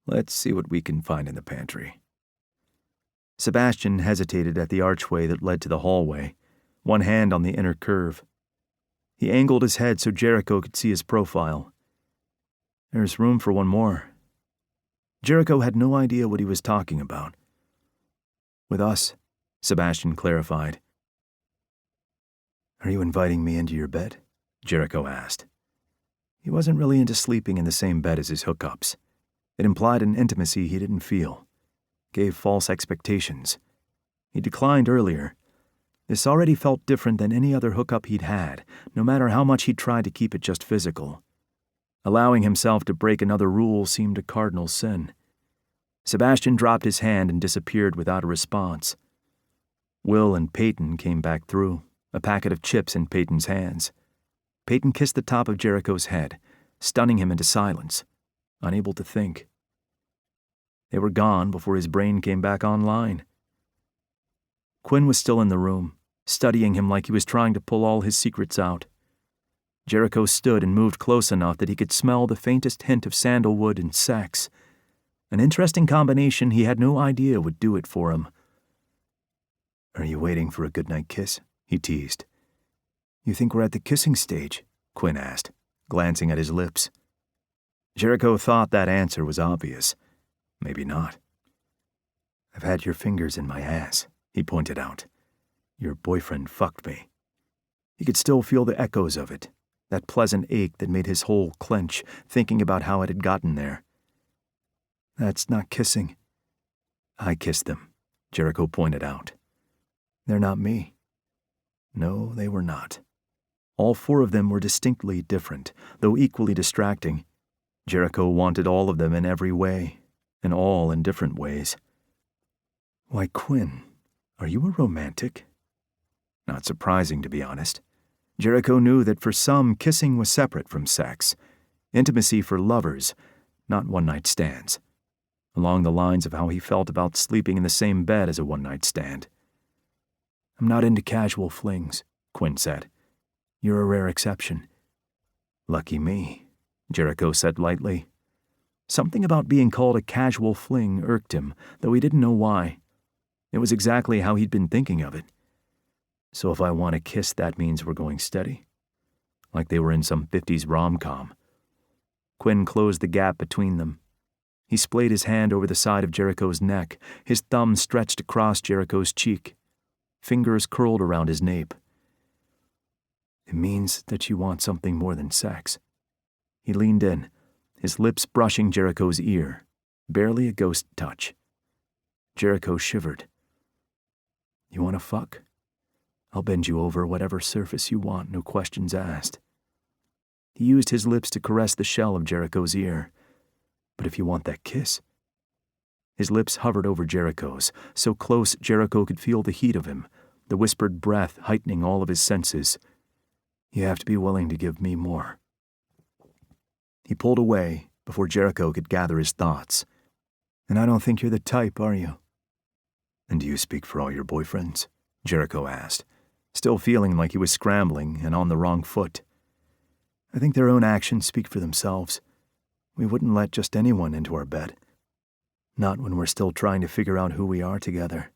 "Let's see what we can find in the pantry." Sebastian hesitated at the archway that led to the hallway, one hand on the inner curve. He angled his head so Jericho could see his profile. "There's room for one more." Jericho had no idea what he was talking about. "With us," Sebastian clarified. "Are you inviting me into your bed?" Jericho asked. He wasn't really into sleeping in the same bed as his hookups. It implied an intimacy he didn't feel. Gave false expectations. He declined earlier. This already felt different than any other hookup he'd had, no matter how much he'd tried to keep it just physical. Allowing himself to break another rule seemed a cardinal sin. Sebastian dropped his hand and disappeared without a response. Will and Peyton came back through, a packet of chips in Peyton's hands. Peyton kissed the top of Jericho's head, stunning him into silence, unable to think. They were gone before his brain came back online. Quinn was still in the room, studying him like he was trying to pull all his secrets out. Jericho stood and moved close enough that he could smell the faintest hint of sandalwood and sex. An interesting combination he had no idea would do it for him. "Are you waiting for a goodnight kiss?" he teased. "You think we're at the kissing stage?" Quinn asked, glancing at his lips. Jericho thought that answer was obvious. Maybe not. "I've had your fingers in my ass," he pointed out. "Your boyfriend fucked me." He could still feel the echoes of it, that pleasant ache that made his whole clench, thinking about how it had gotten there. That's not kissing. I kissed them, Jericho pointed out. They're not me. No, they were not. All four of them were distinctly different, though equally distracting. Jericho wanted all of them in every way, and all in different ways. Why, Quinn, are you a romantic? Not surprising, to be honest. Jericho knew that for some, kissing was separate from sex. Intimacy for lovers, not one-night stands. Along the lines of how he felt about sleeping in the same bed as a one-night stand. I'm not into casual flings, Quinn said. You're a rare exception. Lucky me, Jericho said lightly. Something about being called a casual fling irked him, though he didn't know why. It was exactly how he'd been thinking of it. So if I want a kiss, that means we're going steady? Like they were in some 50s rom-com. Quinn closed the gap between them. He splayed his hand over the side of Jericho's neck, his thumb stretched across Jericho's cheek. Fingers curled around his nape. It means that you want something more than sex. He leaned in, his lips brushing Jericho's ear, barely a ghost touch. Jericho shivered. You want to fuck? I'll bend you over whatever surface you want, no questions asked. He used his lips to caress the shell of Jericho's ear. But if you want that kiss... His lips hovered over Jericho's, so close Jericho could feel the heat of him, the whispered breath heightening all of his senses. You have to be willing to give me more. He pulled away before Jericho could gather his thoughts. And I don't think you're the type, are you? And do you speak for all your boyfriends? Jericho asked, still feeling like he was scrambling and on the wrong foot. I think their own actions speak for themselves. We wouldn't let just anyone into our bed. Not when we're still trying to figure out who we are together.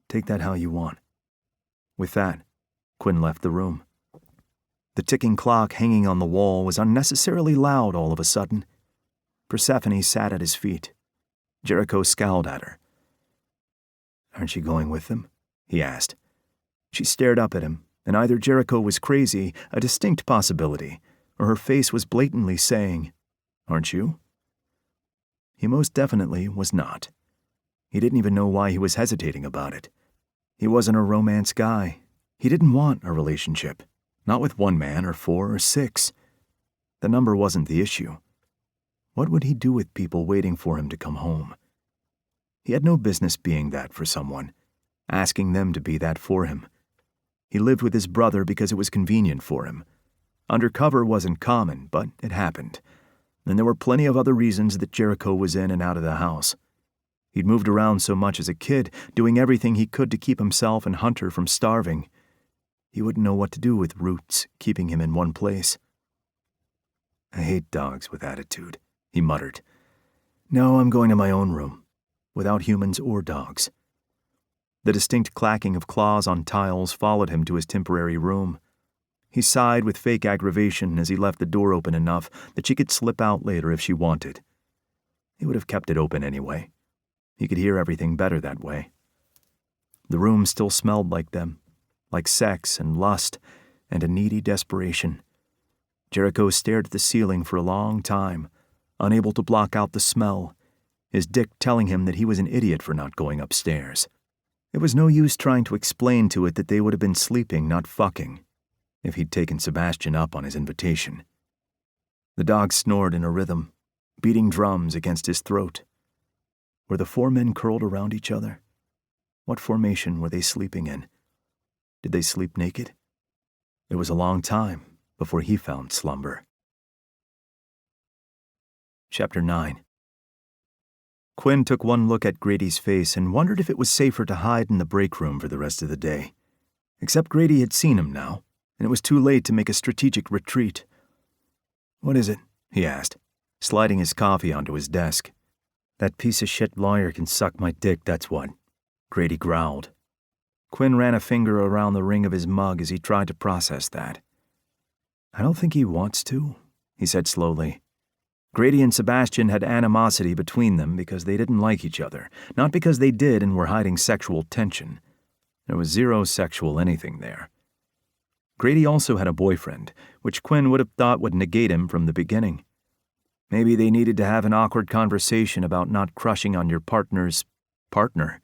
Take that how you want. With that, Quinn left the room. The ticking clock hanging on the wall was unnecessarily loud all of a sudden. Persephone sat at his feet. Jericho scowled at her. Aren't you going with them? He asked. She stared up at him, and either Jericho was crazy, a distinct possibility, or her face was blatantly saying, "Aren't you?" He most definitely was not. He didn't even know why he was hesitating about it. He wasn't a romance guy. He didn't want a relationship, not with one man or 4 or 6. The number wasn't the issue. What would he do with people waiting for him to come home? He had no business being that for someone, asking them to be that for him. He lived with his brother because it was convenient for him. Undercover wasn't common, but it happened. And there were plenty of other reasons that Jericho was in and out of the house. He'd moved around so much as a kid, doing everything he could to keep himself and Hunter from starving. He wouldn't know what to do with roots keeping him in one place. I hate dogs with attitude, he muttered. No, I'm going to my own room, without humans or dogs. The distinct clacking of claws on tiles followed him to his temporary room. He sighed with fake aggravation as he left the door open enough that she could slip out later if she wanted. He would have kept it open anyway. He could hear everything better that way. The room still smelled like them, like sex and lust and a needy desperation. Jericho stared at the ceiling for a long time, unable to block out the smell, his dick telling him that he was an idiot for not going upstairs. It was no use trying to explain to it that they would have been sleeping, not fucking, if he'd taken Sebastian up on his invitation. The dog snored in a rhythm, beating drums against his throat. Were the 4 men curled around each other? What formation were they sleeping in? Did they sleep naked? It was a long time before he found slumber. Chapter 9. Quinn took one look at Grady's face and wondered if it was safer to hide in the break room for the rest of the day. Except Grady had seen him now, and it was too late to make a strategic retreat. What is it? He asked, sliding his coffee onto his desk. That piece of shit lawyer can suck my dick, that's what. Grady growled. Quinn ran a finger around the ring of his mug as he tried to process that. I don't think he wants to, he said slowly. Grady and Sebastian had animosity between them because they didn't like each other, not because they did and were hiding sexual tension. There was zero sexual anything there. Grady also had a boyfriend, which Quinn would have thought would negate him from the beginning. Maybe they needed to have an awkward conversation about not crushing on your partner's partner.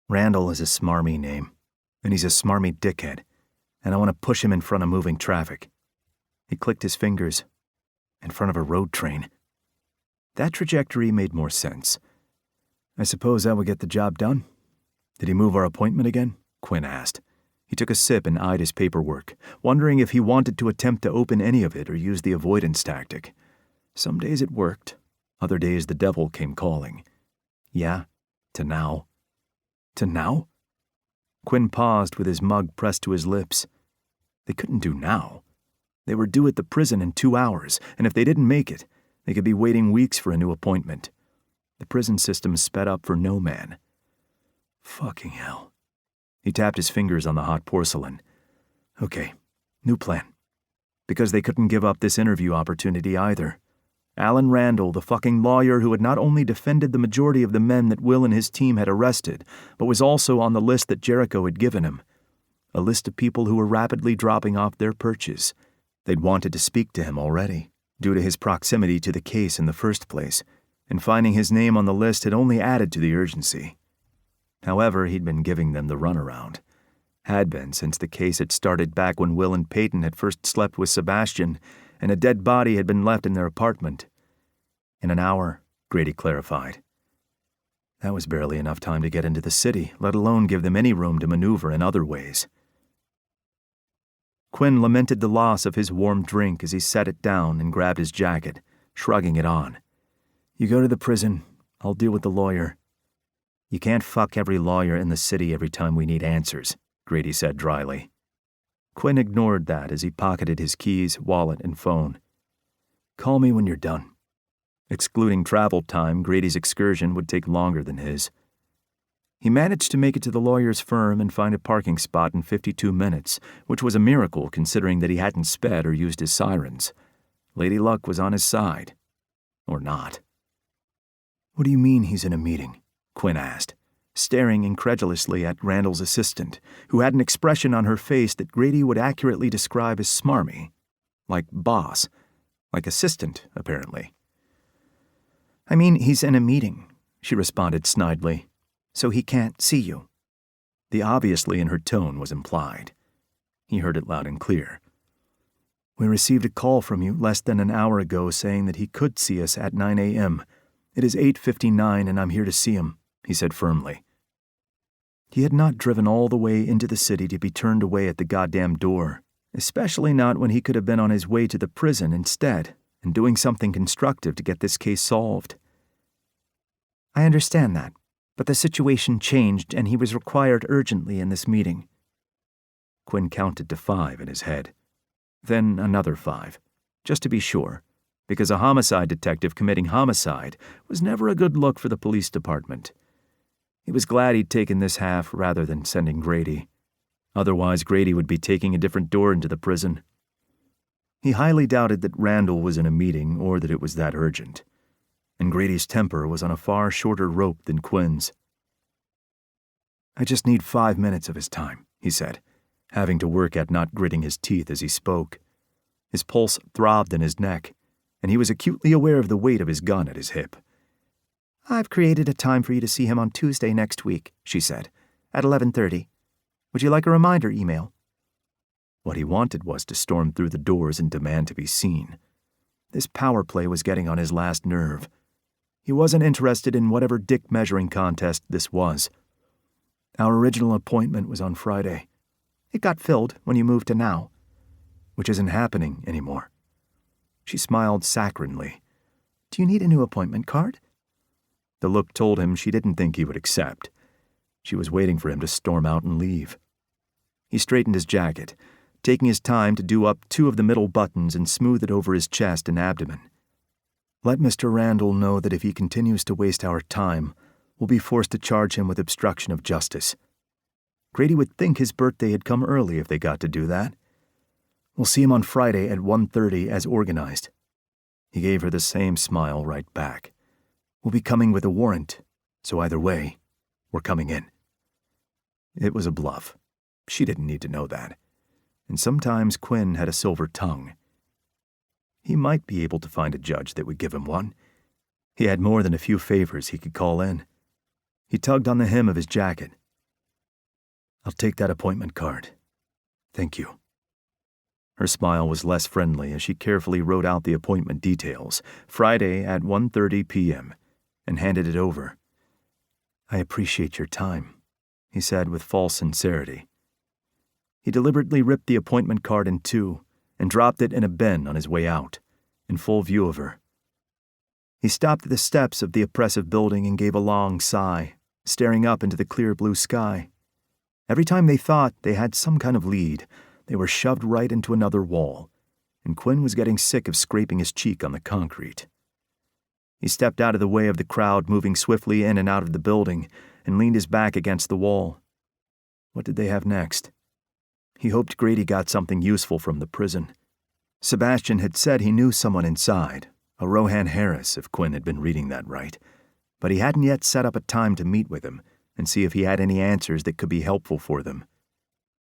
Randall is a smarmy name, and he's a smarmy dickhead, and I want to push him in front of moving traffic. He clicked his fingers. In front of a road train. That trajectory made more sense. I suppose that would get the job done. Did he move our appointment again? Quinn asked. He took a sip and eyed his paperwork, wondering if he wanted to attempt to open any of it or use the avoidance tactic. Some days it worked. Other days the devil came calling. Yeah, to now. To now? Quinn paused with his mug pressed to his lips. They couldn't do now. They were due at the prison in 2 hours, and if they didn't make it, they could be waiting weeks for a new appointment. The prison system sped up for no man. Fucking hell. He tapped his fingers on the hot porcelain. Okay, new plan. Because they couldn't give up this interview opportunity either. Alan Randall, the fucking lawyer who had not only defended the majority of the men that Will and his team had arrested, but was also on the list that Jericho had given him. A list of people who were rapidly dropping off their perches. They'd wanted to speak to him already, due to his proximity to the case in the first place, and finding his name on the list had only added to the urgency. However, he'd been giving them the runaround. Had been since the case had started back when Will and Peyton had first slept with Sebastian, and a dead body had been left in their apartment. In an hour, Grady clarified. That was barely enough time to get into the city, let alone give them any room to maneuver in other ways. Quinn lamented the loss of his warm drink as he set it down and grabbed his jacket, shrugging it on. You go to the prison, I'll deal with the lawyer. You can't fuck every lawyer in the city every time we need answers, Grady said dryly. Quinn ignored that as he pocketed his keys, wallet, and phone. Call me when you're done. Excluding travel time, Grady's excursion would take longer than his. He managed to make it to the lawyer's firm and find a parking spot in 52 minutes, which was a miracle considering that he hadn't sped or used his sirens. Lady Luck was on his side. Or not. What do you mean he's in a meeting? Quinn asked, staring incredulously at Randall's assistant, who had an expression on her face that Grady would accurately describe as smarmy. Like boss. Like assistant, apparently. I mean, he's in a meeting, she responded snidely. So he can't see you. The obviously in her tone was implied. He heard it loud and clear. We received a call from you less than an hour ago saying that he could see us at 9 a.m. It is 8:59 and I'm here to see him, he said firmly. He had not driven all the way into the city to be turned away at the goddamn door, especially not when he could have been on his way to the prison instead and doing something constructive to get this case solved. I understand that. But the situation changed and he was required urgently in this meeting. Quinn counted to 5 in his head. Then another 5, just to be sure, because a homicide detective committing homicide was never a good look for the police department. He was glad he'd taken this half rather than sending Grady. Otherwise, Grady would be taking a different door into the prison. He highly doubted that Randall was in a meeting or that it was that urgent. And Grady's temper was on a far shorter rope than Quinn's. I just need 5 minutes of his time, he said, having to work at not gritting his teeth as he spoke. His pulse throbbed in his neck, and he was acutely aware of the weight of his gun at his hip. I've created a time for you to see him on Tuesday next week, she said, at 11:30. Would you like a reminder email? What he wanted was to storm through the doors and demand to be seen. This power play was getting on his last nerve. He wasn't interested in whatever dick measuring contest this was. Our original appointment was on Friday. It got filled when you moved to now, which isn't happening anymore. She smiled saccharinely. Do you need a new appointment card? The look told him she didn't think he would accept. She was waiting for him to storm out and leave. He straightened his jacket, taking his time to do up 2 of the middle buttons and smooth it over his chest and abdomen. Let Mr. Randall know that if he continues to waste our time, we'll be forced to charge him with obstruction of justice. Grady would think his birthday had come early if they got to do that. We'll see him on Friday at 1:30 as organized. He gave her the same smile right back. We'll be coming with a warrant, so either way, we're coming in. It was a bluff. She didn't need to know that. and sometimes Quinn had a silver tongue. He might be able to find a judge that would give him one. He had more than a few favors he could call in. He tugged on the hem of his jacket. "I'll take that appointment card. Thank you." Her smile was less friendly as she carefully wrote out the appointment details, Friday at 1:30 p.m., and handed it over. "I appreciate your time," he said with false sincerity. He deliberately ripped the appointment card in two and dropped it in a bin on his way out, in full view of her. He stopped at the steps of the oppressive building and gave a long sigh, staring up into the clear blue sky. Every time they thought they had some kind of lead, they were shoved right into another wall, and Quinn was getting sick of scraping his cheek on the concrete. He stepped out of the way of the crowd moving swiftly in and out of the building and leaned his back against the wall. What did they have next? He hoped Grady got something useful from the prison. Sebastian had said he knew someone inside, a Rohan Harris if Quinn had been reading that right, but he hadn't yet set up a time to meet with him and see if he had any answers that could be helpful for them.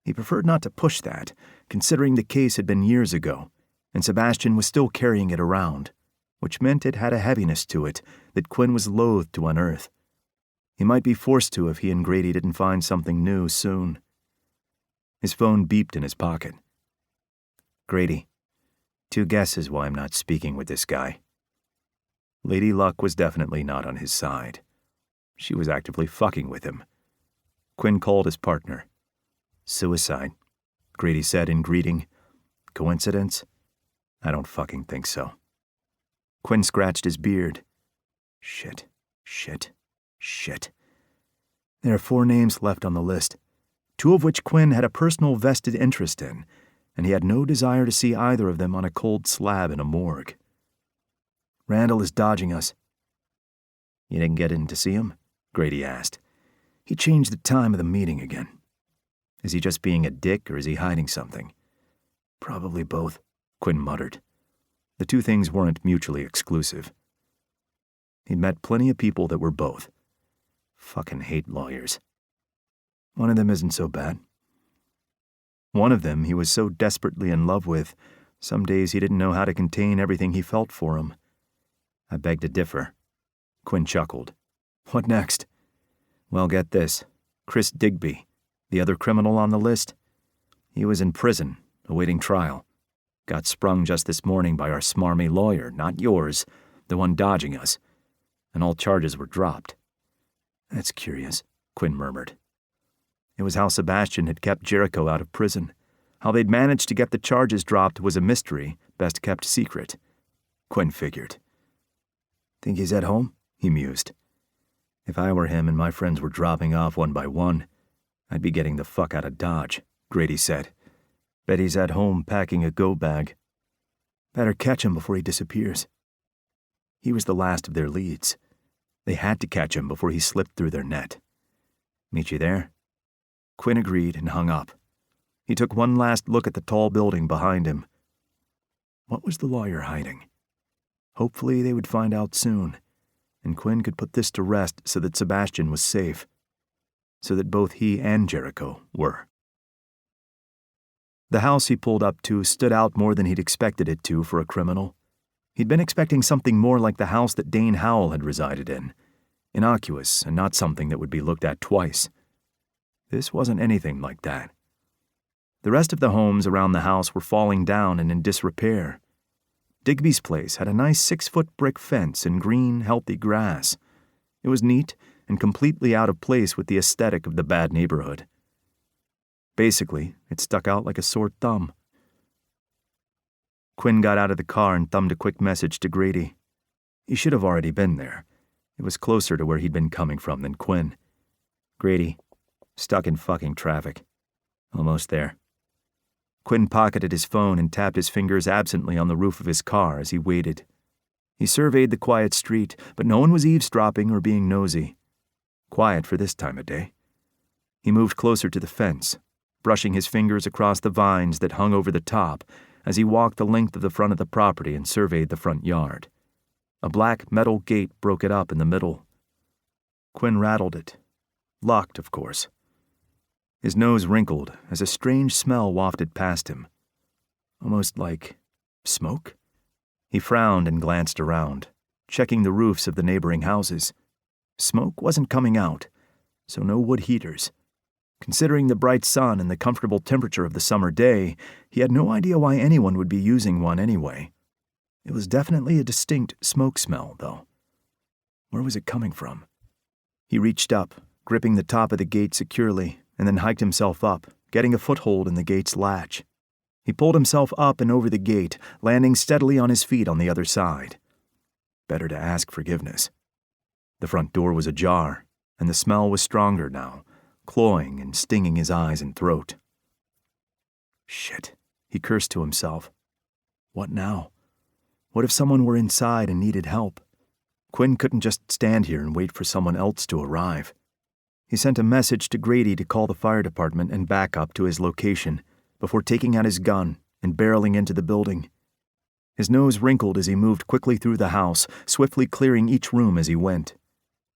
He preferred not to push that, considering the case had been years ago, and Sebastian was still carrying it around, which meant it had a heaviness to it that Quinn was loath to unearth. He might be forced to if he and Grady didn't find something new soon. His phone beeped in his pocket. "Grady, 2 guesses why I'm not speaking with this guy." Lady Luck was definitely not on his side. She was actively fucking with him. Quinn called his partner. "Suicide," Grady said in greeting. "Coincidence? I don't fucking think so." Quinn scratched his beard. Shit. There are 4 names left on the list, 2 of which Quinn had a personal vested interest in, and he had no desire to see either of them on a cold slab in a morgue. "Randall is dodging us." "You didn't get in to see him?" Grady asked. "He changed the time of the meeting again. Is he just being a dick or is he hiding something?" "Probably both," Quinn muttered. The 2 things weren't mutually exclusive. He'd met plenty of people that were both. Fucking hate lawyers. One of them isn't so bad. One of them he was so desperately in love with, some days he didn't know how to contain everything he felt for him. "I beg to differ." Quinn chuckled. "What next?" "Well, get this. Chris Digby, the other criminal on the list. He was in prison, awaiting trial. Got sprung just this morning by our smarmy lawyer, not yours, the one dodging us, and all charges were dropped." "That's curious," Quinn murmured. It was how Sebastian had kept Jericho out of prison. How they'd managed to get the charges dropped was a mystery, best kept secret. Quinn figured. "Think he's at home?" he mused. "If I were him and my friends were dropping off one by one, I'd be getting the fuck out of Dodge," Grady said. "Bet he's at home packing a go bag. Better catch him before he disappears." He was the last of their leads. They had to catch him before he slipped through their net. "Meet you there?" Quinn agreed and hung up. He took one last look at the tall building behind him. What was the lawyer hiding? Hopefully they would find out soon, and Quinn could put this to rest so that Sebastian was safe, so that both he and Jericho were. The house he pulled up to stood out more than he'd expected it to for a criminal. He'd been expecting something more like the house that Dane Howell had resided in, innocuous and not something that would be looked at twice. This wasn't anything like that. The rest of the homes around the house were falling down and in disrepair. Digby's place had a nice 6-foot brick fence and green, healthy grass. It was neat and completely out of place with the aesthetic of the bad neighborhood. Basically, it stuck out like a sore thumb. Quinn got out of the car and thumbed a quick message to Grady. He should have already been there. It was closer to where he'd been coming from than Quinn. "Grady, stuck in fucking traffic. Almost there." Quinn pocketed his phone and tapped his fingers absently on the roof of his car as he waited. He surveyed the quiet street, but no one was eavesdropping or being nosy. Quiet for this time of day. He moved closer to the fence, brushing his fingers across the vines that hung over the top as he walked the length of the front of the property and surveyed the front yard. A black metal gate broke it up in the middle. Quinn rattled it. Locked, of course. His nose wrinkled as a strange smell wafted past him. Almost like smoke? He frowned and glanced around, checking the roofs of the neighboring houses. Smoke wasn't coming out, so no wood heaters. Considering the bright sun and the comfortable temperature of the summer day, he had no idea why anyone would be using one anyway. It was definitely a distinct smoke smell, though. Where was it coming from? He reached up, gripping the top of the gate securely, and then hiked himself up, getting a foothold in the gate's latch. He pulled himself up and over the gate, landing steadily on his feet on the other side. Better to ask forgiveness. The front door was ajar, and the smell was stronger now, cloying and stinging his eyes and throat. Shit, he cursed to himself. What now? What if someone were inside and needed help? Quinn couldn't just stand here and wait for someone else to arrive. He sent a message to Grady to call the fire department and back up to his location before taking out his gun and barreling into the building. His nose wrinkled as he moved quickly through the house, swiftly clearing each room as he went.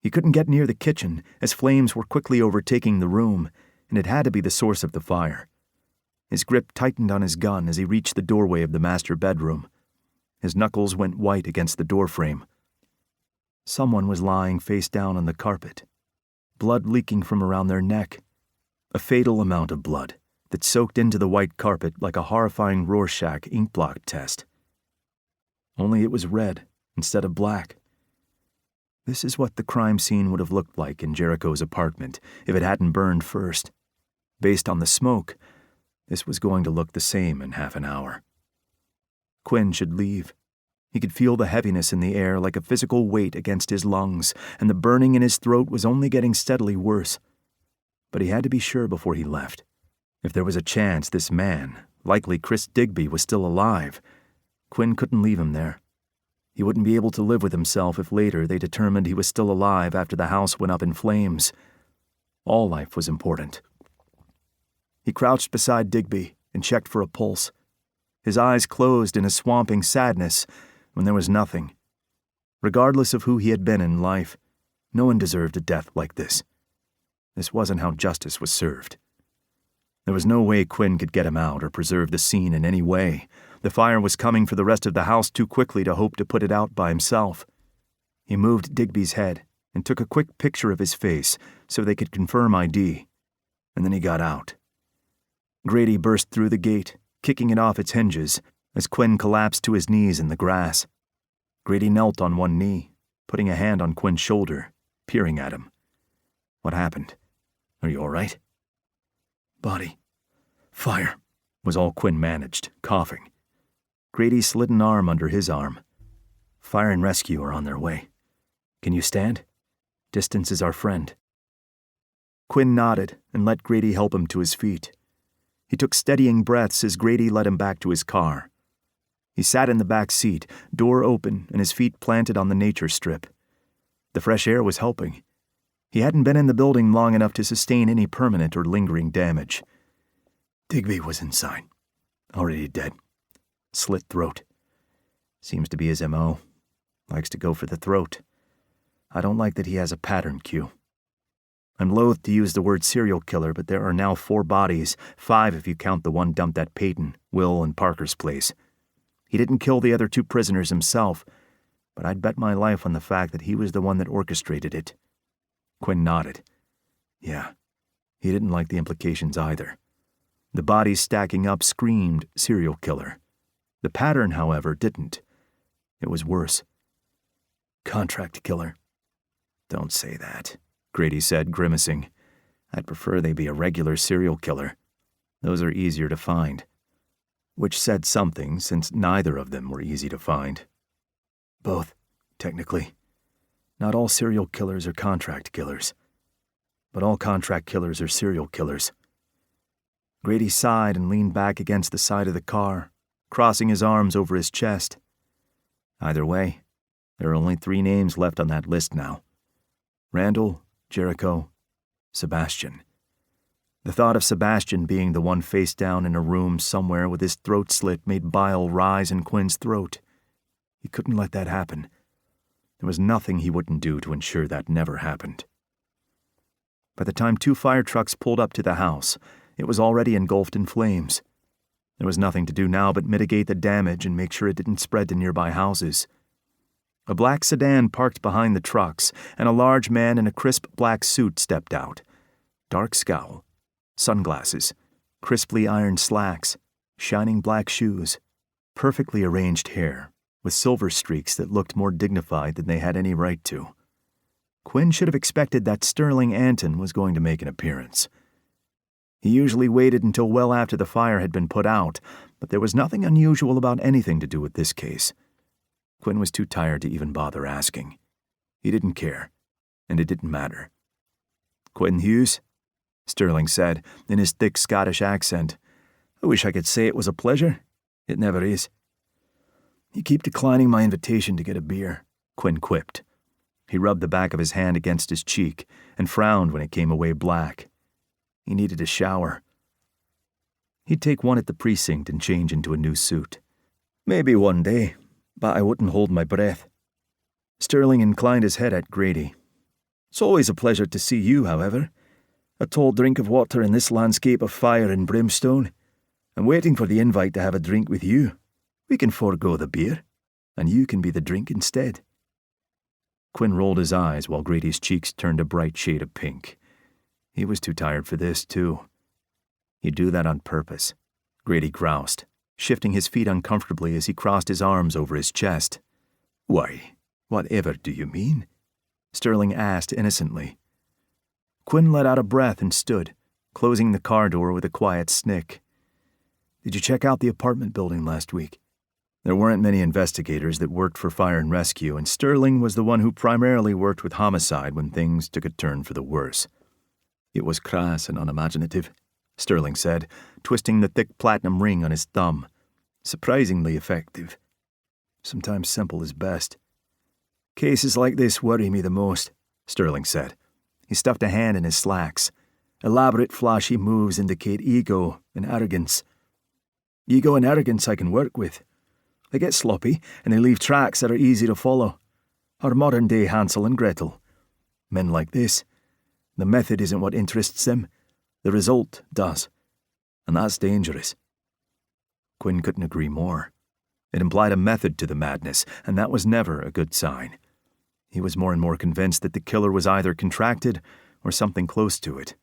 He couldn't get near the kitchen, as flames were quickly overtaking the room, and it had to be the source of the fire. His grip tightened on his gun as he reached the doorway of the master bedroom. His knuckles went white against the doorframe. Someone was lying face down on the carpet, blood leaking from around their neck. A fatal amount of blood that soaked into the white carpet like a horrifying Rorschach inkblot test. Only it was red instead of black. This is what the crime scene would have looked like in Jericho's apartment if it hadn't burned first. Based on the smoke, this was going to look the same in half an hour. Quinn should leave. He could feel the heaviness in the air like a physical weight against his lungs, and the burning in his throat was only getting steadily worse. But he had to be sure before he left. If there was a chance this man, likely Chris Digby, was still alive, Quinn couldn't leave him there. He wouldn't be able to live with himself if later they determined he was still alive after the house went up in flames. All life was important. He crouched beside Digby and checked for a pulse. His eyes closed in a swamping sadness when there was nothing. Regardless of who he had been in life, no one deserved a death like this. This wasn't how justice was served. There was no way Quinn could get him out or preserve the scene in any way. The fire was coming for the rest of the house too quickly to hope to put it out by himself. He moved Digby's head and took a quick picture of his face so they could confirm ID, and then he got out. Grady burst through the gate, kicking it off its hinges, as Quinn collapsed to his knees in the grass. Grady knelt on one knee, putting a hand on Quinn's shoulder, peering at him. What happened? Are you all right? Body. Fire, was all Quinn managed, coughing. Grady slid an arm under his arm. Fire and rescue are on their way. Can you stand? Distance is our friend. Quinn nodded and let Grady help him to his feet. He took steadying breaths as Grady led him back to his car. He sat in the back seat, door open and his feet planted on the nature strip. The fresh air was helping. He hadn't been in the building long enough to sustain any permanent or lingering damage. Digby was inside. Already dead. Slit throat. Seems to be his M.O. Likes to go for the throat. I don't like that he has a pattern cue. I'm loath to use the word serial killer, but there are now 4 bodies, 5 if you count the one dumped at Peyton, Will, and Parker's place. He didn't kill the other 2 prisoners himself, but I'd bet my life on the fact that he was the one that orchestrated it. Quinn nodded. Yeah, he didn't like the implications either. The bodies stacking up screamed serial killer. The pattern, however, didn't. It was worse. Contract killer. Don't say that, Grady said, grimacing. I'd prefer they be a regular serial killer. Those are easier to find. Which said something, since neither of them were easy to find. Both, technically. Not all serial killers are contract killers. But all contract killers are serial killers. Grady sighed and leaned back against the side of the car, crossing his arms over his chest. Either way, there are only 3 names left on that list now. Randall, Jericho, Sebastian. The thought of Sebastian being the one face down in a room somewhere with his throat slit made bile rise in Quinn's throat. He couldn't let that happen. There was nothing he wouldn't do to ensure that never happened. By the time 2 fire trucks pulled up to the house, it was already engulfed in flames. There was nothing to do now but mitigate the damage and make sure it didn't spread to nearby houses. A black sedan parked behind the trucks, and a large man in a crisp black suit stepped out. Dark scowl, sunglasses, crisply ironed slacks, shining black shoes, perfectly arranged hair, with silver streaks that looked more dignified than they had any right to. Quinn should have expected that Sterling Anton was going to make an appearance. He usually waited until well after the fire had been put out, but there was nothing unusual about anything to do with this case. Quinn was too tired to even bother asking. He didn't care, and it didn't matter. "Quinn Hughes?" Sterling said, in his thick Scottish accent. "I wish I could say it was a pleasure. It never is." "You keep declining my invitation to get a beer," Quinn quipped. He rubbed the back of his hand against his cheek and frowned when it came away black. He needed a shower. He'd take one at the precinct and change into a new suit. "Maybe one day, but I wouldn't hold my breath." Sterling inclined his head at Grady. "It's always a pleasure to see you, however. A tall drink of water in this landscape of fire and brimstone. I'm waiting for the invite to have a drink with you. We can forego the beer, and you can be the drink instead." Quinn rolled his eyes while Grady's cheeks turned a bright shade of pink. He was too tired for this, too. "He'd do that on purpose," Grady groused, shifting his feet uncomfortably as he crossed his arms over his chest. "Why, whatever do you mean?" Sterling asked innocently. Quinn let out a breath and stood, closing the car door with a quiet snick. "Did you check out the apartment building last week?" There weren't many investigators that worked for fire and rescue, and Sterling was the one who primarily worked with homicide when things took a turn for the worse. "It was crass and unimaginative," Sterling said, twisting the thick platinum ring on his thumb. "Surprisingly effective. Sometimes simple is best." "Cases like this worry me the most," Sterling said. He stuffed a hand in his slacks. "Elaborate, flashy moves indicate ego and arrogance. Ego and arrogance I can work with. They get sloppy, and they leave tracks that are easy to follow. Our modern-day Hansel and Gretel. Men like this, the method isn't what interests them. The result does. And that's dangerous." Quinn couldn't agree more. It implied a method to the madness, and that was never a good sign. He was more and more convinced that the killer was either contracted or something close to it.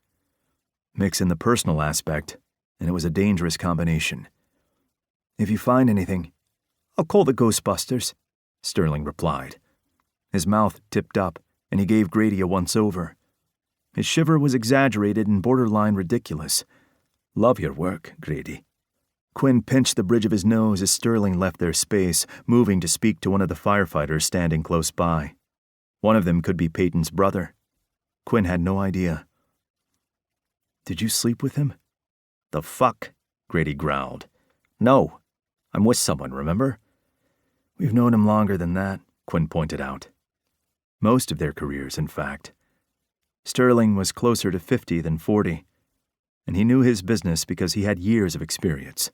Mix in the personal aspect, and it was a dangerous combination. "If you find anything, I'll call the Ghostbusters," Sterling replied. His mouth tipped up, and he gave Grady a once-over. His shiver was exaggerated and borderline ridiculous. "Love your work, Grady." Quinn pinched the bridge of his nose as Sterling left their space, moving to speak to one of the firefighters standing close by. One of them could be Peyton's brother. Quinn had no idea. "Did you sleep with him?" "The fuck?" Grady growled. "No. I'm with someone, remember?" "We've known him longer than that," Quinn pointed out. Most of their careers, in fact. Sterling was closer to 50 than 40, and he knew his business because he had years of experience.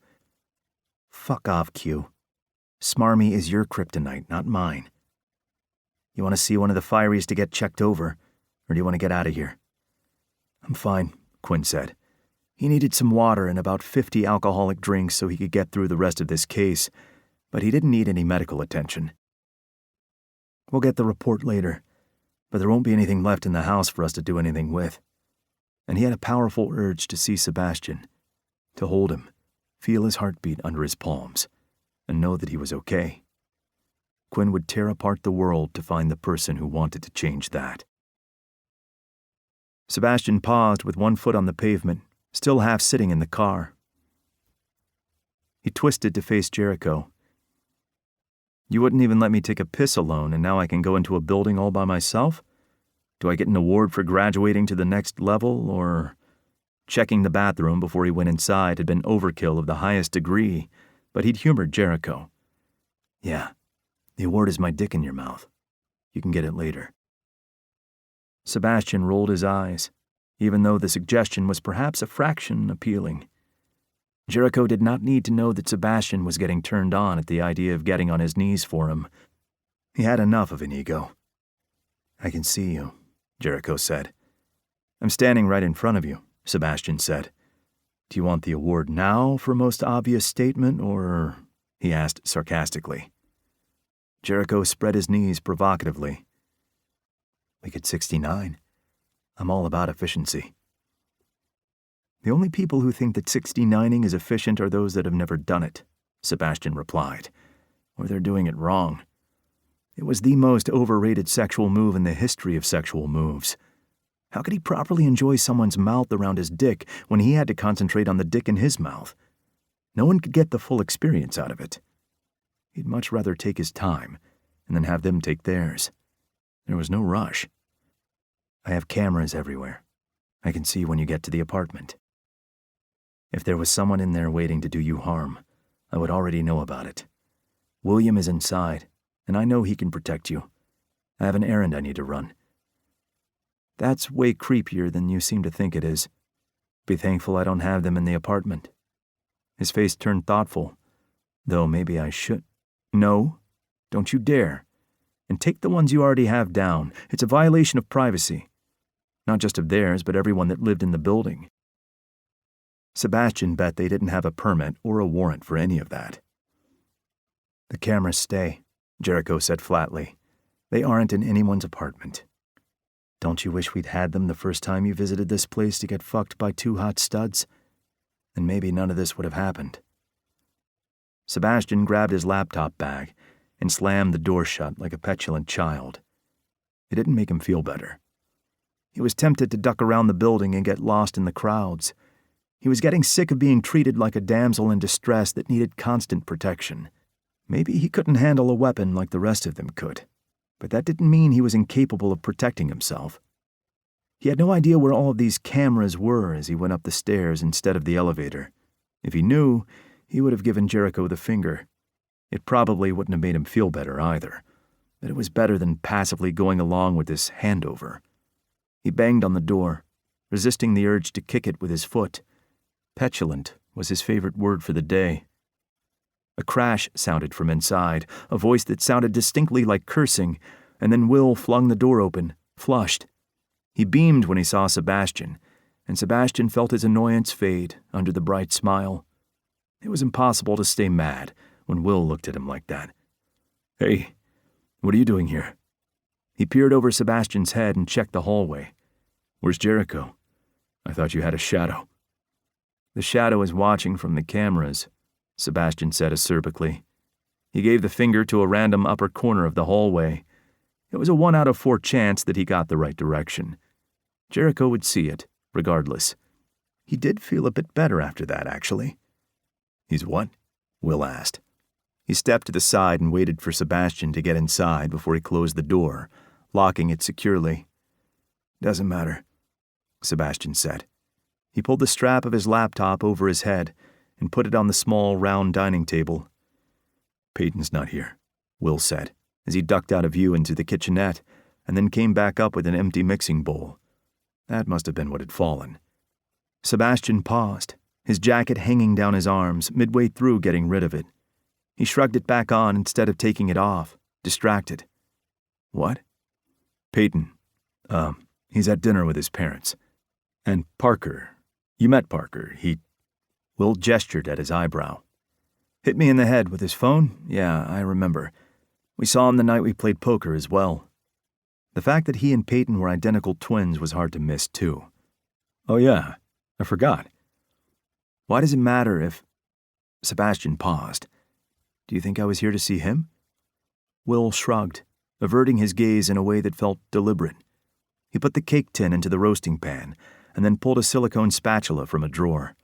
"Fuck off, Q. Smarmy is your kryptonite, not mine. You want to see one of the fireys to get checked over, or do you want to get out of here?" "I'm fine," Quinn said. He needed some water and about 50 alcoholic drinks so he could get through the rest of this case, but he didn't need any medical attention. "We'll get the report later, but there won't be anything left in the house for us to do anything with." And he had a powerful urge to see Sebastian, to hold him, feel his heartbeat under his palms, and know that he was okay. Quinn would tear apart the world to find the person who wanted to change that. Sebastian paused with one foot on the pavement, still half sitting in the car. He twisted to face Jericho. "You wouldn't even let me take a piss alone, and now I can go into a building all by myself? Do I get an award for graduating to the next level, or—" Checking the bathroom before he went inside had been overkill of the highest degree, but he'd humored Jericho. "Yeah, the award is my dick in your mouth. You can get it later." Sebastian rolled his eyes, even though the suggestion was perhaps a fraction appealing. Jericho did not need to know that Sebastian was getting turned on at the idea of getting on his knees for him. He had enough of an ego. "I can see you," Jericho said. I'm standing right in front of you, Sebastian said. Do you want the award now for most obvious statement, or? He asked sarcastically. Jericho spread his knees provocatively. Make it 69. I'm all about efficiency. The only people who think that 69ing is efficient are those that have never done it, Sebastian replied. Or they're doing it wrong. It was the most overrated sexual move in the history of sexual moves. How could he properly enjoy someone's mouth around his dick when he had to concentrate on the dick in his mouth? No one could get the full experience out of it. He'd much rather take his time and then have them take theirs. There was no rush. I have cameras everywhere. I can see when you get to the apartment. If there was someone in there waiting to do you harm, I would already know about it. William is inside, and I know he can protect you. I have an errand I need to run. That's way creepier than you seem to think it is. Be thankful I don't have them in the apartment. His face turned thoughtful, though maybe I should. No, don't you dare. And take the ones you already have down. It's a violation of privacy. Not just of theirs, but everyone that lived in the building. Sebastian bet they didn't have a permit or a warrant for any of that. The cameras stay, Jericho said flatly. They aren't in anyone's apartment. Don't you wish we'd had them the first time you visited this place to get fucked by two hot studs? Then maybe none of this would have happened. Sebastian grabbed his laptop bag and slammed the door shut like a petulant child. It didn't make him feel better. He was tempted to duck around the building and get lost in the crowds. He was getting sick of being treated like a damsel in distress that needed constant protection. Maybe he couldn't handle a weapon like the rest of them could, but that didn't mean he was incapable of protecting himself. He had no idea where all of these cameras were as he went up the stairs instead of the elevator. If he knew, he would have given Jericho the finger. It probably wouldn't have made him feel better either, but it was better than passively going along with this handover. He banged on the door, resisting the urge to kick it with his foot. Petulant was his favorite word for the day. A crash sounded from inside, a voice that sounded distinctly like cursing, and then Will flung the door open, flushed. He beamed when he saw Sebastian, and Sebastian felt his annoyance fade under the bright smile. It was impossible to stay mad when Will looked at him like that. Hey, what are you doing here? He peered over Sebastian's head and checked the hallway. Where's Jericho? I thought you had a shadow. The shadow is watching from the cameras, Sebastian said acerbically. He gave the finger to a random upper corner of the hallway. It was a 1 out of 4 chance that he got the right direction. Jericho would see it, regardless. He did feel a bit better after that, actually. He's what? Will asked. He stepped to the side and waited for Sebastian to get inside before he closed the door, locking it securely. Doesn't matter, Sebastian said. He pulled the strap of his laptop over his head and put it on the small, round dining table. Peyton's not here, Will said, as he ducked out of view into the kitchenette and then came back up with an empty mixing bowl. That must have been what had fallen. Sebastian paused, his jacket hanging down his arms, midway through getting rid of it. He shrugged it back on instead of taking it off, distracted. What? Peyton. He's at dinner with his parents. And Parker. You met Parker. Will gestured at his eyebrow. Hit me in the head with his phone? Yeah, I remember. We saw him the night we played poker as well. The fact that he and Peyton were identical twins was hard to miss, too. Oh yeah, I forgot. Why does it matter if... Sebastian paused. Do you think I was here to see him? Will shrugged, averting his gaze in a way that felt deliberate. He put the cake tin into the roasting pan and then pulled a silicone spatula from a drawer.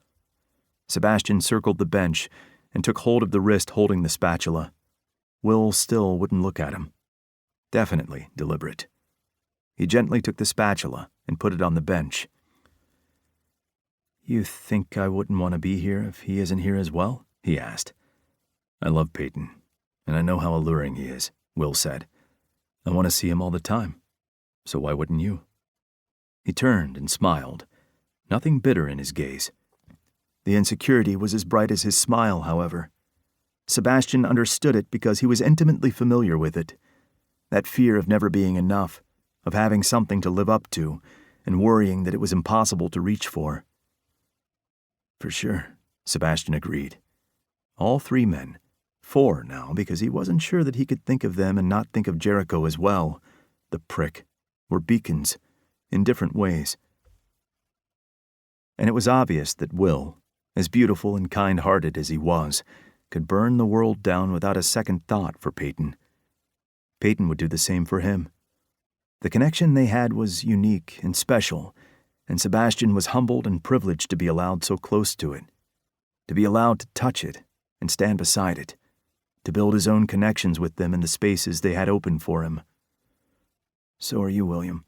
Sebastian circled the bench and took hold of the wrist holding the spatula. Will still wouldn't look at him. Definitely deliberate. He gently took the spatula and put it on the bench. You think I wouldn't want to be here if he isn't here as well? He asked. I love Peyton, and I know how alluring he is, Will said. I want to see him all the time, so why wouldn't you? He turned and smiled, nothing bitter in his gaze. The insecurity was as bright as his smile, however. Sebastian understood it because he was intimately familiar with it. That fear of never being enough, of having something to live up to, and worrying that it was impossible to reach for. For sure, Sebastian agreed. All 3 men, 4 now, because he wasn't sure that he could think of them and not think of Jericho as well, the prick, were beacons, in different ways. And it was obvious that Will, as beautiful and kind-hearted as he was, could burn the world down without a second thought for Peyton. Peyton would do the same for him. The connection they had was unique and special, and Sebastian was humbled and privileged to be allowed so close to it, to be allowed to touch it and stand beside it, to build his own connections with them in the spaces they had open for him. So are you, William.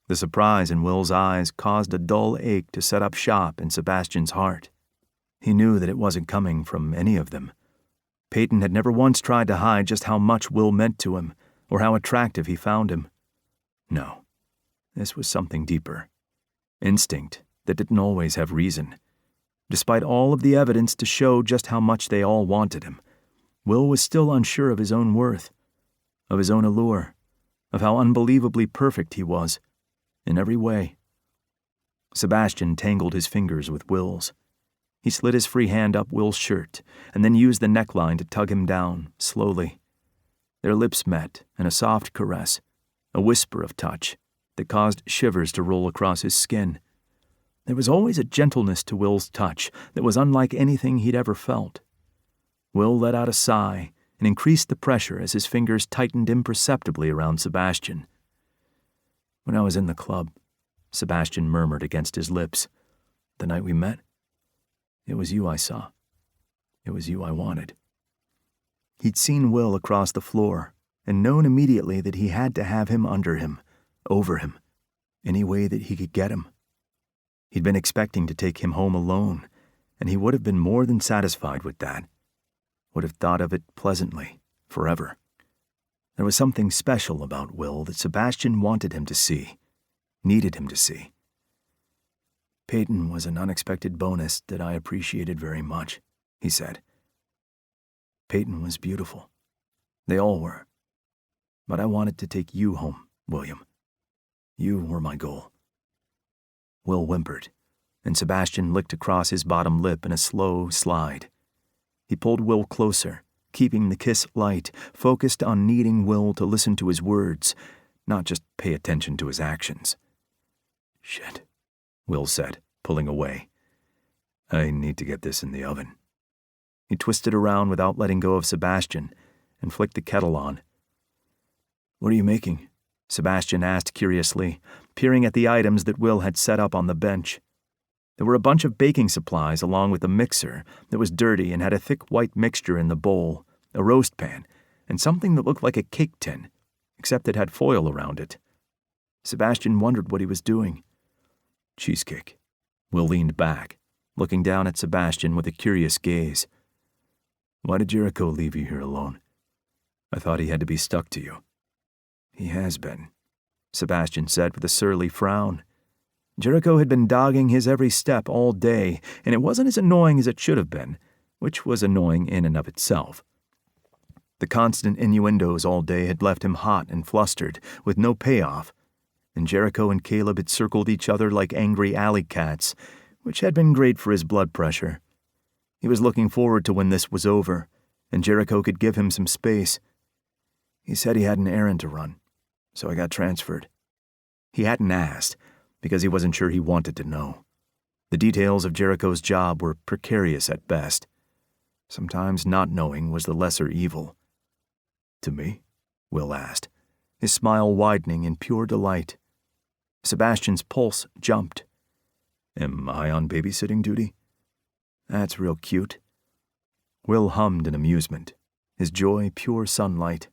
The surprise in Will's eyes caused a dull ache to set up shop in Sebastian's heart. He knew that it wasn't coming from any of them. Peyton had never once tried to hide just how much Will meant to him, or how attractive he found him. No, this was something deeper. Instinct that didn't always have reason. Despite all of the evidence to show just how much they all wanted him, Will was still unsure of his own worth, of his own allure, of how unbelievably perfect he was, in every way. Sebastian tangled his fingers with Will's. He slid his free hand up Will's shirt, and then used the neckline to tug him down, slowly. Their lips met in a soft caress, a whisper of touch that caused shivers to roll across his skin. There was always a gentleness to Will's touch that was unlike anything he'd ever felt. Will let out a sigh and increased the pressure as his fingers tightened imperceptibly around Sebastian. When I was in the club, Sebastian murmured against his lips, the night we met, it was you I saw. It was you I wanted. He'd seen Will across the floor and known immediately that he had to have him under him, over him, any way that he could get him. He'd been expecting to take him home alone, and he would have been more than satisfied with that, would have thought of it pleasantly, forever. There was something special about Will that Sebastian wanted him to see, needed him to see. Peyton was an unexpected bonus that I appreciated very much, he said. Peyton was beautiful. They all were. But I wanted to take you home, William. You were my goal. Will whimpered, and Sebastian licked across his bottom lip in a slow slide. He pulled Will closer, keeping the kiss light, focused on needing Will to listen to his words, not just pay attention to his actions. Shit, Will said, pulling away. I need to get this in the oven. He twisted around without letting go of Sebastian and flicked the kettle on. What are you making? Sebastian asked curiously, peering at the items that Will had set up on the bench. There were a bunch of baking supplies along with a mixer that was dirty and had a thick white mixture in the bowl, a roast pan, and something that looked like a cake tin, except it had foil around it. Sebastian wondered what he was doing. Cheesecake. Will leaned back, looking down at Sebastian with a curious gaze. Why did Jericho leave you here alone? I thought he had to be stuck to you. He has been, Sebastian said with a surly frown. Jericho had been dogging his every step all day, and it wasn't as annoying as it should have been, which was annoying in and of itself. The constant innuendos all day had left him hot and flustered, with no payoff, and Jericho and Caleb had circled each other like angry alley cats, which had been great for his blood pressure. He was looking forward to when this was over, and Jericho could give him some space. He said he had an errand to run, so I got transferred. He hadn't asked, because he wasn't sure he wanted to know. The details of Jericho's job were precarious at best. Sometimes not knowing was the lesser evil. To me? Will asked, his smile widening in pure delight. Sebastian's pulse jumped. Am I on babysitting duty? That's real cute. Will hummed in amusement, his joy pure sunlight.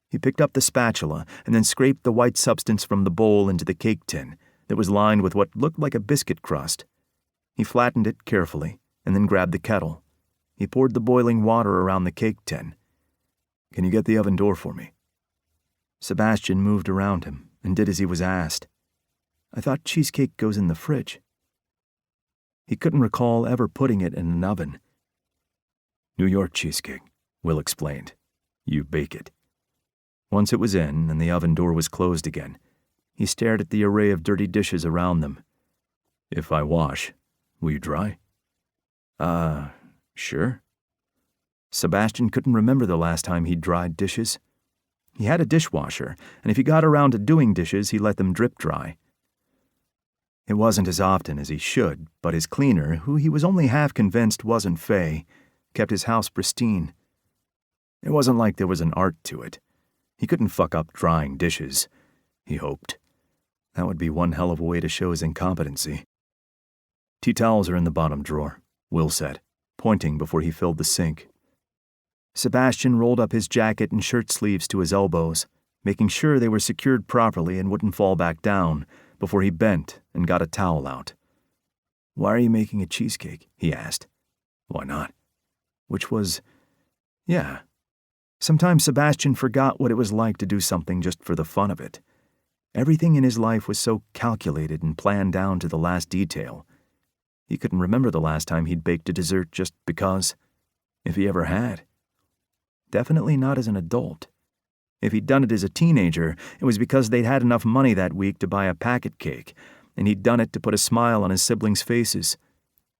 He picked up the spatula and then scraped the white substance from the bowl into the cake tin that was lined with what looked like a biscuit crust. He flattened it carefully and then grabbed the kettle. He poured the boiling water around the cake tin. Can you get the oven door for me? Sebastian moved around him and did as he was asked. I thought cheesecake goes in the fridge. He couldn't recall ever putting it in an oven. New York cheesecake, Will explained. You bake it. Once it was in and the oven door was closed again, He stared at the array of dirty dishes around them. "If I wash, will you dry?" Sure." Sebastian couldn't remember the last time he'd dried dishes. He had a dishwasher, and if he got around to doing dishes, he let them drip dry. It wasn't as often as he should, but his cleaner, who he was only half convinced wasn't Faye, kept his house pristine. It wasn't like there was an art to it. He couldn't fuck up drying dishes, he hoped. That would be one hell of a way to show his incompetency. "Tea towels are in the bottom drawer," Will said, pointing before he filled the sink. Sebastian rolled up his jacket and shirt sleeves to his elbows, making sure they were secured properly and wouldn't fall back down, before he bent and got a towel out. "Why are you making a cheesecake?" he asked. "Why not?" Which was, yeah. Sometimes Sebastian forgot what it was like to do something just for the fun of it. Everything in his life was so calculated and planned down to the last detail. He couldn't remember the last time he'd baked a dessert just because, if he ever had. Definitely not as an adult. If he'd done it as a teenager, it was because they'd had enough money that week to buy a packet cake, and he'd done it to put a smile on his siblings' faces.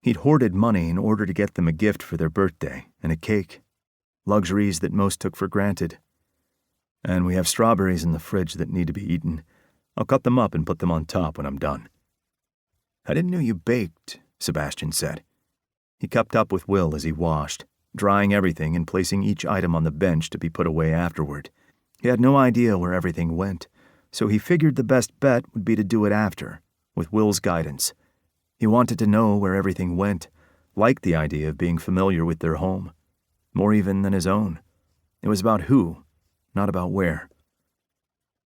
He'd hoarded money in order to get them a gift for their birthday and a cake, luxuries that most took for granted. "And we have strawberries in the fridge that need to be eaten. I'll cut them up and put them on top when I'm done." "I didn't know you baked," Sebastian said. He kept up with Will as he washed, drying everything and placing each item on the bench to be put away afterward. He had no idea where everything went, so he figured the best bet would be to do it after, with Will's guidance. He wanted to know where everything went, liked the idea of being familiar with their home, more even than his own. It was about who, not about where.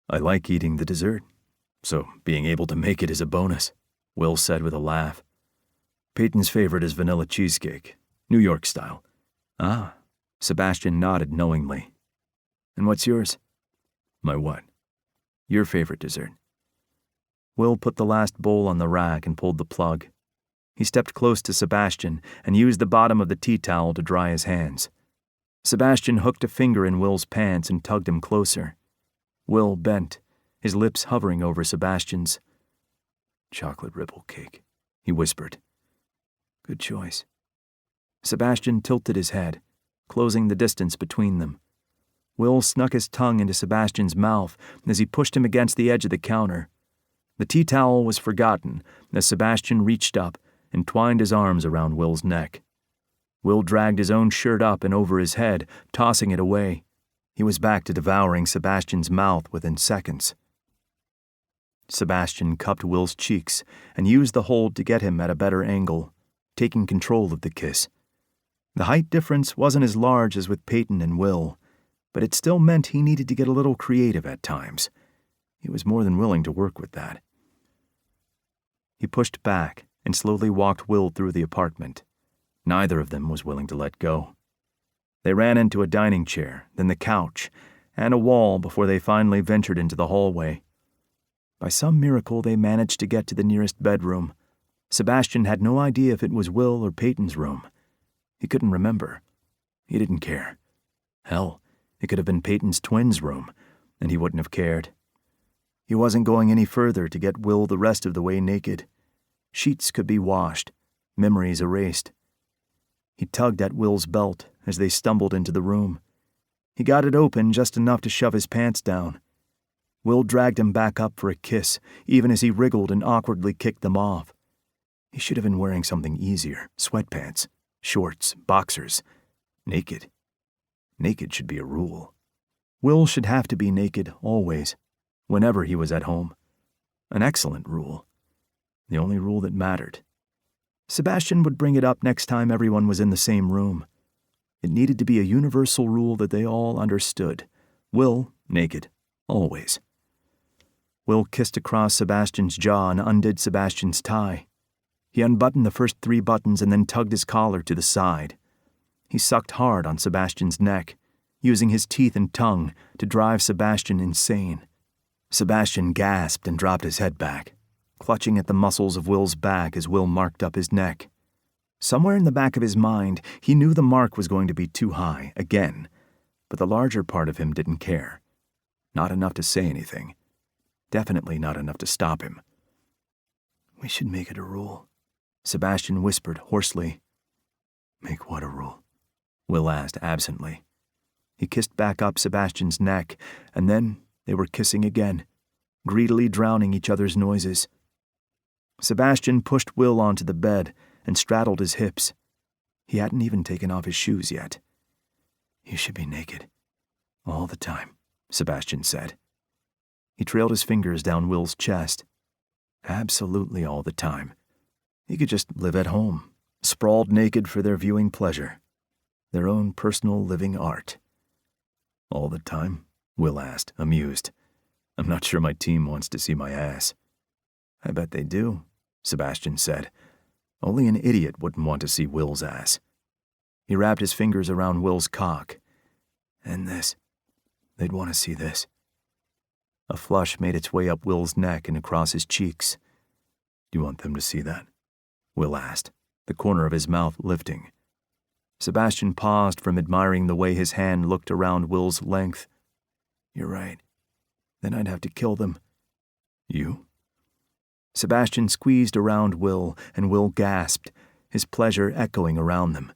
"I like eating the dessert, so being able to make it is a bonus," Will said with a laugh. "Peyton's favorite is vanilla cheesecake, New York style." "Ah," Sebastian nodded knowingly. "And what's yours?" "My what?" "Your favorite dessert." Will put the last bowl on the rack and pulled the plug. He stepped close to Sebastian and used the bottom of the tea towel to dry his hands. Sebastian hooked a finger in Will's pants and tugged him closer. Will bent, his lips hovering over Sebastian's. "Chocolate ripple cake," he whispered. "Good choice." Sebastian tilted his head, closing the distance between them. Will snuck his tongue into Sebastian's mouth as he pushed him against the edge of the counter. The tea towel was forgotten as Sebastian reached up and twined his arms around Will's neck. Will dragged his own shirt up and over his head, tossing it away. He was back to devouring Sebastian's mouth within seconds. Sebastian cupped Will's cheeks and used the hold to get him at a better angle, taking control of the kiss. The height difference wasn't as large as with Peyton and Will, but it still meant he needed to get a little creative at times. He was more than willing to work with that. He pushed back and slowly walked Will through the apartment. Neither of them was willing to let go. They ran into a dining chair, then the couch, and a wall before they finally ventured into the hallway. By some miracle, they managed to get to the nearest bedroom. Sebastian had no idea if it was Will or Peyton's room. He couldn't remember. He didn't care. Hell, it could have been Peyton's twins' room, and he wouldn't have cared. He wasn't going any further to get Will the rest of the way naked. Sheets could be washed, memories erased. He tugged at Will's belt as they stumbled into the room. He got it open just enough to shove his pants down. Will dragged him back up for a kiss, even as he wriggled and awkwardly kicked them off. He should have been wearing something easier, sweatpants, shorts, boxers, naked. Naked should be a rule. Will should have to be naked always, whenever he was at home. An excellent rule. The only rule that mattered. Sebastian would bring it up next time everyone was in the same room. It needed to be a universal rule that they all understood. Will, naked, always. Will kissed across Sebastian's jaw and undid Sebastian's tie. He unbuttoned the first 3 buttons and then tugged his collar to the side. He sucked hard on Sebastian's neck, using his teeth and tongue to drive Sebastian insane. Sebastian gasped and dropped his head back, clutching at the muscles of Will's back as Will marked up his neck. Somewhere in the back of his mind, he knew the mark was going to be too high, again, but the larger part of him didn't care. Not enough to say anything. Definitely not enough to stop him. We should make it a rule, Sebastian whispered hoarsely. Make what a rule? Will asked absently. He kissed back up Sebastian's neck, and then they were kissing again, greedily drowning each other's noises. Sebastian pushed Will onto the bed and straddled his hips. He hadn't even taken off his shoes yet. You should be naked. All the time, Sebastian said. He trailed his fingers down Will's chest. Absolutely all the time. He could just live at home, sprawled naked for their viewing pleasure. Their own personal living art. All the time? Will asked, amused. I'm not sure my team wants to see my ass. I bet they do, Sebastian said. Only an idiot wouldn't want to see Will's ass. He wrapped his fingers around Will's cock. And this. They'd want to see this. A flush made its way up Will's neck and across his cheeks. Do you want them to see that? Will asked, the corner of his mouth lifting. Sebastian paused from admiring the way his hand looked around Will's length. You're right. Then I'd have to kill them. You? Sebastian squeezed around Will, and Will gasped, his pleasure echoing around them.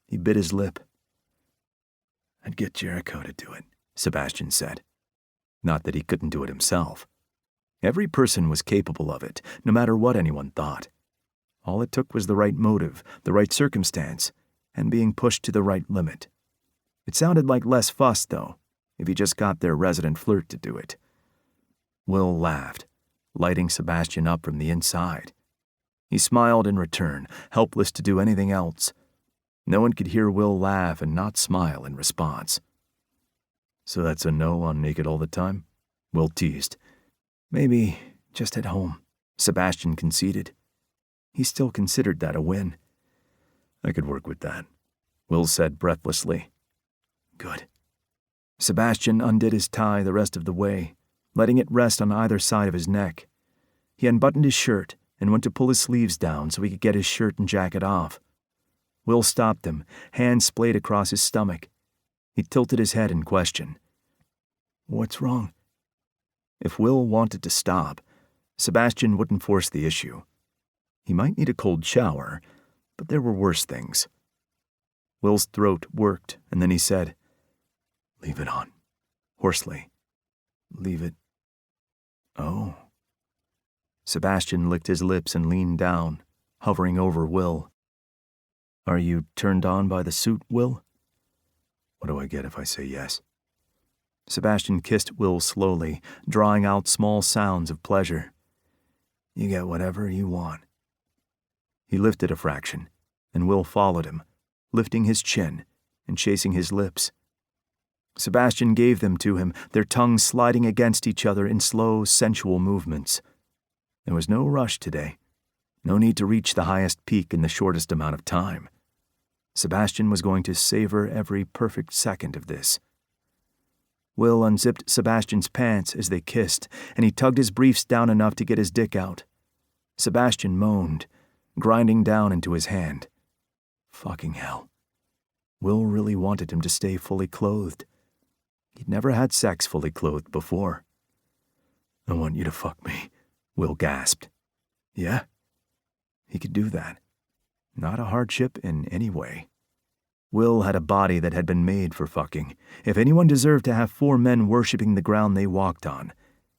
He bit his lip. I'd get Jericho to do it, Sebastian said. Not that he couldn't do it himself. Every person was capable of it, no matter what anyone thought. All it took was the right motive, the right circumstance, and being pushed to the right limit. It sounded like less fuss, though, if he just got their resident flirt to do it. Will laughed, lighting Sebastian up from the inside. He smiled in return, helpless to do anything else. No one could hear Will laugh and not smile in response. So that's a no on naked all the time? Will teased. Maybe just at home, Sebastian conceded. He still considered that a win. I could work with that, Will said breathlessly. Good. Sebastian undid his tie the rest of the way, letting it rest on either side of his neck. He unbuttoned his shirt and went to pull his sleeves down so he could get his shirt and jacket off. Will stopped him, hands splayed across his stomach. He tilted his head in question. What's wrong? If Will wanted to stop, Sebastian wouldn't force the issue. He might need a cold shower, but there were worse things. Will's throat worked, and then he said, Leave it on. Hoarsely. Leave it. Oh. Sebastian licked his lips and leaned down, hovering over Will. Are you turned on by the suit, Will? What do I get if I say yes? Sebastian kissed Will slowly, drawing out small sounds of pleasure. You get whatever you want. He lifted a fraction, and Will followed him, lifting his chin and chasing his lips. Sebastian gave them to him, their tongues sliding against each other in slow, sensual movements. There was no rush today, no need to reach the highest peak in the shortest amount of time. Sebastian was going to savor every perfect second of this. Will unzipped Sebastian's pants as they kissed, and he tugged his briefs down enough to get his dick out. Sebastian moaned, grinding down into his hand. Fucking hell. Will really wanted him to stay fully clothed. He'd never had sex fully clothed before. I want you to fuck me, Will gasped. Yeah? He could do that. Not a hardship in any way. Will had a body that had been made for fucking. If anyone deserved to have 4 men worshipping the ground they walked on,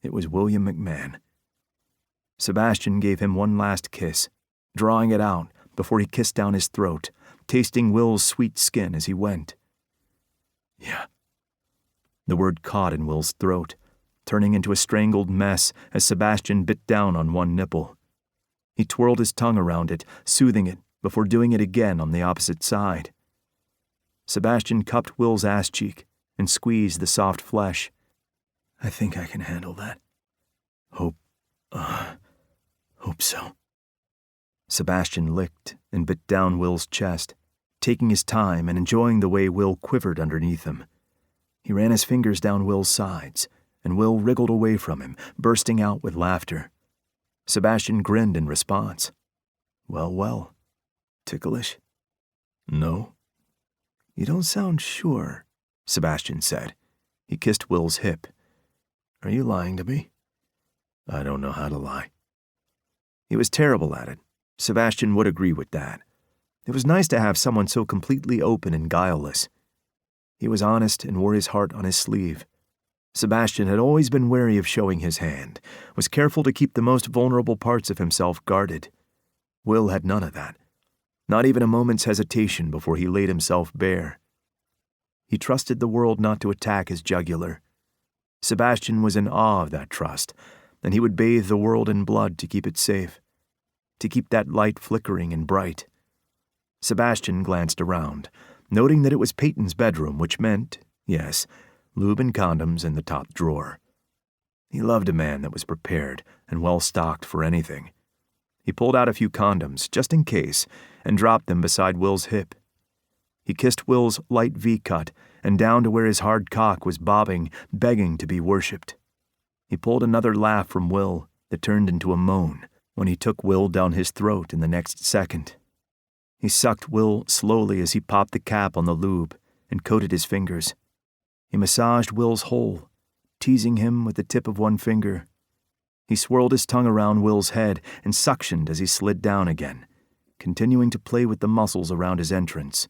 it was William McMahon. Sebastian gave him one last kiss, drawing it out before he kissed down his throat, tasting Will's sweet skin as he went. Yeah. The word caught in Will's throat, turning into a strangled mess as Sebastian bit down on one nipple. He twirled his tongue around it, soothing it, before doing it again on the opposite side. Sebastian cupped Will's ass cheek and squeezed the soft flesh. I think I can handle that. Hope so. Sebastian licked and bit down Will's chest, taking his time and enjoying the way Will quivered underneath him. He ran his fingers down Will's sides, and Will wriggled away from him, bursting out with laughter. Sebastian grinned in response. Well, well. Ticklish? No. You don't sound sure, Sebastian said. He kissed Will's hip. Are you lying to me? I don't know how to lie. He was terrible at it. Sebastian would agree with that. It was nice to have someone so completely open and guileless. He was honest and wore his heart on his sleeve. Sebastian had always been wary of showing his hand, was careful to keep the most vulnerable parts of himself guarded. Will had none of that. Not even a moment's hesitation before he laid himself bare. He trusted the world not to attack his jugular. Sebastian was in awe of that trust, and he would bathe the world in blood to keep it safe, to keep that light flickering and bright. Sebastian glanced around, noting that it was Peyton's bedroom, which meant, yes, lube and condoms in the top drawer. He loved a man that was prepared and well-stocked for anything. He pulled out a few condoms, just in case, and dropped them beside Will's hip. He kissed Will's light V-cut and down to where his hard cock was bobbing, begging to be worshipped. He pulled another laugh from Will that turned into a moan when he took Will down his throat in the next second. He sucked Will slowly as he popped the cap on the lube and coated his fingers. He massaged Will's hole, teasing him with the tip of one finger. He swirled his tongue around Will's head and suctioned as he slid down again, continuing to play with the muscles around his entrance.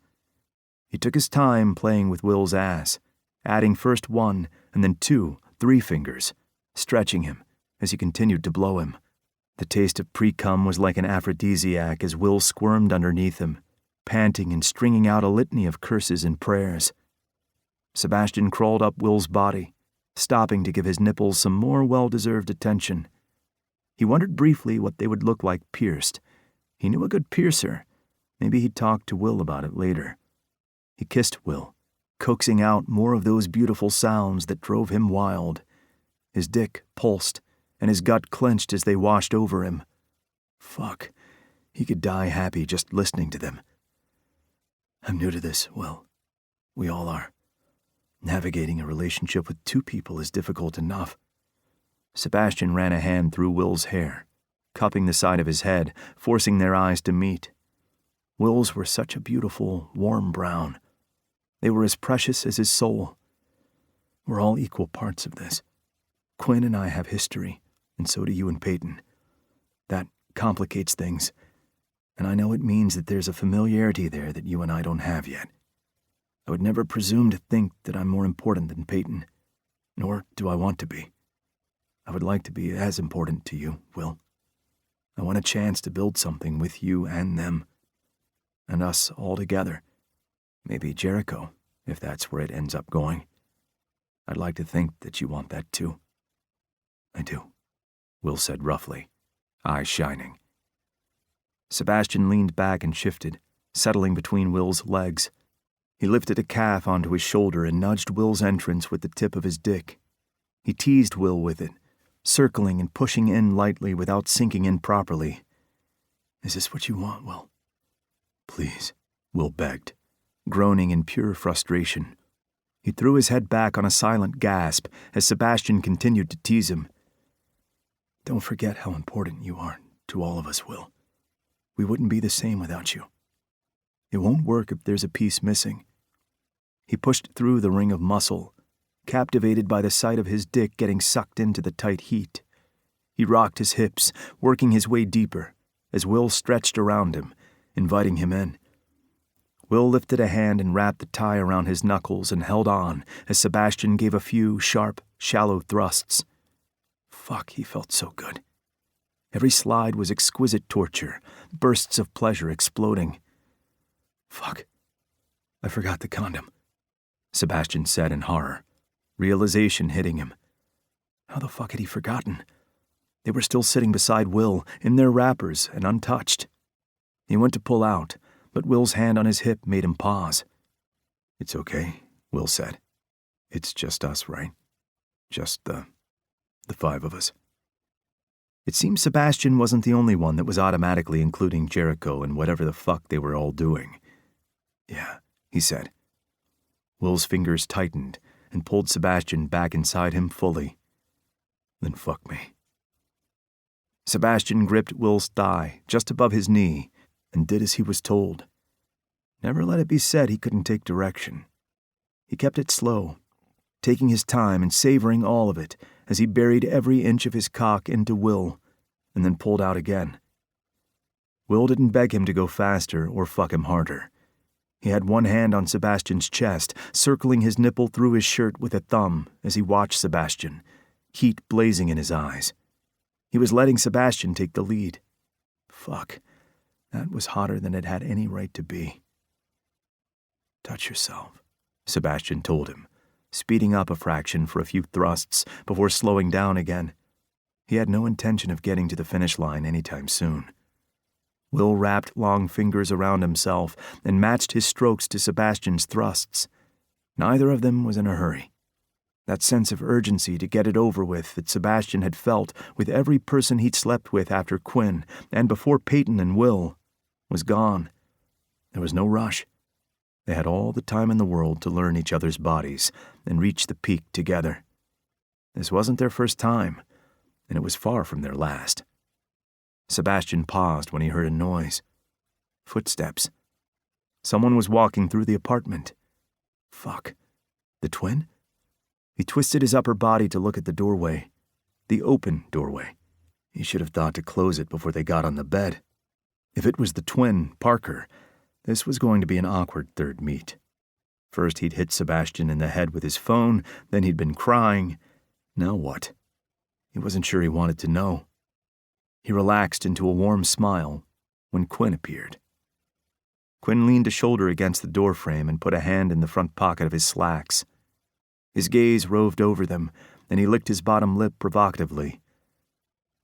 He took his time playing with Will's ass, adding first 1 and then 2, 3 fingers, stretching him as he continued to blow him. The taste of pre-cum was like an aphrodisiac as Will squirmed underneath him, panting and stringing out a litany of curses and prayers. Sebastian crawled up Will's body, stopping to give his nipples some more well-deserved attention. He wondered briefly what they would look like pierced. He knew a good piercer. Maybe he'd talk to Will about it later. He kissed Will, coaxing out more of those beautiful sounds that drove him wild. His dick pulsed, and his gut clenched as they washed over him. Fuck, he could die happy just listening to them. I'm new to this, Will. We all are. Navigating a relationship with 2 people is difficult enough. Sebastian ran a hand through Will's hair, cupping the side of his head, forcing their eyes to meet. Will's were such a beautiful, warm brown. They were as precious as his soul. We're all equal parts of this. Quinn and I have history, and so do you and Peyton. That complicates things, and I know it means that there's a familiarity there that you and I don't have yet. I would never presume to think that I'm more important than Peyton, nor do I want to be. I would like to be as important to you, Will. I want a chance to build something with you and them, and us all together. Maybe Jericho, if that's where it ends up going. I'd like to think that you want that too. I do, Will said roughly, eyes shining. Sebastian leaned back and shifted, settling between Will's legs. He lifted a calf onto his shoulder and nudged Will's entrance with the tip of his dick. He teased Will with it, circling and pushing in lightly without sinking in properly. Is this what you want, Will? Please, Will begged, groaning in pure frustration. He threw his head back on a silent gasp as Sebastian continued to tease him. Don't forget how important you are to all of us, Will. We wouldn't be the same without you. It won't work if there's a piece missing. He pushed through the ring of muscle, captivated by the sight of his dick getting sucked into the tight heat. He rocked his hips, working his way deeper, as Will stretched around him, inviting him in. Will lifted a hand and wrapped the tie around his knuckles and held on as Sebastian gave a few sharp, shallow thrusts. Fuck, he felt so good. Every slide was exquisite torture, bursts of pleasure exploding. Fuck, I forgot the condom, Sebastian said in horror, realization hitting him. How the fuck had he forgotten? They were still sitting beside Will, in their wrappers and untouched. He went to pull out, but Will's hand on his hip made him pause. It's okay, Will said. It's just us, right? Just the 5 of us. It seemed Sebastian wasn't the only one that was automatically including Jericho in whatever the fuck they were all doing. Yeah, he said. Will's fingers tightened and pulled Sebastian back inside him fully. Then fuck me. Sebastian gripped Will's thigh just above his knee and did as he was told. Never let it be said he couldn't take direction. He kept it slow, taking his time and savoring all of it as he buried every inch of his cock into Will, and then pulled out again. Will didn't beg him to go faster or fuck him harder. He had one hand on Sebastian's chest, circling his nipple through his shirt with a thumb as he watched Sebastian, heat blazing in his eyes. He was letting Sebastian take the lead. Fuck, that was hotter than it had any right to be. Touch yourself, Sebastian told him, speeding up a fraction for a few thrusts before slowing down again. He had no intention of getting to the finish line anytime soon. Will wrapped long fingers around himself and matched his strokes to Sebastian's thrusts. Neither of them was in a hurry. That sense of urgency to get it over with that Sebastian had felt with every person he'd slept with after Quinn and before Peyton and Will was gone. There was no rush. They had all the time in the world to learn each other's bodies and reach the peak together. This wasn't their first time, and it was far from their last. Sebastian paused when he heard a noise. Footsteps. Someone was walking through the apartment. Fuck. The twin? He twisted his upper body to look at the doorway. The open doorway. He should have thought to close it before they got on the bed. If it was the twin, Parker, this was going to be an awkward third meet. First he'd hit Sebastian in the head with his phone, then he'd been crying. Now what? He wasn't sure he wanted to know. He relaxed into a warm smile when Quinn appeared. Quinn leaned a shoulder against the doorframe and put a hand in the front pocket of his slacks. His gaze roved over them, and he licked his bottom lip provocatively.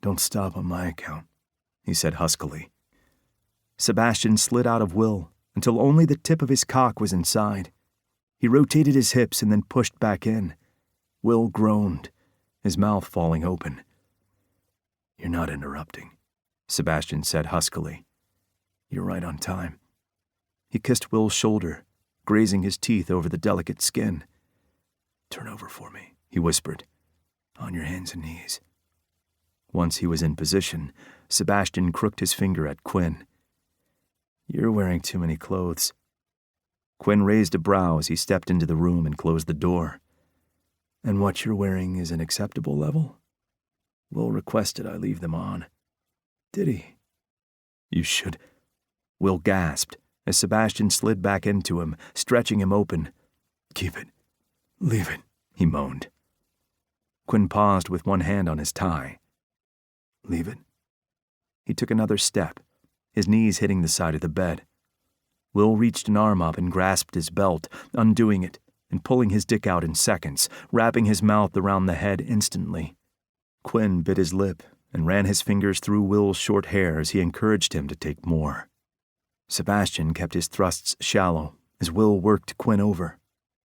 "Don't stop on my account," he said huskily. Sebastian slid out of Will until only the tip of his cock was inside. He rotated his hips and then pushed back in. Will groaned, his mouth falling open. "You're not interrupting," Sebastian said huskily. "You're right on time." He kissed Will's shoulder, grazing his teeth over the delicate skin. "Turn over for me," he whispered. "On your hands and knees." Once he was in position, Sebastian crooked his finger at Quinn. "You're wearing too many clothes." Quinn raised a brow as he stepped into the room and closed the door. "And what you're wearing is an acceptable level?" "Will requested I leave them on." "Did he?" "You should." Will gasped as Sebastian slid back into him, stretching him open. "Keep it. Leave it," he moaned. Quinn paused with one hand on his tie. "Leave it?" He took another step, his knees hitting the side of the bed. Will reached an arm up and grasped his belt, undoing it and pulling his dick out in seconds, wrapping his mouth around the head instantly. Quinn bit his lip and ran his fingers through Will's short hair as he encouraged him to take more. Sebastian kept his thrusts shallow as Will worked Quinn over.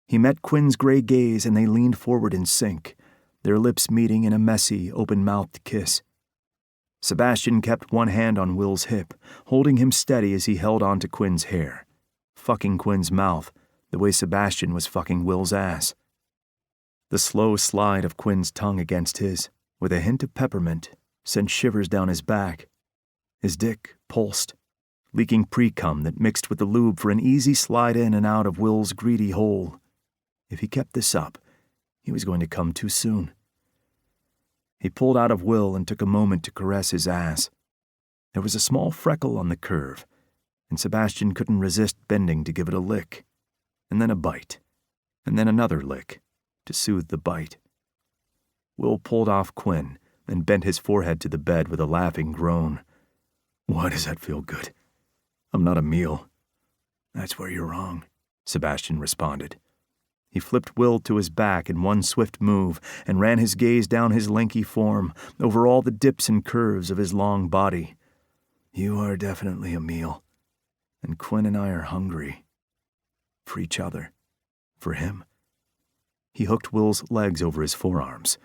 He met Quinn's gray gaze and they leaned forward in sync, their lips meeting in a messy, open-mouthed kiss. Sebastian kept one hand on Will's hip, holding him steady as he held on to Quinn's hair, fucking Quinn's mouth the way Sebastian was fucking Will's ass. The slow slide of Quinn's tongue against his, with a hint of peppermint, sent shivers down his back. His dick pulsed, leaking pre-cum that mixed with the lube for an easy slide in and out of Will's greedy hole. If he kept this up, he was going to come too soon. He pulled out of Will and took a moment to caress his ass. There was a small freckle on the curve, and Sebastian couldn't resist bending to give it a lick, and then a bite, and then another lick to soothe the bite. Will pulled off Quinn and bent his forehead to the bed with a laughing groan. "Why does that feel good? I'm not a meal." "That's where you're wrong," Sebastian responded. He flipped Will to his back in one swift move and ran his gaze down his lanky form, over all the dips and curves of his long body. "You are definitely a meal, and Quinn and I are hungry. For each other. For him." He hooked Will's legs over his forearms,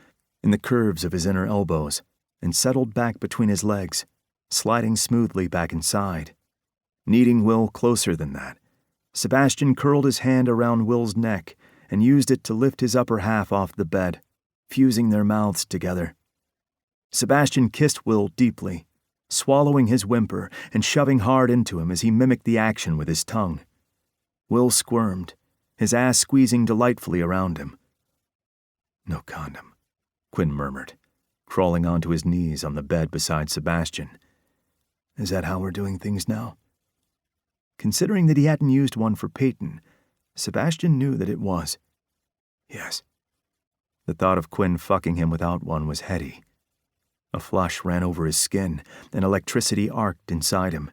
in the curves of his inner elbows, and settled back between his legs, sliding smoothly back inside. Needing Will closer than that, Sebastian curled his hand around Will's neck and used it to lift his upper half off the bed, fusing their mouths together. Sebastian kissed Will deeply, swallowing his whimper and shoving hard into him as he mimicked the action with his tongue. Will squirmed, his ass squeezing delightfully around him. "No condom," Quinn murmured, crawling onto his knees on the bed beside Sebastian. Is that how we're doing things now? Considering that he hadn't used one for Peyton, Sebastian knew that it was. Yes. The thought of Quinn fucking him without one was heady. A flush ran over his skin, and electricity arced inside him.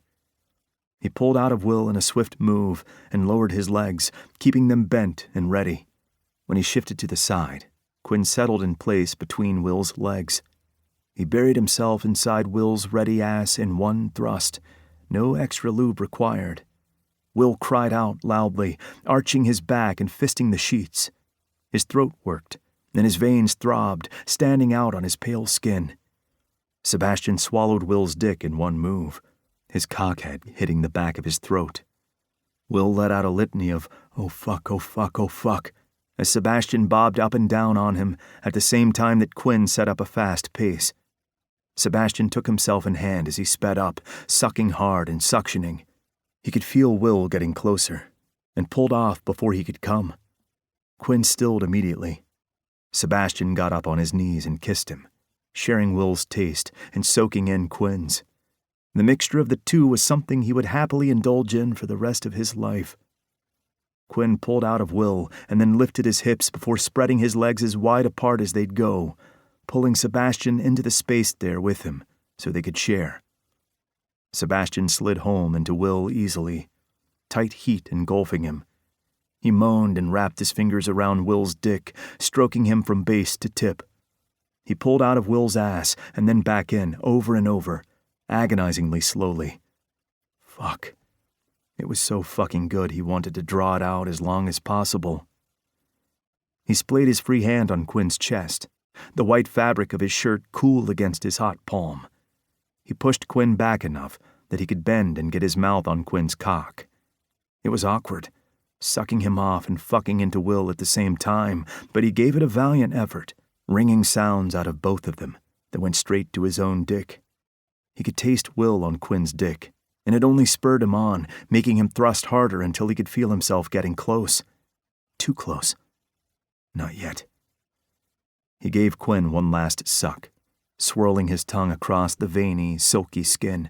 He pulled out of Will in a swift move and lowered his legs, keeping them bent and ready. When he shifted to the side, Quinn settled in place between Will's legs. He buried himself inside Will's ready ass in one thrust, no extra lube required. Will cried out loudly, arching his back and fisting the sheets. His throat worked, and his veins throbbed, standing out on his pale skin. Sebastian swallowed Will's dick in one move, his cockhead hitting the back of his throat. Will let out a litany of, "Oh fuck, oh fuck, oh fuck," as Sebastian bobbed up and down on him at the same time that Quinn set up a fast pace. Sebastian took himself in hand as he sped up, sucking hard and suctioning. He could feel Will getting closer, and pulled off before he could come. Quinn stilled immediately. Sebastian got up on his knees and kissed him, sharing Will's taste and soaking in Quinn's. The mixture of the two was something he would happily indulge in for the rest of his life. Quinn pulled out of Will and then lifted his hips before spreading his legs as wide apart as they'd go, pulling Sebastian into the space there with him so they could share. Sebastian slid home into Will easily, tight heat engulfing him. He moaned and wrapped his fingers around Will's dick, stroking him from base to tip. He pulled out of Will's ass and then back in, over and over, agonizingly slowly. Fuck. It was so fucking good he wanted to draw it out as long as possible. He splayed his free hand on Quinn's chest, the white fabric of his shirt cool against his hot palm. He pushed Quinn back enough that he could bend and get his mouth on Quinn's cock. It was awkward, sucking him off and fucking into Will at the same time, but he gave it a valiant effort, ringing sounds out of both of them that went straight to his own dick. He could taste Will on Quinn's dick, and it only spurred him on, making him thrust harder until he could feel himself getting close. Too close. Not yet. He gave Quinn one last suck, swirling his tongue across the veiny, silky skin.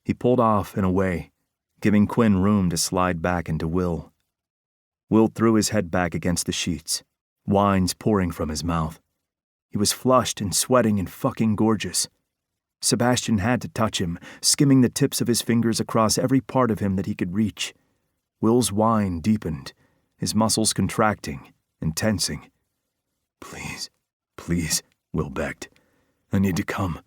He pulled off and away, giving Quinn room to slide back into Will. Will threw his head back against the sheets, whines pouring from his mouth. He was flushed and sweating and fucking gorgeous. Sebastian had to touch him, skimming the tips of his fingers across every part of him that he could reach. Will's whine deepened, his muscles contracting and tensing. "Please, please," Will begged. "I need to come."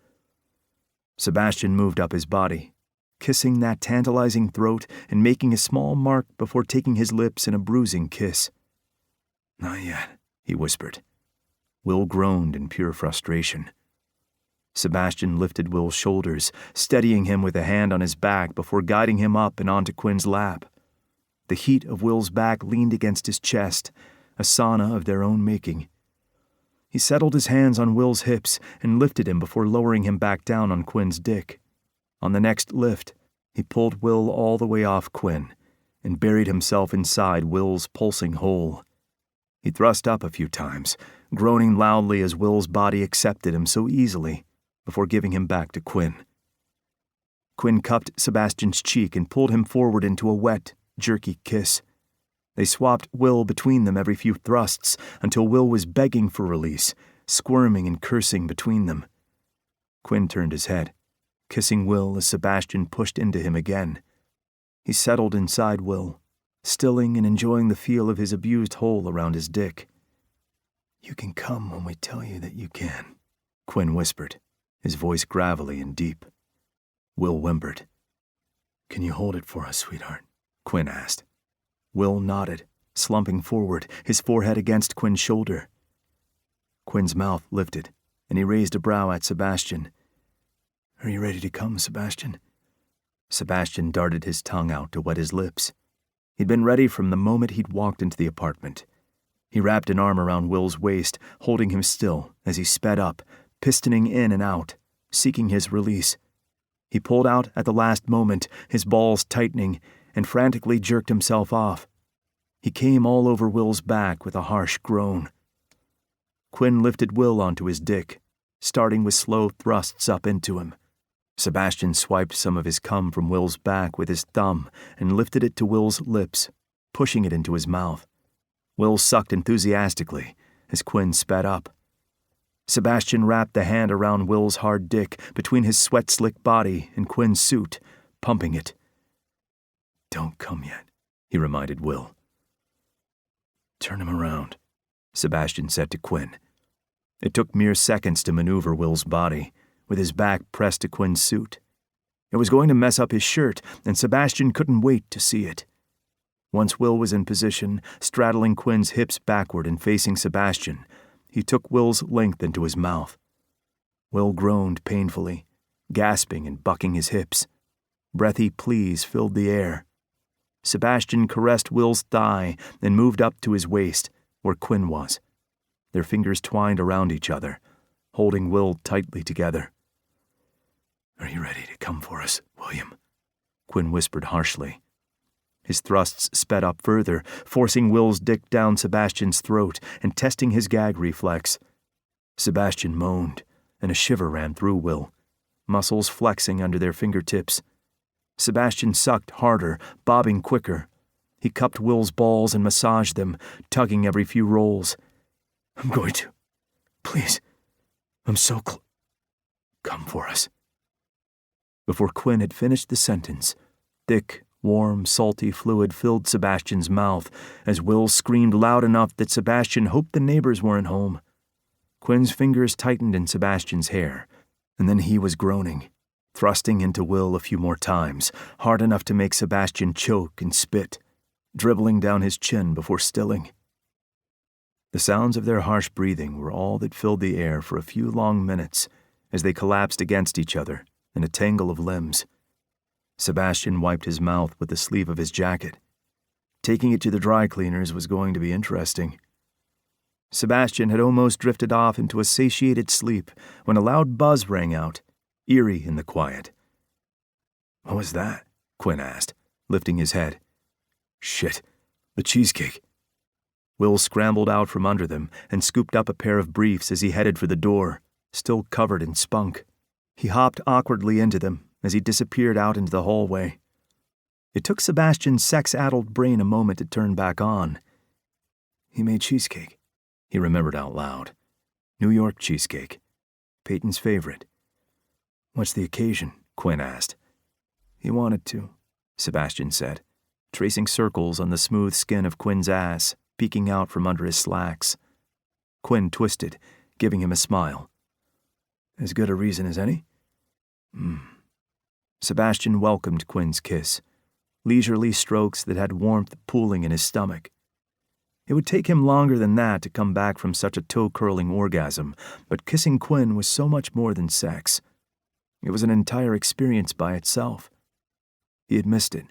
Sebastian moved up his body, kissing that tantalizing throat and making a small mark before taking his lips in a bruising kiss. "Not yet," he whispered. Will groaned in pure frustration. Sebastian lifted Will's shoulders, steadying him with a hand on his back before guiding him up and onto Quinn's lap. The heat of Will's back leaned against his chest, a sauna of their own making. He settled his hands on Will's hips and lifted him before lowering him back down on Quinn's dick. On the next lift, he pulled Will all the way off Quinn and buried himself inside Will's pulsing hole. He thrust up a few times, groaning loudly as Will's body accepted him so easily, before giving him back to Quinn. Quinn cupped Sebastian's cheek and pulled him forward into a wet, jerky kiss. They swapped Will between them every few thrusts until Will was begging for release, squirming and cursing between them. Quinn turned his head, kissing Will as Sebastian pushed into him again. He settled inside Will, stilling and enjoying the feel of his abused hole around his dick. "You can come when we tell you that you can," Quinn whispered, his voice gravelly and deep. Will whimpered. "Can you hold it for us, sweetheart?" Quinn asked. Will nodded, slumping forward, his forehead against Quinn's shoulder. Quinn's mouth lifted, and he raised a brow at Sebastian. "Are you ready to come, Sebastian?" Sebastian darted his tongue out to wet his lips. He'd been ready from the moment he'd walked into the apartment. He wrapped an arm around Will's waist, holding him still as he sped up, pistoning in and out, seeking his release. He pulled out at the last moment, his balls tightening, and frantically jerked himself off. He came all over Will's back with a harsh groan. Quinn lifted Will onto his dick, starting with slow thrusts up into him. Sebastian swiped some of his cum from Will's back with his thumb and lifted it to Will's lips, pushing it into his mouth. Will sucked enthusiastically as Quinn sped up. Sebastian wrapped the hand around Will's hard dick between his sweat-slick body and Quinn's suit, pumping it. "Don't come yet," he reminded Will. "Turn him around," Sebastian said to Quinn. It took mere seconds to maneuver Will's body, with his back pressed to Quinn's suit. It was going to mess up his shirt, and Sebastian couldn't wait to see it. Once Will was in position, straddling Quinn's hips backward and facing Sebastian, he took Will's length into his mouth. Will groaned painfully, gasping and bucking his hips. Breathy pleas filled the air. Sebastian caressed Will's thigh and moved up to his waist, where Quinn was. Their fingers twined around each other, holding Will tightly together. "Are you ready to come for us, William?" Quinn whispered harshly. His thrusts sped up further, forcing Will's dick down Sebastian's throat and testing his gag reflex. Sebastian moaned, and a shiver ran through Will, muscles flexing under their fingertips. Sebastian sucked harder, bobbing quicker. He cupped Will's balls and massaged them, tugging every few rolls. "I'm going to. Please. I'm so come for us." Before Quinn had finished the sentence, thick, warm, salty fluid filled Sebastian's mouth as Will screamed loud enough that Sebastian hoped the neighbors weren't home. Quinn's fingers tightened in Sebastian's hair, and then he was groaning, thrusting into Will a few more times, hard enough to make Sebastian choke and spit, dribbling down his chin before stilling. The sounds of their harsh breathing were all that filled the air for a few long minutes as they collapsed against each other in a tangle of limbs. Sebastian wiped his mouth with the sleeve of his jacket. Taking it to the dry cleaners was going to be interesting. Sebastian had almost drifted off into a satiated sleep when a loud buzz rang out, eerie in the quiet. "What was that?" Quinn asked, lifting his head. "Shit, the cheesecake." Will scrambled out from under them and scooped up a pair of briefs as he headed for the door, still covered in spunk. He hopped awkwardly into them as he disappeared out into the hallway. It took Sebastian's sex-addled brain a moment to turn back on. He made cheesecake, he remembered out loud. New York cheesecake. Peyton's favorite. "What's the occasion?" Quinn asked. "He wanted to," Sebastian said, tracing circles on the smooth skin of Quinn's ass, peeking out from under his slacks. Quinn twisted, giving him a smile. "As good a reason as any?" Sebastian welcomed Quinn's kiss, leisurely strokes that had warmth pooling in his stomach. It would take him longer than that to come back from such a toe-curling orgasm, but kissing Quinn was so much more than sex. It was an entire experience by itself. He had missed it,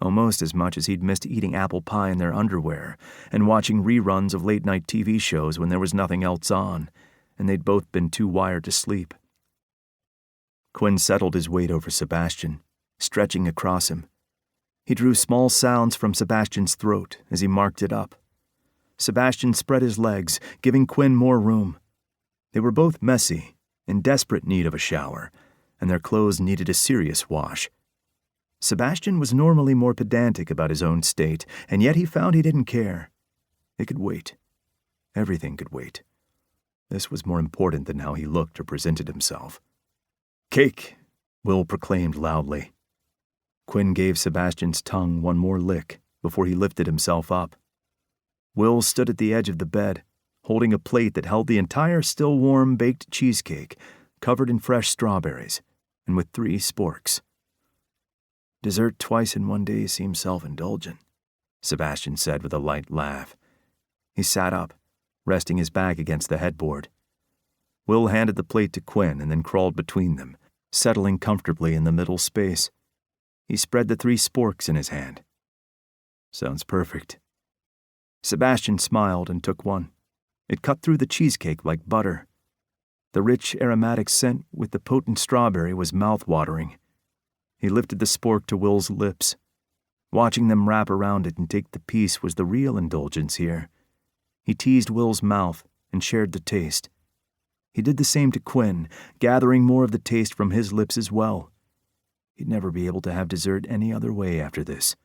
almost as much as he'd missed eating apple pie in their underwear and watching reruns of late-night TV shows when there was nothing else on, and they'd both been too wired to sleep. Quinn settled his weight over Sebastian, stretching across him. He drew small sounds from Sebastian's throat as he marked it up. Sebastian spread his legs, giving Quinn more room. They were both messy, in desperate need of a shower, and their clothes needed a serious wash. Sebastian was normally more pedantic about his own state, and yet he found he didn't care. It could wait. Everything could wait. This was more important than how he looked or presented himself. "Cake," Will proclaimed loudly. Quinn gave Sebastian's tongue one more lick before he lifted himself up. Will stood at the edge of the bed, holding a plate that held the entire still-warm baked cheesecake, covered in fresh strawberries, and with 3 sporks. "Dessert twice in one day seems self-indulgent," Sebastian said with a light laugh. He sat up, resting his back against the headboard. Will handed the plate to Quinn and then crawled between them, settling comfortably in the middle space. He spread the 3 sporks in his hand. "Sounds perfect." Sebastian smiled and took one. It cut through the cheesecake like butter. The rich aromatic scent with the potent strawberry was mouth-watering. He lifted the spork to Will's lips. Watching them wrap around it and take the piece was the real indulgence here. He teased Will's mouth, and shared the taste. He did the same to Quinn, gathering more of the taste from his lips as well. He'd never be able to have dessert any other way after this.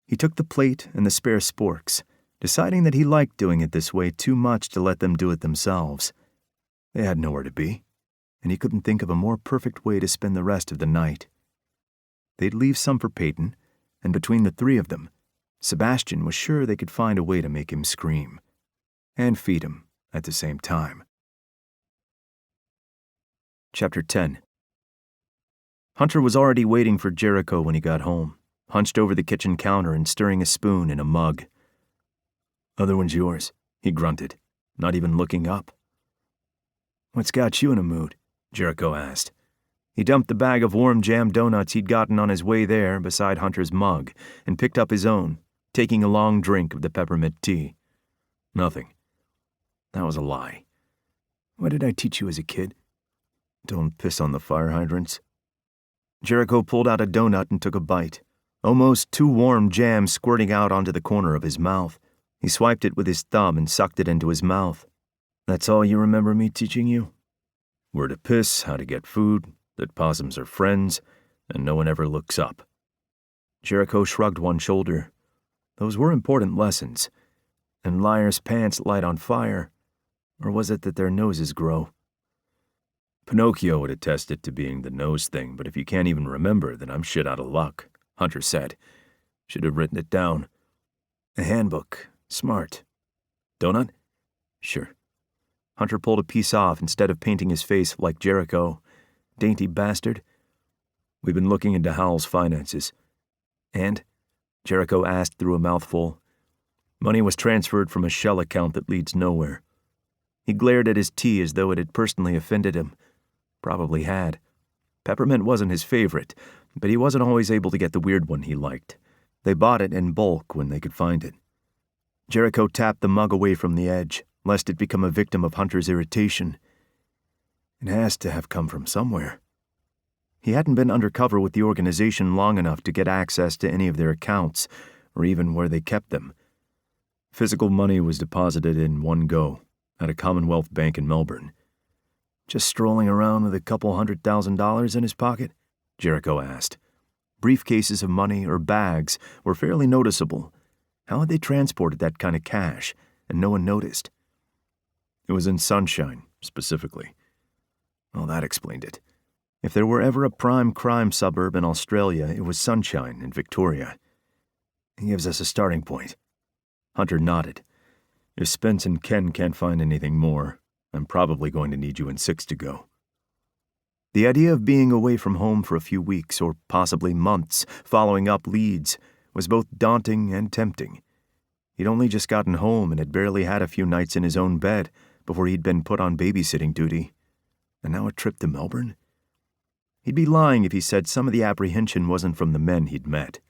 He took the plate and the spare sporks, deciding that he liked doing it this way too much to let them do it themselves. They had nowhere to be, and he couldn't think of a more perfect way to spend the rest of the night. They'd leave some for Peyton, and between the three of them, Sebastian was sure they could find a way to make him scream, and feed him at the same time. Chapter 10. Hunter was already waiting for Jericho when he got home, hunched over the kitchen counter and stirring a spoon in a mug. "Other one's yours," he grunted, not even looking up. "What's got you in a mood?" Jericho asked. He dumped the bag of warm jam donuts he'd gotten on his way there beside Hunter's mug and picked up his own, taking a long drink of the peppermint tea. "Nothing." That was a lie. "What did I teach you as a kid?" "Don't piss on the fire hydrants." Jericho pulled out a donut and took a bite, almost too warm jam squirting out onto the corner of his mouth. He swiped it with his thumb and sucked it into his mouth. "That's all you remember me teaching you?" "Where to piss, how to get food, that possums are friends, and no one ever looks up." Jericho shrugged one shoulder. Those were important lessons. And liars' pants light on fire. Or was it that their noses grow? "Pinocchio would attest it to being the nose thing, but if you can't even remember, then I'm shit out of luck," Hunter said. "Should have written it down." "A handbook. Smart. Donut?" "Sure." Hunter pulled a piece off instead of painting his face like Jericho. Dainty bastard. "We've been looking into Howell's finances." "And?" Jericho asked through a mouthful. "Money was transferred from a shell account that leads nowhere." He glared at his tea as though it had personally offended him. Probably had. Peppermint wasn't his favorite, but he wasn't always able to get the weird one he liked. They bought it in bulk when they could find it. Jericho tapped the mug away from the edge, lest it become a victim of Hunter's irritation. It has to have come from somewhere. He hadn't been undercover with the organization long enough to get access to any of their accounts, or even where they kept them. Physical money was deposited in one go, at a Commonwealth bank in Melbourne. "Just strolling around with a couple $100,000 in his pocket?" Jericho asked. Briefcases of money or bags were fairly noticeable. How had they transported that kind of cash, and no one noticed? "It was in Sunshine, specifically." Well, that explained it. If there were ever a prime crime suburb in Australia, it was Sunshine in Victoria. It gives us a starting point. Hunter nodded. "If Spence and Ken can't find anything more, I'm probably going to need you and Six to go." The idea of being away from home for a few weeks, or possibly months, following up leads, was both daunting and tempting. He'd only just gotten home and had barely had a few nights in his own bed before he'd been put on babysitting duty. And now a trip to Melbourne? He'd be lying if he said some of the apprehension wasn't from the men he'd met.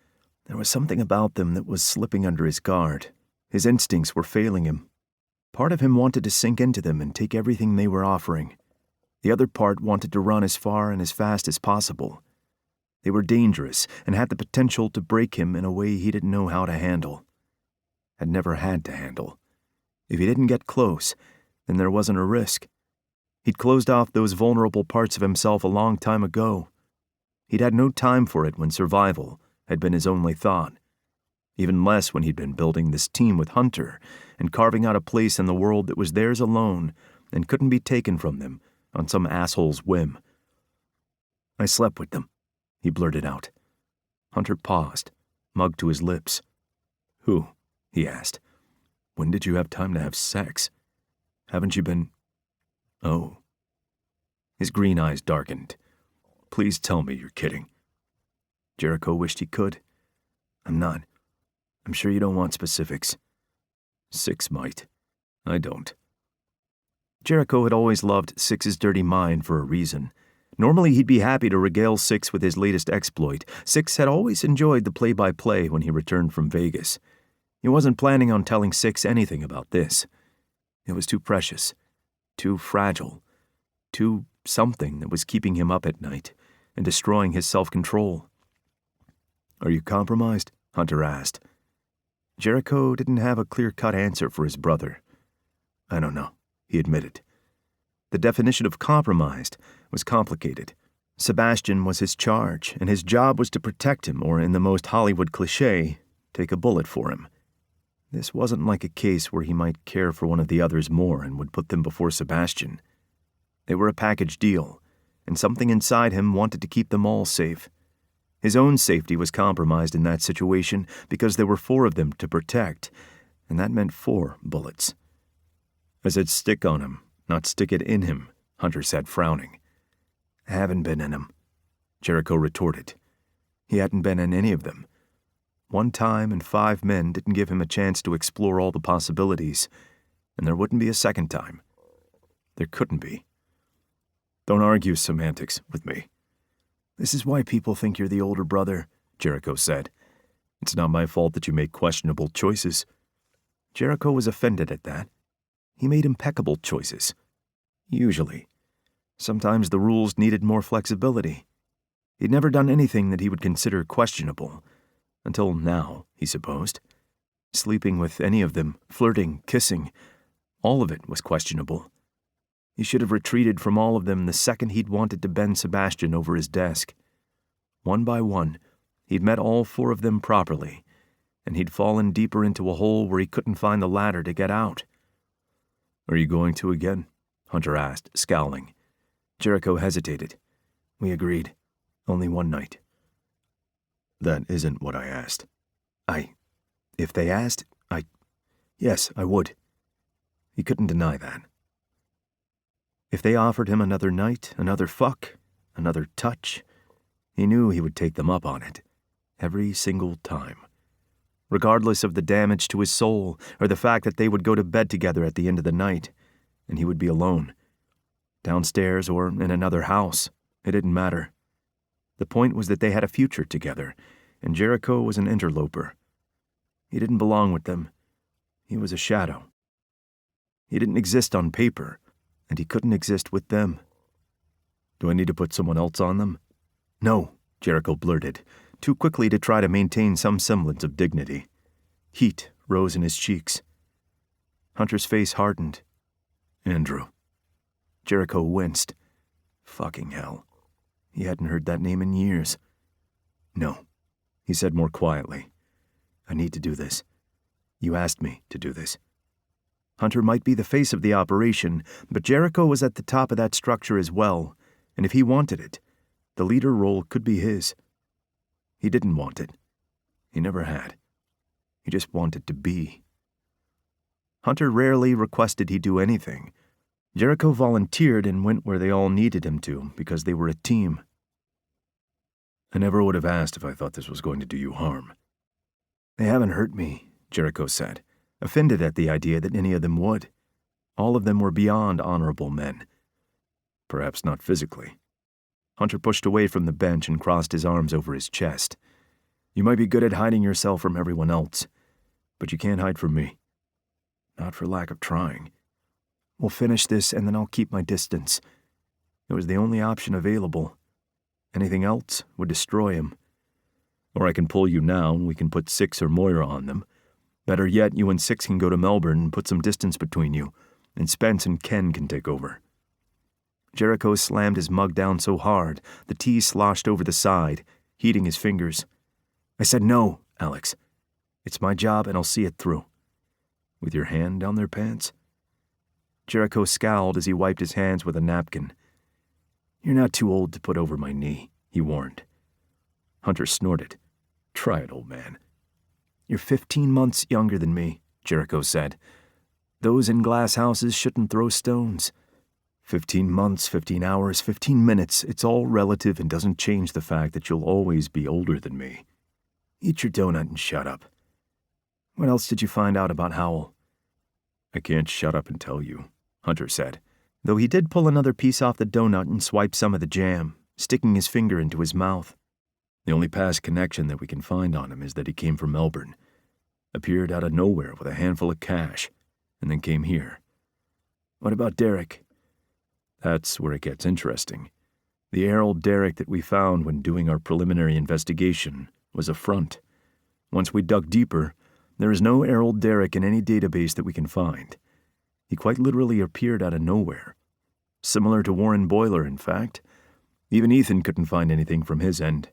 There was something about them that was slipping under his guard. His instincts were failing him. Part of him wanted to sink into them and take everything they were offering. The other part wanted to run as far and as fast as possible. They were dangerous and had the potential to break him in a way he didn't know how to handle. Had never had to handle. If he didn't get close, then there wasn't a risk. He'd closed off those vulnerable parts of himself a long time ago. He'd had no time for it when survival had been his only thought. Even less when he'd been building this team with Hunter and carving out a place in the world that was theirs alone and couldn't be taken from them on some asshole's whim. "I slept with them," he blurted out. Hunter paused, mug to his lips. "Who?" he asked. "When did you have time to have sex? Haven't you been—" "Oh." His green eyes darkened. "Please tell me you're kidding." Jericho wished he could. "I'm not. I'm sure you don't want specifics." "Six might. I don't." Jericho had always loved Six's dirty mind for a reason. Normally he'd be happy to regale Six with his latest exploit. Six had always enjoyed the play-by-play when he returned from Vegas. He wasn't planning on telling Six anything about this. It was too precious, too fragile, too something that was keeping him up at night and destroying his self-control. "Are you compromised?" Hunter asked. Jericho didn't have a clear-cut answer for his brother. I don't know, he admitted. The definition of compromised was complicated. Sebastian was his charge, and his job was to protect him, or in the most Hollywood cliché, take a bullet for him. This wasn't like a case where he might care for one of the others more and would put them before Sebastian. They were a package deal, and something inside him wanted to keep them all safe. His own safety was compromised in that situation because there were 4 of them to protect, and that meant 4 bullets. I said stick on him, not stick it in him, Hunter said, frowning. Haven't been in him, Jericho retorted. He hadn't been in any of them. One time and 5 men didn't give him a chance to explore all the possibilities, and there wouldn't be a second time. There couldn't be. Don't argue semantics with me. This is why people think you're the older brother, Jericho said. It's not my fault that you make questionable choices. Jericho was offended at that. He made impeccable choices. Usually. Sometimes the rules needed more flexibility. He'd never done anything that he would consider questionable. Until now, he supposed. Sleeping with any of them, flirting, kissing, all of it was questionable. He should have retreated from all of them the second he'd wanted to bend Sebastian over his desk. One by one, he'd met all 4 of them properly, and he'd fallen deeper into a hole where he couldn't find the ladder to get out. Are you going to again? Hunter asked, scowling. Jericho hesitated. We agreed. Only one night. That isn't what I asked. If they asked, yes, I would. He couldn't deny that. If they offered him another night, another fuck, another touch, he knew he would take them up on it. Every single time. Regardless of the damage to his soul, or the fact that they would go to bed together at the end of the night, and he would be alone. Downstairs or in another house, it didn't matter. The point was that they had a future together, and Jericho was an interloper. He didn't belong with them. He was a shadow. He didn't exist on paper, and he couldn't exist with them. Do I need to put someone else on them? No, Jericho blurted, too quickly to try to maintain some semblance of dignity. Heat rose in his cheeks. Hunter's face hardened. Andrew. Jericho winced. Fucking hell. He hadn't heard that name in years. No, he said more quietly. I need to do this. You asked me to do this. Hunter might be the face of the operation, but Jericho was at the top of that structure as well, and if he wanted it, the leader role could be his. He didn't want it. He never had. He just wanted to be. Hunter rarely requested he do anything. Jericho volunteered and went where they all needed him to because they were a team. I never would have asked if I thought this was going to do you harm. They haven't hurt me, Jericho said, offended at the idea that any of them would. All of them were beyond honorable men. Perhaps not physically. Hunter pushed away from the bench and crossed his arms over his chest. You might be good at hiding yourself from everyone else, but you can't hide from me. Not for lack of trying. We'll finish this and then I'll keep my distance. It was the only option available. Anything else would destroy him. Or I can pull you now and we can put Six or Moira on them. Better yet, you and Six can go to Melbourne and put some distance between you, and Spence and Ken can take over. Jericho slammed his mug down so hard, the tea sloshed over the side, heating his fingers. I said no, Alex. It's my job and I'll see it through. With your hand down their pants? Jericho scowled as he wiped his hands with a napkin. You're not too old to put over my knee, he warned. Hunter snorted. Try it, old man. You're 15 months younger than me, Jericho said. Those in glass houses shouldn't throw stones. 15 months, 15 hours, 15 minutes, it's all relative and doesn't change the fact that you'll always be older than me. Eat your donut and shut up. What else did you find out about Howell? I can't shut up and tell you, Hunter said, though he did pull another piece off the donut and swipe some of the jam, sticking his finger into his mouth. The only past connection that we can find on him is that he came from Melbourne, appeared out of nowhere with a handful of cash, and then came here. What about Derek? That's where it gets interesting. The Errol Derek that we found when doing our preliminary investigation was a front. Once we dug deeper, there is no Errol Derek in any database that we can find. He quite literally appeared out of nowhere. Similar to Warren Boyler, in fact. Even Ethan couldn't find anything from his end,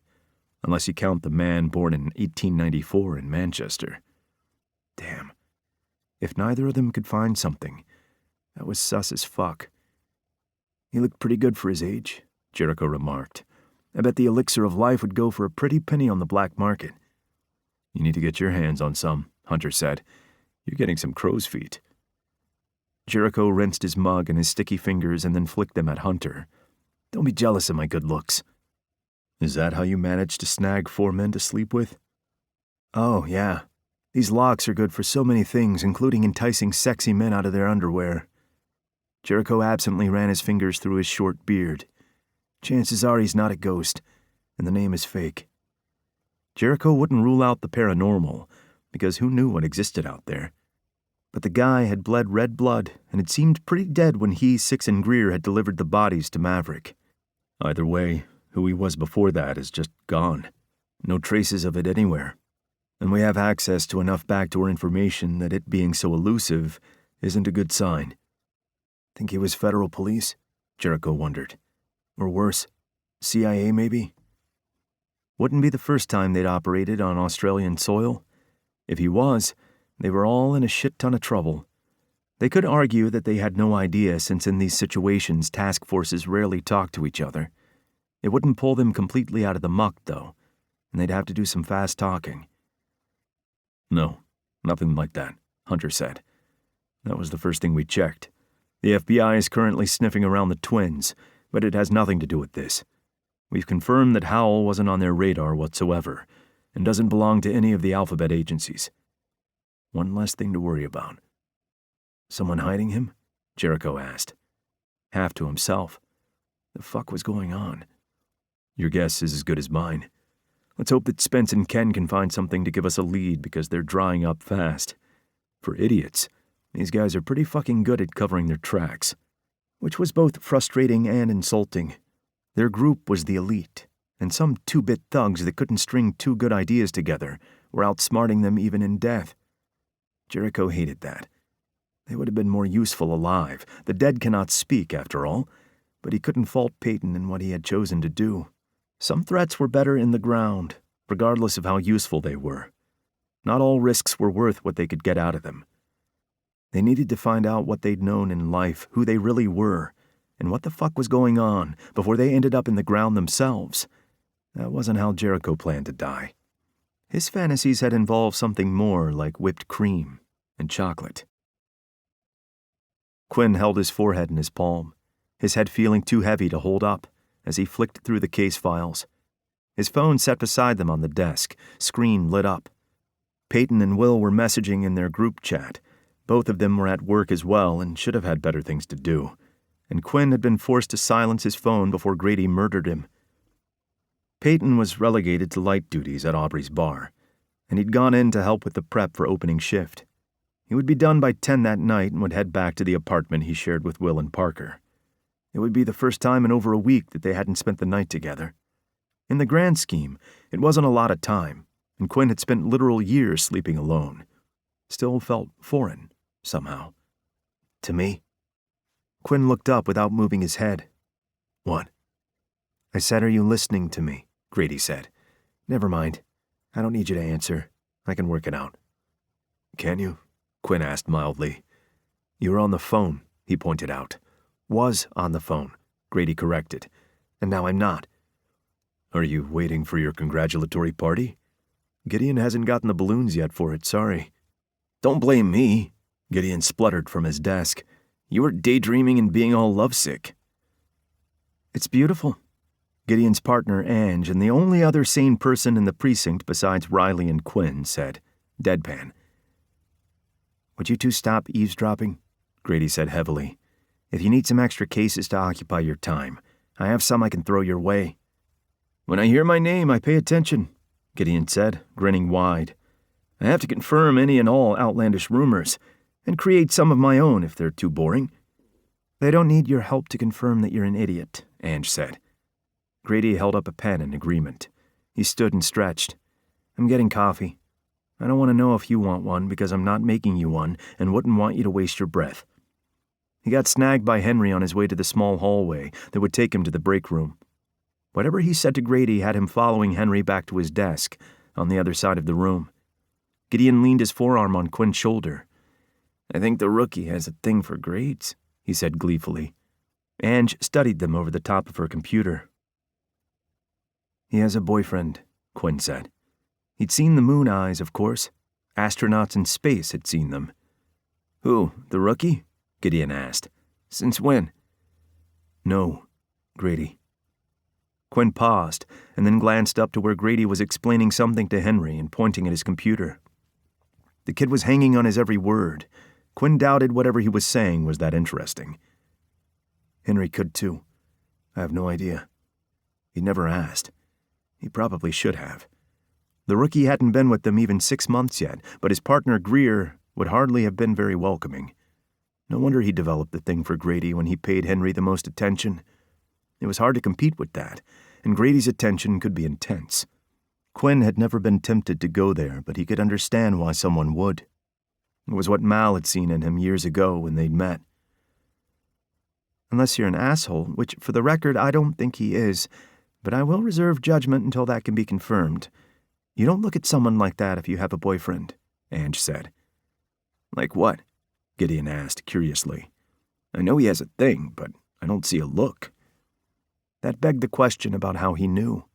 unless you count the man born in 1894 in Manchester. Damn. If neither of them could find something, that was sus as fuck. He looked pretty good for his age, Jericho remarked. I bet the elixir of life would go for a pretty penny on the black market. You need to get your hands on some, Hunter said. You're getting some crow's feet. Jericho rinsed his mug in his sticky fingers and then flicked them at Hunter. Don't be jealous of my good looks. Is that how you managed to snag 4 men to sleep with? Oh, yeah. These locks are good for so many things, including enticing sexy men out of their underwear. Jericho absently ran his fingers through his short beard. Chances are he's not a ghost, and the name is fake. Jericho wouldn't rule out the paranormal, because who knew what existed out there? But the guy had bled red blood, and it seemed pretty dead when he, Six, and Greer had delivered the bodies to Maverick. Either way, who he was before that is just gone. No traces of it anywhere. And we have access to enough backdoor information that it being so elusive isn't a good sign. Think he was federal police? Jericho wondered. Or worse, CIA maybe? Wouldn't be the first time they'd operated on Australian soil. If he was, they were all in a shit ton of trouble. They could argue that they had no idea, since in these situations task forces rarely talk to each other. It wouldn't pull them completely out of the muck, though, and they'd have to do some fast talking. No, nothing like that, Hunter said. That was the first thing we checked. The FBI is currently sniffing around the twins, but it has nothing to do with this. We've confirmed that Howell wasn't on their radar whatsoever, and doesn't belong to any of the alphabet agencies. One less thing to worry about. Someone hiding him? Jericho asked. Half to himself. The fuck was going on? Your guess is as good as mine. Let's hope that Spence and Ken can find something to give us a lead, because they're drying up fast. For idiots, these guys are pretty fucking good at covering their tracks. Which was both frustrating and insulting. Their group was the elite, and some two-bit thugs that couldn't string 2 good ideas together were outsmarting them even in death. Jericho hated that. They would have been more useful alive. The dead cannot speak, after all, but he couldn't fault Peyton in what he had chosen to do. Some threats were better in the ground, regardless of how useful they were. Not all risks were worth what they could get out of them. They needed to find out what they'd known in life, who they really were, and what the fuck was going on before they ended up in the ground themselves. That wasn't how Jericho planned to die. His fantasies had involved something more like whipped cream and chocolate. Quinn held his forehead in his palm, his head feeling too heavy to hold up as he flicked through the case files. His phone sat beside them on the desk, screen lit up. Peyton and Will were messaging in their group chat. Both of them were at work as well and should have had better things to do. And Quinn had been forced to silence his phone before Grady murdered him. Peyton was relegated to light duties at Aubrey's bar, and he'd gone in to help with the prep for opening shift. He would be done by 10 that night and would head back to the apartment he shared with Will and Parker. It would be the first time in over a week that they hadn't spent the night together. In the grand scheme, it wasn't a lot of time, and Quinn had spent literal years sleeping alone. Still felt foreign, somehow. To me? Quinn looked up without moving his head. What? I said, are you listening to me? Grady said. Never mind. I don't need you to answer. I can work it out. Can you? Quinn asked mildly. You were on the phone, he pointed out. Was on the phone, Grady corrected. And now I'm not. Are you waiting for your congratulatory party? Gideon hasn't gotten the balloons yet for it, sorry. Don't blame me, Gideon spluttered from his desk. You were daydreaming and being all lovesick. It's beautiful. Gideon's partner, Ange, and the only other sane person in the precinct besides Riley and Quinn, said, deadpan. Would you two stop eavesdropping? Grady said heavily. If you need some extra cases to occupy your time, I have some I can throw your way. When I hear my name, I pay attention, Gideon said, grinning wide. I have to confirm any and all outlandish rumors, and create some of my own if they're too boring. They don't need your help to confirm that you're an idiot, Ange said. Grady held up a pen in agreement. He stood and stretched. I'm getting coffee. I don't want to know if you want one because I'm not making you one and wouldn't want you to waste your breath. He got snagged by Henry on his way to the small hallway that would take him to the break room. Whatever he said to Grady had him following Henry back to his desk on the other side of the room. Gideon leaned his forearm on Quinn's shoulder. "I think the rookie has a thing for grades," he said gleefully. Ange studied them over the top of her computer. "He has a boyfriend," Quinn said. He'd seen the moon eyes, of course. Astronauts in space had seen them. "Who, the rookie?" Gideon asked. "Since when?" "No, Grady." Quinn paused, and then glanced up to where Grady was explaining something to Henry and pointing at his computer. The kid was hanging on his every word. Quinn doubted whatever he was saying was that interesting. "Henry could too. I have no idea. He never asked. He probably should have." The rookie hadn't been with them even 6 months yet, but his partner Greer would hardly have been very welcoming. No wonder he developed the thing for Grady when he paid Henry the most attention. It was hard to compete with that, and Grady's attention could be intense. Quinn had never been tempted to go there, but he could understand why someone would. It was what Mal had seen in him years ago when they'd met. "Unless you're an asshole, which, for the record, I don't think he is, but I will reserve judgment until that can be confirmed. You don't look at someone like that if you have a boyfriend," Ange said. "Like what?" Gideon asked curiously. "I know he has a thing, but I don't see a look." That begged the question about how he knew.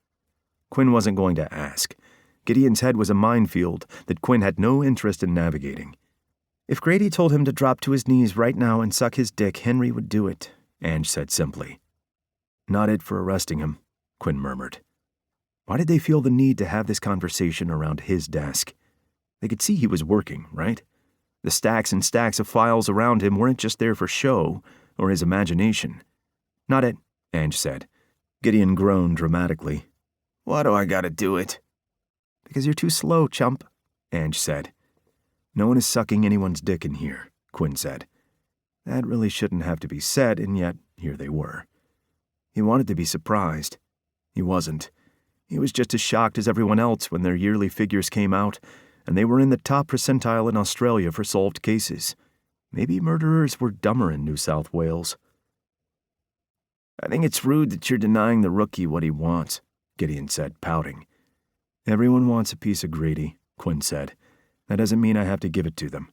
Quinn wasn't going to ask. Gideon's head was a minefield that Quinn had no interest in navigating. "If Grady told him to drop to his knees right now and suck his dick, Henry would do it," Ange said simply. "Not it for arresting him," Quinn murmured. Why did they feel the need to have this conversation around his desk? They could see he was working, right? The stacks and stacks of files around him weren't just there for show or his imagination. "Not it," Ange said. Gideon groaned dramatically. "Why do I gotta do it?" "Because you're too slow, chump," Ange said. "No one is sucking anyone's dick in here," Quinn said. That really shouldn't have to be said, and yet here they were. He wanted to be surprised. He wasn't. He was just as shocked as everyone else when their yearly figures came out, and they were in the top percentile in Australia for solved cases. Maybe murderers were dumber in New South Wales. "I think it's rude that you're denying the rookie what he wants," Gideon said, pouting. "Everyone wants a piece of Grady," Quinn said. "That doesn't mean I have to give it to them."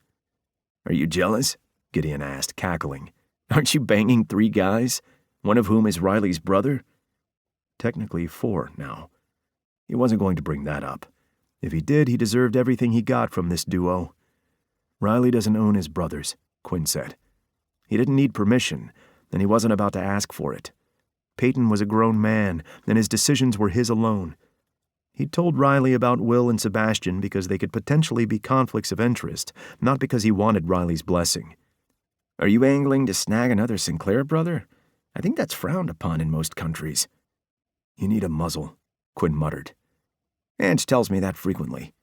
"Are you jealous?" Gideon asked, cackling. "Aren't you banging 3 guys, one of whom is Riley's brother?" Technically 4 now. He wasn't going to bring that up. If he did, he deserved everything he got from this duo. "Riley doesn't own his brothers," Quinn said. He didn't need permission, and he wasn't about to ask for it. Peyton was a grown man, and his decisions were his alone. He'd told Riley about Will and Sebastian because they could potentially be conflicts of interest, not because he wanted Riley's blessing. "Are you angling to snag another Sinclair brother? I think that's frowned upon in most countries." "You need a muzzle," Quinn muttered. "Ange tells me that frequently."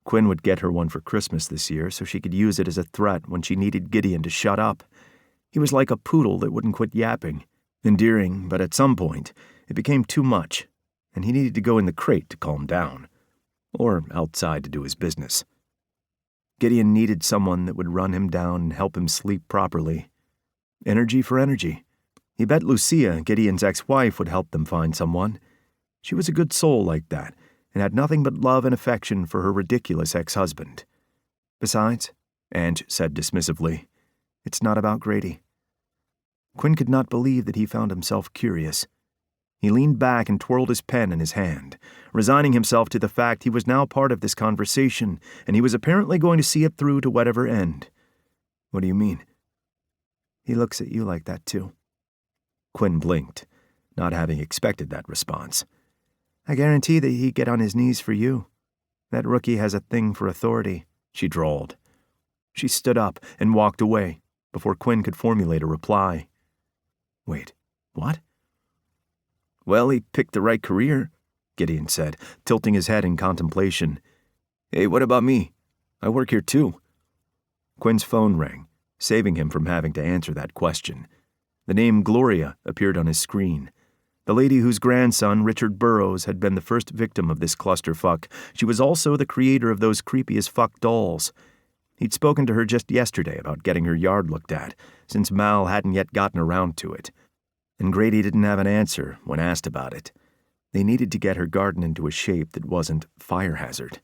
Quinn would get her one for Christmas this year so she could use it as a threat when she needed Gideon to shut up. He was like a poodle that wouldn't quit yapping. Endearing, but at some point, it became too much, and he needed to go in the crate to calm down. Or outside to do his business. Gideon needed someone that would run him down and help him sleep properly. Energy for energy. He bet Lucia, Gideon's ex-wife, would help them find someone. She was a good soul like that, and had nothing but love and affection for her ridiculous ex-husband. Besides, Ange said dismissively, it's not about Grady. Quinn could not believe that he found himself curious. He leaned back and twirled his pen in his hand, resigning himself to the fact he was now part of this conversation, and he was apparently going to see it through to whatever end. "What do you mean?" "He looks at you like that, too." Quinn blinked, not having expected that response. "I guarantee that he'd get on his knees for you. That rookie has a thing for authority," she drawled. She stood up and walked away before Quinn could formulate a reply. "Wait, what?" "Well, he picked the right career," Gideon said, tilting his head in contemplation. "Hey, what about me? I work here too." Quinn's phone rang, saving him from having to answer that question. The name Gloria appeared on his screen. The lady whose grandson, Richard Burroughs, had been the first victim of this clusterfuck. She was also the creator of those creepy-as-fuck dolls. He'd spoken to her just yesterday about getting her yard looked at, since Mal hadn't yet gotten around to it. And Grady didn't have an answer when asked about it. They needed to get her garden into a shape that wasn't fire hazard.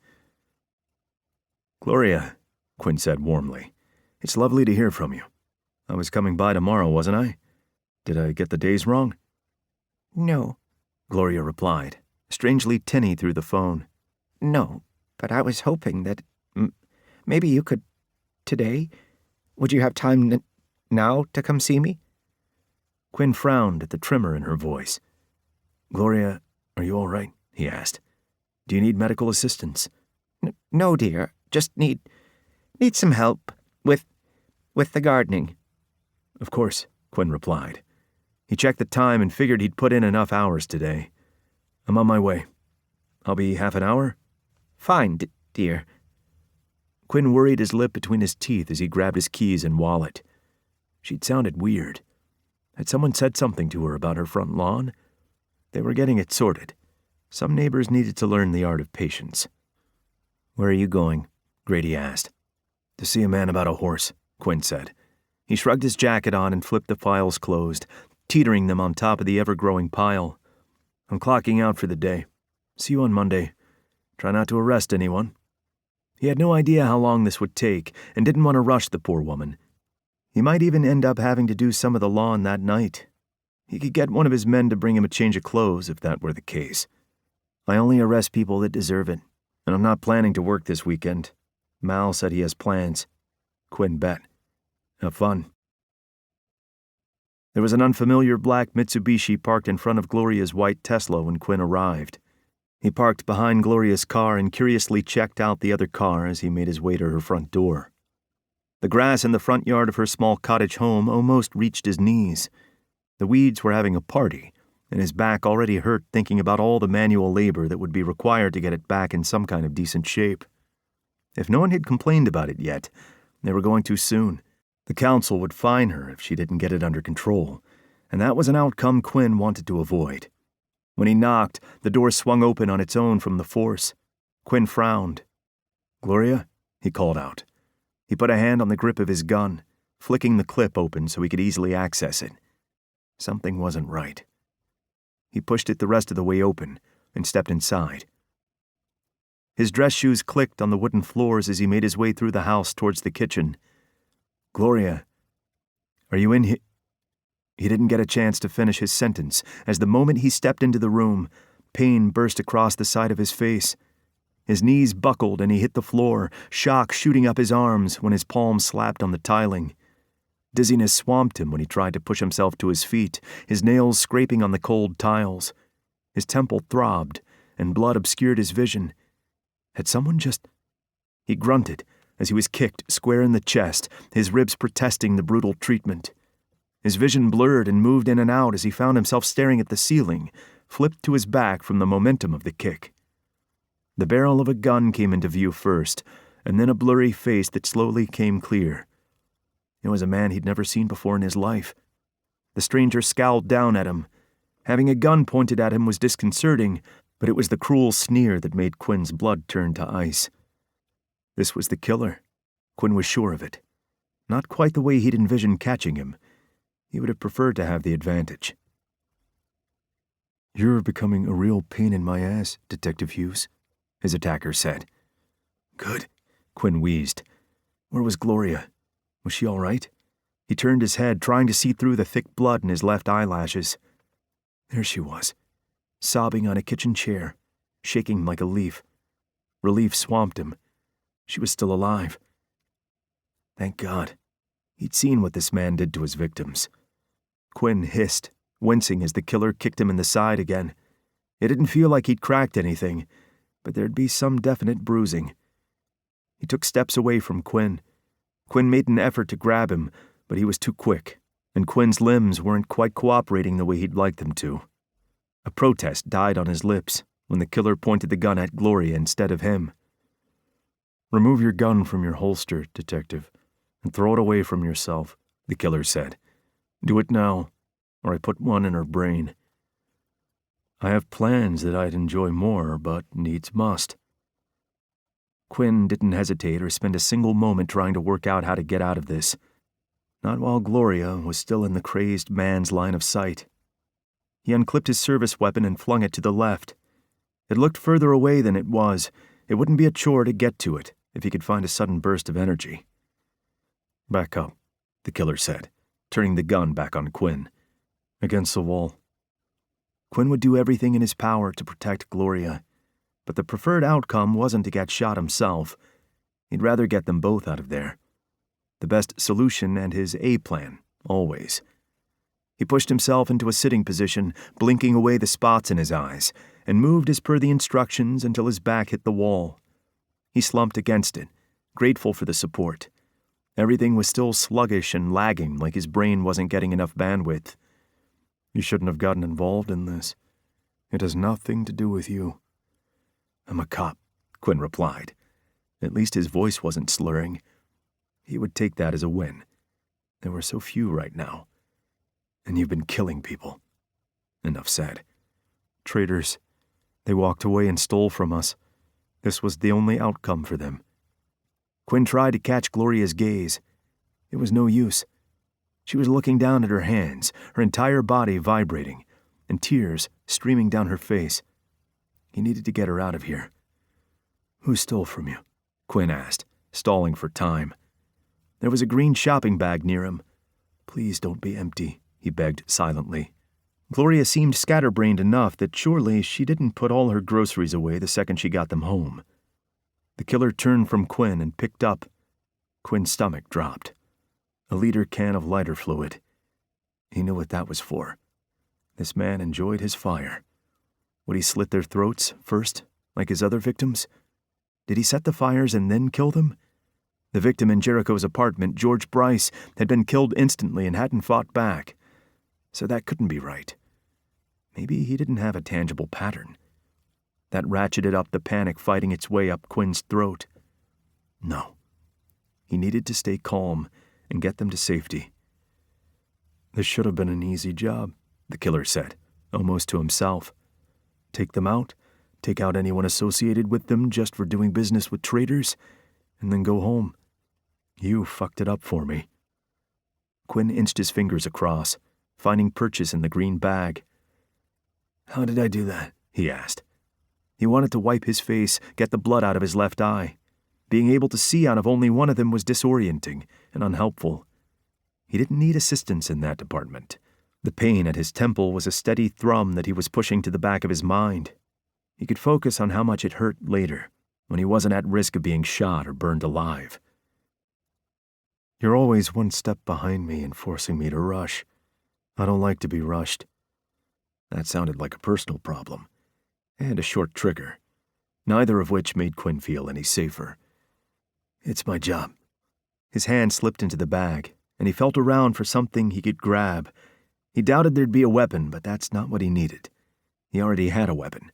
"Gloria," Quinn said warmly, "it's lovely to hear from you. I was coming by tomorrow, wasn't I? Did I get the days wrong?" No, Gloria replied, strangely tinny through the phone. no, but I was hoping that maybe you could today. Would you have time now to come see me? Quinn frowned at the tremor in her voice. "Gloria, are you all right?" he asked. "Do you need medical assistance?" No, dear. Just need some help with the gardening." "Of course," Quinn replied. He checked the time and figured he'd put in enough hours today. "I'm on my way. I'll be half an hour?" Fine, dear. Quinn worried his lip between his teeth as he grabbed his keys and wallet. She'd sounded weird. Had someone said something to her about her front lawn? They were getting it sorted. Some neighbors needed to learn the art of patience. "Where are you going?" Grady asked. "To see a man about a horse," Quinn said. He shrugged his jacket on and flipped the files closed, teetering them on top of the ever-growing pile. "I'm clocking out for the day. See you on Monday. Try not to arrest anyone." He had no idea how long this would take and didn't want to rush the poor woman. He might even end up having to do some of the lawn that night. He could get one of his men to bring him a change of clothes if that were the case. "I only arrest people that deserve it, and I'm not planning to work this weekend. Mal said he has plans." Quinn bet. "Have fun." There was an unfamiliar black Mitsubishi parked in front of Gloria's white Tesla when Quinn arrived. He parked behind Gloria's car and curiously checked out the other car as he made his way to her front door. The grass in the front yard of her small cottage home almost reached his knees. The weeds were having a party, and his back already hurt thinking about all the manual labor that would be required to get it back in some kind of decent shape. If no one had complained about it yet, they were going too soon. The council would fine her if she didn't get it under control, and that was an outcome Quinn wanted to avoid. When he knocked, the door swung open on its own from the force. Quinn frowned. "Gloria?" he called out. He put a hand on the grip of his gun, flicking the clip open so he could easily access it. Something wasn't right. He pushed it the rest of the way open and stepped inside. His dress shoes clicked on the wooden floors as he made his way through the house towards the kitchen. "Gloria, are you in here?" He didn't get a chance to finish his sentence, as the moment he stepped into the room, pain burst across the side of his face. His knees buckled and he hit the floor, shock shooting up his arms when his palms slapped on the tiling. Dizziness swamped him when he tried to push himself to his feet, his nails scraping on the cold tiles. His temple throbbed, and blood obscured his vision. Had someone just... He grunted as he was kicked square in the chest, his ribs protesting the brutal treatment. His vision blurred and moved in and out as he found himself staring at the ceiling, flipped to his back from the momentum of the kick. The barrel of a gun came into view first, and then a blurry face that slowly came clear. It was a man he'd never seen before in his life. The stranger scowled down at him. Having a gun pointed at him was disconcerting, but it was the cruel sneer that made Quinn's blood turn to ice. This was the killer. Quinn was sure of it. Not quite the way he'd envisioned catching him. He would have preferred to have the advantage. "You're becoming a real pain in my ass, Detective Hughes," his attacker said. "Good," Quinn wheezed. Where was Gloria? Was she all right? He turned his head, trying to see through the thick blood in his left eyelashes. There she was, sobbing on a kitchen chair, shaking like a leaf. Relief swamped him. She was still alive. Thank God. He'd seen what this man did to his victims. Quinn hissed, wincing as the killer kicked him in the side again. It didn't feel like he'd cracked anything, but there'd be some definite bruising. He took steps away from Quinn. Quinn made an effort to grab him, but he was too quick, and Quinn's limbs weren't quite cooperating the way he'd like them to. A protest died on his lips when the killer pointed the gun at Gloria instead of him. "Remove your gun from your holster, Detective, and throw it away from yourself," the killer said. "Do it now, or I put one in her brain. I have plans that I'd enjoy more, but needs must." Quinn didn't hesitate or spend a single moment trying to work out how to get out of this. Not while Gloria was still in the crazed man's line of sight. He unclipped his service weapon and flung it to the left. It looked further away than it was. It wouldn't be a chore to get to it if he could find a sudden burst of energy. "Back up," the killer said, turning the gun back on Quinn. "Against the wall." Quinn would do everything in his power to protect Gloria, but the preferred outcome wasn't to get shot himself. He'd rather get them both out of there. The best solution and his A-plan, always. He pushed himself into a sitting position, blinking away the spots in his eyes, and moved as per the instructions until his back hit the wall. He slumped against it, grateful for the support. Everything was still sluggish and lagging, like his brain wasn't getting enough bandwidth. "You shouldn't have gotten involved in this. It has nothing to do with you." "I'm a cop," Quinn replied. At least his voice wasn't slurring. He would take that as a win. There were so few right now. "And you've been killing people." Enough said. "Traitors. They walked away and stole from us. This was the only outcome for them." Quinn tried to catch Gloria's gaze. It was no use. She was looking down at her hands, her entire body vibrating, and tears streaming down her face. He needed to get her out of here. "Who stole from you?" Quinn asked, stalling for time. There was a green shopping bag near him. "Please don't be empty," he begged silently. Gloria seemed scatterbrained enough that surely she didn't put all her groceries away the second she got them home. The killer turned from Quinn and picked up. Quinn's stomach dropped. A liter can of lighter fluid. He knew what that was for. This man enjoyed his fire. Would he slit their throats first, like his other victims? Did he set the fires and then kill them? The victim in Jericho's apartment, George Bryce, had been killed instantly and hadn't fought back. So that couldn't be right. Maybe he didn't have a tangible pattern. That ratcheted up the panic fighting its way up Quinn's throat. No. He needed to stay calm and get them to safety. "This should have been an easy job," the killer said, almost to himself. "Take them out, take out anyone associated with them just for doing business with traitors, and then go home. You fucked it up for me." Quinn inched his fingers across, finding purchase in the green bag. "How did I do that?" he asked. He wanted to wipe his face, get the blood out of his left eye. Being able to see out of only one of them was disorienting and unhelpful. He didn't need assistance in that department. The pain at his temple was a steady thrum that he was pushing to the back of his mind. He could focus on how much it hurt later, when he wasn't at risk of being shot or burned alive. "You're always one step behind me and forcing me to rush. I don't like to be rushed." That sounded like a personal problem, and a short trigger, neither of which made Quinn feel any safer. "It's my job." His hand slipped into the bag, and he felt around for something he could grab. He doubted there'd be a weapon, but that's not what he needed. He already had a weapon.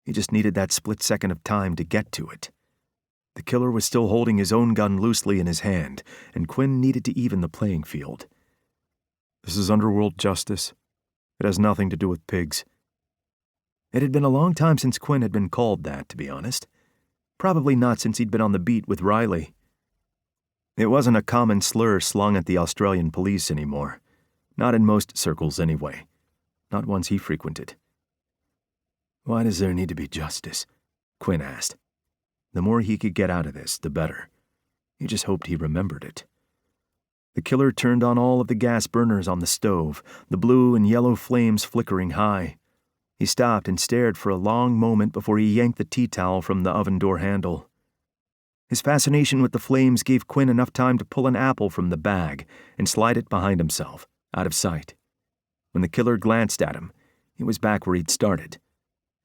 He just needed that split second of time to get to it. The killer was still holding his own gun loosely in his hand, and Quinn needed to even the playing field. "This is underworld justice. It has nothing to do with pigs." It had been a long time since Quinn had been called that, to be honest. Probably not since he'd been on the beat with Riley. It wasn't a common slur slung at the Australian police anymore. Not in most circles, anyway. Not ones he frequented. "Why does there need to be justice?" Quinn asked. The more he could get out of this, the better. He just hoped he remembered it. The killer turned on all of the gas burners on the stove, the blue and yellow flames flickering high. He stopped and stared for a long moment before he yanked the tea towel from the oven door handle. His fascination with the flames gave Quinn enough time to pull an apple from the bag and slide it behind himself, out of sight. When the killer glanced at him, he was back where he'd started.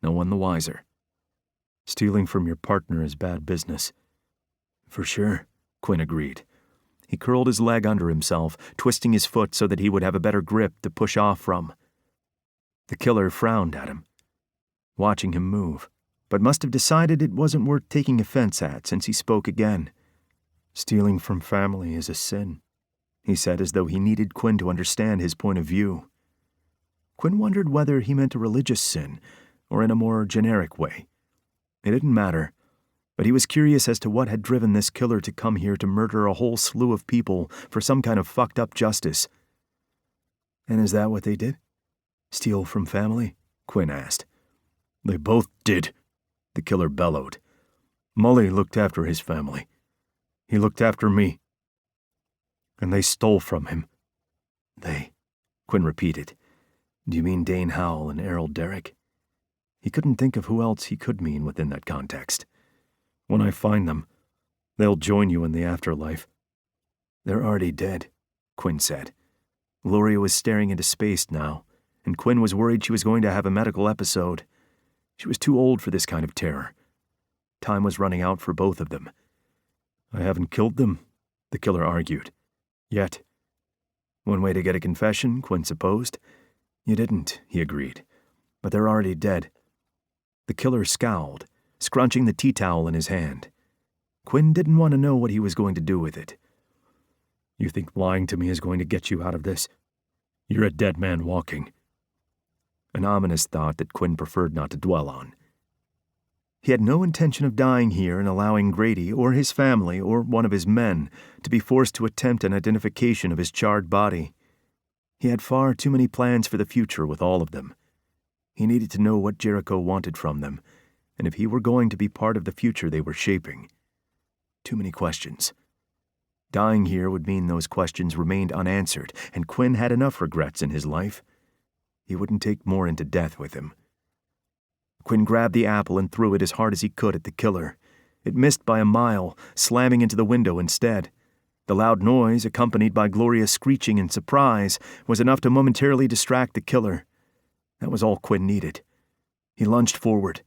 No one the wiser. "Stealing from your partner is bad business." "For sure," Quinn agreed. He curled his leg under himself, twisting his foot so that he would have a better grip to push off from. The killer frowned at him, watching him move, but must have decided it wasn't worth taking offense at since he spoke again. "Stealing from family is a sin," he said as though he needed Quinn to understand his point of view. Quinn wondered whether he meant a religious sin or in a more generic way. It didn't matter. But he was curious as to what had driven this killer to come here to murder a whole slew of people for some kind of fucked up justice. And is that what they did? Steal from family? Quinn asked. They both did, the killer bellowed. Mully looked after his family. He looked after me. And they stole from him. They, Quinn repeated. Do you mean Dane Howell and Errol Derrick? He couldn't think of who else he could mean within that context. When I find them, they'll join you in the afterlife. They're already dead, Quinn said. Gloria was staring into space now, and Quinn was worried she was going to have a medical episode. She was too old for this kind of terror. Time was running out for both of them. I haven't killed them, the killer argued. Yet. One way to get a confession, Quinn supposed. You didn't, he agreed. But they're already dead. The killer scowled, scrunching the tea towel in his hand. Quinn didn't want to know what he was going to do with it. You think lying to me is going to get you out of this? You're a dead man walking. An ominous thought that Quinn preferred not to dwell on. He had no intention of dying here and allowing Grady or his family or one of his men to be forced to attempt an identification of his charred body. He had far too many plans for the future with all of them. He needed to know what Jericho wanted from them, and if he were going to be part of the future they were shaping. Too many questions. Dying here would mean those questions remained unanswered, and Quinn had enough regrets in his life. He wouldn't take more into death with him. Quinn grabbed the apple and threw it as hard as he could at the killer. It missed by a mile, slamming into the window instead. The loud noise, accompanied by Gloria's screeching in surprise, was enough to momentarily distract the killer. That was all Quinn needed. He lunged forward.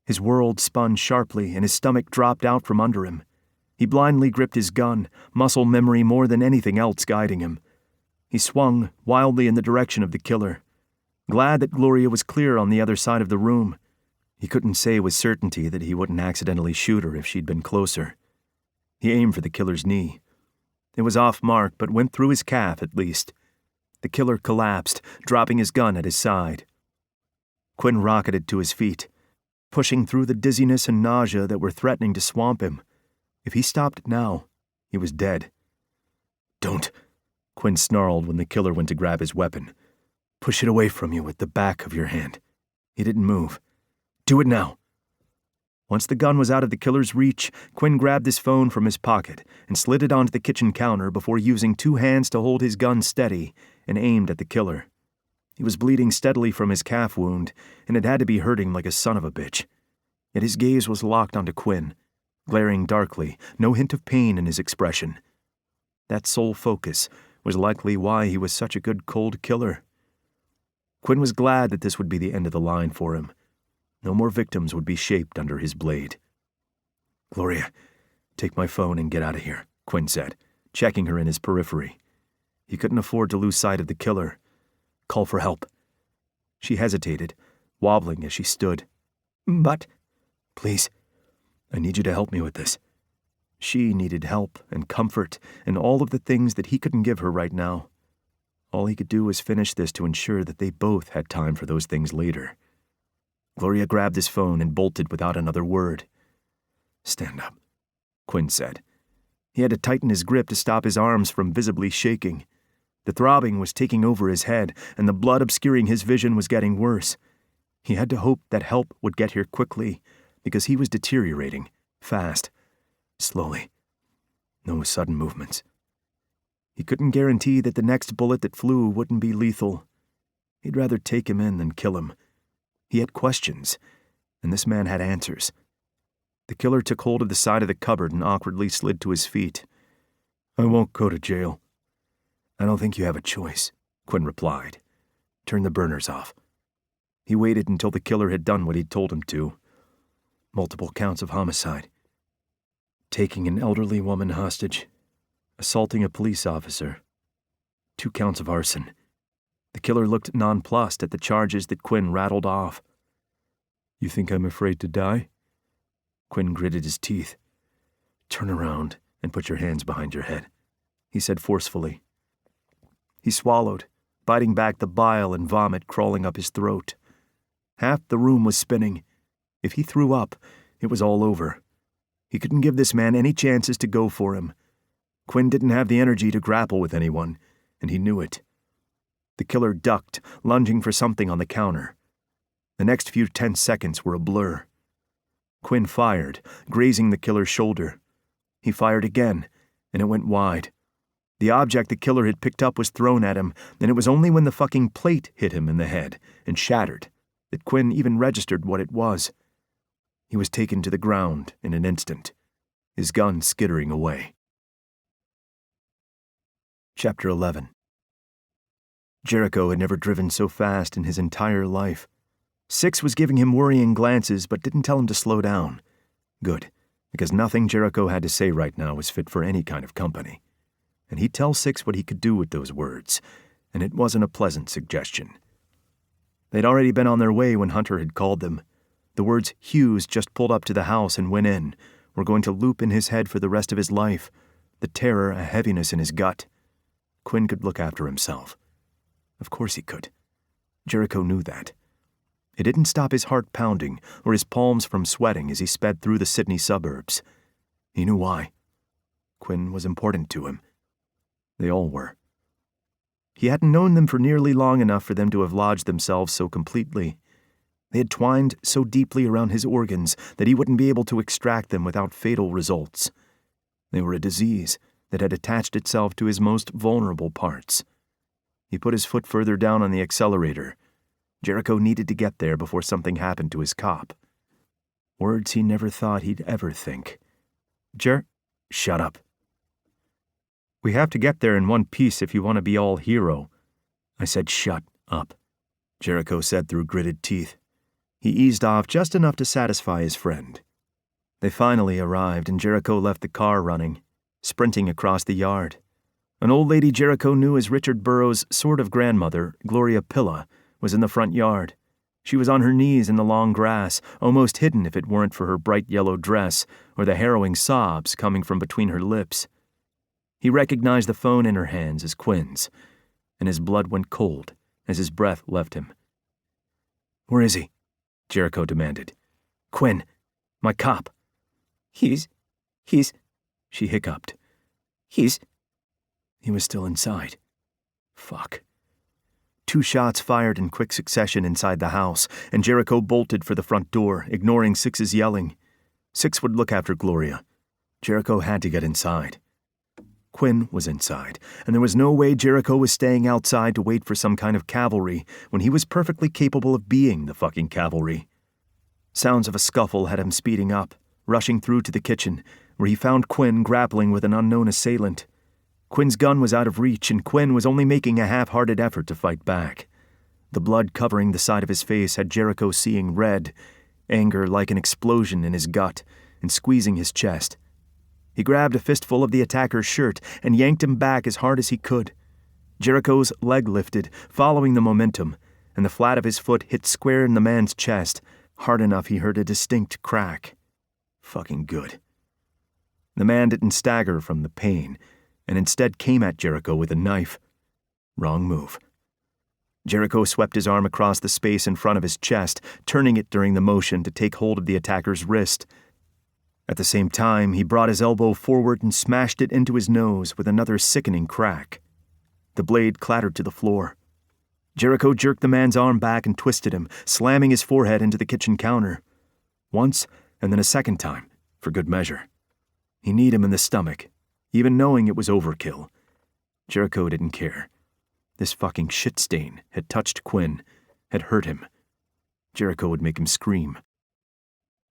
His world spun sharply and his stomach dropped out from under him. He blindly gripped his gun, muscle memory more than anything else guiding him. He swung wildly in the direction of the killer, glad that Gloria was clear on the other side of the room. He couldn't say with certainty that he wouldn't accidentally shoot her if she'd been closer. He aimed for the killer's knee. It was off mark, but went through his calf at least. The killer collapsed, dropping his gun at his side. Quinn rocketed to his feet, pushing through the dizziness and nausea that were threatening to swamp him. If he stopped now, he was dead. Don't, Quinn snarled when the killer went to grab his weapon. Push it away from you with the back of your hand. He didn't move. Do it now. Once the gun was out of the killer's reach, Quinn grabbed his phone from his pocket and slid it onto the kitchen counter before using two hands to hold his gun steady and aimed at the killer. He was bleeding steadily from his calf wound, and it had to be hurting like a son of a bitch. Yet his gaze was locked onto Quinn, glaring darkly, no hint of pain in his expression. That sole focus was likely why he was such a good cold killer. Quinn was glad that this would be the end of the line for him. No more victims would be shaped under his blade. Gloria, take my phone and get out of here, Quinn said, checking her in his periphery. He couldn't afford to lose sight of the killer. Call for help. She hesitated, wobbling as she stood. But, please, I need you to help me with this. She needed help and comfort and all of the things that he couldn't give her right now. All he could do was finish this to ensure that they both had time for those things later. Gloria grabbed his phone and bolted without another word. Stand up, Quinn said. He had to tighten his grip to stop his arms from visibly shaking. The throbbing was taking over his head, and the blood obscuring his vision was getting worse. He had to hope that help would get here quickly, because he was deteriorating, fast, slowly. No sudden movements. He couldn't guarantee that the next bullet that flew wouldn't be lethal. He'd rather take him in than kill him. He had questions, and this man had answers. The killer took hold of the side of the cupboard and awkwardly slid to his feet. I won't go to jail. I don't think you have a choice, Quinn replied. Turn the burners off. He waited until the killer had done what he'd told him to. Multiple counts of homicide. Taking an elderly woman hostage. Assaulting a police officer. 2 counts of arson. The killer looked nonplussed at the charges that Quinn rattled off. You think I'm afraid to die? Quinn gritted his teeth. Turn around and put your hands behind your head, he said forcefully. He swallowed, biting back the bile and vomit crawling up his throat. Half the room was spinning. If he threw up, It was all over. He couldn't give this man any chances to go for him. Quinn didn't have the energy to grapple with anyone, and he knew it. The killer ducked, lunging for something on the counter. The next few tense seconds were a blur. Quinn fired, grazing the killer's shoulder. He fired again, and it went wide. The object the killer had picked up was thrown at him, and it was only when the fucking plate hit him in the head and shattered that Quinn even registered what it was. He was taken to the ground in an instant, his gun skittering away. Chapter 11. Jericho had never driven so fast in his entire life. Six was giving him worrying glances but didn't tell him to slow down. Good, because nothing Jericho had to say right now was fit for any kind of company. And he'd tell Six what he could do with those words, and it wasn't a pleasant suggestion. They'd already been on their way when Hunter had called them. The words Hughes just pulled up to the house and went in were going to loop in his head for the rest of his life, the terror a heaviness in his gut. Quinn could look after himself. Of course he could. Jericho knew that. It didn't stop his heart pounding or his palms from sweating as he sped through the Sydney suburbs. He knew why. Quinn was important to him. They all were. He hadn't known them for nearly long enough for them to have lodged themselves so completely. They had twined so deeply around his organs that he wouldn't be able to extract them without fatal results. They were a disease that had attached itself to his most vulnerable parts. He put his foot further down on the accelerator. Jericho needed to get there before something happened to his cop. Words he never thought he'd ever think. Shut up. We have to get there in one piece if you want to be all hero. I said shut up, Jericho said through gritted teeth. He eased off just enough to satisfy his friend. They finally arrived, and Jericho left the car running, sprinting across the yard. An old lady Jericho knew as Richard Burroughs' sort of grandmother, Gloria Pilla, was in the front yard. She was on her knees in the long grass, almost hidden if it weren't for her bright yellow dress or the harrowing sobs coming from between her lips. He recognized the phone in her hands as Quinn's, and his blood went cold as his breath left him. "Where is he?" Jericho demanded. "Quinn, my cop." He's, she hiccuped. He was still inside. Fuck. 2 shots fired in quick succession inside the house, and Jericho bolted for the front door, ignoring Six's yelling. Six would look after Gloria. Jericho had to get inside. Quinn was inside, and there was no way Jericho was staying outside to wait for some kind of cavalry when he was perfectly capable of being the fucking cavalry. Sounds of a scuffle had him speeding up, rushing through to the kitchen, where he found Quinn grappling with an unknown assailant. Quinn's gun was out of reach, and Quinn was only making a half-hearted effort to fight back. The blood covering the side of his face had Jericho seeing red, anger like an explosion in his gut, and squeezing his chest. He grabbed a fistful of the attacker's shirt and yanked him back as hard as he could. Jericho's leg lifted, following the momentum, and the flat of his foot hit square in the man's chest, hard enough he heard a distinct crack. Fucking good. The man didn't stagger from the pain, and instead came at Jericho with a knife. Wrong move. Jericho swept his arm across the space in front of his chest, turning it during the motion to take hold of the attacker's wrist. At the same time, he brought his elbow forward and smashed it into his nose with another sickening crack. The blade clattered to the floor. Jericho jerked the man's arm back and twisted him, slamming his forehead into the kitchen counter. Once, and then a second time, for good measure. He kneed him in the stomach, even knowing it was overkill. Jericho didn't care. This fucking shit stain had touched Quinn, had hurt him. Jericho would make him scream.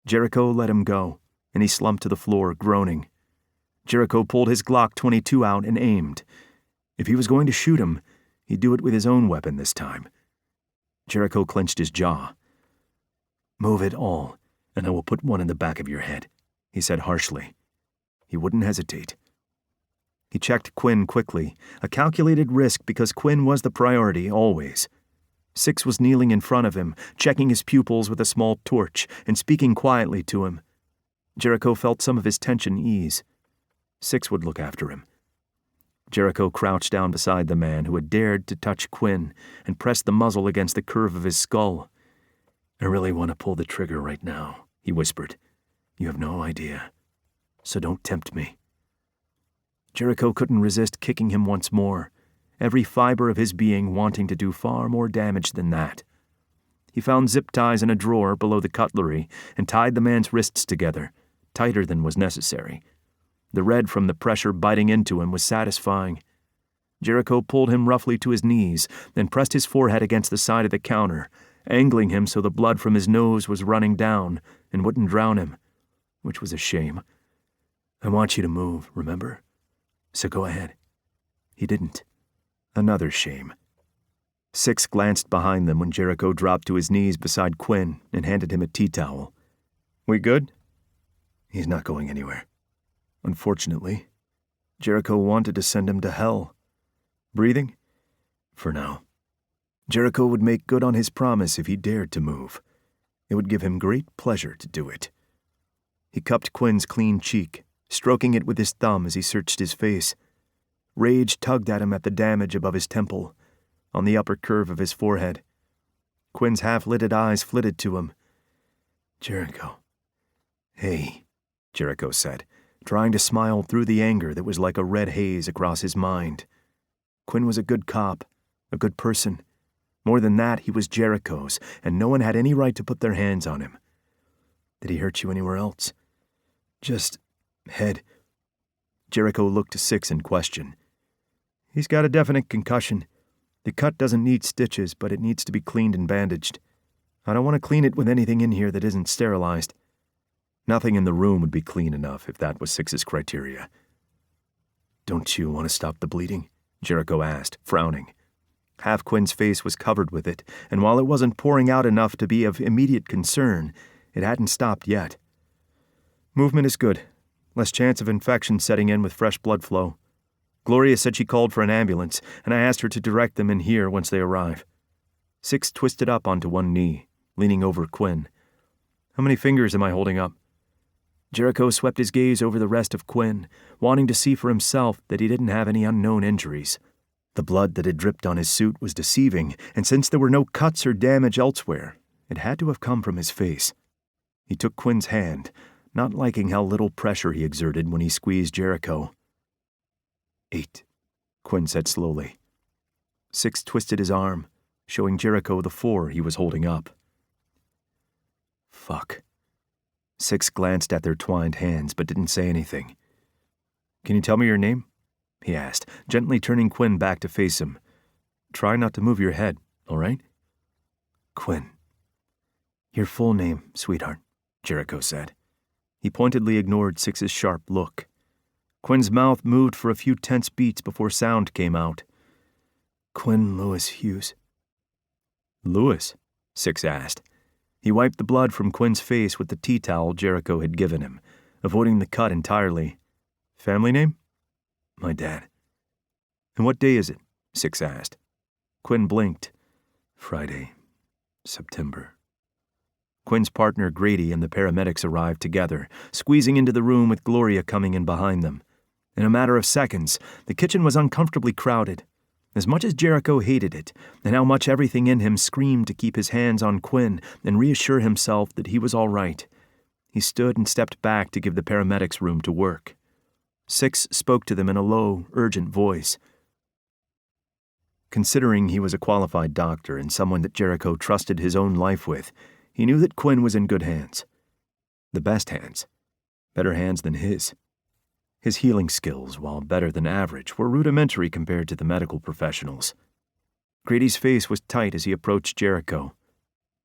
Jericho let him go, and he slumped to the floor, groaning. Jericho pulled his Glock 22 out and aimed. If he was going to shoot him, he'd do it with his own weapon this time. Jericho clenched his jaw. "Move it all, and I will put one in the back of your head," he said harshly. He wouldn't hesitate. He checked Quinn quickly, a calculated risk because Quinn was the priority always. Six was kneeling in front of him, checking his pupils with a small torch and speaking quietly to him. Jericho felt some of his tension ease. Six would look after him. Jericho crouched down beside the man who had dared to touch Quinn and pressed the muzzle against the curve of his skull. "I really want to pull the trigger right now," he whispered. You have no idea. So don't tempt me." Jericho couldn't resist kicking him once more, every fiber of his being wanting to do far more damage than that. He found zip ties in a drawer below the cutlery and tied the man's wrists together, tighter than was necessary. The red from the pressure biting into him was satisfying. Jericho pulled him roughly to his knees, then pressed his forehead against the side of the counter, angling him so the blood from his nose was running down and wouldn't drown him, which was a shame. "I want you to move, remember? So go ahead." He didn't. Another shame. Six glanced behind them when Jericho dropped to his knees beside Quinn and handed him a tea towel. "We good?" "He's not going anywhere." Unfortunately, Jericho wanted to send him to hell. "Breathing?" "For now." Jericho would make good on his promise if he dared to move. It would give him great pleasure to do it. He cupped Quinn's clean cheek, stroking it with his thumb as he searched his face. Rage tugged at him at the damage above his temple, on the upper curve of his forehead. Quinn's half-lidded eyes flitted to him. "Jericho." "Hey," Jericho said, trying to smile through the anger that was like a red haze across his mind. Quinn was a good cop, a good person. More than that, he was Jericho's, and no one had any right to put their hands on him. "Did he hurt you anywhere else?" "Just head." Jericho looked to Six in question. "He's got a definite concussion. The cut doesn't need stitches, but it needs to be cleaned and bandaged. I don't want to clean it with anything in here that isn't sterilized." Nothing in the room would be clean enough if that was Six's criteria. "Don't you want to stop the bleeding?" Jericho asked, frowning. Half Quinn's face was covered with it, and while it wasn't pouring out enough to be of immediate concern, it hadn't stopped yet. "Movement is good. Less chance of infection setting in with fresh blood flow. Gloria said she called for an ambulance, and I asked her to direct them in here once they arrive." Six twisted up onto one knee, leaning over Quinn. "How many fingers am I holding up?" Jericho swept his gaze over the rest of Quinn, wanting to see for himself that he didn't have any unknown injuries. The blood that had dripped on his suit was deceiving, and since there were no cuts or damage elsewhere, it had to have come from his face. He took Quinn's hand, not liking how little pressure he exerted when he squeezed Jericho. 8, Quinn said slowly. Six twisted his arm, showing Jericho the 4 he was holding up. Fuck. Six glanced at their twined hands but didn't say anything. "Can you tell me your name?" he asked, gently turning Quinn back to face him. "Try not to move your head, all right?" "Quinn." "Your full name, sweetheart," Jericho said. He pointedly ignored Six's sharp look. Quinn's mouth moved for a few tense beats before sound came out. "Quinn Lewis Hughes." "Lewis?" Six asked. He wiped the blood from Quinn's face with the tea towel Jericho had given him, avoiding the cut entirely. "Family name?" "My dad." "And what day is it?" Six asked. Quinn blinked. "Friday, September." Quinn's partner Grady and the paramedics arrived together, squeezing into the room with Gloria coming in behind them. In a matter of seconds, the kitchen was uncomfortably crowded. As much as Jericho hated it, and how much everything in him screamed to keep his hands on Quinn and reassure himself that he was all right, he stood and stepped back to give the paramedics room to work. Six spoke to them in a low, urgent voice. Considering he was a qualified doctor and someone that Jericho trusted his own life with, he knew that Quinn was in good hands. The best hands. Better hands than his. His healing skills, while better than average, were rudimentary compared to the medical professionals. Grady's face was tight as he approached Jericho.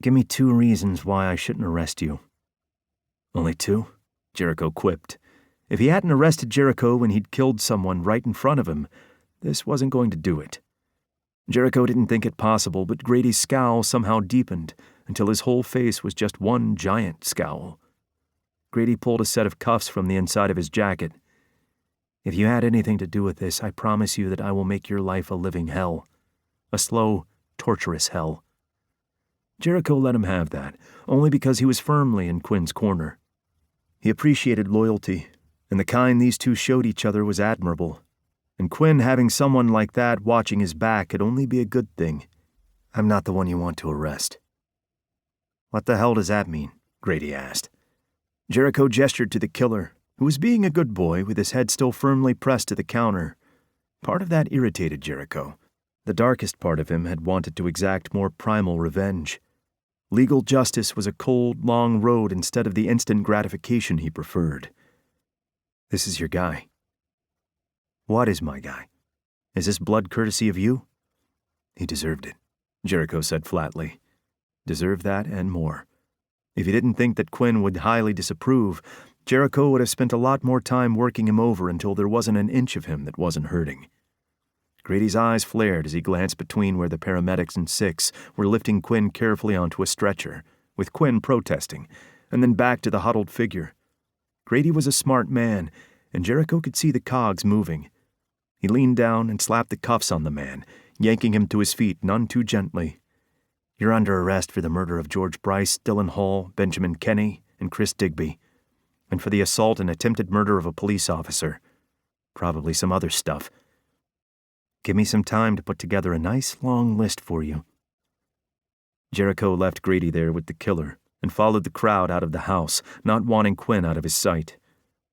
"Give me 2 reasons why I shouldn't arrest you." "Only 2?" Jericho quipped. If he hadn't arrested Jericho when he'd killed someone right in front of him, this wasn't going to do it. Jericho didn't think it possible, but Grady's scowl somehow deepened until his whole face was just one giant scowl. Grady pulled a set of cuffs from the inside of his jacket. "If you had anything to do with this, I promise you that I will make your life a living hell. A slow, torturous hell." Jericho let him have that, only because he was firmly in Quinn's corner. He appreciated loyalty, and the kind these two showed each other was admirable. And Quinn having someone like that watching his back could only be a good thing. "I'm not the one you want to arrest." "What the hell does that mean?" Grady asked. Jericho gestured to the killer, who was being a good boy with his head still firmly pressed to the counter. Part of that irritated Jericho. The darkest part of him had wanted to exact more primal revenge. Legal justice was a cold, long road instead of the instant gratification he preferred. This is your guy. What is my guy? Is this blood courtesy of you? He deserved it, Jericho said flatly. Deserved that and more. If he didn't think that Quinn would highly disapprove, Jericho would have spent a lot more time working him over until there wasn't an inch of him that wasn't hurting. Grady's eyes flared as he glanced between where the paramedics and Six were lifting Quinn carefully onto a stretcher, with Quinn protesting, and then back to the huddled figure. Grady was a smart man, and Jericho could see the cogs moving. He leaned down and slapped the cuffs on the man, yanking him to his feet none too gently. You're under arrest for the murder of George Bryce, Dylan Hall, Benjamin Kenny, and Chris Digby, and for the assault and attempted murder of a police officer. Probably some other stuff. Give me some time to put together a nice long list for you. Jericho left Grady there with the killer and followed the crowd out of the house, not wanting Quinn out of his sight.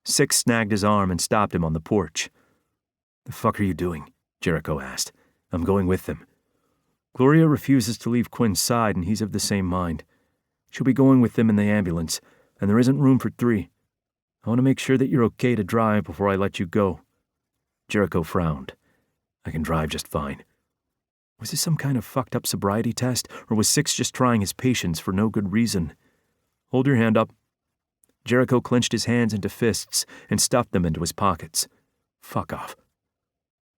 Six snagged his arm and stopped him on the porch. The fuck are you doing? Jericho asked. I'm going with them. Gloria refuses to leave Quinn's side, and he's of the same mind. She'll be going with them in the ambulance, and there isn't room for 3. I want to make sure that you're okay to drive before I let you go. Jericho frowned. I can drive just fine. Was this some kind of fucked up sobriety test, or was Six just trying his patience for no good reason? Hold your hand up. Jericho clenched his hands into fists and stuffed them into his pockets. Fuck off.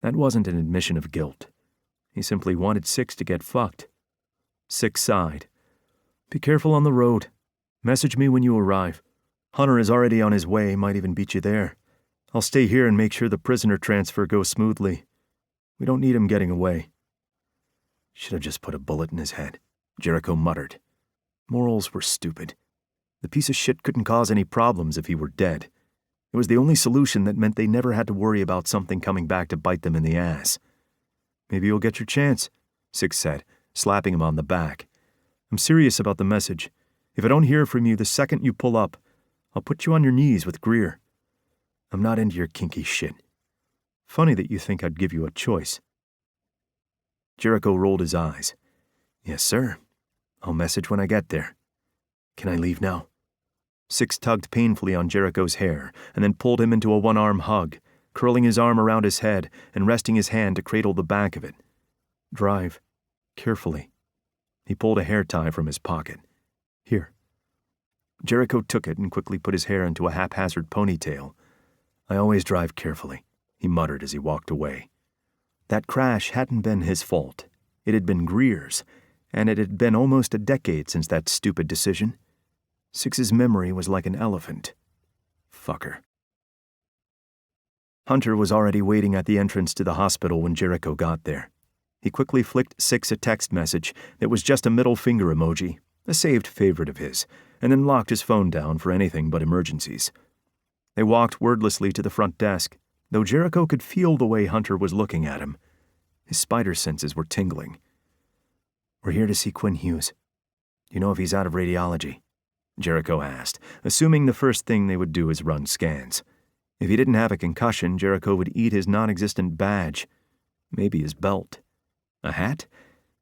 That wasn't an admission of guilt. He simply wanted Six to get fucked. Six sighed. Be careful on the road. Message me when you arrive. Hunter is already on his way, might even beat you there. I'll stay here and make sure the prisoner transfer goes smoothly. We don't need him getting away. Should have just put a bullet in his head, Jericho muttered. Morals were stupid. The piece of shit couldn't cause any problems if he were dead. It was the only solution that meant they never had to worry about something coming back to bite them in the ass. Maybe you'll get your chance, Six said, slapping him on the back. I'm serious about the message. If I don't hear from you the second you pull up, I'll put you on your knees with Greer. I'm not into your kinky shit. Funny that you think I'd give you a choice. Jericho rolled his eyes. Yes, sir. I'll message when I get there. Can I leave now? Six tugged painfully on Jericho's hair and then pulled him into a one-arm hug, curling his arm around his head and resting his hand to cradle the back of it. Drive. Carefully. He pulled a hair tie from his pocket. Here. Jericho took it and quickly put his hair into a haphazard ponytail. I always drive carefully, he muttered as he walked away. That crash hadn't been his fault. It had been Greer's, and it had been almost a decade since that stupid decision. Six's memory was like an elephant. Fucker. Hunter was already waiting at the entrance to the hospital when Jericho got there. He quickly flicked Six a text message that was just a middle finger emoji, a saved favorite of his, and then locked his phone down for anything but emergencies. They walked wordlessly to the front desk, though Jericho could feel the way Hunter was looking at him. His spider senses were tingling. We're here to see Quinn Hughes. Do you know if he's out of radiology? Jericho asked, assuming the first thing they would do is run scans. If he didn't have a concussion, Jericho would eat his non-existent badge. Maybe his belt. A hat?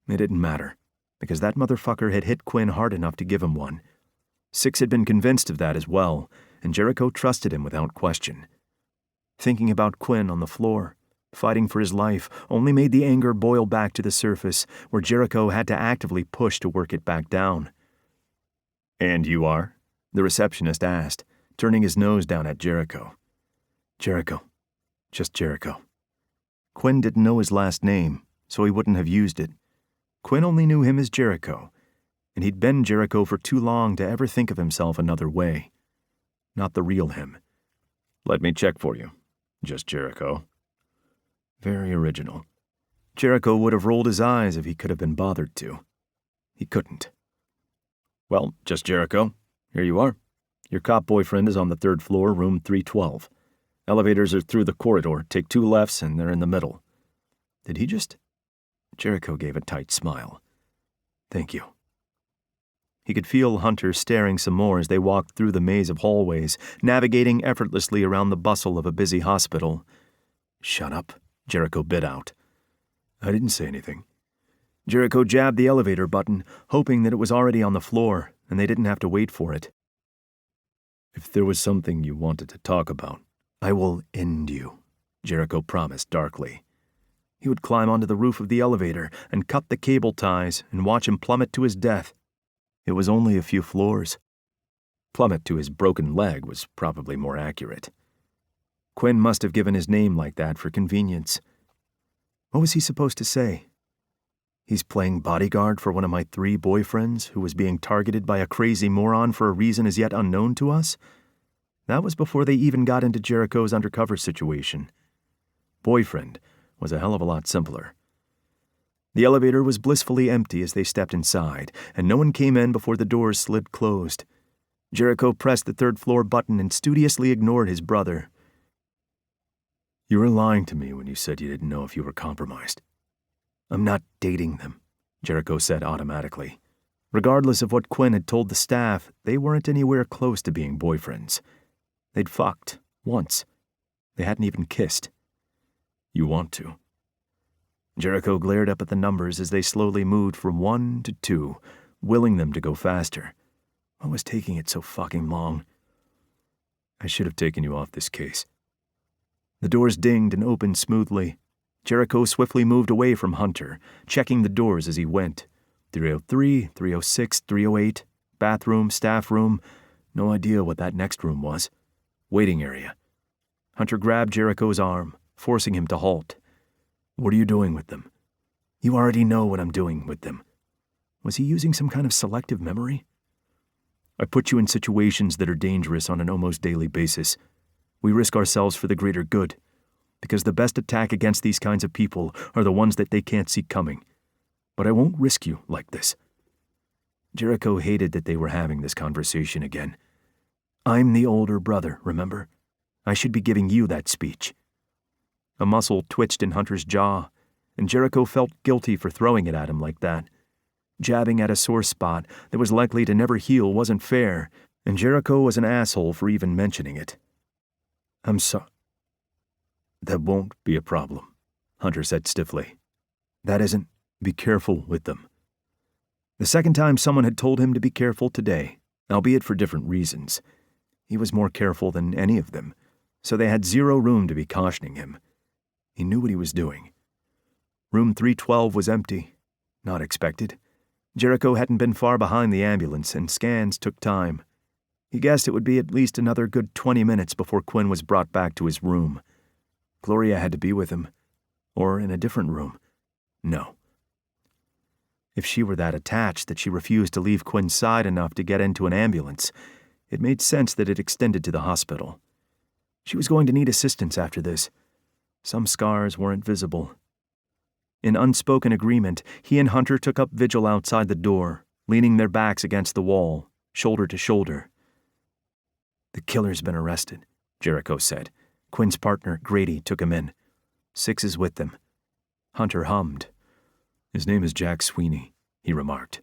It didn't matter, because that motherfucker had hit Quinn hard enough to give him one. Six had been convinced of that as well, and Jericho trusted him without question. Thinking about Quinn on the floor, fighting for his life, only made the anger boil back to the surface, where Jericho had to actively push to work it back down. And you are? The receptionist asked, turning his nose down at Jericho. Jericho. Just Jericho. Quinn didn't know his last name, so he wouldn't have used it. Quinn only knew him as Jericho, and he'd been Jericho for too long to ever think of himself another way. Not the real him. Let me check for you. Just Jericho. Very original. Jericho would have rolled his eyes if he could have been bothered to. He couldn't. Well, just Jericho. Here you are. Your cop boyfriend is on the 3rd floor, room 312. Elevators are through the corridor. Take 2 lefts and they're in the middle. Did he just... Jericho gave a tight smile. Thank you. He could feel Hunter staring some more as they walked through the maze of hallways, navigating effortlessly around the bustle of a busy hospital. "Shut up," Jericho bit out. "I didn't say anything." Jericho jabbed the elevator button, hoping that it was already on the floor and they didn't have to wait for it. "If there was something you wanted to talk about, I will end you," Jericho promised darkly. He would climb onto the roof of the elevator and cut the cable ties and watch him plummet to his death. It was only a few floors. Plummet to his broken leg was probably more accurate. Quinn must have given his name like that for convenience. What was he supposed to say? He's playing bodyguard for one of my 3 boyfriends who was being targeted by a crazy moron for a reason as yet unknown to us? That was before they even got into Jericho's undercover situation. Boyfriend was a hell of a lot simpler. The elevator was blissfully empty as they stepped inside, and no one came in before the doors slid closed. Jericho pressed the 3rd-floor button and studiously ignored his brother. "You were lying to me when you said you didn't know if you were compromised." "I'm not dating them," Jericho said automatically. Regardless of what Quinn had told the staff, they weren't anywhere close to being boyfriends. They'd fucked, once. They hadn't even kissed. "You want to?" Jericho glared up at the numbers as they slowly moved from 1 to 2, willing them to go faster. What was taking it so fucking long? "I should have taken you off this case." The doors dinged and opened smoothly. Jericho swiftly moved away from Hunter, checking the doors as he went. 303, 306, 308, bathroom, staff room. No idea what that next room was. Waiting area. Hunter grabbed Jericho's arm, forcing him to halt. "What are you doing with them?" "You already know what I'm doing with them." Was he using some kind of selective memory? "I put you in situations that are dangerous on an almost daily basis. We risk ourselves for the greater good, because the best attack against these kinds of people are the ones that they can't see coming. But I won't risk you like this." Jericho hated that they were having this conversation again. "I'm the older brother, remember? I should be giving you that speech." A muscle twitched in Hunter's jaw, and Jericho felt guilty for throwing it at him like that. Jabbing at a sore spot that was likely to never heal wasn't fair, and Jericho was an asshole for even mentioning it. "I'm sorry." "That won't be a problem," Hunter said stiffly. "That isn't. Be careful with them." The second time someone had told him to be careful today, albeit for different reasons. He was more careful than any of them, so they had zero room to be cautioning him. He knew what he was doing. Room 312 was empty. Not expected. Jericho hadn't been far behind the ambulance, and scans took time. He guessed it would be at least another good 20 minutes before Quinn was brought back to his room. Gloria had to be with him. Or in a different room. No. If she were that attached that she refused to leave Quinn's side enough to get into an ambulance, it made sense that it extended to the hospital. She was going to need assistance after this. Some scars weren't visible. In unspoken agreement, he and Hunter took up vigil outside the door, leaning their backs against the wall, shoulder to shoulder. "The killer's been arrested," Jericho said. Quinn's partner, Grady, took him in. 6 is with them. Hunter hummed. "His name is Jack Sweeney," he remarked.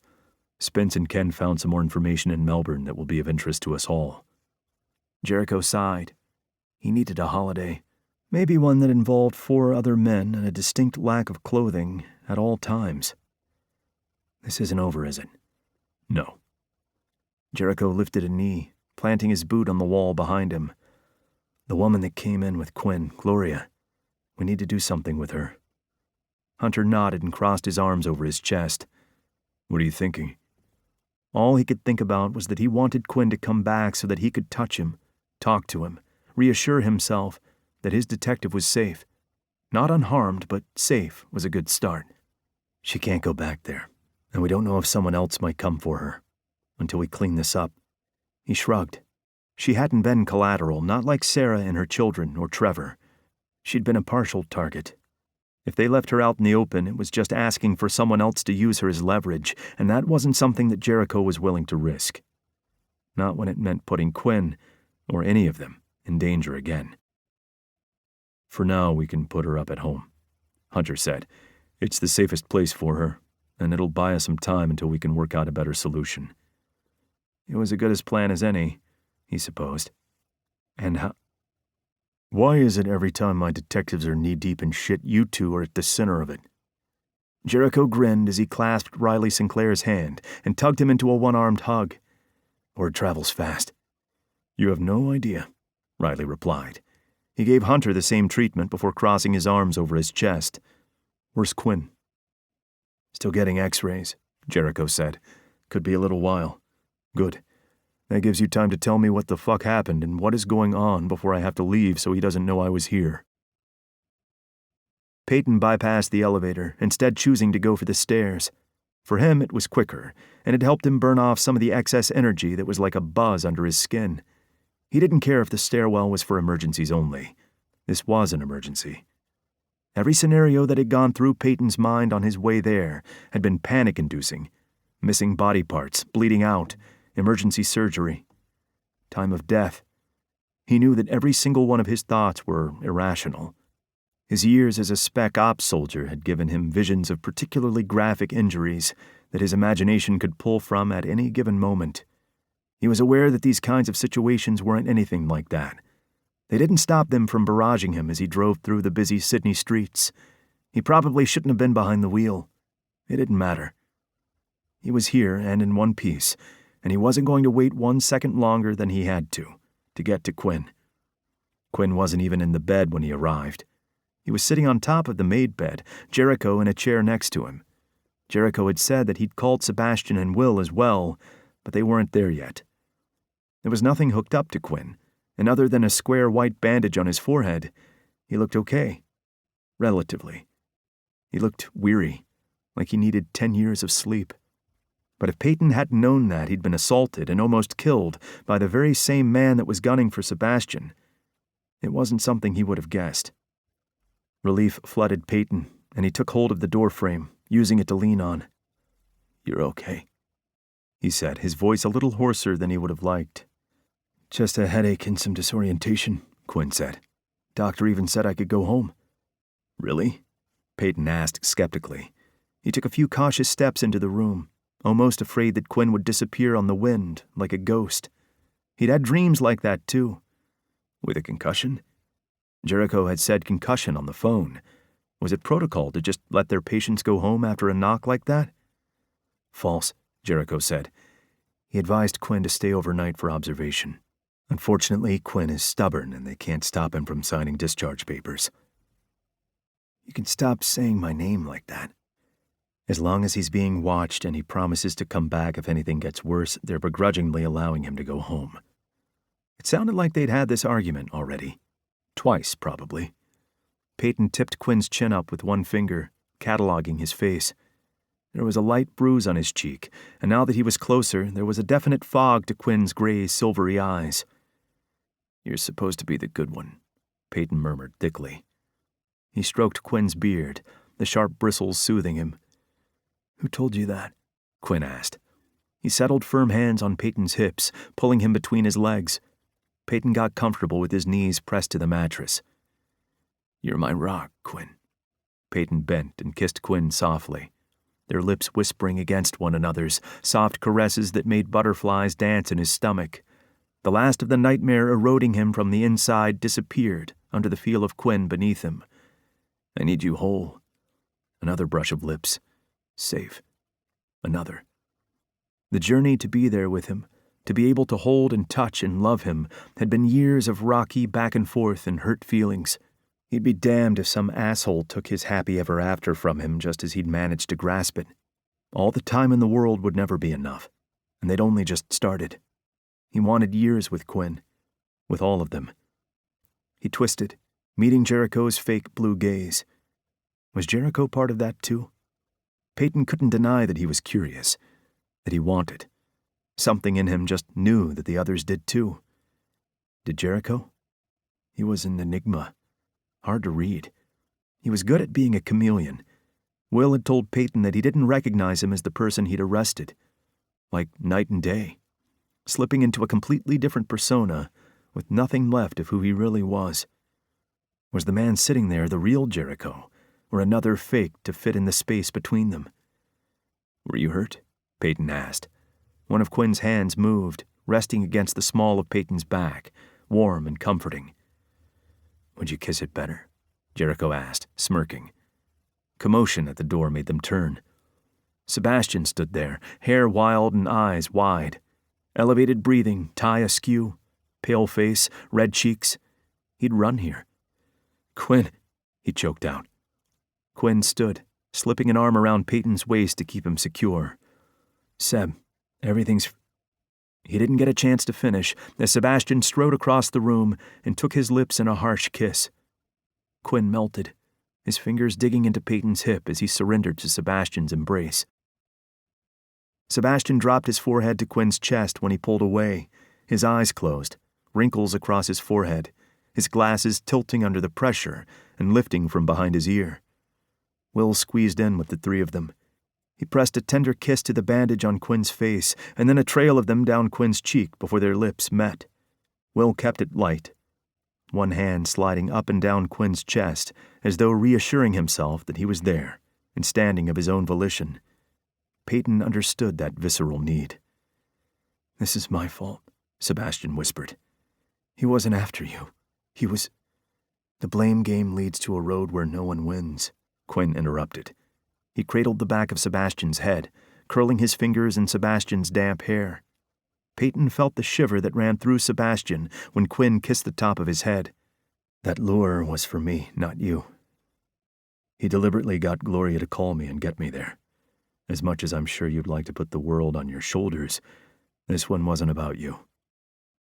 "Spence and Ken found some more information in Melbourne that will be of interest to us all." Jericho sighed. He needed a holiday. Maybe one that involved 4 other men and a distinct lack of clothing at all times. "This isn't over, is it?" "No." Jericho lifted a knee, planting his boot on the wall behind him. "The woman that came in with Quinn, Gloria. We need to do something with her." Hunter nodded and crossed his arms over his chest. "What are you thinking?" All he could think about was that he wanted Quinn to come back so that he could touch him, talk to him, reassure himself that his detective was safe. Not unharmed, but safe was a good start. "She can't go back there, and we don't know if someone else might come for her, until we clean this up." He shrugged. She hadn't been collateral, not like Sarah and her children or Trevor. She'd been a partial target. If they left her out in the open, it was just asking for someone else to use her as leverage, and that wasn't something that Jericho was willing to risk. Not when it meant putting Quinn, or any of them, in danger again. "For now, we can put her up at home," Hunter said. "It's the safest place for her, and it'll buy us some time until we can work out a better solution." It was as good a plan as any, he supposed. And how... Why is it every time my detectives are knee-deep in shit, you two are at the center of it? Jericho grinned as he clasped Riley Sinclair's hand and tugged him into a one-armed hug. Word travels fast. You have no idea, Riley replied. He gave Hunter the same treatment before crossing his arms over his chest. Where's Quinn? Still getting x-rays, Jericho said. Could be a little while. Good. That gives you time to tell me what the fuck happened and what is going on before I have to leave so he doesn't know I was here. Peyton bypassed the elevator, instead choosing to go for the stairs. For him, it was quicker, and it helped him burn off some of the excess energy that was like a buzz under his skin. He didn't care if the stairwell was for emergencies only. This was an emergency. Every scenario that had gone through Peyton's mind on his way there had been panic-inducing. Missing body parts, bleeding out, emergency surgery, time of death. He knew that every single one of his thoughts were irrational. His years as a spec ops soldier had given him visions of particularly graphic injuries that his imagination could pull from at any given moment. He was aware that these kinds of situations weren't anything like that. They didn't stop them from barraging him as he drove through the busy Sydney streets. He probably shouldn't have been behind the wheel. It didn't matter. He was here and in one piece, and he wasn't going to wait 1 second longer than he had to get to Quinn. Quinn wasn't even in the bed when he arrived. He was sitting on top of the maid bed, Jericho in a chair next to him. Jericho had said that he'd called Sebastian and Will as well, but they weren't there yet. There was nothing hooked up to Quinn, and other than a square white bandage on his forehead, he looked okay. Relatively. He looked weary, like he needed 10 years of sleep. But if Peyton hadn't known that he'd been assaulted and almost killed by the very same man that was gunning for Sebastian, it wasn't something he would have guessed. Relief flooded Peyton, and he took hold of the doorframe, using it to lean on. You're okay, he said, his voice a little hoarser than he would have liked. Just a headache and some disorientation, Quinn said. Doctor even said I could go home. Really? Peyton asked skeptically. He took a few cautious steps into the room, almost afraid that Quinn would disappear on the wind, like a ghost. He'd had dreams like that, too. With a concussion? Jericho had said concussion on the phone. Was it protocol to just let their patients go home after a knock like that? False, Jericho said. He advised Quinn to stay overnight for observation. Unfortunately, Quinn is stubborn and they can't stop him from signing discharge papers. You can stop saying my name like that. As long as he's being watched and he promises to come back if anything gets worse, they're begrudgingly allowing him to go home. It sounded like they'd had this argument already. Twice, probably. Peyton tipped Quinn's chin up with one finger, cataloging his face. There was a light bruise on his cheek, and now that he was closer, there was a definite fog to Quinn's gray, silvery eyes. You're supposed to be the good one, Peyton murmured thickly. He stroked Quinn's beard, the sharp bristles soothing him. Who told you that? Quinn asked. He settled firm hands on Peyton's hips, pulling him between his legs. Peyton got comfortable with his knees pressed to the mattress. You're my rock, Quinn. Peyton bent and kissed Quinn softly, their lips whispering against one another's, soft caresses that made butterflies dance in his stomach. The last of the nightmare eroding him from the inside disappeared under the feel of Quinn beneath him. I need you whole. Another brush of lips. Safe. Another. The journey to be there with him, to be able to hold and touch and love him, had been years of rocky back and forth and hurt feelings. He'd be damned if some asshole took his happy ever after from him just as he'd managed to grasp it. All the time in the world would never be enough, and they'd only just started. He wanted years with Quinn, with all of them. He twisted, meeting Jericho's fake blue gaze. Was Jericho part of that too? Peyton couldn't deny that he was curious, that he wanted. Something in him just knew that the others did too. Did Jericho? He was an enigma. Hard to read. He was good at being a chameleon. Will had told Peyton that he didn't recognize him as the person he'd arrested. Like night and day. Slipping into a completely different persona, with nothing left of who he really was. Was the man sitting there the real Jericho, or another fake to fit in the space between them? Were you hurt? Peyton asked. One of Quinn's hands moved, resting against the small of Peyton's back, warm and comforting. "Would you kiss it better?" Jericho asked, smirking. Commotion at the door made them turn. Sebastian stood there, hair wild and eyes wide. Elevated breathing, tie askew, pale face, red cheeks. He'd run here. "Quinn," he choked out. Quinn stood, slipping an arm around Peyton's waist to keep him secure. "Seb, everything's—" He didn't get a chance to finish as Sebastian strode across the room and took his lips in a harsh kiss. Quinn melted, his fingers digging into Peyton's hip as he surrendered to Sebastian's embrace. Sebastian dropped his forehead to Quinn's chest when he pulled away, his eyes closed, wrinkles across his forehead, his glasses tilting under the pressure and lifting from behind his ear. Will squeezed in with the three of them. He pressed a tender kiss to the bandage on Quinn's face, and then a trail of them down Quinn's cheek before their lips met. Will kept it light, one hand sliding up and down Quinn's chest, as though reassuring himself that he was there, and standing of his own volition. Peyton understood that visceral need. "This is my fault," Sebastian whispered. "He wasn't after you. He was—" "The blame game leads to a road where no one wins," Quinn interrupted. He cradled the back of Sebastian's head, curling his fingers in Sebastian's damp hair. Peyton felt the shiver that ran through Sebastian when Quinn kissed the top of his head. "That lure was for me, not you. He deliberately got Gloria to call me and get me there. As much as I'm sure you'd like to put the world on your shoulders, this one wasn't about you."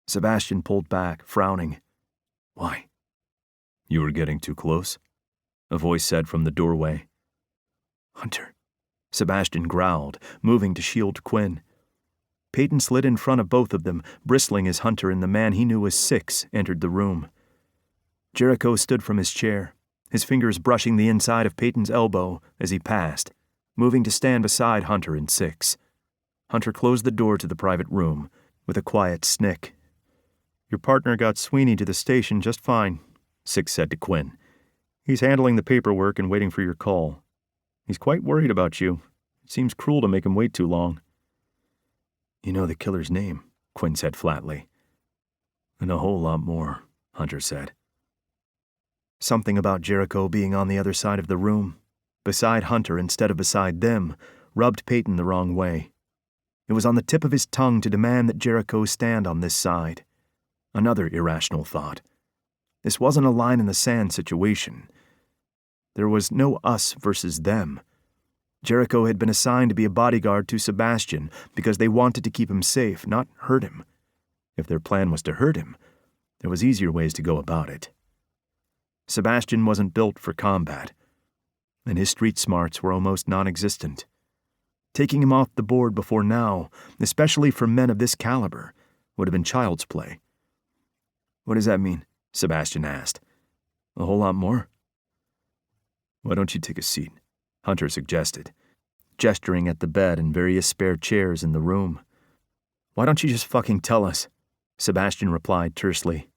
Sebastian pulled back, frowning. "Why?" "You were getting too close," a voice said from the doorway. "Hunter," Sebastian growled, moving to shield Quinn. Peyton slid in front of both of them, bristling as Hunter and the man he knew as Six entered the room. Jericho stood from his chair, his fingers brushing the inside of Peyton's elbow as he passed, moving to stand beside Hunter and Six. Hunter closed the door to the private room with a quiet snick. "Your partner got Sweeney to the station just fine," Six said to Quinn. "He's handling the paperwork and waiting for your call. He's quite worried about you. It seems cruel to make him wait too long." "You know the killer's name," Quinn said flatly. "And a whole lot more," Hunter said. Something about Jericho being on the other side of the room, beside Hunter instead of beside them, rubbed Peyton the wrong way. It was on the tip of his tongue to demand that Jericho stand on this side. Another irrational thought. This wasn't a line-in-the-sand situation. There was no us versus them. Jericho had been assigned to be a bodyguard to Sebastian because they wanted to keep him safe, not hurt him. If their plan was to hurt him, there was easier ways to go about it. Sebastian wasn't built for combat, and his street smarts were almost non-existent. Taking him off the board before now, especially for men of this caliber, would have been child's play. "What does that mean?" Sebastian asked. "A whole lot more?" "Why don't you take a seat?" Hunter suggested, gesturing at the bed and various spare chairs in the room. "Why don't you just fucking tell us?" Sebastian replied tersely.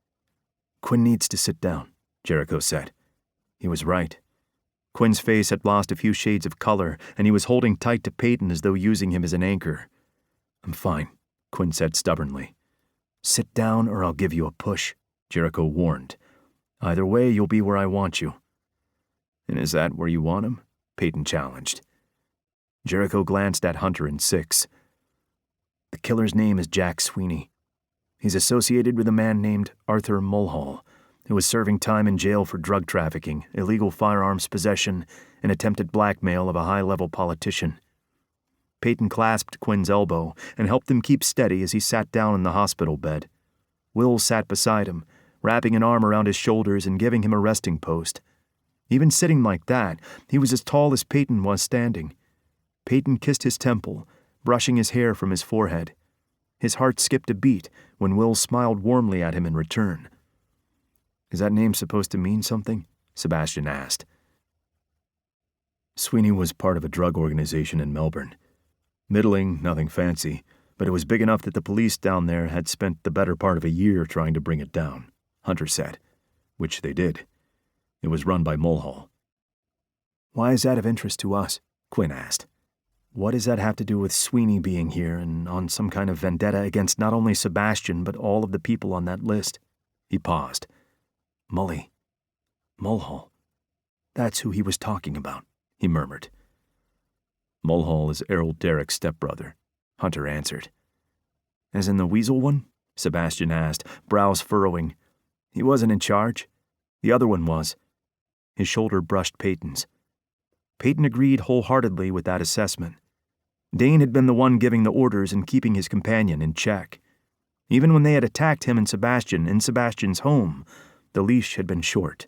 "Quinn needs to sit down," Jericho said. He was right. Quinn's face had lost a few shades of color, and he was holding tight to Peyton as though using him as an anchor. "I'm fine," Quinn said stubbornly. "Sit down or I'll give you a push," Jericho warned. "Either way, you'll be where I want you." "And is that where you want him?" Peyton challenged. Jericho glanced at Hunter and Six. "The killer's name is Jack Sweeney. He's associated with a man named Arthur Mulhall, who was serving time in jail for drug trafficking, illegal firearms possession, and attempted blackmail of a high-level politician." Peyton clasped Quinn's elbow and helped him keep steady as he sat down in the hospital bed. Will sat beside him, wrapping an arm around his shoulders and giving him a resting post. Even sitting like that, he was as tall as Peyton was standing. Peyton kissed his temple, brushing his hair from his forehead. His heart skipped a beat when Will smiled warmly at him in return. "Is that name supposed to mean something?" Sebastian asked. Sweeney was part of a drug organization in Melbourne. Middling, nothing fancy, but it was big enough that the police down there had spent the better part of a year trying to bring it down, Hunter said, which they did. It was run by Mulhall. "Why is that of interest to us?" Quinn asked. What does that have to do with Sweeney being here and on some kind of vendetta against not only Sebastian but all of the people on that list? He paused. Mulhall. That's who he was talking about, he murmured. Mulhall is Errol Derrick's stepbrother, Hunter answered. As in the weasel one? Sebastian asked, brows furrowing. He wasn't in charge. The other one was. His shoulder brushed Peyton's. Peyton agreed wholeheartedly with that assessment. Dane had been the one giving the orders and keeping his companion in check. Even when they had attacked him and Sebastian in Sebastian's home, the leash had been short.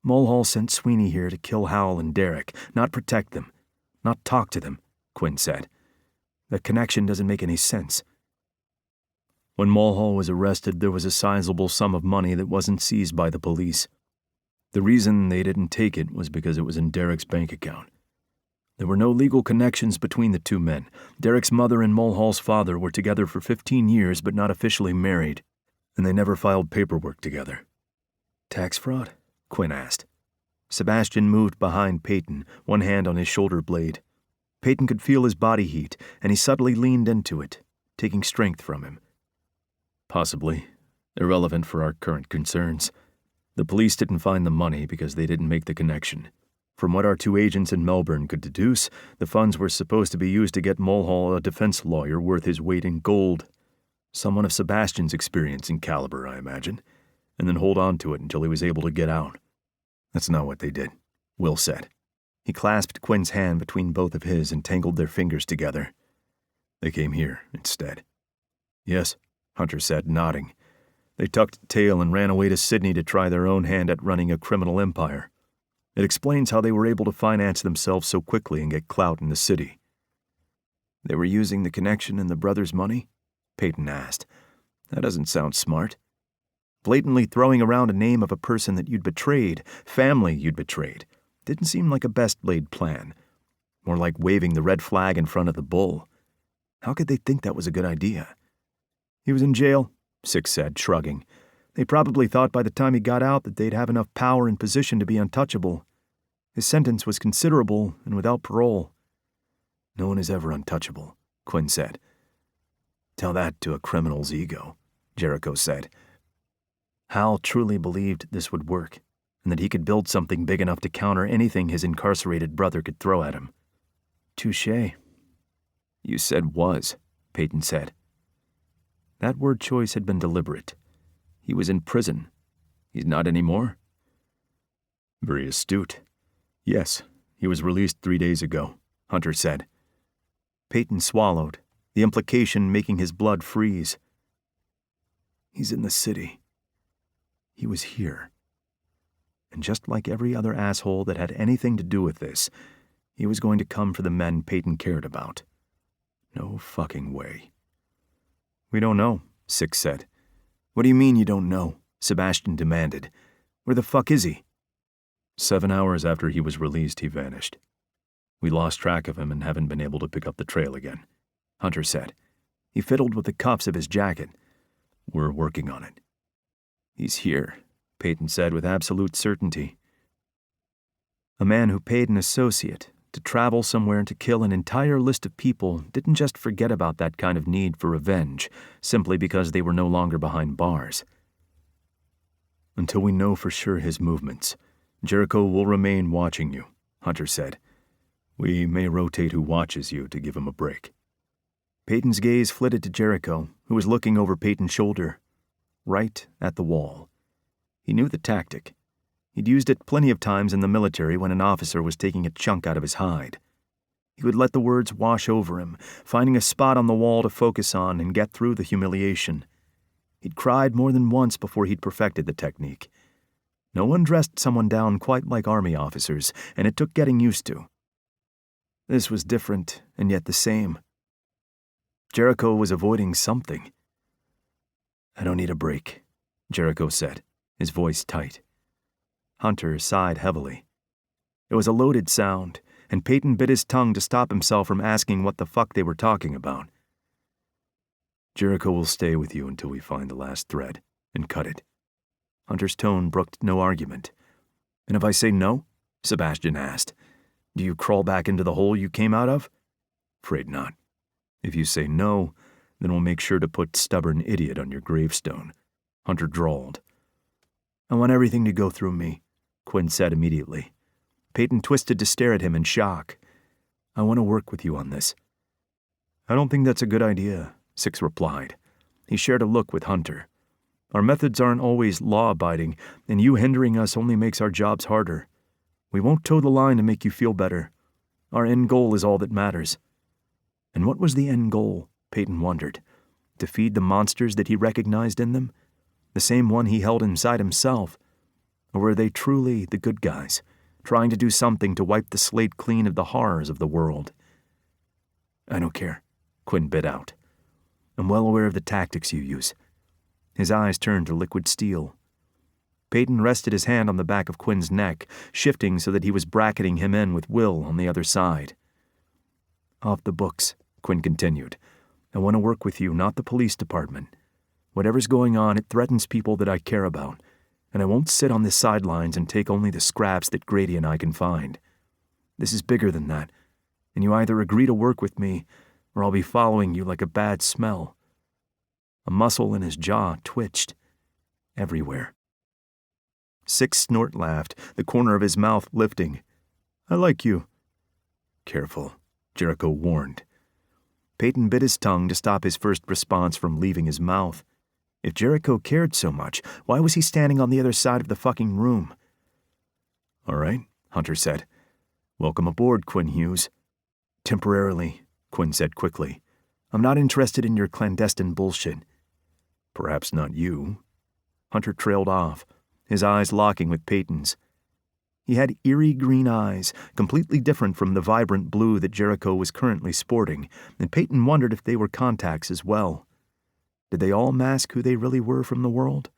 Mulhall sent Sweeney here to kill Howell and Derrick, not protect them, not talk to them, Quinn said. The connection doesn't make any sense. When Mulhall was arrested, there was a sizable sum of money that wasn't seized by the police. The reason they didn't take it was because it was in Derrick's bank account. There were no legal connections between the two men. Derrick's mother and Mulhall's father were together for 15 years but not officially married, and they never filed paperwork together. Tax fraud? Quinn asked. Sebastian moved behind Peyton, one hand on his shoulder blade. Peyton could feel his body heat, and he subtly leaned into it, taking strength from him. Possibly. Irrelevant for our current concerns. The police didn't find the money because they didn't make the connection. From what our two agents in Melbourne could deduce, the funds were supposed to be used to get Mulhall a defense lawyer worth his weight in gold. Someone of Sebastian's experience and caliber, I imagine, and then hold on to it until he was able to get out. That's not what they did, Will said. He clasped Quinn's hand between both of his and tangled their fingers together. They came here instead. Yes, Hunter said, nodding. They tucked tail and ran away to Sydney to try their own hand at running a criminal empire. It explains how they were able to finance themselves so quickly and get clout in the city. They were using the connection and the brothers' money? Peyton asked. That doesn't sound smart. Blatantly throwing around a name of a person that you'd betrayed, family you'd betrayed, didn't seem like a best-laid plan. More like waving the red flag in front of the bull. How could they think that was a good idea? He was in jail, Six said, shrugging. They probably thought by the time he got out that they'd have enough power and position to be untouchable. His sentence was considerable and without parole. No one is ever untouchable, Quinn said. Tell that to a criminal's ego, Jericho said. Hal truly believed this would work, and that he could build something big enough to counter anything his incarcerated brother could throw at him. Touché. You said was, Peyton said. That word choice had been deliberate. He was in prison. He's not anymore? Very astute. Yes, he was released 3 days ago, Hunter said. Peyton swallowed, the implication making his blood freeze. He's in the city. He was here. And just like every other asshole that had anything to do with this, he was going to come for the men Peyton cared about. No fucking way. We don't know, Six said. What do you mean you don't know? Sebastian demanded. Where the fuck is he? 7 hours after he was released, he vanished. We lost track of him and haven't been able to pick up the trail again, Hunter said. He fiddled with the cuffs of his jacket. We're working on it. He's here, Peyton said with absolute certainty. A man who paid an associate to travel somewhere to kill an entire list of people didn't just forget about that kind of need for revenge simply because they were no longer behind bars. Until we know for sure his movements, Jericho will remain watching you, Hunter said. We may rotate who watches you to give him a break. Peyton's gaze flitted to Jericho, who was looking over Peyton's shoulder, right at the wall. He knew the tactic. He'd used it plenty of times in the military when an officer was taking a chunk out of his hide. He would let the words wash over him, finding a spot on the wall to focus on and get through the humiliation. He'd cried more than once before he'd perfected the technique. No one dressed someone down quite like army officers, and it took getting used to. This was different, and yet the same. Jericho was avoiding something. I don't need a break, Jericho said, his voice tight. Hunter sighed heavily. It was a loaded sound, and Peyton bit his tongue to stop himself from asking what the fuck they were talking about. Jericho will stay with you until we find the last thread, and cut it. Hunter's tone brooked no argument. And if I say no? Sebastian asked. Do you crawl back into the hole you came out of? Afraid not. If you say no, then we'll make sure to put stubborn idiot on your gravestone, Hunter drawled. I want everything to go through me, Quinn said immediately. Peyton twisted to stare at him in shock. I want to work with you on this. I don't think that's a good idea, Six replied. He shared a look with Hunter. Our methods aren't always law-abiding, and you hindering us only makes our jobs harder. We won't toe the line to make you feel better. Our end goal is all that matters. And what was the end goal, Peyton wondered? To feed the monsters that he recognized in them? The same one he held inside himself? Or were they truly the good guys, trying to do something to wipe the slate clean of the horrors of the world? I don't care, Quinn bit out. I'm well aware of the tactics you use. His eyes turned to liquid steel. Peyton rested his hand on the back of Quinn's neck, shifting so that he was bracketing him in with Will on the other side. Off the books, Quinn continued. I want to work with you, not the police department. Whatever's going on, it threatens people that I care about, and I won't sit on the sidelines and take only the scraps that Grady and I can find. This is bigger than that, and you either agree to work with me, or I'll be following you like a bad smell. A muscle in his jaw twitched. Everywhere. Six snort laughed, the corner of his mouth lifting. I like you. Careful, Jericho warned. Peyton bit his tongue to stop his first response from leaving his mouth. If Jericho cared so much, why was he standing on the other side of the fucking room? All right, Hunter said. Welcome aboard, Quinn Hughes. Temporarily, Quinn said quickly. I'm not interested in your clandestine bullshit. Perhaps not you. Hunter trailed off, his eyes locking with Peyton's. He had eerie green eyes, completely different from the vibrant blue that Jericho was currently sporting, and Peyton wondered if they were contacts as well. Did they all mask who they really were from the world?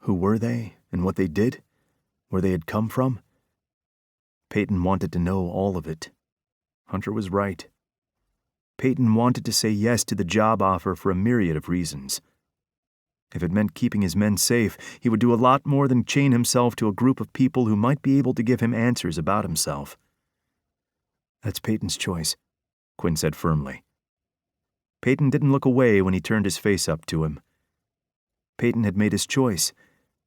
Who were they, and what they did? Where they had come from? Peyton wanted to know all of it. Hunter was right. Peyton wanted to say yes to the job offer for a myriad of reasons. If it meant keeping his men safe, he would do a lot more than chain himself to a group of people who might be able to give him answers about himself. That's Peyton's choice, Quinn said firmly. Peyton didn't look away when he turned his face up to him. Peyton had made his choice,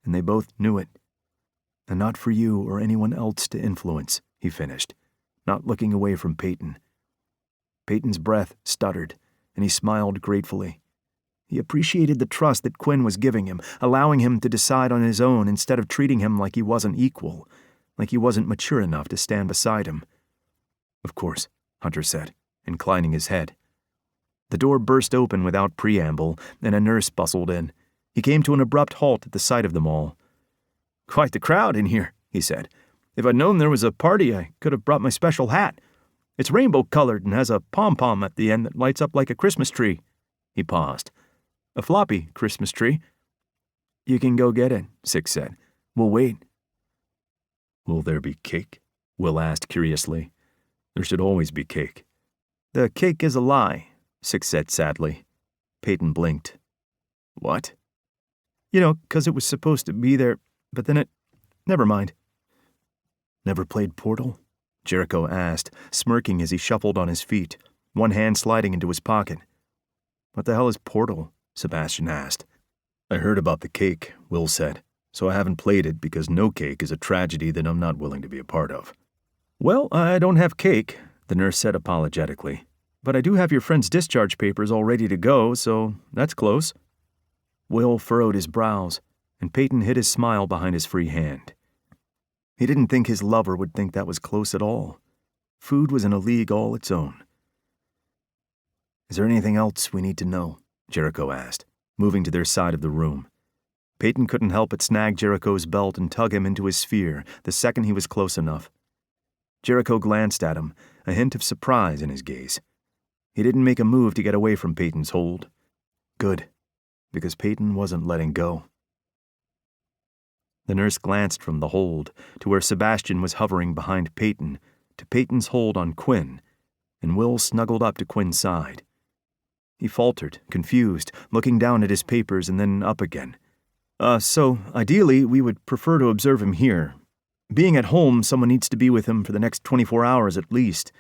and they both knew it. And not for you or anyone else to influence, he finished, not looking away from Peyton. Peyton's breath stuttered, and he smiled gratefully. He appreciated the trust that Quinn was giving him, allowing him to decide on his own instead of treating him like he wasn't equal, like he wasn't mature enough to stand beside him. Of course, Hunter said, inclining his head. The door burst open without preamble, and a nurse bustled in. He came to an abrupt halt at the sight of them all. Quite the crowd in here, he said. If I'd known there was a party, I could have brought my special hat. It's rainbow-colored and has a pom-pom at the end that lights up like a Christmas tree. He paused. A floppy Christmas tree. You can go get it, Six said. We'll wait. Will there be cake? Will asked curiously. There should always be cake. The cake is a lie, Six said sadly. Peyton blinked. What? 'Cause it was supposed to be there, but then it... Never mind. Never played Portal? Jericho asked, smirking as he shuffled on his feet, one hand sliding into his pocket. What the hell is Portal? Sebastian asked. I heard about the cake, Will said, so I haven't played it because no cake is a tragedy that I'm not willing to be a part of. Well, I don't have cake, the nurse said apologetically, but I do have your friend's discharge papers all ready to go, so that's close. Will furrowed his brows, and Peyton hid his smile behind his free hand. He didn't think his lover would think that was close at all. Food was in a league all its own. Is there anything else we need to know? Jericho asked, moving to their side of the room. Peyton couldn't help but snag Jericho's belt and tug him into his sphere the second he was close enough. Jericho glanced at him, a hint of surprise in his gaze. He didn't make a move to get away from Peyton's hold. Good, because Peyton wasn't letting go. The nurse glanced from the hold to where Sebastian was hovering behind Peyton, to Peyton's hold on Quinn, and Will snuggled up to Quinn's side. He faltered, confused, looking down at his papers and then up again. So, ideally, we would prefer to observe him here. Being at home, someone needs to be with him for the next 24 hours at least.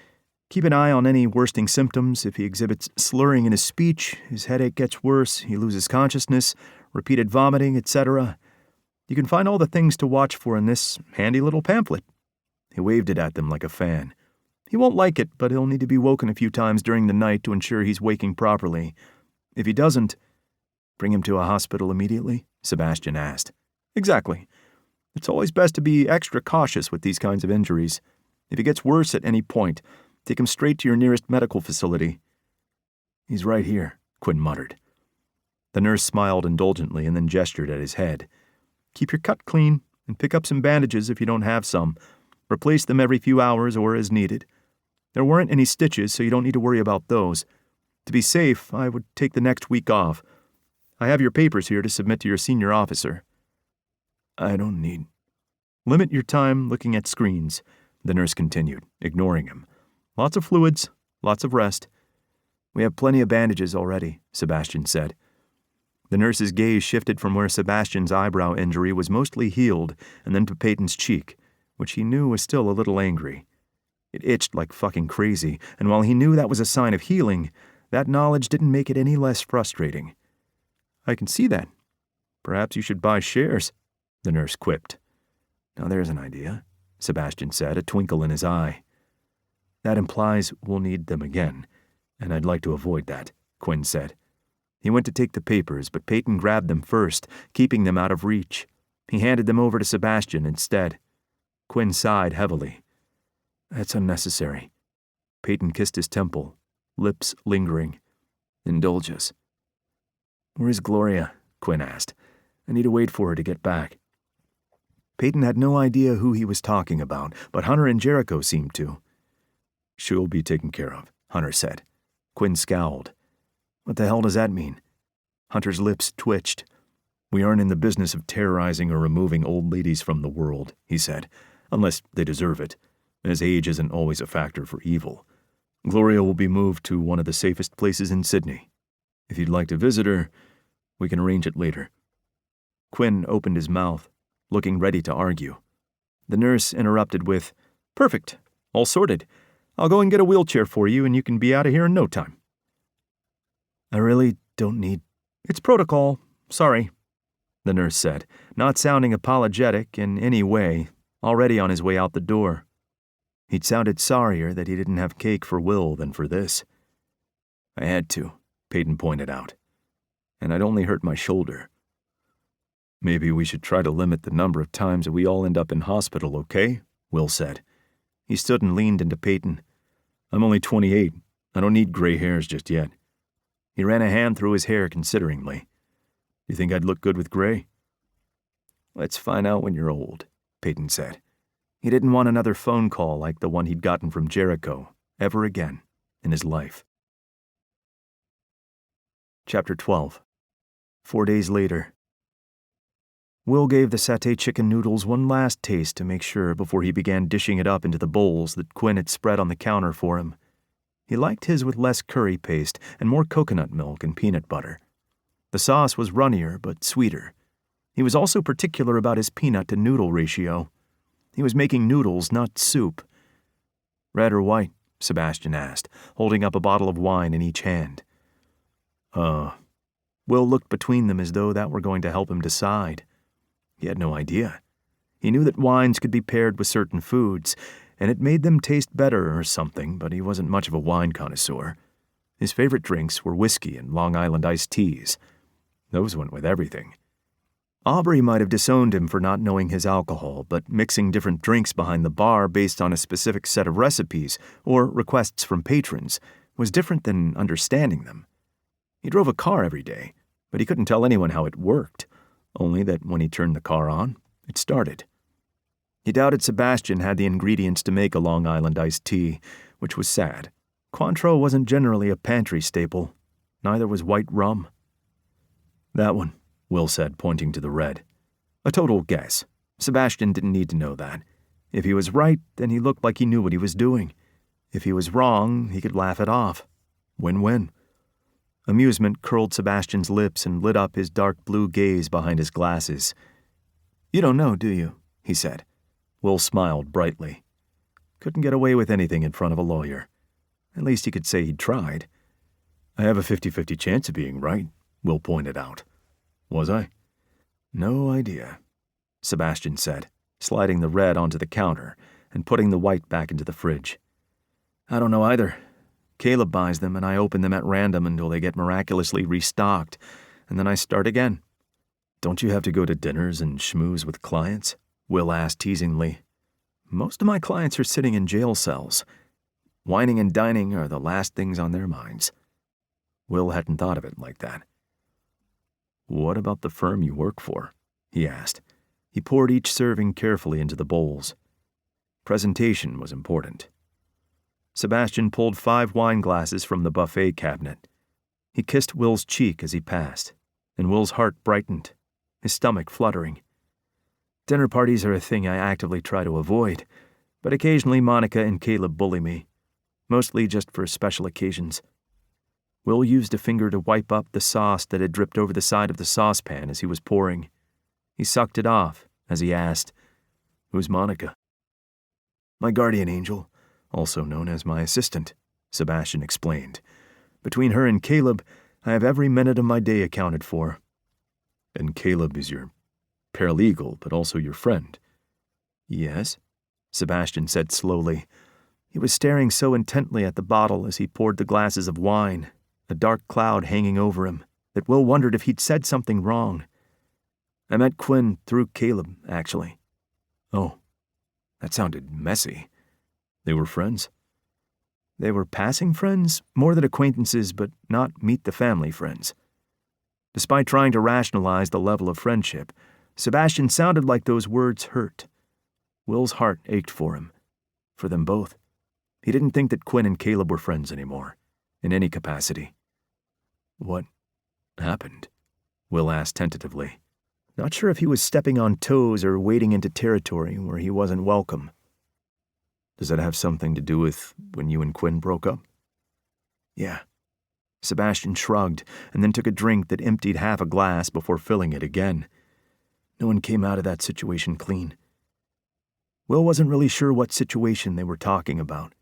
Keep an eye on any worsting symptoms. If he exhibits slurring in his speech, his headache gets worse, he loses consciousness, repeated vomiting, etc. You can find all the things to watch for in this handy little pamphlet. He waved it at them like a fan. He won't like it, but he'll need to be woken a few times during the night to ensure he's waking properly. If he doesn't, bring him to a hospital immediately? Sebastian asked. Exactly. It's always best to be extra cautious with these kinds of injuries. If he gets worse at any point, take him straight to your nearest medical facility. He's right here, Quinn muttered. The nurse smiled indulgently and then gestured at his head. Keep your cut clean and pick up some bandages if you don't have some. Replace them every few hours or as needed. There weren't any stitches, so you don't need to worry about those. To be safe, I would take the next week off. I have your papers here to submit to your senior officer. I don't need. Limit your time looking at screens, the nurse continued, ignoring him. Lots of fluids, lots of rest. We have plenty of bandages already, Sebastian said. The nurse's gaze shifted from where Sebastian's eyebrow injury was mostly healed and then to Peyton's cheek, which he knew was still a little angry. It itched like fucking crazy, and while he knew that was a sign of healing, that knowledge didn't make it any less frustrating. I can see that. Perhaps you should buy shares, the nurse quipped. Now there's an idea, Sebastian said, a twinkle in his eye. That implies we'll need them again, and I'd like to avoid that, Quinn said. He went to take the papers, but Peyton grabbed them first, keeping them out of reach. He handed them over to Sebastian instead. Quinn sighed heavily. That's unnecessary. Peyton kissed his temple, lips lingering. Indulge us. Where's Gloria? Quinn asked. I need to wait for her to get back. Peyton had no idea who he was talking about, but Hunter and Jericho seemed to. She'll be taken care of, Hunter said. Quinn scowled. What the hell does that mean? Hunter's lips twitched. We aren't in the business of terrorizing or removing old ladies from the world, he said, unless they deserve it, as age isn't always a factor for evil. Gloria will be moved to one of the safest places in Sydney. If you'd like to visit her, we can arrange it later. Quinn opened his mouth, looking ready to argue. The nurse interrupted with, Perfect, all sorted. I'll go and get a wheelchair for you and you can be out of here in no time. I really don't need. It's protocol. Sorry, the nurse said, not sounding apologetic in any way, already on his way out the door. He'd sounded sorrier that he didn't have cake for Will than for this. I had to, Peyton pointed out. And I'd only hurt my shoulder. Maybe we should try to limit the number of times that we all end up in hospital, okay? Will said. He stood and leaned into Peyton. I'm only 28. I don't need gray hairs just yet. He ran a hand through his hair consideringly. You think I'd look good with gray? Let's find out when you're old, Peyton said. He didn't want another phone call like the one he'd gotten from Jericho, ever again, in his life. Chapter 12. 4 days later. Will gave the satay chicken noodles one last taste to make sure before he began dishing it up into the bowls that Quinn had spread on the counter for him. He liked his with less curry paste and more coconut milk and peanut butter. The sauce was runnier but sweeter. He was also particular about his peanut to noodle ratio. He was making noodles, not soup. Red or white? Sebastian asked, holding up a bottle of wine in each hand. Will looked between them as though that were going to help him decide. He had no idea. He knew that wines could be paired with certain foods, and it made them taste better or something, but he wasn't much of a wine connoisseur. His favorite drinks were whiskey and Long Island iced teas. Those went with everything. Aubrey might have disowned him for not knowing his alcohol, but mixing different drinks behind the bar based on a specific set of recipes or requests from patrons was different than understanding them. He drove a car every day, but he couldn't tell anyone how it worked, only that when he turned the car on, it started. He doubted Sebastian had the ingredients to make a Long Island iced tea, which was sad. Cointreau wasn't generally a pantry staple. Neither was white rum. That one, Will said, pointing to the red. A total guess. Sebastian didn't need to know that. If he was right, then he looked like he knew what he was doing. If he was wrong, he could laugh it off. Win-win. Amusement curled Sebastian's lips and lit up his dark blue gaze behind his glasses. You don't know, do you? He said. Will smiled brightly. Couldn't get away with anything in front of a lawyer. At least he could say he'd tried. I have a 50-50 chance of being right, Will pointed out. Was I? No idea, Sebastian said, sliding the red onto the counter and putting the white back into the fridge. I don't know either. Caleb buys them and I open them at random until they get miraculously restocked, and then I start again. Don't you have to go to dinners and schmooze with clients? Will asked teasingly. Most of my clients are sitting in jail cells. Whining and dining are the last things on their minds. Will hadn't thought of it like that. What about the firm you work for? He asked. He poured each serving carefully into the bowls. Presentation was important. Sebastian pulled 5 wine glasses from the buffet cabinet. He kissed Will's cheek as he passed, and Will's heart brightened, his stomach fluttering. Dinner parties are a thing I actively try to avoid, but occasionally Monica and Caleb bully me, mostly just for special occasions. Will used a finger to wipe up the sauce that had dripped over the side of the saucepan as he was pouring. He sucked it off as he asked, Who's Monica? My guardian angel, also known as my assistant, Sebastian explained. Between her and Caleb, I have every minute of my day accounted for. And Caleb is your paralegal, but also your friend. Yes, Sebastian said slowly. He was staring so intently at the bottle as he poured the glasses of wine, a dark cloud hanging over him, that Will wondered if he'd said something wrong. I met Quinn through Caleb, actually. Oh, that sounded messy. They were friends? They were passing friends, more than acquaintances, but not meet-the-family friends. Despite trying to rationalize the level of friendship, Sebastian sounded like those words hurt. Will's heart ached for him, for them both. He didn't think that Quinn and Caleb were friends anymore, in any capacity. What happened? Will asked tentatively, not sure if he was stepping on toes or wading into territory where he wasn't welcome. Does that have something to do with when you and Quinn broke up? Yeah. Sebastian shrugged and then took a drink that emptied half a glass before filling it again. No one came out of that situation clean. Will wasn't really sure what situation they were talking about.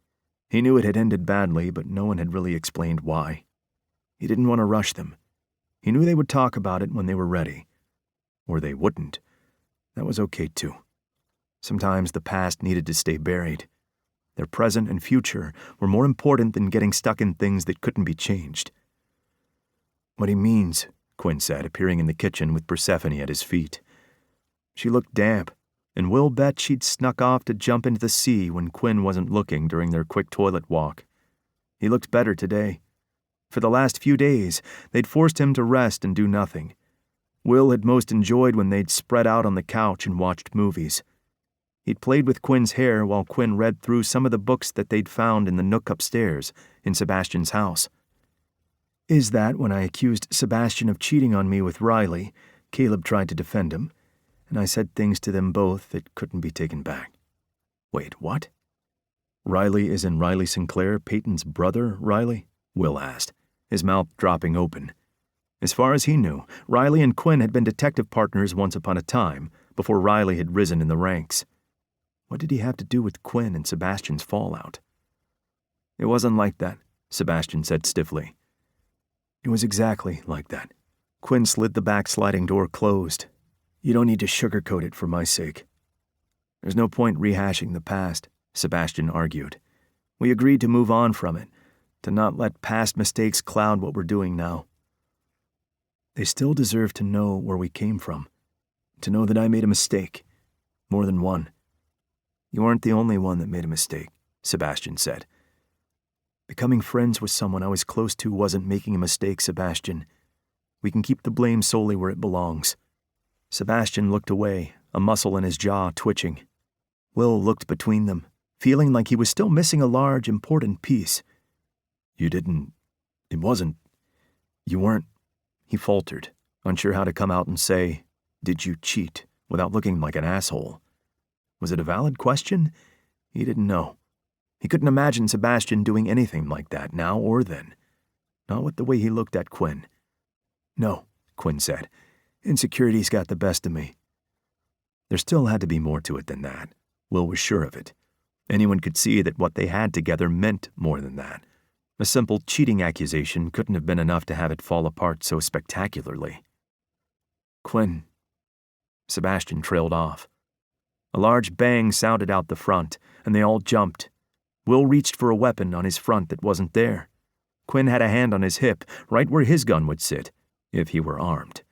He knew it had ended badly, but no one had really explained why. He didn't want to rush them. He knew they would talk about it when they were ready. Or they wouldn't. That was okay, too. Sometimes the past needed to stay buried. Their present and future were more important than getting stuck in things that couldn't be changed. What he means, Quinn said, appearing in the kitchen with Persephone at his feet. She looked damp, and Will bet she'd snuck off to jump into the sea when Quinn wasn't looking during their quick toilet walk. He looked better today. For the last few days, they'd forced him to rest and do nothing. Will had most enjoyed when they'd spread out on the couch and watched movies. He'd played with Quinn's hair while Quinn read through some of the books that they'd found in the nook upstairs in Sebastian's house. Is that when I accused Sebastian of cheating on me with Riley, Caleb tried to defend him, and I said things to them both that couldn't be taken back. Wait, what? Riley is in Riley Sinclair, Peyton's brother, Riley? Will asked, his mouth dropping open. As far as he knew, Riley and Quinn had been detective partners once upon a time, before Riley had risen in the ranks. What did he have to do with Quinn and Sebastian's fallout? It wasn't like that, Sebastian said stiffly. It was exactly like that. Quinn slid the back sliding door closed. You don't need to sugarcoat it for my sake. There's no point rehashing the past, Sebastian argued. We agreed to move on from it, to not let past mistakes cloud what we're doing now. They still deserve to know where we came from, to know that I made a mistake, more than one. You aren't the only one that made a mistake, Sebastian said. Becoming friends with someone I was close to wasn't making a mistake, Sebastian. We can keep the blame solely where it belongs. Sebastian looked away, a muscle in his jaw twitching. Will looked between them, feeling like he was still missing a large, important piece. You weren't, he faltered, unsure how to come out and say, did you cheat, without looking like an asshole. Was it a valid question? He didn't know. He couldn't imagine Sebastian doing anything like that now or then. Not with the way he looked at Quinn. No, Quinn said. Insecurity's got the best of me. There still had to be more to it than that. Will was sure of it. Anyone could see that what they had together meant more than that. A simple cheating accusation couldn't have been enough to have it fall apart so spectacularly. Quinn. Sebastian trailed off. A large bang sounded out the front, and they all jumped. Will reached for a weapon on his front that wasn't there. Quinn had a hand on his hip, right where his gun would sit, if he were armed.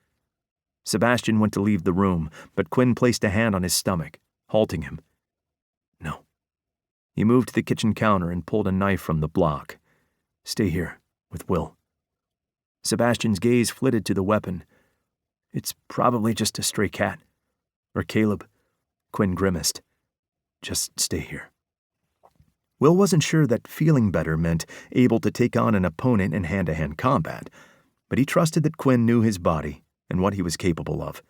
Sebastian went to leave the room, but Quinn placed a hand on his stomach, halting him. No. He moved to the kitchen counter and pulled a knife from the block. Stay here, with Will. Sebastian's gaze flitted to the weapon. It's probably just a stray cat. Or Caleb. Quinn grimaced. Just stay here. Will wasn't sure that feeling better meant able to take on an opponent in hand-to-hand combat, but he trusted that Quinn knew his body and what he was capable of.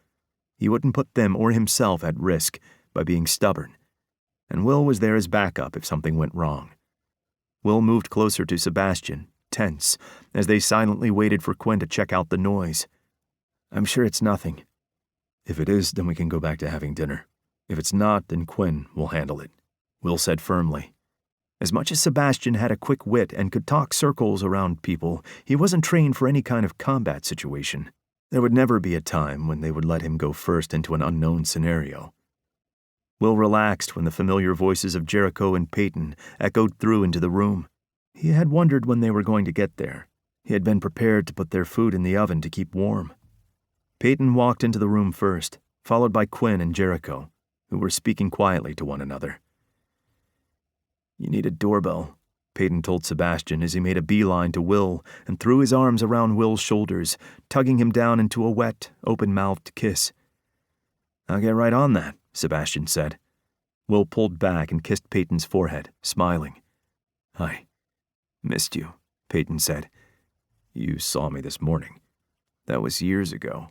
He wouldn't put them or himself at risk by being stubborn, and Will was there as backup if something went wrong. Will moved closer to Sebastian, tense, as they silently waited for Quinn to check out the noise. I'm sure it's nothing. If it is, then we can go back to having dinner. If it's not, then Quinn will handle it, Will said firmly. As much as Sebastian had a quick wit and could talk circles around people, he wasn't trained for any kind of combat situation. There would never be a time when they would let him go first into an unknown scenario. Will relaxed when the familiar voices of Jericho and Peyton echoed through into the room. He had wondered when they were going to get there. He had been prepared to put their food in the oven to keep warm. Peyton walked into the room first, followed by Quinn and Jericho, who were speaking quietly to one another. You need a doorbell, Peyton told Sebastian as he made a beeline to Will and threw his arms around Will's shoulders, tugging him down into a wet, open-mouthed kiss. I'll get right on that, Sebastian said. Will pulled back and kissed Peyton's forehead, smiling. I missed you, Peyton said. You saw me this morning. That was years ago.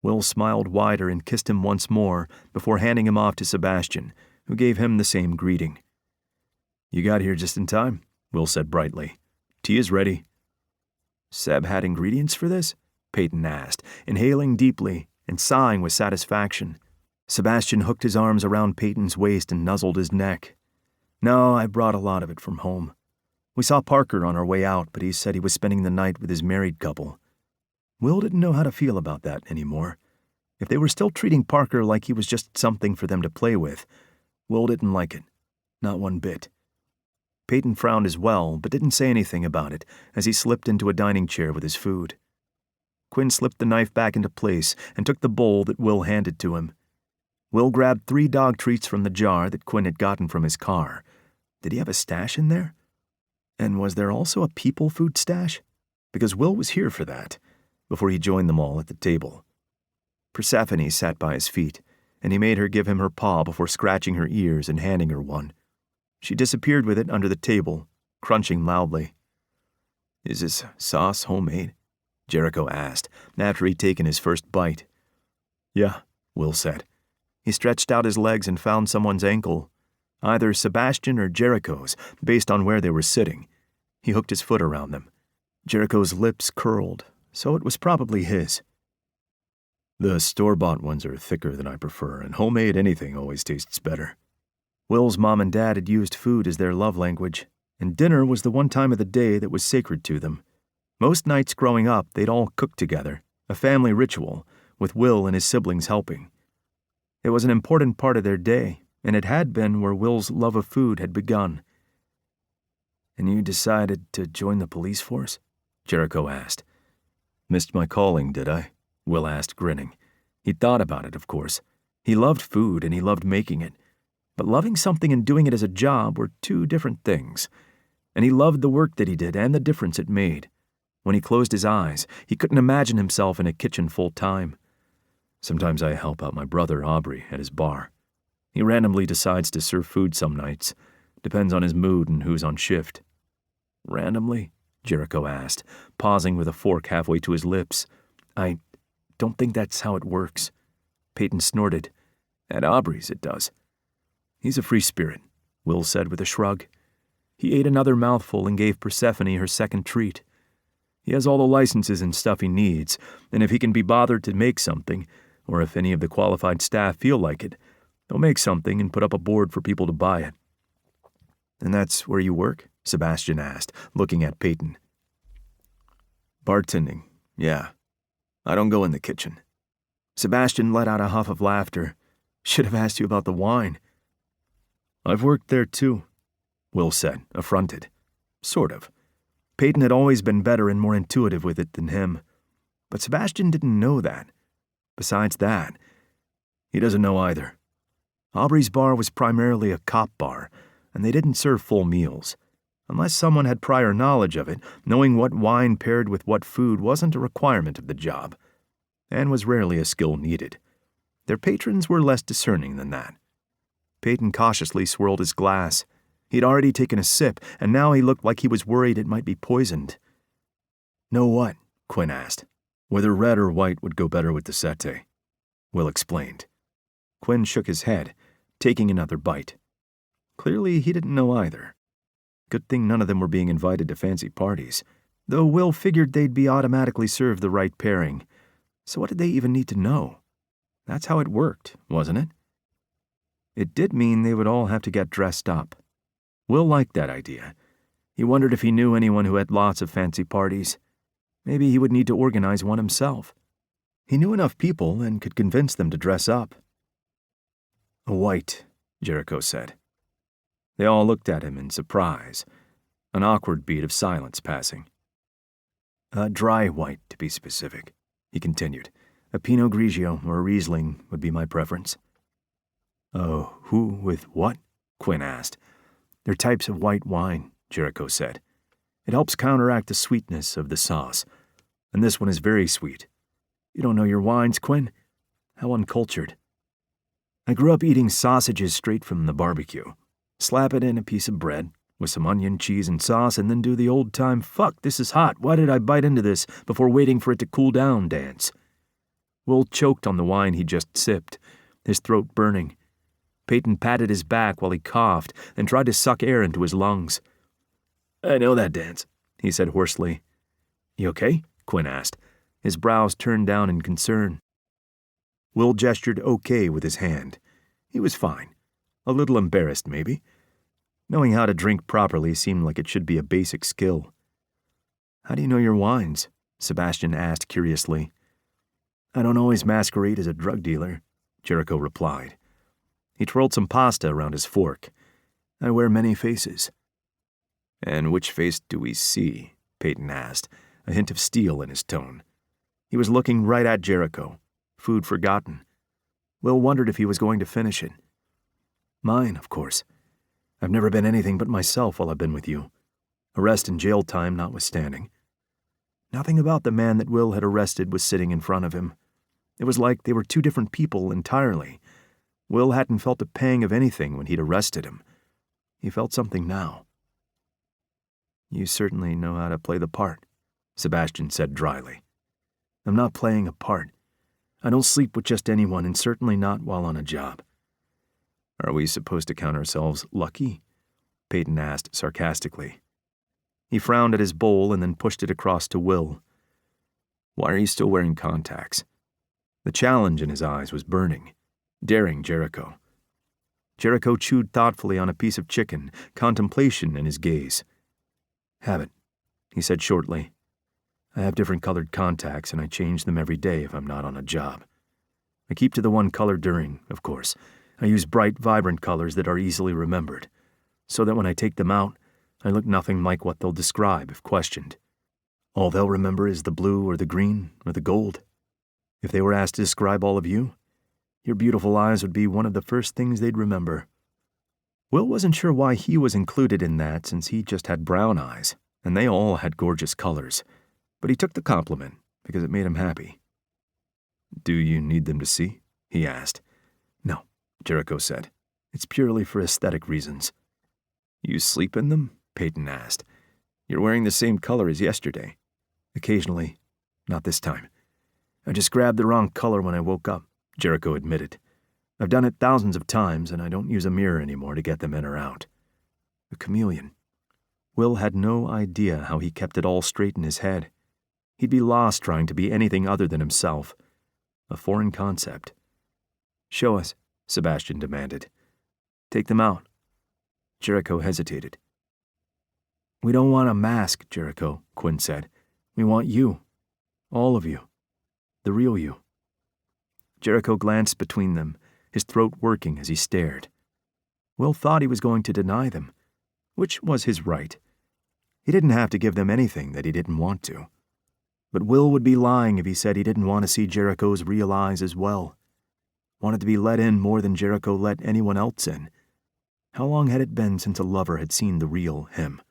Will smiled wider and kissed him once more before handing him off to Sebastian, who gave him the same greeting. You got here just in time, Will said brightly. Tea is ready. Seb had ingredients for this? Peyton asked, inhaling deeply and sighing with satisfaction. Sebastian hooked his arms around Peyton's waist and nuzzled his neck. No, I brought a lot of it from home. We saw Parker on our way out, but he said he was spending the night with his married couple. Will didn't know how to feel about that anymore. If they were still treating Parker like he was just something for them to play with, Will didn't like it. Not one bit. Peyton frowned as well, but didn't say anything about it as he slipped into a dining chair with his food. Quinn slipped the knife back into place and took the bowl that Will handed to him. Will grabbed 3 dog treats from the jar that Quinn had gotten from his car. Did he have a stash in there? And was there also a people food stash? Because Will was here for that, before he joined them all at the table. Persephone sat by his feet, and he made her give him her paw before scratching her ears and handing her one. She disappeared with it under the table, crunching loudly. Is this sauce homemade? Jericho asked, after he'd taken his first bite. Yeah, Will said. He stretched out his legs and found someone's ankle, either Sebastian or Jericho's, based on where they were sitting. He hooked his foot around them. Jericho's lips curled, so it was probably his. The store-bought ones are thicker than I prefer, and homemade anything always tastes better. Will's mom and dad had used food as their love language, and dinner was the one time of the day that was sacred to them. Most nights growing up, they'd all cook together, a family ritual, with Will and his siblings helping. It was an important part of their day, and it had been where Will's love of food had begun. And you decided to join the police force? Jericho asked. Missed my calling, did I? Will asked, grinning. He'd thought about it, of course. He loved food and he loved making it. But loving something and doing it as a job were 2 different things. And he loved the work that he did and the difference it made. When he closed his eyes, he couldn't imagine himself in a kitchen full time. Sometimes I help out my brother, Aubrey, at his bar. He randomly decides to serve food some nights. Depends on his mood and who's on shift. Randomly? Jericho asked, pausing with a fork halfway to his lips. I don't think that's how it works. Peyton snorted. At Aubrey's it does. He's a free spirit, Will said with a shrug. He ate another mouthful and gave Persephone her second treat. He has all the licenses and stuff he needs, and if he can be bothered to make something, or if any of the qualified staff feel like it, They'll make something and put up a board for people to buy it." "And that's where you work?" Sebastian asked, looking at Peyton. "Bartending, yeah. I don't go in the kitchen." Sebastian let out a huff of laughter. "Should have asked you about the wine." "I've worked there too," Will said, affronted. Sort of. Peyton had always been better and more intuitive with it than him. But Sebastian didn't know that. Besides that, he doesn't know either. Aubrey's bar was primarily a cop bar, and they didn't serve full meals. Unless someone had prior knowledge of it, knowing what wine paired with what food wasn't a requirement of the job, and was rarely a skill needed. Their patrons were less discerning than that. Peyton cautiously swirled his glass. He'd already taken a sip, and now he looked like he was worried it might be poisoned. "Know what?" Quinn asked. "Whether red or white would go better with the satay," Will explained. Quinn shook his head, taking another bite. Clearly, he didn't know either. Good thing none of them were being invited to fancy parties, though Will figured they'd be automatically served the right pairing. So what did they even need to know? That's how it worked, wasn't it? It did mean they would all have to get dressed up. Will liked that idea. He wondered if he knew anyone who had lots of fancy parties. Maybe he would need to organize one himself. He knew enough people and could convince them to dress up. "White," Jericho said. They all looked at him in surprise, an awkward beat of silence passing. "A dry white, to be specific," he continued. "A Pinot Grigio or a Riesling would be my preference." "Oh, who with what?" Quinn asked. "They're types of white wine," Jericho said. "It helps counteract the sweetness of the sauce, and this one is very sweet. You don't know your wines, Quinn? How uncultured." "I grew up eating sausages straight from the barbecue. Slap it in a piece of bread, with some onion, cheese, and sauce, and then do the old-time, 'fuck, this is hot, why did I bite into this,' before waiting for it to cool down dance." Will choked on the wine he just sipped, his throat burning. Peyton patted his back while he coughed and tried to suck air into his lungs. "I know that dance," he said hoarsely. "You okay?" Quinn asked, his brows turned down in concern. Will gestured okay with his hand. He was fine. A little embarrassed, maybe. Knowing how to drink properly seemed like it should be a basic skill. "How do you know your wines?" Sebastian asked curiously. "I don't always masquerade as a drug dealer," Jericho replied. He twirled some pasta around his fork. "I wear many faces." "And which face do we see?" Peyton asked, a hint of steel in his tone. He was looking right at Jericho, food forgotten. Will wondered if he was going to finish it. "Mine, of course. I've never been anything but myself while I've been with you. Arrest and jail time notwithstanding." Nothing about the man that Will had arrested was sitting in front of him. It was like they were two different people entirely. Will hadn't felt a pang of anything when he'd arrested him. He felt something now. "You certainly know how to play the part," Sebastian said dryly. "I'm not playing a part. I don't sleep with just anyone, and certainly not while on a job." "Are we supposed to count ourselves lucky?" Peyton asked sarcastically. He frowned at his bowl and then pushed it across to Will. "Why are you still wearing contacts?" The challenge in his eyes was burning, daring Jericho. Jericho chewed thoughtfully on a piece of chicken, contemplation in his gaze. "Habit," he said shortly. "I have different colored contacts, and I change them every day if I'm not on a job. I keep to the one color during, of course. I use bright, vibrant colors that are easily remembered, so that when I take them out, I look nothing like what they'll describe if questioned. All they'll remember is the blue or the green or the gold. If they were asked to describe all of you, your beautiful eyes would be one of the first things they'd remember." Will wasn't sure why he was included in that, since he just had brown eyes, and they all had gorgeous colors, but he took the compliment because it made him happy. "Do you need them to see?" he asked. "No," Jericho said. "It's purely for aesthetic reasons." "You sleep in them?" Peyton asked. "You're wearing the same color as yesterday." "Occasionally. Not this time. I just grabbed the wrong color when I woke up," Jericho admitted. "I've done it thousands of times, and I don't use a mirror anymore to get them in or out." A chameleon. Will had no idea how he kept it all straight in his head. He'd be lost trying to be anything other than himself. A foreign concept. "Show us," Sebastian demanded. "Take them out." Jericho hesitated. "We don't want a mask, Jericho," Quinn said. "We want you. All of you. The real you." Jericho glanced between them, his throat working as he stared. Will thought he was going to deny them, which was his right. He didn't have to give them anything that he didn't want to. But Will would be lying if he said he didn't want to see Jericho's real eyes as well. Wanted to be let in more than Jericho let anyone else in. How long had it been since a lover had seen the real him?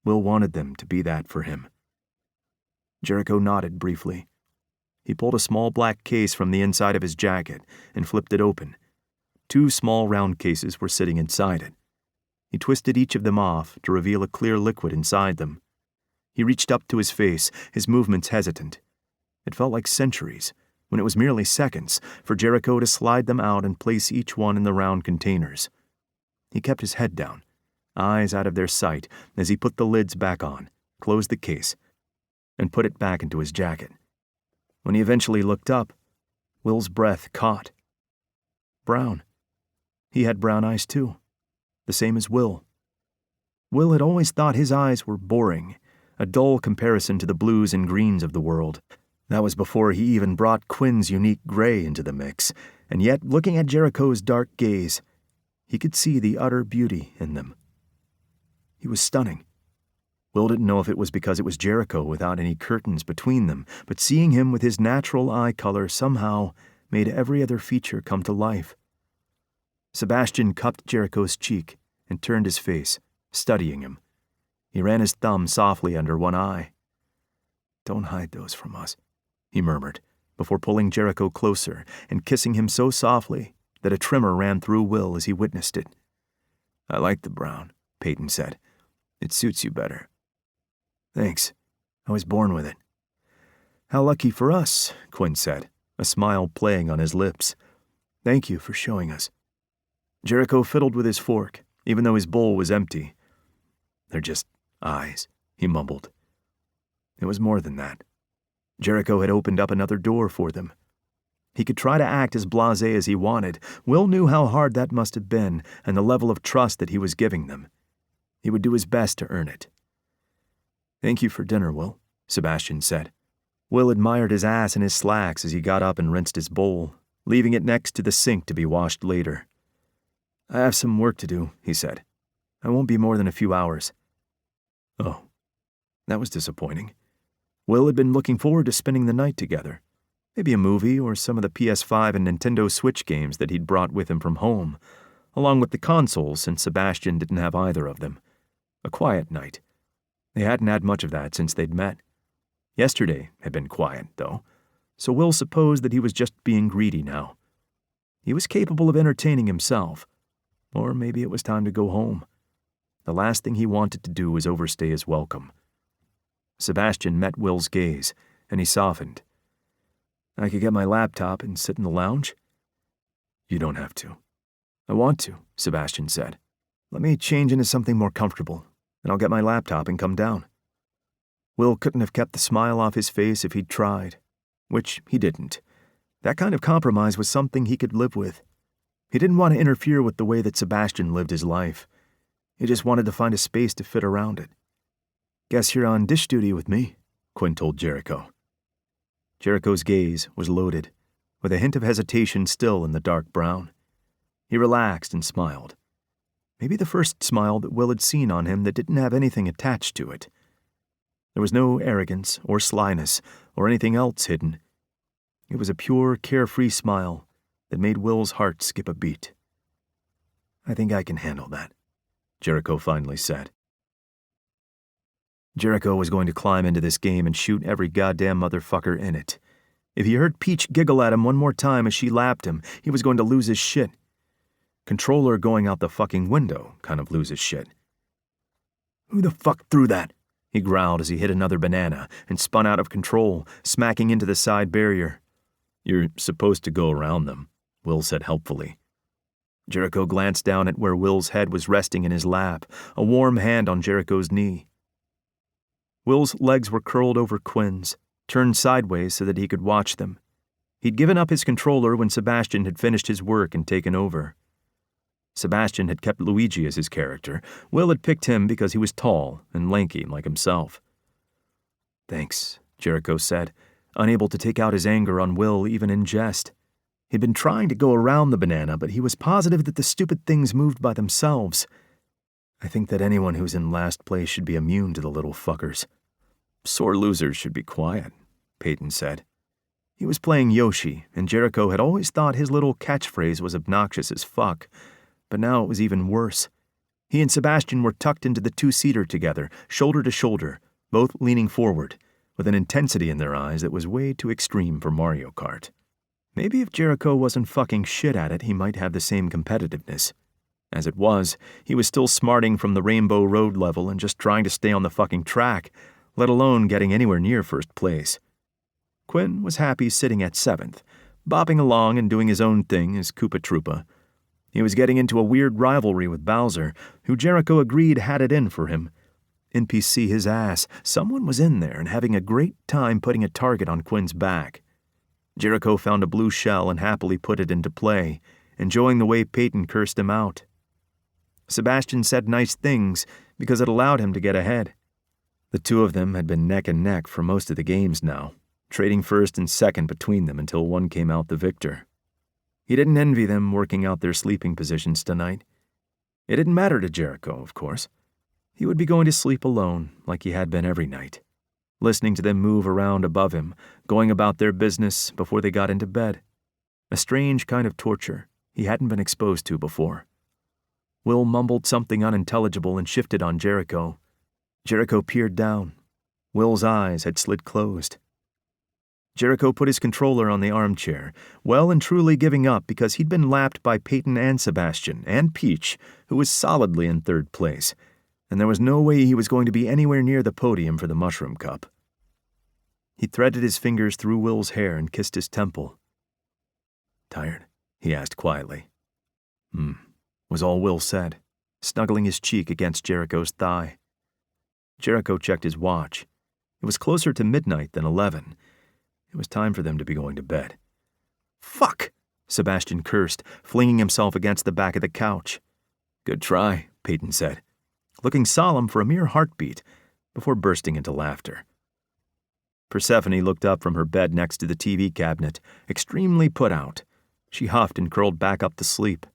Will wanted them to be that for him. Jericho nodded briefly. He pulled a small black case from the inside of his jacket and flipped it open. 2 small round cases were sitting inside it. He twisted each of them off to reveal a clear liquid inside them. He reached up to his face, his movements hesitant. It felt like centuries, when it was merely seconds, for Jericho to slide them out and place each one in the round containers. He kept his head down, eyes out of their sight, as he put the lids back on, closed the case, and put it back into his jacket. When he eventually looked up, Will's breath caught. Brown. He had brown eyes too, the same as Will. Will had always thought his eyes were boring, a dull comparison to the blues and greens of the world. That was before he even brought Quinn's unique gray into the mix, and yet, looking at Jericho's dark gaze, he could see the utter beauty in them. He was stunning. Will didn't know if it was because it was Jericho without any curtains between them, but seeing him with his natural eye color somehow made every other feature come to life. Sebastian cupped Jericho's cheek and turned his face, studying him. He ran his thumb softly under one eye. "Don't hide those from us," he murmured, before pulling Jericho closer and kissing him so softly that a tremor ran through Will as he witnessed it. "I like the brown," Peyton said. "It suits you better." "Thanks. I was born with it." "How lucky for us," Quinn said, a smile playing on his lips. "Thank you for showing us." Jericho fiddled with his fork, even though his bowl was empty. "They're just eyes," he mumbled. It was more than that. Jericho had opened up another door for them. He could try to act as blasé as he wanted. Will knew how hard that must have been and the level of trust that he was giving them. He would do his best to earn it. "Thank you for dinner, Will," Sebastian said. Will admired his ass and his slacks as he got up and rinsed his bowl, leaving it next to the sink to be washed later. "I have some work to do," he said. "I won't be more than a few hours." Oh, that was disappointing. Will had been looking forward to spending the night together. Maybe a movie or some of the PS5 and Nintendo Switch games that he'd brought with him from home, along with the consoles since Sebastian didn't have either of them. A quiet night. They hadn't had much of that since they'd met. Yesterday had been quiet, though, so Will supposed that he was just being greedy now. He was capable of entertaining himself. Or maybe it was time to go home. The last thing he wanted to do was overstay his welcome. Sebastian met Will's gaze, and he softened. "I could get my laptop and sit in the lounge?" "You don't have to." "I want to," Sebastian said. "Let me change into something more comfortable, and I'll get my laptop and come down." Will couldn't have kept the smile off his face if he'd tried, which he didn't. That kind of compromise was something he could live with. He didn't want to interfere with the way that Sebastian lived his life. He just wanted to find a space to fit around it. "Guess you're on dish duty with me," Quinn told Jericho. Jericho's gaze was loaded, with a hint of hesitation still in the dark brown. He relaxed and smiled. Maybe the first smile that Will had seen on him that didn't have anything attached to it. There was no arrogance or slyness or anything else hidden. It was a pure, carefree smile that made Will's heart skip a beat. "I think I can handle that," Jericho finally said. Jericho was going to climb into this game and shoot every goddamn motherfucker in it. If he heard Peach giggle at him one more time as she lapped him, he was going to lose his shit. Controller going out the fucking window kind of lose his shit. "Who the fuck threw that?" he growled as he hit another banana and spun out of control, smacking into the side barrier. "You're supposed to go around them," Will said helpfully. Jericho glanced down at where Will's head was resting in his lap, a warm hand on Jericho's knee. Will's legs were curled over Quinn's, turned sideways so that he could watch them. He'd given up his controller when Sebastian had finished his work and taken over. Sebastian had kept Luigi as his character. Will had picked him because he was tall and lanky like himself. "Thanks," Jericho said, unable to take out his anger on Will even in jest. He'd been trying to go around the banana, but he was positive that the stupid things moved by themselves. "I think that anyone who's in last place should be immune to the little fuckers." "Sore losers should be quiet," Peyton said. He was playing Yoshi, and Jericho had always thought his little catchphrase was obnoxious as fuck, but now it was even worse. He and Sebastian were tucked into the two-seater together, shoulder to shoulder, both leaning forward, with an intensity in their eyes that was way too extreme for Mario Kart. Maybe if Jericho wasn't fucking shit at it, he might have the same competitiveness. As it was, he was still smarting from the Rainbow Road level and just trying to stay on the fucking track, let alone getting anywhere near first place. Quinn was happy sitting at 7th, bopping along and doing his own thing as Koopa Troopa. He was getting into a weird rivalry with Bowser, who Jericho agreed had it in for him. NPC his ass, someone was in there and having a great time putting a target on Quinn's back. Jericho found a blue shell and happily put it into play, enjoying the way Peyton cursed him out. Sebastian said nice things because it allowed him to get ahead. The two of them had been neck and neck for most of the games now, trading first and second between them until one came out the victor. He didn't envy them working out their sleeping positions tonight. It didn't matter to Jericho, of course. He would be going to sleep alone, like he had been every night, listening to them move around above him, going about their business before they got into bed. A strange kind of torture he hadn't been exposed to before. Will mumbled something unintelligible and shifted on Jericho. Jericho peered down. Will's eyes had slid closed. Jericho put his controller on the armchair, well and truly giving up because he'd been lapped by Peyton and Sebastian, and Peach, who was solidly in third place, and there was no way he was going to be anywhere near the podium for the Mushroom Cup. He threaded his fingers through Will's hair and kissed his temple. "Tired?" he asked quietly. Was all Will said, snuggling his cheek against Jericho's thigh. Jericho checked his watch. It was closer to midnight than 11. It was time for them to be going to bed. "Fuck!" Sebastian cursed, flinging himself against the back of the couch. "Good try," Peyton said, looking solemn for a mere heartbeat before bursting into laughter. Persephone looked up from her bed next to the TV cabinet, extremely put out. She huffed and curled back up to sleep.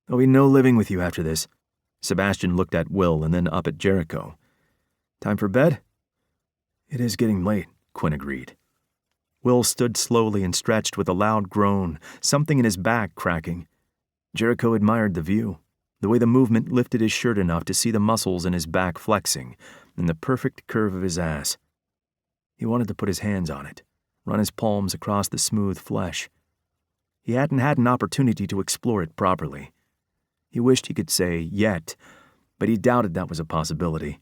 "There'll be no living with you after this." Sebastian looked at Will and then up at Jericho. "Time for bed?" "It is getting late," Quinn agreed. Will stood slowly and stretched with a loud groan, something in his back cracking. Jericho admired the view, the way the movement lifted his shirt enough to see the muscles in his back flexing, and the perfect curve of his ass. He wanted to put his hands on it, run his palms across the smooth flesh. He hadn't had an opportunity to explore it properly. He wished he could say, yet, but he doubted that was a possibility.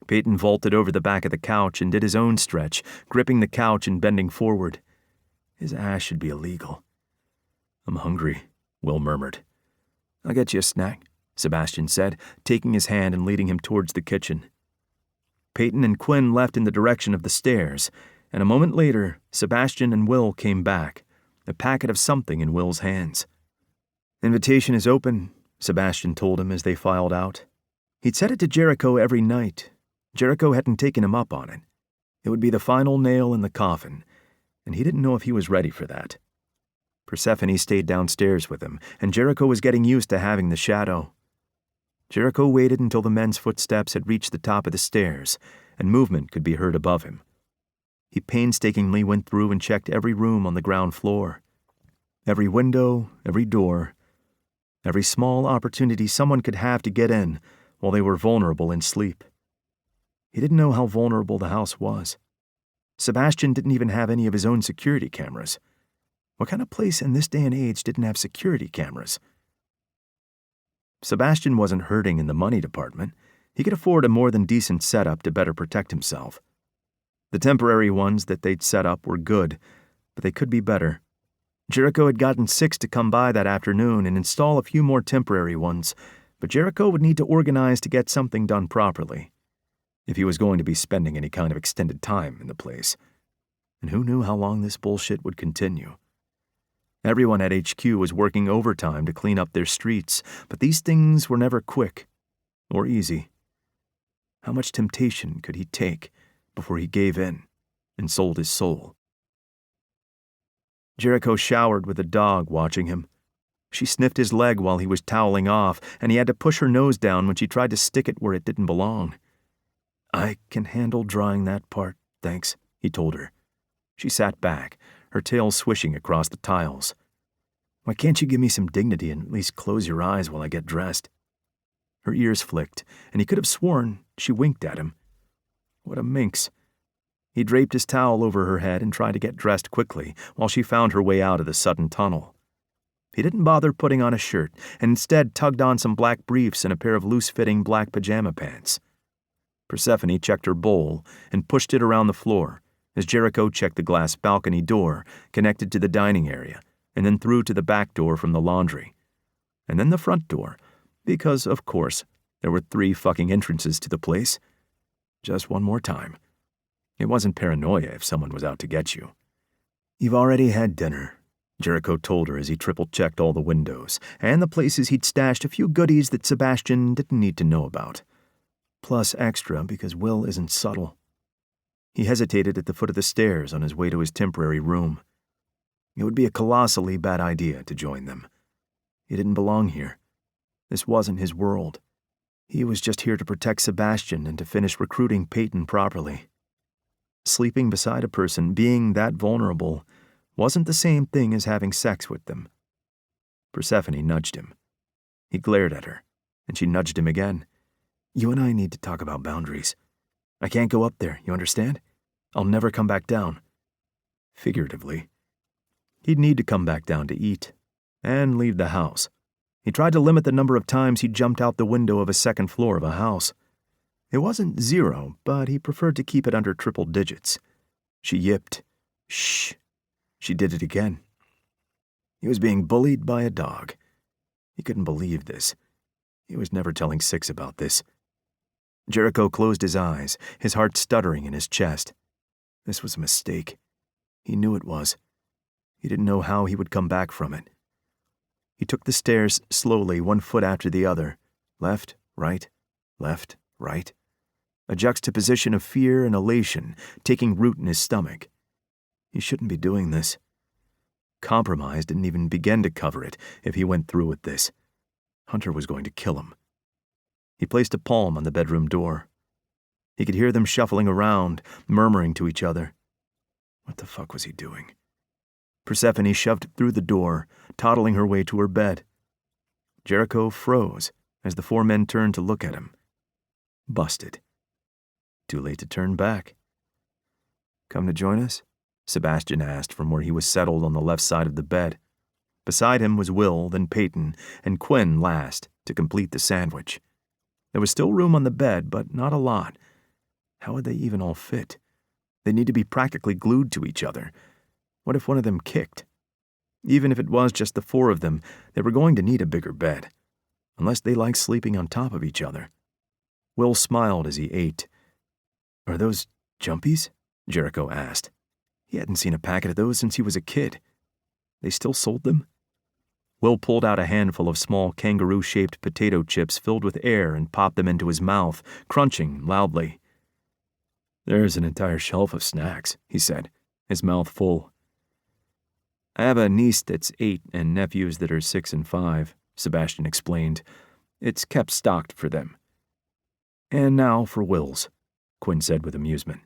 Peyton vaulted over the back of the couch and did his own stretch, gripping the couch and bending forward. His ass should be illegal. "I'm hungry," Will murmured. "I'll get you a snack," Sebastian said, taking his hand and leading him towards the kitchen. Peyton and Quinn left in the direction of the stairs, and a moment later, Sebastian and Will came back, a packet of something in Will's hands. "Invitation is open," Sebastian told him as they filed out. He'd said it to Jericho every night. Jericho hadn't taken him up on it. It would be the final nail in the coffin, and he didn't know if he was ready for that. Persephone stayed downstairs with him, and Jericho was getting used to having the shadow. Jericho waited until the men's footsteps had reached the top of the stairs, and movement could be heard above him. He painstakingly went through and checked every room on the ground floor. Every window, every door, every small opportunity someone could have to get in while they were vulnerable in sleep. He didn't know how vulnerable the house was. Sebastian didn't even have any of his own security cameras. What kind of place in this day and age didn't have security cameras? Sebastian wasn't hurting in the money department. He could afford a more than decent setup to better protect himself. The temporary ones that they'd set up were good, but they could be better. Jericho had gotten 6 to come by that afternoon and install a few more temporary ones, but Jericho would need to organize to get something done properly, if he was going to be spending any kind of extended time in the place. and who knew how long this bullshit would continue. Everyone at HQ was working overtime to clean up their streets, but these things were never quick or easy. How much temptation could he take before he gave in and sold his soul? Jericho showered with the dog watching him. She sniffed his leg while he was toweling off, and he had to push her nose down when she tried to stick it where it didn't belong. "I can handle drying that part, thanks," he told her. She sat back, her tail swishing across the tiles. "Why can't you give me some dignity and at least close your eyes while I get dressed?" Her ears flicked, and he could have sworn she winked at him. What a minx. He draped his towel over her head and tried to get dressed quickly while she found her way out of the sudden tunnel. He didn't bother putting on a shirt and instead tugged on some black briefs and a pair of loose-fitting black pajama pants. Persephone checked her bowl and pushed it around the floor as Jericho checked the glass balcony door connected to the dining area and then through to the back door from the laundry. And then the front door, because, of course, there were 3 fucking entrances to the place. Just one more time. It wasn't paranoia if someone was out to get you. "You've already had dinner," Jericho told her as he triple-checked all the windows and the places he'd stashed a few goodies that Sebastian didn't need to know about. Plus extra because Will isn't subtle. He hesitated at the foot of the stairs on his way to his temporary room. It would be a colossally bad idea to join them. He didn't belong here. This wasn't his world. He was just here to protect Sebastian and to finish recruiting Peyton properly. Sleeping beside a person being that vulnerable wasn't the same thing as having sex with them. Persephone nudged him. He glared at her, and she nudged him again. "You and I need to talk about boundaries. I can't go up there, you understand? I'll never come back down." Figuratively. He'd need to come back down to eat, and leave the house. He tried to limit the number of times he jumped out the window of a second floor of a house. It wasn't 0, but he preferred to keep it under triple digits. She yipped. "Shh." She did it again. He was being bullied by a dog. He couldn't believe this. He was never telling Six about this. Jericho closed his eyes, his heart stuttering in his chest. This was a mistake. He knew it was. He didn't know how he would come back from it. He took the stairs slowly, one foot after the other. Left, right, left, right. A juxtaposition of fear and elation taking root in his stomach. He shouldn't be doing this. Compromise didn't even begin to cover it if he went through with this. Hunter was going to kill him. He placed a palm on the bedroom door. He could hear them shuffling around, murmuring to each other. What the fuck was he doing? Persephone shoved through the door, toddling her way to her bed. Jericho froze as the 4 men turned to look at him. Busted. Too late to turn back. "Come to join us?" Sebastian asked from where he was settled on the left side of the bed. Beside him was Will, then Peyton, and Quinn last to complete the sandwich. There was still room on the bed, but not a lot. How would they even all fit? They'd need to be practically glued to each other. What if one of them kicked? Even if it was just the 4 of them, they were going to need a bigger bed, unless they liked sleeping on top of each other. Will smiled as he ate. "Are those jumpies?" Jericho asked. He hadn't seen a packet of those since he was a kid. They still sold them? Will pulled out a handful of small kangaroo-shaped potato chips filled with air and popped them into his mouth, crunching loudly. "There's an entire shelf of snacks," he said, his mouth full. "I have a niece that's 8 and nephews that are 6 and 5, Sebastian explained. It's kept stocked for them." "And now for Will's," Quinn said with amusement.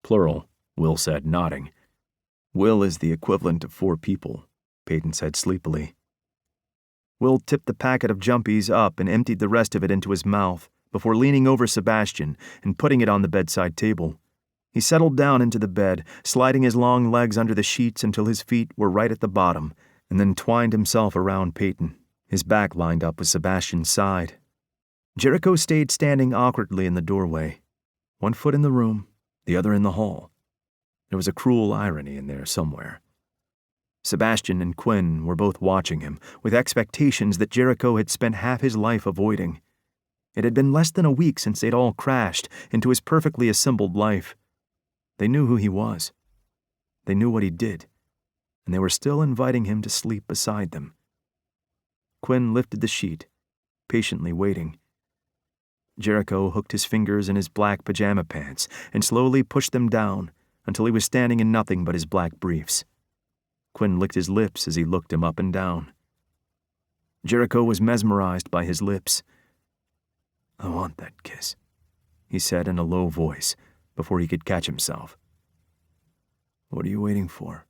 "Plural," Will said, nodding. "Will is the equivalent of 4 people," Peyton said sleepily. Will tipped the packet of jumpies up and emptied the rest of it into his mouth before leaning over Sebastian and putting it on the bedside table. He settled down into the bed, sliding his long legs under the sheets until his feet were right at the bottom, and then twined himself around Peyton, his back lined up with Sebastian's side. Jericho stayed standing awkwardly in the doorway, one foot in the room, the other in the hall. There was a cruel irony in there somewhere. Sebastian and Quinn were both watching him, with expectations that Jericho had spent half his life avoiding. It had been less than a week since they'd all crashed into his perfectly assembled life. They knew who he was. They knew what he did, and they were still inviting him to sleep beside them. Quinn lifted the sheet, patiently waiting. Jericho hooked his fingers in his black pajama pants and slowly pushed them down until he was standing in nothing but his black briefs. Quinn licked his lips as he looked him up and down. Jericho was mesmerized by his lips. "I want that kiss," he said in a low voice before he could catch himself. "What are you waiting for?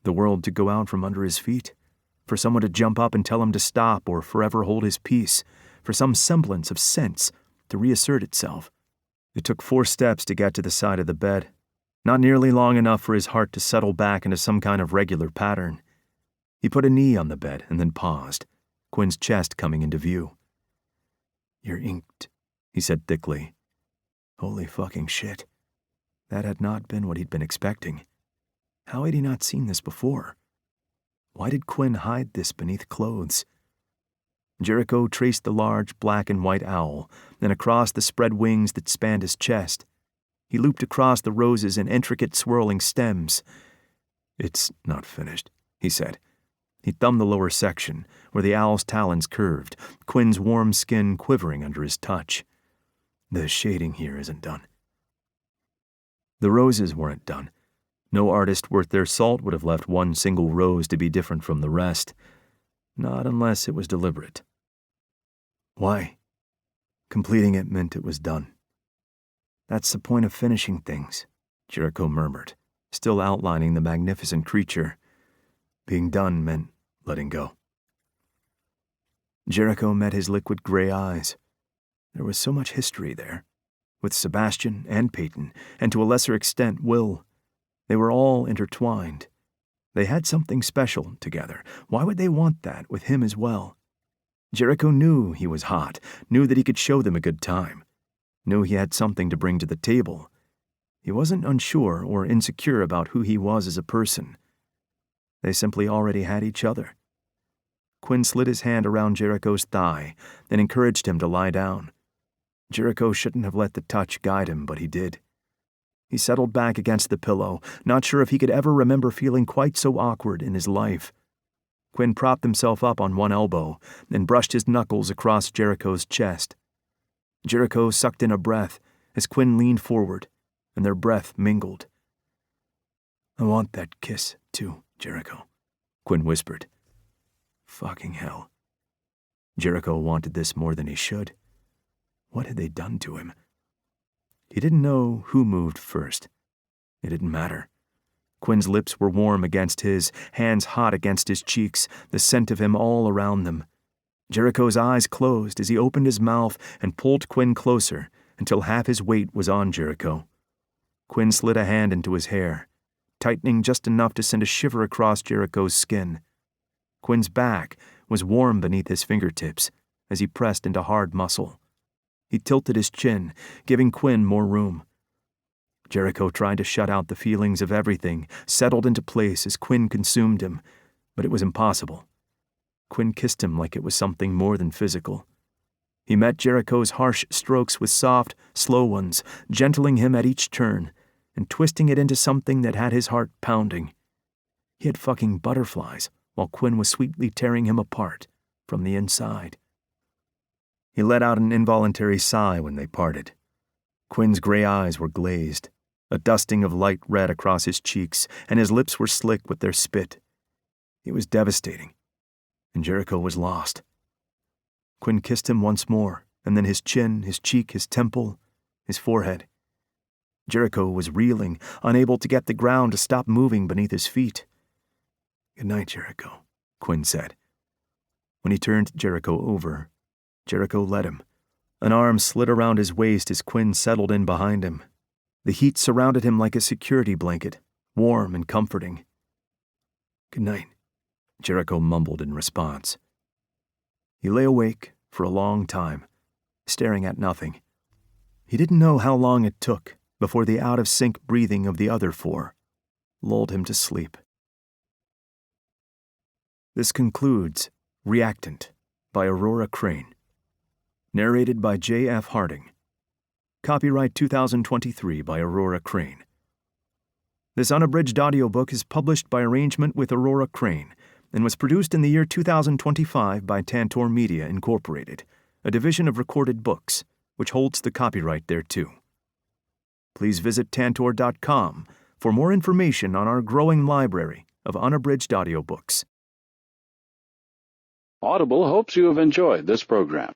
The world to go out from under his feet? For someone to jump up and tell him to stop or forever hold his peace? For some semblance of sense to reassert itself?" It took 4 steps to get to the side of the bed, not nearly long enough for his heart to settle back into some kind of regular pattern. He put a knee on the bed and then paused, Quinn's chest coming into view. "You're inked," he said thickly. Holy fucking shit. That had not been what he'd been expecting. How had he not seen this before? Why did Quinn hide this beneath clothes? Jericho traced the large black and white owl, then across the spread wings that spanned his chest. He looped across the roses in intricate swirling stems. "It's not finished," he said. He thumbed the lower section, where the owl's talons curved, Quinn's warm skin quivering under his touch. "The shading here isn't done." The roses weren't done. No artist worth their salt would have left one single rose to be different from the rest. Not unless it was deliberate. Why? Completing it meant it was done. "That's the point of finishing things," Jericho murmured, still outlining the magnificent creature. Being done meant letting go. Jericho met his liquid gray eyes. There was so much history there, with Sebastian and Peyton, and to a lesser extent Will. They were all intertwined. They had something special together. Why would they want that with him as well? Jericho knew he was hot, knew that he could show them a good time, knew he had something to bring to the table. He wasn't unsure or insecure about who he was as a person. They simply already had each other. Quinn slid his hand around Jericho's thigh, then encouraged him to lie down. Jericho shouldn't have let the touch guide him, but he did. He settled back against the pillow, not sure if he could ever remember feeling quite so awkward in his life. Quinn propped himself up on one elbow and brushed his knuckles across Jericho's chest. Jericho sucked in a breath as Quinn leaned forward, and their breath mingled. "I want that kiss, too, Jericho," Quinn whispered. Fucking hell. Jericho wanted this more than he should. What had they done to him? He didn't know who moved first. It didn't matter. Quinn's lips were warm against his, hands hot against his cheeks, the scent of him all around them. Jericho's eyes closed as he opened his mouth and pulled Quinn closer until half his weight was on Jericho. Quinn slid a hand into his hair, tightening just enough to send a shiver across Jericho's skin. Quinn's back was warm beneath his fingertips as he pressed into hard muscle. He tilted his chin, giving Quinn more room. Jericho tried to shut out the feelings of everything, settled into place as Quinn consumed him, but it was impossible. Quinn kissed him like it was something more than physical. He met Jericho's harsh strokes with soft, slow ones, gentling him at each turn, and twisting it into something that had his heart pounding. He had fucking butterflies, while Quinn was sweetly tearing him apart from the inside. He let out an involuntary sigh when they parted. Quinn's gray eyes were glazed, a dusting of light red across his cheeks, and his lips were slick with their spit. It was devastating, and Jericho was lost. Quinn kissed him once more, and then his chin, his cheek, his temple, his forehead. Jericho was reeling, unable to get the ground to stop moving beneath his feet. "Good night, Jericho," Quinn said. When he turned Jericho over, Jericho let him. An arm slid around his waist as Quinn settled in behind him. The heat surrounded him like a security blanket, warm and comforting. "Good night," Jericho mumbled in response. He lay awake for a long time, staring at nothing. He didn't know how long it took before the out-of-sync breathing of the other four lulled him to sleep. This concludes Reactant by Aurora Crane. Narrated by J.F. Harding. Copyright 2023 by Aurora Crane. This unabridged audiobook is published by arrangement with Aurora Crane and was produced in the year 2025 by Tantor Media, Incorporated, a division of Recorded Books, which holds the copyright thereto. Please visit tantor.com for more information on our growing library of unabridged audiobooks. Audible hopes you have enjoyed this program.